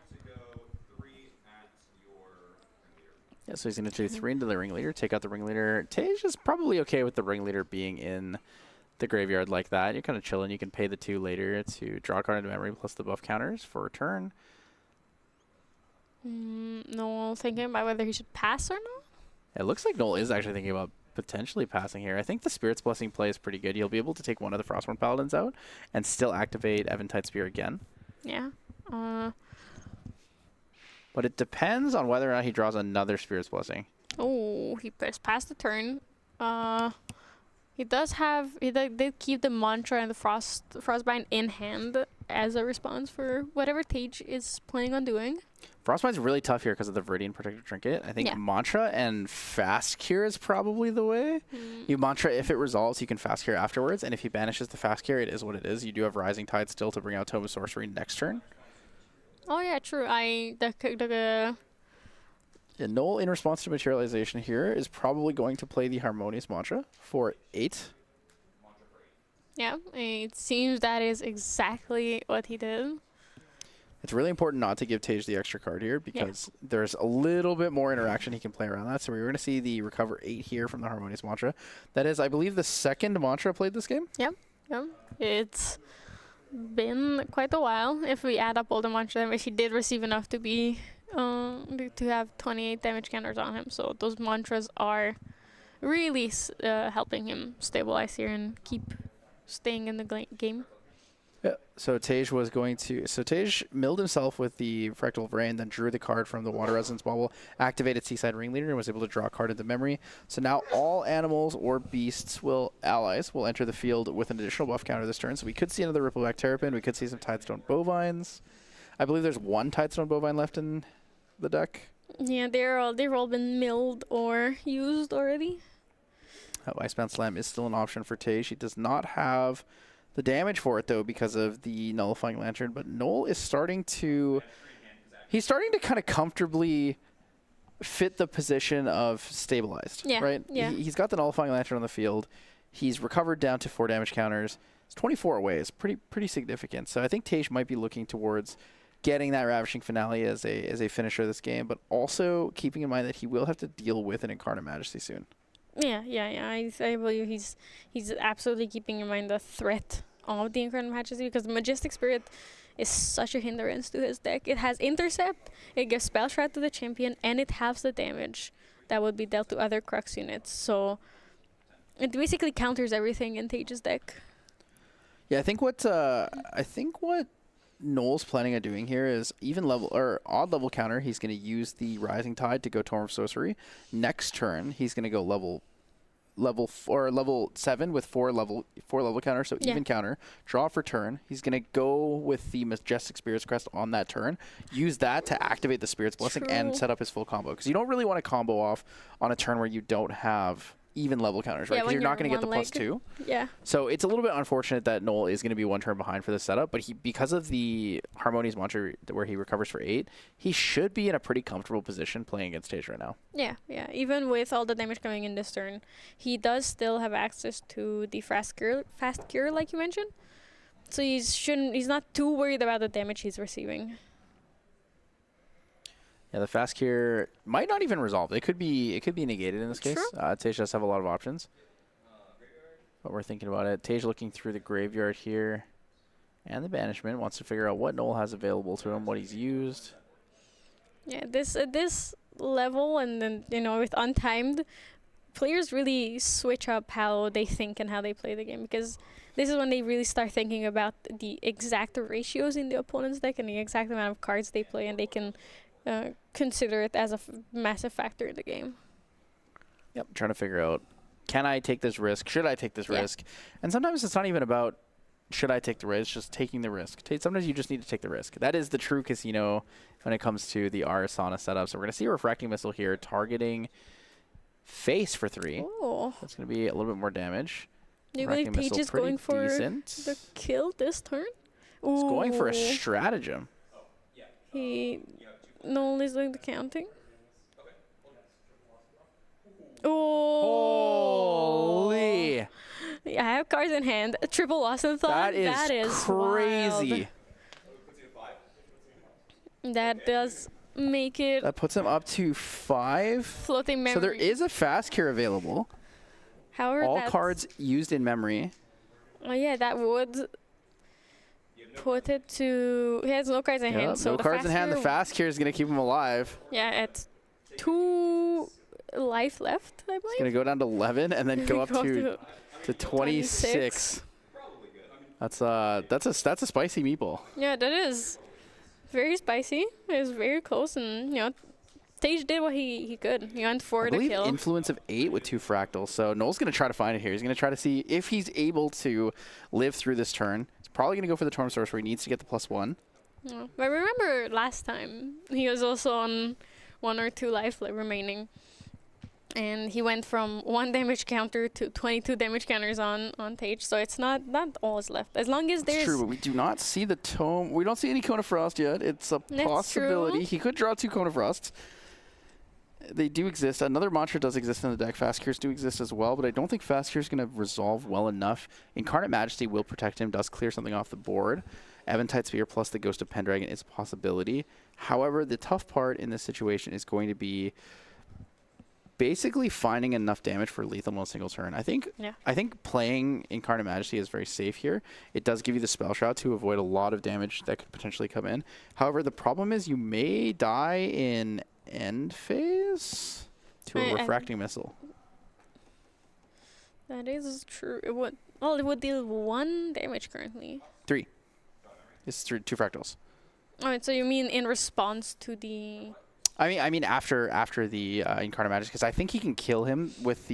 Yeah, so he's going to do 3 into the ringleader, take out the ringleader. Tage is probably okay with the ringleader being in the graveyard like that. You're kind of chilling. You can pay the 2 later to draw a card into memory plus the buff counters for a turn. No, thinking about whether he should pass or not. It looks like Noel is actually thinking about potentially passing here. I think the Spirit's Blessing play is pretty good. You'll be able to take one of the Frostborn Paladins out and still activate Eventide Spear again. Yeah. But it depends on whether or not he draws another Spirit's Blessing. Oh, he passed the turn. He does have. He did keep the mantra and the frostbind in hand as a response for whatever Tage is planning on doing. Frostbind's really tough here because of the Viridian Protective Trinket. I think Yeah. Mantra and Fast Cure is probably the way. You Mantra, if it resolves, you can Fast Cure afterwards, and if he banishes the Fast Cure, it is what it is. You do have Rising Tide still to bring out Tome of Sorcery next turn. Oh yeah, true. Yeah, Noel, in response to Materialization here, is probably going to play the Harmonious Mantra for 8. yeah. It seems that is exactly what he did. It's really important not to give Tage the extra card here because there's a little bit more interaction he can play around that. So we're going to see the Recover 8 here from the Harmonious Mantra. That is, I believe, the second Mantra played this game. Yep. It's been quite a while. If we add up all the mantra damage, he did receive enough to be to have 28 damage counters on him. So those mantras are really helping him stabilize here and keep staying in the game. Yeah. So Tage was going to. So Tage milled himself with the Fractal of Rain, then drew the card from the Water Resonance Bubble, activated Seaside Ringleader, and was able to draw a card into memory. So now all animals or beasts allies will enter the field with an additional buff counter this turn. So we could see another Rippleback Terrapin. We could see some Tidestone Bovines. I believe there's one Tidestone Bovine left in the deck. Yeah, they've all been milled or used already. Icebound Slam is still an option for Tage. He does not have the damage for it, though, because of the Nullifying Lantern. But Noel is starting to... He's starting to kind of comfortably fit the position of stabilized, right? Yeah. He's got the Nullifying Lantern on the field. He's recovered down to 4 damage counters. It's 24 away. It's pretty significant. So I think Tage might be looking towards getting that Ravishing Finale as a finisher of this game, but also keeping in mind that he will have to deal with an Incarnate Majesty soon. Yeah. I believe he's absolutely keeping in mind the threat of the Incarnate Majesty because the Majestic Spirit is such a hindrance to his deck. It has Intercept, it gives Spell Shroud to the champion, and it halves the damage that would be dealt to other Crux units. So it basically counters everything in Tage's deck. Yeah, I think what Noel's planning on doing here is even level or odd level counter. He's going to use the Rising Tide to go Tome of Sorcery. Next turn, he's going to go level 7 with 4 level counter, so even counter. Draw for turn. He's going to go with the Majestic Spirit's Crest on that turn. Use that to activate the Spirit's Blessing and set up his full combo because you don't really want to combo off on a turn where you don't have even level counters, right? Because you're not going to get the +2. Yeah. So it's a little bit unfortunate that Noel is going to be 1 turn behind for the setup, but because of the Harmonious Mantra where he recovers for 8, he should be in a pretty comfortable position playing against Tage right now. Yeah. Even with all the damage coming in this turn, he does still have access to the fast cure like you mentioned. So he's not too worried about the damage he's receiving. Yeah, the Fast Cure might not even resolve. It could be negated in this case. Tage does have a lot of options. But we're thinking about it. Tage looking through the graveyard here. And the Banishment. Wants to figure out what Noel has available to him, what he's used. Yeah, this level and then, with Untimed, players really switch up how they think and how they play the game because this is when they really start thinking about the exact ratios in the opponent's deck and the exact amount of cards they play, and they can consider it as a massive factor in the game. Yep, trying to figure out, can I take this risk? Should I take this risk? And sometimes it's not even about should I take the risk, just taking the risk. Sometimes you just need to take the risk. That is the true casino when it comes to the Arasana setup. So we're going to see a Refracting Missile here targeting face for 3. Oh. That's going to be a little bit more damage. Do you believe Tage is going for the kill this turn? Ooh. He's going for a stratagem. Noel is doing the counting. Holy! Yeah, I have cards in hand. A triple Ascent. That is crazy. Wild. That does make it That puts him up to 5. floating memory. So there is a fast cure available. However, All that's- cards used in memory. Oh yeah, that would put it to. He has no cards in Yep, hand, so no the cards in hand. The faster- fast cure is going to keep him alive. Yeah, at 2 life left, I It's believe. going to go down to 11 and then go up Go to 26. That's a spicy meatball. Yeah, that is very spicy. It was very close, and Stage did what he could. He went for I the believe kill. influence of 8 with 2 fractals. So Noel's going to try to find it here. He's going to try to see if he's able to live through this turn. He's probably going to go for the Torm Source where he needs to get the +1. Yeah. But remember last time he was also on 1 or 2 life remaining, and he went from 1 damage counter to 22 damage counters on Tage. So it's not all is left. As long as there's It's true, but we do not see the Tome. We don't see any Cone of Frost yet. It's a That's possibility. true. He could draw 2 Cone of Frosts. They do exist. Another mantra does exist in the deck. Fast Cures do exist as well, but I don't think Fast Cure is going to resolve well enough. Incarnate Majesty will protect him, does clear something off the board. Eventide Sphere plus the Ghost of Pendragon is a possibility. However, the tough part in this situation is going to be basically finding enough damage for lethal in one single turn. I think playing Incarnate Majesty is very safe here. It does give you the Spell Shroud to avoid a lot of damage that could potentially come in. However, the problem is you may die in end phase to a refracting missile. That is true. It would deal 1 damage currently. 3. It's 2 fractals. Oh, so you mean in response to the? I mean after the Incarnate Majesty, because I think he can kill him with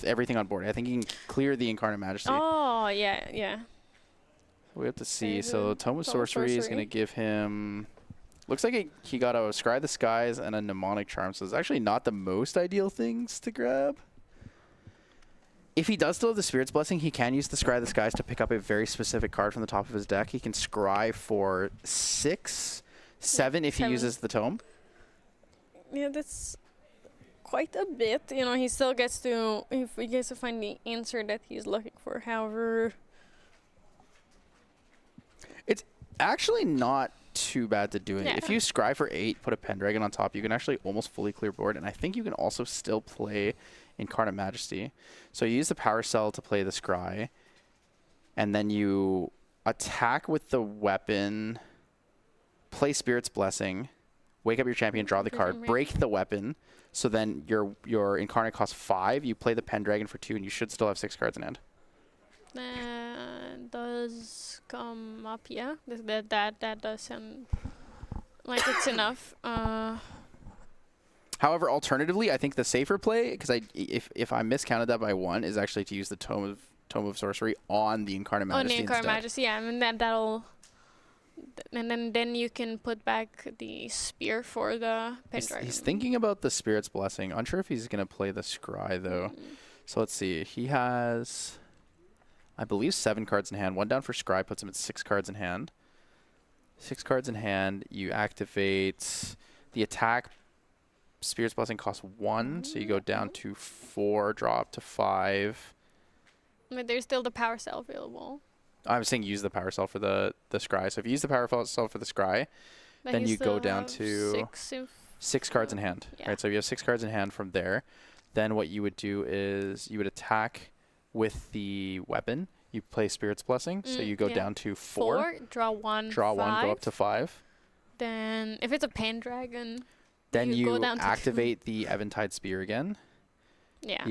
everything on board. I think he can clear the Incarnate Majesty. Oh yeah. We have to see. There's So a Tome of Tome of Sorcery is Sorcery. going to give him. Looks like he got a Scry the Skies and a Mnemonic Charm, so it's actually not the most ideal things to grab. If he does still have the Spirit's Blessing, he can use the Scry the Skies to pick up a very specific card from the top of his deck. He can Scry for 6, 7 if he 7. uses the Tome. Yeah, that's quite a bit. He still gets to find the answer that he's looking for. However, It's actually not too bad to do it. Yeah. If you Scry for 8, put a Pendragon on top, you can actually almost fully clear board, and I think you can also still play Incarnate Majesty. So you use the Power Cell to play the Scry, and then you attack with the weapon, play Spirit's Blessing, wake up your champion, draw the card, break the weapon, so then your Incarnate costs 5, you play the Pendragon for 2, and you should still have 6 cards in hand. that does come up. Yeah, that does sound like it's enough. However, alternatively, I think the safer play, because if I miscounted that by 1, is actually to use the Tome of Sorcery on the Incarnate Majesty On the Incarnate instead. Majesty, yeah. I mean that'll. And then you can put back the spear for the Pendragon. He's thinking about the Spirit's Blessing. Unsure if he's going to play the Scry, though. So let's see. He has, I believe, 7 cards in hand. 1 down for Scry puts him at 6 cards in hand. 6 cards in hand. You activate the attack. Spirit's Blessing costs 1, so you go down to 4, draw up to 5. But there's still the power cell available. I was saying use the Power Cell for the Scry. So if you use the Power Cell for the Scry, But then you you go still down have to 6 cards in hand. Yeah. Right, so if you have 6 cards in hand from there, then what you would do is you would attack with the weapon. You play Spirit's Blessing, so you go yeah. down to 4. Draw 1. Draw 1, go up to 5. Then if it's a Pendragon, Then you go you down to activate the Eventide Spear again. yeah.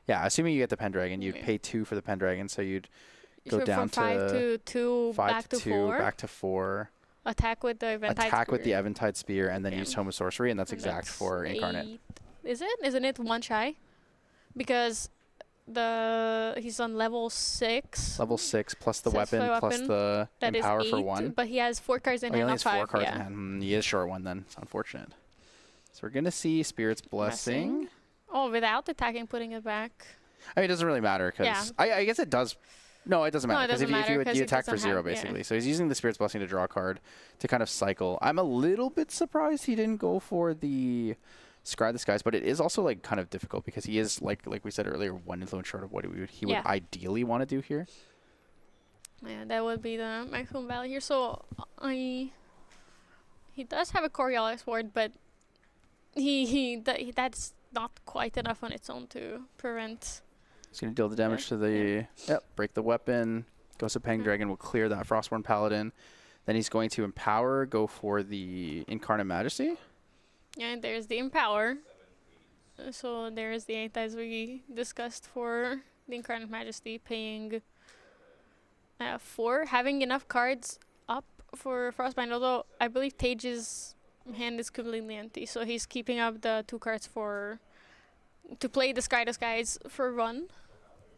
Assuming you get the Pendragon, you'd Yeah. pay 2 for the Pendragon, so you'd go So down from 5 to 2, 5 back to to 2, 4. back to 4. Attack with the Eventide Attack with the Spear. Eventide Spear, and then Okay. use Tome of Sorcery, and that's And exact that's for Incarnate. 8. Is it? Isn't it 1 shy? Because he's on level 6. Level 6 plus the Plus weapon the plus weapon, the That is Empower 8, for 1. but he has 4 cards in He hand, only not has 4 5. cards Yeah. in hand. He is short 1 then. It's unfortunate. So we're going to see Spirit's Blessing. Oh, without attacking, putting it back. I mean, it doesn't really matter because Yeah. I guess it does. No, it doesn't No, matter it because doesn't matter if 'cause you he attack for doesn't 0 have- yeah. basically. So he's using the Spirit's Blessing to draw a card to kind of cycle. I'm a little bit surprised he didn't go for the Scry the Skies, but it is also like kind of difficult because he is like we said earlier 1 influence short of what he would ideally want to do here. Yeah, that would be the maximum value here. So He does have a Coriolis ward, but that's not quite enough on its own to prevent. He's going to deal the damage to the... Yep, break the weapon. Ghost of Pendragon will clear that Frostborn Paladin. Then he's going to Empower, go for the Incarnate Majesty. Yeah, and there's the Empower. So there's the 8 as we discussed for the Incarnate Majesty, paying 4, having enough cards up for Frostbind, although I believe Tage's hand is completely empty, so he's keeping up the 2 cards to play the Sky Disguise for 1.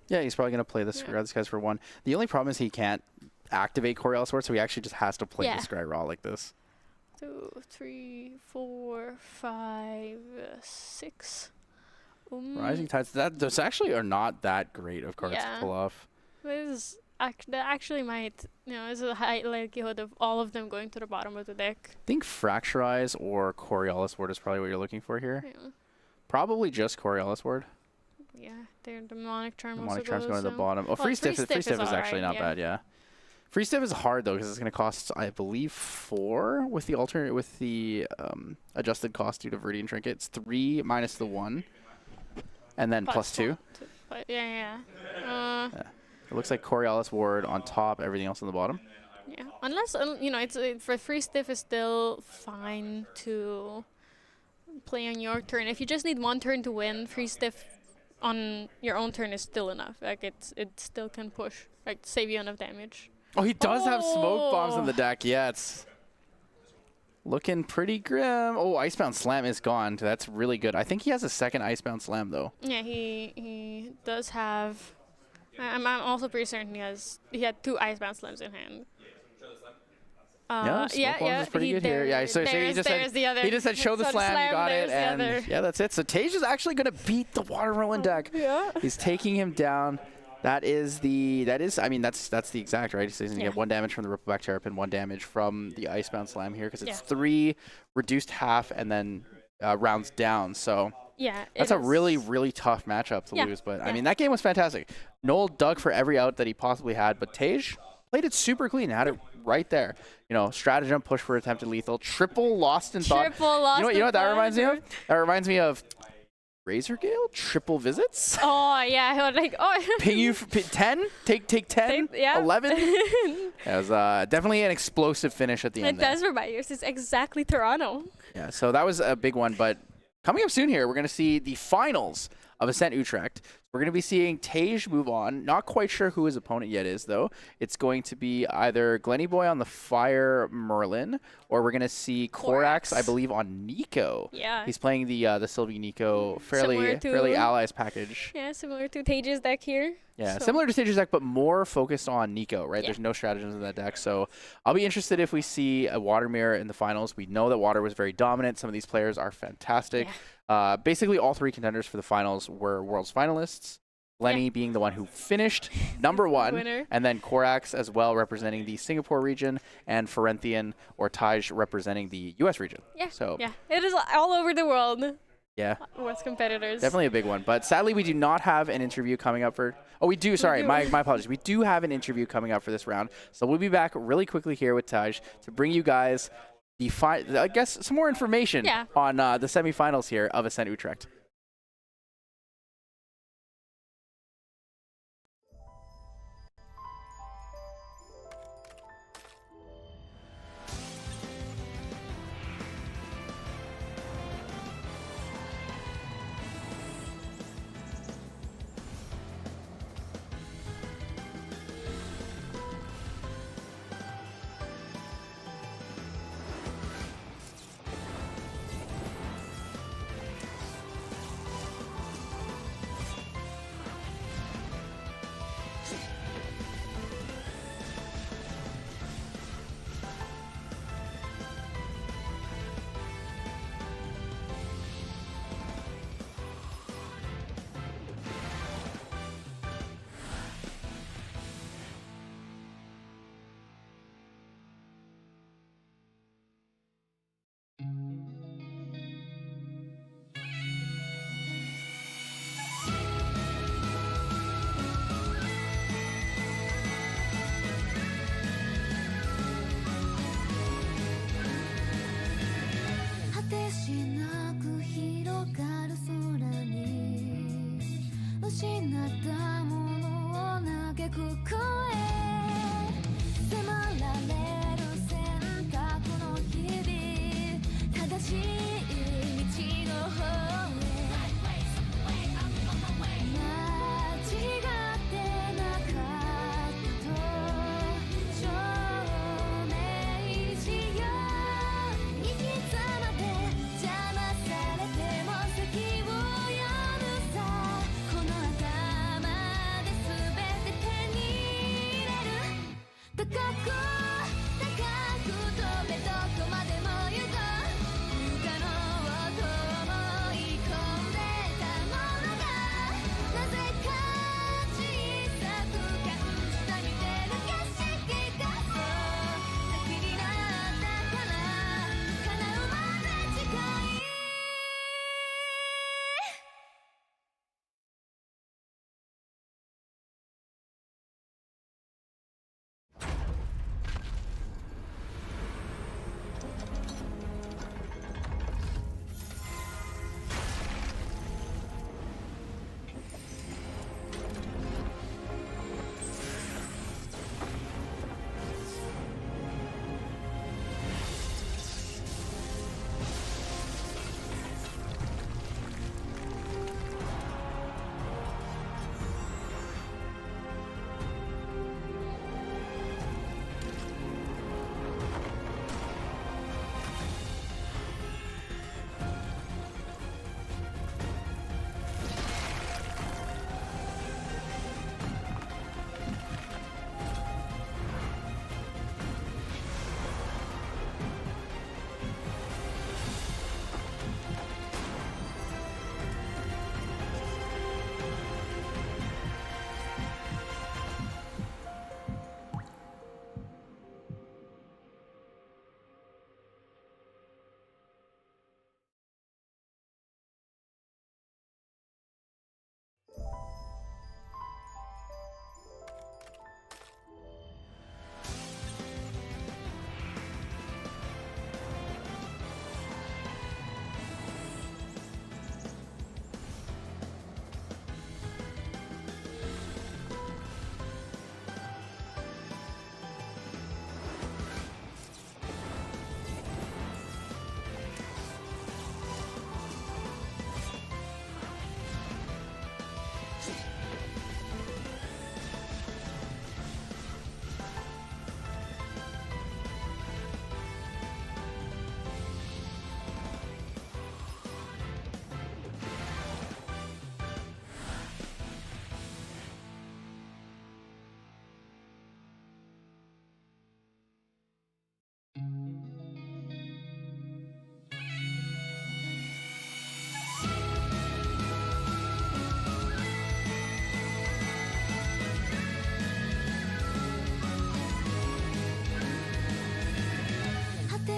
Yeah, he's probably going to play the Sky Disguise for 1. The only problem is he can't activate Coriolis Ward, so he actually just has to play the Scry Raw like this. 2, 3, 4, 5, 6. Rising Tides, those actually are not that great of cards to pull off. This that actually might, there's a high likelihood of all of them going to the bottom of the deck. I think Fracturize or Coriolis Ward is probably what you're looking for here. Yeah. Probably just Coriolis Ward. Yeah, the Demonic Charm Demonic also Charm's goes going to the bottom. Oh, Free Stiff is actually not bad, yeah. Free Stiff is hard though because it's going to cost, I believe, 4 with the adjusted cost due to Viridian Trinket. It's 3 minus the 1, and then plus 2. Yeah. It looks like Coriolis Ward on top, everything else on the bottom. Yeah, unless it's for Free Stiff is still fine to play on your turn. If you just need 1 turn to win, Free Stiff on your own turn is still enough. Like it still can push, like save you enough damage. Oh, he does have Smoke Bombs in the deck. Yeah, it's looking pretty grim. Oh, Icebound Slam is gone. That's really good. I think he has a second Icebound Slam though. Yeah, he does have. I'm also pretty certain he had 2 Icebound Slams in hand. Smoke Bombs is pretty good here. Yeah, so he just said show the slam, you got it, and yeah, that's it. So Tage is actually gonna beat the Water Rolling deck. Yeah. He's taking him down. That's the exact, right? So he's gonna get 1 damage from the Rippleback Terrapin, 1 damage from the Icebound Slam here, because it's 3 reduced half and then rounds down. So that's a really, really tough matchup to lose. But I mean, that game was fantastic. Noel dug for every out that he possibly had, but Tage played it super clean, had it right there. Stratagem, push for attempted lethal, triple Lost in Thought. You know what that reminds me of? That reminds me of Razor Gale, triple visits. Oh yeah, Ping you for 10, take 10, 11. It was definitely an explosive finish at the end. It does remind you. It's exactly Toronto. Yeah, so that was a big one. But coming up soon here, we're going to see the finals of Ascent Utrecht. We're going to be seeing Tage move on. Not quite sure who his opponent yet is, though. It's going to be either Glenny Boy on the Fire Merlin, or we're going to see Korax, I believe, on Nico. Yeah. He's playing the Sylvie Nico fairly allies package. Yeah, similar to Tage's deck here. Yeah, similar to Tage's deck, but more focused on Nico, right? There's no stratagems in that deck. So I'll be interested if we see a Water Mirror in the finals. We know that Water was very dominant. Some of these players are fantastic. Basically, all 3 contenders for the finals were Worlds finalists. Glenny being the one who finished number 1, and then Korax as well representing the Singapore region, and Ferenthian or Taj representing the U.S. region. It is all over the world. Yeah. With competitors. Definitely a big one. But sadly, we do not have an interview coming up for... Oh, we do. Sorry, my apologies. We do have an interview coming up for this round. So we'll be back really quickly here with Taj to bring you guys I guess some more information on the semifinals here of Ascent Utrecht.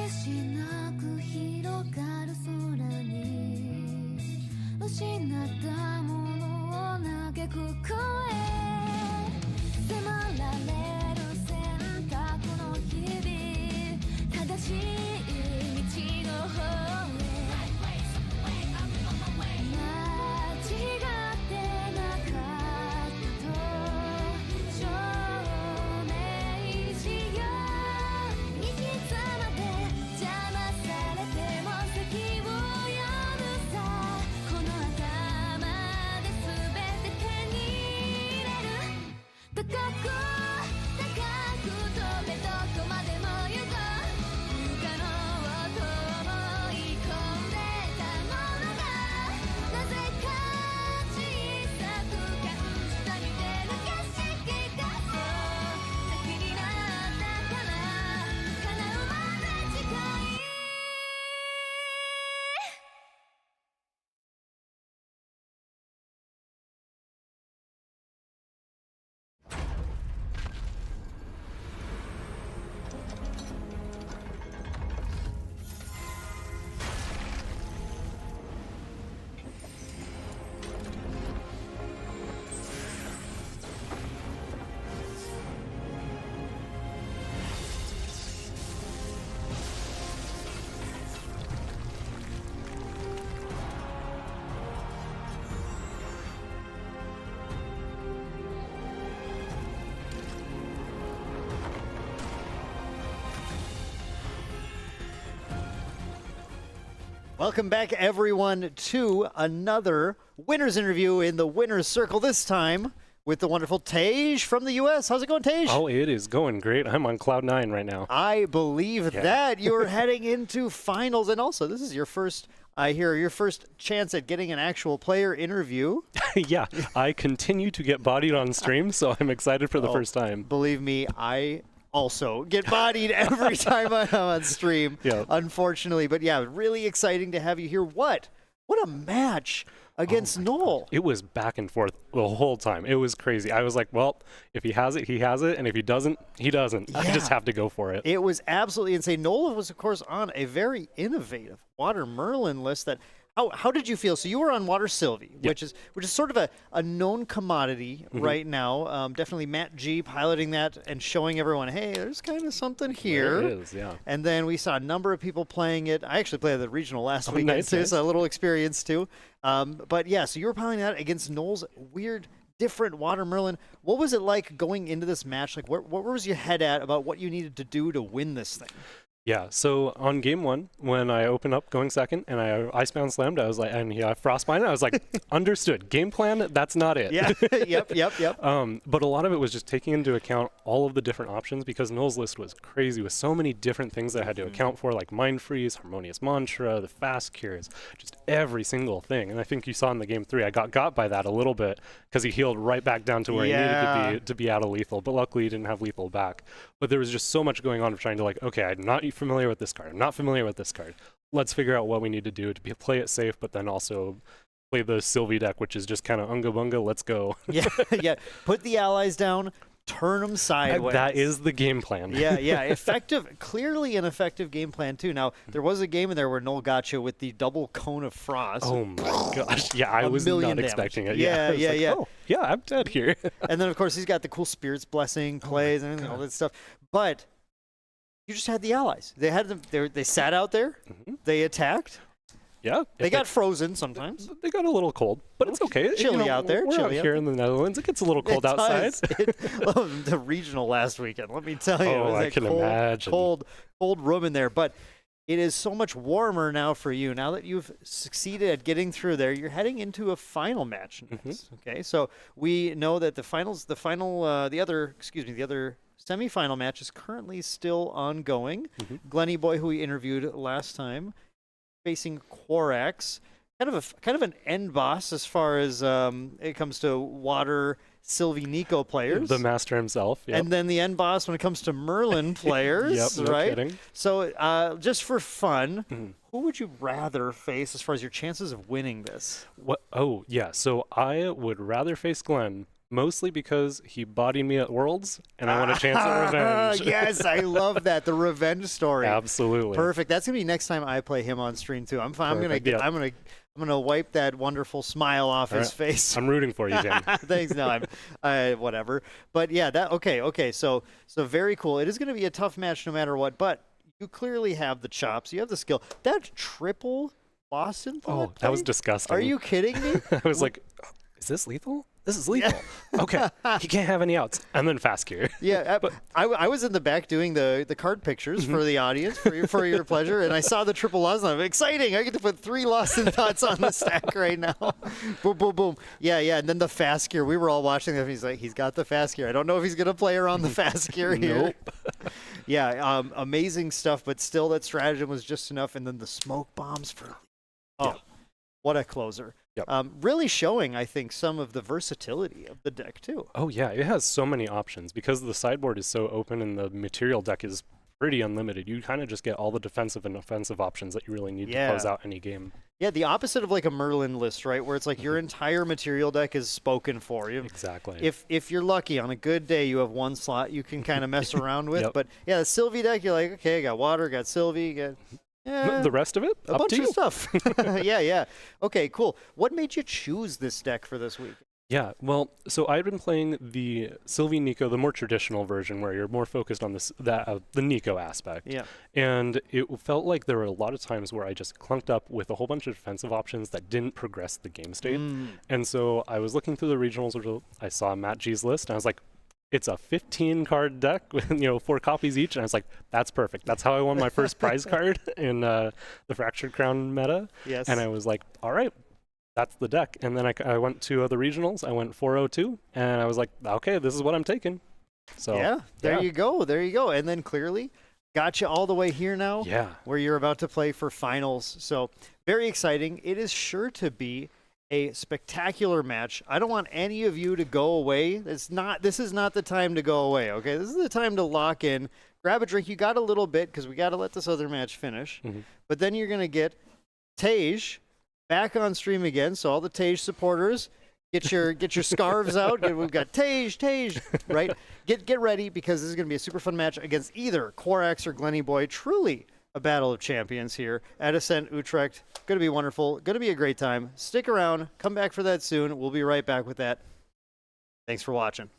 しなく広がる空に失ったものを嘆く声迫られる選択の日々正しい道の方へ間違ってなかったと証明しよう行き詰まって邪魔されても先を読むさこの頭で全て手に入れる高く高く飛べどこまでも行こう不可能と思い込んでたものがなぜか小さく感じた見てる景色がそう先になったから叶うまで近いWelcome back, everyone, to another winner's interview in the winner's circle, this time with the wonderful Tej from the U.S. How's it going, Tej? Oh, it is going great. I'm on cloud 9 right now. I believe that. You're heading into finals, and also this is your first, I hear, your first chance at getting an actual player interview. Yeah, I continue to get bodied on stream, so I'm excited for the first time. Believe me, I also get bodied every time I'm on stream, Yeah. unfortunately. But yeah, really exciting to have you here. What a match against Noel. It was back and forth the whole time. It was crazy. I was like, well, if he has it, he has it, and if he doesn't, he doesn't. I just Yeah. have to go for it. It was absolutely insane. Noel was, of course, on a very innovative Water Merlin list that how did you feel? So you were on Water Sylvie, Yep. which is sort of a known commodity right now. Definitely Matt G piloting that and showing everyone, hey, there's kind of something here. There is, yeah. And then we saw a number of people playing it. I actually played the regional last weekend, nice, so nice. it's a little experience too. But yeah, so you were piloting that against Noel's weird, different Water Merlin. What was it like going into this match? Like, what was your head at about what you needed to do to win this thing? Yeah, so on game 1, when I opened up going second and I icebound slammed, I was like, and he frostbinded, I was like, understood. Game plan, that's not it. Yeah, yep. But a lot of it was just taking into account all of the different options because Noel's list was crazy with so many different things that I had to account for, like Mind Freeze, Harmonious Mantra, the Fast Cures, just every single thing. And I think you saw in the game 3, I got by that a little bit because he healed right back down to where he needed to be out of lethal. But luckily, he didn't have lethal back. But there was just so much going on of trying to like, okay, I'm not familiar with this card. I'm not familiar with this card. Let's figure out what we need to do to play it safe, but then also play the Sylvie deck, which is just kind of unga bunga, let's go. yeah. Put the allies down, turn them sideways. That is the game plan. yeah. Effective, clearly an effective game plan too. Now, there was a game in there where Noel got you with the double cone of frost. Oh my gosh. Yeah, I was million not damage. expecting it. Yeah, I was like, yeah. Oh, yeah, I'm dead here. And then, of course, he's got the cool Spirit's Blessing plays and all that stuff. But you just had the allies. They had them. They sat out there. They attacked. Yeah. They got frozen sometimes. They got a little cold, but it's okay. Chilly out there, We're chilly out out here in the Netherlands. It gets a little cold It outside. does. The regional last weekend, let me tell you. Oh, it was I a can cold, imagine. Cold room in there. But it is so much warmer now for you. Now that you've succeeded at getting through there, you're heading into a final match next. Okay, so we know that the other semifinal match is currently still ongoing. Glenny Boy, who we interviewed last time, facing Quarax. Kind of an end boss as far as it comes to Water Sylvie Nico players. The master himself. Yep. And then the end boss when it comes to Merlin players. Yep, no right? kidding. So just for fun, who would you rather face as far as your chances of winning this? What? Oh, yeah. So I would rather face Glenn Mostly because he bodied me at Worlds, and I want a chance at revenge. Yes, I love that, the revenge story. Absolutely. Perfect. That's gonna be next time I play him on stream too. I'm gonna wipe that wonderful smile off his face. I'm rooting for you, Jim. Thanks. No, I'm whatever. But yeah, that okay. So very cool. It is gonna be a tough match no matter what. But you clearly have the chops. You have the skill. That triple Boston. Oh, that was disgusting. Are you kidding me? I was like, is this lethal? This is lethal. Okay, he can't have any outs. And then fast gear. Yeah, but I was in the back doing the card pictures for the audience for your pleasure, and I saw the triple loss, and I'm exciting. I get to put 3 lost and thoughts on the stack right now. Boom, boom, boom. Yeah, and then the fast gear. We were all watching that. He's like, he's got the fast gear. I don't know if he's gonna play around the fast gear here. Nope. Yeah, amazing stuff, but still that stratagem was just enough, and then the smoke bombs for. Oh, what a closer. Yep. Really showing, I think, some of the versatility of the deck, too. Oh, yeah. It has so many options. Because the sideboard is so open and the material deck is pretty unlimited, you kind of just get all the defensive and offensive options that you really need to close out any game. Yeah, the opposite of like a Merlin list, right? Where it's like your entire material deck is spoken for you. Exactly. If you're lucky, on a good day, you have 1 slot you can kind of mess around with. But yeah, the Sylvie deck, you're like, okay, I got water, got Sylvie, got... Yeah, the rest of it, a up bunch to of you. stuff. Yeah. Okay, cool. What made you choose this deck for this week? Yeah, well, so I've been playing the Sylvie Nico, the more traditional version, where you're more focused on the Nico aspect. Yeah. And it felt like there were a lot of times where I just clunked up with a whole bunch of defensive options that didn't progress the game state. And so I was looking through the regionals, which I saw Matt G's list, and I was like, it's a 15-card deck with 4 copies each, and I was like, that's perfect. That's how I won my first prize card in the Fractured Crown meta. Yes. And I was like, all right, that's the deck. And then I went to the regionals. I went 402, and I was like, okay, this is what I'm taking. So yeah, there you go. And then clearly got you all the way here now. Yeah. Where you're about to play for finals. So very exciting. It is sure to be a spectacular match. I don't want any of you to go away. This is not the time to go away, okay? This is the time to lock in. Grab a drink. You got a little bit because we got to let this other match finish. But then you're going to get Tej back on stream again. So all the Tej supporters, get your scarves out. We've got Tej, right? Get ready because this is going to be a super fun match against either Korax or Glenny Boy. Truly a battle of champions here at Ascent Utrecht. Going to be wonderful. Going to be a great time. Stick around. Come back for that soon. We'll be right back with that. Thanks for watching.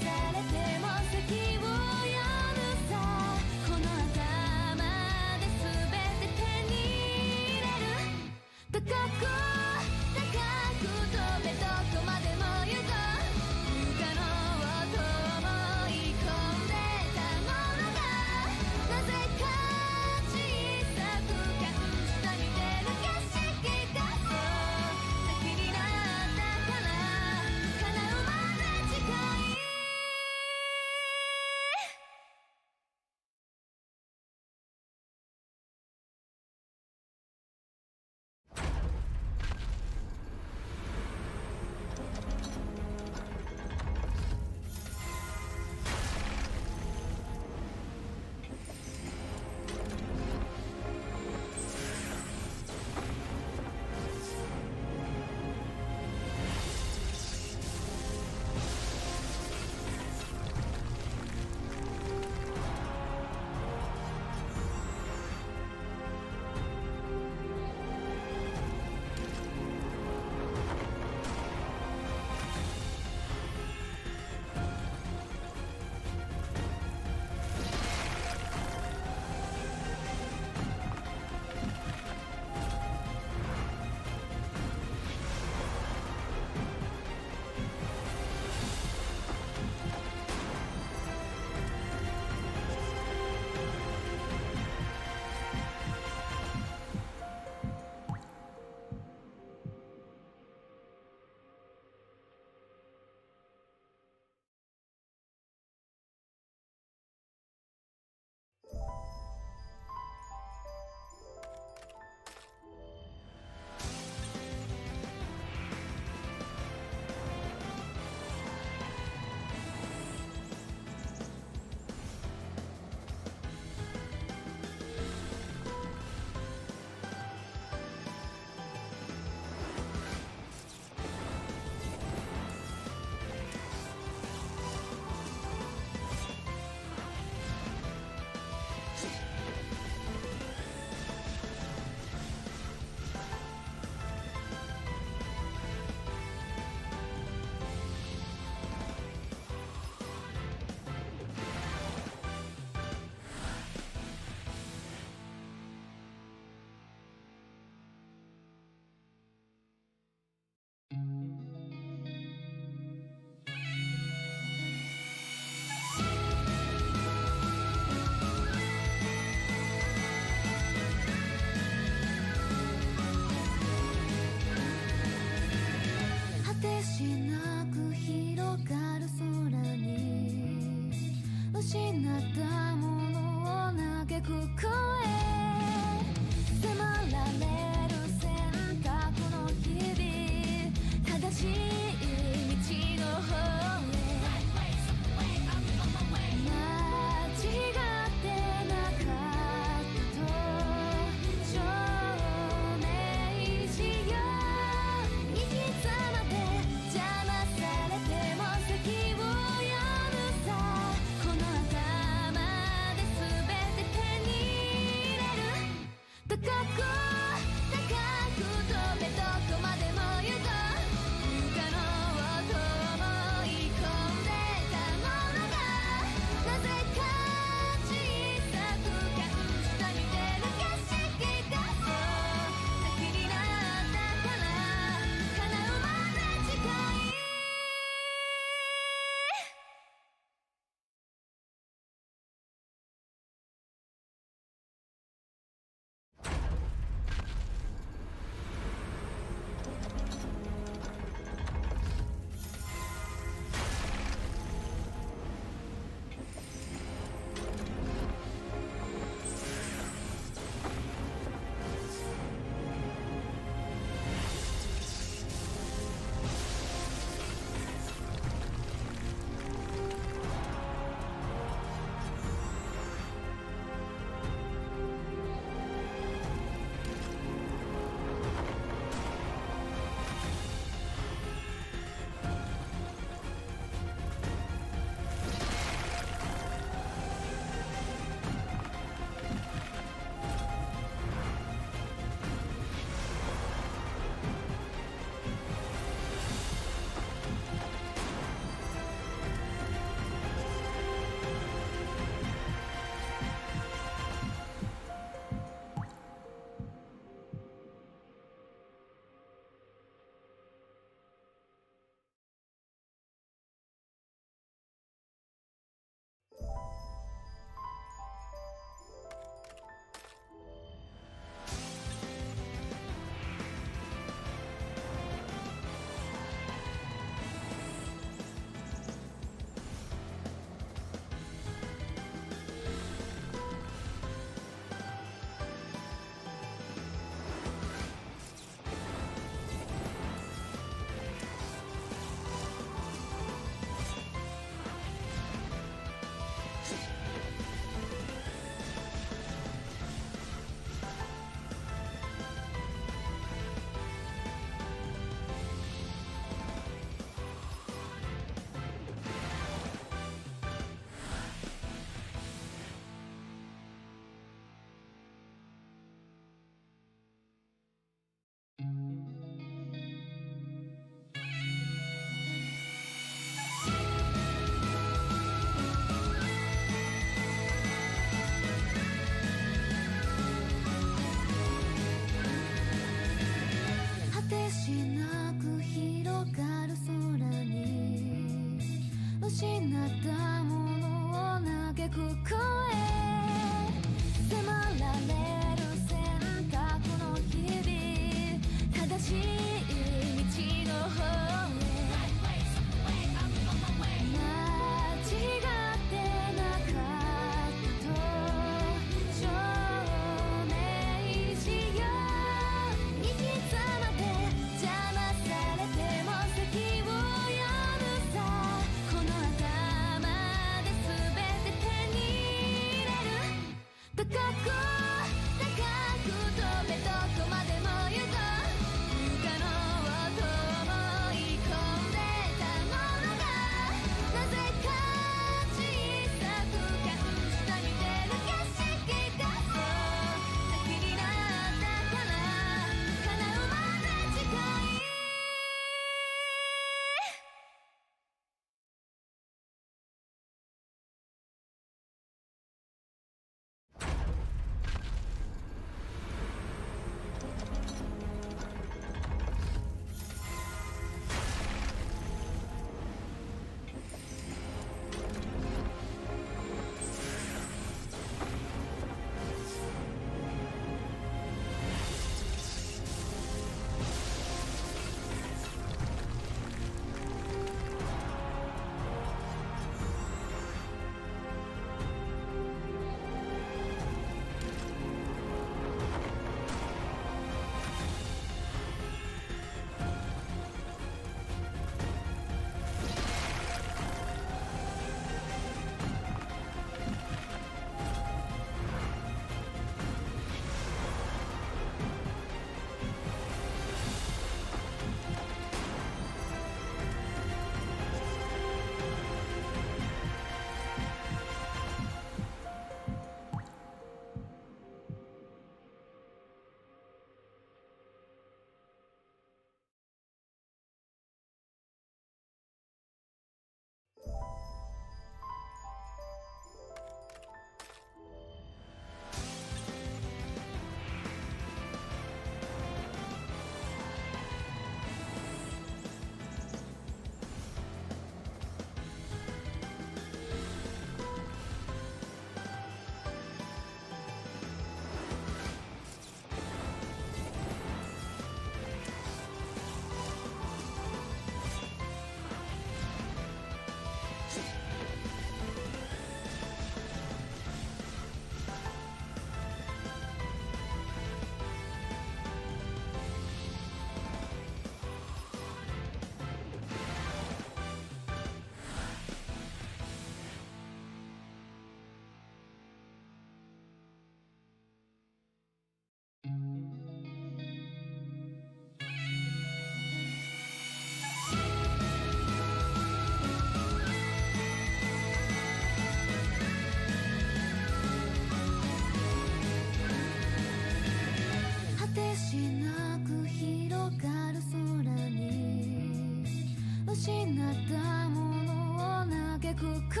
なったものを嘆く声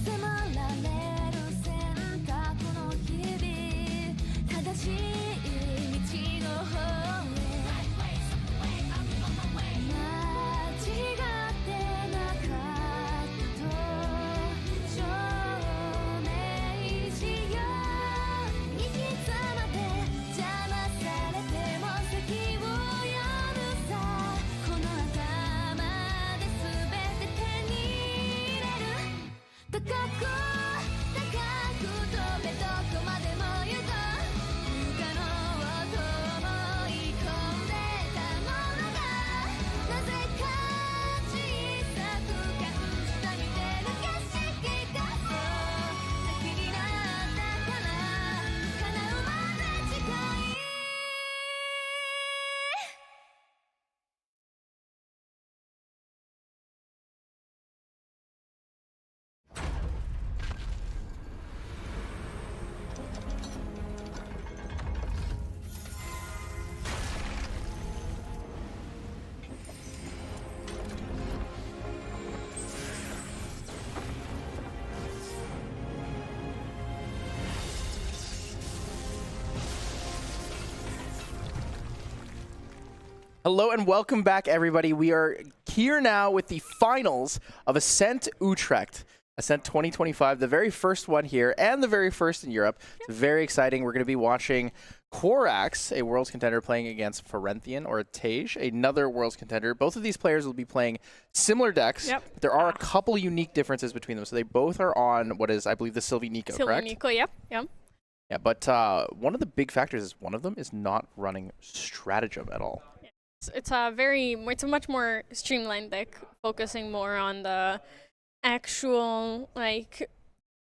迫られる選択の日々正しい道の方へ間違ってなかったと証明しよう行き詰まって邪魔されても先を読むさこの頭で全て手に入れる高く高く飛べどこまでも行こう不可能と思い込んでたものがなぜか小さく感じた見てる景色がそう先になったから叶うまで近いHello and welcome back, everybody. We are here now with the finals of Ascent Utrecht. Ascent 2025, the very first one here and the very first in Europe. It's very exciting. We're going to be watching Korax, a Worlds contender, playing against Ferenthian or Tage, another Worlds contender. Both of these players will be playing similar decks. Yep. But there are a couple unique differences between them. So they both are on what is, I believe, the Sylvie Nico, correct? Sylvie Nico, yep. Yeah, but one of the big factors is one of them is not running Stratagem at all. It's a much more streamlined deck, focusing more on the actual like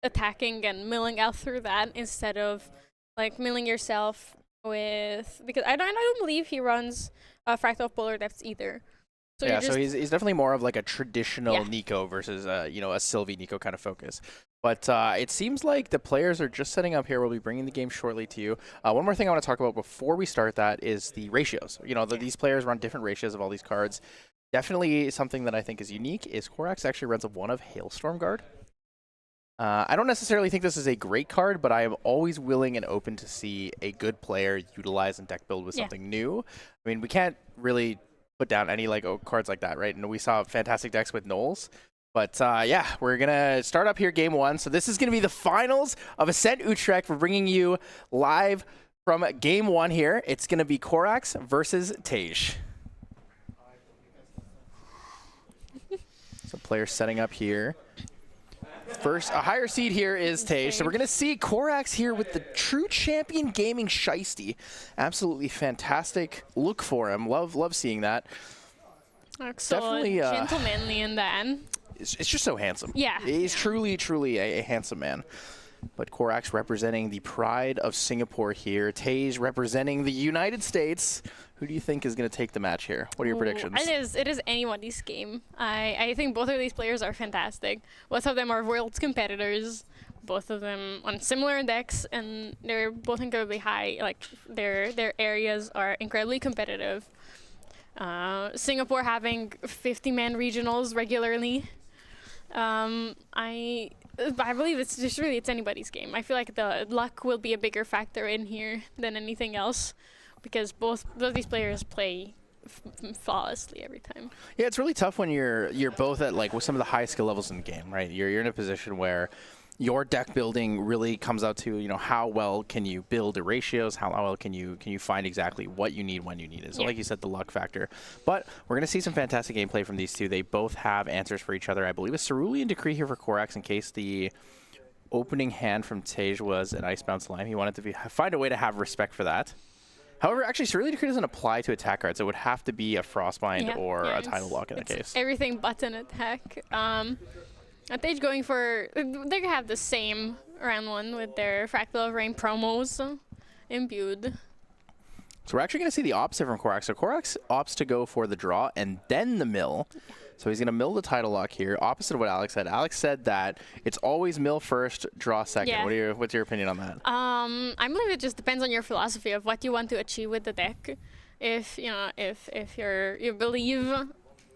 attacking and milling out through that instead of like milling yourself with because I don't believe he runs Fractal Polar Depths either. So yeah, you're just, so he's definitely more of like a traditional Yeah. Nico versus a Sylvie Nico kind of focus. But it seems like the players are just setting up here. We'll be bringing the game shortly to you. One more thing I want to talk about before we start that is the ratios. These players run different ratios of all these cards. Definitely something that I think is unique is Korax actually runs one of Hailstorm Guard. I don't necessarily think this is a great card, but I am always willing and open to see a good player utilize and deck build with something new. I mean, we can't really put down any cards like that, right? And we saw fantastic decks with Knowles. But yeah, we're going to start up here game one. So this is going to be the finals of Ascent Utrecht. We're bringing you live from game one here. It's going to be Korax versus Tage. So players setting up here. First, a higher seed here is Tage. So we're going to see Korax here with the True Champion Gaming Shiesty. Absolutely fantastic look for him. Love seeing that. excellent, definitely, gentlemanly in that. It's just so handsome. Yeah. He's truly a handsome man. But Korax representing the pride of Singapore here. Tage representing the United States. Who do you think is going to take the match here? What are your predictions? It is anybody's game. I think both of these players are fantastic. Both of them are Worlds competitors. Both of them on similar decks, and they're both incredibly high. Like their areas are incredibly competitive. Singapore having 50-man regionals regularly. I believe it's anybody's game. I feel like the luck will be a bigger factor in here than anything else, because both of these players play flawlessly every time. Yeah, it's really tough when you're both at with some of the high skill levels in the game, right? You're in a position where your deck building really comes out to how well can you build the ratios, how well can you find exactly what you need when you need it. So like you said, the luck factor. But we're gonna see some fantastic gameplay from these two. They both have answers for each other. I believe it's Cerulean Decree here for Korax in case the opening hand from Tage was an Icebound Slime. He wanted to find a way to have respect for that. However, actually, Cerulean Decree doesn't apply to attack cards. It would have to be a Frostbind or a Tidal Lock in that case. Everything but an attack. Tage going for... They have the same round one with their Fractal of Rain promos imbued. So we're actually going to see the opposite from Korax. So Korax opts to go for the draw and then the mill. So he's going to mill the Tidal Lock here, opposite of what Alex said. Alex said that it's always mill first, draw second. Yeah. What's your opinion on that? I believe it just depends on your philosophy of what you want to achieve with the deck. If you believe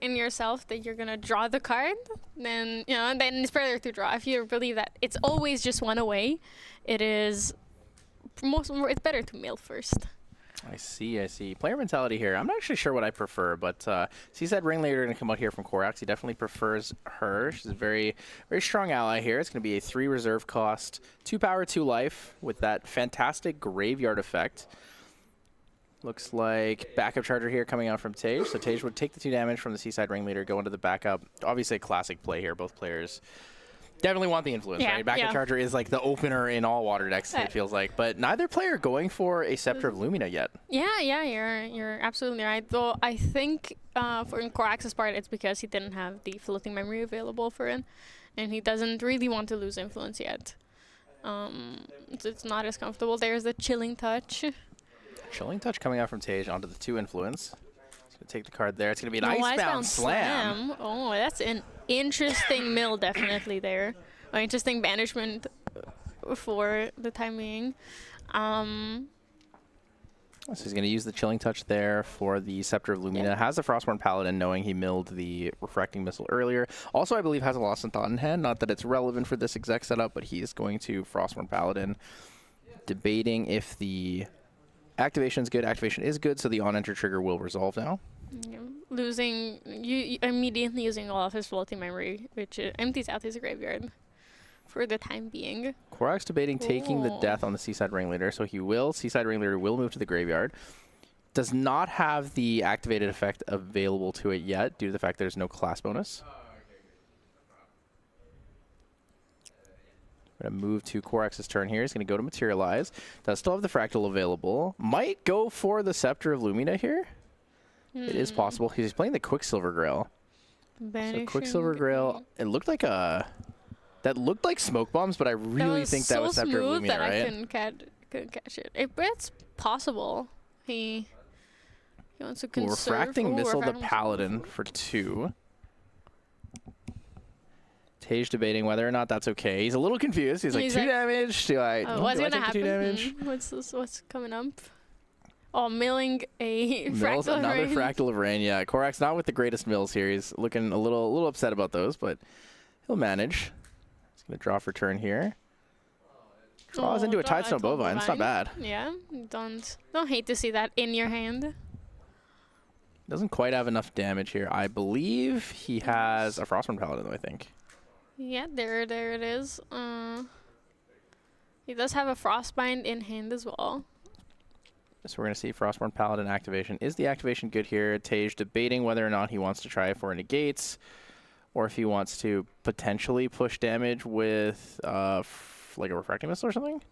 in yourself that you're gonna draw the card, then then it's better to draw. If you believe that it's always just one away, it's better to mill first. I see. Player mentality here. I'm not actually sure what I prefer, but Seaside Ringleader going to come out here from Korax. He definitely prefers her. She's a very, very strong ally here. It's going to be a 3 reserve cost, 2 power, 2 life with that fantastic graveyard effect. Looks like backup charger here coming out from Tage. So Tage would take the 2 damage from the Seaside Ringleader, go into the backup. Obviously a classic play here. Both players definitely want the influence, right? Backup charger is like the opener in all water decks, it feels like. But neither player going for a Scepter of Lumina yet. Yeah, you're absolutely right. Though I think for Korax's part, it's because he didn't have the floating memory available for it, and he doesn't really want to lose influence yet. It's not as comfortable. There's the Chilling Touch. Chilling Touch coming out from Tage onto the 2 influence. He's going to take the card there. It's going to be an Icebound Slam. Oh, that's an interesting mill definitely there. An interesting banishment for the time being. So he's going to use the Chilling Touch there for the Scepter of Lumina. Has the Frostborn Paladin, knowing he milled the Refracting Missile earlier. Also, I believe has a Lost in Thought in hand. Not that it's relevant for this exec setup, but he is going to Frostborn Paladin. Debating if the activation is good. Activation is good, so the on-enter trigger will resolve now. Yeah. Losing, you immediately using all of his floating memory, which empties out his graveyard for the time being. Korax debating taking the death on the Seaside Ringleader, so he will. Seaside Ringleader will move to the graveyard. Does not have the activated effect available to it yet, due to the fact there's no class bonus. We're going to move to Korax's turn here. He's going to go to Materialize. Does still have the Fractal available. Might go for the Scepter of Lumina here. It is possible. He's playing the Quicksilver Grail. So Quicksilver Grail, it looked like a... That looked like Smoke Bombs, but I really think that was Scepter of Lumina, right? I couldn't catch it. It's possible. He wants to conserve. Refracting Missile the Paladin for 2. Tage debating whether or not that's okay. He's a little confused. He's like, 2 damage. Do I what's do gonna I take happen? the 2 damage? What's coming up? Oh, milling a Mills Fractal of another Rain. Fractal of Rain. Yeah, Korax not with the greatest mills here. He's looking a little upset about those, but he'll manage. He's gonna draw for turn here. Draws into a Tidestone Bovine. It's not bad. Yeah, don't hate to see that in your hand. Doesn't quite have enough damage here. I believe he has a Frostborn Paladin, though, I think. Yeah, there it is. He does have a Frostbind in hand as well. So we're going to see Frostborn Paladin activation. Is the activation good here? Tage debating whether or not he wants to try for negates, or if he wants to potentially push damage with like a Refracting Missile or something.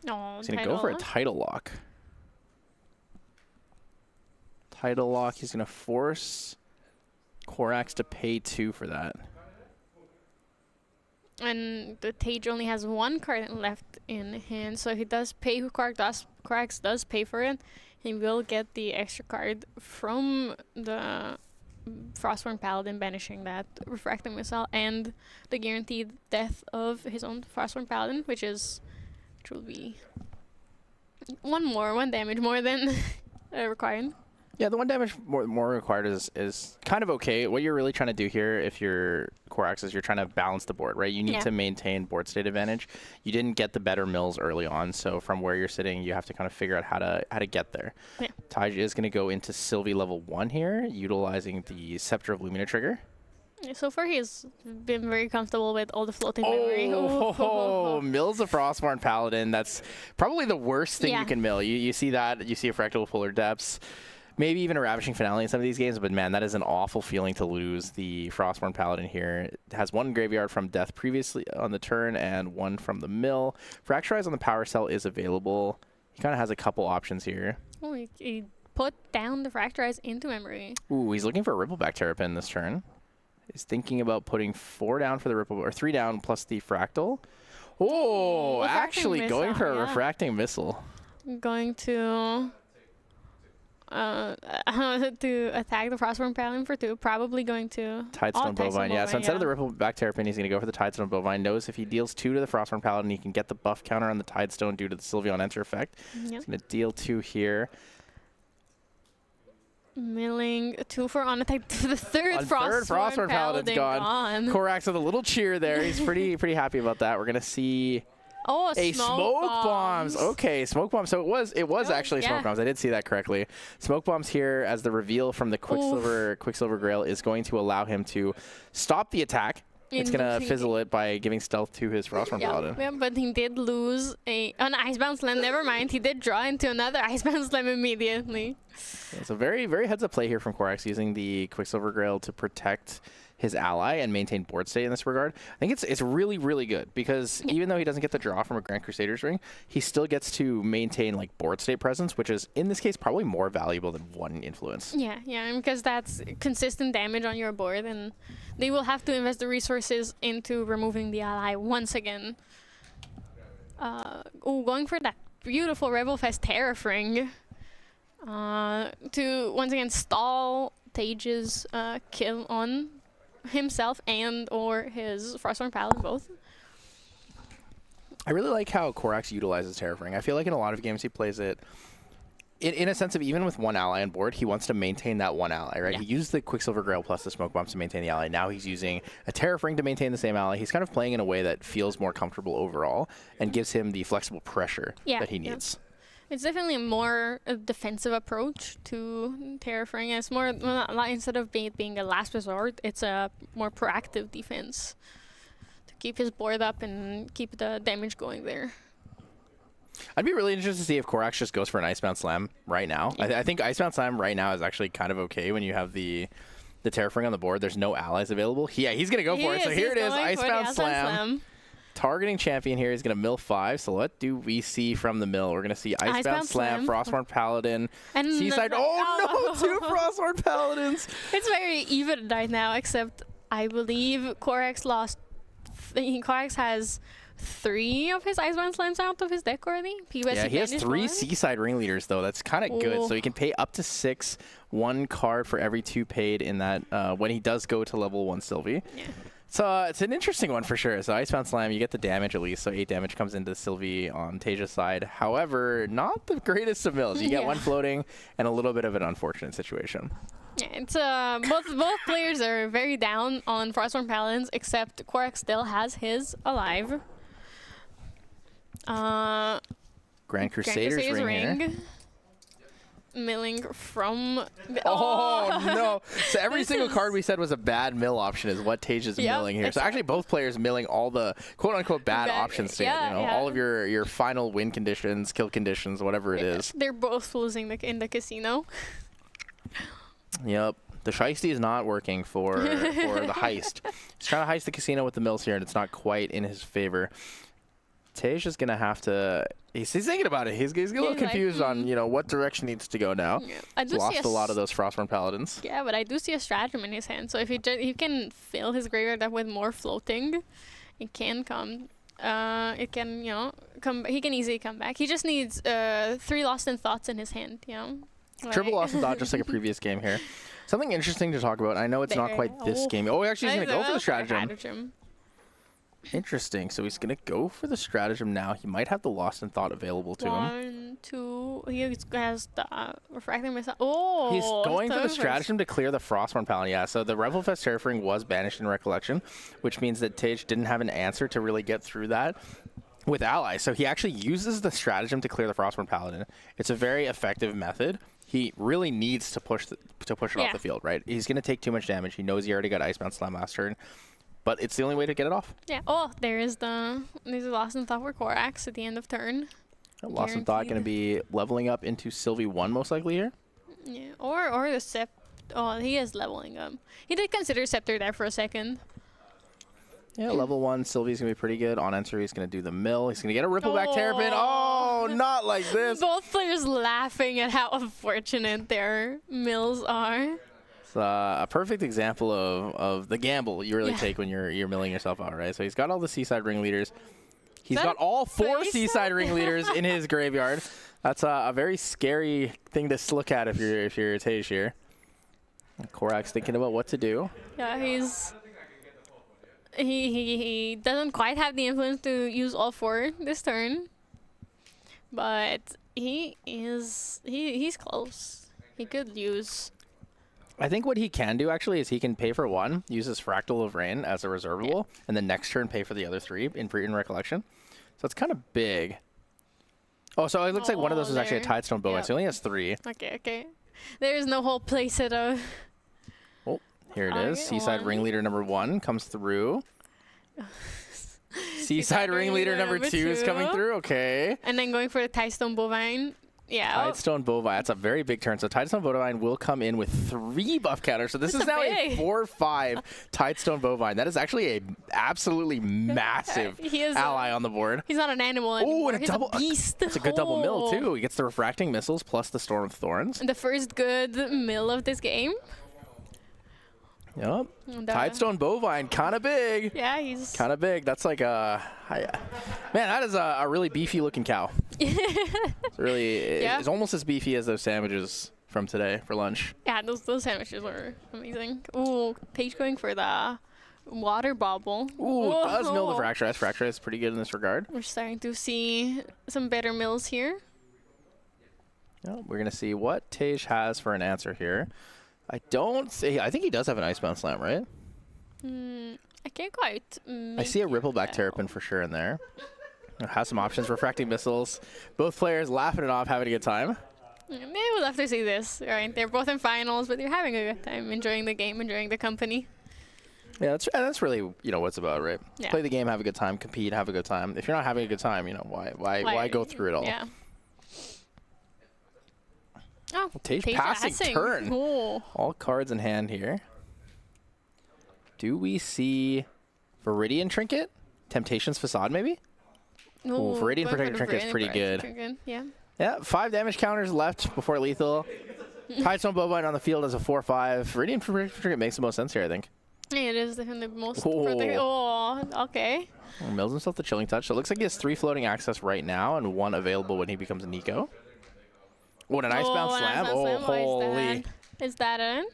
No, he's going to go for a Tidal Lock. Tidal Lock. He's going to force Korax to pay 2 for that. And the Tage only has 1 card left in hand, so he does pay. Korax does pay for it. He will get the extra card from the Frostborn Paladin, banishing that Refracting Missile and the guaranteed death of his own Frostborn Paladin, which will be 1 damage more than required. Yeah, the 1 damage more required is kind of okay. What you're really trying to do here, if you're Korax, is you're trying to balance the board, right? You need to maintain board state advantage. You didn't get the better mills early on, so from where you're sitting, you have to kind of figure out how to get there. Yeah. Taj is going to go into Sylvie level 1 here, utilizing the Scepter of Lumina trigger. So far, he's been very comfortable with all the floating memory. Mills a Frostborn Paladin. That's probably the worst thing you can mill. You see that. You see a Fractal Polar Depths. Maybe even a Ravishing Finale in some of these games, but man, that is an awful feeling to lose the Frostborn Paladin here. It has 1 graveyard from death previously on the turn and 1 from the mill. Fracturize on the power cell is available. He kind of has a couple options here. Oh, he put down the Fracturize into memory. Ooh, he's looking for a Rippleback Terrapin this turn. He's thinking about putting 4 down for the Ripple, or 3 down plus the Fractal. Oh, actually going for a Refracting Missile. Going to attack the Frostborn Paladin for 2, probably going to Tidestone Bovine. Yeah, so instead of the Rippleback Terrapin, he's going to go for the Tidestone Bovine. Knows if he deals 2 to the Frostborn Paladin, he can get the buff counter on the Tidestone due to the Sylveon Enter effect. He's going to deal 2 here. Milling 2 for on attack. The third Frostborn Paladin's gone. gone. Korax with a little cheer there. He's pretty happy about that. We're gonna see Oh, a smoke bombs. Okay, smoke bombs. So it was actually yeah. smoke bombs. I did see that correctly. Smoke bombs here as the reveal from the Quicksilver Grail is going to allow him to stop the attack. It's gonna fizzle it by giving stealth to his Frostborn Paladin. Yeah, but he did lose an Icebound Slam. Never mind, he did draw into another Icebound Slam immediately. Yeah, so very heads up play here from Korax, using the Quicksilver Grail to protect his ally and maintain board state in this regard. I think it's really good because even though he doesn't get the draw from a Grand Crusader's ring, he still gets to maintain like board state presence, which is in this case probably more valuable than one influence. Yeah, because that's consistent damage on your board, and they will have to invest the resources into removing the ally once again. Going for that beautiful Rebelfest Terrafring to once again stall Tage's kill on himself and or his Frostborn Paladin both. I really like how Korax utilizes Terrafring. I feel like in a lot of games he plays it in a sense of even with one ally on board, he wants to maintain that one ally, right? Yeah. He used the Quicksilver Grail plus the smoke bombs to maintain the ally. Now he's using a Terrafring to maintain the same ally. He's kind of playing in a way that feels more comfortable overall and gives him the flexible pressure that he needs. It's definitely a more defensive approach to Terrafring. It's more, instead of being a last resort, it's a more proactive defense to keep his board up and keep the damage going there. I'd be really interested to see if Korax just goes for an Icebound Slam right now. I think Icebound Slam right now is actually kind of okay when you have the Terrafring on the board. There's no allies available. He's going to go for it. So here it is, Icebound Slam. Targeting champion here. He's going to mill 5. So what do we see from the mill? We're going to see Icebound Slam, Frostborn Paladin, and Seaside. Oh no, 2 Frostborn Paladins. It's very even right now, except I believe Korax lost. Korax has 3 of his Icebound Slams out of his deck already. He has 3 Seaside Ringleaders though. That's kind of good. So he can pay up to 6, 1 card for every 2 paid in that when he does go to level 1 Sylvie. Yeah. So it's an interesting one for sure. So Icebound Slam, you get the damage at least. So 8 damage comes into Sylvie on Taja's side. However, not the greatest of mills. You get 1 floating and a little bit of an unfortunate situation. Yeah, it's both players are very down on Frostborn Paladins, except Korax still has his alive. Grand Crusader's ring here. Milling from the no. So every single card we said was a bad mill option is what Tage is milling here. So actually both players milling all the quote-unquote bad options state. All of your final win conditions, kill conditions, whatever it is. They're both losing in the casino. Yep. The Shiesty is not working for the heist. He's trying to heist the casino with the mills here, and it's not quite in his favor. Tage is going to have to... He's thinking about it. He's a little confused on, what direction he needs to go now. Yeah. He's lost a lot of those Frostborn Paladins. Yeah, but I do see a stratagem in his hand. So if he can fill his graveyard up with more floating, it can come. It can, come. He can easily come back. He just needs 3 Lost in Thoughts in his hand, Triple Lost in Thought, just like a previous game here. Something interesting to talk about. I know it's not quite this game. Oh, actually, he's going to go for the stratagem. Interesting. So he's going to go for the stratagem now. He might have the Lost in Thought available to him. 1, 2. He has the Refracting Missile. Oh! He's going for the stratagem to clear the Frostborn Paladin. Yeah, so the Rebelfest Terrafring was banished in Recollection, which means that Tage didn't have an answer to really get through that with allies. So he actually uses the stratagem to clear the Frostborn Paladin. It's a very effective method. He really needs to push it off the field, right? He's going to take too much damage. He knows he already got Icebound Slam last turn. But it's the only way to get it off. Yeah. Oh, there's a Lost in Thought for Korax at the end of turn. Lost in Thought going to be leveling up into Sylvie 1 most likely here. Yeah. Or the Sept. Oh, he is leveling up. He did consider Scepter there for a second. Yeah, level 1 Sylvie's going to be pretty good. On enter, he's going to do the mill. He's going to get a Rippleback Terrapin. Oh, not like this. Both players laughing at how unfortunate their mills are. A perfect example of the gamble you really take when you're milling yourself out, right? So he's got all the Seaside Ringleaders. He's got all 4 Seaside Ringleaders in his graveyard. That's a very scary thing to look at if you're Tage here. Korax thinking about what to do. Yeah, he doesn't quite have the influence to use all 4 this turn, but he's close. He could use I think what he can do actually is he can pay for one, use his Fractal of Rain as a reservable, and then next turn pay for the other 3 in Recollection. So it's kind of big. Oh, so it looks like one of those is actually a Tidestone Bowline. So he only has 3. Okay. There is no whole playset of. Oh, here it is. Seaside Ringleader number 1 comes through. Seaside Ringleader number 2 is coming through. Okay. And then going for the Tidestone Bovine. Yeah. Tidestone Bovine. That's a very big turn. So Tidestone Bovine will come in with 3 buff counters. So this is now a 4/5 Tidestone Bovine. That is actually a absolutely massive ally on the board. He's not an animal anymore. And he's a beast. That's a good double mill too. He gets the Refracting Missiles plus the Storm of Thorns. The first good mill of this game. Yep. Tidestone Bovine, kind of big. Yeah, he's kind of big. That's like man, that is a really beefy looking cow. It's really, it's almost as beefy as those sandwiches from today for lunch. Yeah, those sandwiches were amazing. Ooh, Tage going for the water bobble. Ooh, does mill the Fracturize. Fracturize is pretty good in this regard. We're starting to see some better mills here. Yeah, we're gonna see what Tage has for an answer here. I think he does have an Icebound Slam, right? I can't quite. I see a Rippleback Terrapin for sure in there. Has some options. Refracting Missiles. Both players laughing it off, having a good time. They would love to see this, right? They're both in finals, but they're having a good time, enjoying the game, enjoying the company. Yeah, that's really what it's about, right? Yeah. Play the game, have a good time, compete, have a good time. If you're not having a good time, why go through it all? Yeah. Oh, Tage passing turn. Ooh. All cards in hand here. Do we see Viridian Trinket? Temptation's Facade, maybe? Ooh, Viridian Protector Trinket is pretty good. Yeah. Yeah, 5 damage counters left before lethal. Tidestone Bovine on the field as a 4/5. Viridian Protector Trinket makes the most sense here, I think. Yeah, it is the most protected. Oh, okay. Mills himself the Chilling Touch. So it looks like he has 3 floating access right now and 1 available when he becomes a Nico. Oh, and an Icebound Slam. Oh, holy. Is that in?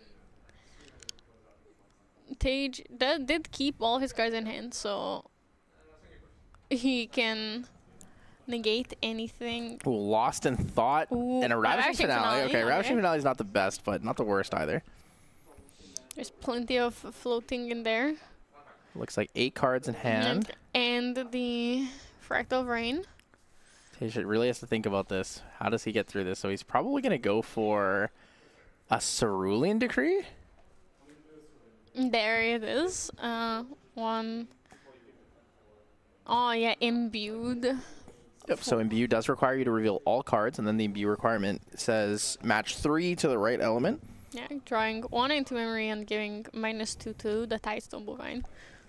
Tage did keep all his cards in hand, so he can negate anything. Ooh, Lost in Thought and a Ravishing Finale. Okay, Ravishing Finale is not the best, but not the worst either. There's plenty of floating in there. Looks like 8 cards in hand. And the Fractal of Rain. Tage really has to think about this. How does he get through this? So he's probably going to go for a Cerulean Decree. There it is. One. Oh, yeah, Imbued. Yep, so Imbue does require you to reveal all cards, and then the Imbue requirement says match 3 to the right element. Yeah, drawing 1 into memory and giving -2 to the Tidestone Bovine.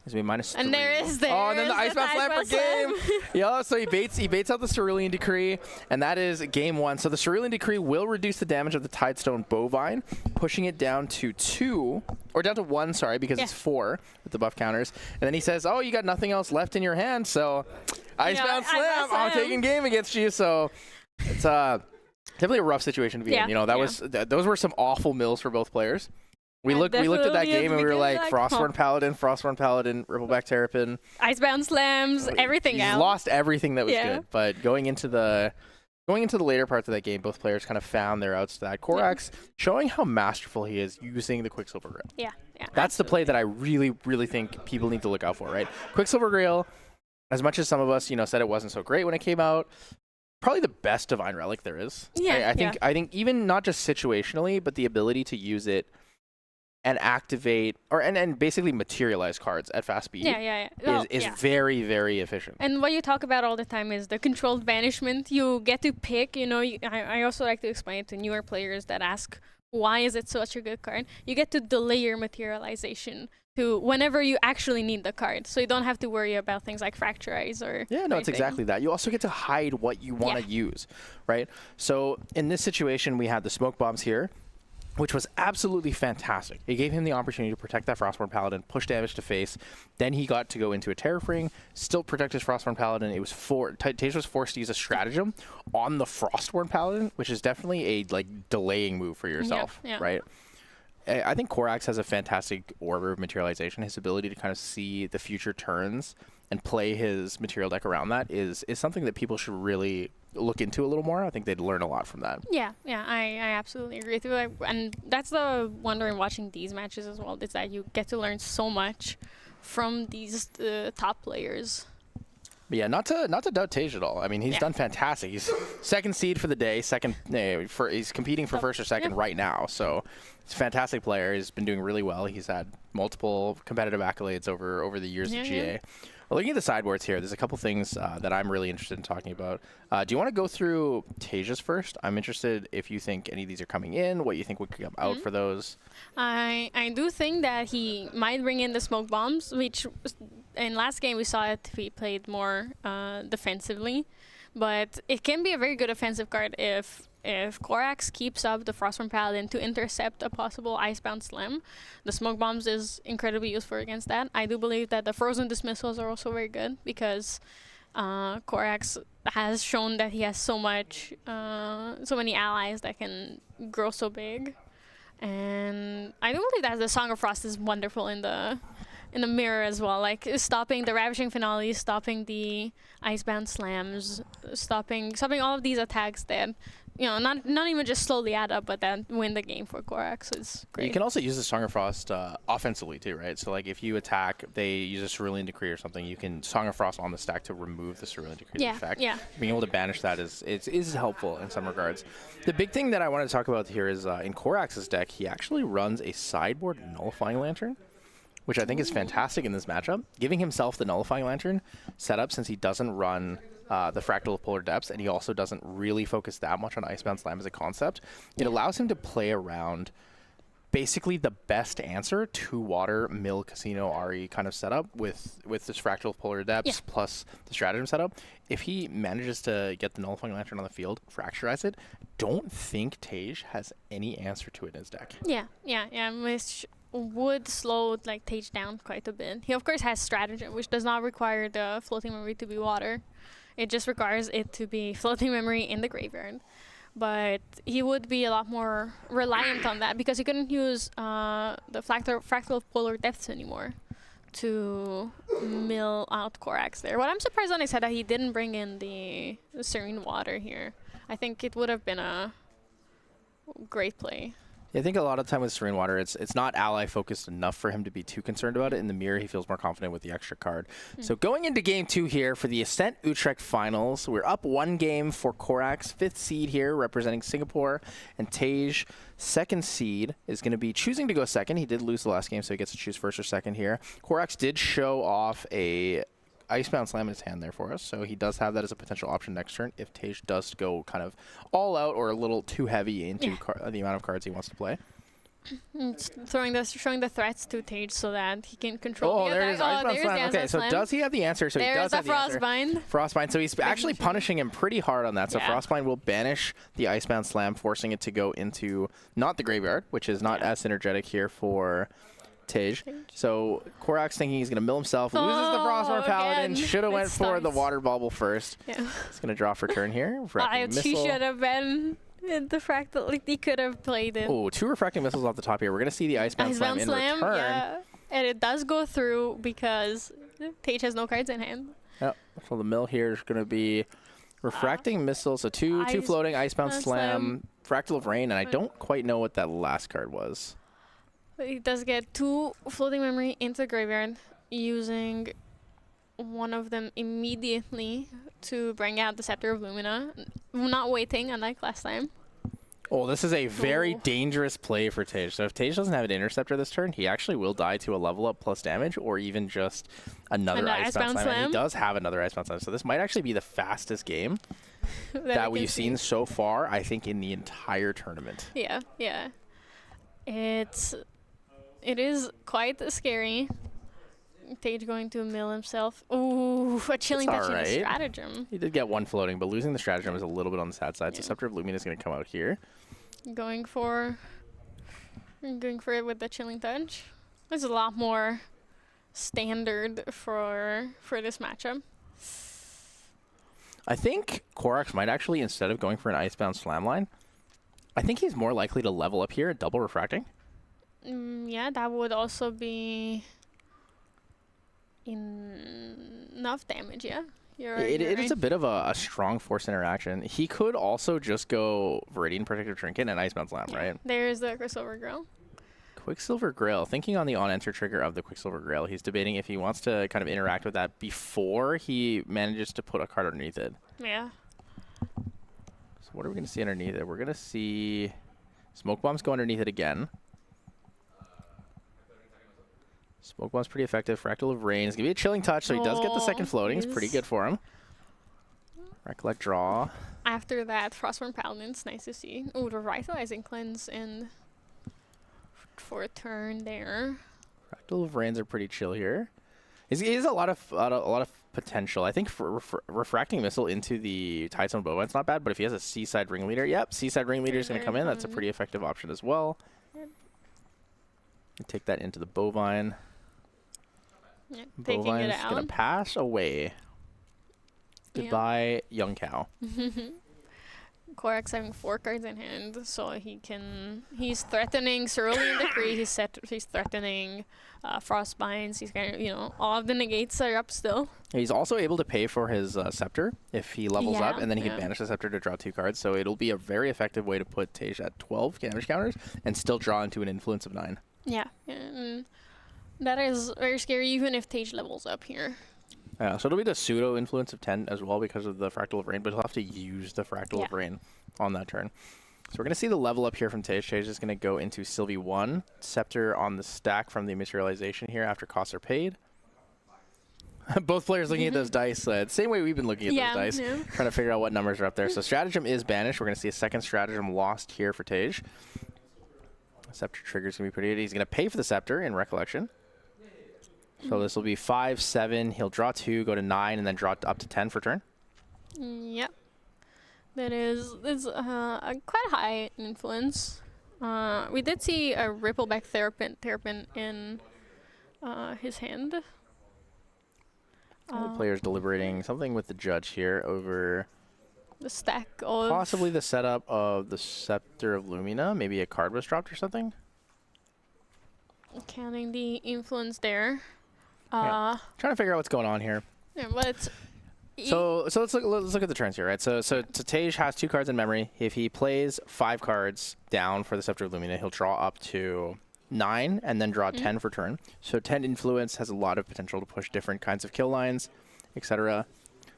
It's going to be -3. And there is Oh, and then the Icebound Slam for game. Yeah, so he baits out the Cerulean Decree, and that is game 1. So the Cerulean Decree will reduce the damage of the Tidestone Bovine, pushing it down to 2, or down to 1, sorry, because it's 4 with the buff counters. And then he says, oh, you got nothing else left in your hand, so Icebound Slam, I'm taking game against you. So it's definitely a rough situation to be in. You know, those were some awful mills for both players. We looked at that game and we were like, Frostborn Paladin, Rippleback Terrapin. Icebound Slams, everything else. He's lost everything that was good. But going into the later parts of that game, both players kind of found their outs to that. Korax showing how masterful he is using the Quicksilver Grail. Yeah. That's the play that I really, really think people need to look out for, right? Quicksilver Grail, as much as some of us, said it wasn't so great when it came out, probably the best Divine Relic there is. Yeah. I think even not just situationally, but the ability to use it and activate and basically materialize cards at fast speed is very, very efficient. And what you talk about all the time is the controlled banishment. You get to pick, I also like to explain it to newer players that ask, why is it such a good card? You get to delay your materialization to whenever you actually need the card. So you don't have to worry about things like Fracturize or it's exactly that. You also get to hide what you want to use, right? So in this situation, we had the Smoke Bombs here, which was absolutely fantastic. It gave him the opportunity to protect that Frostborn Paladin, push damage to face. Then he got to go into a Terrafring, still protect his Frostborn Paladin. It was Tage was forced to use a stratagem on the Frostborn Paladin, which is definitely a delaying move for yourself, right? I think Korax has a fantastic order of materialization. His ability to kind of see the future turns and play his material deck around that is something that people should really look into a little more. I think they'd learn a lot from that. Yeah, I absolutely agree with you. And that's the wonder in watching these matches as well, is that you get to learn so much from these top players. But yeah, not to doubt Tej at all. I mean, he's done fantastic. He's second seed for the day. He's competing for first or second right now. So he's a fantastic player. He's been doing really well. He's had multiple competitive accolades over the years of GA. Well, looking at the sideboards here, there's a couple things that I'm really interested in talking about. Do you want to go through Tej's first? I'm interested if you think any of these are coming in, what you think would come out for those. I do think that he might bring in the smoke bombs, which in last game we saw it, he played more defensively. But it can be a very good offensive card if Korax keeps up the Frostborn Paladin to intercept a possible Icebound Slam. The smoke bombs is incredibly useful against that. I do believe that the Frozen Dismissals are also very good because Korax has shown that he has so many allies that can grow so big. And I do believe that the Song of Frost is wonderful in the mirror as well, like stopping the Ravishing Finale, stopping the Icebound Slams, stopping all of these attacks that, you know, not even just slowly add up, but then win the game for Korax. So it's great. You can also use the Song of Frost offensively too, right? So like if you attack, they use a Cerulean Decree or something, you can Song of Frost on the stack to remove the Cerulean Decree effect. Yeah. Being able to banish that is helpful in some regards. The big thing that I want to talk about here is in Korax's deck, he actually runs a sideboard Nullifying Lantern, which I think is fantastic in this matchup. Giving himself the Nullifying Lantern setup, since he doesn't run the Fractal of Polar Depths, and he also doesn't really focus that much on Icebound Slam as a concept, it allows him to play around basically the best answer to Water, Mill, Casino, Ari kind of setup with this Fractal of Polar Depths plus the Stratagem setup. If he manages to get the Nullifying Lantern on the field, fracturize it, don't think Tej has any answer to it in his deck. Yeah, which would slow like Tej down quite a bit. He of course has Stratagem, which does not require the floating memory to be Water. It just requires it to be floating memory in the graveyard. But he would be a lot more reliant on that because he couldn't use the Fractal of Polar Depths anymore to mill out Korax there. What I'm surprised on is that he didn't bring in the Serene Water here. I think it would have been a great play. I think a lot of the time with Serene Water, it's not ally focused enough for him to be too concerned about it. In the mirror, he feels more confident with the extra card. So going into game 2 here for the Ascent Utrecht finals, we're up 1 game for Korax, 5th seed here representing Singapore, and Tej, 2nd seed, is going to be choosing to go second. He did lose the last game, so he gets to choose first or second here. Korax did show off a Icebound Slam in his hand there for us, so he does have that as a potential option next turn if Tej does go kind of all out or a little too heavy into the amount of cards he wants to play. Showing the threats to Tej so that he can control the there attack. is Icebound Slam. The Okay, so does he have the answer? So he does have the answer. Frostbind. Frostbind. So he's actually punishing him pretty hard on that. So Frostbind will banish the Icebound Slam, forcing it to go into not the graveyard, which is not as synergetic here for Tej. So Korax thinking he's going to mill himself, loses the Frostborn Paladin, should have went for the Water Bubble first. He's going to draw for turn here. He should have been in the Fractal, like he could have played it. Oh, 2 Refracting Missiles off the top here. We're going to see the Icebound Slam in return. Yeah. And it does go through because Tej has no cards in hand. Yep. So the mill here is going to be Refracting Missile, so two floating Icebound Slam, Fractal of Rain, and I don't quite know what that last card was. He does get 2 floating memory into the graveyard, using one of them immediately to bring out the Scepter of Lumina, not waiting unlike last time. Oh, this is a very dangerous play for Tej. So if Tej doesn't have an Interceptor this turn, he actually will die to a level up plus damage or even just another Icebound Slam. And he does have another Icebound Slam. So this might actually be the fastest game that we've seen so far, I think, in the entire tournament. Yeah. It is quite scary. Tej going to mill himself. Ooh, a Chilling Touch and a Stratagem. He did get 1 floating, but losing the Stratagem is a little bit on the sad side. So Scepter of Lumina is going to come out here. Going for it with the Chilling Touch. It's a lot more standard for this matchup. I think Korax might actually, instead of going for an Icebound Slam line, I think he's more likely to level up here at double refracting. Yeah, that would also be enough damage, yeah. You're It is right. a bit of a strong force interaction. He could also just go Viridian Protective Trinket and Icebound Slam, Yeah. right? There's the Quicksilver Grill. Quicksilver Grail. Thinking on the on-enter trigger of the Quicksilver Grail, he's debating if he wants to kind of interact with that before he manages to put a card underneath it. Yeah. So what are we going to see underneath it? We're going to see Smoke Bombs go underneath it again. Smoke Bomb's pretty effective. Fractal of Rain is going to be a chilling touch, so he does get the second floating. It's pretty good for him. Recollect draw. After that, Frostborn Paladin's nice to see. Oh, the Revitalizing Cleanse and for a turn there. Fractal of Rains are pretty chill here. He has a lot of potential. I think for refracting missile into the Tidestone Bovine's not bad, but if he has a Seaside Ringleader, yep, Seaside Ringleader is going to come in. That's a pretty effective option as well. Yep. Take that into the Bovine. Yeah, taking it Bovine's out. going to pass away. Goodbye, young cow. Korax having 4 cards in hand, so he's threatening Cerulean Decree, he's threatening Frostbinds, he's kind of, all of the negates are up still. He's also able to pay for his Scepter if he levels up, Yeah, and then he yeah. can banish the Scepter to draw 2 cards. So it'll be a very effective way to put Tej at 12 damage counters and still draw into an influence of 9. Yeah, and that is very scary even if Tej levels up here. Yeah, so it'll be the pseudo influence of 10 as well because of the Fractal of Rain, but he'll have to use the Fractal of Rain on that turn. So we're going to see the level up here from Tej. Tej is going to go into Sylvie 1. Scepter on the stack from the materialization here after costs are paid. Both players looking at those dice, same way we've been looking at those dice, trying to figure out what numbers are up there. So Stratagem is banished. We're going to see a second Stratagem lost here for Tej. Scepter trigger is going to be pretty good. He's going to pay for the Scepter in Recollection. So this will be 5, 7. He'll draw 2, go to 9, and then draw up to 10 for turn. Yep. That is a quite high influence. We did see a Rippleback Terrapin in his hand. The player's deliberating something with the judge here over The stack of... possibly the setup of the Scepter of Lumina. Maybe a card was dropped or something. Counting the influence there. Trying to figure out what's going on here. Yeah, but it's... So let's look at the turns here, right? So Tej has 2 cards in memory. If he plays 5 cards down for the Scepter of Lumina, he'll draw up to 9 and then draw 10 for turn. So 10 influence has a lot of potential to push different kinds of kill lines, etc.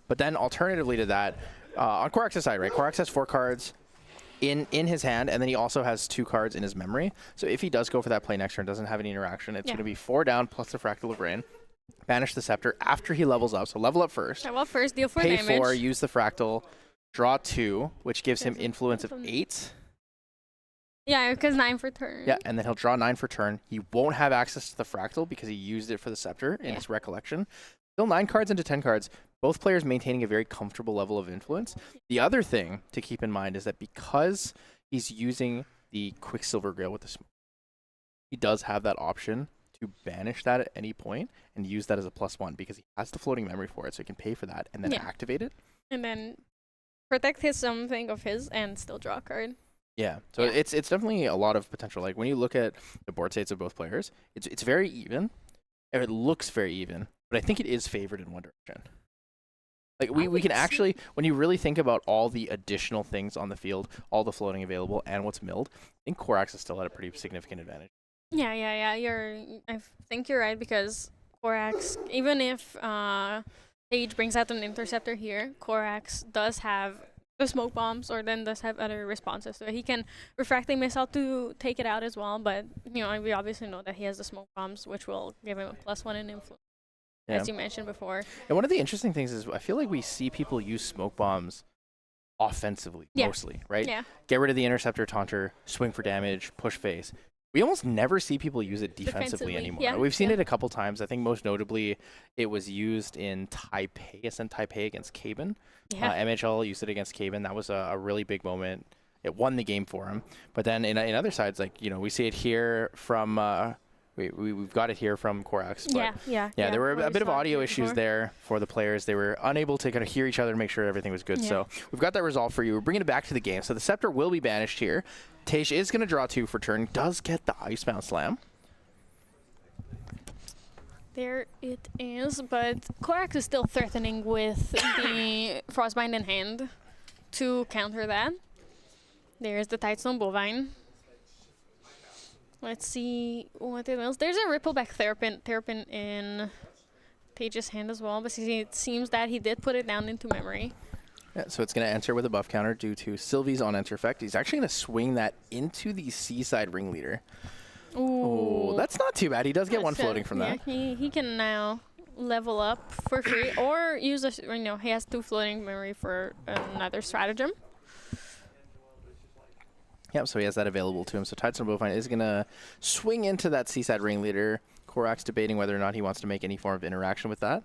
But then alternatively to that, on Korax's side, right? Korax has 4 cards in his hand, and then he also has 2 cards in his memory. So if he does go for that play next turn, doesn't have any interaction, it's going to be 4 down plus the Fractal of Rain. Banish the Scepter after he levels up. So level up first. Well, first deal 4 pay damage. 4, use the Fractal, draw 2, which gives him influence of 8. Yeah, because 9 for turn. Yeah, and then he'll draw 9 for turn. He won't have access to the Fractal because he used it for the Scepter in his Recollection. Still 9 cards into 10 cards. Both players maintaining a very comfortable level of influence. The other thing to keep in mind is that because he's using the Quicksilver Grail with the smoke, he does have that option to banish that at any point and use that as a +1 because he has the floating memory for it, so he can pay for that and then activate it. And then protect his something of his and still draw a card. Yeah, so it's definitely a lot of potential. Like when you look at the board states of both players, it's very even. It looks very even, but I think it is favored in one direction. Like we can actually, when you really think about all the additional things on the field, all the floating available, and what's milled, I think Korax is still at a pretty significant advantage. Yeah. I think you're right because Korax, even if Tej brings out an Interceptor here, Korax does have the smoke bombs, or then does have other responses. So he can refracting missile to take it out as well. But we obviously know that he has the smoke bombs, which will give him a +1 in influence, as you mentioned before. And one of the interesting things is I feel like we see people use smoke bombs offensively mostly, right? Yeah. Get rid of the Interceptor Taunter, swing for damage, push face. We almost never see people use it defensively anymore. Yeah. We've seen it a couple times. I think most notably it was used in Taipei, Ascent Taipei against Caben. Yeah. MHL used it against Caben. That was a really big moment. It won the game for him. But then in other sides, like, we see it here from we've got it here from Korax. But Yeah, there were a bit of audio issues there for the players. They were unable to kind of hear each other and make sure everything was good. Yeah. So we've got that resolved for you. We're bringing it back to the game. So the Scepter will be banished here. Tej is going to draw 2 for turn. Does get the Icebound Slam. There it is, but Korax is still threatening with the Frostbind in hand to counter that. There's the Tightstone Bovine. Let's see what else. There's a Rippleback Terrapin in Tage's hand as well, but it seems that he did put it down into memory. Yeah, so it's going to enter with a buff counter due to Sylvie's on-enter effect. He's actually going to swing that into the Seaside Ringleader. Ooh, that's not too bad. He does get one That's, floating from that. He can now level up for free, or use he has 2 floating memory for another stratagem. Yep, so he has that available to him. So Tightstone Bovine is going to swing into that Seaside Ringleader. Korax debating whether or not he wants to make any form of interaction with that.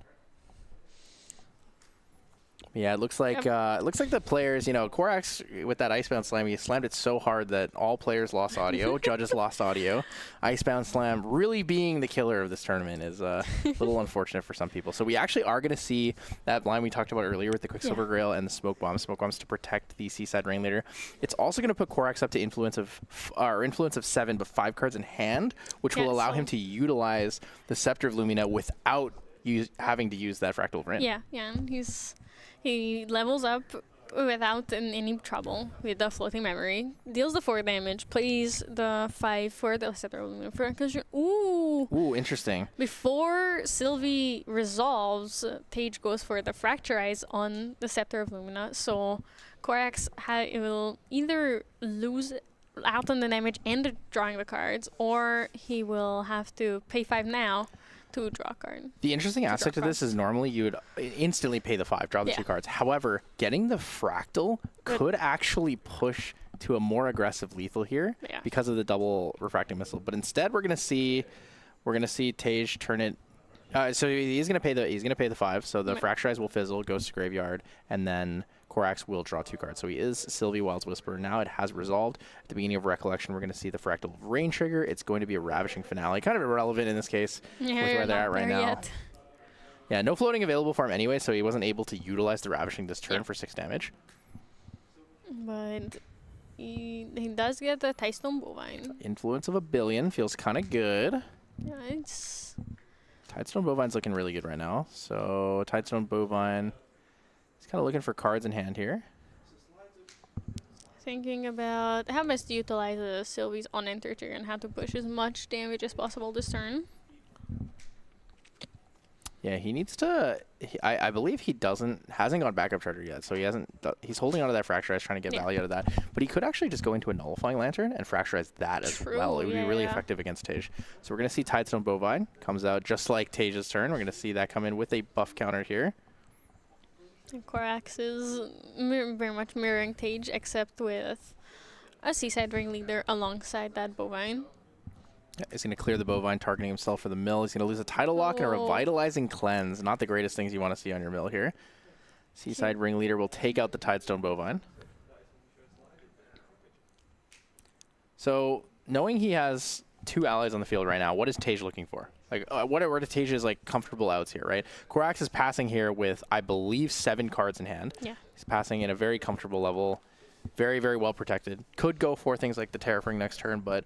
Yeah, it looks like the players, Korax with that Icebound Slam, he slammed it so hard that all players lost audio, judges lost audio. Icebound Slam really being the killer of this tournament is a little unfortunate for some people. So we actually are going to see that line we talked about earlier with the Quicksilver Grail and the Smoke Bombs to protect the Seaside Ringleader. It's also going to put Korax up to influence of 7, but 5 cards in hand, which will allow him to utilize the Scepter of Lumina without having to use that Fractal Rin. Yeah, and he levels up without any trouble with the floating memory. Deals the 4 damage. Plays the 5 for the Scepter of Lumina for concussion. Ooh, interesting. Before Sylvie resolves, Tage goes for the Fracturize on the Scepter of Lumina. So Korax will either lose out on the damage and drawing the cards, or he will have to pay 5 now to draw a card. The interesting aspect of this is normally you would instantly pay the 5, draw the 2 cards. However, getting the Fractal could actually push to a more aggressive lethal here because of the double refracting missile. But instead, we're gonna see Tage turn it. So he's gonna pay the 5. So the Fracturize will fizzle, goes to graveyard, and then Korax will draw 2 cards. So he is Sylvie Wild's Whisperer. Now it has resolved. At the beginning of Recollection, we're going to see the Fractal Rain trigger. It's going to be a Ravishing Finale. Kind of irrelevant in this case with where they're at right now. Yeah, no floating available for him anyway, so he wasn't able to utilize the Ravishing this turn for 6 damage. But he does get the Tightstone Bovine. Influence of 1 billion feels kind of good. Yeah, it's... Tightstone Bovine's looking really good right now. So Tightstone Bovine... He's kind of looking for cards in hand here. Thinking about how best to utilize Sylvie's on-enter trigger and how to push as much damage as possible this turn. Yeah, he needs to. I believe he hasn't gone backup charger yet, so he's holding onto that Fracturize, trying to get value out of that. But he could actually just go into a Nullifying Lantern and Fracturize that as well. It would be really effective against Tage. So we're gonna see Tightstone Bovine comes out just like Tage's turn. We're gonna see that come in with a buff counter here. And Korax is very much mirroring Tage, except with a Seaside Ringleader alongside that Bovine. Yeah, he's going to clear the Bovine, targeting himself for the mill. He's going to lose a Tidal Lock and a Revitalizing Cleanse. Not the greatest things you want to see on your mill here. Seaside Ringleader will take out the Tidestone Bovine. So, knowing he has 2 allies on the field right now, what is Tage looking for? Like, what are Tage's comfortable outs here, right? Korax is passing here with, I believe, 7 cards in hand. Yeah. He's passing in a very comfortable level, very, very well protected. Could go for things like the Terrapring next turn, but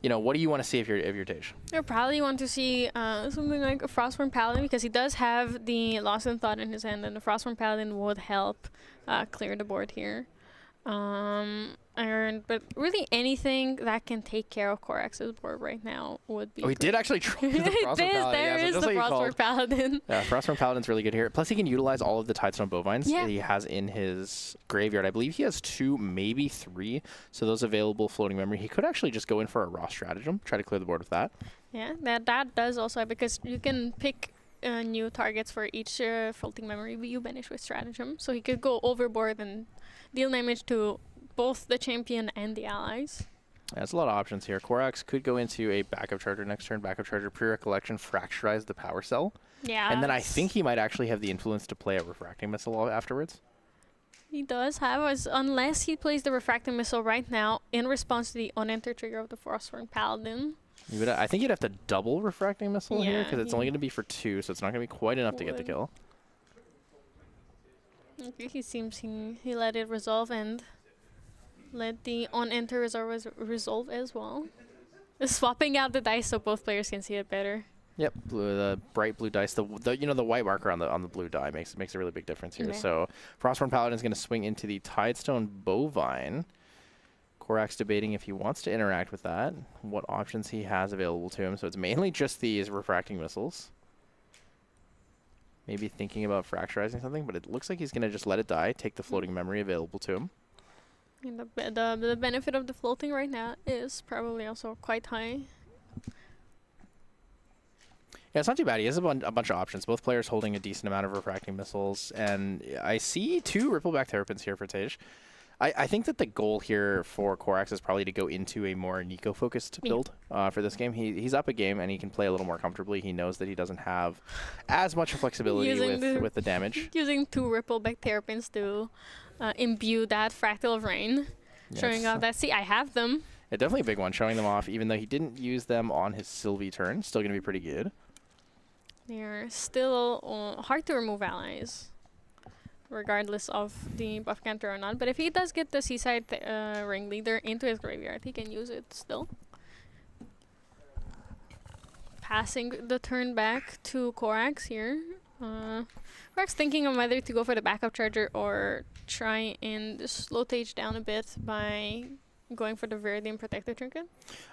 what do you want to see if you're Tage? I probably want to see something like a Frostborn Paladin, because he does have the Lost in Thought in his hand, and the Frostborn Paladin would help clear the board here. But really anything that can take care of Korax's board right now would be. Oh, he did actually try the Frostborn Paladin. There is the Frostborn Paladin. Yeah, Frostborn Paladin's really good here. Plus, he can utilize all of the Tidestone Bovines he has in his graveyard. I believe he has 2, maybe 3. So those available floating memory. He could actually just go in for a raw stratagem, try to clear the board with that. Yeah, that does also, because you can pick new targets for each floating memory you banish with stratagem. So he could go overboard and deal damage to both the champion and the allies. Yeah, there's a lot of options here. Korax could go into a backup charger next turn. Backup charger, pre-recollection, fracturize the power cell. Yeah. And then I think he might actually have the influence to play a refracting missile afterwards. He does have, unless he plays the refracting missile right now in response to the on-enter trigger of the Frostborn Paladin. I think you'd have to double refracting missile here, because it's only going to be for 2, so it's not going to be quite enough to get the kill. Okay, he seems he let it resolve and let the on-enter resolve as well. Swapping out the dice so both players can see it better. Yep, the bright blue dice. The the white marker on the blue die makes a really big difference here. Okay. So Frostborn Paladin is going to swing into the Tidestone Bovine. Korak's debating if he wants to interact with that, what options he has available to him. So it's mainly just these refracting missiles. Maybe thinking about fracturizing something, but it looks like he's going to just let it die, take the floating memory available to him. And the benefit of the floating right now is probably also quite high. Yeah, it's not too bad. He has a bunch of options. Both players holding a decent amount of refracting missiles. And I see 2 Rippleback Terrapins here for Tej. I think that the goal here for Korax is probably to go into a more Nico-focused build for this game. He's up a game, and he can play a little more comfortably. He knows that he doesn't have as much flexibility with the damage. Using 2 Rippleback Terrapins to imbue that Fractal of Rain. Showing off that, see, I have them. Yeah, definitely a big one, showing them off, even though he didn't use them on his Sylvie turn. Still going to be pretty good. They're still hard to remove allies, regardless of the buff counter or not. But if he does get the Seaside Ringleader into his graveyard, he can use it still. Passing the turn back to Korax here. Korax thinking on whether to go for the backup charger or try and slow Tej down a bit by going for the Viridian Protective Trinket.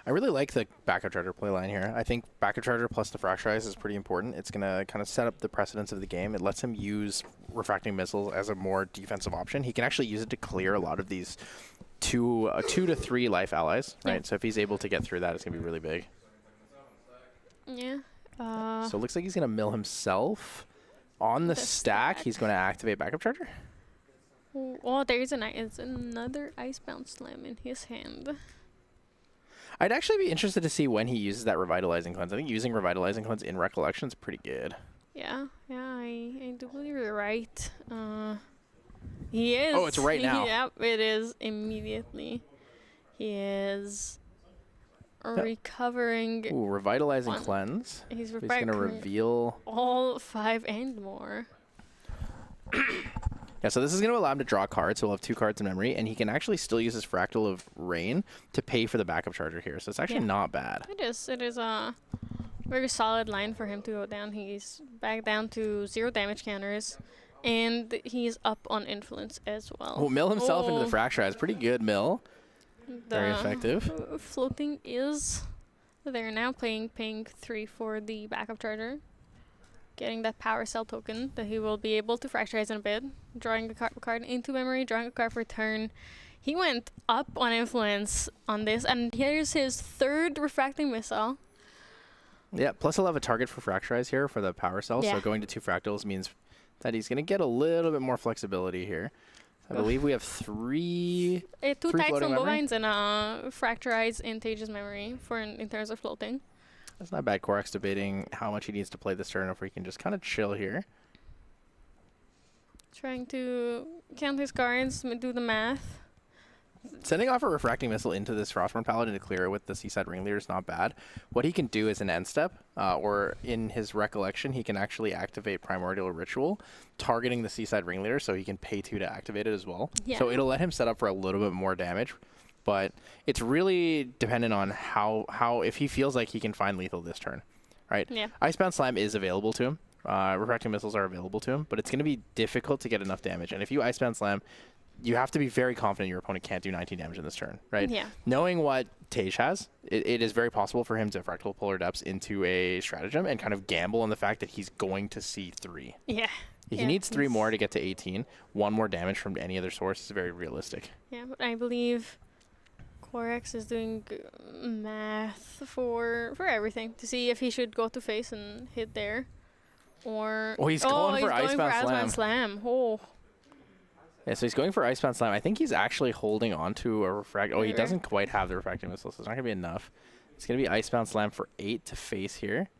I really like the backup charger play line here. I think backup charger plus the Fracturize is pretty important. It's going to kind of set up the precedence of the game. It lets him use refracting missiles as a more defensive option. He can actually use it to clear a lot of these 2 to 3 life allies, right? Yeah. So if he's able to get through that, it's going to be really big. Yeah. So it looks like he's going to mill himself. On the stack, he's going to activate backup charger. Oh, there's another Icebound Slam in his hand. I'd actually be interested to see when he uses that Revitalizing Cleanse. I think using Revitalizing Cleanse in Recollection is pretty good. Yeah, I do believe you're right. He is. Oh, it's right now. Yep, it is immediately. He is recovering. Ooh, Revitalizing Cleanse. He's going to reveal all 5 and more. Yeah, so this is going to allow him to draw cards. So he'll have 2 cards in memory, and he can actually still use his Fractal of Rain to pay for the backup charger here. So it's actually not bad. It is. It is a very solid line for him to go down. He's back down to 0 damage counters, and he's up on influence as well. Oh, mill himself into the Fracturize. Pretty good mill. Very effective. Floating is there now, paying 3 for the backup charger. Getting that power cell token that he will be able to fracturize in a bit. Drawing the card into memory, drawing a card for turn. He went up on influence on this, and here's his 3rd refracting missile. Yeah, plus he'll have a target for Fracturize here for the power cell. Yeah. So going to 2 fractals means that he's going to get a little bit more flexibility here. I believe we have 3 2 floating Tidestone memory? Bovines and fracturize in Tej's memory for in terms of floating. That's not bad. Korak's debating how much he needs to play this turn, if we can just kind of chill here. Trying to count his cards, do the math. Sending off a Refracting Missile into this Frostborn Paladin to clear it with the Seaside Ringleader is not bad. What he can do is an end step, or in his Recollection, he can actually activate Primordial Ritual, targeting the Seaside Ringleader, so he can pay 2 to activate it as well. Yeah. So it'll let him set up for a little bit more damage, but it's really dependent on how if he feels like he can find lethal this turn, right? Yeah. Icebound Slam is available to him. Refracting Missiles are available to him, but it's going to be difficult to get enough damage. And if you Icebound Slam, you have to be very confident your opponent can't do 19 damage in this turn, right? Yeah. Knowing what Tej has, it is very possible for him to Fractal Polar Depths into a stratagem and kind of gamble on the fact that he's going to see 3. Yeah. He needs 3 more to get to 18. 1 more damage from any other source is very realistic. Yeah, but I believe Korax is doing math for everything to see if he should go to face and hit there, or Oh, he's going for Icebound Slam. Oh, yeah, so he's going for Icebound Slam. I think he's actually holding on to a Refract. Oh, he Okay. doesn't quite have the Refracting Missile, so it's not going to be enough. It's going to be Icebound Slam for 8 to face here.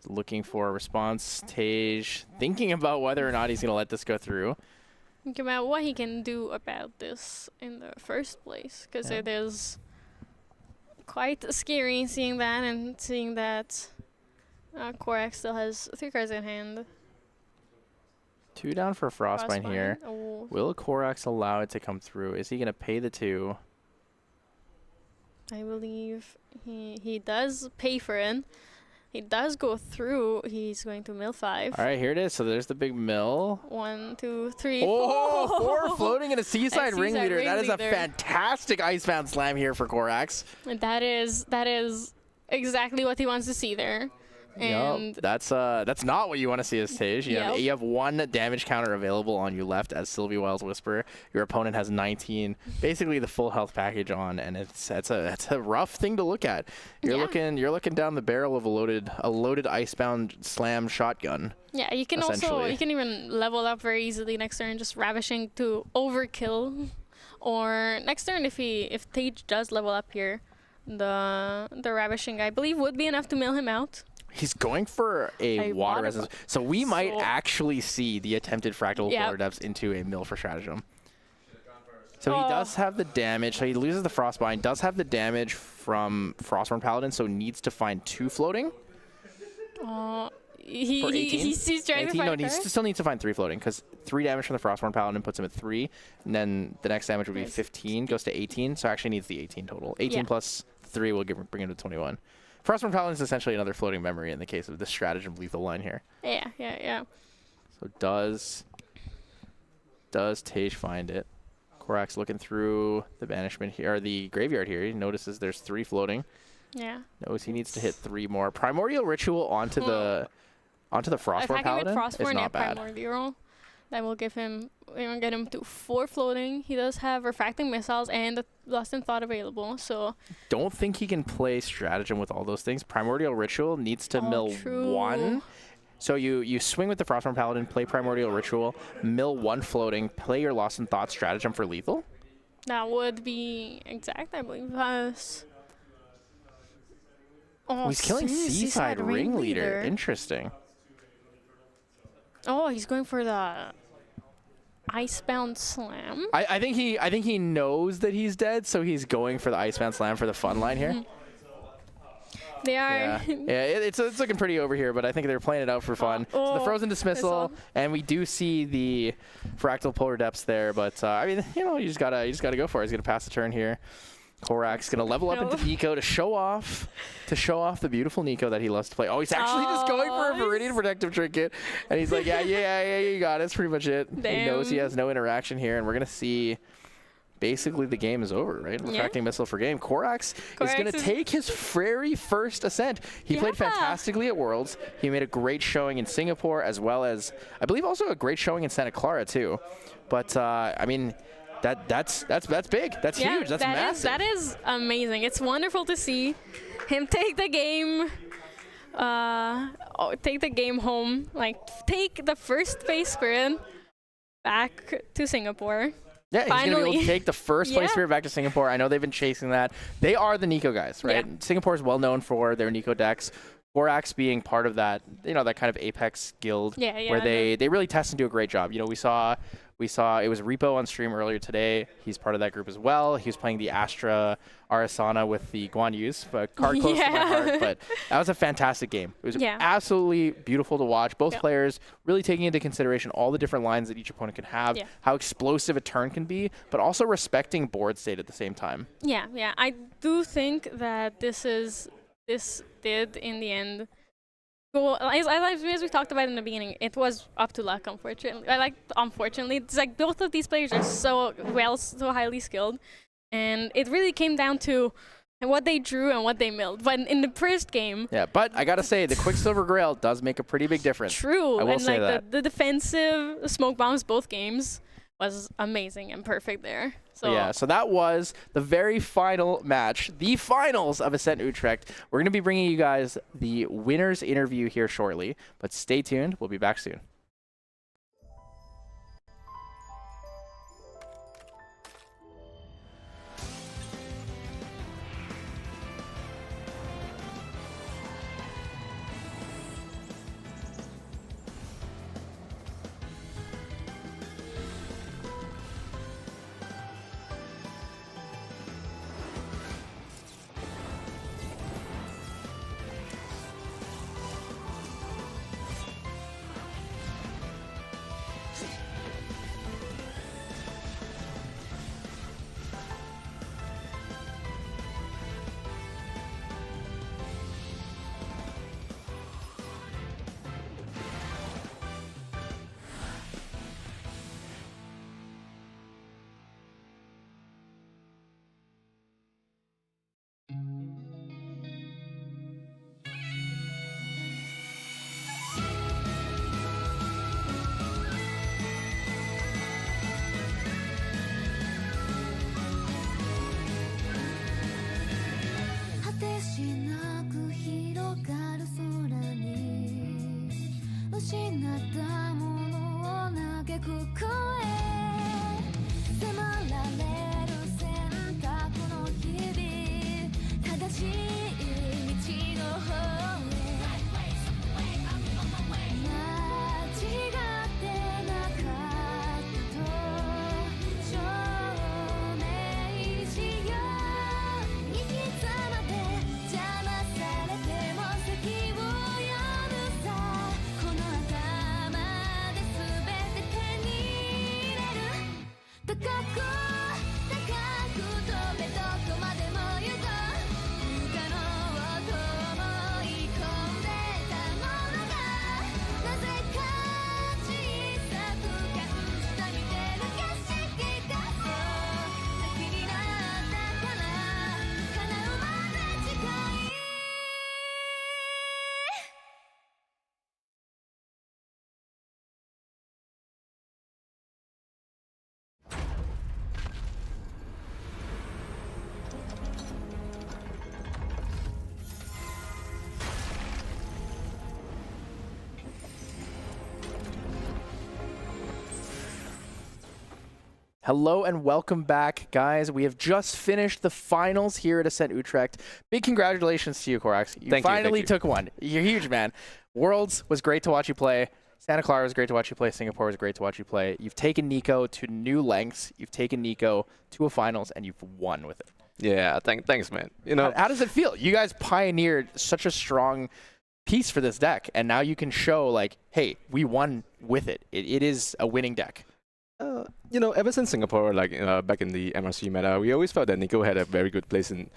Looking for a response. Tej thinking about whether or not he's going to let this go through. think about what he can do about this in the first place, because Yeah. it is quite scary seeing that and seeing that Korax still has 3 cards in hand. 2 down for Frostbind here. Oh, Will Korax allow it to come through? Is he going to pay the 2? I believe he does pay for it. He does go through. He's going to mill 5. All right, here it is. So there's the big mill. 1, 2, 3, Oh, 4. 4 floating in a Seaside Ringleader. That is a Ringleader. fantastic Icebound Slam here for Korax. And that is exactly what he wants to see there. And Yep. That's not what you want to see as Tage. Yep. You have 1 damage counter available on your left as Sylvie Wiles Whisper. Your opponent has 19, basically the full health package on, and that's a rough thing to look at. You're looking down the barrel of a loaded Icebound Slam shotgun. yeah, you can even level up very easily next turn, just Ravishing to overkill. Or next turn, if Tage does level up here, the Ravishing I believe would be enough to mill him out. He's going for a water resistance. So we might actually see the attempted Fractal Polar Depths into a mill for Stratagem. So he does have the damage. So he loses the Frostbind, does have the damage from Frostborn Paladin, so needs to find 2 floating. He's trying to 18? find No, a he card? still needs to find 3 floating, because 3 damage from the Frostborn Paladin puts him at 3, and then the next damage would be 15, goes to 18, so actually needs the 18 total. 18 plus 3 will bring him to 21. Frostborn Paladin is essentially another floating memory in the case of the Stratagem lethal line here. Yeah. So does Tage find it? Korax looking through the banishment here, or the graveyard here. He notices there's 3 floating. Yeah. Knows he needs to hit 3 more. Primordial Ritual onto the Frostborn Paladin is not bad. Primordial. That will get him to 4 floating. He does have Refracting Missiles and the Lost in Thought available, so Don't think he can play Stratagem with all those things. Primordial Ritual needs to mill true. 1. So you swing with the Frostborn Paladin, play Primordial Ritual, mill 1 floating, play your Lost in Thought Stratagem for lethal. that would be exact, I believe. He's killing Seaside Ringleader. Interesting. Oh, he's going for the Icebound Slam. I think he knows that he's dead, so he's going for the Icebound Slam for the fun line here. They are. Yeah, it's looking pretty over here, but I think they're playing it out for fun. So the Frozen Dismissal, and we do see the Fractal Polar Depths there, but I mean, you just gotta go for it. He's gonna pass the turn here. Korax gonna level up into Nico to show off the beautiful Nico that he loves to play. Oh, he's actually just going for a Viridian Protective Trinket, and he's like, yeah, you got it. That's pretty much it. Damn. He knows he has no interaction here, and we're gonna see. Basically, the game is over, right? Refracting Missile for game. Korax is going to take his very first Ascent. He played fantastically at Worlds. He made a great showing in Singapore, as well as, I believe, also a great showing in Santa Clara, too. But, I mean, that's big. That's huge. That's massive. That is amazing. It's wonderful to see him take the game. Take the game home. Like, take the first phase sprint back to Singapore. Yeah, he's going to be able to take the first place spirit back to Singapore. I know they've been chasing that. They are the Nico guys, right? Yeah. Singapore is well known for their Nico decks. Korax being part of that, that kind of Apex guild where they really test and do a great job. We saw it was Repo on stream earlier today. He's part of that group as well. He was playing the Astra Arasana with the Guan Yus, but card close to my heart. But that was a fantastic game. It was absolutely beautiful to watch. Both players really taking into consideration all the different lines that each opponent can have, how explosive a turn can be, but also respecting board state at the same time. Yeah. I do think that this did in the end go, as we talked about in the beginning, it was up to luck, unfortunately. It's like both of these players are so highly skilled, and it really came down to what they drew and what they milled. But in the first game... Yeah, but I gotta say, the Quicksilver Grail does make a pretty big difference. True. I will say that. The defensive smoke bombs both games was amazing and perfect there. So that was the very final match, the finals of Ascent Utrecht. We're going to be bringing you guys the winner's interview here shortly, but stay tuned. We'll be back soon. 失ったものを嘆く声迫られる選択の日々正しい道の方へ間違ってなかったと証明しよう行き詰まって邪魔されても先を読むさこの頭で全て手に入れる高く高く飛べどこまでも行こう不可能と思い込んでたものがなぜか小さく感じた見てる景色がそう先になったから叶うまで近いHello and welcome back, guys. We have just finished the finals here at Ascent Utrecht. Big congratulations to you, Korax. You finally took one. You're huge, man. Worlds was great to watch you play. Santa Clara was great to watch you play. Singapore was great to watch you play. You've taken Nico to new lengths. You've taken Nico to a finals, and you've won with it. Yeah, thanks, man. You know, How does it feel? You guys pioneered such a strong piece for this deck, and now you can show, like, hey, we won with it. It is a winning deck. you know, ever since Singapore, like back in the MRC meta, we always felt that Nico had a very good place in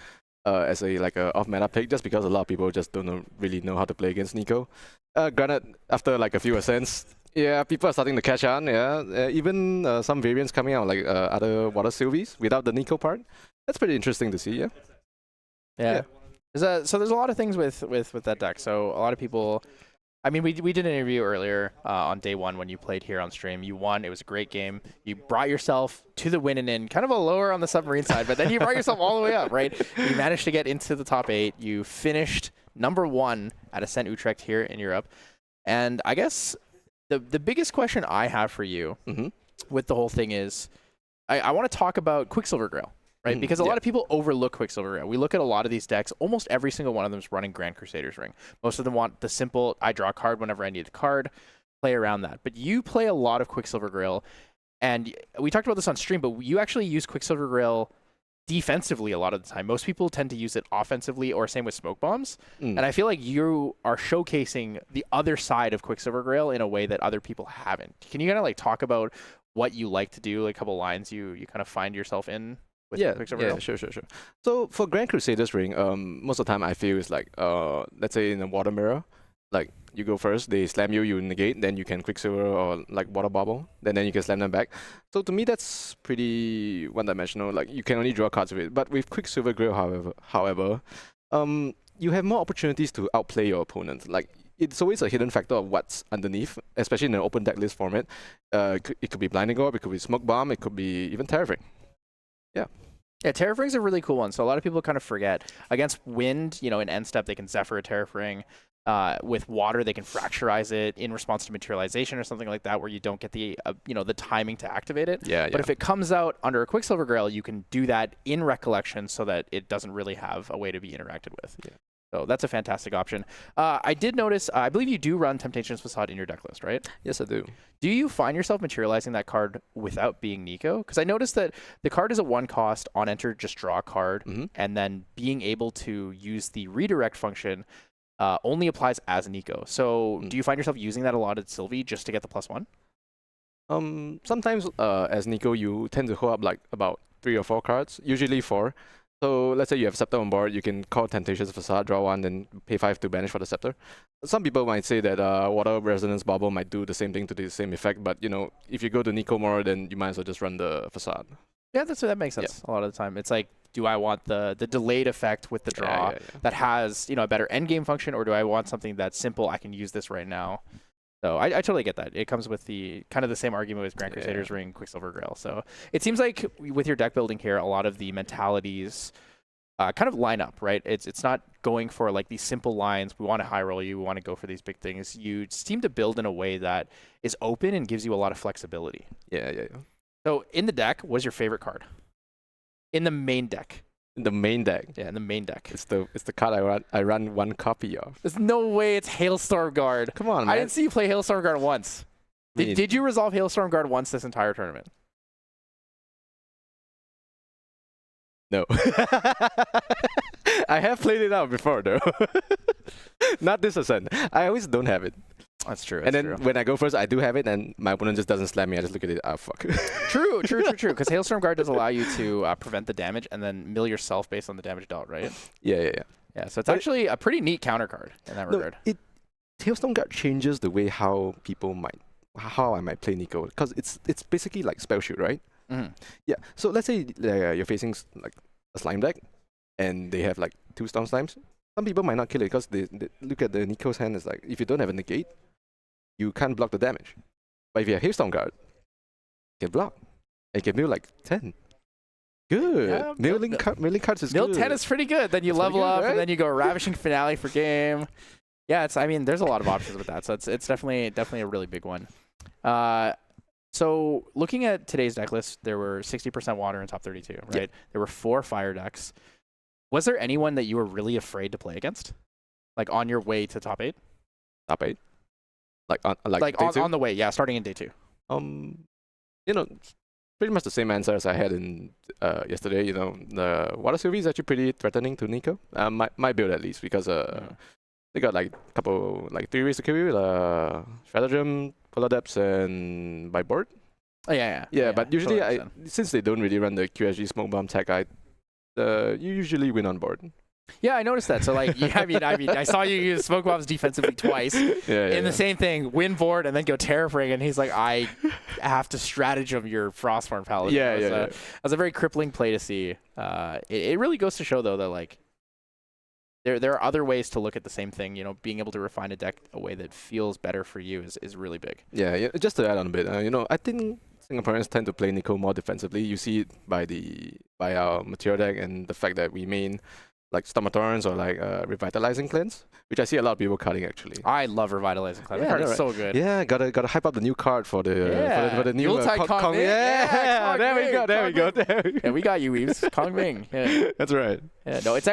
as a off meta pick, just because a lot of people just don't really know how to play against Nico. Granted, after like a few ascents, yeah, people are starting to catch on. Yeah, even some variants coming out, like other water Sylvies without the Nico part. That's pretty interesting to see. Yeah. So there's a lot of things with that deck. So a lot of people, I mean, we did an interview earlier on day one when you played here on stream. You won. It was a great game. You brought yourself to the win and in, kind of a lower on the submarine side, but then you brought yourself all the way up, right? You managed to get into the top 8. You finished #1 at Ascent Utrecht here in Europe. And I guess the biggest question I have for you with the whole thing is, I want to talk about Quicksilver Grail. Right, because a lot of people overlook Quicksilver Grail. We look at a lot of these decks. Almost every single one of them is running Grand Crusader's Ring. Most of them want the simple, I draw a card whenever I need a card, play around that. But you play a lot of Quicksilver Grail, and we talked about this on stream, but you actually use Quicksilver Grail defensively a lot of the time. Most people tend to use it offensively, or same with Smoke Bombs. And I feel like you are showcasing the other side of Quicksilver Grail in a way that other people haven't. Can you kind of like talk about what you like to do, like a couple lines you kind of find yourself in? Sure. So for Grand Crusader's Ring, most of the time I feel it's like, let's say in a water mirror, like you go first, they slam you, you negate, then you can Quicksilver or like water bubble, then you can slam them back. So to me that's pretty one-dimensional. Like you can only draw cards with it. But with Quicksilver Grail, however, you have more opportunities to outplay your opponent. Like it's always a hidden factor of what's underneath, especially in an open deck list format. It could be Blinding Orb, it could be Smoke Bomb, it could be even Terror. Yeah, Terror Ring's a really cool one. So a lot of people kind of forget. Against wind, you know, in end step, they can Zephyr a Terror Ring. With water, they can Fracturize it in response to materialization or something like that, where you don't get the the timing to activate it. But if it comes out under a Quicksilver Grail, you can do that in Recollection so that it doesn't really have a way to be interacted with. So that's a fantastic option. I did notice, I believe you do run Temptation's Facade in your deck list, right? Yes, I do. Do you find yourself materializing that card without being Nico? Because I noticed that the card is a 1 cost, on enter, just draw a card, and then being able to use the redirect function only applies as Nico. So do you find yourself using that a lot at Sylvie just to get the +1? Sometimes as Nico, you tend to hold up like about 3 or 4 cards, usually 4. So let's say you have Scepter on board, you can call Temptation's Facade, draw 1, then pay 5 to banish for the Scepter. Some people might say that Water Resonance Bubble might do the same thing to the same effect, but you know, if you go to Nico more, then you might as well just run the Facade. Yeah, that makes sense a lot of the time. It's like, do I want the delayed effect with the draw that has a better endgame function, or do I want something that's simple, I can use this right now? So I totally get that. It comes with the kind of the same argument with Grand Crusader's Ring, Quicksilver Grail. So it seems like with your deck building here, a lot of the mentalities kind of line up, right? It's not going for like these simple lines. We want to high roll you. We want to go for these big things. You seem to build in a way that is open and gives you a lot of flexibility. Yeah. So in the deck, what's your favorite card? In the main deck. In the main deck. Yeah, in the main deck. It's the card I run one copy of. There's no way it's Hailstorm Guard. Come on, man. I didn't see you play Hailstorm Guard once. Did you resolve Hailstorm Guard once this entire tournament? No. I have played it out before though. Not this Ascent. I always don't have it. That's true. And then when I go first, I do have it, and my opponent just doesn't slam me. I just look at it. Ah, fuck. True. Because Hailstorm Guard does allow you to prevent the damage and then mill yourself based on the damage dealt, right? Yeah. Yeah, so it's actually a pretty neat counter card in that regard. Hailstorm Guard changes the way how I might play Nico, because it's basically like spell shield, right? Mm-hmm. Yeah. So let's say you're facing like a slime deck, and they have like 2 storm slimes. Some people might not kill it because they look at the Nico's hand. It's like, if you don't have a negate, you can't block the damage. But if you have Hailstorm Guard, you can block. And you can mill like 10. Good. Yeah, milling cards is Mill good. 10 is pretty good. Then you It's level pretty good, up, right? and then you go Ravishing Finale for game. Yeah, there's a lot of options with that. So it's definitely a really big one. So looking at today's deck list, there were 60% water in top 32, right? Yeah. There were 4 fire decks. Was there anyone that you were really afraid to play against? Like on your way to top 8? Top 8? Like on on the way, yeah, starting in day 2. Pretty much the same answer as I had in yesterday. The Water Sylvie is actually pretty threatening to Nico. My build at least, because they got like a couple, like 3 ways to kill you. Stratagem, Polar Depths, and by board. Oh yeah. But usually, totally since they don't really run the QSG Smoke Bomb tech, you usually win on board. Yeah, I noticed that. So like, I saw you use Smoke Bombs defensively twice in the same thing, win board, and then go Terrapring, and he's like, I have to stratagem your Frostborn Paladin. It was a very crippling play to see. It really goes to show though that like there are other ways to look at the same thing. Being able to refine a deck a way that feels better for you is really big. Yeah. Just to add on a bit, I think Singaporeans tend to play Nico more defensively. You see it by our material deck and the fact that we main like Stormatorans or like Revitalizing Cleanse, which I see a lot of people cutting actually. I love Revitalizing Cleanse. Yeah, That card is right. so good. Yeah, gotta hype up the new card for the new Yuletide Kong Ming. Yeah, Kong there we Ming, go. Yeah, we got you, Weaves. Kong Ming. Yeah. That's right. Yeah, no, it's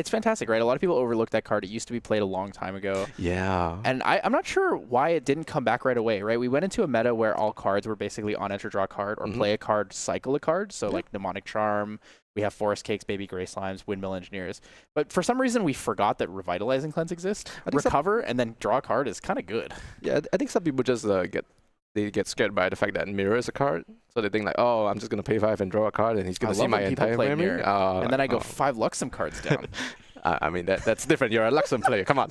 fantastic, right? A lot of people overlook that card. It used to be played a long time ago. Yeah. And I'm not sure why it didn't come back right away, right? We went into a meta where all cards were basically on enter, draw a card, or play a card, cycle a card. So like Mnemonic Charm, we have Forest Cakes, Baby Grey Slimes, Windmill Engineers. But for some reason, we forgot that Revitalizing Cleanse exists. Recover and then draw a card is kind of good. Yeah, I think some people just get scared by the fact that Mirror is a card. So they think like, oh, I'm just going to pay 5 and draw a card, and he's going to see my entire memory. Mirror. And then I go 5 Luxem cards down. I mean, that's different. You're a Luxem player. Come on.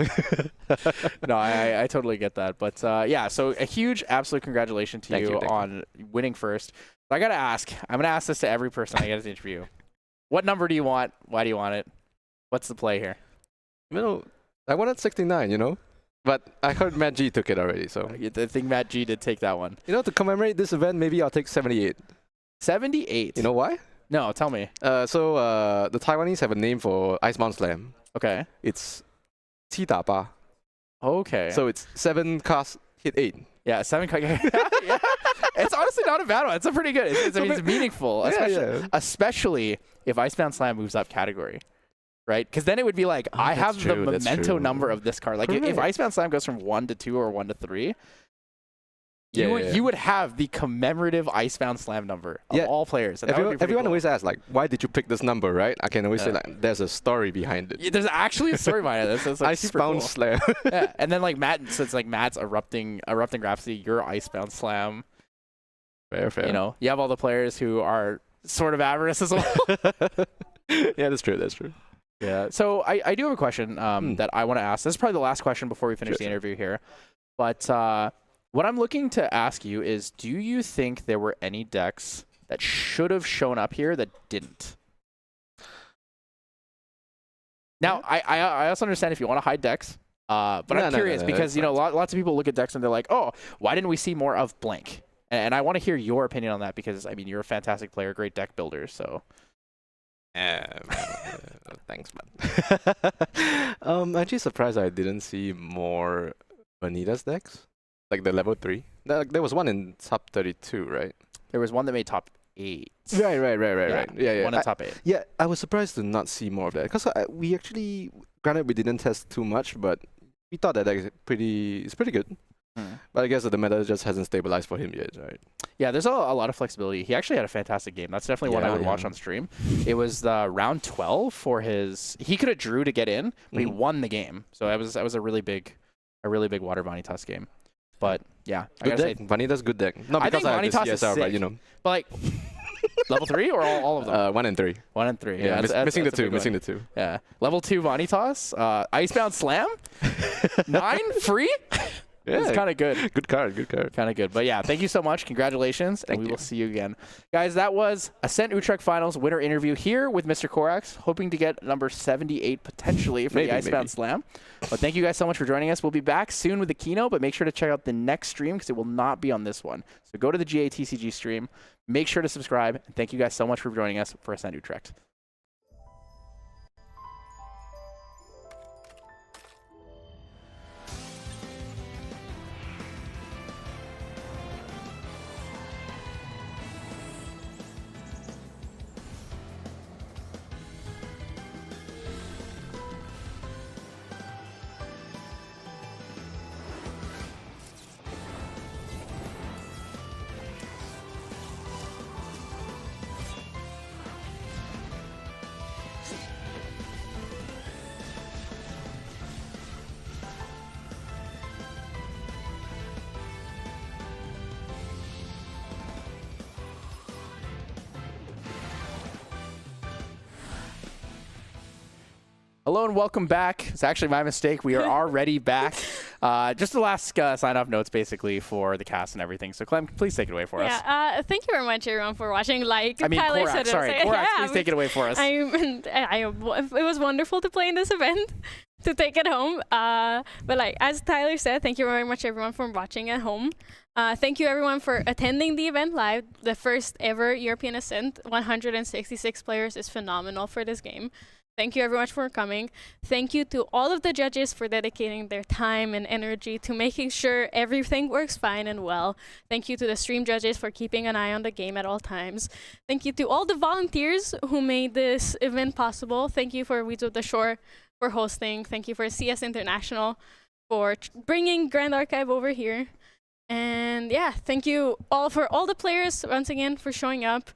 No, I totally get that. But yeah, so a huge absolute congratulations to you on winning first. But I got to ask. I'm going to ask this to every person I get to interview. What number do you want? Why do you want it? What's the play here? I wanted 69, But I heard Matt G took it already, so. I think Matt G did take that one. To commemorate this event, maybe I'll take 78. 78? You know why? No, tell me. So the Taiwanese have a name for Icebound Slam. Okay. It's 7打8. Okay. So it's 7 cast, hit 8. Yeah, 7 card. Yeah. It's honestly not a bad one. It's a pretty good. It's meaningful, especially if Icebound Slam moves up category. Right? Because then it would be like, I have the memento number of this card. Like, if Icebound Slam goes from 1 to 2 or 1 to 3, you would have the commemorative Icebound Slam number of all players. And everyone always asks, like, why did you pick this number, right? I can always say, like, there's a story behind it. Yeah, there's actually a story behind it. It's like Icebound Slam. Yeah, and then, like, Matt's Erupting Rhapsody, your Icebound Slam. Fair. You have all the players who are sort of avarice as well. Yeah, that's true. Yeah. So I do have a question that I want to ask. This is probably the last question before we finish the interview here. But what I'm looking to ask you is, do you think there were any decks that should have shown up here that didn't? Now, I also understand if you want to hide decks, but I'm curious because, lots of people look at decks and they're like, oh, why didn't we see more of blank? And I want to hear your opinion on that because, I mean, you're a fantastic player, great deck builder, so... Thanks, man. I'm actually surprised I didn't see more Vanitas decks, like the level 3. There was one in top 32, right? There was one that made top 8. Right. Yeah. One in top 8. Yeah, I was surprised to not see more of that because we actually, granted, we didn't test too much, but we thought that it's pretty good. But I guess that the meta just hasn't stabilized for him yet, right? Yeah, there's a lot of flexibility. He actually had a fantastic game. That's definitely one I would watch on stream. It was the round 12 for his. He could have drew to get in, but he won the game. So that was a really big Water Vanitas game. But yeah, good deck. Vanitas good deck. Not because I have the CSR, but you know. But like level 3 or all of them? 1 and 3. 1 and 3. Yeah, missing the 2. Missing the 2. Yeah, level 2 Vanitas, Icebound Slam, 9 free. Yeah, it's kind of good. Good card. Kind of good. But yeah, thank you so much. Congratulations. And we will see you again. Guys, that was Ascent Utrecht Finals winner interview here with Mr. Korax, hoping to get number 78 potentially for the Icebound Slam. But thank you guys so much for joining us. We'll be back soon with the keynote, but make sure to check out the next stream because it will not be on this one. So go to the GATCG stream. Make sure to subscribe. And thank you guys so much for joining us for Ascent Utrecht. Hello and welcome back. It's actually my mistake. We are already back. Just the last sign-off notes, basically, for the cast and everything. So, Clem, please take it away for us. Yeah, thank you very much, everyone, for watching. Like Tyler Korax, said, sorry. Korax, please take it away for us. It was wonderful to play in this event, to take it home. But like as Tyler said, thank you very much, everyone, for watching at home. Thank you, everyone, for attending the event live. The first ever European Ascent. 166 players is phenomenal for this game. Thank you everyone for coming. Thank you to all of the judges for dedicating their time and energy to making sure everything works fine and well. Thank you to the stream judges for keeping an eye on the game at all times. Thank you to all the volunteers who made this event possible. Thank you for Weeds of the Shore for hosting. Thank you for CS International for bringing Grand Archive over here. And yeah, thank you all for all the players once again for showing up.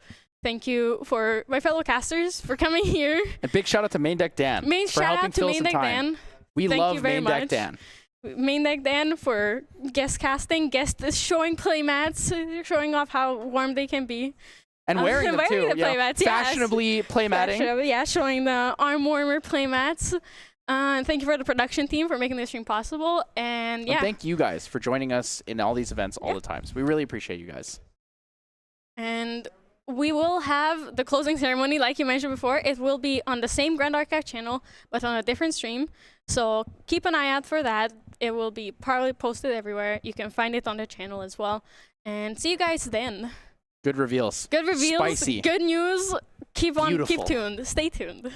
Thank you for my fellow casters for coming here. And big shout out to Main Deck Dan. Shout out to Main Deck Dan. We love Main Deck Dan. Main Deck Dan for guest casting, showing playmats, showing off how warm they can be. And wearing them too. The playmats, fashionably playmatting. Yeah, showing the arm warmer playmats. Thank you for the production team for making this stream possible. And yeah. And thank you guys for joining us in all these events all the time. So we really appreciate you guys. And we will have the closing ceremony, like you mentioned before. It will be on the same Grand Archive channel, but on a different stream. So keep an eye out for that. It will be probably posted everywhere. You can find it on the channel as well. And see you guys then. Good reveals. Good reveals. Spicy. Good news. Keep Beautiful. Keep tuned. Stay tuned.